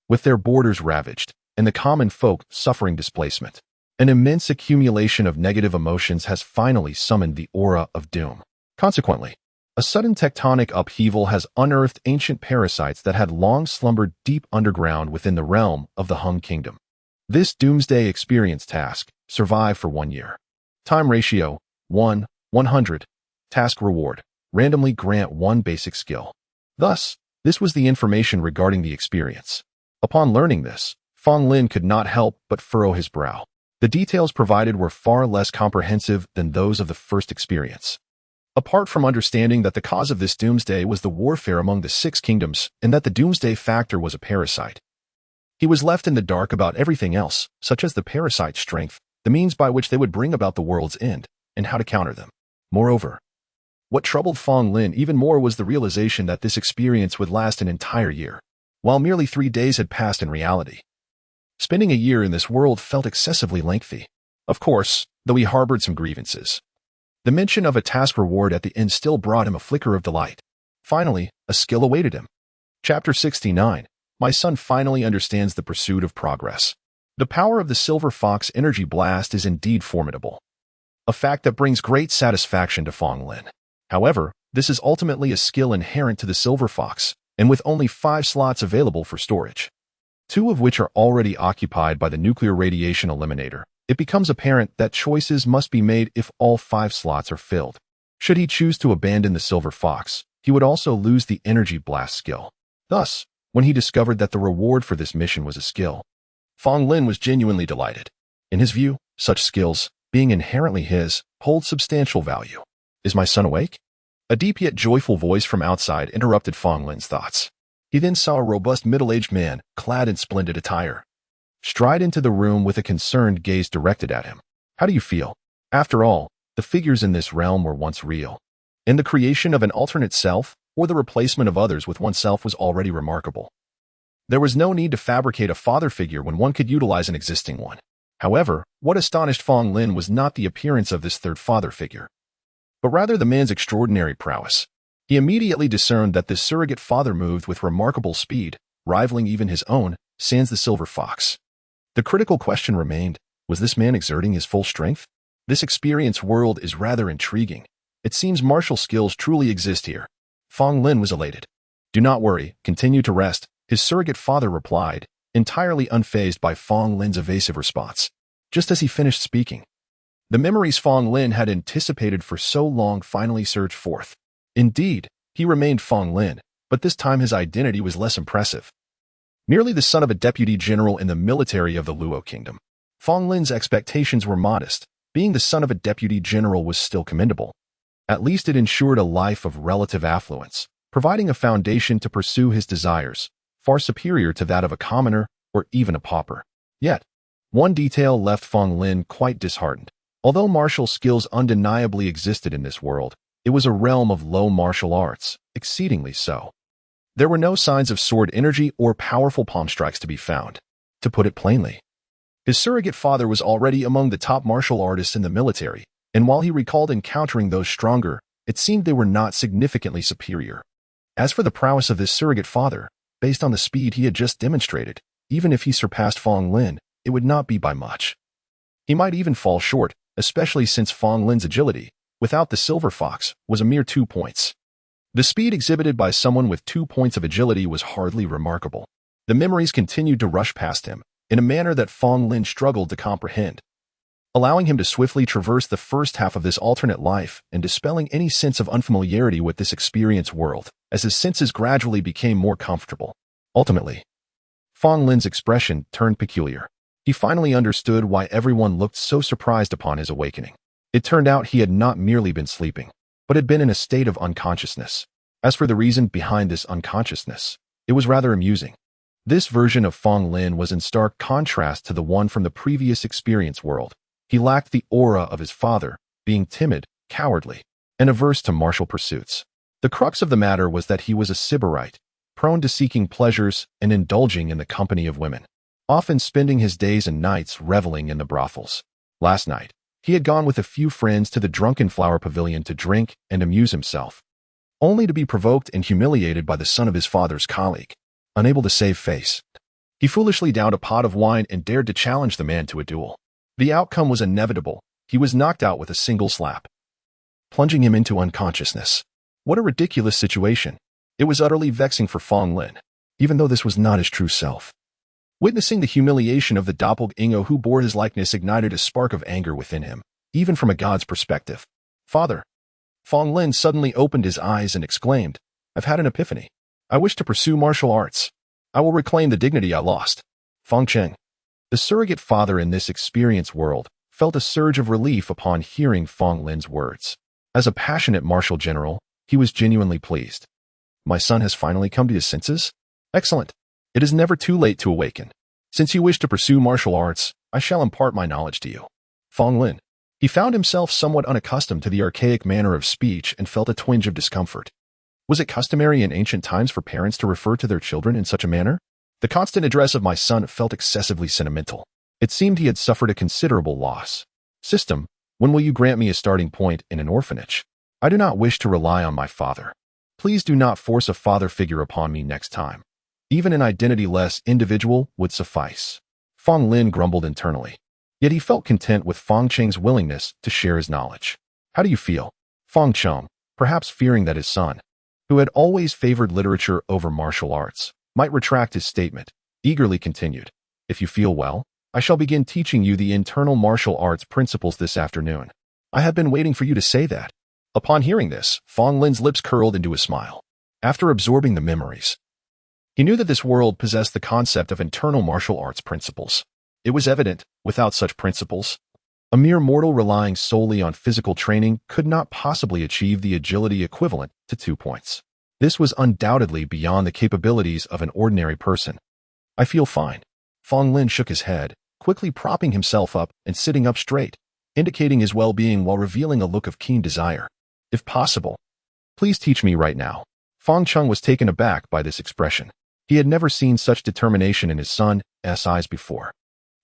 Speaker 1: with their borders ravaged, and the common folk suffering displacement. An immense accumulation of negative emotions has finally summoned the aura of doom. Consequently, a sudden tectonic upheaval has unearthed ancient parasites that had long slumbered deep underground within the realm of the Hung Kingdom. This doomsday experience task survived for 1 year. Time ratio, 1:100. Task reward, randomly grant 1 basic skill. Thus, this was the information regarding the experience. Upon learning this, Fong Lin could not help but furrow his brow. The details provided were far less comprehensive than those of the first experience. Apart from understanding that the cause of this doomsday was the warfare among the 6 kingdoms and that the doomsday factor was a parasite, he was left in the dark about everything else, such as the parasite's strength, the means by which they would bring about the world's end, and how to counter them. Moreover, what troubled Fong Lin even more was the realization that this experience would last an entire year, while merely 3 days had passed in reality. Spending a year in this world felt excessively lengthy. Of course, though he harbored some grievances. The mention of a task reward at the end still brought him a flicker of delight. Finally, a skill awaited him. Chapter 69. My son finally understands the pursuit of progress. The power of the Silver Fox Energy Blast is indeed formidable, a fact that brings great satisfaction to Fong Lin. However, this is ultimately a skill inherent to the Silver Fox, and with only 5 slots available for storage, 2 of which are already occupied by the nuclear radiation eliminator, it becomes apparent that choices must be made if all 5 slots are filled. Should he choose to abandon the Silver Fox, he would also lose the Energy Blast skill. Thus, when he discovered that the reward for this mission was a skill, Fong Lin was genuinely delighted. In his view, such skills, being inherently his, hold substantial value. Is my son awake? A deep yet joyful voice from outside interrupted Fong Lin's thoughts. He then saw a robust middle-aged man, clad in splendid attire, stride into the room with a concerned gaze directed at him. How do you feel? After all, the figures in this realm were once real, and the creation of an alternate self, or the replacement of others with oneself, was already remarkable. There was no need to fabricate a father figure when one could utilize an existing one. However, what astonished Fong Lin was not the appearance of this third father figure, but rather the man's extraordinary prowess. He immediately discerned that this surrogate father moved with remarkable speed, rivaling even his own, sans the Silver Fox. The critical question remained, was this man exerting his full strength? This experience world is rather intriguing. It seems martial skills truly exist here. Fong Lin was elated. Do not worry, continue to rest, his surrogate father replied, entirely unfazed by Fong Lin's evasive response. Just as he finished speaking, the memories Fong Lin had anticipated for so long finally surged forth. Indeed, he remained Fong Lin, but this time his identity was less impressive. Merely the son of a deputy general in the military of the Luo Kingdom. Fong Lin's expectations were modest. Being the son of a deputy general was still commendable. At least it ensured a life of relative affluence, providing a foundation to pursue his desires, far superior to that of a commoner or even a pauper. Yet, one detail left Fong Lin quite disheartened. Although martial skills undeniably existed in this world, it was a realm of low martial arts, exceedingly so. There were no signs of sword energy or powerful palm strikes to be found. To put it plainly, his surrogate father was already among the top martial artists in the military, and while he recalled encountering those stronger, it seemed they were not significantly superior. As for the prowess of this surrogate father, based on the speed he had just demonstrated, even if he surpassed Fong Lin, it would not be by much. He might even fall short, especially since Fong Lin's agility, without the silver fox, was a mere 2 points. The speed exhibited by someone with 2 points of agility was hardly remarkable. The memories continued to rush past him, in a manner that Fong Lin struggled to comprehend, allowing him to swiftly traverse the first half of this alternate life and dispelling any sense of unfamiliarity with this experienced world, as his senses gradually became more comfortable. Ultimately, Fong Lin's expression turned peculiar. He finally understood why everyone looked so surprised upon his awakening. It turned out he had not merely been sleeping, but had been in a state of unconsciousness. As for the reason behind this unconsciousness, it was rather amusing. This version of Fong Lin was in stark contrast to the one from the previous experience world. He lacked the aura of his father, being timid, cowardly, and averse to martial pursuits. The crux of the matter was that he was a sybarite, prone to seeking pleasures and indulging in the company of women, often spending his days and nights reveling in the brothels. Last night, he had gone with a few friends to the Drunken Flower Pavilion to drink and amuse himself, only to be provoked and humiliated by the son of his father's colleague. Unable to save face, he foolishly downed a pot of wine and dared to challenge the man to a duel. The outcome was inevitable. He was knocked out with a single slap, plunging him into unconsciousness. What a ridiculous situation. It was utterly vexing for Fong Lin, even though this was not his true self. Witnessing the humiliation of the doppelganger who bore his likeness ignited a spark of anger within him, even from a god's perspective. Father. Fong Lin suddenly opened his eyes and exclaimed, "I've had an epiphany. I wish to pursue martial arts. I will reclaim the dignity I lost." Fong Cheng, the surrogate father in this experienced world, felt a surge of relief upon hearing Fong Lin's words. As a passionate martial general, he was genuinely pleased. My son has finally come to his senses? Excellent. It is never too late to awaken. Since you wish to pursue martial arts, I shall impart my knowledge to you. Fong Lin. He found himself somewhat unaccustomed to the archaic manner of speech and felt a twinge of discomfort. Was it customary in ancient times for parents to refer to their children in such a manner? The constant address of my son felt excessively sentimental. It seemed he had suffered a considerable loss. System, when will you grant me a starting point in an orphanage? I do not wish to rely on my father. Please do not force a father figure upon me next time. Even an identity-less individual would suffice. Fong Lin grumbled internally. Yet he felt content with Fong Cheng's willingness to share his knowledge. How do you feel? Fong Cheng, perhaps fearing that his son, who had always favored literature over martial arts, might retract his statement, eagerly continued, "If you feel well, I shall begin teaching you the internal martial arts principles this afternoon. I have been waiting for you to say that." Upon hearing this, Fong Lin's lips curled into a smile. After absorbing the memories, he knew that this world possessed the concept of internal martial arts principles. It was evident, without such principles, a mere mortal relying solely on physical training could not possibly achieve the agility equivalent to 2 points. This was undoubtedly beyond the capabilities of an ordinary person. I feel fine. Fong Lin shook his head, quickly propping himself up and sitting up straight, indicating his well-being while revealing a look of keen desire. If possible, please teach me right now. Fong Cheng was taken aback by this expression. He had never seen such determination in his son's eyes before.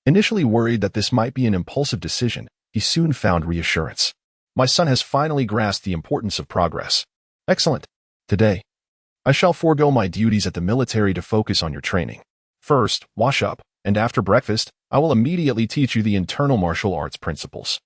Speaker 1: Initially worried that this might be an impulsive decision, he soon found reassurance. My son has finally grasped the importance of progress. Excellent. Today, I shall forego my duties at the military to focus on your training. First, wash up, and after breakfast, I will immediately teach you the internal martial arts principles.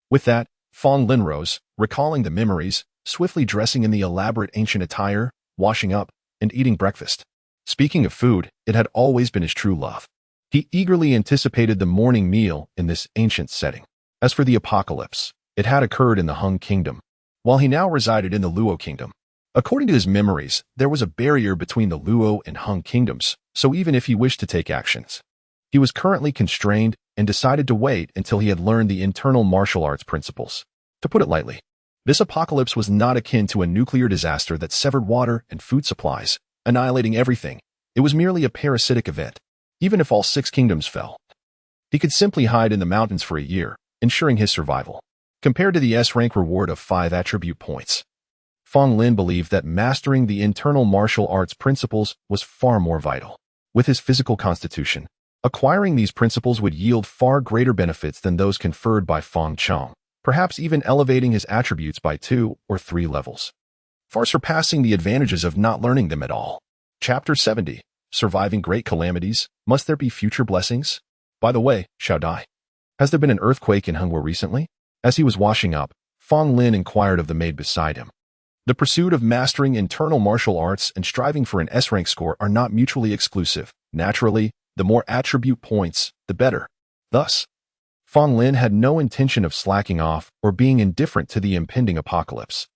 Speaker 1: With that, Fong Lin rose, recalling the memories, swiftly dressing in the elaborate ancient attire, washing up, and eating breakfast. Speaking of food, it had always been his true love. He eagerly anticipated the morning meal in this ancient setting. As for the apocalypse, it had occurred in the Hung Kingdom, while he now resided in the Luo Kingdom. According to his memories, there was a barrier between the Luo and Hung Kingdoms, so even if he wished to take actions, he was currently constrained and decided to wait until he had learned the internal martial arts principles. To put it lightly, This apocalypse was not akin to a nuclear disaster that severed water and food supplies, annihilating everything. It was merely a parasitic event. Even if all 6 kingdoms fell, he could simply hide in the mountains for a year, ensuring his survival. Compared to the S-rank reward of 5 attribute points, Fong Lin believed that mastering the internal martial arts principles was far more vital. With his physical constitution, acquiring these principles would yield far greater benefits than those conferred by Fong Chong, perhaps even elevating his attributes by 2 or 3 levels, far surpassing the advantages of not learning them at all. Chapter 70. Surviving Great Calamities. Must there be future blessings? By the way, Xiao Dai, has there been an earthquake in Hengwa recently? As he was washing up, Fong Lin inquired of the maid beside him. The pursuit of mastering internal martial arts and striving for an S-rank score are not mutually exclusive. Naturally, the more attribute points, the better. Thus, Fong Lin had no intention of slacking off or being indifferent to the impending apocalypse.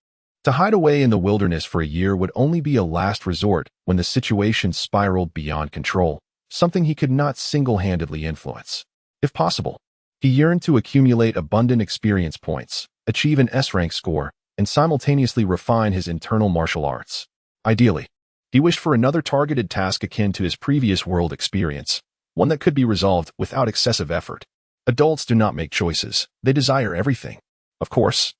Speaker 1: To hide away in the wilderness for a year would only be a last resort when the situation spiraled beyond control, something he could not single-handedly influence. If possible, he yearned to accumulate abundant experience points, achieve an S-rank score, and simultaneously refine his internal martial arts. Ideally, he wished for another targeted task akin to his previous world experience, one that could be resolved without excessive effort. Adults do not make choices, they desire everything. Of course,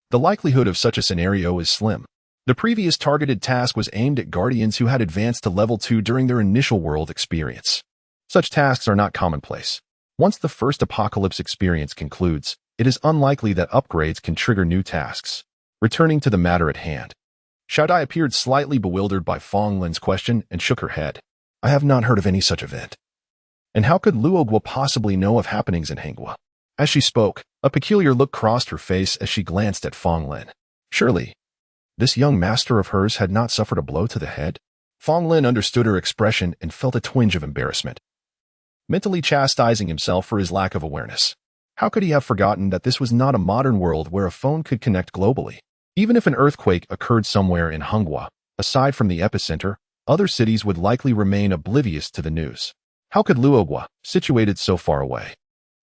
Speaker 1: the likelihood of such a scenario is slim. The previous targeted task was aimed at guardians who had advanced to level 2 during their initial world experience. Such tasks are not commonplace. Once the first apocalypse experience concludes, it is unlikely that upgrades can trigger new tasks. Returning to the matter at hand, Xiao Dai appeared slightly bewildered by Fong Lin's question and shook her head. I have not heard of any such event. And how could Luogua possibly know of happenings in Hengwa? As she spoke, a peculiar look crossed her face as she glanced at Fong Lin. Surely, this young master of hers had not suffered a blow to the head? Fong Lin understood her expression and felt a twinge of embarrassment, mentally chastising himself for his lack of awareness. How could he have forgotten that this was not a modern world where a phone could connect globally? Even if an earthquake occurred somewhere in Hengwa, aside from the epicenter, other cities would likely remain oblivious to the news. How could Luogua, situated so far away,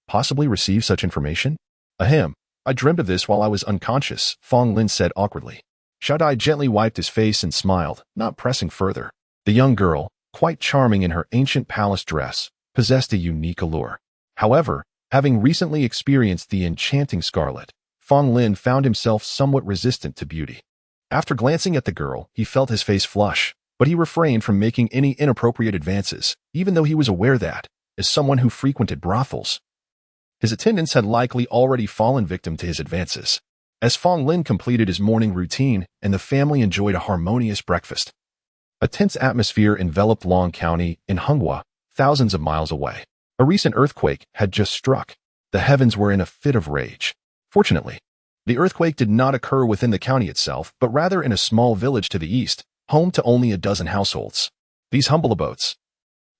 Speaker 1: possibly receive such information? Ahem, I dreamt of this while I was unconscious, Fong Lin said awkwardly. Xiao Dai gently wiped his face and smiled, not pressing further. The young girl, quite charming in her ancient palace dress, possessed a unique allure. However, having recently experienced the enchanting Scarlet, Fong Lin found himself somewhat resistant to beauty. After glancing at the girl, he felt his face flush, but he refrained from making any inappropriate advances, even though he was aware that, as someone who frequented brothels, his attendants had likely already fallen victim to his advances. As Fong Lin completed his morning routine and the family enjoyed a harmonious breakfast, a tense atmosphere enveloped Long County in Hengwa, thousands of miles away. A recent earthquake had just struck. The heavens were in a fit of rage. Fortunately, the earthquake did not occur within the county itself, but rather in a small village to the east, home to only a dozen households. These humble abodes,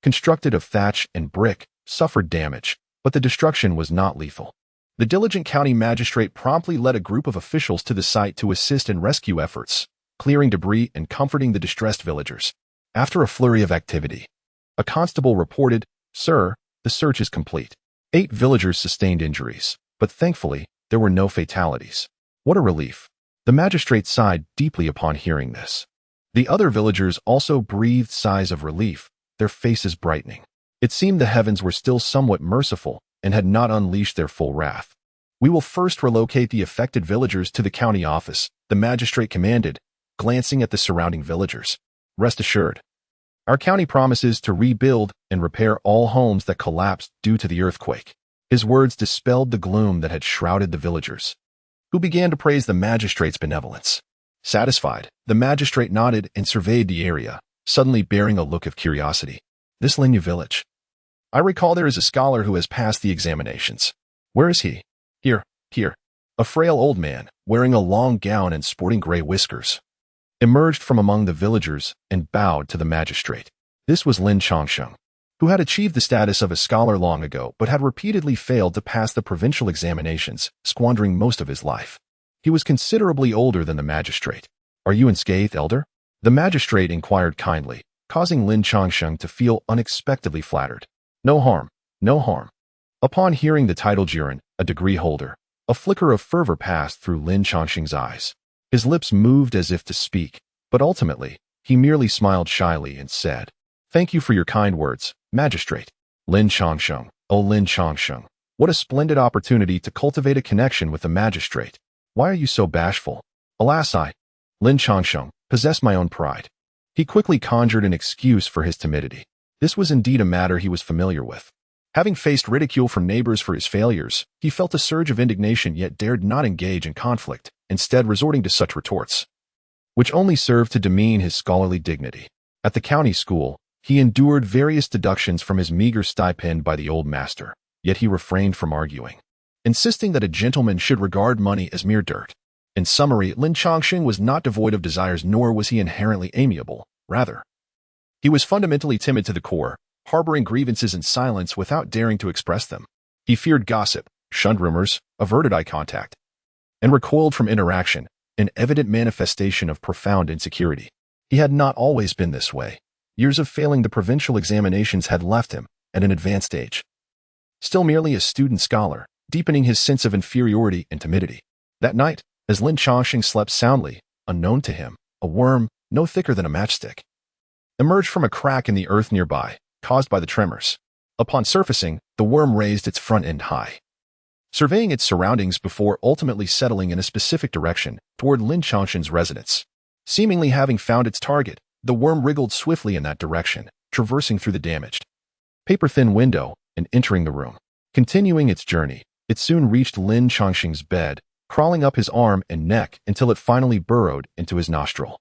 Speaker 1: constructed of thatch and brick, suffered damage, but the destruction was not lethal. The diligent county magistrate promptly led a group of officials to the site to assist in rescue efforts, clearing debris and comforting the distressed villagers. After a flurry of activity, a constable reported, "Sir, the search is complete." 8 villagers sustained injuries, but thankfully, there were no fatalities. What a relief. The magistrate sighed deeply upon hearing this. The other villagers also breathed sighs of relief, their faces brightening. It seemed the heavens were still somewhat merciful and had not unleashed their full wrath. We will first relocate the affected villagers to the county office, the magistrate commanded, glancing at the surrounding villagers. Rest assured, our county promises to rebuild and repair all homes that collapsed due to the earthquake. His words dispelled the gloom that had shrouded the villagers, who began to praise the magistrate's benevolence. Satisfied, the magistrate nodded and surveyed the area, suddenly bearing a look of curiosity. This Linyu village. I recall there is a scholar who has passed the examinations. Where is he? Here. A frail old man, wearing a long gown and sporting gray whiskers, emerged from among the villagers and bowed to the magistrate. This was Lin Chongsheng, who had achieved the status of a scholar long ago but had repeatedly failed to pass the provincial examinations, squandering most of his life. He was considerably older than the magistrate. Are you unscathed, elder? The magistrate inquired kindly, causing Lin Chongsheng to feel unexpectedly flattered. No harm. Upon hearing the title Jiren, a degree holder, A flicker of fervor passed through Lin Chongqing's eyes. His lips moved as if to speak, but ultimately, he merely smiled shyly and said, "Thank you for your kind words, Magistrate." Lin Chongqing, oh Lin Chongqing, what a splendid opportunity to cultivate a connection with the magistrate. Why are you so bashful? Alas, Lin Chongqing, possess my own pride. He quickly conjured an excuse for his timidity. This was indeed a matter he was familiar with. Having faced ridicule from neighbors for his failures, he felt a surge of indignation yet dared not engage in conflict, instead resorting to such retorts, which only served to demean his scholarly dignity. At the county school, he endured various deductions from his meager stipend by the old master, yet he refrained from arguing, insisting that a gentleman should regard money as mere dirt. In summary, Lin Chongqing was not devoid of desires, nor was he inherently amiable. Rather, he was fundamentally timid to the core, harboring grievances in silence without daring to express them. He feared gossip, shunned rumors, averted eye contact, and recoiled from interaction, an evident manifestation of profound insecurity. He had not always been this way. Years of failing the provincial examinations had left him, at an advanced age, still merely a student scholar, deepening his sense of inferiority and timidity. That night, as Lin Chongqing slept soundly, unknown to him, a worm, no thicker than a matchstick, emerged from a crack in the earth nearby, caused by the tremors. Upon surfacing, the worm raised its front end high, surveying its surroundings before ultimately settling in a specific direction toward Lin Chongqing's residence. Seemingly having found its target, the worm wriggled swiftly in that direction, traversing through the damaged, paper-thin window and entering the room. Continuing its journey, it soon reached Lin Chongqing's bed, crawling up his arm and neck until it finally burrowed into his nostril.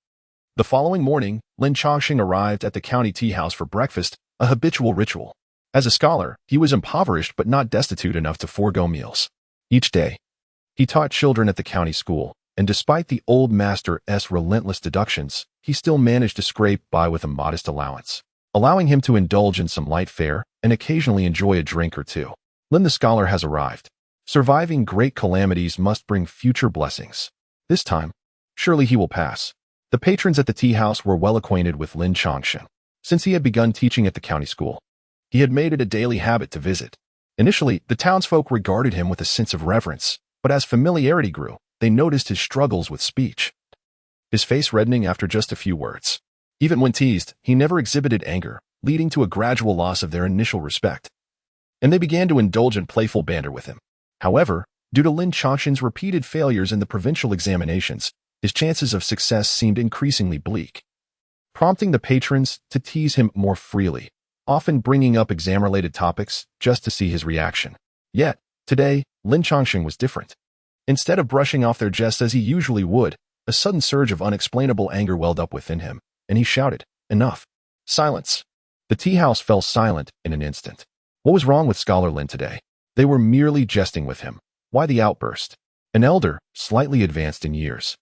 Speaker 1: The following morning, Lin Chongqing arrived at the county tea house for breakfast, a habitual ritual. As a scholar, he was impoverished but not destitute enough to forego meals. Each day, he taught children at the county school, and despite the old master's relentless deductions, he still managed to scrape by with a modest allowance, allowing him to indulge in some light fare and occasionally enjoy a drink or two. Lin the scholar has arrived. Surviving great calamities must bring future blessings. This time, surely he will pass. The patrons at the tea house were well acquainted with Lin Chongqing. Since he had begun teaching at the county school, he had made it a daily habit to visit. Initially, the townsfolk regarded him with a sense of reverence, but as familiarity grew, they noticed his struggles with speech, his face reddening after just a few words. Even when teased, he never exhibited anger, leading to a gradual loss of their initial respect, and they began to indulge in playful banter with him. However, due to Lin Chongqing's repeated failures in the provincial examinations, his chances of success seemed increasingly bleak, prompting the patrons to tease him more freely, often bringing up exam-related topics just to see his reaction. Yet, today, Lin Chongqing was different. Instead of brushing off their jests as he usually would, a sudden surge of unexplainable anger welled up within him, and he shouted, "Enough! Silence!" The tea house fell silent in an instant. What was wrong with Scholar Lin today? They were merely jesting with him. Why the outburst? An elder, slightly advanced in years,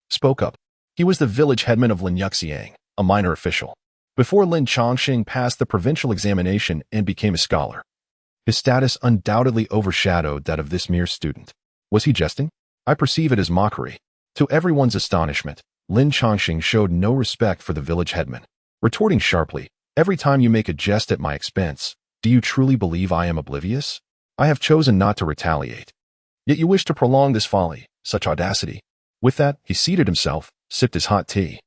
Speaker 1: spoke up. He was the village headman of Linyuxiang, a minor official. Before Lin Chongqing passed the provincial examination and became a scholar, his status undoubtedly overshadowed that of this mere student. Was he jesting? I perceive it as mockery. To everyone's astonishment, Lin Chongqing showed no respect for the village headman, retorting sharply, "Every time you make a jest at my expense, do you truly believe I am oblivious? I have chosen not to retaliate. Yet you wish to prolong this folly, such audacity." With that, he seated himself, sipped his hot tea,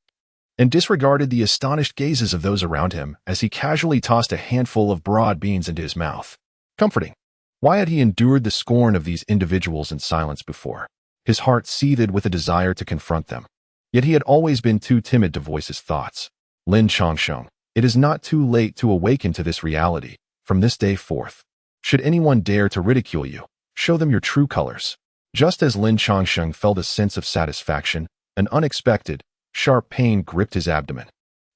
Speaker 1: and disregarded the astonished gazes of those around him as he casually tossed a handful of broad beans into his mouth. Comforting. Why had he endured the scorn of these individuals in silence before? His heart seethed with a desire to confront them. Yet he had always been too timid to voice his thoughts. Lin Chongqing, it is not too late to awaken to this reality. From this day forth, should anyone dare to ridicule you, show them your true colors. Just as Lin Chongqing felt a sense of satisfaction, an unexpected, sharp pain gripped his abdomen,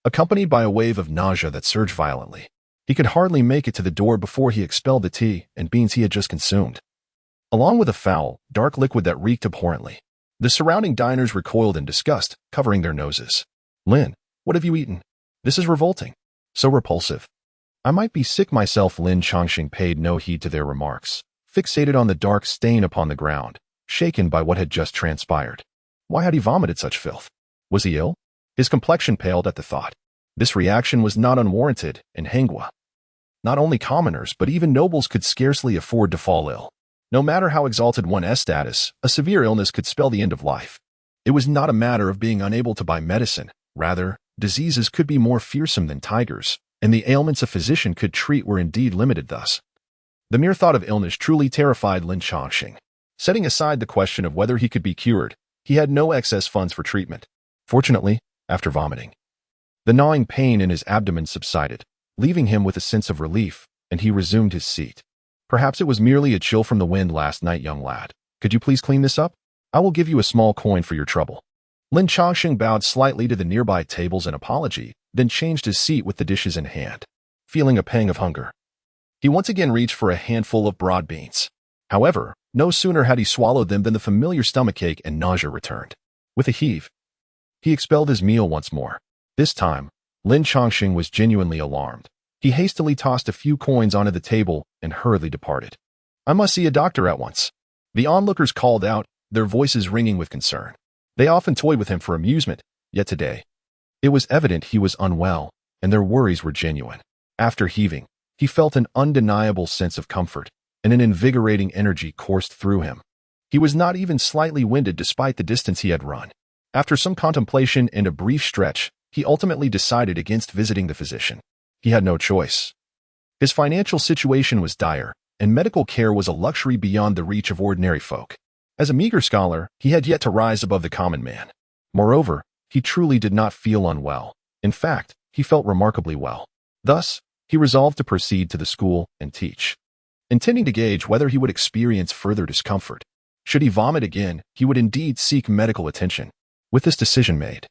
Speaker 1: accompanied by a wave of nausea that surged violently. He could hardly make it to the door before he expelled the tea and beans he had just consumed, along with a foul, dark liquid that reeked abhorrently. The surrounding diners recoiled in disgust, covering their noses. "Lin, what have you eaten? This is revolting. So repulsive. I might be sick myself." Lin Chongqing paid no heed to their remarks, fixated on the dark stain upon the ground, shaken by what had just transpired. Why had he vomited such filth? Was he ill? His complexion paled at the thought. This reaction was not unwarranted in Hanghua. Not only commoners but even nobles could scarcely afford to fall ill. No matter how exalted one's status, a severe illness could spell the end of life. It was not a matter of being unable to buy medicine. Rather, diseases could be more fearsome than tigers, and the ailments a physician could treat were indeed limited thus. The mere thought of illness truly terrified Lin Chongqing. Setting aside the question of whether he could be cured, he had no excess funds for treatment. Fortunately, after vomiting, the gnawing pain in his abdomen subsided, leaving him with a sense of relief, and he resumed his seat. Perhaps it was merely a chill from the wind last night, young lad. Could you please clean this up? I will give you a small coin for your trouble. Lin Chongqing bowed slightly to the nearby tables in apology, then changed his seat with the dishes in hand. Feeling a pang of hunger, he once again reached for a handful of broad beans. However, no sooner had he swallowed them than the familiar stomachache and nausea returned. With a heave, he expelled his meal once more. This time, Lin Chongqing was genuinely alarmed. He hastily tossed a few coins onto the table and hurriedly departed. I must see a doctor at once. The onlookers called out, their voices ringing with concern. They often toyed with him for amusement, yet today, it was evident he was unwell, and their worries were genuine. After heaving, he felt an undeniable sense of comfort, and an invigorating energy coursed through him. He was not even slightly winded despite the distance he had run. After some contemplation and a brief stretch, he ultimately decided against visiting the physician. He had no choice. His financial situation was dire, and medical care was a luxury beyond the reach of ordinary folk. As a meager scholar, he had yet to rise above the common man. Moreover, he truly did not feel unwell. In fact, he felt remarkably well. Thus, he resolved to proceed to the school and teach, intending to gauge whether he would experience further discomfort. Should he vomit again, he would indeed seek medical attention. With this decision made,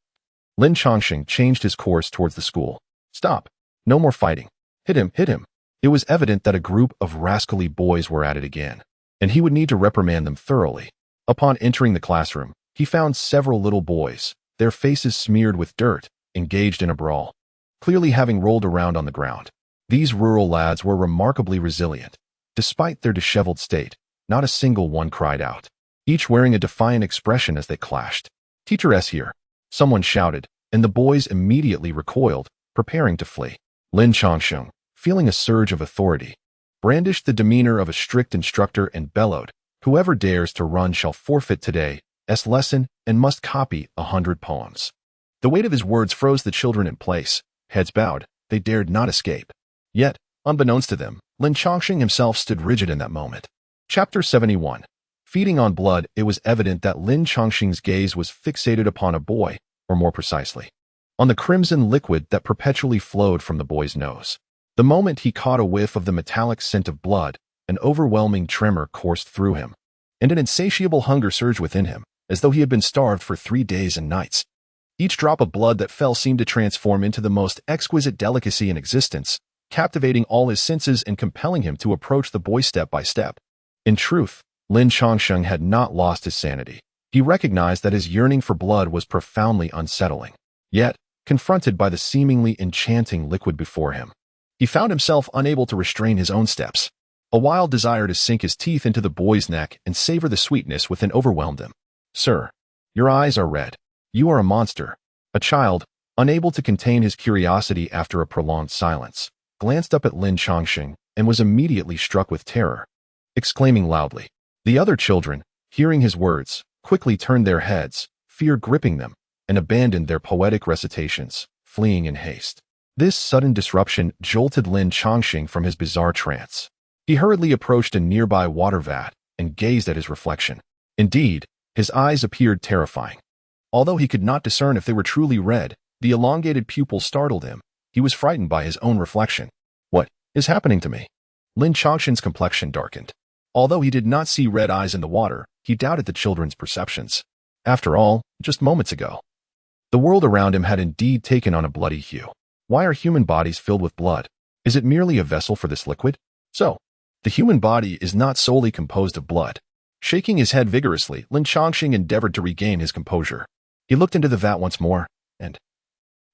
Speaker 1: Lin Chongqing changed his course towards the school. Stop. No more fighting. Hit him, hit him. It was evident that a group of rascally boys were at it again, and he would need to reprimand them thoroughly. Upon entering the classroom, he found several little boys, their faces smeared with dirt, engaged in a brawl, clearly having rolled around on the ground. These rural lads were remarkably resilient. Despite their disheveled state, not a single one cried out, each wearing a defiant expression as they clashed. Teacher S here, someone shouted, and the boys immediately recoiled, preparing to flee. Lin Chongqing, feeling a surge of authority, brandished the demeanor of a strict instructor and bellowed, whoever dares to run shall forfeit today's lesson and must copy 100 poems. The weight of his words froze the children in place. Heads bowed, they dared not escape. Yet, unbeknownst to them, Lin Chongqing himself stood rigid in that moment. Chapter 71. Feeding on blood, it was evident that Lin Chongqing's gaze was fixated upon a boy, or more precisely, on the crimson liquid that perpetually flowed from the boy's nose. The moment he caught a whiff of the metallic scent of blood, an overwhelming tremor coursed through him, and an insatiable hunger surged within him, as though he had been starved for 3 days and nights. Each drop of blood that fell seemed to transform into the most exquisite delicacy in existence, captivating all his senses and compelling him to approach the boy step by step. In truth, Lin Chongqing had not lost his sanity. He recognized that his yearning for blood was profoundly unsettling. Yet, confronted by the seemingly enchanting liquid before him, he found himself unable to restrain his own steps. A wild desire to sink his teeth into the boy's neck and savor the sweetness within overwhelmed him. Sir, your eyes are red. You are a monster. A child, unable to contain his curiosity after a prolonged silence, glanced up at Lin Chongqing and was immediately struck with terror, exclaiming loudly. The other children, hearing his words, quickly turned their heads, fear gripping them, and abandoned their poetic recitations, fleeing in haste. This sudden disruption jolted Lin Chongqing from his bizarre trance. He hurriedly approached a nearby water vat and gazed at his reflection. Indeed, his eyes appeared terrifying. Although he could not discern if they were truly red, the elongated pupils startled him. He was frightened by his own reflection. What is happening to me? Lin Chongqing's complexion darkened. Although he did not see red eyes in the water, he doubted the children's perceptions. After all, just moments ago, the world around him had indeed taken on a bloody hue. Why are human bodies filled with blood? Is it merely a vessel for this liquid? So, the human body is not solely composed of blood. Shaking his head vigorously, Lin Chongqing endeavored to regain his composure. He looked into the vat once more, and,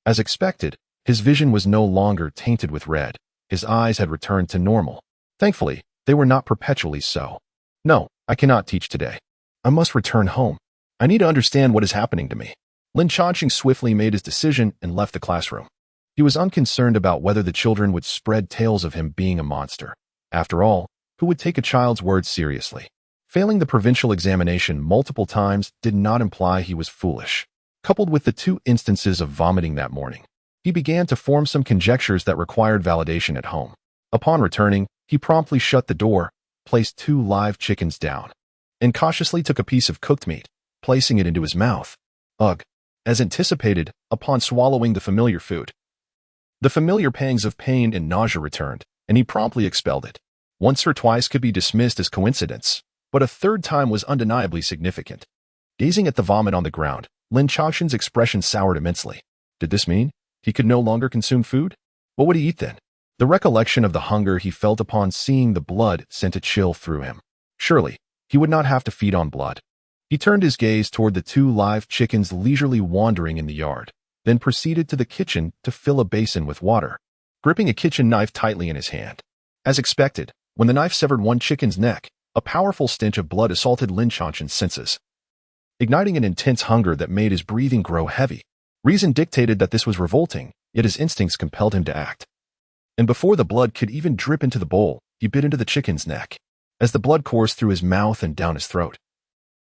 Speaker 1: as expected, his vision was no longer tainted with red. His eyes had returned to normal. Thankfully, they were not perpetually so. No, I cannot teach today. I must return home. I need to understand what is happening to me. Lin Chongqing swiftly made his decision and left the classroom. He was unconcerned about whether the children would spread tales of him being a monster. After all, who would take a child's words seriously. Failing the provincial examination multiple times did not imply he was foolish. Coupled with the 2 instances of vomiting that morning, he began to form some conjectures that required validation at home. Upon returning, he promptly shut the door, placed 2 live chickens down, and cautiously took a piece of cooked meat, placing it into his mouth. Ugh. As anticipated, upon swallowing the familiar food, the familiar pangs of pain and nausea returned, and he promptly expelled it. Once or twice could be dismissed as coincidence, but a 3rd time was undeniably significant. Gazing at the vomit on the ground, Lin Chaoxin's expression soured immensely. Did this mean he could no longer consume food? What would he eat then? The recollection of the hunger he felt upon seeing the blood sent a chill through him. Surely, he would not have to feed on blood. He turned his gaze toward the 2 live chickens leisurely wandering in the yard, then proceeded to the kitchen to fill a basin with water, gripping a kitchen knife tightly in his hand. As expected, when the knife severed one chicken's neck, a powerful stench of blood assaulted Lin Chaoxin's senses, igniting an intense hunger that made his breathing grow heavy. Reason dictated that this was revolting, yet his instincts compelled him to act. And before the blood could even drip into the bowl, he bit into the chicken's neck. As the blood coursed through his mouth and down his throat,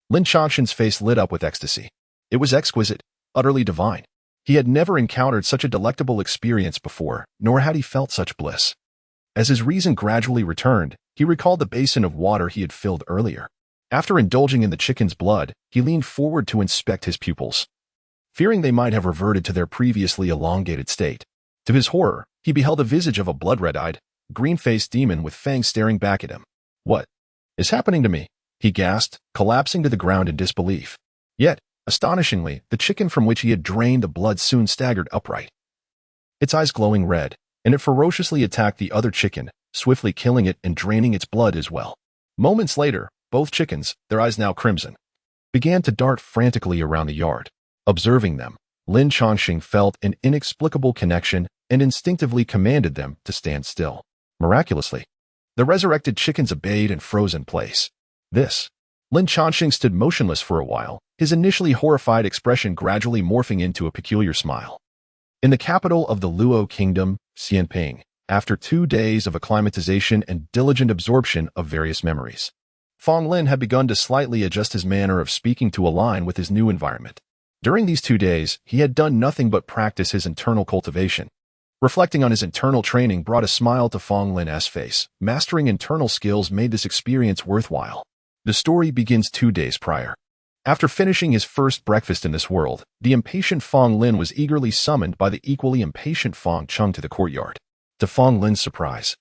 Speaker 1: Lin Chaoxin's face lit up with ecstasy. It was exquisite, utterly divine. He had never encountered such a delectable experience before, nor had he felt such bliss. As his reason gradually returned, he recalled the basin of water he had filled earlier. After indulging in the chicken's blood, he leaned forward to inspect his pupils, fearing they might have reverted to their previously elongated state. To his horror, he beheld the visage of a blood-red-eyed, green-faced demon with fangs staring back at him. What is happening to me? He gasped, collapsing to the ground in disbelief. Yet, astonishingly, the chicken from which he had drained the blood soon staggered upright, its eyes glowing red, and it ferociously attacked the other chicken, swiftly killing it and draining its blood as well. Moments later, both chickens, their eyes now crimson, began to dart frantically around the yard. Observing them, Lin Chaoxin felt an inexplicable connection and instinctively commanded them to stand still. Miraculously, the resurrected chickens obeyed and froze in place. Lin Chaoxin stood motionless for a while, his initially horrified expression gradually morphing into a peculiar smile. In the capital of the Luo Kingdom, Xianping, after 2 days of acclimatization and diligent absorption of various memories, Fong Lin had begun to slightly adjust his manner of speaking to align with his new environment. During these 2 days, he had done nothing but practice his internal cultivation. Reflecting on his internal training brought a smile to Fong Lin's face. Mastering internal skills made this experience worthwhile. The story begins 2 days prior. After finishing his first breakfast in this world, the impatient Fong Lin was eagerly summoned by the equally impatient Fong Chung to the courtyard. To Fong Lin's surprise,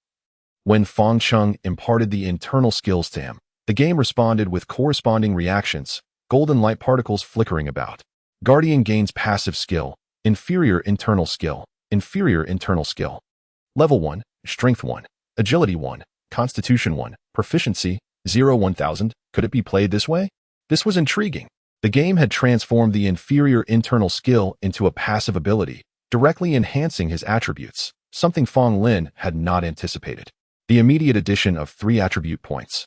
Speaker 1: when Fong Chung imparted the internal skills to him, the game responded with corresponding reactions, golden light particles flickering about. Guardian gains passive skill, inferior internal skill, inferior internal skill. Level 1, Strength 1, Agility 1, Constitution 1, Proficiency 0-1000. Could it be played this way? This was intriguing. The game had transformed the inferior internal skill into a passive ability, directly enhancing his attributes, something Fong Lin had not anticipated. The immediate addition of 3 attribute points,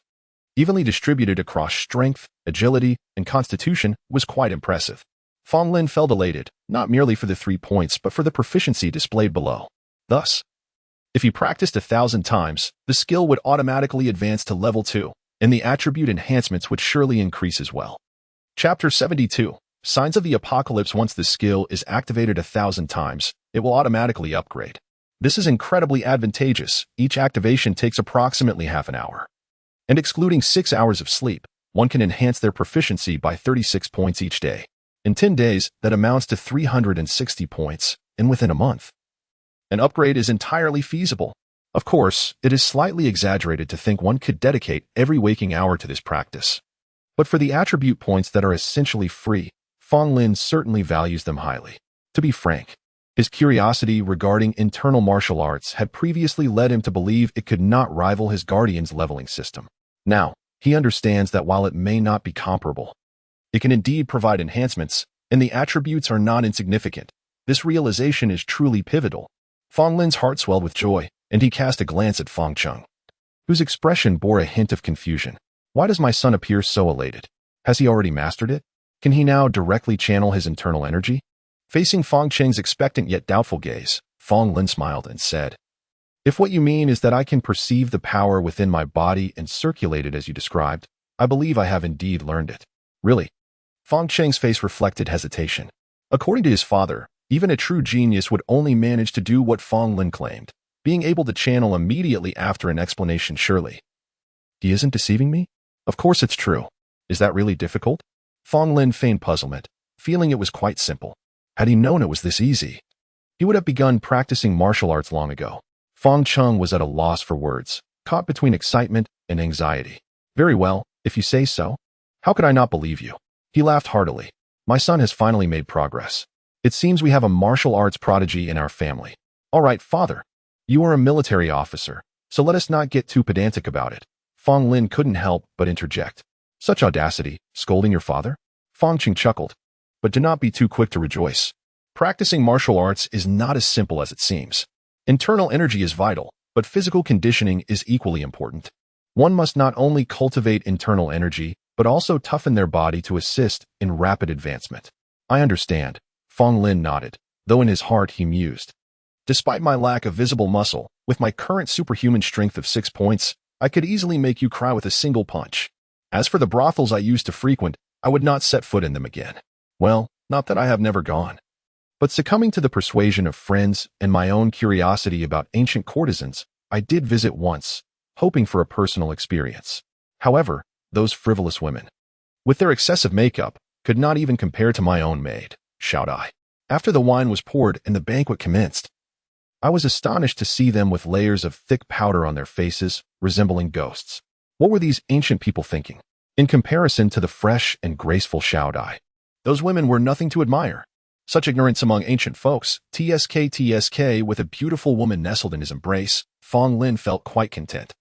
Speaker 1: evenly distributed across Strength, Agility, and Constitution, was quite impressive. Fong Lin felt elated, not merely for the 3 points but for the proficiency displayed below. Thus, if he practiced 1,000 times, the skill would automatically advance to level 2, and the attribute enhancements would surely increase as well. Chapter 72. Signs of the Apocalypse. Once the skill is activated 1,000 times, it will automatically upgrade. This is incredibly advantageous. Each activation takes approximately half an hour. And excluding 6 hours of sleep, one can enhance their proficiency by 36 points each day. In 10 days, that amounts to 360 points, and within a month, an upgrade is entirely feasible. Of course, it is slightly exaggerated to think one could dedicate every waking hour to this practice. But for the attribute points that are essentially free, Fong Lin certainly values them highly. To be frank, his curiosity regarding internal martial arts had previously led him to believe it could not rival his guardian's leveling system. Now, he understands that while it may not be comparable, it can indeed provide enhancements, and the attributes are not insignificant. This realization is truly pivotal. Fong Lin's heart swelled with joy, and he cast a glance at Fong Chung, whose expression bore a hint of confusion. Why does my son appear so elated? Has he already mastered it? Can he now directly channel his internal energy? Facing Fong Cheng's expectant yet doubtful gaze, Fong Lin smiled and said, If what you mean is that I can perceive the power within my body and circulate it as you described, I believe I have indeed learned it. Really? Feng Cheng's face reflected hesitation. According to his father, even a true genius would only manage to do what Feng Lin claimed, being able to channel immediately after an explanation surely. He isn't deceiving me? Of course it's true. Is that really difficult? Feng Lin feigned puzzlement, feeling it was quite simple. Had he known it was this easy, he would have begun practicing martial arts long ago. Feng Cheng was at a loss for words, caught between excitement and anxiety. Very well, if you say so. How could I not believe you? He laughed heartily. My son has finally made progress. It seems we have a martial arts prodigy in our family. All right, father. You are a military officer, so let us not get too pedantic about it. Feng Lin couldn't help but interject. Such audacity, scolding your father? Feng Cheng chuckled. But do not be too quick to rejoice. Practicing martial arts is not as simple as it seems. Internal energy is vital, but physical conditioning is equally important. One must not only cultivate internal energy, but also toughen their body to assist in rapid advancement. I understand. Feng Lin nodded, though in his heart he mused. Despite my lack of visible muscle, with my current superhuman strength of 6 points, I could easily make you cry with a single punch. As for the brothels I used to frequent, I would not set foot in them again. Well, not that I have never gone. But succumbing to the persuasion of friends and my own curiosity about ancient courtesans, I did visit once, hoping for a personal experience. However, those frivolous women, with their excessive makeup, could not even compare to my own maid, shout I. After the wine was poured and the banquet commenced, I was astonished to see them with layers of thick powder on their faces, resembling ghosts. What were these ancient people thinking? In comparison to the fresh and graceful shout I, those women were nothing to admire. Such ignorance among ancient folks, TSK with a beautiful woman nestled in his embrace, Feng Lin felt quite content.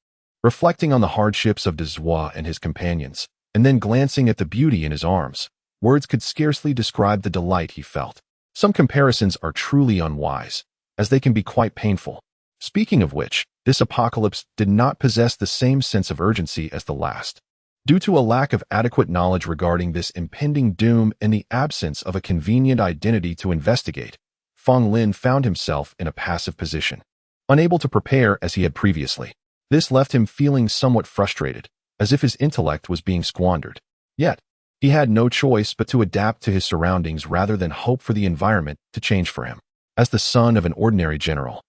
Speaker 1: Reflecting on the hardships of Dezhua and his companions, and then glancing at the beauty in his arms, words could scarcely describe the delight he felt. Some comparisons are truly unwise, as they can be quite painful. Speaking of which, this apocalypse did not possess the same sense of urgency as the last. Due to a lack of adequate knowledge regarding this impending doom and the absence of a convenient identity to investigate, Feng Lin found himself in a passive position, unable to prepare as he had previously. This left him feeling somewhat frustrated, as if his intellect was being squandered. Yet, he had no choice but to adapt to his surroundings rather than hope for the environment to change for him. As the son of an ordinary general,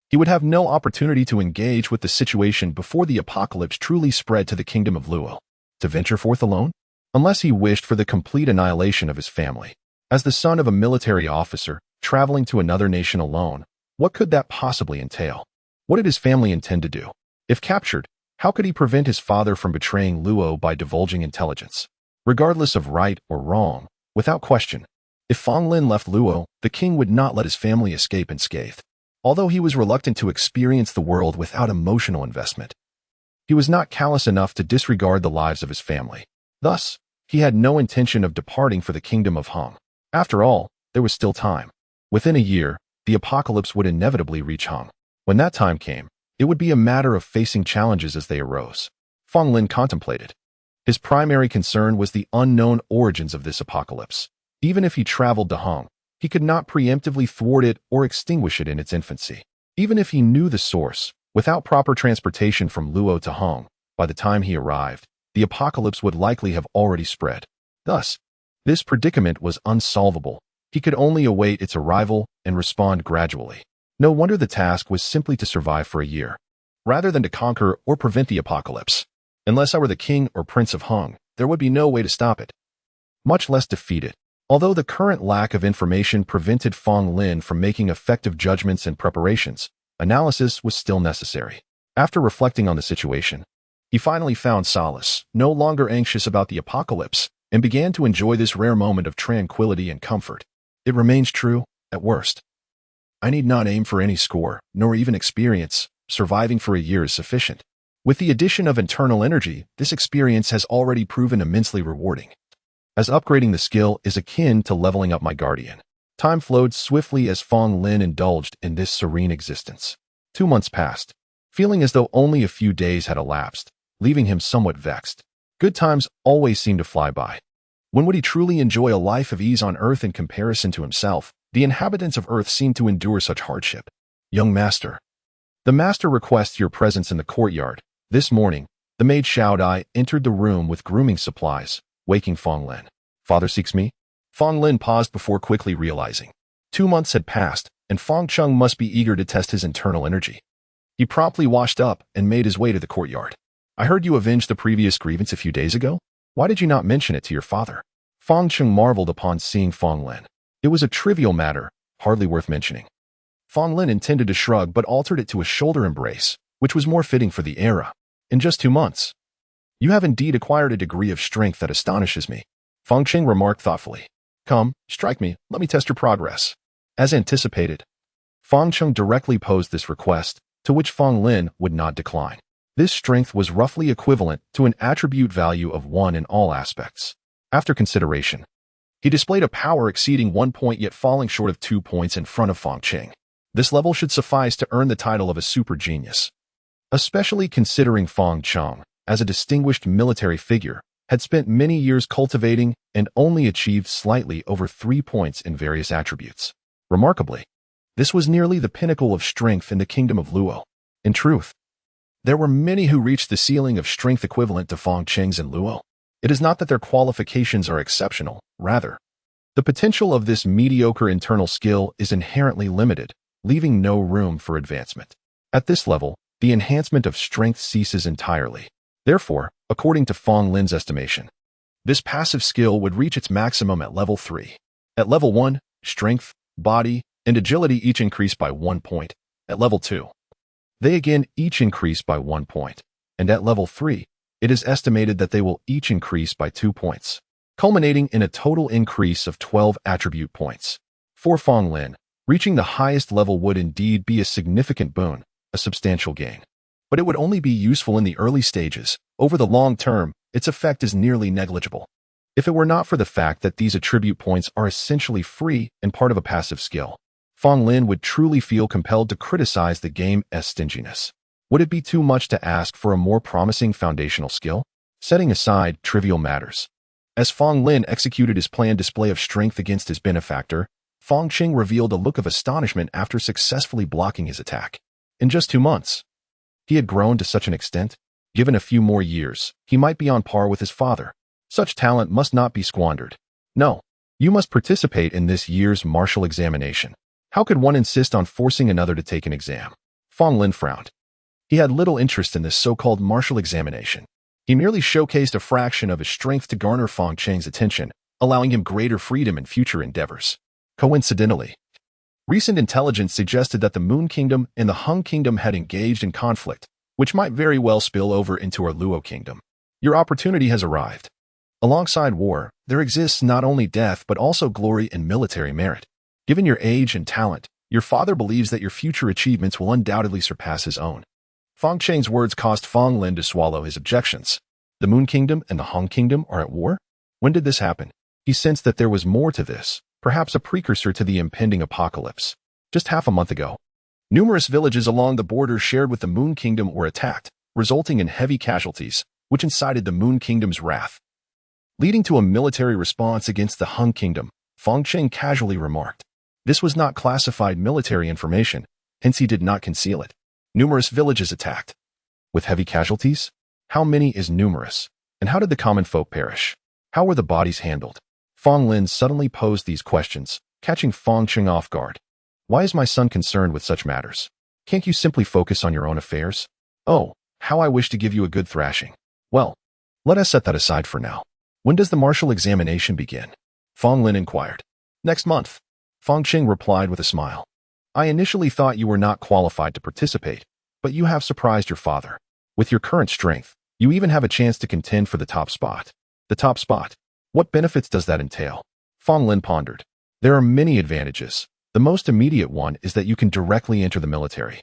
Speaker 1: he would have no opportunity to engage with the situation before the apocalypse truly spread to the kingdom of Luo. To venture forth alone? Unless he wished for the complete annihilation of his family. As the son of a military officer, traveling to another nation alone, what could that possibly entail? What did his family intend to do? If captured, how could he prevent his father from betraying Luo by divulging intelligence? Regardless of right or wrong, without question, if Feng Lin left Luo, the king would not let his family escape unscathed. Although he was reluctant to experience the world without emotional investment, he was not callous enough to disregard the lives of his family. Thus, he had no intention of departing for the kingdom of Hong. After all, there was still time. Within a year, the apocalypse would inevitably reach Hong. When that time came, it would be a matter of facing challenges as they arose. Feng Lin contemplated. His primary concern was the unknown origins of this apocalypse. Even if he traveled to Hong, he could not preemptively thwart it or extinguish it in its infancy. Even if he knew the source, without proper transportation from Luo to Hong, by the time he arrived, the apocalypse would likely have already spread. Thus, this predicament was unsolvable. He could only await its arrival and respond gradually. No wonder the task was simply to survive for a year, rather than to conquer or prevent the apocalypse. Unless I were the king or prince of Hong, there would be no way to stop it, much less defeat it. Although the current lack of information prevented Feng Lin from making effective judgments and preparations, analysis was still necessary. After reflecting on the situation, he finally found solace, no longer anxious about the apocalypse, and began to enjoy this rare moment of tranquility and comfort. It remains true, at worst. I need not aim for any score, nor even experience. Surviving for a year is sufficient. With the addition of internal energy, this experience has already proven immensely rewarding, as upgrading the skill is akin to leveling up my guardian. Time flowed swiftly as Feng Lin indulged in this serene existence. 2 months passed, feeling as though only a few days had elapsed, leaving him somewhat vexed. Good times always seemed to fly by. When would he truly enjoy a life of ease on Earth in comparison to himself? The inhabitants of Earth seemed to endure such hardship. Young master, The master requests your presence in the courtyard. This morning, the maid Xiao Dai entered the room with grooming supplies, waking Fong Lin. Father seeks me? Fong Lin paused before quickly realizing. 2 months had passed, and Fong Chung must be eager to test his internal energy. He promptly washed up and made his way to the courtyard. I heard you avenged the previous grievance a few days ago? Why did you not mention it to your father? Fong Chung marveled upon seeing Fong Lin. It was a trivial matter, hardly worth mentioning. Fong Lin intended to shrug but altered it to a shoulder embrace, which was more fitting for the era. In just 2 months. You have indeed acquired a degree of strength that astonishes me. Fong Cheng remarked thoughtfully. Come, strike me, let me test your progress. As anticipated, Fong Chung directly posed this request, to which Fong Lin would not decline. This strength was roughly equivalent to an attribute value of 1 in all aspects. After consideration, he displayed a power exceeding 1 point yet falling short of 2 points in front of Fong Cheng. This level should suffice to earn the title of a super genius. Especially considering Fong Cheng, as a distinguished military figure, had spent many years cultivating and only achieved slightly over 3 points in various attributes. Remarkably, this was nearly the pinnacle of strength in the kingdom of Luo. In truth, there were many who reached the ceiling of strength equivalent to Fong Cheng's in Luo. It is not that their qualifications are exceptional, rather, the potential of this mediocre internal skill is inherently limited, leaving no room for advancement. At this level, the enhancement of strength ceases entirely. Therefore, according to Fong Lin's estimation, this passive skill would reach its maximum at level 3. At level 1, strength, body, and agility each increase by 1 point. At level 2, they again each increase by 1 point. And at level 3, it is estimated that they will each increase by 2 points, culminating in a total increase of 12 attribute points. For Fong Lin, reaching the highest level would indeed be a significant boon, a substantial gain. But it would only be useful in the early stages. Over the long term, its effect is nearly negligible. If it were not for the fact that these attribute points are essentially free and part of a passive skill, Fong Lin would truly feel compelled to criticize the game's stinginess. Would it be too much to ask for a more promising foundational skill? Setting aside trivial matters. As Fong Lin executed his planned display of strength against his benefactor, Fong Cheng revealed a look of astonishment after successfully blocking his attack. In just 2 months, he had grown to such an extent. Given a few more years, he might be on par with his father. Such talent must not be squandered. No, you must participate in this year's martial examination. How could one insist on forcing another to take an exam? Fong Lin frowned. He had little interest in this so-called martial examination. He merely showcased a fraction of his strength to garner Fong Cheng's attention, allowing him greater freedom in future endeavors. Coincidentally, recent intelligence suggested that the Moon Kingdom and the Hung Kingdom had engaged in conflict, which might very well spill over into our Luo Kingdom. Your opportunity has arrived. Alongside war, there exists not only death but also glory and military merit. Given your age and talent, your father believes that your future achievements will undoubtedly surpass his own. Fong Cheng's words caused Fong Lin to swallow his objections. The Moon Kingdom and the Hung Kingdom are at war? When did this happen? He sensed that there was more to this, perhaps a precursor to the impending apocalypse. Just half a month ago, numerous villages along the border shared with the Moon Kingdom were attacked, resulting in heavy casualties, which incited the Moon Kingdom's wrath. Leading to a military response against the Hung Kingdom, Fong Cheng casually remarked. This was not classified military information, hence he did not conceal it. Numerous villages attacked. With heavy casualties? How many is numerous? And how did the common folk perish? How were the bodies handled? Fong Lin suddenly posed these questions, catching Fong Cheng off guard. Why is my son concerned with such matters? Can't you simply focus on your own affairs? Oh, how I wish to give you a good thrashing. Well, let us set that aside for now. When does the martial examination begin? Fong Lin inquired. Next month. Fong Cheng replied with a smile. I initially thought you were not qualified to participate, but you have surprised your father. With your current strength, you even have a chance to contend for the top spot. The top spot. What benefits does that entail? Fong Lin pondered. There are many advantages. The most immediate one is that you can directly enter the military,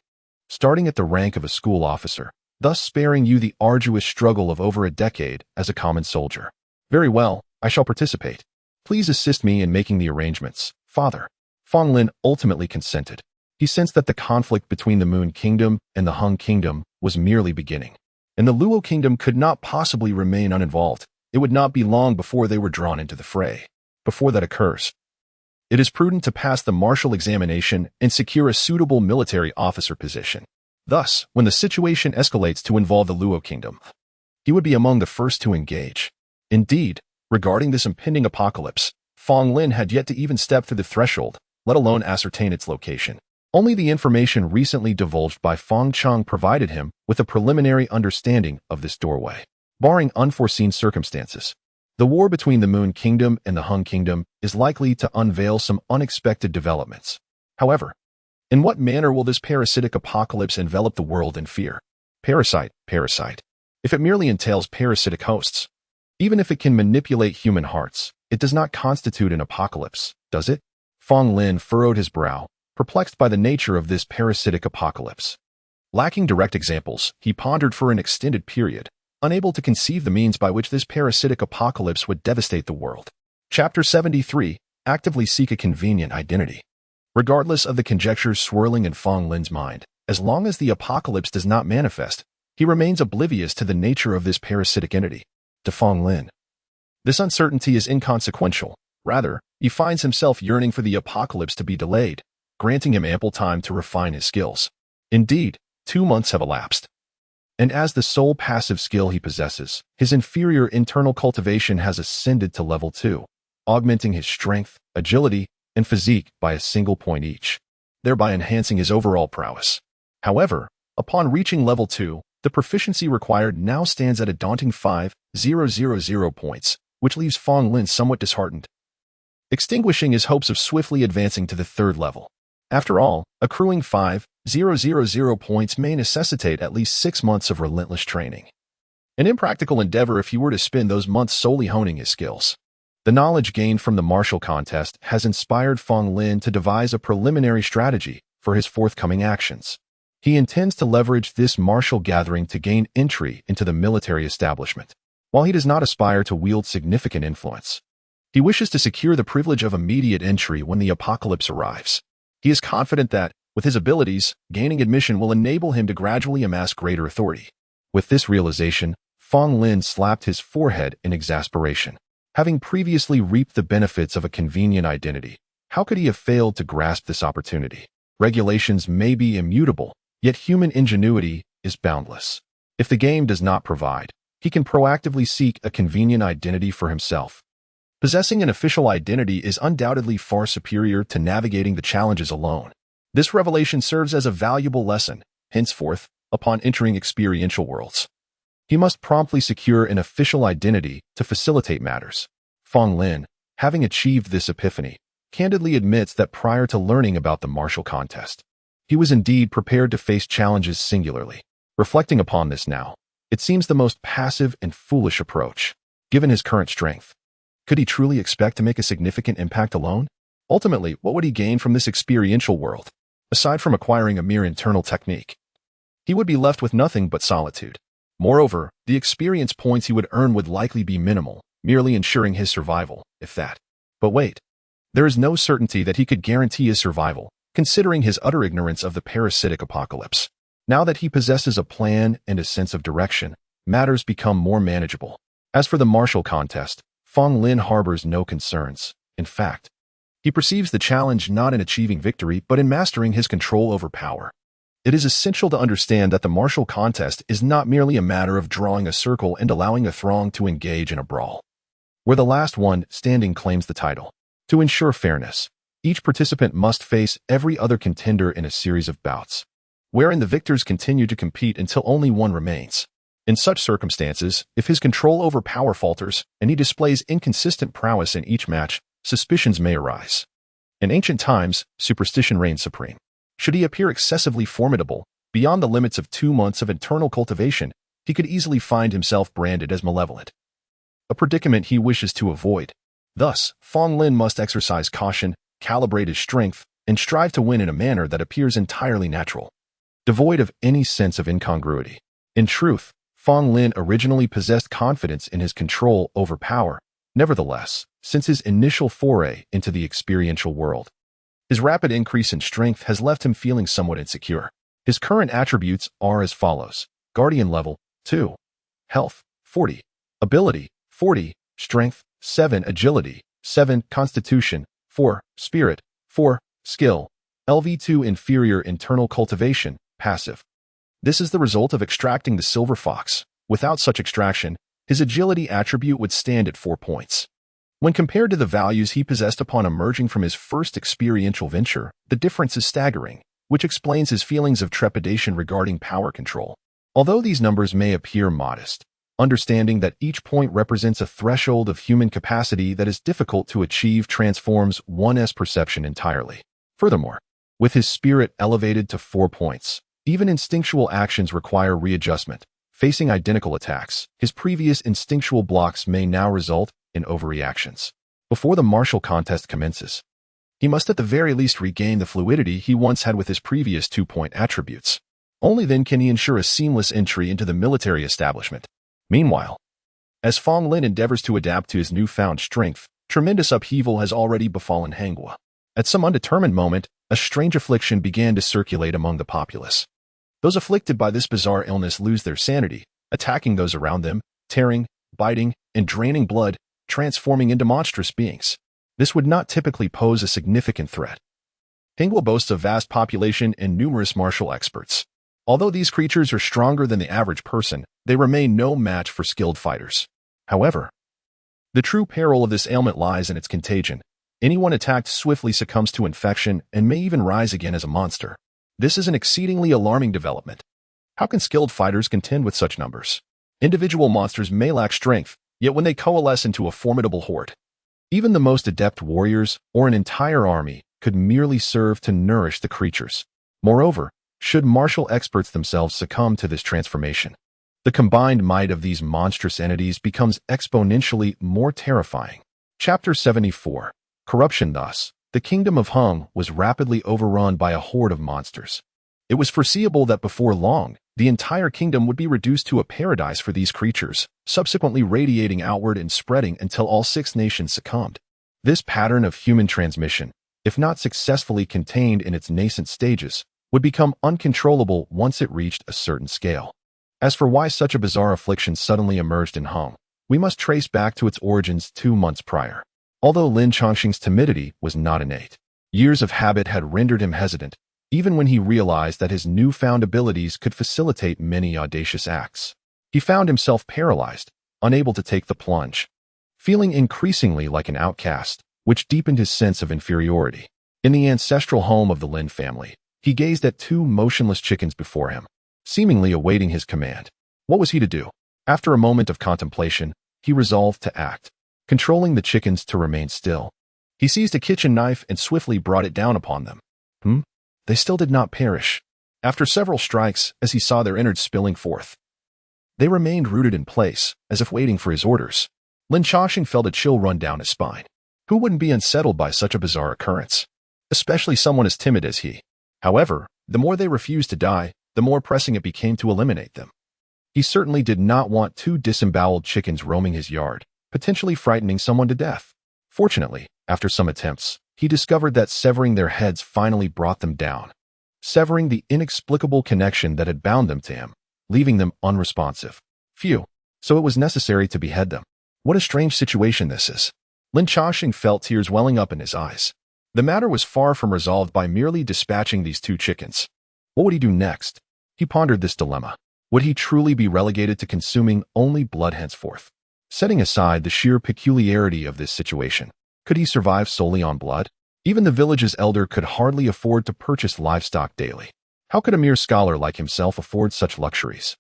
Speaker 1: starting at the rank of a school officer, thus sparing you the arduous struggle of over a decade as a common soldier. Very well, I shall participate. Please assist me in making the arrangements, father. Fong Lin ultimately consented. He sensed that the conflict between the Moon Kingdom and the Hung Kingdom was merely beginning, and the Luo Kingdom could not possibly remain uninvolved. It would not be long before they were drawn into the fray. Before that occurs, it is prudent to pass the martial examination and secure a suitable military officer position. Thus, when the situation escalates to involve the Luo kingdom, he would be among the first to engage. Indeed, regarding this impending apocalypse, Fong Lin had yet to even step through the threshold, let alone ascertain its location. Only the information recently divulged by Fong Cheng provided him with a preliminary understanding of this doorway. Barring unforeseen circumstances, the war between the Moon Kingdom and the Hung Kingdom is likely to unveil some unexpected developments. However, in what manner will this parasitic apocalypse envelop the world in fear? Parasite. If it merely entails parasitic hosts, even if it can manipulate human hearts, it does not constitute an apocalypse, does it? Fong Lin furrowed his brow, perplexed by the nature of this parasitic apocalypse. Lacking direct examples, he pondered for an extended period, unable to conceive the means by which this parasitic apocalypse would devastate the world. Chapter 73. Actively seek a convenient identity. Regardless of the conjectures swirling in Fong Lin's mind, as long as the apocalypse does not manifest, he remains oblivious to the nature of this parasitic entity. To Fong Lin, this uncertainty is inconsequential. Rather, he finds himself yearning for the apocalypse to be delayed, granting him ample time to refine his skills. Indeed, 2 months have elapsed. And as the sole passive skill he possesses, his inferior internal cultivation has ascended to level 2, augmenting his strength, agility, and physique by a single point each, thereby enhancing his overall prowess. However, upon reaching level 2, the proficiency required now stands at a daunting 5,000 points, which leaves Fong Lin somewhat disheartened, extinguishing his hopes of swiftly advancing to the 3rd level. After all, accruing 5,000 points may necessitate at least 6 months of relentless training. An impractical endeavor if he were to spend those months solely honing his skills. The knowledge gained from the martial contest has inspired Fong Lin to devise a preliminary strategy for his forthcoming actions. He intends to leverage this martial gathering to gain entry into the military establishment. While he does not aspire to wield significant influence, he wishes to secure the privilege of immediate entry when the apocalypse arrives. He is confident that, with his abilities, gaining admission will enable him to gradually amass greater authority. With this realization, Fong Lin slapped his forehead in exasperation. Having previously reaped the benefits of a convenient identity, how could he have failed to grasp this opportunity? Regulations may be immutable, yet human ingenuity is boundless. If the game does not provide, he can proactively seek a convenient identity for himself. Possessing an official identity is undoubtedly far superior to navigating the challenges alone. This revelation serves as a valuable lesson, henceforth, upon entering experiential worlds. He must promptly secure an official identity to facilitate matters. Fong Lin, having achieved this epiphany, candidly admits that prior to learning about the martial contest, he was indeed prepared to face challenges singularly. Reflecting upon this now, it seems the most passive and foolish approach, given his current strength. Could he truly expect to make a significant impact alone? Ultimately, what would he gain from this experiential world, aside from acquiring a mere internal technique? He would be left with nothing but solitude. Moreover, the experience points he would earn would likely be minimal, merely ensuring his survival, if that. But wait, there is no certainty that he could guarantee his survival, considering his utter ignorance of the parasitic apocalypse. Now that he possesses a plan and a sense of direction, matters become more manageable. As for the martial contest, Fong Lin harbors no concerns. In fact, he perceives the challenge not in achieving victory but in mastering his control over power. It is essential to understand that the martial contest is not merely a matter of drawing a circle and allowing a throng to engage in a brawl, where the last one standing claims the title. To ensure fairness, each participant must face every other contender in a series of bouts, wherein the victors continue to compete until only one remains. In such circumstances, if his control over power falters and he displays inconsistent prowess in each match, suspicions may arise. In ancient times, superstition reigned supreme. Should he appear excessively formidable, beyond the limits of 2 months of internal cultivation, he could easily find himself branded as malevolent, a predicament he wishes to avoid. Thus, Fong Lin must exercise caution, calibrate his strength, and strive to win in a manner that appears entirely natural, devoid of any sense of incongruity. In truth, Fong Lin originally possessed confidence in his control over power. Nevertheless, since his initial foray into the experiential world, his rapid increase in strength has left him feeling somewhat insecure. His current attributes are as follows: Guardian level 2, Health 40, Ability 40, Strength 7, Agility 7, Constitution 4, Spirit 4, Skill LV2, Inferior internal cultivation, passive This is the result of extracting the silver fox. Without such extraction, his agility attribute would stand at 4 points. When compared to the values he possessed upon emerging from his first experiential venture, the difference is staggering, which explains his feelings of trepidation regarding power control. Although these numbers may appear modest, understanding that each point represents a threshold of human capacity that is difficult to achieve transforms one's perception entirely. Furthermore, with his spirit elevated to 4 points, even instinctual actions require readjustment. Facing identical attacks, his previous instinctual blocks may now result in overreactions. Before the martial contest commences, he must at the very least regain the fluidity he once had with his previous 2-point attributes. Only then can he ensure a seamless entry into the military establishment. Meanwhile, as Fong Lin endeavors to adapt to his newfound strength, tremendous upheaval has already befallen Hanghua. At some undetermined moment, a strange affliction began to circulate among the populace. Those afflicted by this bizarre illness lose their sanity, attacking those around them, tearing, biting, and draining blood, transforming into monstrous beings. This would not typically pose a significant threat. Hanghua boasts a vast population and numerous martial experts. Although these creatures are stronger than the average person, they remain no match for skilled fighters. However, the true peril of this ailment lies in its contagion. Anyone attacked swiftly succumbs to infection and may even rise again as a monster. This is an exceedingly alarming development. How can skilled fighters contend with such numbers? Individual monsters may lack strength, yet when they coalesce into a formidable horde, even the most adept warriors or an entire army could merely serve to nourish the creatures. Moreover, should martial experts themselves succumb to this transformation, the combined might of these monstrous entities becomes exponentially more terrifying. Chapter 74. Corruption. Thus, the kingdom of Hung was rapidly overrun by a horde of monsters. It was foreseeable that before long, the entire kingdom would be reduced to a paradise for these creatures, subsequently radiating outward and spreading until all 6 nations succumbed. This pattern of human transmission, if not successfully contained in its nascent stages, would become uncontrollable once it reached a certain scale. As for why such a bizarre affliction suddenly emerged in Hung, we must trace back to its origins 2 months prior. Although Lin Chongqing's timidity was not innate, years of habit had rendered him hesitant, even when he realized that his newfound abilities could facilitate many audacious acts. He found himself paralyzed, unable to take the plunge, feeling increasingly like an outcast, which deepened his sense of inferiority. In the ancestral home of the Lin family, he gazed at 2 motionless chickens before him, seemingly awaiting his command. What was he to do? After a moment of contemplation, he resolved to act, controlling the chickens to remain still. He seized a kitchen knife and swiftly brought it down upon them. They still did not perish. After several strikes, as he saw their innards spilling forth, they remained rooted in place, as if waiting for his orders. Lin Chongqing felt a chill run down his spine. Who wouldn't be unsettled by such a bizarre occurrence? Especially someone as timid as he. However, the more they refused to die, the more pressing it became to eliminate them. He certainly did not want 2 disemboweled chickens roaming his yard, potentially frightening someone to death. Fortunately, after some attempts, he discovered that severing their heads finally brought them down, severing the inexplicable connection that had bound them to him, leaving them unresponsive. Phew, so it was necessary to behead them. What a strange situation this is. Lin Chongqing felt tears welling up in his eyes. The matter was far from resolved by merely dispatching these 2 chickens. What would he do next? He pondered this dilemma. Would he truly be relegated to consuming only blood henceforth? Setting aside the sheer peculiarity of this situation, could he survive solely on blood? Even the village's elder could hardly afford to purchase livestock daily. How could a mere scholar like himself afford such luxuries?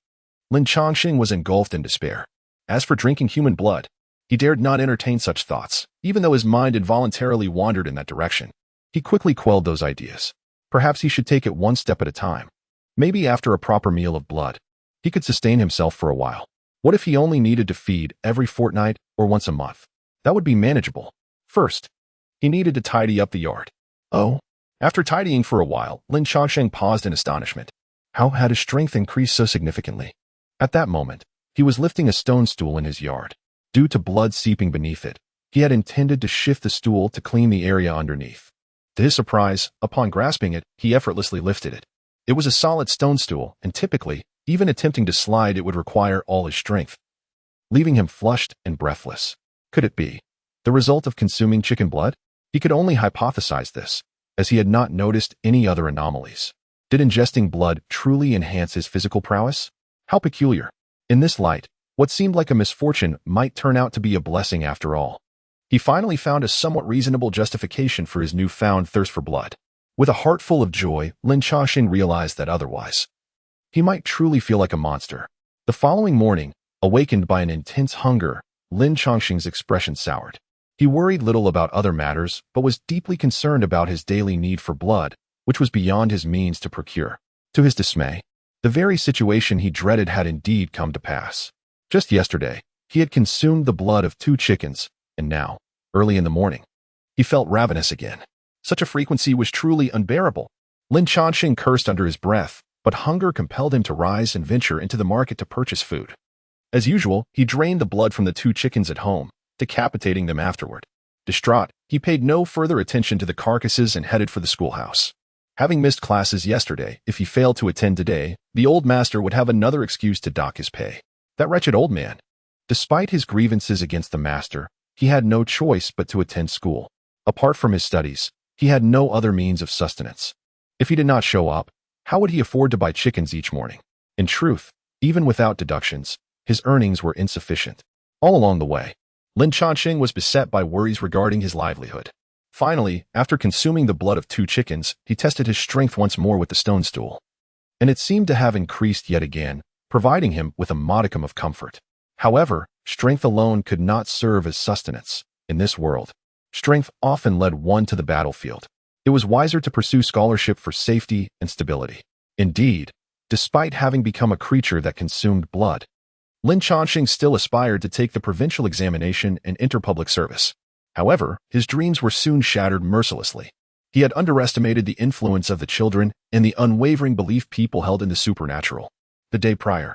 Speaker 1: Lin Chongqing was engulfed in despair. As for drinking human blood, he dared not entertain such thoughts, even though his mind involuntarily wandered in that direction. He quickly quelled those ideas. Perhaps he should take it 1 step at a time. Maybe after a proper meal of blood, he could sustain himself for a while. What if he only needed to feed every fortnight or once a month? That would be manageable. First, he needed to tidy up the yard. After tidying for a while, Lin Chongqing paused in astonishment. How had his strength increased so significantly? At that moment, he was lifting a stone stool in his yard. Due to blood seeping beneath it, he had intended to shift the stool to clean the area underneath. To his surprise, upon grasping it, he effortlessly lifted it. It was a solid stone stool, and typically, even attempting to slide it would require all his strength, leaving him flushed and breathless. Could it be the result of consuming chicken blood? He could only hypothesize this, as he had not noticed any other anomalies. Did ingesting blood truly enhance his physical prowess? How peculiar. In this light, what seemed like a misfortune might turn out to be a blessing after all. He finally found a somewhat reasonable justification for his newfound thirst for blood. With a heart full of joy, Lin Chongqing realized that otherwise, he might truly feel like a monster. The following morning, awakened by an intense hunger, Lin Chongqing's expression soured. He worried little about other matters, but was deeply concerned about his daily need for blood, which was beyond his means to procure. To his dismay, the very situation he dreaded had indeed come to pass. Just yesterday, he had consumed the blood of 2 chickens, and now, early in the morning, he felt ravenous again. Such a frequency was truly unbearable. Lin Chongqing cursed under his breath, but hunger compelled him to rise and venture into the market to purchase food. As usual, he drained the blood from the 2 chickens at home, decapitating them afterward. Distraught, he paid no further attention to the carcasses and headed for the schoolhouse. Having missed classes yesterday, if he failed to attend today, the old master would have another excuse to dock his pay. That wretched old man. Despite his grievances against the master, he had no choice but to attend school. Apart from his studies, he had no other means of sustenance. If he did not show up, how would he afford to buy chickens each morning? In truth, even without deductions, his earnings were insufficient. All along the way, Lin Chongqing was beset by worries regarding his livelihood. Finally, after consuming the blood of 2 chickens, he tested his strength once more with the stone stool. And it seemed to have increased yet again, providing him with a modicum of comfort. However, strength alone could not serve as sustenance. In this world, strength often led one to the battlefield. It was wiser to pursue scholarship for safety and stability. Indeed, despite having become a creature that consumed blood, Lin Chongqing still aspired to take the provincial examination and enter public service. However, his dreams were soon shattered mercilessly. He had underestimated the influence of the children and the unwavering belief people held in the supernatural. The day prior,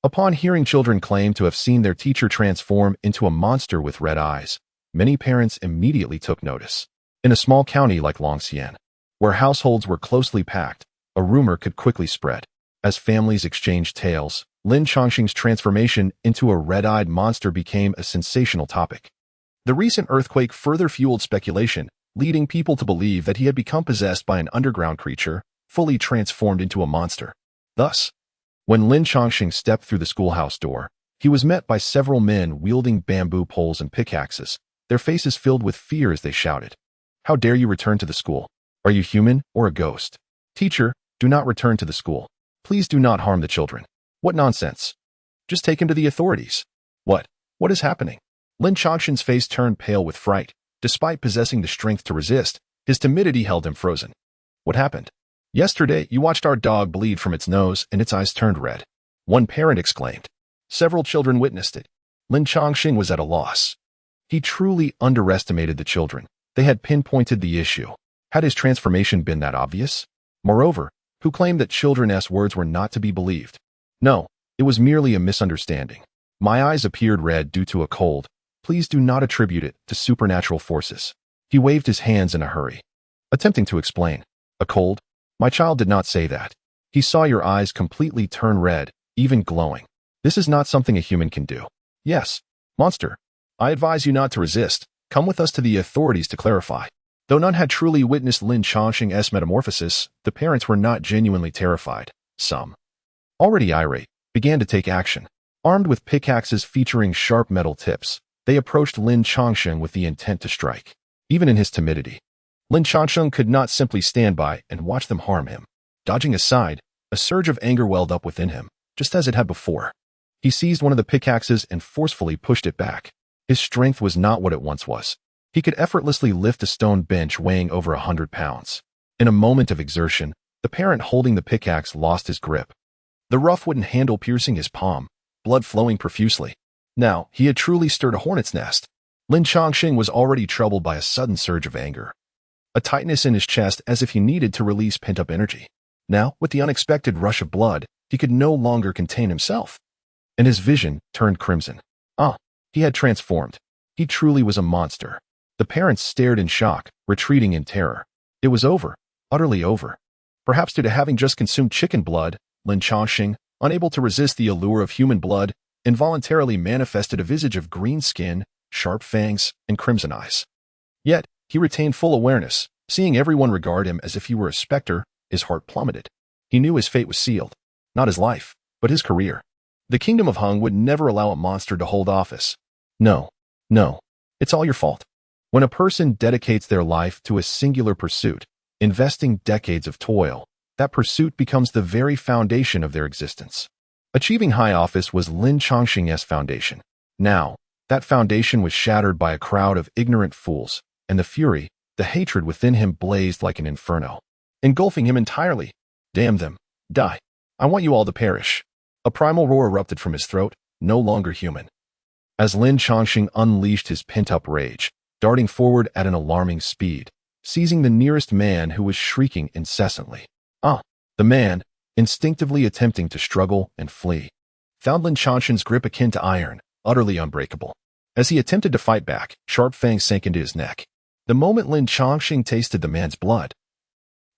Speaker 1: upon hearing children claim to have seen their teacher transform into a monster with red eyes, many parents immediately took notice. In a small county like Longxian, where households were closely packed, a rumor could quickly spread. As families exchanged tales, Lin Chongqing's transformation into a red-eyed monster became a sensational topic. The recent earthquake further fueled speculation, leading people to believe that he had become possessed by an underground creature, fully transformed into a monster. Thus, when Lin Chongqing stepped through the schoolhouse door, he was met by several men wielding bamboo poles and pickaxes, their faces filled with fear as they shouted, "How dare you return to the school? Are you human or a ghost? Teacher, do not return to the school. Please do not harm the children." What nonsense. Just take him to the authorities. What is happening? Lin Chongqing's face turned pale with fright. Despite possessing the strength to resist, his timidity held him frozen. What happened? Yesterday, you watched our dog bleed from its nose and its eyes turned red. One parent exclaimed. Several children witnessed it. Lin Chongqing was at a loss. He truly underestimated the children. They had pinpointed the issue. Had his transformation been that obvious? Moreover, who claimed that children's words were not to be believed? No, it was merely a misunderstanding. My eyes appeared red due to a cold. Please do not attribute it to supernatural forces. He waved his hands in a hurry, attempting to explain. A cold? My child did not say that. He saw your eyes completely turn red, even glowing. This is not something a human can do. Yes, monster. I advise you not to resist. Come with us to the authorities to clarify. Though none had truly witnessed Lin Chongqing's metamorphosis, the parents were not genuinely terrified. Some, already irate, began to take action. Armed with pickaxes featuring sharp metal tips, they approached Lin Chongqing with the intent to strike. Even in his timidity, Lin Chongqing could not simply stand by and watch them harm him. Dodging aside, a surge of anger welled up within him, just as it had before. He seized one of the pickaxes and forcefully pushed it back. His strength was not what it once was. He could effortlessly lift a stone bench weighing over 100 pounds. In a moment of exertion, the parent holding the pickaxe lost his grip. The rough wooden handle piercing his palm, blood flowing profusely. Now, he had truly stirred a hornet's nest. Lin Chongqing was already troubled by a sudden surge of anger. A tightness in his chest as if he needed to release pent-up energy. Now, with the unexpected rush of blood, he could no longer contain himself. And his vision turned crimson. He had transformed. He truly was a monster. The parents stared in shock, retreating in terror. It was over, utterly over. Perhaps due to having just consumed chicken blood, Lin Chongqing, unable to resist the allure of human blood, involuntarily manifested a visage of green skin, sharp fangs, and crimson eyes. Yet, he retained full awareness. Seeing everyone regard him as if he were a specter, his heart plummeted. He knew his fate was sealed. Not his life, but his career. The kingdom of Hung would never allow a monster to hold office. No, no, it's all your fault. When a person dedicates their life to a singular pursuit, investing decades of toil, that pursuit becomes the very foundation of their existence. Achieving high office was Lin Chongqing's foundation. Now, that foundation was shattered by a crowd of ignorant fools, and the fury, the hatred within him blazed like an inferno, engulfing him entirely. Damn them. Die. I want you all to perish. A primal roar erupted from his throat, no longer human. As Lin Chongqing unleashed his pent-up rage, darting forward at an alarming speed, seizing the nearest man who was shrieking incessantly. The man, instinctively attempting to struggle and flee, found Lin Chongqing's grip akin to iron, utterly unbreakable. As he attempted to fight back, sharp fangs sank into his neck. The moment Lin Chongqing tasted the man's blood,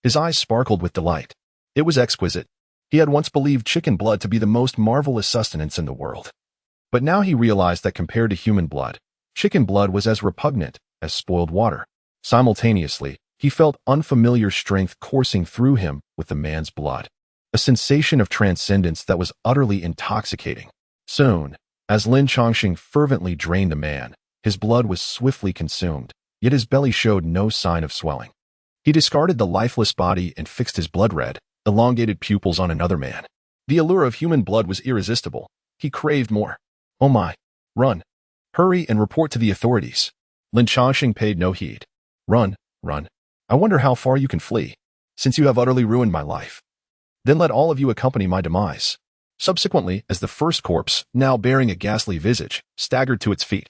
Speaker 1: his eyes sparkled with delight. It was exquisite. He had once believed chicken blood to be the most marvelous sustenance in the world. But now he realized that compared to human blood, chicken blood was as repugnant as spoiled water. Simultaneously, he felt unfamiliar strength coursing through him with the man's blood, a sensation of transcendence that was utterly intoxicating. Soon, as Lin Chongqing fervently drained the man, his blood was swiftly consumed, yet his belly showed no sign of swelling. He discarded the lifeless body and fixed his blood-red, elongated pupils on another man. The allure of human blood was irresistible. He craved more. Oh my! Run! Hurry and report to the authorities. Lin Chongqing paid no heed. Run, run. I wonder how far you can flee, since you have utterly ruined my life. Then let all of you accompany my demise. Subsequently, as the first corpse, now bearing a ghastly visage, staggered to its feet,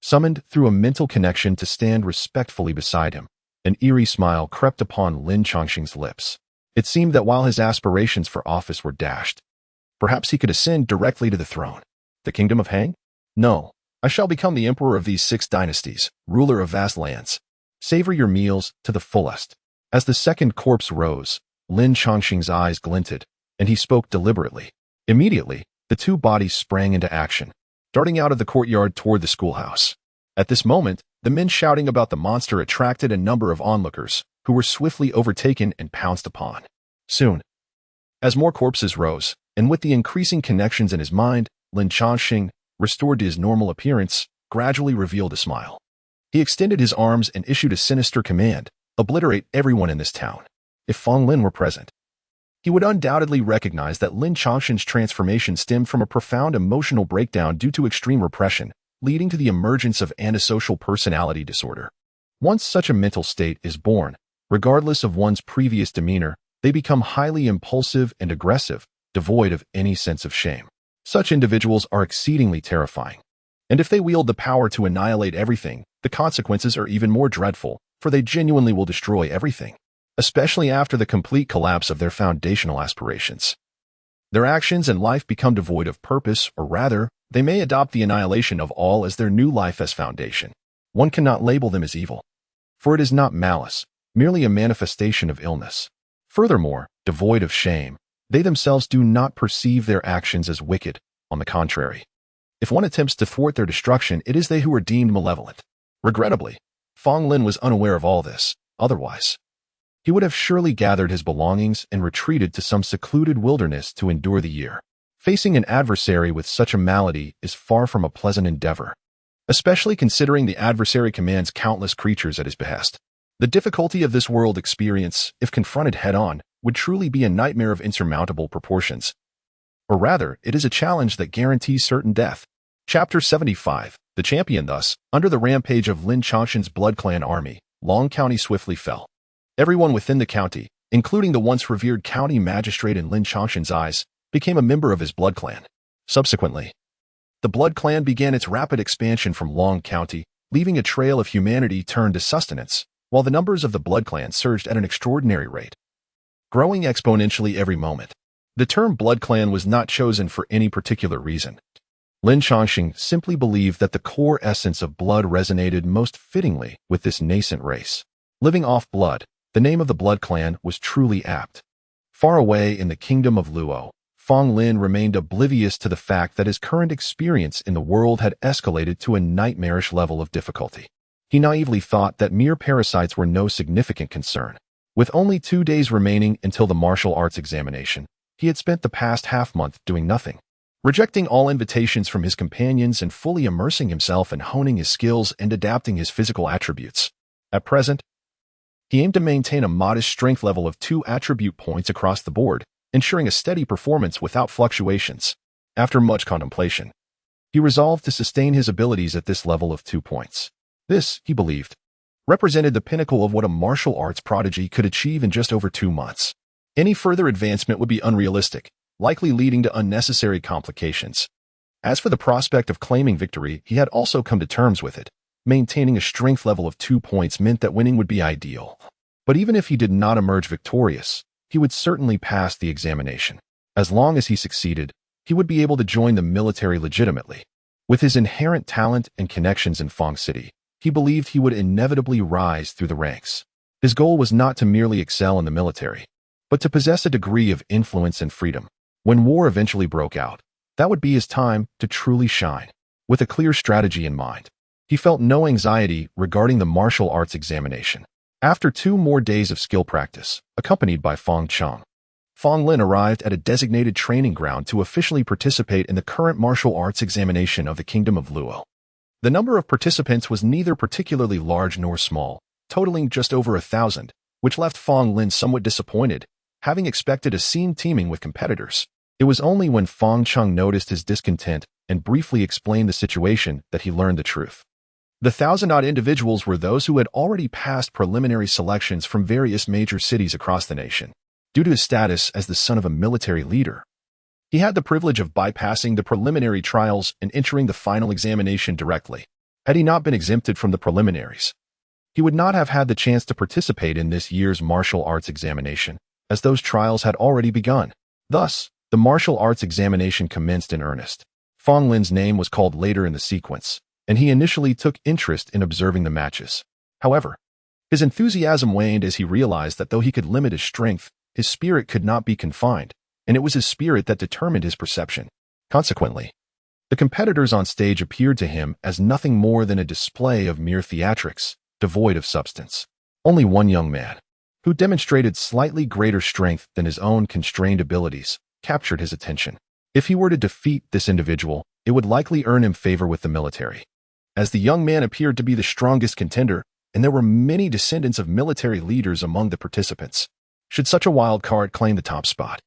Speaker 1: summoned through a mental connection to stand respectfully beside him, an eerie smile crept upon Lin Chongqing's lips. It seemed that while his aspirations for office were dashed, perhaps he could ascend directly to the throne. The kingdom of Hang? No, I shall become the emperor of these 6 dynasties, ruler of vast lands. Savor your meals to the fullest. As the second corpse rose, Lin Chongqing's eyes glinted, and he spoke deliberately. Immediately, the 2 bodies sprang into action, darting out of the courtyard toward the schoolhouse. At this moment, the men shouting about the monster attracted a number of onlookers, who were swiftly overtaken and pounced upon. Soon, as more corpses rose, and with the increasing connections in his mind, Lin Chongqing, restored to his normal appearance, gradually revealed a smile. He extended his arms and issued a sinister command: obliterate everyone in this town. If Fong Lin were present, he would undoubtedly recognize that Lin Chongqing's transformation stemmed from a profound emotional breakdown due to extreme repression, leading to the emergence of antisocial personality disorder. Once such a mental state is born, regardless of one's previous demeanor, they become highly impulsive and aggressive, devoid of any sense of shame. Such individuals are exceedingly terrifying. And if they wield the power to annihilate everything, the consequences are even more dreadful, for they genuinely will destroy everything, especially after the complete collapse of their foundational aspirations. Their actions and life become devoid of purpose, or rather, they may adopt the annihilation of all as their new life as foundation. One cannot label them as evil, for it is not malice, merely a manifestation of illness. Furthermore, devoid of shame, they themselves do not perceive their actions as wicked. On the contrary, if one attempts to thwart their destruction, it is they who are deemed malevolent. Regrettably, Fong Lin was unaware of all this. Otherwise, he would have surely gathered his belongings and retreated to some secluded wilderness to endure the year. Facing an adversary with such a malady is far from a pleasant endeavor, especially considering the adversary commands countless creatures at his behest. The difficulty of this world experience, if confronted head-on, would truly be a nightmare of insurmountable proportions. Or rather, it is a challenge that guarantees certain death. Chapter 75. The champion thus, under the rampage of Lin Chongqing's Blood Clan army, Long County swiftly fell. Everyone within the county, including the once revered county magistrate in Lin Chongqing's eyes, became a member of his Blood Clan. Subsequently, the Blood Clan began its rapid expansion from Long County, leaving a trail of humanity turned to sustenance, while the numbers of the Blood Clan surged at an extraordinary rate, growing exponentially every moment. The term Blood Clan was not chosen for any particular reason. Lin Chongqing simply believed that the core essence of blood resonated most fittingly with this nascent race. Living off blood, the name of the Blood Clan was truly apt. Far away in the kingdom of Luo, Fong Lin remained oblivious to the fact that his current experience in the world had escalated to a nightmarish level of difficulty. He naively thought that mere parasites were no significant concern. With only 2 days remaining until the martial arts examination, he had spent the past half-month doing nothing, rejecting all invitations from his companions and fully immersing himself in honing his skills and adapting his physical attributes. At present, he aimed to maintain a modest strength level of 2 attribute points across the board, ensuring a steady performance without fluctuations. After much contemplation, he resolved to sustain his abilities at this level of 2 points. This, he believed, represented the pinnacle of what a martial arts prodigy could achieve in just over 2 months. Any further advancement would be unrealistic, likely leading to unnecessary complications. As for the prospect of claiming victory, he had also come to terms with it. Maintaining a strength level of 2 points meant that winning would be ideal. But even if he did not emerge victorious, he would certainly pass the examination. As long as he succeeded, he would be able to join the military legitimately. With his inherent talent and connections in Fong City, he believed he would inevitably rise through the ranks. His goal was not to merely excel in the military, but to possess a degree of influence and freedom. When war eventually broke out, that would be his time to truly shine. With a clear strategy in mind, he felt no anxiety regarding the martial arts examination. After 2 more days of skill practice, accompanied by Fong Cheng, Fong Lin arrived at a designated training ground to officially participate in the current martial arts examination of the Kingdom of Luo. The number of participants was neither particularly large nor small, totaling just over 1,000, which left Fong Lin somewhat disappointed, having expected a scene teeming with competitors. It was only when Fong Cheng noticed his discontent and briefly explained the situation that he learned the truth. The 1,000-odd individuals were those who had already passed preliminary selections from various major cities across the nation. Due to his status as the son of a military leader, he had the privilege of bypassing the preliminary trials and entering the final examination directly. Had he not been exempted from the preliminaries, he would not have had the chance to participate in this year's martial arts examination, as those trials had already begun. Thus, the martial arts examination commenced in earnest. Fong Lin's name was called later in the sequence, and he initially took interest in observing the matches. However, his enthusiasm waned as he realized that though he could limit his strength, his spirit could not be confined, and it was his spirit that determined his perception. Consequently, the competitors on stage appeared to him as nothing more than a display of mere theatrics, devoid of substance. Only one young man, who demonstrated slightly greater strength than his own constrained abilities, captured his attention. If he were to defeat this individual, it would likely earn him favor with the military. As the young man appeared to be the strongest contender, and there were many descendants of military leaders among the participants, should such a wild card claim the top spot,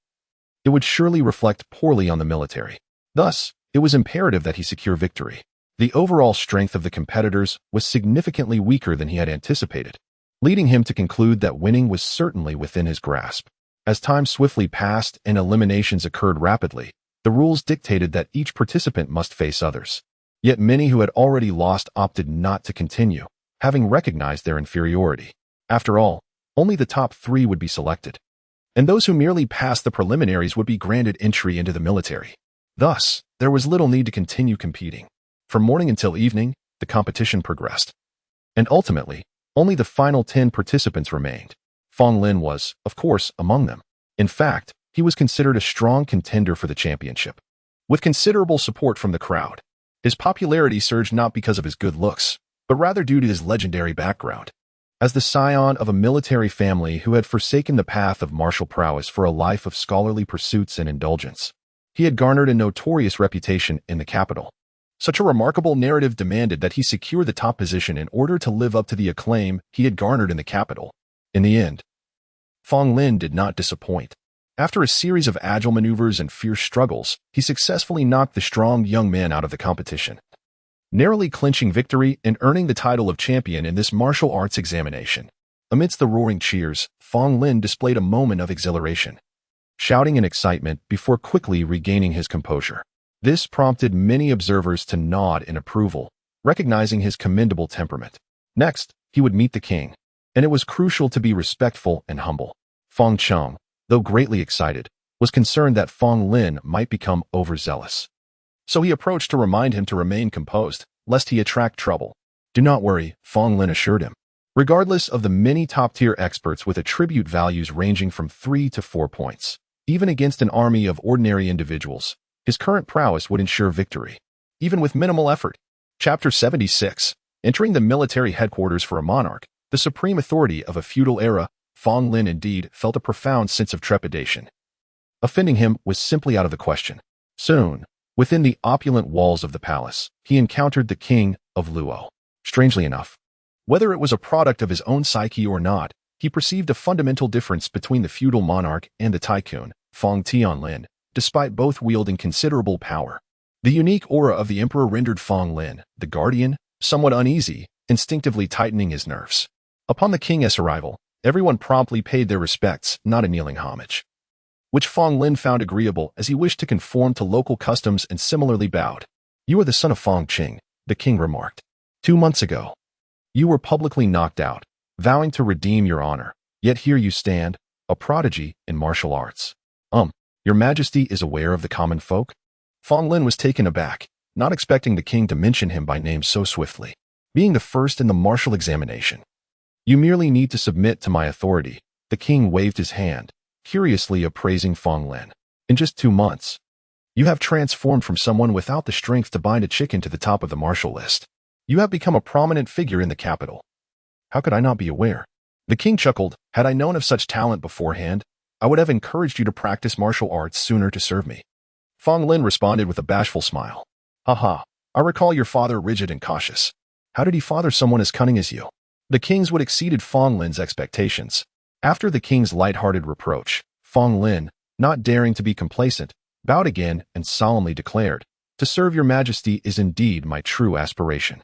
Speaker 1: it would surely reflect poorly on the military. Thus, it was imperative that he secure victory. The overall strength of the competitors was significantly weaker than he had anticipated, leading him to conclude that winning was certainly within his grasp. As time swiftly passed and eliminations occurred rapidly, the rules dictated that each participant must face others. Yet many who had already lost opted not to continue, having recognized their inferiority. After all, only the top 3 would be selected, and those who merely passed the preliminaries would be granted entry into the military. Thus, there was little need to continue competing. From morning until evening, the competition progressed, and ultimately, only the final 10 participants remained. Fong Lin was, of course, among them. In fact, he was considered a strong contender for the championship. With considerable support from the crowd, his popularity surged not because of his good looks, but rather due to his legendary background. As the scion of a military family who had forsaken the path of martial prowess for a life of scholarly pursuits and indulgence, he had garnered a notorious reputation in the capital. Such a remarkable narrative demanded that he secure the top position in order to live up to the acclaim he had garnered in the capital. In the end, Fong Lin did not disappoint. After a series of agile maneuvers and fierce struggles, he successfully knocked the strong young man out of the competition, narrowly clinching victory and earning the title of champion in this martial arts examination. Amidst the roaring cheers, Fong Lin displayed a moment of exhilaration, shouting in excitement before quickly regaining his composure. This prompted many observers to nod in approval, recognizing his commendable temperament. Next, he would meet the king, and it was crucial to be respectful and humble. Fong Cheng, though greatly excited, was concerned that Fong Lin might become overzealous. So he approached to remind him to remain composed, lest he attract trouble. "Do not worry," Fong Lin assured him. Regardless of the many top-tier experts with attribute values ranging from 3 to 4 points, even against an army of ordinary individuals, his current prowess would ensure victory, even with minimal effort. Chapter 76. Entering the military headquarters for a monarch, the supreme authority of a feudal era, Fong Lin indeed felt a profound sense of trepidation. Offending him was simply out of the question. Soon, within the opulent walls of the palace, he encountered the king of Luo. Strangely enough, whether it was a product of his own psyche or not, he perceived a fundamental difference between the feudal monarch and the tycoon, Fong Tianlin, despite both wielding considerable power. The unique aura of the emperor rendered Fong Lin, the guardian, somewhat uneasy, instinctively tightening his nerves. Upon the king's arrival, everyone promptly paid their respects, not a kneeling homage, which Fong Lin found agreeable as he wished to conform to local customs and similarly bowed. "You are the son of Fong Qing," the king remarked. 2 months ago, you were publicly knocked out, vowing to redeem your honor, yet here you stand, a prodigy in martial arts. Your Majesty is aware of the common folk?" Fong Lin was taken aback, not expecting the king to mention him by name so swiftly. "Being the first in the martial examination. You merely need to submit to my authority." The king waved his hand, curiously appraising Fong Lin. "In just 2 months, you have transformed from someone without the strength to bind a chicken to the top of the martial list. You have become a prominent figure in the capital. How could I not be aware?" The king chuckled. "Had I known of such talent beforehand, I would have encouraged you to practice martial arts sooner to serve me." Fong Lin responded with a bashful smile. "Haha, I recall your father rigid and cautious. How did he father someone as cunning as you?" The king's would exceeded Fong Lin's expectations. After the king's light-hearted reproach, Fong Lin, not daring to be complacent, bowed again and solemnly declared, "To serve your Majesty is indeed my true aspiration."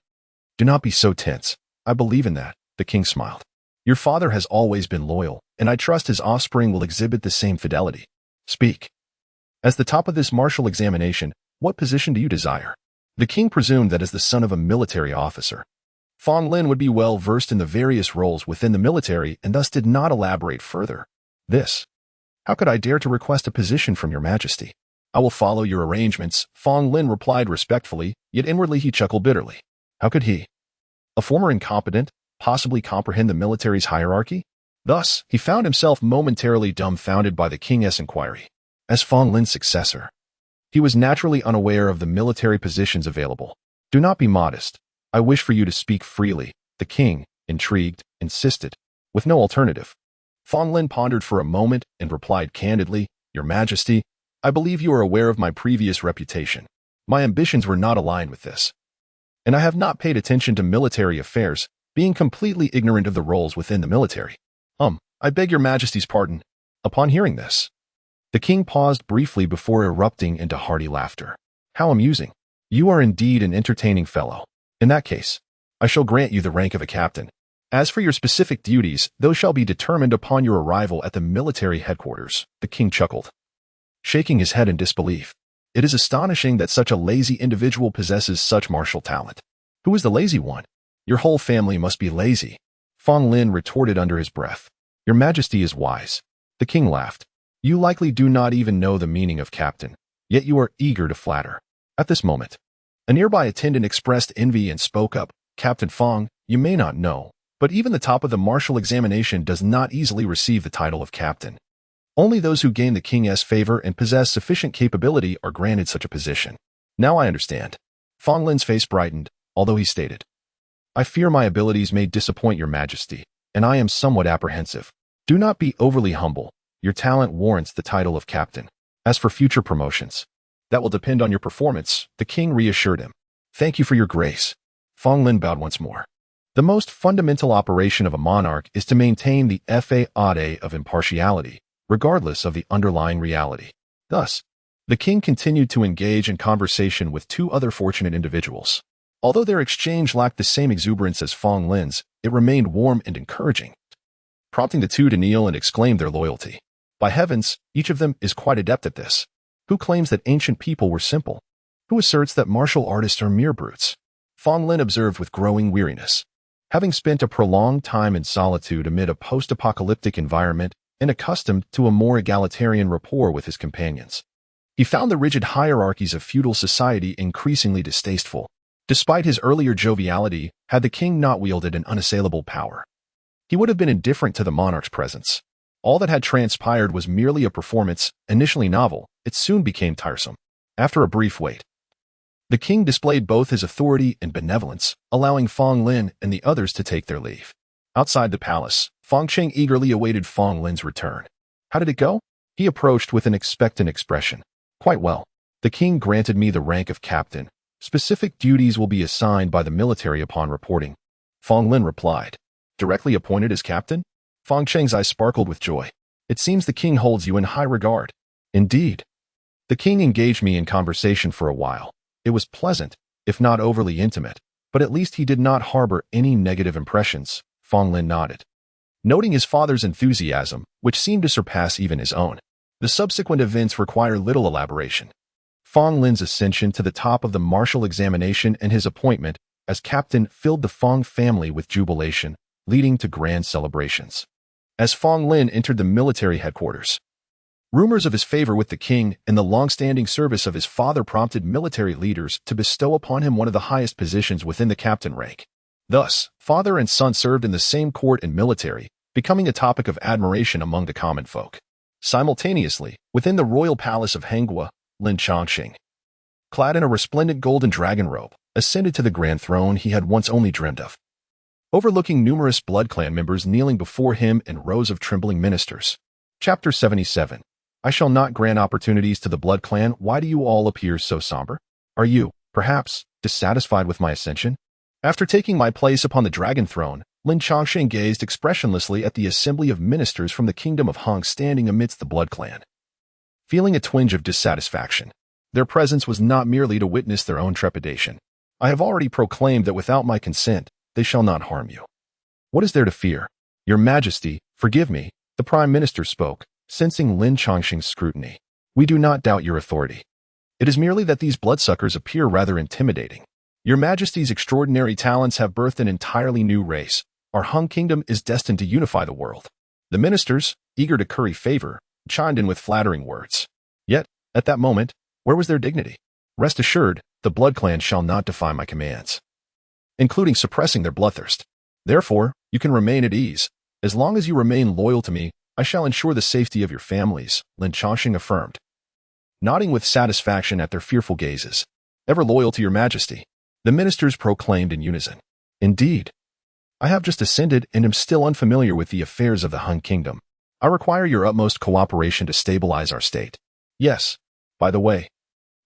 Speaker 1: "Do not be so tense. I believe in that," the king smiled. "Your father has always been loyal, and I trust his offspring will exhibit the same fidelity. Speak. As the top of this martial examination, what position do you desire?" The king presumed that as the son of a military officer, Fong Lin would be well versed in the various roles within the military and thus did not elaborate further. "How could I dare to request a position from your Majesty?" "I will follow your arrangements," Fong Lin replied respectfully, yet inwardly he chuckled bitterly. How could he, a former incompetent, possibly comprehend the military's hierarchy? Thus, he found himself momentarily dumbfounded by the king's inquiry. As Fong Lin's successor, he was naturally unaware of the military positions available. "Do not be modest. I wish for you to speak freely," the king, intrigued, insisted. With no alternative, Fong Lin pondered for a moment and replied candidly, "Your Majesty, I believe you are aware of my previous reputation. My ambitions were not aligned with this, and I have not paid attention to military affairs, being completely ignorant of the roles within the military. I beg your Majesty's pardon." Upon hearing this, the king paused briefly before erupting into hearty laughter. "How amusing. You are indeed an entertaining fellow. In that case, I shall grant you the rank of a captain. As for your specific duties, those shall be determined upon your arrival at the military headquarters." The king chuckled, shaking his head in disbelief. "It is astonishing that such a lazy individual possesses such martial talent." "Who is the lazy one?" "Your whole family must be lazy," Fong Lin retorted under his breath. "Your Majesty is wise." The king laughed. "You likely do not even know the meaning of captain, yet you are eager to flatter." At this moment, a nearby attendant expressed envy and spoke up. "Captain Fong, you may not know, but even the top of the martial examination does not easily receive the title of captain. Only those who gain the king's favor and possess sufficient capability are granted such a position." "Now I understand." Fong Lin's face brightened, although he stated, "I fear my abilities may disappoint your Majesty, and I am somewhat apprehensive. Do not be overly humble. Your talent warrants the title of captain. As for future promotions, that will depend on your performance," the king reassured him. "Thank you for your grace." Fong Lin bowed once more. The most fundamental operation of a monarch is to maintain the faade of impartiality, regardless of the underlying reality. Thus, the king continued to engage in conversation with 2 other fortunate individuals. Although their exchange lacked the same exuberance as Fong Lin's, it remained warm and encouraging, prompting the 2 to kneel and exclaim their loyalty. "By heavens, each of them is quite adept at this. Who claims that ancient people were simple? Who asserts that martial artists are mere brutes?" Fong Lin observed with growing weariness. Having spent a prolonged time in solitude amid a post-apocalyptic environment and accustomed to a more egalitarian rapport with his companions, he found the rigid hierarchies of feudal society increasingly distasteful. Despite his earlier joviality, had the king not wielded an unassailable power, he would have been indifferent to the monarch's presence. All that had transpired was merely a performance, initially novel. It soon became tiresome. After a brief wait, the king displayed both his authority and benevolence, allowing Fong Lin and the others to take their leave. Outside the palace, Fang Cheng eagerly awaited Fang Lin's return. How did it go? He approached with an expectant expression. Quite well. The king granted me the rank of captain. Specific duties will be assigned by the military upon reporting. Fang Lin replied. Directly appointed as captain? Fang Cheng's eyes sparkled with joy. It seems the king holds you in high regard. Indeed. The king engaged me in conversation for a while. It was pleasant, if not overly intimate, but at least he did not harbor any negative impressions. Fang Lin nodded, noting his father's enthusiasm, which seemed to surpass even his own. The subsequent events require little elaboration. Fang Lin's ascension to the top of the martial examination and his appointment as captain filled the Fang family with jubilation, leading to grand celebrations. As Fang Lin entered the military headquarters, rumors of his favor with the king and the long-standing service of his father prompted military leaders to bestow upon him one of the highest positions within the captain rank. Thus, father and son served in the same court and military, becoming a topic of admiration among the common folk. Simultaneously, within the royal palace of Hangua, Lin Chongqing, clad in a resplendent golden dragon robe, ascended to the grand throne he had once only dreamed of. Overlooking numerous blood clan members kneeling before him and rows of trembling ministers. Chapter 77. I shall not grant opportunities to the blood clan. Why do you all appear so somber? Are you, perhaps, dissatisfied with my ascension? After taking my place upon the dragon throne, Lin Chongqing gazed expressionlessly at the assembly of ministers from the kingdom of Hong standing amidst the blood clan. Feeling a twinge of dissatisfaction, their presence was not merely to witness their own trepidation. I have already proclaimed that without my consent, they shall not harm you. What is there to fear? Your Majesty, forgive me, the Prime Minister spoke, sensing Lin Chongqing's scrutiny. We do not doubt your authority. It is merely that these bloodsuckers appear rather intimidating. Your Majesty's extraordinary talents have birthed an entirely new race. Our Hung Kingdom is destined to unify the world. The ministers, eager to curry favor, chimed in with flattering words. Yet, at that moment, where was their dignity? Rest assured, the blood clan shall not defy my commands, including suppressing their bloodthirst. Therefore, you can remain at ease. As long as you remain loyal to me, I shall ensure the safety of your families, Lin Chongqing affirmed, nodding with satisfaction at their fearful gazes. Ever loyal to your Majesty, the ministers proclaimed in unison. Indeed. I have just ascended and am still unfamiliar with the affairs of the Hun Kingdom. I require your utmost cooperation to stabilize our state. Yes. By the way,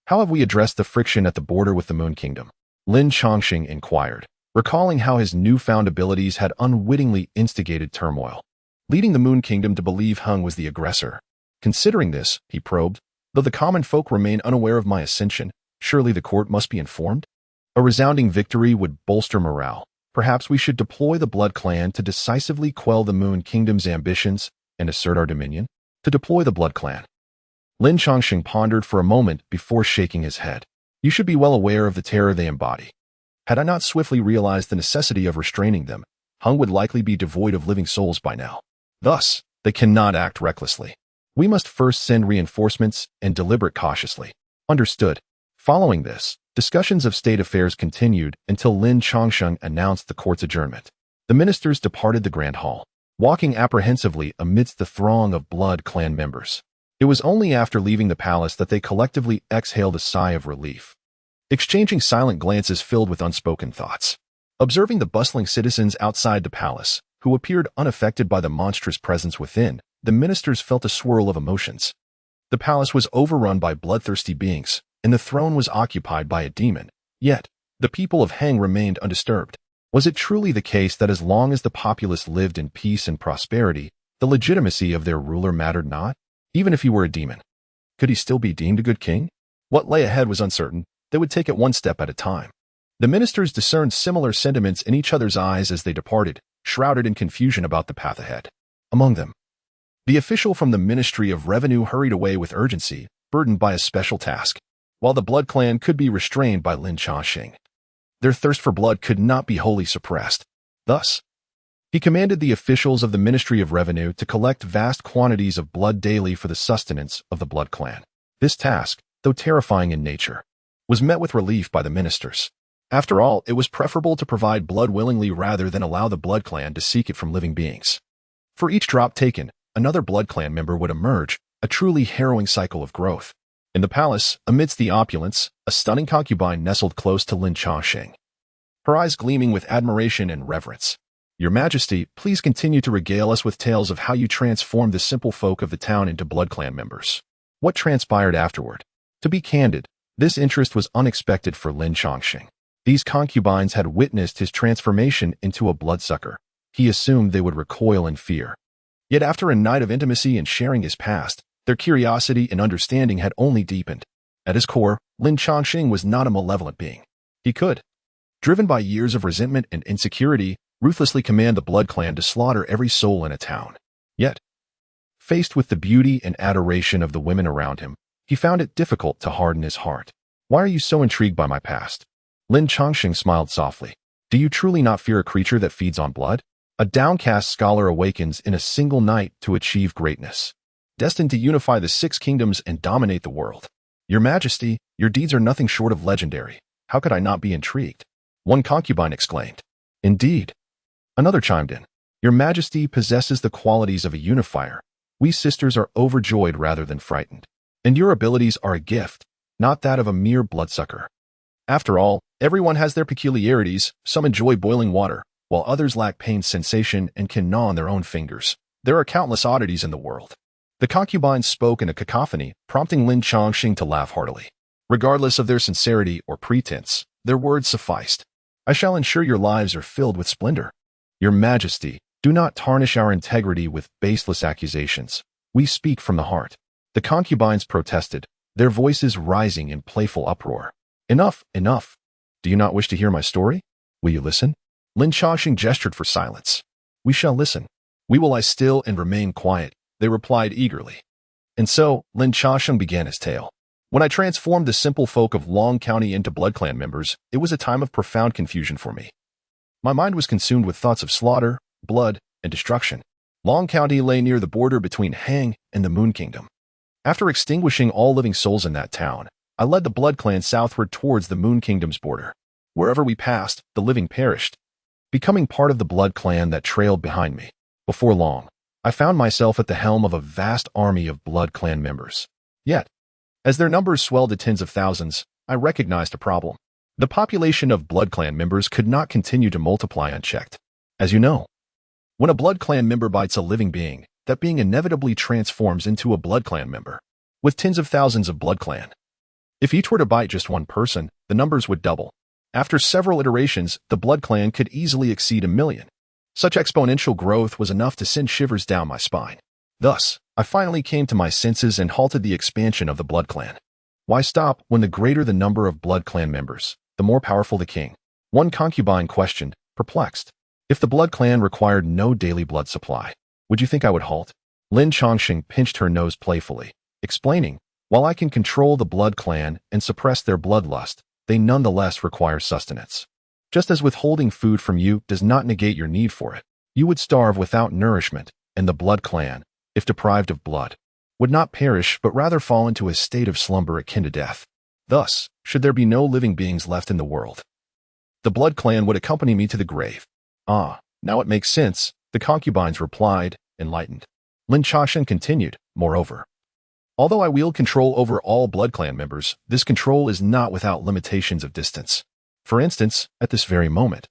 Speaker 1: how have we addressed the friction at the border with the Moon Kingdom? Lin Chongqing inquired, recalling how his newfound abilities had unwittingly instigated turmoil, leading the Moon Kingdom to believe Hung was the aggressor. Considering this, he probed, though the common folk remain unaware of my ascension, surely the court must be informed? A resounding victory would bolster morale. Perhaps we should deploy the Blood Clan to decisively quell the Moon Kingdom's ambitions and assert our dominion? To deploy the Blood Clan. Lin Chongqing pondered for a moment before shaking his head. You should be well aware of the terror they embody. Had I not swiftly realized the necessity of restraining them, Hung would likely be devoid of living souls by now. Thus, they cannot act recklessly. We must first send reinforcements and deliberate cautiously. Understood. Following this, discussions of state affairs continued until Lin Chongqing announced the court's adjournment. The ministers departed the grand hall, walking apprehensively amidst the throng of Blood Clan members. It was only after leaving the palace that they collectively exhaled a sigh of relief, exchanging silent glances filled with unspoken thoughts. Observing the bustling citizens outside the palace, who appeared unaffected by the monstrous presence within, the ministers felt a swirl of emotions. The palace was overrun by bloodthirsty beings, and the throne was occupied by a demon. Yet, the people of Heng remained undisturbed. Was it truly the case that as long as the populace lived in peace and prosperity, the legitimacy of their ruler mattered not? Even if he were a demon, could he still be deemed a good king? What lay ahead was uncertain. They would take it one step at a time. The ministers discerned similar sentiments in each other's eyes as they departed, shrouded in confusion about the path ahead. Among them, the official from the Ministry of Revenue hurried away with urgency, burdened by a special task, while the Blood Clan could be restrained by Lin Chongqing. Their thirst for blood could not be wholly suppressed. Thus, he commanded the officials of the Ministry of Revenue to collect vast quantities of blood daily for the sustenance of the Blood Clan. This task, though terrifying in nature, was met with relief by the ministers. After all, it was preferable to provide blood willingly rather than allow the Blood Clan to seek it from living beings. For each drop taken, another Blood Clan member would emerge, a truly harrowing cycle of growth. In the palace, amidst the opulence, a stunning concubine nestled close to Lin Chongqing, her eyes gleaming with admiration and reverence. Your Majesty, please continue to regale us with tales of how you transformed the simple folk of the town into Blood Clan members. What transpired afterward? To be candid, this interest was unexpected for Lin Chongqing. These concubines had witnessed his transformation into a bloodsucker. He assumed they would recoil in fear. Yet after a night of intimacy and sharing his past, their curiosity and understanding had only deepened. At his core, Lin Chongqing was not a malevolent being. He could, driven by years of resentment and insecurity, ruthlessly command the Blood Clan to slaughter every soul in a town. Yet, faced with the beauty and adoration of the women around him, he found it difficult to harden his heart. Why are you so intrigued by my past? Lin Chongqing smiled softly. Do you truly not fear a creature that feeds on blood? A downcast scholar awakens in a single night to achieve greatness, destined to unify the 6 kingdoms and dominate the world. Your Majesty, your deeds are nothing short of legendary. How could I not be intrigued? One concubine exclaimed. Indeed. Another chimed in. Your Majesty possesses the qualities of a unifier. We sisters are overjoyed rather than frightened. And your abilities are a gift, not that of a mere bloodsucker. After all, everyone has their peculiarities. Some enjoy boiling water, while others lack pain sensation and can gnaw on their own fingers. There are countless oddities in the world. The concubines spoke in a cacophony, prompting Lin Chongqing to laugh heartily. Regardless of their sincerity or pretense, their words sufficed. I shall ensure your lives are filled with splendor. Your Majesty, do not tarnish our integrity with baseless accusations. We speak from the heart. The concubines protested, their voices rising in playful uproar. Enough, enough. Do you not wish to hear my story? Will you listen? Lin Chongqing gestured for silence. We shall listen. We will lie still and remain quiet, they replied eagerly. And so, Lin Chongqing began his tale. When I transformed the simple folk of Long County into Blood Clan members, it was a time of profound confusion for me. My mind was consumed with thoughts of slaughter, blood, and destruction. Long County lay near the border between Hang and the Moon Kingdom. After extinguishing all living souls in that town, I led the Blood Clan southward towards the Moon Kingdom's border. Wherever we passed, the living perished, becoming part of the Blood Clan that trailed behind me. Before long, I found myself at the helm of a vast army of Blood Clan members. Yet, as their numbers swelled to tens of thousands, I recognized a problem. The population of Blood Clan members could not continue to multiply unchecked. As you know, when a Blood Clan member bites a living being, that being inevitably transforms into a Blood Clan member, with tens of thousands of Blood Clan. If each were to bite just one person, the numbers would double. After several iterations, the Blood Clan could easily exceed 1 million. Such exponential growth was enough to send shivers down my spine. Thus, I finally came to my senses and halted the expansion of the Blood Clan. Why stop when the greater the number of Blood Clan members, the more powerful the king? One concubine questioned, perplexed. If the Blood Clan required no daily blood supply, would you think I would halt? Lin Chongqing pinched her nose playfully, explaining, while I can control the Blood Clan and suppress their bloodlust, they nonetheless require sustenance. Just as withholding food from you does not negate your need for it, you would starve without nourishment, and the Blood Clan, if deprived of blood, would not perish but rather fall into a state of slumber akin to death. Thus, should there be no living beings left in the world, the Blood Clan would accompany me to the grave. Ah, now it makes sense, the concubines replied, enlightened. Lin Chongqing continued, moreover. Although I wield control over all Blood Clan members, this control is not without limitations of distance. For instance, at this very moment,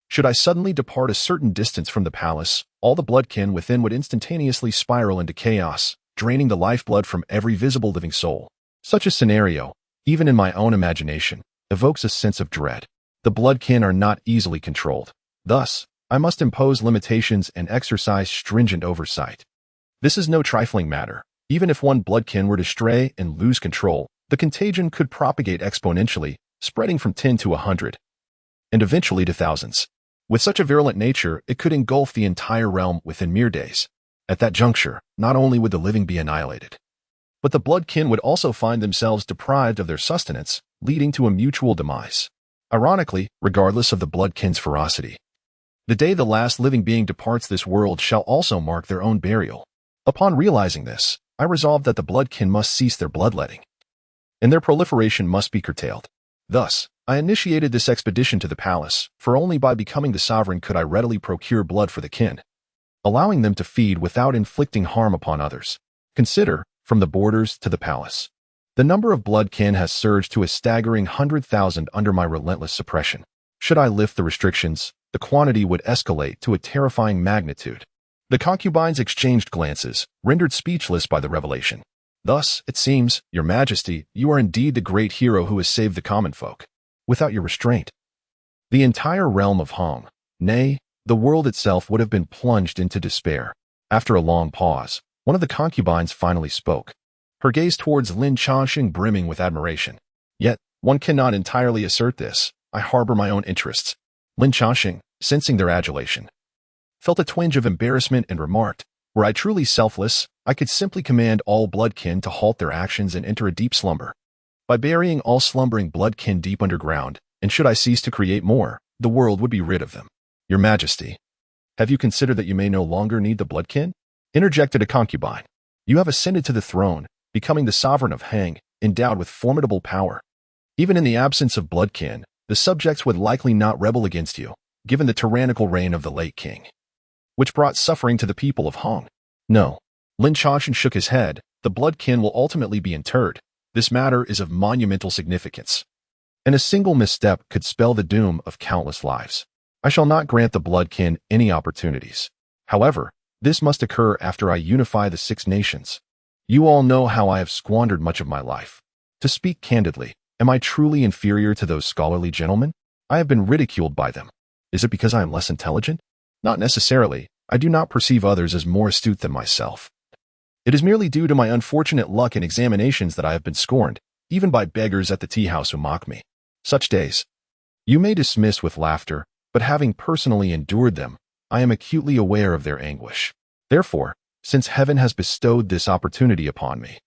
Speaker 1: should I suddenly depart a certain distance from the palace, all the bloodkin within would instantaneously spiral into chaos, draining the lifeblood from every visible living soul. Such a scenario, even in my own imagination, evokes a sense of dread. The bloodkin are not easily controlled. Thus, I must impose limitations and exercise stringent oversight. This is no trifling matter. Even if one bloodkin were to stray and lose control, the contagion could propagate exponentially, spreading from 10 to 100, and eventually to thousands. With such a virulent nature, it could engulf the entire realm within mere days. At that juncture, not only would the living be annihilated, but the bloodkin would also find themselves deprived of their sustenance, leading to a mutual demise. Ironically, regardless of the bloodkin's ferocity, the day the last living being departs this world shall also mark their own burial. Upon realizing this, I resolved that the bloodkin must cease their bloodletting, and their proliferation must be curtailed. Thus, I initiated this expedition to the palace, for only by becoming the sovereign could I readily procure blood for the kin, allowing them to feed without inflicting harm upon others. Consider, from the borders to the palace, the number of bloodkin has surged to a staggering 100,000 under my relentless suppression. Should I lift the restrictions, the quantity would escalate to a terrifying magnitude. The concubines exchanged glances, rendered speechless by the revelation. Thus, it seems, Your Majesty, you are indeed the great hero who has saved the common folk. Without your restraint, the entire realm of Hong, nay, the world itself would have been plunged into despair. After a long pause, one of the concubines finally spoke, her gaze towards Lin Changxing brimming with admiration. Yet, one cannot entirely assert this. I harbor my own interests. Lin Changxing, sensing their adulation, felt a twinge of embarrassment and remarked, were I truly selfless, I could simply command all bloodkin to halt their actions and enter a deep slumber. By burying all slumbering bloodkin deep underground, and should I cease to create more, the world would be rid of them. Your Majesty, have you considered that you may no longer need the bloodkin? Interjected a concubine. You have ascended to the throne, becoming the sovereign of Hang, endowed with formidable power. Even in the absence of bloodkin, the subjects would likely not rebel against you, given the tyrannical reign of the late king, which brought suffering to the people of Hong. No. Lin Changxing shook his head. The bloodkin will ultimately be interred. This matter is of monumental significance, and a single misstep could spell the doom of countless lives. I shall not grant the bloodkin any opportunities. However, this must occur after I unify the 6 nations. You all know how I have squandered much of my life. To speak candidly, am I truly inferior to those scholarly gentlemen? I have been ridiculed by them. Is it because I am less intelligent? Not necessarily. I do not perceive others as more astute than myself. It is merely due to my unfortunate luck in examinations that I have been scorned, even by beggars at the tea-house who mock me. Such days you may dismiss with laughter, but having personally endured them, I am acutely aware of their anguish. Therefore, since heaven has bestowed this opportunity upon me,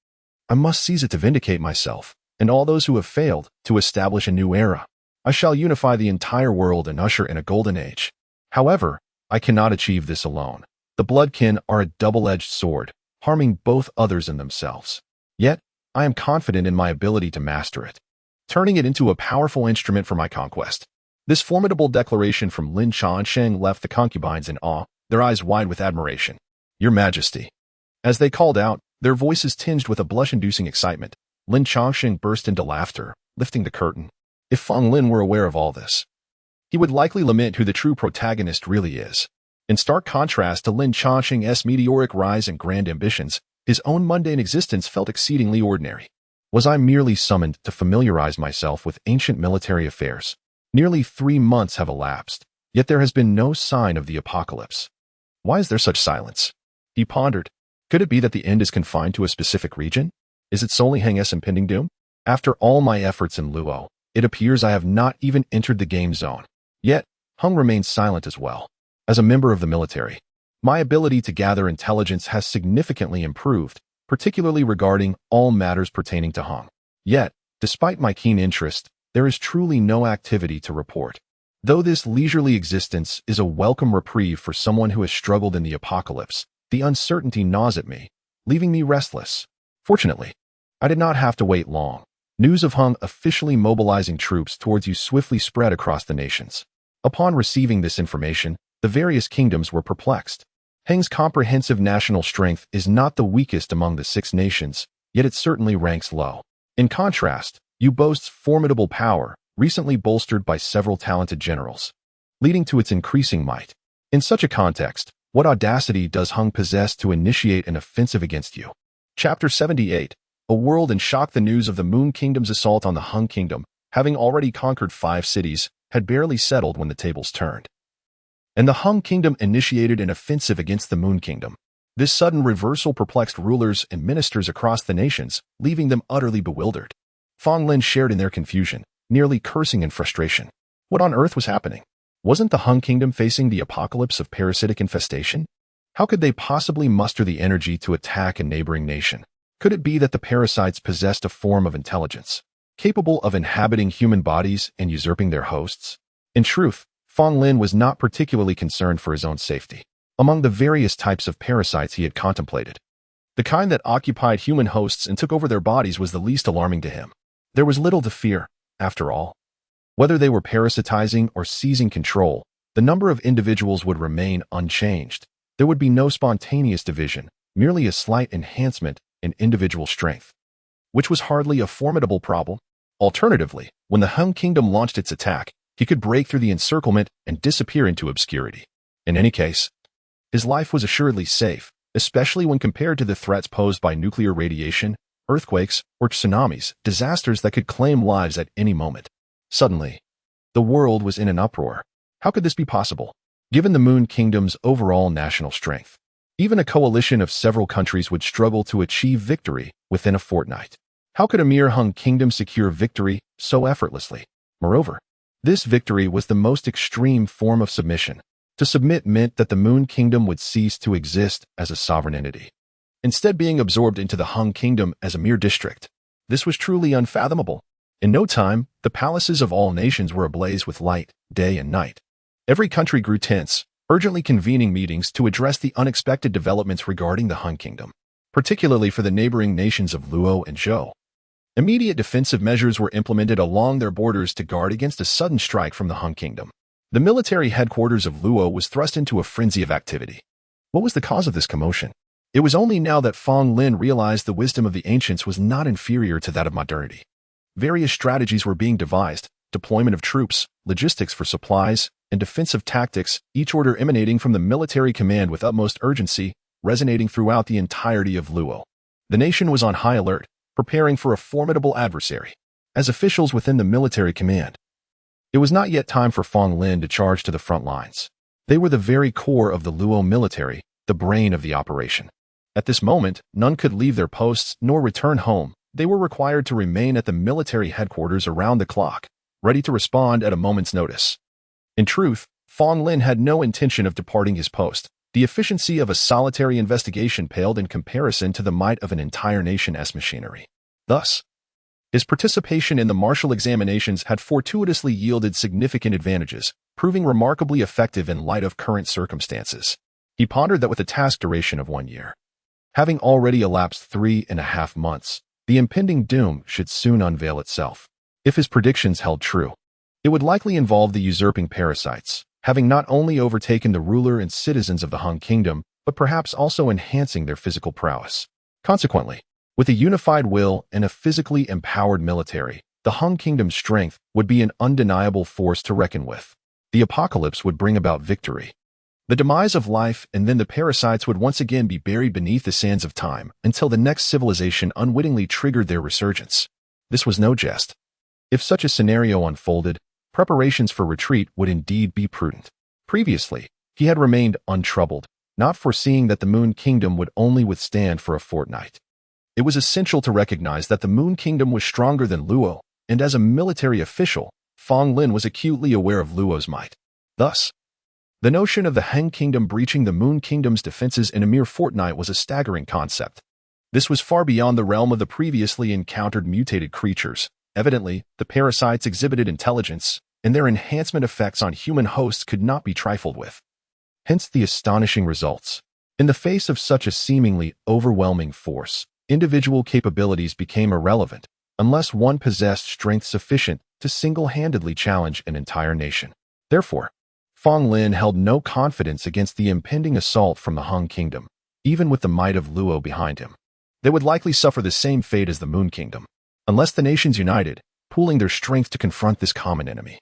Speaker 1: I must seize it to vindicate myself, and all those who have failed, to establish a new era. I shall unify the entire world and usher in a golden age. However, I cannot achieve this alone. The bloodkin are a double-edged sword, harming both others and themselves. Yet, I am confident in my ability to master it, turning it into a powerful instrument for my conquest. This formidable declaration from Lin Changxing left the concubines in awe, their eyes wide with admiration. Your Majesty. As they called out, their voices tinged with a blush-inducing excitement, Lin Changxing burst into laughter, lifting the curtain. If Feng Lin were aware of all this, he would likely lament who the true protagonist really is. In stark contrast to Lin Changxing's meteoric rise and grand ambitions, his own mundane existence felt exceedingly ordinary. Was I merely summoned to familiarize myself with ancient military affairs? Nearly 3 months have elapsed, yet there has been no sign of the apocalypse. Why is there such silence? He pondered. Could it be that the end is confined to a specific region? Is it solely Hang's impending doom? After all my efforts in Luo, it appears I have not even entered the game zone. Yet, Hung remains silent as well. As a member of the military, my ability to gather intelligence has significantly improved, particularly regarding all matters pertaining to Hung. Yet, despite my keen interest, there is truly no activity to report. Though this leisurely existence is a welcome reprieve for someone who has struggled in the apocalypse, the uncertainty gnaws at me, leaving me restless. Fortunately, I did not have to wait long. News of Hung officially mobilizing troops towards you swiftly spread across the nations. Upon receiving this information, the various kingdoms were perplexed. Hang's comprehensive national strength is not the weakest among the 6 nations, yet it certainly ranks low. In contrast, you boasts formidable power, recently bolstered by several talented generals, leading to its increasing might. In such a context, what audacity does Hung possess to initiate an offensive against you? Chapter 78. A world in shock. The news of the Moon Kingdom's assault on the Hung Kingdom, having already conquered 5 cities, had barely settled when the tables turned, and the Hung Kingdom initiated an offensive against the Moon Kingdom. This sudden reversal perplexed rulers and ministers across the nations, leaving them utterly bewildered. Feng Lin shared in their confusion, nearly cursing in frustration. What on earth was happening? Wasn't the Hung Kingdom facing the apocalypse of parasitic infestation? How could they possibly muster the energy to attack a neighboring nation? Could it be that the parasites possessed a form of intelligence, capable of inhabiting human bodies and usurping their hosts? In truth, Feng Lin was not particularly concerned for his own safety. Among the various types of parasites he had contemplated, the kind that occupied human hosts and took over their bodies was the least alarming to him. There was little to fear, after all. Whether they were parasitizing or seizing control, the number of individuals would remain unchanged. There would be no spontaneous division, merely a slight enhancement in individual strength, which was hardly a formidable problem. Alternatively, when the Hung Kingdom launched its attack, He could break through the encirclement and disappear into obscurity. In any case, his life was assuredly safe, especially when compared to the threats posed by nuclear radiation, earthquakes, or tsunamis, disasters that could claim lives at any moment. Suddenly, the world was in an uproar. How could this be possible? Given the Moon Kingdom's overall national strength, even a coalition of several countries would struggle to achieve victory within a fortnight. How could a mere hung kingdom secure victory so effortlessly? Moreover, this victory was the most extreme form of submission. To submit meant that the Moon Kingdom would cease to exist as a sovereign entity, instead being absorbed into the Hung Kingdom as a mere district. This was truly unfathomable. In no time, the palaces of all nations were ablaze with light, day and night. Every country grew tense, urgently convening meetings to address the unexpected developments regarding the Hun Kingdom, particularly for the neighboring nations of Luo and Zhou. Immediate defensive measures were implemented along their borders to guard against a sudden strike from the Hun Kingdom. The military headquarters of Luo was thrust into a frenzy of activity. What was the cause of this commotion? It was only now that Fong Lin realized the wisdom of the ancients was not inferior to that of modernity. Various strategies were being devised: deployment of troops, logistics for supplies, and defensive tactics, each order emanating from the military command with utmost urgency, resonating throughout the entirety of Luo. The nation was on high alert, preparing for a formidable adversary. As officials within the military command, it was not yet time for Fong Lin to charge to the front lines. They were the very core of the Luo military, the brain of the operation. At this moment, none could leave their posts nor return home. They were required to remain at the military headquarters around the clock, ready to respond at a moment's notice. In truth, Fong Lin had no intention of departing his post. The efficiency of a solitary investigation paled in comparison to the might of an entire nation's machinery. Thus, his participation in the martial examinations had fortuitously yielded significant advantages, proving remarkably effective in light of current circumstances. He pondered that with a task duration of 1 year, having already elapsed 3.5 months, the impending doom should soon unveil itself. If his predictions held true, it would likely involve the usurping parasites, having not only overtaken the ruler and citizens of the Hung Kingdom, but perhaps also enhancing their physical prowess. Consequently, with a unified will and a physically empowered military, the Hung Kingdom's strength would be an undeniable force to reckon with. The apocalypse would bring about victory, the demise of life, and then the parasites would once again be buried beneath the sands of time until the next civilization unwittingly triggered their resurgence. This was no jest. If such a scenario unfolded, preparations for retreat would indeed be prudent. Previously, he had remained untroubled, not foreseeing that the Moon Kingdom would only withstand for a fortnight. It was essential to recognize that the Moon Kingdom was stronger than Luo, and as a military official, Fong Lin was acutely aware of Luo's might. Thus, the notion of the Heng Kingdom breaching the Moon Kingdom's defenses in a mere fortnight was a staggering concept. This was far beyond the realm of the previously encountered mutated creatures. Evidently, the parasites exhibited intelligence, and their enhancement effects on human hosts could not be trifled with. Hence the astonishing results. In the face of such a seemingly overwhelming force, individual capabilities became irrelevant, unless one possessed strength sufficient to single-handedly challenge an entire nation. Therefore, Fong Lin held no confidence against the impending assault from the Hung Kingdom, even with the might of Luo behind him. They would likely suffer the same fate as the Moon Kingdom, unless the nations united, pooling their strength to confront this common enemy.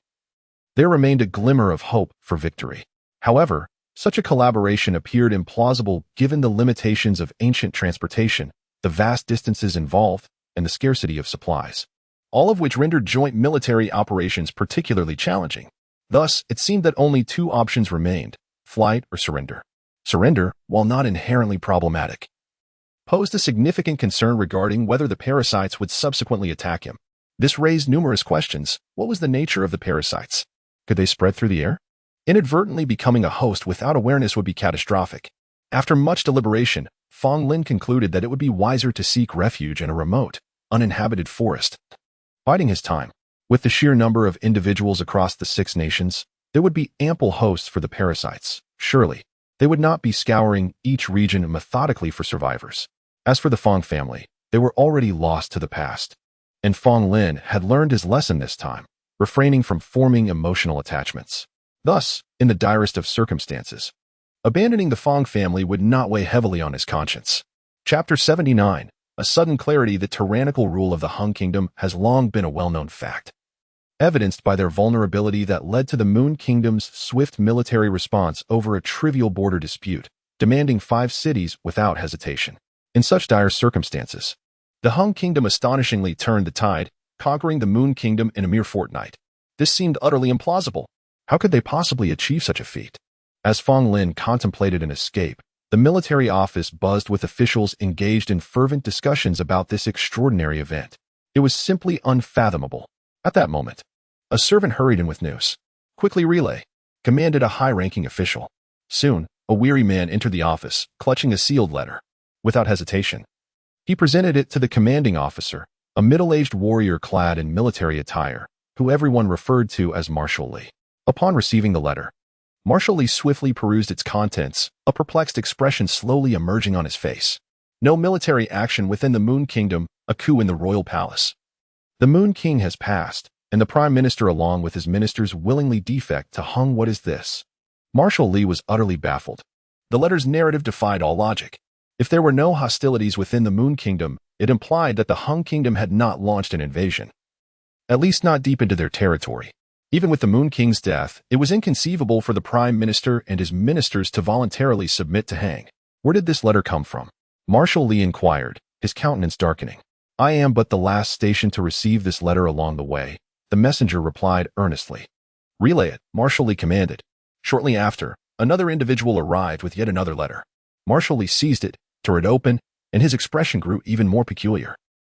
Speaker 1: There remained a glimmer of hope for victory. However, such a collaboration appeared implausible given the limitations of ancient transportation, the vast distances involved, and the scarcity of supplies, all of which rendered joint military operations particularly challenging. Thus, it seemed that only two options remained: flight or surrender. Surrender, while not inherently problematic, posed a significant concern regarding whether the parasites would subsequently attack him. This raised numerous questions. What was the nature of the parasites? Could they spread through the air? Inadvertently becoming a host without awareness would be catastrophic. After much deliberation, Fong Lin concluded that it would be wiser to seek refuge in a remote, uninhabited forest. Biding his time, with the sheer number of individuals across the 6 nations, there would be ample hosts for the parasites. Surely, they would not be scouring each region methodically for survivors. As for the Fong family, they were already lost to the past, and Fong Lin had learned his lesson this time, refraining from forming emotional attachments. Thus, in the direst of circumstances, abandoning the Fong family would not weigh heavily on his conscience. Chapter 79. A sudden clarity. The tyrannical rule of the Hung Kingdom has long been a well-known fact. evidenced by their vulnerability that led to the Moon Kingdom's swift military response over a trivial border dispute, demanding 5 cities without hesitation. In such dire circumstances, the Hung Kingdom astonishingly turned the tide, conquering the Moon Kingdom in a mere fortnight. This seemed utterly implausible. How could they possibly achieve such a feat? As Fong Lin contemplated an escape, the military office buzzed with officials engaged in fervent discussions about this extraordinary event. It was simply unfathomable. At that moment, a servant hurried in with news. "Quickly relay," commanded a high-ranking official. Soon, a weary man entered the office, clutching a sealed letter. Without hesitation, he presented it to the commanding officer, a middle-aged warrior clad in military attire, who everyone referred to as Marshal Li. Upon receiving the letter, Marshal Li swiftly perused its contents, a perplexed expression slowly emerging on his face. No military action within the Moon Kingdom, a coup in the royal palace. The Moon King has passed, and the Prime Minister along with his ministers willingly defect to Hung. What is this? Marshal Li was utterly baffled. The letter's narrative defied all logic. If there were no hostilities within the Moon Kingdom, it implied that the Hung Kingdom had not launched an invasion. At least not deep into their territory. Even with the Moon King's death, it was inconceivable for the Prime Minister and his ministers to voluntarily submit to Hang. Where did this letter come from? Marshal Li inquired, his countenance darkening. "I am but the last station to receive this letter along the way," the messenger replied earnestly. "Relay it," Marshal Li commanded. Shortly after, another individual arrived with yet another letter. Marshal Li seized it, tore it open, and his expression grew even more peculiar.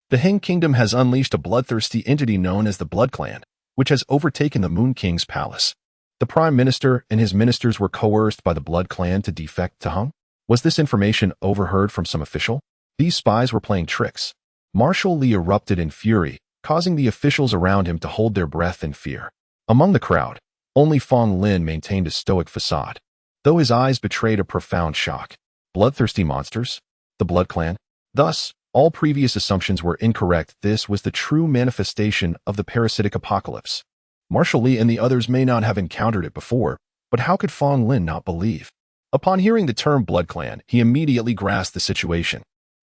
Speaker 1: "The Hang Kingdom has unleashed a bloodthirsty entity known as the Blood Clan, which has overtaken the Moon King's palace. The Prime Minister and his ministers were coerced by the Blood Clan to defect to Hung. Was this information overheard from some official? These spies were playing tricks." Marshal Li erupted in fury, causing the officials around him to hold their breath in fear. Among the crowd, only Fong Lin maintained a stoic facade, though his eyes betrayed a profound shock. Bloodthirsty monsters? The Blood Clan? Thus, all previous assumptions were incorrect. This was the true manifestation of the parasitic apocalypse. Marshal Li and the others may not have encountered it before, but how could Fong Lin not believe? Upon hearing the term Blood Clan, he immediately grasped the situation.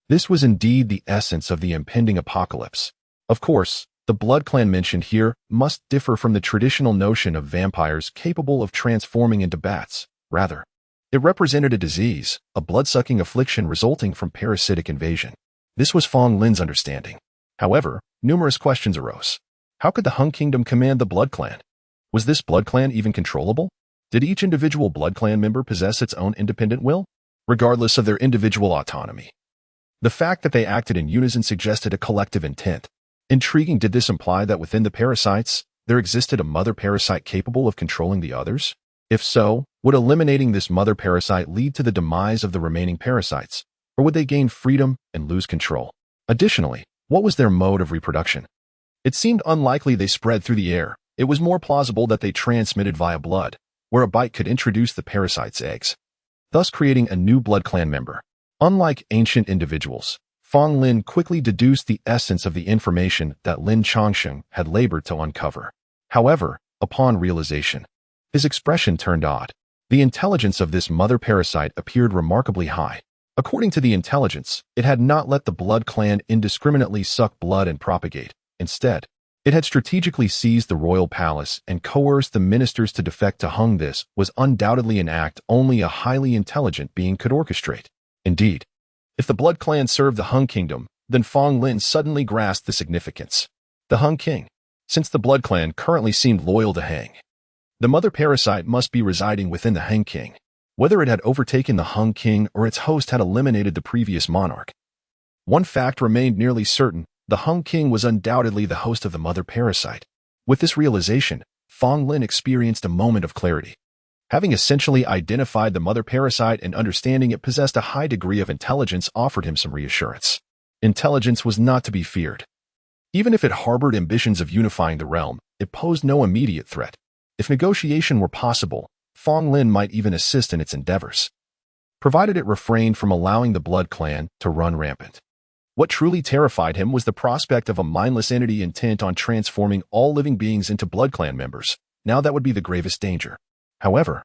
Speaker 1: This was indeed the essence of the impending apocalypse. Of course, the Blood Clan mentioned here must differ from the traditional notion of vampires capable of transforming into bats. Rather, it represented a disease, a blood-sucking affliction resulting from parasitic invasion. This was Fong Lin's understanding. However, numerous questions arose. How could the Hung Kingdom command the Blood Clan? Was this Blood Clan even controllable? Did each individual Blood Clan member possess its own independent will, regardless of their individual autonomy? The fact that they acted in unison suggested a collective intent. Intriguing. Did this imply that within the parasites, there existed a mother parasite capable of controlling the others? If so, would eliminating this mother parasite lead to the demise of the remaining parasites, or would they gain freedom and lose control? Additionally, what was their mode of reproduction? It seemed unlikely they spread through the air. It was more plausible that they transmitted via blood, where a bite could introduce the parasite's eggs, thus creating a new Blood Clan member. Unlike ancient individuals, Fong Lin quickly deduced the essence of the information that Lin Chongsheng had labored to uncover. However, upon realization, his expression turned odd. The intelligence of this mother parasite appeared remarkably high. According to the intelligence, it had not let the Blood Clan indiscriminately suck blood and propagate. Instead, it had strategically seized the royal palace and coerced the ministers to defect to Hung. This was undoubtedly an act only a highly intelligent being could orchestrate. Indeed, if the Blood Clan served the Hung Kingdom, then Fong Lin suddenly grasped the significance. The Hung King. Since the Blood Clan currently seemed loyal to Hang, the mother parasite must be residing within the Hang King. Whether it had overtaken the Hung King or its host had eliminated the previous monarch. One fact remained nearly certain: the Hung King was undoubtedly the host of the mother parasite. With this realization, Fong Lin experienced a moment of clarity. Having essentially identified the mother parasite and understanding it possessed a high degree of intelligence offered him some reassurance. Intelligence was not to be feared. Even if it harbored ambitions of unifying the realm, it posed no immediate threat. If negotiation were possible, Fong Lin might even assist in its endeavors, provided it refrained from allowing the Blood Clan to run rampant. What truly terrified him was the prospect of a mindless entity intent on transforming all living beings into Blood Clan members. Now that would be the gravest danger. However,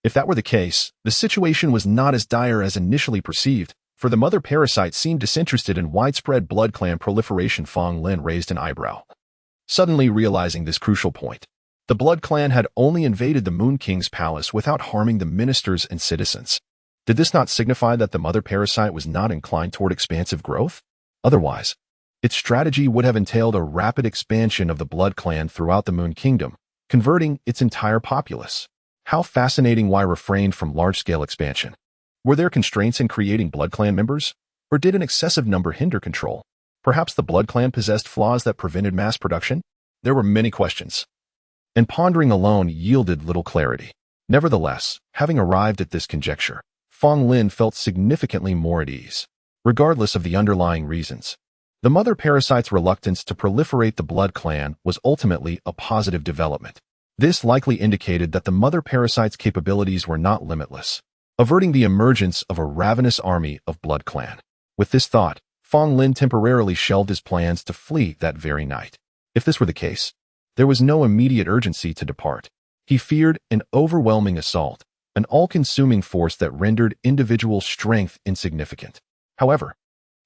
Speaker 1: if that were the case, the situation was not as dire as initially perceived, for the mother parasite seemed disinterested in widespread Blood Clan proliferation. Fong Lin raised an eyebrow. suddenly realizing this crucial point. The Blood Clan had only invaded the Moon King's palace without harming the ministers and citizens. Did this not signify that the mother parasite was not inclined toward expansive growth? Otherwise, its strategy would have entailed a rapid expansion of the Blood Clan throughout the Moon Kingdom, converting its entire populace. How fascinating why refrained from large-scale expansion. Were there constraints in creating Blood Clan members? Or did an excessive number hinder control? Perhaps the Blood Clan possessed flaws that prevented mass production? There were many questions, and pondering alone yielded little clarity. Nevertheless, having arrived at this conjecture, Fong Lin felt significantly more at ease. Regardless of the underlying reasons, the mother parasite's reluctance to proliferate the Blood Clan was ultimately a positive development. This likely indicated that the mother parasite's capabilities were not limitless, averting the emergence of a ravenous army of Blood Clan. With this thought, Fong Lin temporarily shelved his plans to flee that very night. If this were the case, there was no immediate urgency to depart. He feared an overwhelming assault, an all-consuming force that rendered individual strength insignificant. However,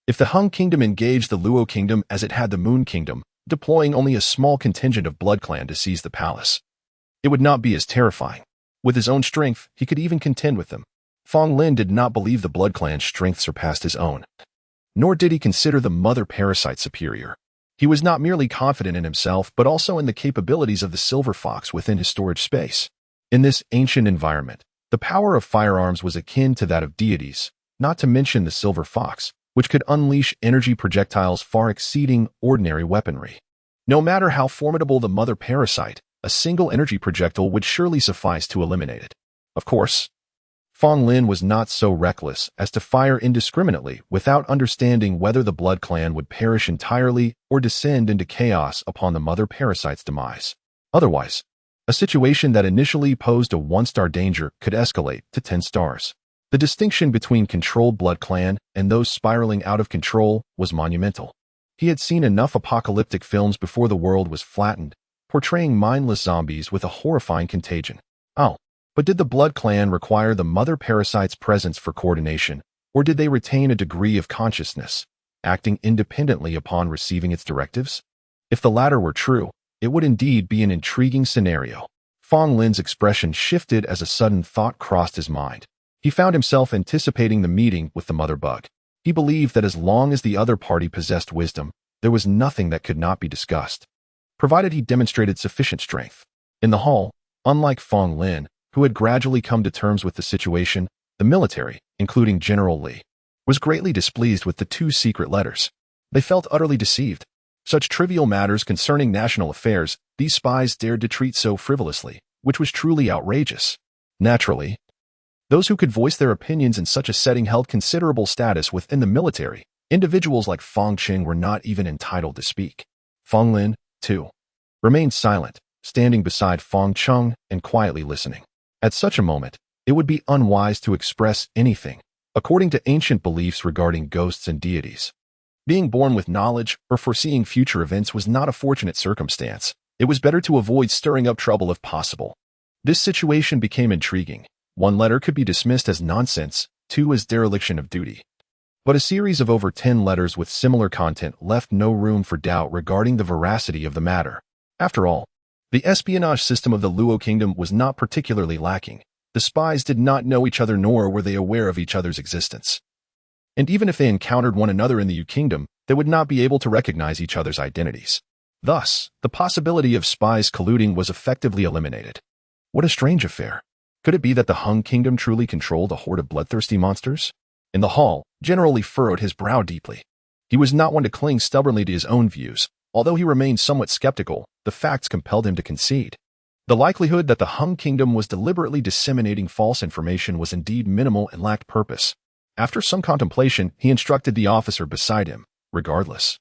Speaker 1: if the Hung Kingdom engaged the Luo Kingdom as it had the Moon Kingdom, deploying only a small contingent of Blood Clan to seize the palace, it would not be as terrifying. With his own strength, he could even contend with them. Fong Lin did not believe the Blood Clan's strength surpassed his own, nor did he consider the mother parasite superior. He was not merely confident in himself, but also in the capabilities of the Silver Fox within his storage space. In this ancient environment, the power of firearms was akin to that of deities, not to mention the Silver Fox, which could unleash energy projectiles far exceeding ordinary weaponry. No matter how formidable the mother parasite, a single energy projectile would surely suffice to eliminate it. Of course, Fong Lin was not so reckless as to fire indiscriminately without understanding whether the Blood Clan would perish entirely or descend into chaos upon the mother parasite's demise. Otherwise, a situation that initially posed a 1-star danger could escalate to 10 stars. The distinction between controlled Blood Clan and those spiraling out of control was monumental. He had seen enough apocalyptic films before the world was flattened, portraying mindless zombies with a horrifying contagion. But did the Blood Clan require the mother parasite's presence for coordination, or did they retain a degree of consciousness, acting independently upon receiving its directives? If the latter were true, it would indeed be an intriguing scenario. Fong Lin's expression shifted as a sudden thought crossed his mind. He found himself anticipating the meeting with the mother bug. He believed that as long as the other party possessed wisdom, there was nothing that could not be discussed, provided he demonstrated sufficient strength. In the hall, unlike Fong Lin, who had gradually come to terms with the situation, the military, including General Li, was greatly displeased with the 2 secret letters. They felt utterly deceived. Such trivial matters concerning national affairs, these spies dared to treat so frivolously, which was truly outrageous. Naturally, those who could voice their opinions in such a setting held considerable status within the military. Individuals like Fong Qing were not even entitled to speak. Fong Lin, too, remained silent, standing beside Fong Cheng and quietly listening. At such a moment, it would be unwise to express anything, according to ancient beliefs regarding ghosts and deities. Being born with knowledge or foreseeing future events was not a fortunate circumstance. It was better to avoid stirring up trouble if possible. This situation became intriguing. 1 letter could be dismissed as nonsense, 2 as dereliction of duty. But a series of over 10 letters with similar content left no room for doubt regarding the veracity of the matter. After all, the espionage system of the Luo Kingdom was not particularly lacking. The spies did not know each other, nor were they aware of each other's existence. And even if they encountered one another in the Yu Kingdom, they would not be able to recognize each other's identities. Thus, the possibility of spies colluding was effectively eliminated. What a strange affair. Could it be that the Hung Kingdom truly controlled a horde of bloodthirsty monsters? In the hall, General Li furrowed his brow deeply. He was not one to cling stubbornly to his own views. Although he remained somewhat skeptical, the facts compelled him to concede. The likelihood that the Hung Kingdom was deliberately disseminating false information was indeed minimal and lacked purpose. After some contemplation, he instructed the officer beside him, regardless.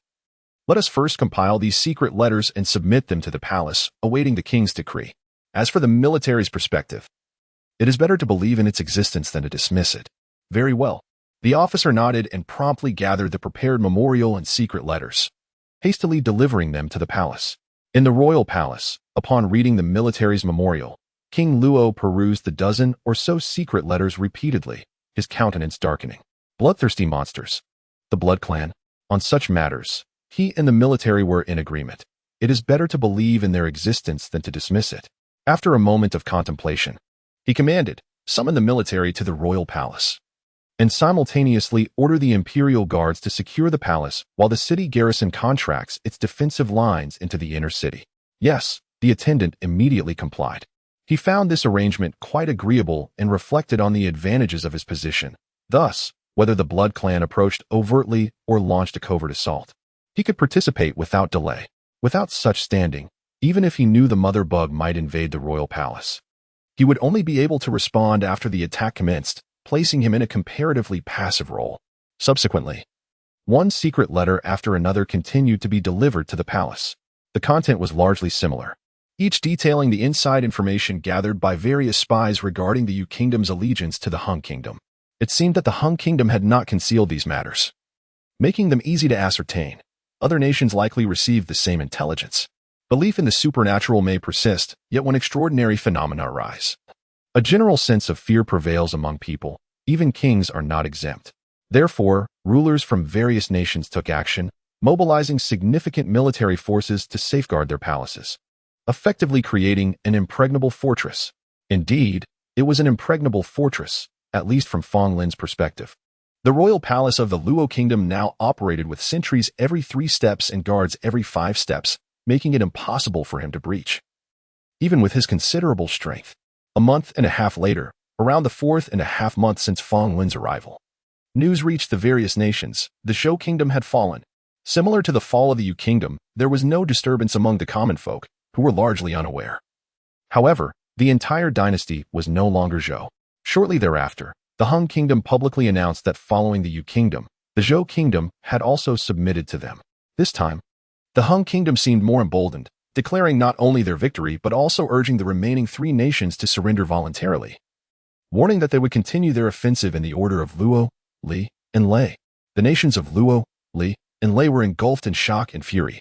Speaker 1: Let us first compile these secret letters and submit them to the palace, awaiting the king's decree. As for the military's perspective, it is better to believe in its existence than to dismiss it. Very well. The officer nodded and promptly gathered the prepared memorial and secret letters, hastily delivering them to the palace. In the royal palace, upon reading the military's memorial, King Luo perused the 12 or so secret letters repeatedly, his countenance darkening. Bloodthirsty monsters. The Blood Clan. On such matters, he and the military were in agreement. it is better to believe in their existence than to dismiss it. After a moment of contemplation, he commanded, "Summon the military to the royal palace," and simultaneously order the imperial guards to secure the palace while the city garrison contracts its defensive lines into the inner city. Yes, the attendant immediately complied. He found this arrangement quite agreeable and reflected on the advantages of his position. Thus, whether the Blood Clan approached overtly or launched a covert assault, he could participate without delay. Without such standing, even if he knew the mother bug might invade the royal palace, he would only be able to respond after the attack commenced, placing him in a comparatively passive role. Subsequently, one secret letter after another continued to be delivered to the palace. The content was largely similar, each detailing the inside information gathered by various spies regarding the Yu Kingdom's allegiance to the Hun Kingdom. It seemed that the Hun Kingdom had not concealed these matters, making them easy to ascertain. Other nations likely received the same intelligence. Belief in the supernatural may persist, yet when extraordinary phenomena arise, a general sense of fear prevails among people. Even kings are not exempt. Therefore, rulers from various nations took action, mobilizing significant military forces to safeguard their palaces, effectively creating an impregnable fortress. Indeed, it was an impregnable fortress, at least from Fong Lin's perspective. The royal palace of the Luo Kingdom now operated with sentries every 3 steps and guards every 5 steps, making it impossible for him to breach. Even with his considerable strength, a month and a half later, around the 4.5 months since Fong Lin's arrival, news reached the various nations. The Zhou Kingdom had fallen. Similar to the fall of the Yu Kingdom, there was no disturbance among the common folk, who were largely unaware. However, the entire dynasty was no longer Zhou. Shortly thereafter, the Hun Kingdom publicly announced that following the Yu Kingdom, the Zhou Kingdom had also submitted to them. This time, the Hun Kingdom seemed more emboldened, declaring not only their victory but also urging the remaining 3 nations to surrender voluntarily, warning that they would continue their offensive in the order of Luo, Li, and Lei. The nations of Luo, Li, and Lei were engulfed in shock and fury.